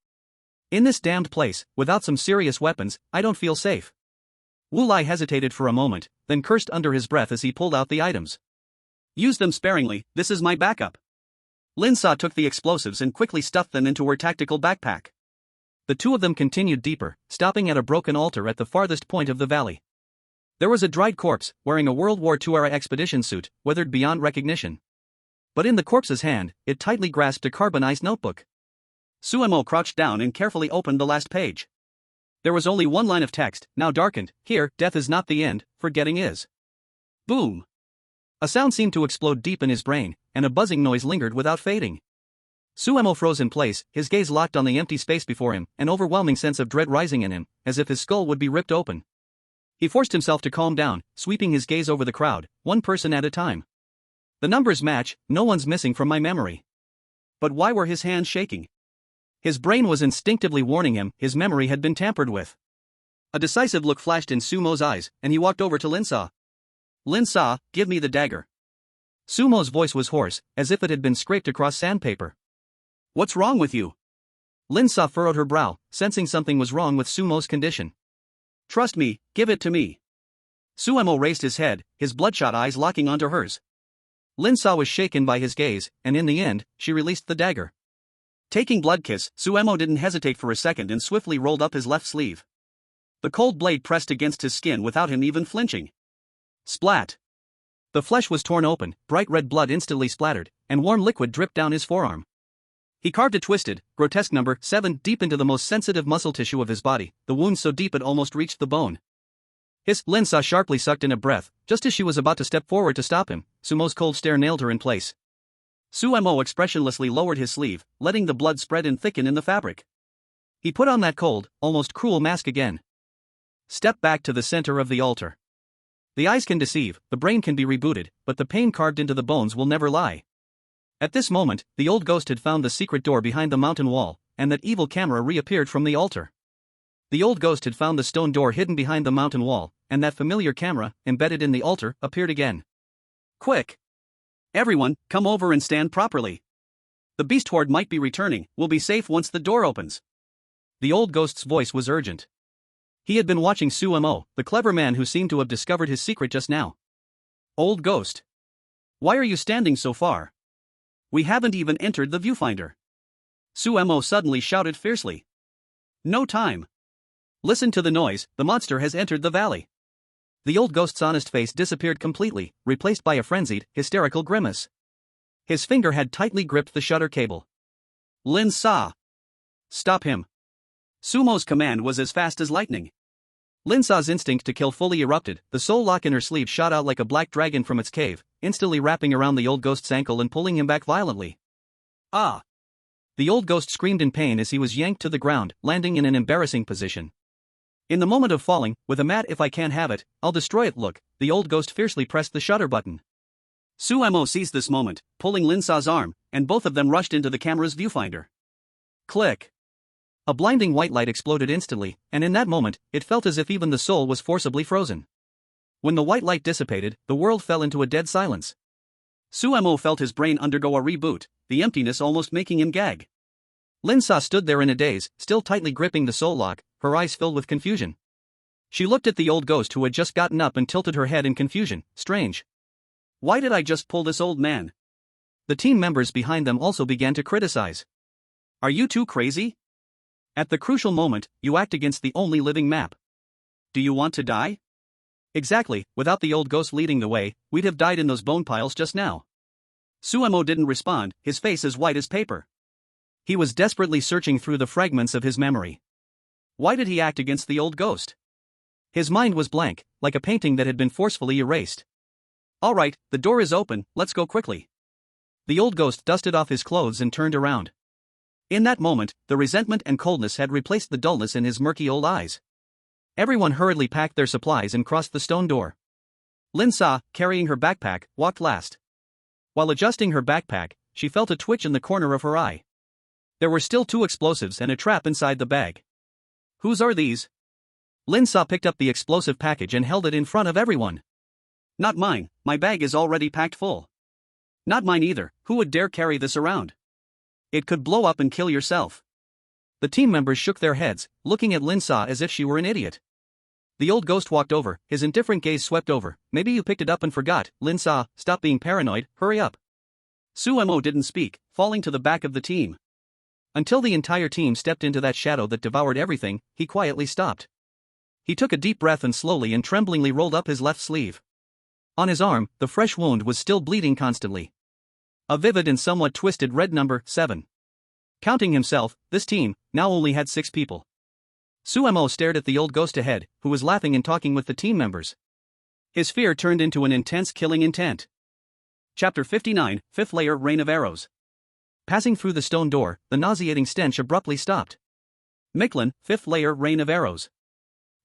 In this damned place, without some serious weapons, I don't feel safe. Wu Lai hesitated for a moment, then cursed under his breath as he pulled out the items. Use them sparingly, this is my backup. Lin Sa took the explosives and quickly stuffed them into her tactical backpack. The two of them continued deeper, stopping at a broken altar at the farthest point of the valley. There was a dried corpse, wearing a World War II-era expedition suit, weathered beyond recognition. But in the corpse's hand, it tightly grasped a carbonized notebook. Suemo crouched down and carefully opened the last page. There was only one line of text, now darkened. Here, death is not the end, forgetting is. Boom! A sound seemed to explode deep in his brain, and a buzzing noise lingered without fading. Suemo froze in place, his gaze locked on the empty space before him, an overwhelming sense of dread rising in him, as if his skull would be ripped open. He forced himself to calm down, sweeping his gaze over the crowd, one person at a time. The numbers match, no one's missing from my memory. But why were his hands shaking? His brain was instinctively warning him his memory had been tampered with. A decisive look flashed in Sumo's eyes, and he walked over to Lin Sa. Lin Sa, give me the dagger. Sumo's voice was hoarse, as if it had been scraped across sandpaper. What's wrong with you? Lin Sa furrowed her brow, sensing something was wrong with Sumo's condition. Trust me, give it to me. Suemo raised his head, his bloodshot eyes locking onto hers. Lin Sa was shaken by his gaze, and in the end, she released the dagger. Taking Bloodkiss, Suemo didn't hesitate for a second and swiftly rolled up his left sleeve. The cold blade pressed against his skin without him even flinching. Splat! The flesh was torn open, bright red blood instantly splattered, and warm liquid dripped down his forearm. He carved a twisted, grotesque number 7 deep into the most sensitive muscle tissue of his body, the wound so deep it almost reached the bone. Lin Sa sharply sucked in a breath, just as she was about to step forward to stop him. Sumo's cold stare nailed her in place. Suemo expressionlessly lowered his sleeve, letting the blood spread and thicken in the fabric. He put on that cold, almost cruel mask again. Step back to the center of the altar. The eyes can deceive, the brain can be rebooted, but the pain carved into the bones will never lie. At this moment, the old ghost had found the secret door behind the mountain wall, and that evil camera reappeared from the altar. The old ghost had found the stone door hidden behind the mountain wall, and that familiar camera, embedded in the altar, appeared again. Quick! Everyone, come over and stand properly. The beast horde might be returning, we'll be safe once the door opens. The old ghost's voice was urgent. He had been watching Suemo, the clever man who seemed to have discovered his secret just now. Old ghost. Why are you standing so far? We haven't even entered the viewfinder. Suemo suddenly shouted fiercely. No time. Listen to the noise, the monster has entered the valley. The old ghost's honest face disappeared completely, replaced by a frenzied, hysterical grimace. His finger had tightly gripped the shutter cable. Lin Sa. Stop him. Sumo's command was as fast as lightning. Lin Sa's instinct to kill fully erupted, the soul lock in her sleeve shot out like a black dragon from its cave, instantly wrapping around the old ghost's ankle and pulling him back violently. Ah! The old ghost screamed in pain as he was yanked to the ground, landing in an embarrassing position. In the moment of falling, with a mad "if I can't have it, I'll destroy it" look, the old ghost fiercely pressed the shutter button. Suemo seized this moment, pulling Lin Sa's arm, and both of them rushed into the camera's viewfinder. Click! A blinding white light exploded instantly, and in that moment, it felt as if even the soul was forcibly frozen. When the white light dissipated, the world fell into a dead silence. Suemo felt his brain undergo a reboot, the emptiness almost making him gag. Lin Sa stood there in a daze, still tightly gripping the soul lock, her eyes filled with confusion. She looked at the old ghost who had just gotten up and tilted her head in confusion. Strange. Why did I just pull this old man? The team members behind them also began to criticize. Are you too crazy? At the crucial moment, you act against the only living map. Do you want to die? Exactly, without the old ghost leading the way, we'd have died in those bone piles just now. Suemo didn't respond, his face as white as paper. He was desperately searching through the fragments of his memory. Why did he act against the old ghost? His mind was blank, like a painting that had been forcefully erased. Alright, the door is open, let's go quickly. The old ghost dusted off his clothes and turned around. In that moment, the resentment and coldness had replaced the dullness in his murky old eyes. Everyone hurriedly packed their supplies and crossed the stone door. Lin Sa, carrying her backpack, walked last. While adjusting her backpack, she felt a twitch in the corner of her eye. There were still 2 explosives and a trap inside the bag. Whose are these? Lin Sa picked up the explosive package and held it in front of everyone. Not mine, my bag is already packed full. Not mine either, who would dare carry this around? It could blow up and kill yourself. The team members shook their heads, looking at Lin Sa as if she were an idiot. The old ghost walked over, his indifferent gaze swept over. Maybe you picked it up and forgot. Lin Sa, stop being paranoid, hurry up. Suemo didn't speak, falling to the back of the team. Until the entire team stepped into that shadow that devoured everything, he quietly stopped. He took a deep breath and slowly and tremblingly rolled up his left sleeve. On his arm, the fresh wound was still bleeding constantly. A vivid and somewhat twisted red number, 7. Counting himself, this team now only had 6 people. Suemo stared at the old ghost ahead, who was laughing and talking with the team members. His fear turned into an intense killing intent. Chapter 59, 5th Layer Rain of Arrows. Passing through the stone door, the nauseating stench abruptly stopped. Michelin, 5th Layer Rain of Arrows.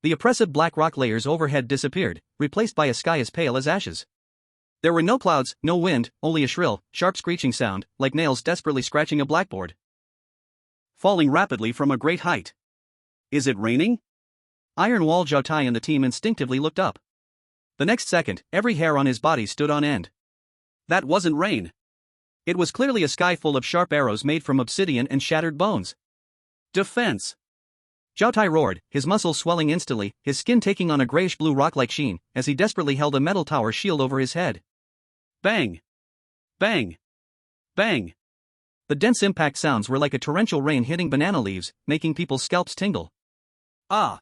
The oppressive black rock layers overhead disappeared, replaced by a sky as pale as ashes. There were no clouds, no wind, only a shrill, sharp screeching sound, like nails desperately scratching a blackboard. Falling rapidly from a great height. Is it raining? Iron Wall Zhao Tai and the team instinctively looked up. The next second, every hair on his body stood on end. That wasn't rain. It was clearly a sky full of sharp arrows made from obsidian and shattered bones. Defense! Zhao Tai roared, his muscles swelling instantly, his skin taking on a grayish-blue rock-like sheen, as he desperately held a metal tower shield over his head. Bang! Bang! Bang! The dense impact sounds were like a torrential rain hitting banana leaves, making people's scalps tingle. Ah!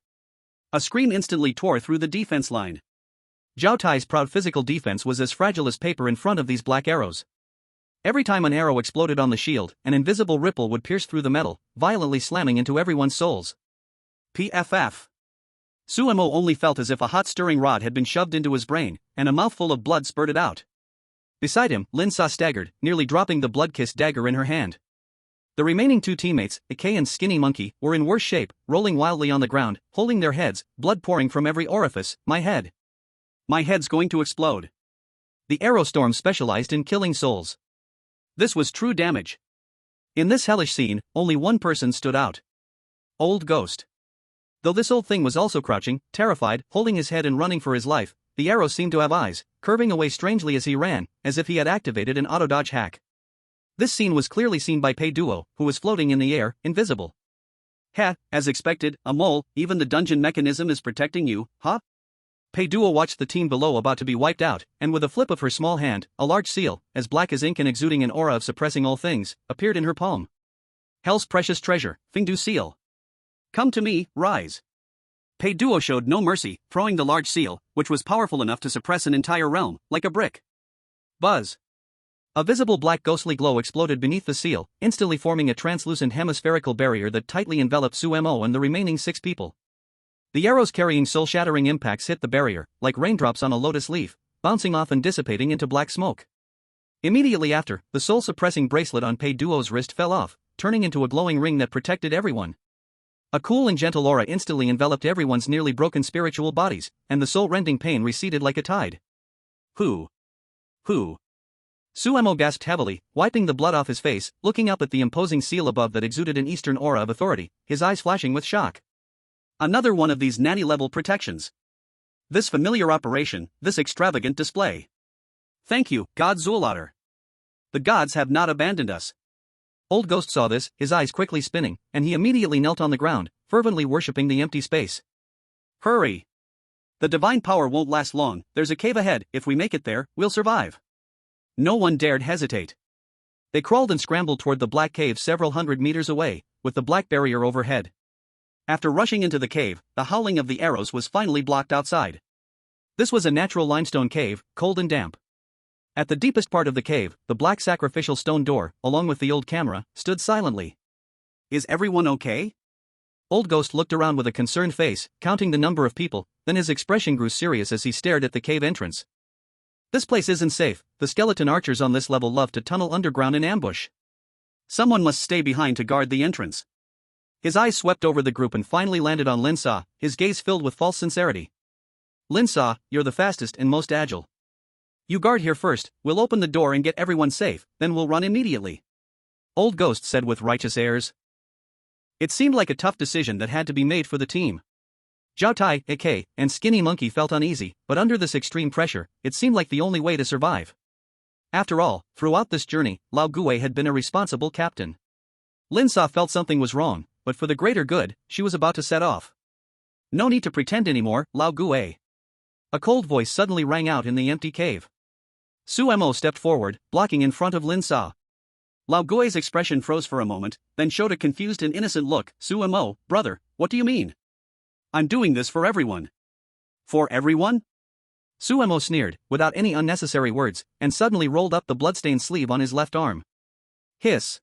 A scream instantly tore through the defense line. Zhao Tai's proud physical defense was as fragile as paper in front of these black arrows. Every time an arrow exploded on the shield, an invisible ripple would pierce through the metal, violently slamming into everyone's souls. PFF. Suemo only felt as if a hot stirring rod had been shoved into his brain, and a mouthful of blood spurted out. Beside him, Lin Sa staggered, nearly dropping the blood-kissed dagger in her hand. The remaining 2 teammates, Ikei and Skinny Monkey, were in worse shape, rolling wildly on the ground, holding their heads, blood pouring from every orifice. My head. My head's going to explode. The arrow storm specialized in killing souls. This was true damage. In this hellish scene, only one person stood out. Old Ghost. Though this old thing was also crouching, terrified, holding his head and running for his life, the arrow seemed to have eyes, curving away strangely as he ran, as if he had activated an auto-dodge hack. This scene was clearly seen by Pei Duo, who was floating in the air, invisible. Heh, as expected, a mole, even the dungeon mechanism is protecting you, huh? Pei Duo watched the team below about to be wiped out, and with a flip of her small hand, a large seal, as black as ink and exuding an aura of suppressing all things, appeared in her palm. Hell's precious treasure, Fingdu seal. Come to me, rise. Pei Duo showed no mercy, throwing the large seal, which was powerful enough to suppress an entire realm, like a brick. Buzz. A visible black ghostly glow exploded beneath the seal, instantly forming a translucent hemispherical barrier that tightly enveloped Suemo and the remaining 6 people. The arrows carrying soul-shattering impacts hit the barrier, like raindrops on a lotus leaf, bouncing off and dissipating into black smoke. Immediately after, the soul-suppressing bracelet on Pei Duo's wrist fell off, turning into a glowing ring that protected everyone. A cool and gentle aura instantly enveloped everyone's nearly broken spiritual bodies, and the soul-rending pain receded like a tide. Who? Suemo gasped heavily, wiping the blood off his face, looking up at the imposing seal above that exuded an Eastern aura of authority, his eyes flashing with shock. Another one of these nanny-level protections. This familiar operation, this extravagant display. Thank you, God Zuulater. The gods have not abandoned us. Old Ghost saw this, his eyes quickly spinning, and he immediately knelt on the ground, fervently worshipping the empty space. Hurry! The divine power won't last long, there's a cave ahead, if we make it there, we'll survive. No one dared hesitate. They crawled and scrambled toward the black cave several hundred meters away, with the black barrier overhead. After rushing into the cave, the howling of the arrows was finally blocked outside. This was a natural limestone cave, cold and damp. At the deepest part of the cave, the black sacrificial stone door, along with the old camera, stood silently. Is everyone okay? Old Ghost looked around with a concerned face, counting the number of people, then his expression grew serious as he stared at the cave entrance. This place isn't safe, the skeleton archers on this level love to tunnel underground in ambush. Someone must stay behind to guard the entrance. His eyes swept over the group and finally landed on Lin Sa, his gaze filled with false sincerity. Lin Sa, you're the fastest and most agile. You guard here first, we'll open the door and get everyone safe, then we'll run immediately. Old Ghost said with righteous airs. It seemed like a tough decision that had to be made for the team. Zhao Tai, AK, and Skinny Monkey felt uneasy, but under this extreme pressure, it seemed like the only way to survive. After all, throughout this journey, Lao Gui had been a responsible captain. Lin Sa felt something was wrong, but for the greater good, she was about to set off. No need to pretend anymore, Lao Gui. A cold voice suddenly rang out in the empty cave. Su Mo stepped forward, blocking in front of Lin Sa. Lao Gui's expression froze for a moment, then showed a confused and innocent look. Su Mo, brother, what do you mean? I'm doing this for everyone. For everyone? Su Mo sneered, without any unnecessary words, and suddenly rolled up the bloodstained sleeve on his left arm. Hiss.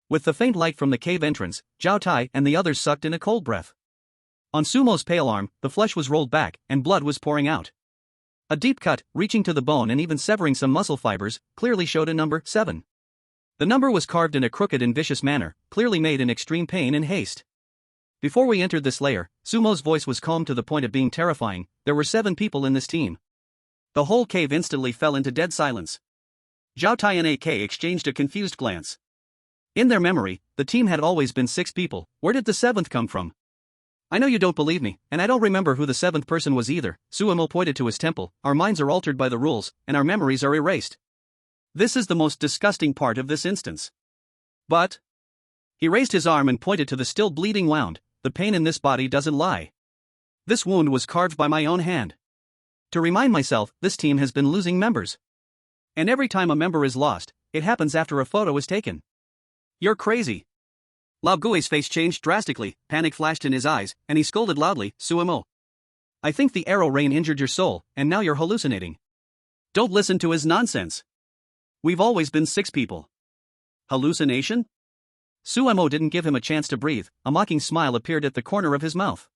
With the faint light from the cave entrance, Zhao Tai and the others sucked in a cold breath. On Sumo's pale arm, the flesh was rolled back, and blood was pouring out. A deep cut, reaching to the bone and even severing some muscle fibers, clearly showed a number 7. The number was carved in a crooked and vicious manner, clearly made in extreme pain and haste. Before we entered this lair, Sumo's voice was calm to the point of being terrifying. There were 7 people in this team. The whole cave instantly fell into dead silence. Zhao Tai and AK exchanged a confused glance. In their memory, the team had always been 6 people. Where did the 7th come from? I know you don't believe me, and I don't remember who the 7th person was either. Suemo pointed to his temple. Our minds are altered by the rules, and our memories are erased. This is the most disgusting part of this instance. But... He raised his arm and pointed to the still bleeding wound. The pain in this body doesn't lie. This wound was carved by my own hand. To remind myself, this team has been losing members. And every time a member is lost, it happens after a photo is taken. You're crazy. Lao Gui's face changed drastically, panic flashed in his eyes, and he scolded loudly, Suemo. I think the arrow rain injured your soul, and now you're hallucinating. Don't listen to his nonsense. We've always been 6 people. Hallucination? Suemo didn't give him a chance to breathe. A mocking smile appeared at the corner of his mouth.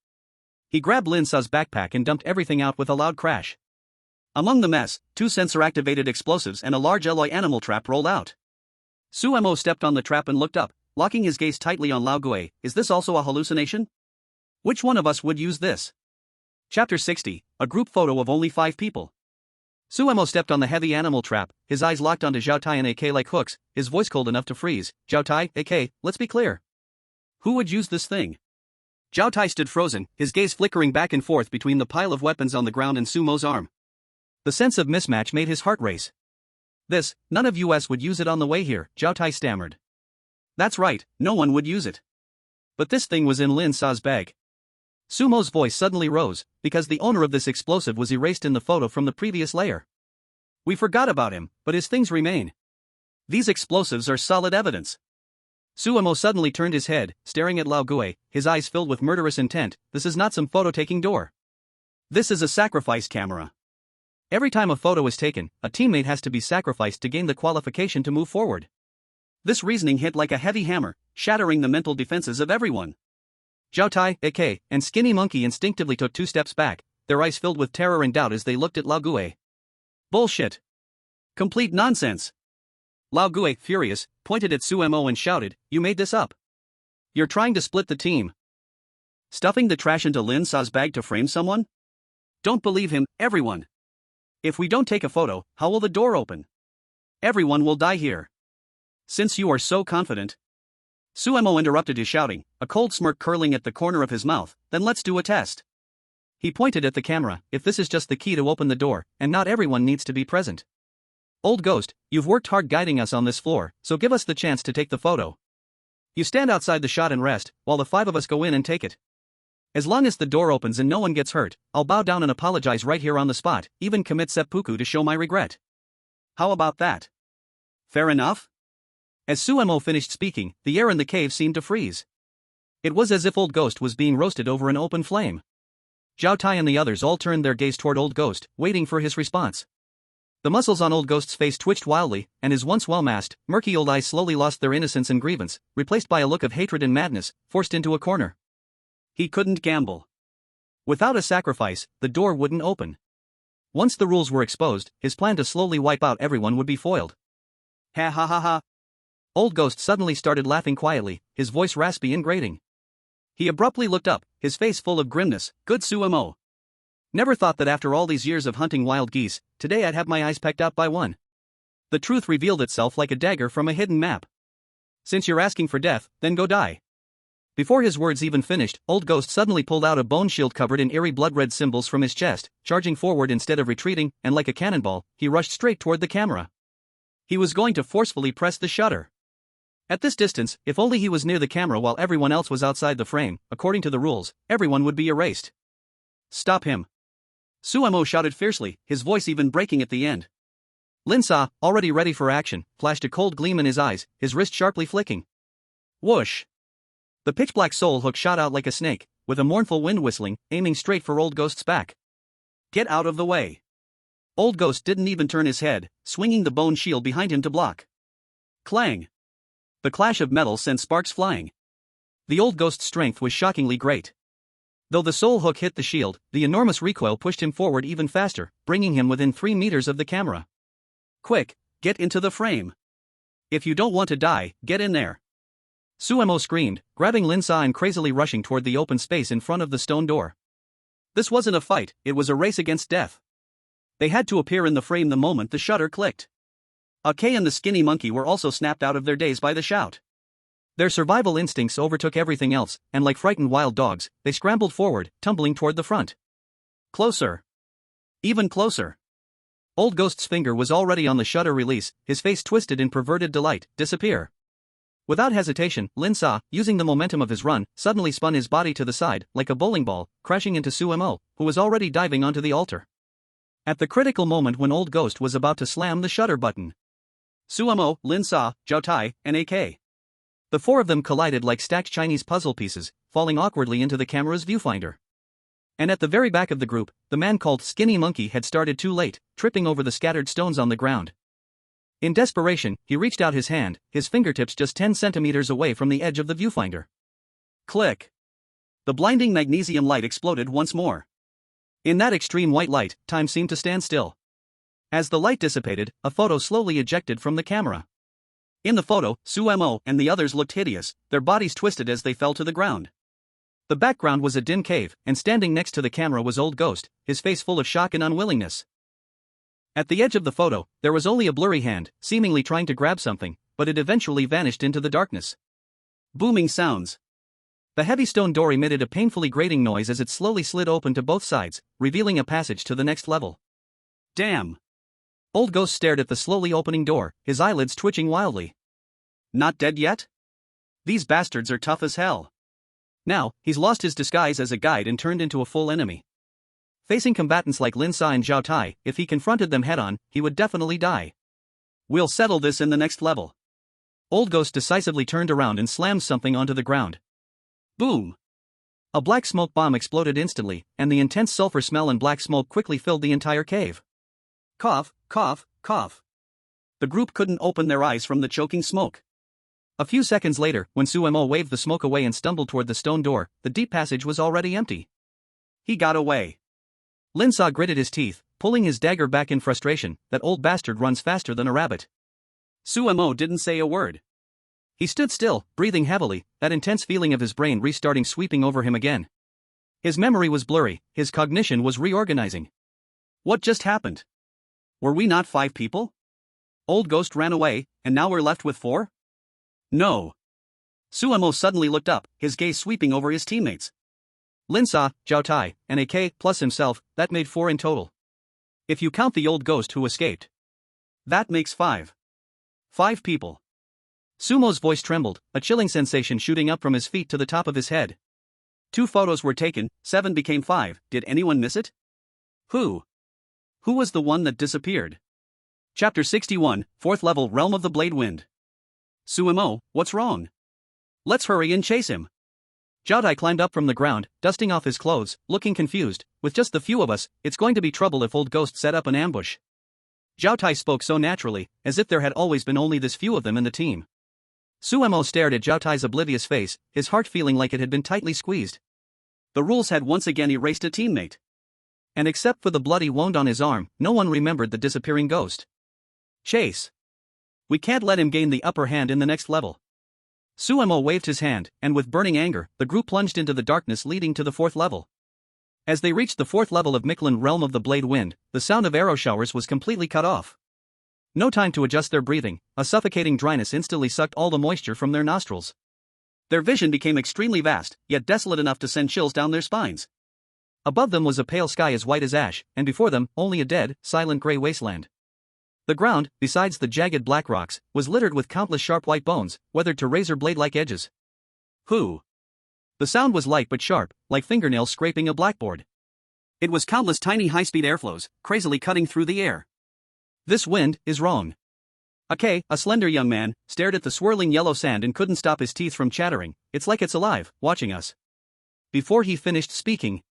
He grabbed Lin Sa's backpack and dumped everything out with a loud crash. Among the mess, 2 sensor-activated explosives and a large alloy animal trap rolled out. Suemo stepped on the trap and looked up, locking his gaze tightly on Lao Gui. Is this also a hallucination? Which one of us would use this? Chapter 60, a group photo of only 5 people. Suemo stepped on the heavy animal trap, his eyes locked onto Zhao Tai and AK like hooks, his voice cold enough to freeze. Zhao Tai, AK, let's be clear. Who would use this thing? Zhao Tai stood frozen, his gaze flickering back and forth between the pile of weapons on the ground and Sumo's arm. The sense of mismatch made his heart race. None of us would use it on the way here, Zhao Tai stammered. That's right, no one would use it. But this thing was in Lin Sa's bag. Sumo's voice suddenly rose, because the owner of this explosive was erased in the photo from the previous layer. We forgot about him, but his things remain. These explosives are solid evidence. Suemo suddenly turned his head, staring at Lao Gui, his eyes filled with murderous intent. This is not some photo-taking door. This is a sacrifice camera. Every time a photo is taken, a teammate has to be sacrificed to gain the qualification to move forward. This reasoning hit like a heavy hammer, shattering the mental defenses of everyone. Zhao Tai, AK, and Skinny Monkey instinctively took 2 steps back, their eyes filled with terror and doubt as they looked at Lao Gui. Bullshit. Complete nonsense. Lao Gui, furious, pointed at Suemo and shouted, You made this up. You're trying to split the team. Stuffing the trash into Lin Sa's bag to frame someone? Don't believe him, everyone. If we don't take a photo, how will the door open? Everyone will die here. Since you are so confident. Suemo interrupted his shouting, a cold smirk curling at the corner of his mouth. Then let's do a test. He pointed at the camera. If this is just the key to open the door, and not everyone needs to be present. Old Ghost, you've worked hard guiding us on this floor, so give us the chance to take the photo. You stand outside the shot and rest, while the 5 of us go in and take it. As long as the door opens and no one gets hurt, I'll bow down and apologize right here on the spot, even commit seppuku to show my regret. How about that? Fair enough? As Suemo finished speaking, the air in the cave seemed to freeze. It was as if Old Ghost was being roasted over an open flame. Zhao Tai and the others all turned their gaze toward Old Ghost, waiting for his response. The muscles on Old Ghost's face twitched wildly, and his once well-masked, murky old eyes slowly lost their innocence and grievance, replaced by a look of hatred and madness, forced into a corner. He couldn't gamble. Without a sacrifice, the door wouldn't open. Once the rules were exposed, his plan to slowly wipe out everyone would be foiled. Ha ha ha ha. Old Ghost suddenly started laughing quietly, his voice raspy and grating. He abruptly looked up, his face full of grimness. Good Sumo. Never thought that after all these years of hunting wild geese, today I'd have my eyes pecked out by one. The truth revealed itself like a dagger from a hidden map. Since you're asking for death, then go die. Before his words even finished, Old Ghost suddenly pulled out a bone shield covered in eerie blood-red symbols from his chest, charging forward instead of retreating, and like a cannonball, he rushed straight toward the camera. He was going to forcefully press the shutter. At this distance, if only he was near the camera while everyone else was outside the frame, according to the rules, everyone would be erased. Stop him. Sumo shouted fiercely, his voice even breaking at the end. Lin Sa, already ready for action, flashed a cold gleam in his eyes, his wrist sharply flicking. Whoosh! The pitch-black soul hook shot out like a snake, with a mournful wind whistling, aiming straight for Old Ghost's back. Get out of the way. Old Ghost didn't even turn his head, swinging the bone shield behind him to block. Clang! The clash of metal sent sparks flying. The Old Ghost's strength was shockingly great. Though the soul hook hit the shield, the enormous recoil pushed him forward even faster, bringing him within 3 meters of the camera. Quick, get into the frame. If you don't want to die, get in there. Sumo screamed, grabbing Lin Sa and crazily rushing toward the open space in front of the stone door. This wasn't a fight, it was a race against death. They had to appear in the frame the moment the shutter clicked. Kay and the skinny monkey were also snapped out of their daze by the shout. Their survival instincts overtook everything else, and like frightened wild dogs, they scrambled forward, tumbling toward the front. Closer. Even closer. Old Ghost's finger was already on the shutter release, his face twisted in perverted delight. Disappear. Without hesitation, Lin Sa, using the momentum of his run, suddenly spun his body to the side, like a bowling ball, crashing into Sumo, who was already diving onto the altar. At the critical moment when Old Ghost was about to slam the shutter button, Sumo, Lin Sa, Zhao Tai, and AK. The 4 of them collided like stacked Chinese puzzle pieces, falling awkwardly into the camera's viewfinder. And at the very back of the group, the man called Skinny Monkey had started too late, tripping over the scattered stones on the ground. In desperation, he reached out his hand, his fingertips just 10 centimeters away from the edge of the viewfinder. Click! The blinding magnesium light exploded once more. In that extreme white light, time seemed to stand still. As the light dissipated, a photo slowly ejected from the camera. In the photo, Sumo and the others looked hideous, their bodies twisted as they fell to the ground. The background was a dim cave, and standing next to the camera was Old Ghost, his face full of shock and unwillingness. At the edge of the photo, there was only a blurry hand, seemingly trying to grab something, but it eventually vanished into the darkness. Booming sounds. The heavy stone door emitted a painfully grating noise as it slowly slid open to both sides, revealing a passage to the next level. Damn! Old Ghost stared at the slowly opening door, his eyelids twitching wildly. Not dead yet? These bastards are tough as hell. Now, he's lost his disguise as a guide and turned into a full enemy. Facing combatants like Lin Sa and Zhao Tai, if he confronted them head-on, he would definitely die. We'll settle this in the next level. Old Ghost decisively turned around and slammed something onto the ground. Boom! A black smoke bomb exploded instantly, and the intense sulfur smell and black smoke quickly filled the entire cave. Cough, cough, cough. The group couldn't open their eyes from the choking smoke. A few seconds later, when Sumo waved the smoke away and stumbled toward the stone door, the deep passage was already empty. He got away. Lin Sa gritted his teeth, pulling his dagger back in frustration. That old bastard runs faster than a rabbit. Sumo didn't say a word. He stood still, breathing heavily, that intense feeling of his brain restarting sweeping over him again. His memory was blurry, his cognition was reorganizing. What just happened? Were we not 5 people? Old Ghost ran away, and now we're left with 4? No. Sumo suddenly looked up, his gaze sweeping over his teammates. Lin Sa, Zhao Tai, and AK, plus himself, that made 4 in total. If you count the Old Ghost who escaped. That makes 5. 5 people. Sumo's voice trembled, a chilling sensation shooting up from his feet to the top of his head. 2 photos were taken, 7 became 5, did anyone miss it? Who? Who was the one that disappeared? Chapter 61, 4th level Realm of the Blade Wind. Sumo, what's wrong? Let's hurry and chase him. Zhao Tai climbed up from the ground, dusting off his clothes, looking confused. With just the few of us, it's going to be trouble if old ghost set up an ambush. Zhao Tai spoke so naturally, as if there had always been only this few of them in the team. Suemo stared at Zhao Tai's oblivious face, his heart feeling like it had been tightly squeezed. The rules had once again erased a teammate. And except for the bloody wound on his arm, no one remembered the disappearing ghost. Chase. We can't let him gain the upper hand in the next level. Suemo waved his hand, and with burning anger, the group plunged into the darkness leading to the 4th level. As they reached the 4th level of Michelin realm of the blade wind, the sound of arrow showers was completely cut off. No time to adjust their breathing, a suffocating dryness instantly sucked all the moisture from their nostrils. Their vision became extremely vast, yet desolate enough to send chills down their spines. Above them was a pale sky as white as ash, and before them, only a dead, silent gray wasteland. The ground, besides the jagged black rocks, was littered with countless sharp white bones, weathered to razor blade-like edges. Who? The sound was light but sharp, like fingernails scraping a blackboard. It was countless tiny high-speed airflows, crazily cutting through the air. This wind is wrong. Akei, a slender young man, stared at the swirling yellow sand and couldn't stop his teeth from chattering. It's like it's alive, watching us. Before he finished speaking,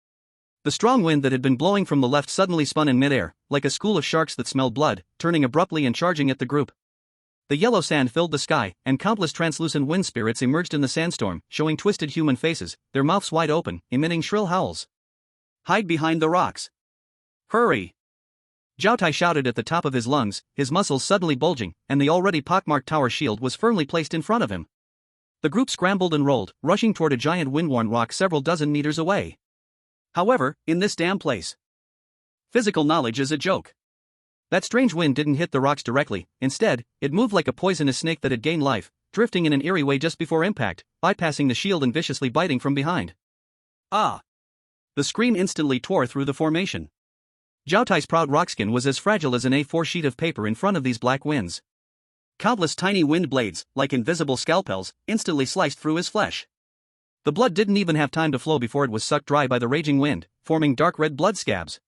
the strong wind that had been blowing from the left suddenly spun in midair, like a school of sharks that smelled blood, turning abruptly and charging at the group. The yellow sand filled the sky, and countless translucent wind spirits emerged in the sandstorm, showing twisted human faces, their mouths wide open, emitting shrill howls. Hide behind the rocks. Hurry! Zhao Tai shouted at the top of his lungs, his muscles suddenly bulging, and the already pockmarked tower shield was firmly placed in front of him. The group scrambled and rolled, rushing toward a giant wind-worn rock several dozen meters away. However, in this damn place, physical knowledge is a joke. That strange wind didn't hit the rocks directly, instead, it moved like a poisonous snake that had gained life, drifting in an eerie way just before impact, bypassing the shield and viciously biting from behind. Ah! The scream instantly tore through the formation. Zhao Tai's proud rockskin was as fragile as an A4 sheet of paper in front of these black winds. Countless tiny wind blades, like invisible scalpels, instantly sliced through his flesh. The blood didn't even have time to flow before it was sucked dry by the raging wind, forming dark red blood scabs.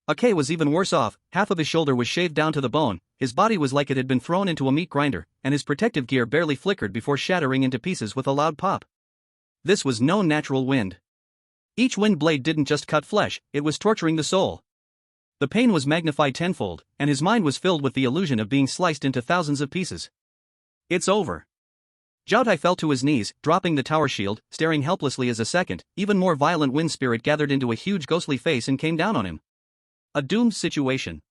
Akei was even worse off, half of his shoulder was shaved down to the bone, his body was like it had been thrown into a meat grinder, and his protective gear barely flickered before shattering into pieces with a loud pop. This was no natural wind. Each wind blade didn't just cut flesh, it was torturing the soul. The pain was magnified tenfold, and his mind was filled with the illusion of being sliced into thousands of pieces. It's over. Zhao Tai fell to his knees, dropping the tower shield, staring helplessly as a second, even more violent wind spirit gathered into a huge ghostly face and came down on him. A doomed situation.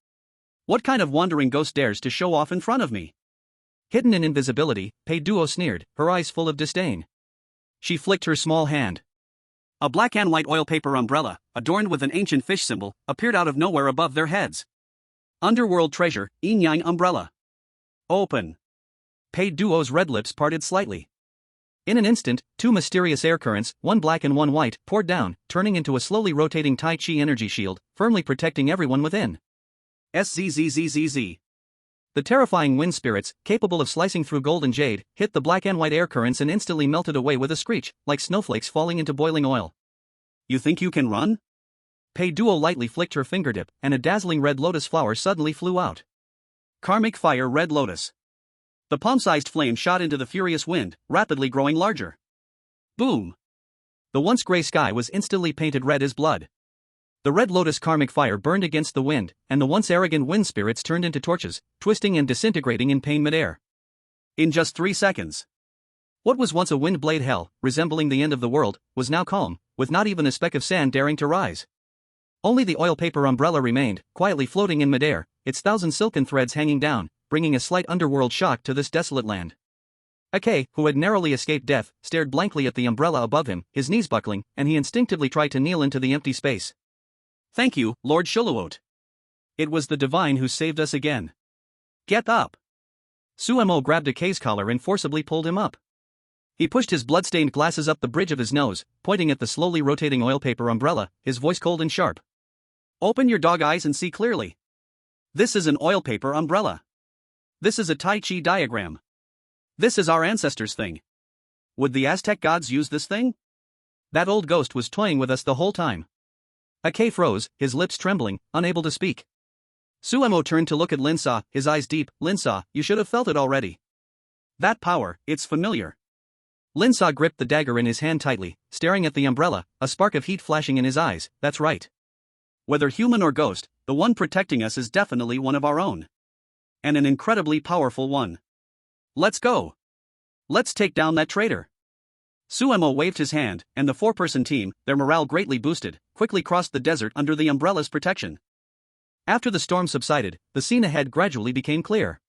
What kind of wandering ghost dares to show off in front of me? Hidden in invisibility, Pei Duo sneered, her eyes full of disdain. She flicked her small hand. A black and white oil paper umbrella, adorned with an ancient fish symbol, appeared out of nowhere above their heads. Underworld treasure, Yin Yang umbrella. Open. Pei Duo's red lips parted slightly. In an instant, two mysterious air currents, one black and one white, poured down, turning into a slowly rotating Tai Chi energy shield, firmly protecting everyone within. SZZZZZ. The terrifying wind spirits, capable of slicing through gold and jade, hit the black and white air currents and instantly melted away with a screech, like snowflakes falling into boiling oil. You think you can run? Pei Duo lightly flicked her fingertip, and a dazzling red lotus flower suddenly flew out. Karmic Fire Red Lotus. The palm-sized flame shot into the furious wind, rapidly growing larger. Boom! The once gray sky was instantly painted red as blood. The red lotus karmic fire burned against the wind, and the once arrogant wind spirits turned into torches, twisting and disintegrating in pain midair. In just 3 seconds. What was once a wind blade hell, resembling the end of the world, was now calm, with not even a speck of sand daring to rise. Only the oil paper umbrella remained, quietly floating in midair, its thousand silken threads hanging down, bringing a slight underworld shock to this desolate land. Akei, who had narrowly escaped death, stared blankly at the umbrella above him, his knees buckling, and he instinctively tried to kneel into the empty space. Thank you, Lord Shuluot. It was the divine who saved us again. Get up. Suemo grabbed Akei's collar and forcibly pulled him up. He pushed his blood-stained glasses up the bridge of his nose, pointing at the slowly rotating oil paper umbrella, his voice cold and sharp. Open your dog eyes and see clearly. This is an oil paper umbrella. This is a Tai Chi diagram. This is our ancestors' thing. Would the Aztec gods use this thing? That old ghost was toying with us the whole time. Akei froze, his lips trembling, unable to speak. Suemo turned to look at Linsa, his eyes deep. Linsa, you should have felt it already. That power, it's familiar. Lin Sa gripped the dagger in his hand tightly, staring at the umbrella, a spark of heat flashing in his eyes. That's right. Whether human or ghost, the one protecting us is definitely one of our own. And an incredibly powerful one. Let's go. Let's take down that traitor. Suemo waved his hand, and the four-person team, their morale greatly boosted, quickly crossed the desert under the umbrella's protection. After the storm subsided, the scene ahead gradually became clear.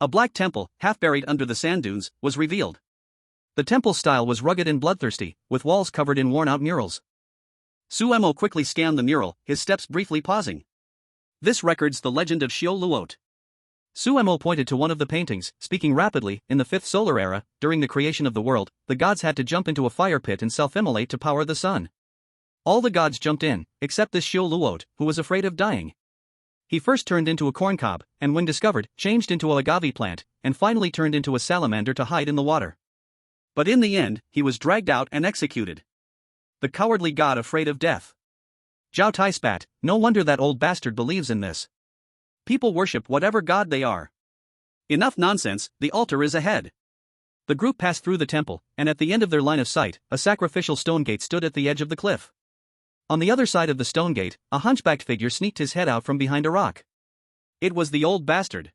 A black temple, half buried under the sand dunes, was revealed. The temple's style was rugged and bloodthirsty, with walls covered in worn-out murals. Suemo quickly scanned the mural, his steps briefly pausing. This records the legend of Xiao Luot. Suemo pointed to one of the paintings, speaking rapidly. In the 5th solar era, during the creation of the world, the gods had to jump into a fire pit and self-immolate to power the sun. All the gods jumped in, except this Xiao Luot, who was afraid of dying. He first turned into a corncob, and when discovered, changed into a agave plant, and finally turned into a salamander to hide in the water. But in the end, he was dragged out and executed. The cowardly god afraid of death. Zhao Tai spat, no wonder that old bastard believes in this. People worship whatever god they are. Enough nonsense, the altar is ahead. The group passed through the temple, and at the end of their line of sight, a sacrificial stone gate stood at the edge of the cliff. On the other side of the stone gate, a hunchbacked figure sneaked his head out from behind a rock. It was the old bastard.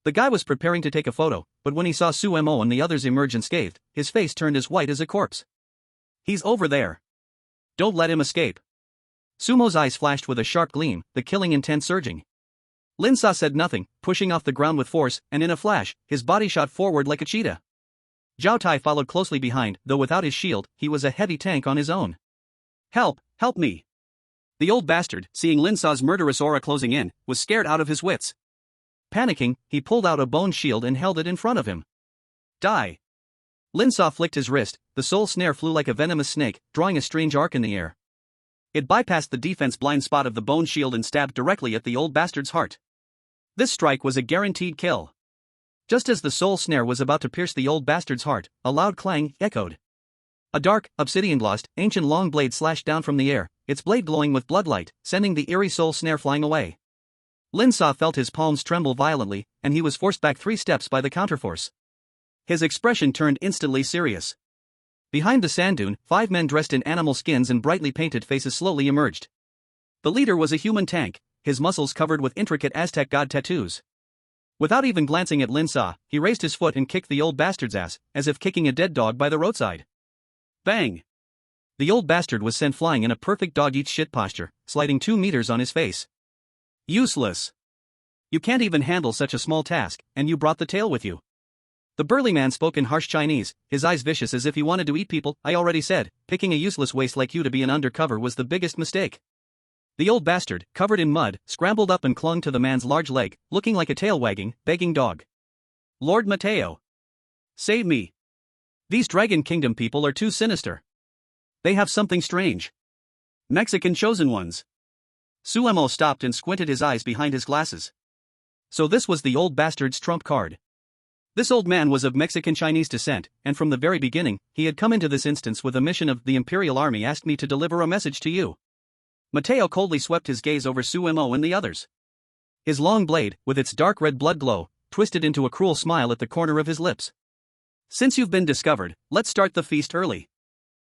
The guy was preparing to take a photo, but when he saw Suemo and the others emerge unscathed, his face turned as white as a corpse. He's over there. Don't let him escape. Sumo's eyes flashed with a sharp gleam, the killing intent surging. Lin Sa said nothing, pushing off the ground with force, and in a flash, his body shot forward like a cheetah. Zhao Tai followed closely behind, though without his shield, he was a heavy tank on his own. Help, help me. The old bastard, seeing Lin Sa's murderous aura closing in, was scared out of his wits. Panicking, he pulled out a bone shield and held it in front of him. Die. Lin Sa flicked his wrist, the soul snare flew like a venomous snake, drawing a strange arc in the air. It bypassed the defense blind spot of the bone shield and stabbed directly at the old bastard's heart. This strike was a guaranteed kill. Just as the soul snare was about to pierce the old bastard's heart, a loud clang echoed. A dark, obsidian-glossed, ancient long blade slashed down from the air, its blade glowing with bloodlight, sending the eerie soul snare flying away. Lin Sa felt his palms tremble violently, and he was forced back 3 steps by the counterforce. His expression turned instantly serious. Behind the sand dune, 5 men dressed in animal skins and brightly painted faces slowly emerged. The leader was a human tank, his muscles covered with intricate Aztec god tattoos. Without even glancing at Lin Sa, he raised his foot and kicked the old bastard's ass, as if kicking a dead dog by the roadside. Bang! The old bastard was sent flying in a perfect dog-eat-shit posture, sliding 2 meters on his face. Useless. You can't even handle such a small task, and you brought the tail with you. The burly man spoke in harsh Chinese, his eyes vicious as if he wanted to eat people. I already said, picking a useless waste like you to be an undercover was the biggest mistake. The old bastard, covered in mud, scrambled up and clung to the man's large leg, looking like a tail-wagging, begging dog. Lord Mateo. Save me. These Dragon Kingdom people are too sinister. They have something strange. Mexican chosen ones. Suemo stopped and squinted his eyes behind his glasses. So this was the old bastard's trump card. This old man was of Mexican-Chinese descent, and from the very beginning, he had come into this instance with a mission of the Imperial Army asked me to deliver a message to you. Mateo coldly swept his gaze over Suemo and the others. His long blade, with its dark red blood glow, twisted into a cruel smile at the corner of his lips. Since you've been discovered, let's start the feast early.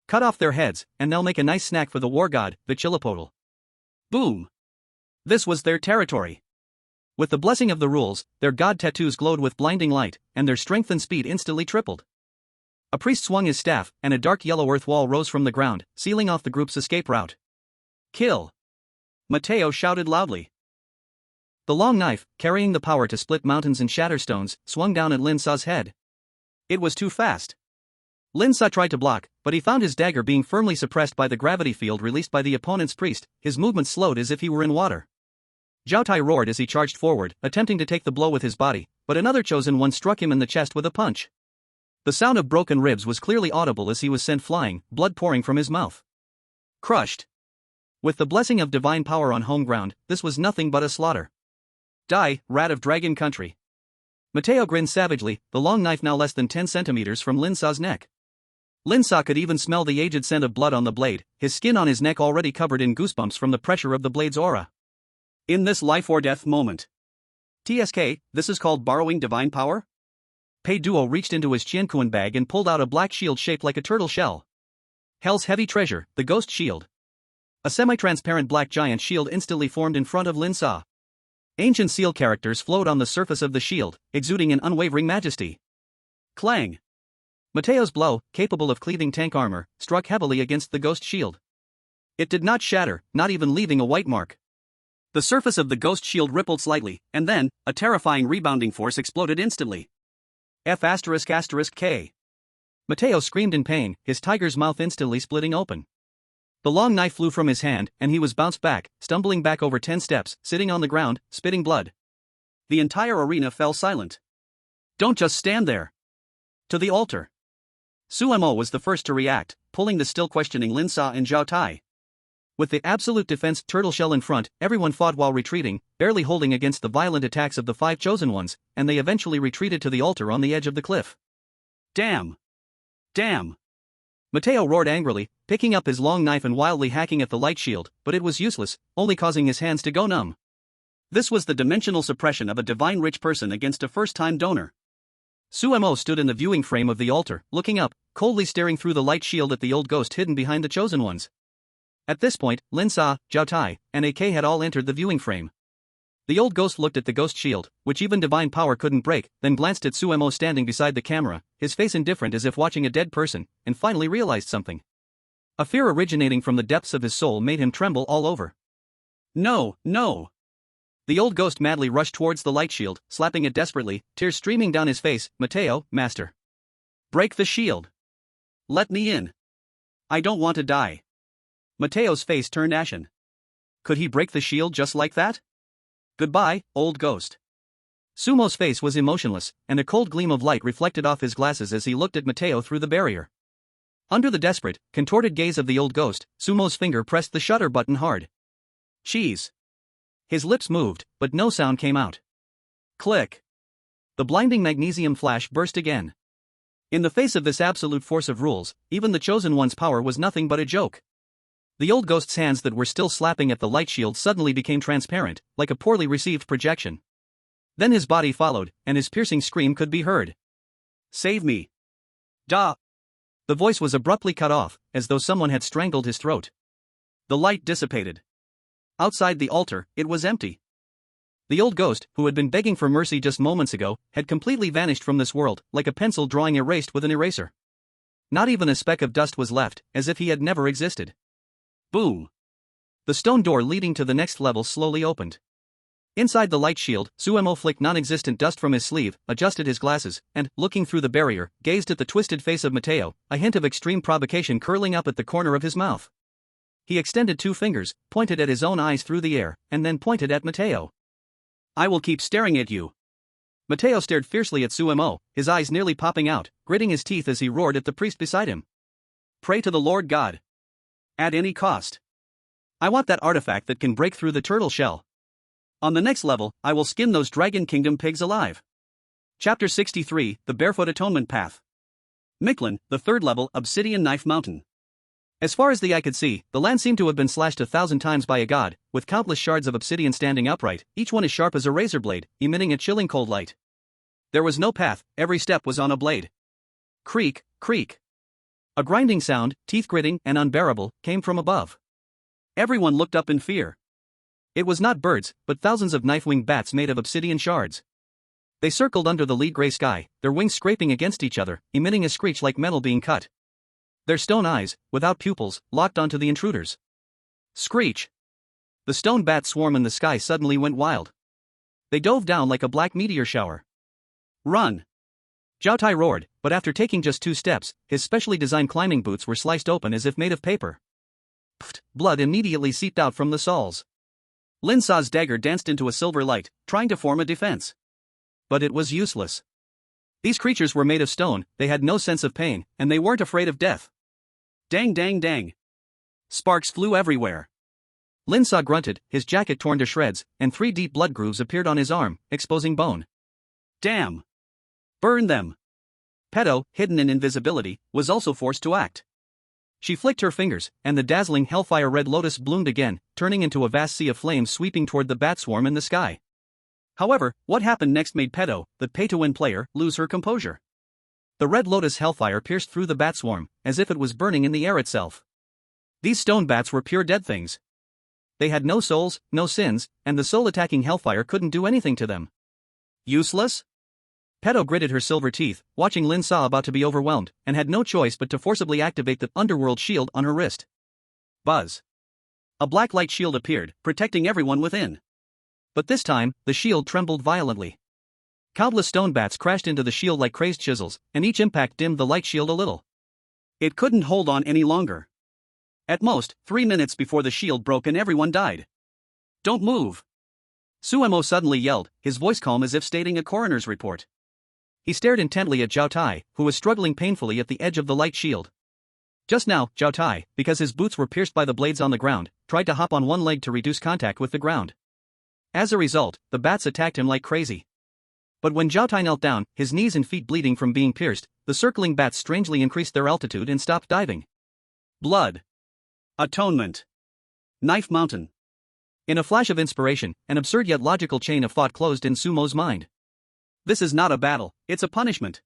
Cut off their heads, and they'll make a nice snack for the war god, Huitzilopochtli. Boom! This was their territory. With the blessing of the rules, their god tattoos glowed with blinding light, and their strength and speed instantly tripled. A priest swung his staff, and a dark yellow earth wall rose from the ground, sealing off the group's escape route. Kill! Mateo shouted loudly. The long knife, carrying the power to split mountains and shatter stones, swung down at Lin Sa's head. It was too fast. Lin Sa tried to block, but he found his dagger being firmly suppressed by the gravity field released by the opponent's priest. His movements slowed as if he were in water. Zhao Tai roared as he charged forward, attempting to take the blow with his body, but another chosen one struck him in the chest with a punch. The sound of broken ribs was clearly audible as he was sent flying, blood pouring from his mouth. Crushed. With the blessing of divine power on home ground, this was nothing but a slaughter. Die, rat of dragon country. Mateo grinned savagely, the long knife now less than 10 centimeters from Lin Sa's neck. Lin Sa could even smell the aged scent of blood on the blade, his skin on his neck already covered in goosebumps from the pressure of the blade's aura. In this life or death moment. TSK, this is called borrowing divine power? Pei Duo reached into his qianquan bag and pulled out a black shield shaped like a turtle shell. Hell's heavy treasure, the ghost shield. A semi-transparent black giant shield instantly formed in front of Lin Sa. Ancient seal characters flowed on the surface of the shield, exuding an unwavering majesty. Clang! Mateo's blow, capable of cleaving tank armor, struck heavily against the ghost shield. It did not shatter, not even leaving a white mark. The surface of the ghost shield rippled slightly, and then, a terrifying rebounding force exploded instantly. F***K. Mateo screamed in pain, his tiger's mouth instantly splitting open. The long knife flew from his hand, and he was bounced back, stumbling back over 10 steps, sitting on the ground, spitting blood. The entire arena fell silent. Don't just stand there. To the altar. Su Mo was the first to react, pulling the still questioning Lin Sa and Zhao Tai. With the absolute defense turtle shell in front, everyone fought while retreating, barely holding against the violent attacks of the 5 chosen ones, and they eventually retreated to the altar on the edge of the cliff. Damn! Damn! Mateo roared angrily, picking up his long knife and wildly hacking at the light shield, but it was useless, only causing his hands to go numb. This was the dimensional suppression of a divine rich person against a first-time donor. Su Mo stood in the viewing frame of the altar, looking up, coldly staring through the light shield at the old ghost hidden behind the chosen ones. At this point, Lin Sa, Zhao Tai, and AK had all entered the viewing frame. The old ghost looked at the ghost shield, which even divine power couldn't break, then glanced at Su Mo standing beside the camera, his face indifferent as if watching a dead person, and finally realized something. A fear originating from the depths of his soul made him tremble all over. No, no! The old ghost madly rushed towards the light shield, slapping it desperately, tears streaming down his face. Mateo, master. Break the shield. Let me in. I don't want to die. Mateo's face turned ashen. Could he break the shield just like that? Goodbye, old ghost. Sumo's face was emotionless, and a cold gleam of light reflected off his glasses as he looked at Mateo through the barrier. Under the desperate, contorted gaze of the old ghost, Sumo's finger pressed the shutter button hard. Cheese. His lips moved, but no sound came out. Click. The blinding magnesium flash burst again. In the face of this absolute force of rules, even the chosen one's power was nothing but a joke. The old ghost's hands that were still slapping at the light shield suddenly became transparent, like a poorly received projection. Then his body followed, and his piercing scream could be heard. Save me. Da! The voice was abruptly cut off, as though someone had strangled his throat. The light dissipated. Outside the altar, it was empty. The old ghost, who had been begging for mercy just moments ago, had completely vanished from this world, like a pencil drawing erased with an eraser. Not even a speck of dust was left, as if he had never existed. Boom! The stone door leading to the next level slowly opened. Inside the light shield, Suemo flicked non-existent dust from his sleeve, adjusted his glasses, and, looking through the barrier, gazed at the twisted face of Mateo, a hint of extreme provocation curling up at the corner of his mouth. He extended 2 fingers, pointed at his own eyes through the air, and then pointed at Mateo. I will keep staring at you. Mateo stared fiercely at Suemo, his eyes nearly popping out, gritting his teeth as he roared at the priest beside him. Pray to the Lord God. At any cost. I want that artifact that can break through the turtle shell. On the next level, I will skin those Dragon Kingdom pigs alive. Chapter 63, The Barefoot Atonement Path. Michelin, the 3rd level, Obsidian Knife Mountain. As far as the eye could see, the land seemed to have been slashed 1,000 times by a god, with countless shards of obsidian standing upright, each one as sharp as a razor blade, emitting a chilling cold light. There was no path, every step was on a blade. Creak, creak. A grinding sound, teeth-gritting and unbearable, came from above. Everyone looked up in fear. It was not birds, but thousands of knife-winged bats made of obsidian shards. They circled under the lead-gray sky, their wings scraping against each other, emitting a screech like metal being cut. Their stone eyes, without pupils, locked onto the intruders. Screech! The stone bat swarm in the sky suddenly went wild. They dove down like a black meteor shower. Run! Zhao Tai roared, but after taking just 2 steps, his specially designed climbing boots were sliced open as if made of paper. Pfft! Blood immediately seeped out from the soles. Lin Sa's dagger danced into a silver light, trying to form a defense. But it was useless. These creatures were made of stone, they had no sense of pain, and they weren't afraid of death. Dang dang dang. Sparks flew everywhere. Lin Sa grunted, his jacket torn to shreds, and 3 deep blood grooves appeared on his arm, exposing bone. Damn! Burn them! Pedo, hidden in invisibility, was also forced to act. She flicked her fingers, and the dazzling hellfire red lotus bloomed again, turning into a vast sea of flames sweeping toward the bat swarm in the sky. However, what happened next made Pei Duo, the pay-to-win player, lose her composure. The red lotus hellfire pierced through the bat swarm, as if it was burning in the air itself. These stone bats were pure dead things. They had no souls, no sins, and the soul-attacking hellfire couldn't do anything to them. Useless? Pei Duo gritted her silver teeth, watching Lin Sa about to be overwhelmed, and had no choice but to forcibly activate the underworld shield on her wrist. Buzz. A black light shield appeared, protecting everyone within. But this time, the shield trembled violently. Countless stone bats crashed into the shield like crazed chisels, and each impact dimmed the light shield a little. It couldn't hold on any longer. At most, 3 minutes before the shield broke and everyone died. Don't move! Suemo suddenly yelled, his voice calm as if stating a coroner's report. He stared intently at Zhao Tai, who was struggling painfully at the edge of the light shield. Just now, Zhao Tai, because his boots were pierced by the blades on the ground, tried to hop on one leg to reduce contact with the ground. As a result, the bats attacked him like crazy. But when Zhao Tai knelt down, his knees and feet bleeding from being pierced, the circling bats strangely increased their altitude and stopped diving. Blood. Atonement. Knife Mountain. In a flash of inspiration, an absurd yet logical chain of thought closed in Sumo's mind. This is not a battle, it's a punishment.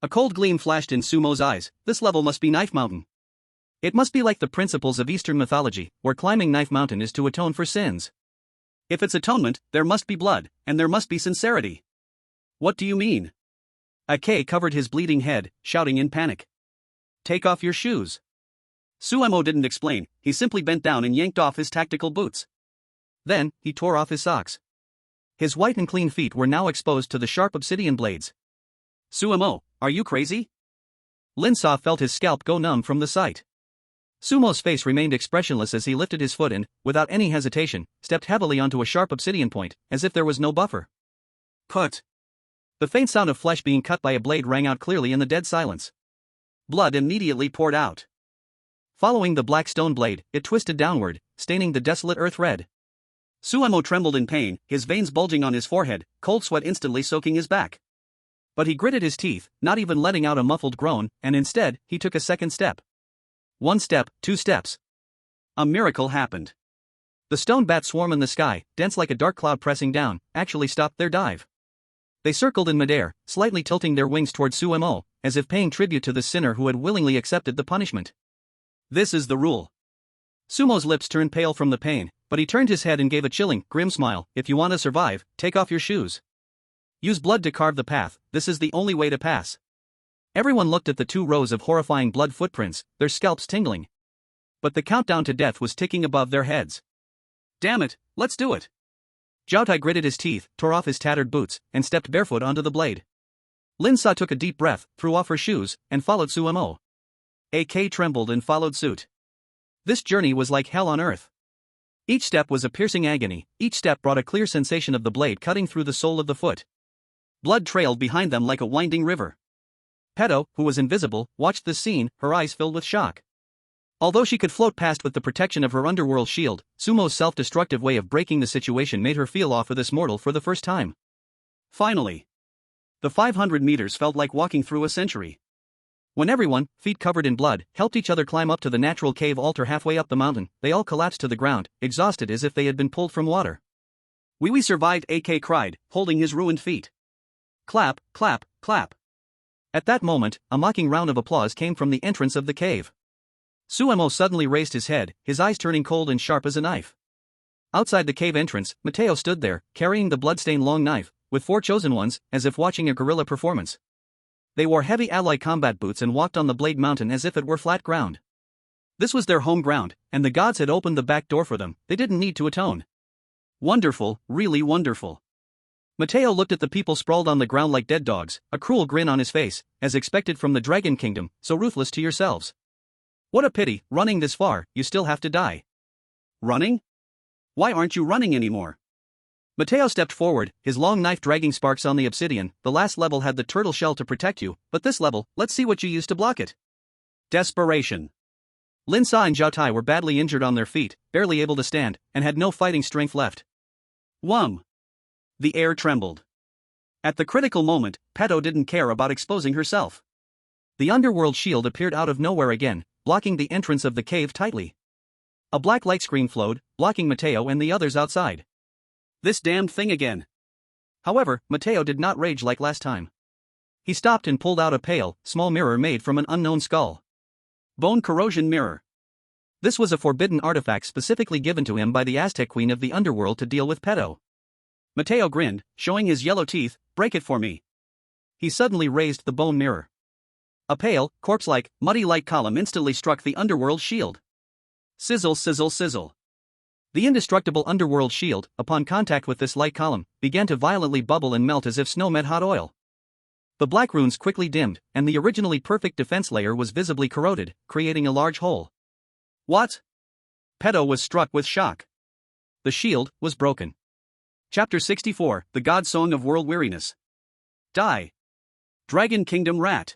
A cold gleam flashed in Sumo's eyes. This level must be Knife Mountain. It must be like the principles of Eastern mythology, where climbing Knife Mountain is to atone for sins. If it's atonement, there must be blood, and there must be sincerity. What do you mean? Ake covered his bleeding head, shouting in panic. Take off your shoes. Suemo didn't explain, he simply bent down and yanked off his tactical boots. Then, he tore off his socks. His white and clean feet were now exposed to the sharp obsidian blades. Suemo, are you crazy? Lin Sa felt his scalp go numb from the sight. Sumo's face remained expressionless as he lifted his foot and, without any hesitation, stepped heavily onto a sharp obsidian point, as if there was no buffer. Cut. The faint sound of flesh being cut by a blade rang out clearly in the dead silence. Blood immediately poured out. Following the black stone blade, it twisted downward, staining the desolate earth red. Suemo trembled in pain, his veins bulging on his forehead, cold sweat instantly soaking his back. But he gritted his teeth, not even letting out a muffled groan, and instead, he took a second step. 1 step, 2 steps. A miracle happened. The stone bat swarm in the sky, dense like a dark cloud pressing down, actually stopped their dive. They circled in midair, slightly tilting their wings toward Suemo, as if paying tribute to the sinner who had willingly accepted the punishment. This is the rule. Sumo's lips turned pale from the pain, but he turned his head and gave a chilling, grim smile. If you want to survive, take off your shoes. Use blood to carve the path, this is the only way to pass. Everyone looked at the 2 rows of horrifying blood footprints, their scalps tingling. But the countdown to death was ticking above their heads. Damn it, let's do it. Zhao Tai gritted his teeth, tore off his tattered boots, and stepped barefoot onto the blade. Lin Sa took a deep breath, threw off her shoes, and followed Suemo. AK trembled and followed suit. This journey was like hell on earth. Each step was a piercing agony, each step brought a clear sensation of the blade cutting through the sole of the foot. Blood trailed behind them like a winding river. Pei Duo, who was invisible, watched this scene, her eyes filled with shock. Although she could float past with the protection of her underworld shield, Sumo's self-destructive way of breaking the situation made her feel awe for this mortal for the first time. Finally. The 500 meters felt like walking through a century. When everyone, feet covered in blood, helped each other climb up to the natural cave altar halfway up the mountain, they all collapsed to the ground, exhausted as if they had been pulled from water. We survived, AK cried, holding his ruined feet. Clap, clap, clap. At that moment, a mocking round of applause came from the entrance of the cave. Suemo suddenly raised his head, his eyes turning cold and sharp as a knife. Outside the cave entrance, Mateo stood there, carrying the blood-stained long knife, with 4 chosen ones, as if watching a guerrilla performance. They wore heavy alloy combat boots and walked on the Blade Mountain as if it were flat ground. This was their home ground, and the gods had opened the back door for them, they didn't need to atone. Wonderful, really wonderful. Mateo looked at the people sprawled on the ground like dead dogs, a cruel grin on his face, as expected from the Dragon Kingdom, so ruthless to yourselves. What a pity, running this far, you still have to die. Running? Why aren't you running anymore? Mateo stepped forward, his long knife dragging sparks on the obsidian. The last level had the turtle shell to protect you, but this level, let's see what you used to block it. Desperation. Lin Sa and Zhao Tai were badly injured on their feet, barely able to stand, and had no fighting strength left. Whum! The air trembled. At the critical moment, Pei Duo didn't care about exposing herself. The underworld shield appeared out of nowhere again, blocking the entrance of the cave tightly. A black light screen flowed, blocking Mateo and the others outside. This damned thing again. However, Mateo did not rage like last time. He stopped and pulled out a pale, small mirror made from an unknown skull. Bone corrosion mirror. This was a forbidden artifact specifically given to him by the Aztec queen of the underworld to deal with pedo. Mateo grinned, showing his yellow teeth. Break it for me. He suddenly raised the bone mirror. A pale, corpse-like, muddy light column instantly struck the underworld shield. Sizzle, sizzle, sizzle. The indestructible underworld shield, upon contact with this light column, began to violently bubble and melt as if snow met hot oil. The black runes quickly dimmed, and the originally perfect defense layer was visibly corroded, creating a large hole. What? Pedo was struck with shock. The shield was broken. Chapter 64, The God Song of World Weariness. Die. Dragon Kingdom Rat.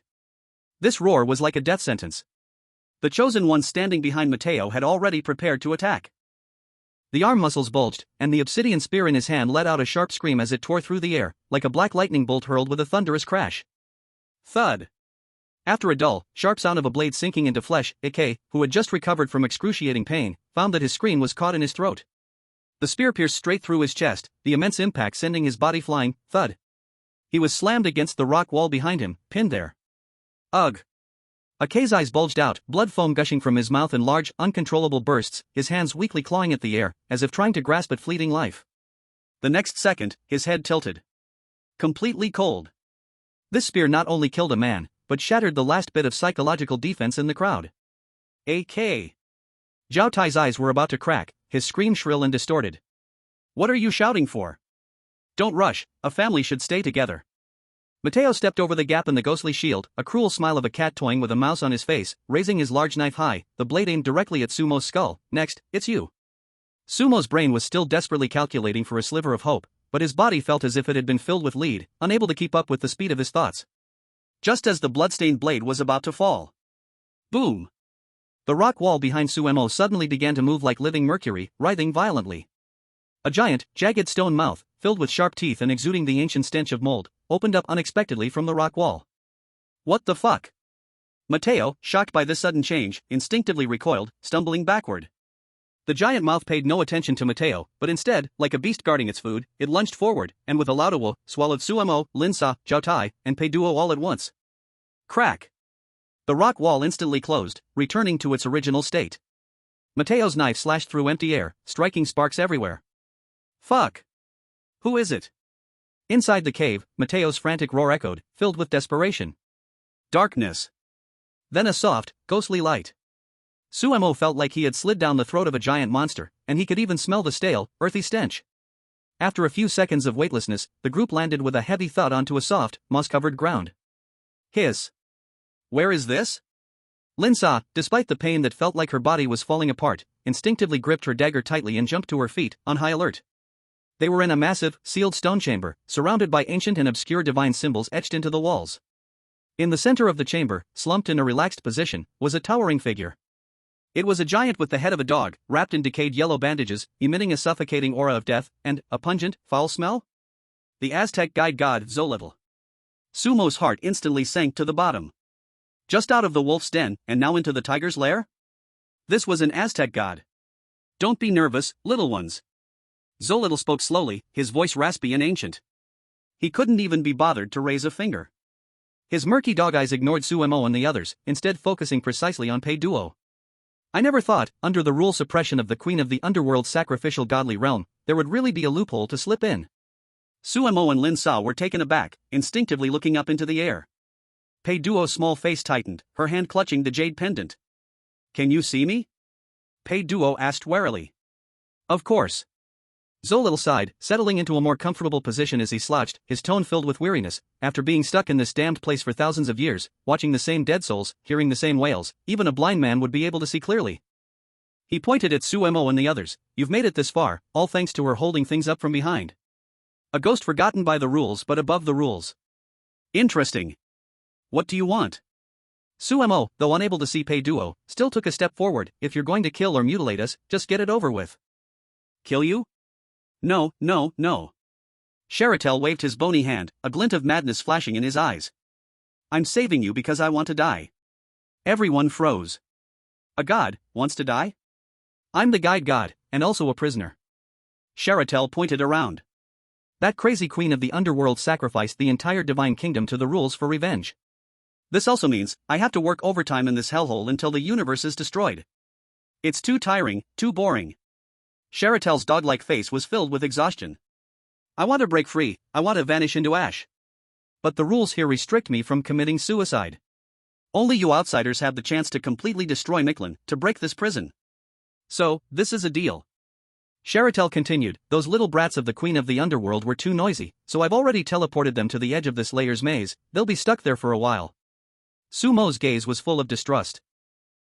This roar was like a death sentence. The chosen one standing behind Mateo had already prepared to attack. The arm muscles bulged, and the obsidian spear in his hand let out a sharp scream as it tore through the air, like a black lightning bolt hurled with a thunderous crash. Thud. After a dull, sharp sound of a blade sinking into flesh, Ike, who had just recovered from excruciating pain, found that his scream was caught in his throat. The spear pierced straight through his chest, the immense impact sending his body flying. Thud. He was slammed against the rock wall behind him, pinned there. Ugh. Ike's eyes bulged out, blood foam gushing from his mouth in large, uncontrollable bursts, his hands weakly clawing at the air, as if trying to grasp at fleeting life. The next second, his head tilted. Completely cold. This spear not only killed a man, but shattered the last bit of psychological defense in the crowd. AK. Zhao Tai's eyes were about to crack, his scream shrill and distorted. What are you shouting for? Don't rush, a family should stay together. Mateo stepped over the gap in the ghostly shield, a cruel smile of a cat toying with a mouse on his face, raising his large knife high, the blade aimed directly at Sumo's skull. Next, it's you. Sumo's brain was still desperately calculating for a sliver of hope, but his body felt as if it had been filled with lead, unable to keep up with the speed of his thoughts. Just as the bloodstained blade was about to fall. Boom! The rock wall behind Sumo suddenly began to move like living mercury, writhing violently. A giant, jagged stone mouth, filled with sharp teeth and exuding the ancient stench of mold, opened up unexpectedly from the rock wall. What the fuck? Mateo, shocked by this sudden change, instinctively recoiled, stumbling backward. The giant mouth paid no attention to Mateo, but instead, like a beast guarding its food, it lunged forward, and with a loud "whoa," swallowed Sumo, Lin-sa, Zhao Tai, and Pei Duo all at once. Crack! The rock wall instantly closed, returning to its original state. Mateo's knife slashed through empty air, striking sparks everywhere. Fuck! Who is it? Inside the cave, Mateo's frantic roar echoed, filled with desperation. Darkness. Then a soft, ghostly light. Sumo felt like he had slid down the throat of a giant monster, and he could even smell the stale, earthy stench. After a few seconds of weightlessness, the group landed with a heavy thud onto a soft, moss-covered ground. Hiss. Where is this? Lin-sa, despite the pain that felt like her body was falling apart, instinctively gripped her dagger tightly and jumped to her feet, on high alert. They were in a massive, sealed stone chamber, surrounded by ancient and obscure divine symbols etched into the walls. In the center of the chamber, slumped in a relaxed position, was a towering figure. It was a giant with the head of a dog, wrapped in decayed yellow bandages, emitting a suffocating aura of death, and a pungent, foul smell? The Aztec guide god Xolotl. Sumo's heart instantly sank to the bottom. Just out of the wolf's den, and now into the tiger's lair? This was an Aztec god. Don't be nervous, little ones. Xolotl spoke slowly, his voice raspy and ancient. He couldn't even be bothered to raise a finger. His murky dog eyes ignored Sumo and the others, instead focusing precisely on Pei Duo. I never thought, under the rule suppression of the queen of the underworld's sacrificial godly realm, there would really be a loophole to slip in. Sumo and Lin-sa were taken aback, instinctively looking up into the air. Pei Duo's small face tightened, her hand clutching the jade pendant. Can you see me? Pei Duo asked warily. Of course. Xolotl sighed, settling into a more comfortable position as he slouched, his tone filled with weariness. After being stuck in this damned place for thousands of years, watching the same dead souls, hearing the same wails, even a blind man would be able to see clearly. He pointed at Sumo and the others. You've made it this far, all thanks to her holding things up from behind. A ghost forgotten by the rules but above the rules. Interesting. What do you want? Sumo, though unable to see Pei Duo, still took a step forward. If you're going to kill or mutilate us, just get it over with. Kill you? No, no, no. Sheratel waved his bony hand, a glint of madness flashing in his eyes. I'm saving you because I want to die. Everyone froze. A god wants to die? I'm the guide god, and also a prisoner. Sheratel pointed around. That crazy queen of the underworld sacrificed the entire divine kingdom to the rules for revenge. This also means I have to work overtime in this hellhole until the universe is destroyed. It's too tiring, too boring. Charitel's dog-like face was filled with exhaustion. I want to break free, I want to vanish into ash. But the rules here restrict me from committing suicide. Only you outsiders have the chance to completely destroy Michelin, to break this prison. So, this is a deal. Charitel continued, those little brats of the queen of the underworld were too noisy, so I've already teleported them to the edge of this layer's maze. They'll be stuck there for a while. Sumo's gaze was full of distrust.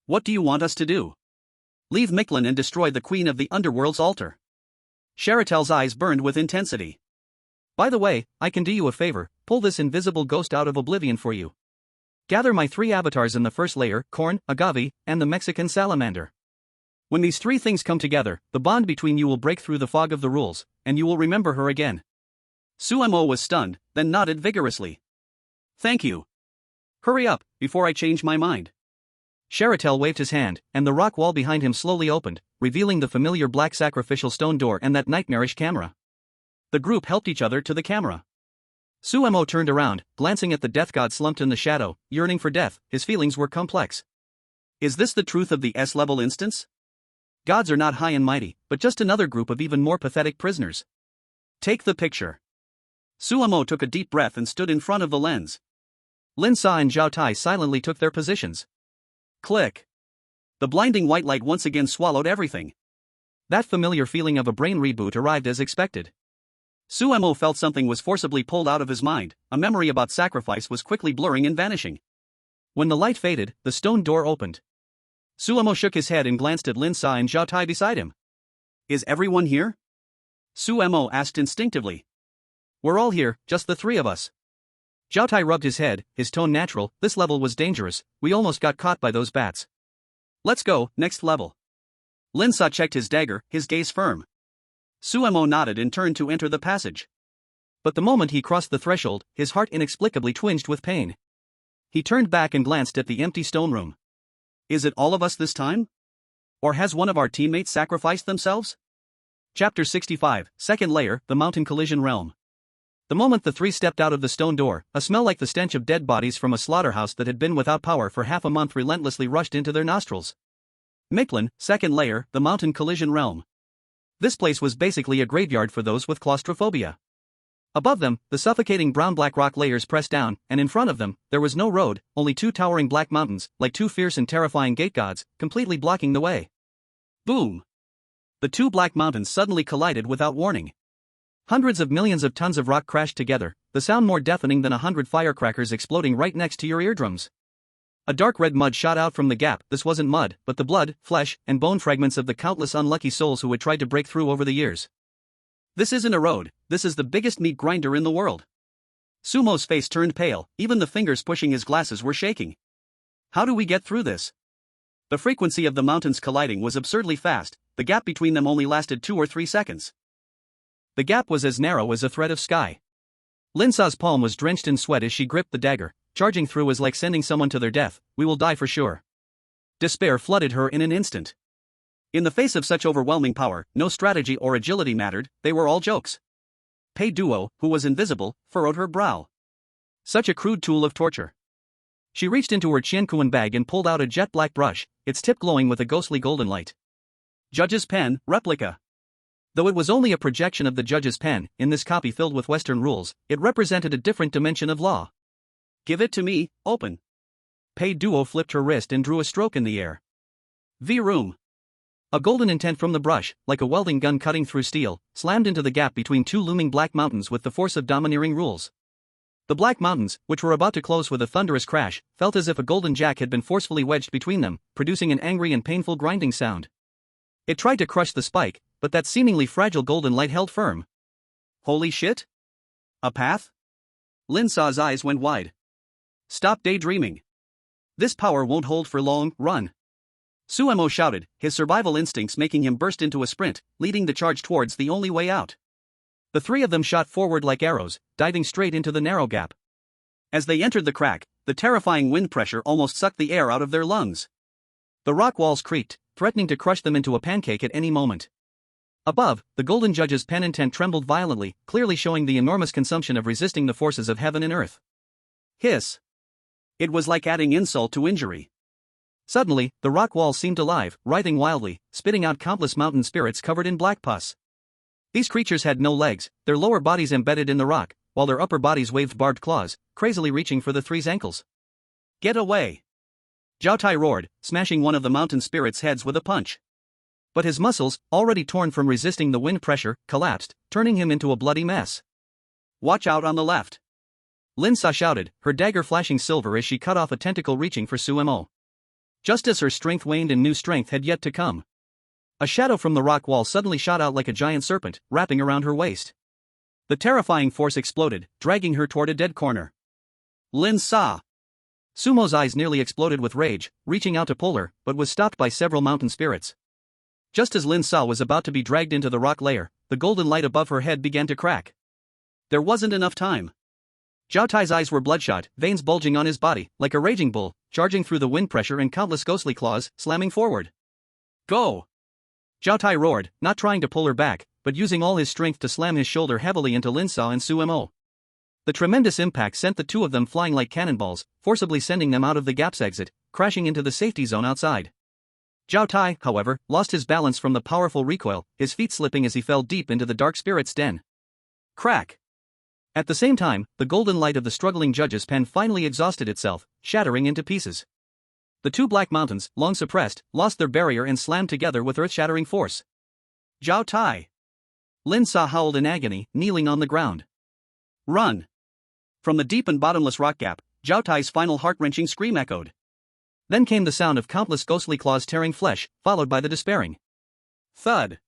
What do you want us to do? Leave Michelin and destroy the queen of the underworld's altar. Charitel's eyes burned with intensity. By the way, I can do you a favor, pull this invisible ghost out of oblivion for you. Gather my 3 avatars in the first layer, corn, agave, and the Mexican salamander. When these 3 things come together, the bond between you will break through the fog of the rules, and you will remember her again. Sumo was stunned, then nodded vigorously. Thank you. Hurry up, before I change my mind. Charitel waved his hand, and the rock wall behind him slowly opened, revealing the familiar black sacrificial stone door and that nightmarish camera. The group helped each other to the camera. Sumo turned around, glancing at the death god slumped in the shadow, yearning for death. His feelings were complex. Is this the truth of the S-level instance? Gods are not high and mighty, but just another group of even more pathetic prisoners. Take the picture. Sumo took a deep breath and stood in front of the lens. Lin Sa and Zhao Tai silently took their positions. Click. The blinding white light once again swallowed everything. That familiar feeling of a brain reboot arrived as expected. Sumo felt something was forcibly pulled out of his mind, a memory about sacrifice was quickly blurring and vanishing. When the light faded, the stone door opened. Sumo shook his head and glanced at Lin Sa and Zhao Tai beside him. Is everyone here? Sumo asked instinctively. We're all here, just the 3 of us. Zhao Tai rubbed his head, his tone natural. This level was dangerous, we almost got caught by those bats. Let's go, next level. Lin Sa checked his dagger, his gaze firm. Sumo nodded and turned to enter the passage. But the moment he crossed the threshold, his heart inexplicably twinged with pain. He turned back and glanced at the empty stone room. Is it all of us this time? Or has one of our teammates sacrificed themselves? Chapter 65, Second Layer, The Mountain Collision Realm. The moment the 3 stepped out of the stone door, a smell like the stench of dead bodies from a slaughterhouse that had been without power for half a month relentlessly rushed into their nostrils. Michelin, Second Layer, The Mountain Collision Realm. This place was basically a graveyard for those with claustrophobia. Above them, the suffocating brown-black rock layers pressed down, and in front of them, there was no road, only 2 towering black mountains, like 2 fierce and terrifying gate gods, completely blocking the way. Boom! The 2 black mountains suddenly collided without warning. Hundreds of millions of tons of rock crashed together, the sound more deafening than 100 firecrackers exploding right next to your eardrums. A dark red mud shot out from the gap. This wasn't mud, but the blood, flesh, and bone fragments of the countless unlucky souls who had tried to break through over the years. This isn't a road, this is the biggest meat grinder in the world. Sumo's face turned pale, even the fingers pushing his glasses were shaking. How do we get through this? The frequency of the mountains colliding was absurdly fast, the gap between them only lasted 2 or 3 seconds. The gap was as narrow as a thread of sky. Lin Sa's palm was drenched in sweat as she gripped the dagger. Charging through was like sending someone to their death. We will die for sure. Despair flooded her in an instant. In the face of such overwhelming power, no strategy or agility mattered, they were all jokes. Pei Duo, who was invisible, furrowed her brow. Such a crude tool of torture. She reached into her Qiankuan bag and pulled out a jet-black brush, its tip glowing with a ghostly golden light. Judge's pen, replica. Though it was only a projection of the judge's pen, in this copy filled with Western rules, it represented a different dimension of law. Give it to me, open. Pei Duo flipped her wrist and drew a stroke in the air. V-room. A golden intent from the brush, like a welding gun cutting through steel, slammed into the gap between 2 looming black mountains with the force of domineering rules. The black mountains, which were about to close with a thunderous crash, felt as if a golden jack had been forcefully wedged between them, producing an angry and painful grinding sound. It tried to crush the spike, but that seemingly fragile golden light held firm. Holy shit? A path? Lin Sa's eyes went wide. Stop daydreaming. This power won't hold for long, run. Sumo shouted, his survival instincts making him burst into a sprint, leading the charge towards the only way out. The 3 of them shot forward like arrows, diving straight into the narrow gap. As they entered the crack, the terrifying wind pressure almost sucked the air out of their lungs. The rock walls creaked, threatening to crush them into a pancake at any moment. Above, the golden judge's pendant trembled violently, clearly showing the enormous consumption of resisting the forces of heaven and earth. Hiss. It was like adding insult to injury. Suddenly, the rock wall seemed alive, writhing wildly, spitting out countless mountain spirits covered in black pus. These creatures had no legs, their lower bodies embedded in the rock, while their upper bodies waved barbed claws, crazily reaching for the three's ankles. Get away! Zhao Tai roared, smashing one of the mountain spirits' heads with a punch. But his muscles, already torn from resisting the wind pressure, collapsed, turning him into a bloody mess. Watch out on the left! Lin Sa shouted, her dagger flashing silver as she cut off a tentacle reaching for Su Mo. Just as her strength waned and new strength had yet to come. A shadow from the rock wall suddenly shot out like a giant serpent, wrapping around her waist. The terrifying force exploded, dragging her toward a dead corner. Lin Sa! Sumo's eyes nearly exploded with rage, reaching out to pull her, but was stopped by several mountain spirits. Just as Lin Sa was about to be dragged into the rock layer, the golden light above her head began to crack. There wasn't enough time. Zhao Tai's eyes were bloodshot, veins bulging on his body, like a raging bull, charging through the wind pressure and countless ghostly claws, slamming forward. Go! Zhao Tai roared, not trying to pull her back, but using all his strength to slam his shoulder heavily into Lin Sa and Su Mo. The tremendous impact sent the two of them flying like cannonballs, forcibly sending them out of the gap's exit, crashing into the safety zone outside. Zhao Tai, however, lost his balance from the powerful recoil, his feet slipping as he fell deep into the dark spirit's den. Crack! At the same time, the golden light of the struggling judge's pen finally exhausted itself, shattering into pieces. The two black mountains, long suppressed, lost their barrier and slammed together with earth-shattering force. Zhao Tai! Lin Sa howled in agony, kneeling on the ground. Run! From the deep and bottomless rock gap, Zhao Tai's final heart-wrenching scream echoed. Then came the sound of countless ghostly claws tearing flesh, followed by the despairing thud.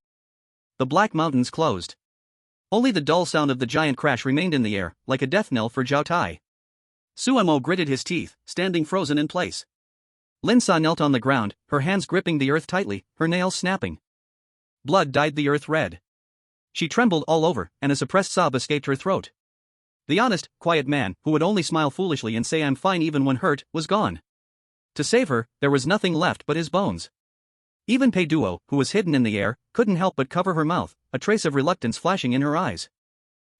The black mountains closed. Only the dull sound of the giant crash remained in the air, like a death knell for Zhao Tai. Su Mo gritted his teeth, standing frozen in place. Lin Sa knelt on the ground, her hands gripping the earth tightly, her nails snapping. Blood dyed the earth red. She trembled all over, and a suppressed sob escaped her throat. The honest, quiet man, who would only smile foolishly and say I'm fine even when hurt, was gone. To save her, there was nothing left but his bones. Even Pei Duo, who was hidden in the air, couldn't help but cover her mouth, a trace of reluctance flashing in her eyes.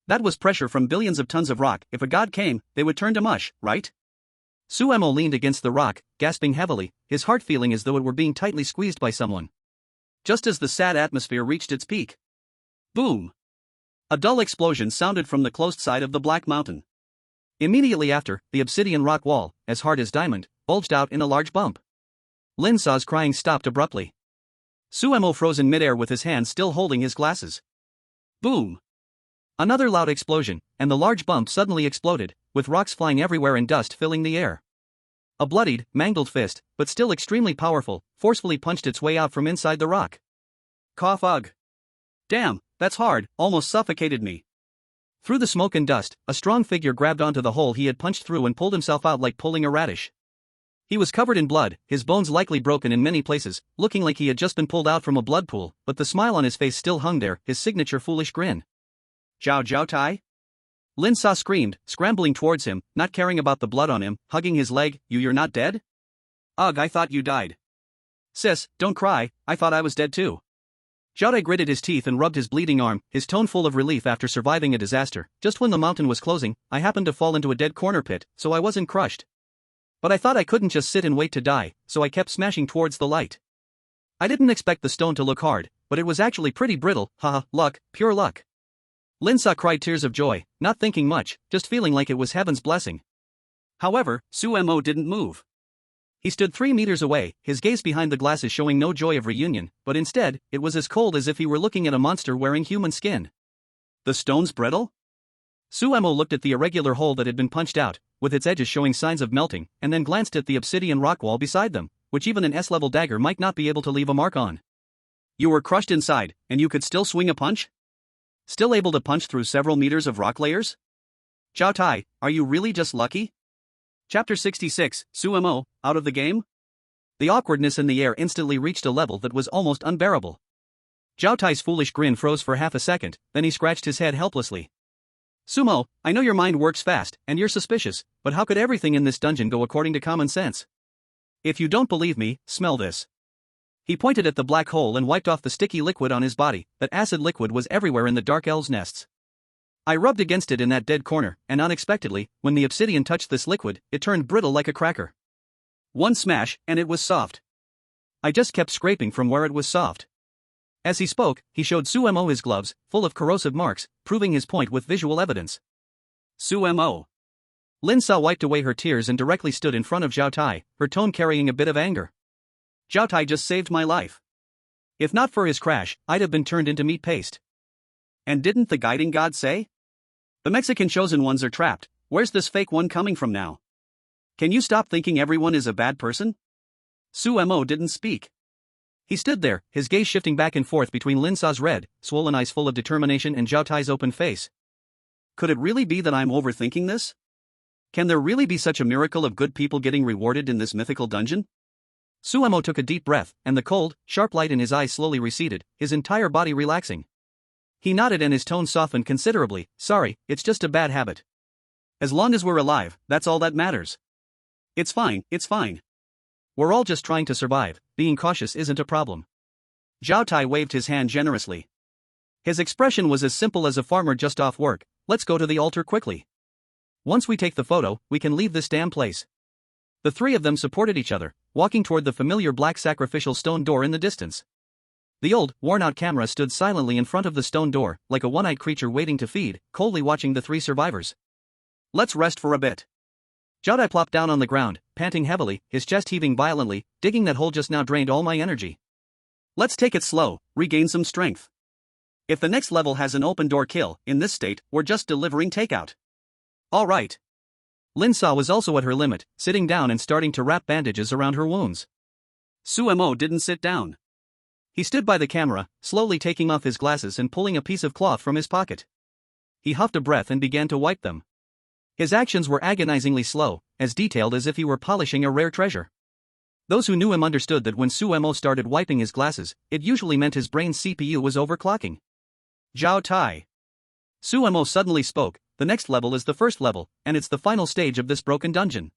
That was pressure from billions of tons of rock. If a god came, they would turn to mush, right? Su Mo leaned against the rock, gasping heavily, his heart feeling as though it were being tightly squeezed by someone. Just as the sad atmosphere reached its peak. Boom! A dull explosion sounded from the closed side of the Black Mountain. Immediately after, the obsidian rock wall, as hard as diamond, bulged out in a large bump. Lin Sa's crying stopped abruptly. Su Mo froze in midair with his hands still holding his glasses. Boom! Another loud explosion, and the large bump suddenly exploded, with rocks flying everywhere and dust filling the air. A bloodied, mangled fist, but still extremely powerful, forcefully punched its way out from inside the rock. Cough ugh. Damn, that's hard, almost suffocated me. Through the smoke and dust, a strong figure grabbed onto the hole he had punched through and pulled himself out like pulling a radish. He was covered in blood, his bones likely broken in many places, looking like he had just been pulled out from a blood pool, but the smile on his face still hung there, his signature foolish grin. Zhao Tai? Lin Sa screamed, scrambling towards him, not caring about the blood on him, hugging his leg. You're not dead? Ugh, I thought you died. Sis, don't cry, I thought I was dead too. Zhao Tai gritted his teeth and rubbed his bleeding arm, his tone full of relief after surviving a disaster. Just when the mountain was closing, I happened to fall into a dead corner pit, so I wasn't crushed. But I thought I couldn't just sit and wait to die, so I kept smashing towards the light. I didn't expect the stone to look hard, but it was actually pretty brittle. Haha, luck, pure luck. Lin Sa cried tears of joy, not thinking much, just feeling like it was heaven's blessing. However, Su Mo didn't move. He stood 3 meters away, his gaze behind the glasses showing no joy of reunion, but instead, it was as cold as if he were looking at a monster wearing human skin. The stone's brittle? Su Mo looked at the irregular hole that had been punched out, with its edges showing signs of melting, and then glanced at the obsidian rock wall beside them, which even an S-level dagger might not be able to leave a mark on. You were crushed inside, and you could still swing a punch? Still able to punch through several meters of rock layers? Zhao Tai, are you really just lucky? Chapter 66, Su Mo, out of the game? The awkwardness in the air instantly reached a level that was almost unbearable. Zhao Tai's foolish grin froze for half a second, then he scratched his head helplessly. Sumo, I know your mind works fast, and you're suspicious, but how could everything in this dungeon go according to common sense? If you don't believe me, smell this. He pointed at the black hole and wiped off the sticky liquid on his body. That acid liquid was everywhere in the dark elves' nests. I rubbed against it in that dead corner, and unexpectedly, when the obsidian touched this liquid, it turned brittle like a cracker. One smash, and it was soft. I just kept scraping from where it was soft. As he spoke, he showed Sumo his gloves, full of corrosive marks, proving his point with visual evidence. Sumo. Lin Sa wiped away her tears and directly stood in front of Zhao Tai, her tone carrying a bit of anger. Zhao Tai just saved my life. If not for his crash, I'd have been turned into meat paste. And didn't the guiding god say? The Mexican chosen ones are trapped. Where's this fake one coming from now? Can you stop thinking everyone is a bad person? Sumo didn't speak. He stood there, his gaze shifting back and forth between Lin Sa's red, swollen eyes full of determination and Zhao Tai's open face. Could it really be that I'm overthinking this? Can there really be such a miracle of good people getting rewarded in this mythical dungeon? Sumo took a deep breath, and the cold, sharp light in his eyes slowly receded, his entire body relaxing. He nodded and his tone softened considerably. Sorry, it's just a bad habit. As long as we're alive, that's all that matters. It's fine, it's fine. We're all just trying to survive, being cautious isn't a problem. Zhao Tai waved his hand generously. His expression was as simple as a farmer just off work. Let's go to the altar quickly. Once we take the photo, we can leave this damn place. The three of them supported each other, walking toward the familiar black sacrificial stone door in the distance. The old, worn-out camera stood silently in front of the stone door, like a one-eyed creature waiting to feed, coldly watching the three survivors. Let's rest for a bit. Zhao Tai plopped down on the ground, panting heavily, his chest heaving violently. Digging that hole just now drained all my energy. Let's take it slow, regain some strength. If the next level has an open door kill, in this state, we're just delivering takeout. All right. Lin Sa was also at her limit, sitting down and starting to wrap bandages around her wounds. Sumo didn't sit down. He stood by the camera, slowly taking off his glasses and pulling a piece of cloth from his pocket. He huffed a breath and began to wipe them. His actions were agonizingly slow, as detailed as if he were polishing a rare treasure. Those who knew him understood that when Sumo started wiping his glasses, it usually meant his brain's CPU was overclocking. Zhao Tai. Sumo suddenly spoke. The next level is the first level, and it's the final stage of this broken dungeon.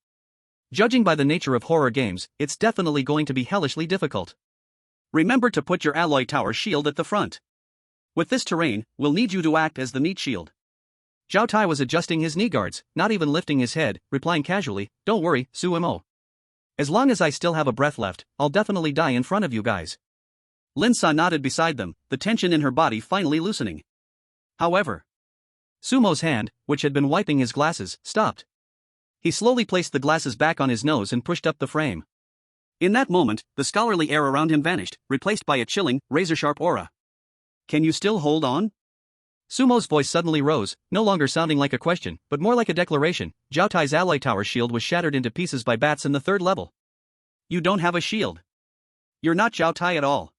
Judging by the nature of horror games, it's definitely going to be hellishly difficult. Remember to put your alloy tower shield at the front. With this terrain, we'll need you to act as the meat shield. Zhao Tai was adjusting his knee guards, not even lifting his head, replying casually, Don't worry, Sumo. As long as I still have a breath left, I'll definitely die in front of you guys. Lin Sa nodded beside them, the tension in her body finally loosening. However, Sumo's hand, which had been wiping his glasses, stopped. He slowly placed the glasses back on his nose and pushed up the frame. In that moment, the scholarly air around him vanished, replaced by a chilling, razor-sharp aura. Can you still hold on? Sumo's voice suddenly rose, no longer sounding like a question, but more like a declaration. Zhao Tai's alloy tower shield was shattered into pieces by bats in the third level. You don't have a shield. You're not Zhao Tai at all.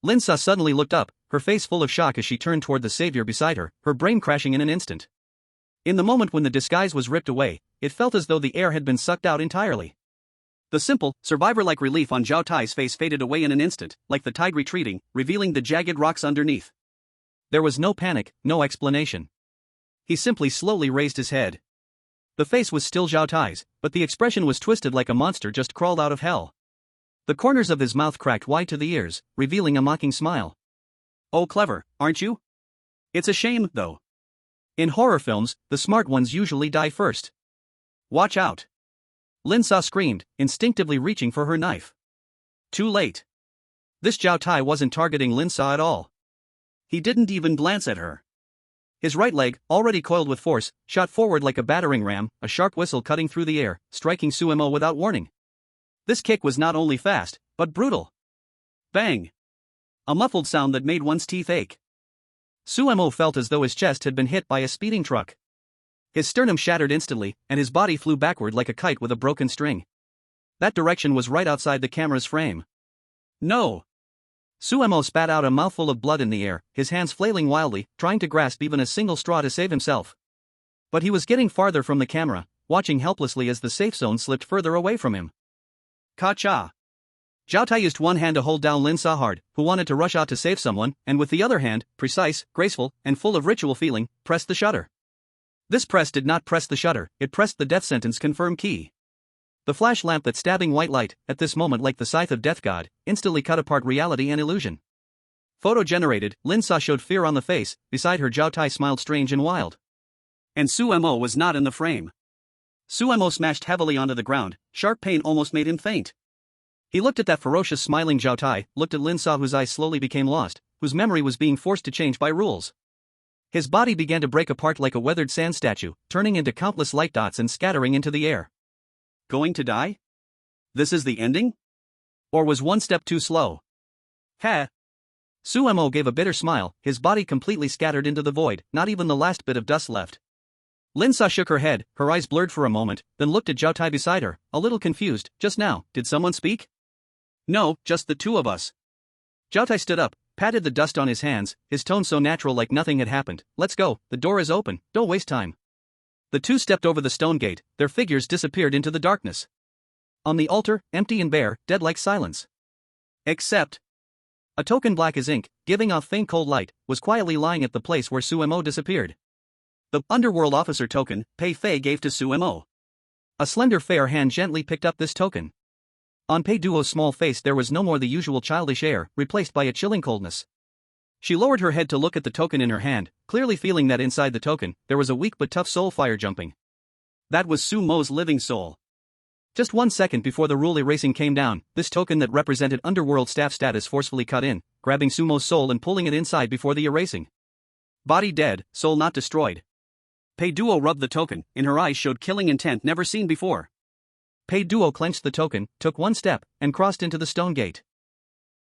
Lin Sa suddenly looked up, her face full of shock as she turned toward the savior beside her, her brain crashing in an instant. In the moment when the disguise was ripped away, it felt as though the air had been sucked out entirely. The simple, survivor-like relief on Zhao Tai's face faded away in an instant, like the tide retreating, revealing the jagged rocks underneath. There was no panic, no explanation. He simply slowly raised his head. The face was still Zhao Tai's, but the expression was twisted like a monster just crawled out of hell. The corners of his mouth cracked wide to the ears, revealing a mocking smile. Oh, clever, aren't you? It's a shame, though. In horror films, the smart ones usually die first. Watch out. Lin Sa screamed, instinctively reaching for her knife. Too late. This Zhao Tai wasn't targeting Lin Sa at all. He didn't even glance at her. His right leg, already coiled with force, shot forward like a battering ram, a sharp whistle cutting through the air, striking Sumo without warning. This kick was not only fast, but brutal. Bang! A muffled sound that made one's teeth ache. Sumo felt as though his chest had been hit by a speeding truck. His sternum shattered instantly, and his body flew backward like a kite with a broken string. That direction was right outside the camera's frame. No! Sumo spat out a mouthful of blood in the air, his hands flailing wildly, trying to grasp even a single straw to save himself. But he was getting farther from the camera, watching helplessly as the safe zone slipped further away from him. Ka-cha! Zhao Tai used one hand to hold down Lin Sa hard, who wanted to rush out to save someone, and with the other hand, precise, graceful, and full of ritual feeling, pressed the shutter. This press did not press the shutter, it pressed the death sentence confirm key. The flash lamp that stabbing white light, at this moment like the scythe of death god, instantly cut apart reality and illusion. Photo generated, Lin Sa showed fear on the face, beside her Zhao Tai smiled strange and wild. And Su Mo was not in the frame. Su Mo smashed heavily onto the ground, sharp pain almost made him faint. He looked at that ferocious smiling Zhao Tai, looked at Lin Sa whose eyes slowly became lost, whose memory was being forced to change by rules. His body began to break apart like a weathered sand statue, turning into countless light dots and scattering into the air. Going to die? This is the ending? Or was one step too slow? Ha! Su Mo gave a bitter smile, his body completely scattered into the void, not even the last bit of dust left. Lin Sa shook her head, her eyes blurred for a moment, then looked at Zhao Tai beside her, a little confused. Just now, did someone speak? No, just the two of us. Zhao Tai stood up, patted the dust on his hands, his tone so natural like nothing had happened. Let's go, the door is open, don't waste time. The two stepped over the stone gate, their figures disappeared into the darkness. On the altar, empty and bare, dead-like silence. Except a token black as ink, giving off faint cold light, was quietly lying at the place where Su Mo disappeared. The underworld officer token, Pei Fei gave to Su Mo. A slender fair hand gently picked up this token. On Pei Duo's small face there was no more the usual childish air, replaced by a chilling coldness. She lowered her head to look at the token in her hand, clearly feeling that inside the token, there was a weak but tough soul fire jumping. That was Su Mo's living soul. Just 1 second before the rule erasing came down, this token that represented underworld staff status forcefully cut in, grabbing Su Mo's soul and pulling it inside before the erasing. Body dead, soul not destroyed. Pei Duo rubbed the token, in her eyes showed killing intent never seen before. Pei Duo clenched the token, took one step, and crossed into the stone gate.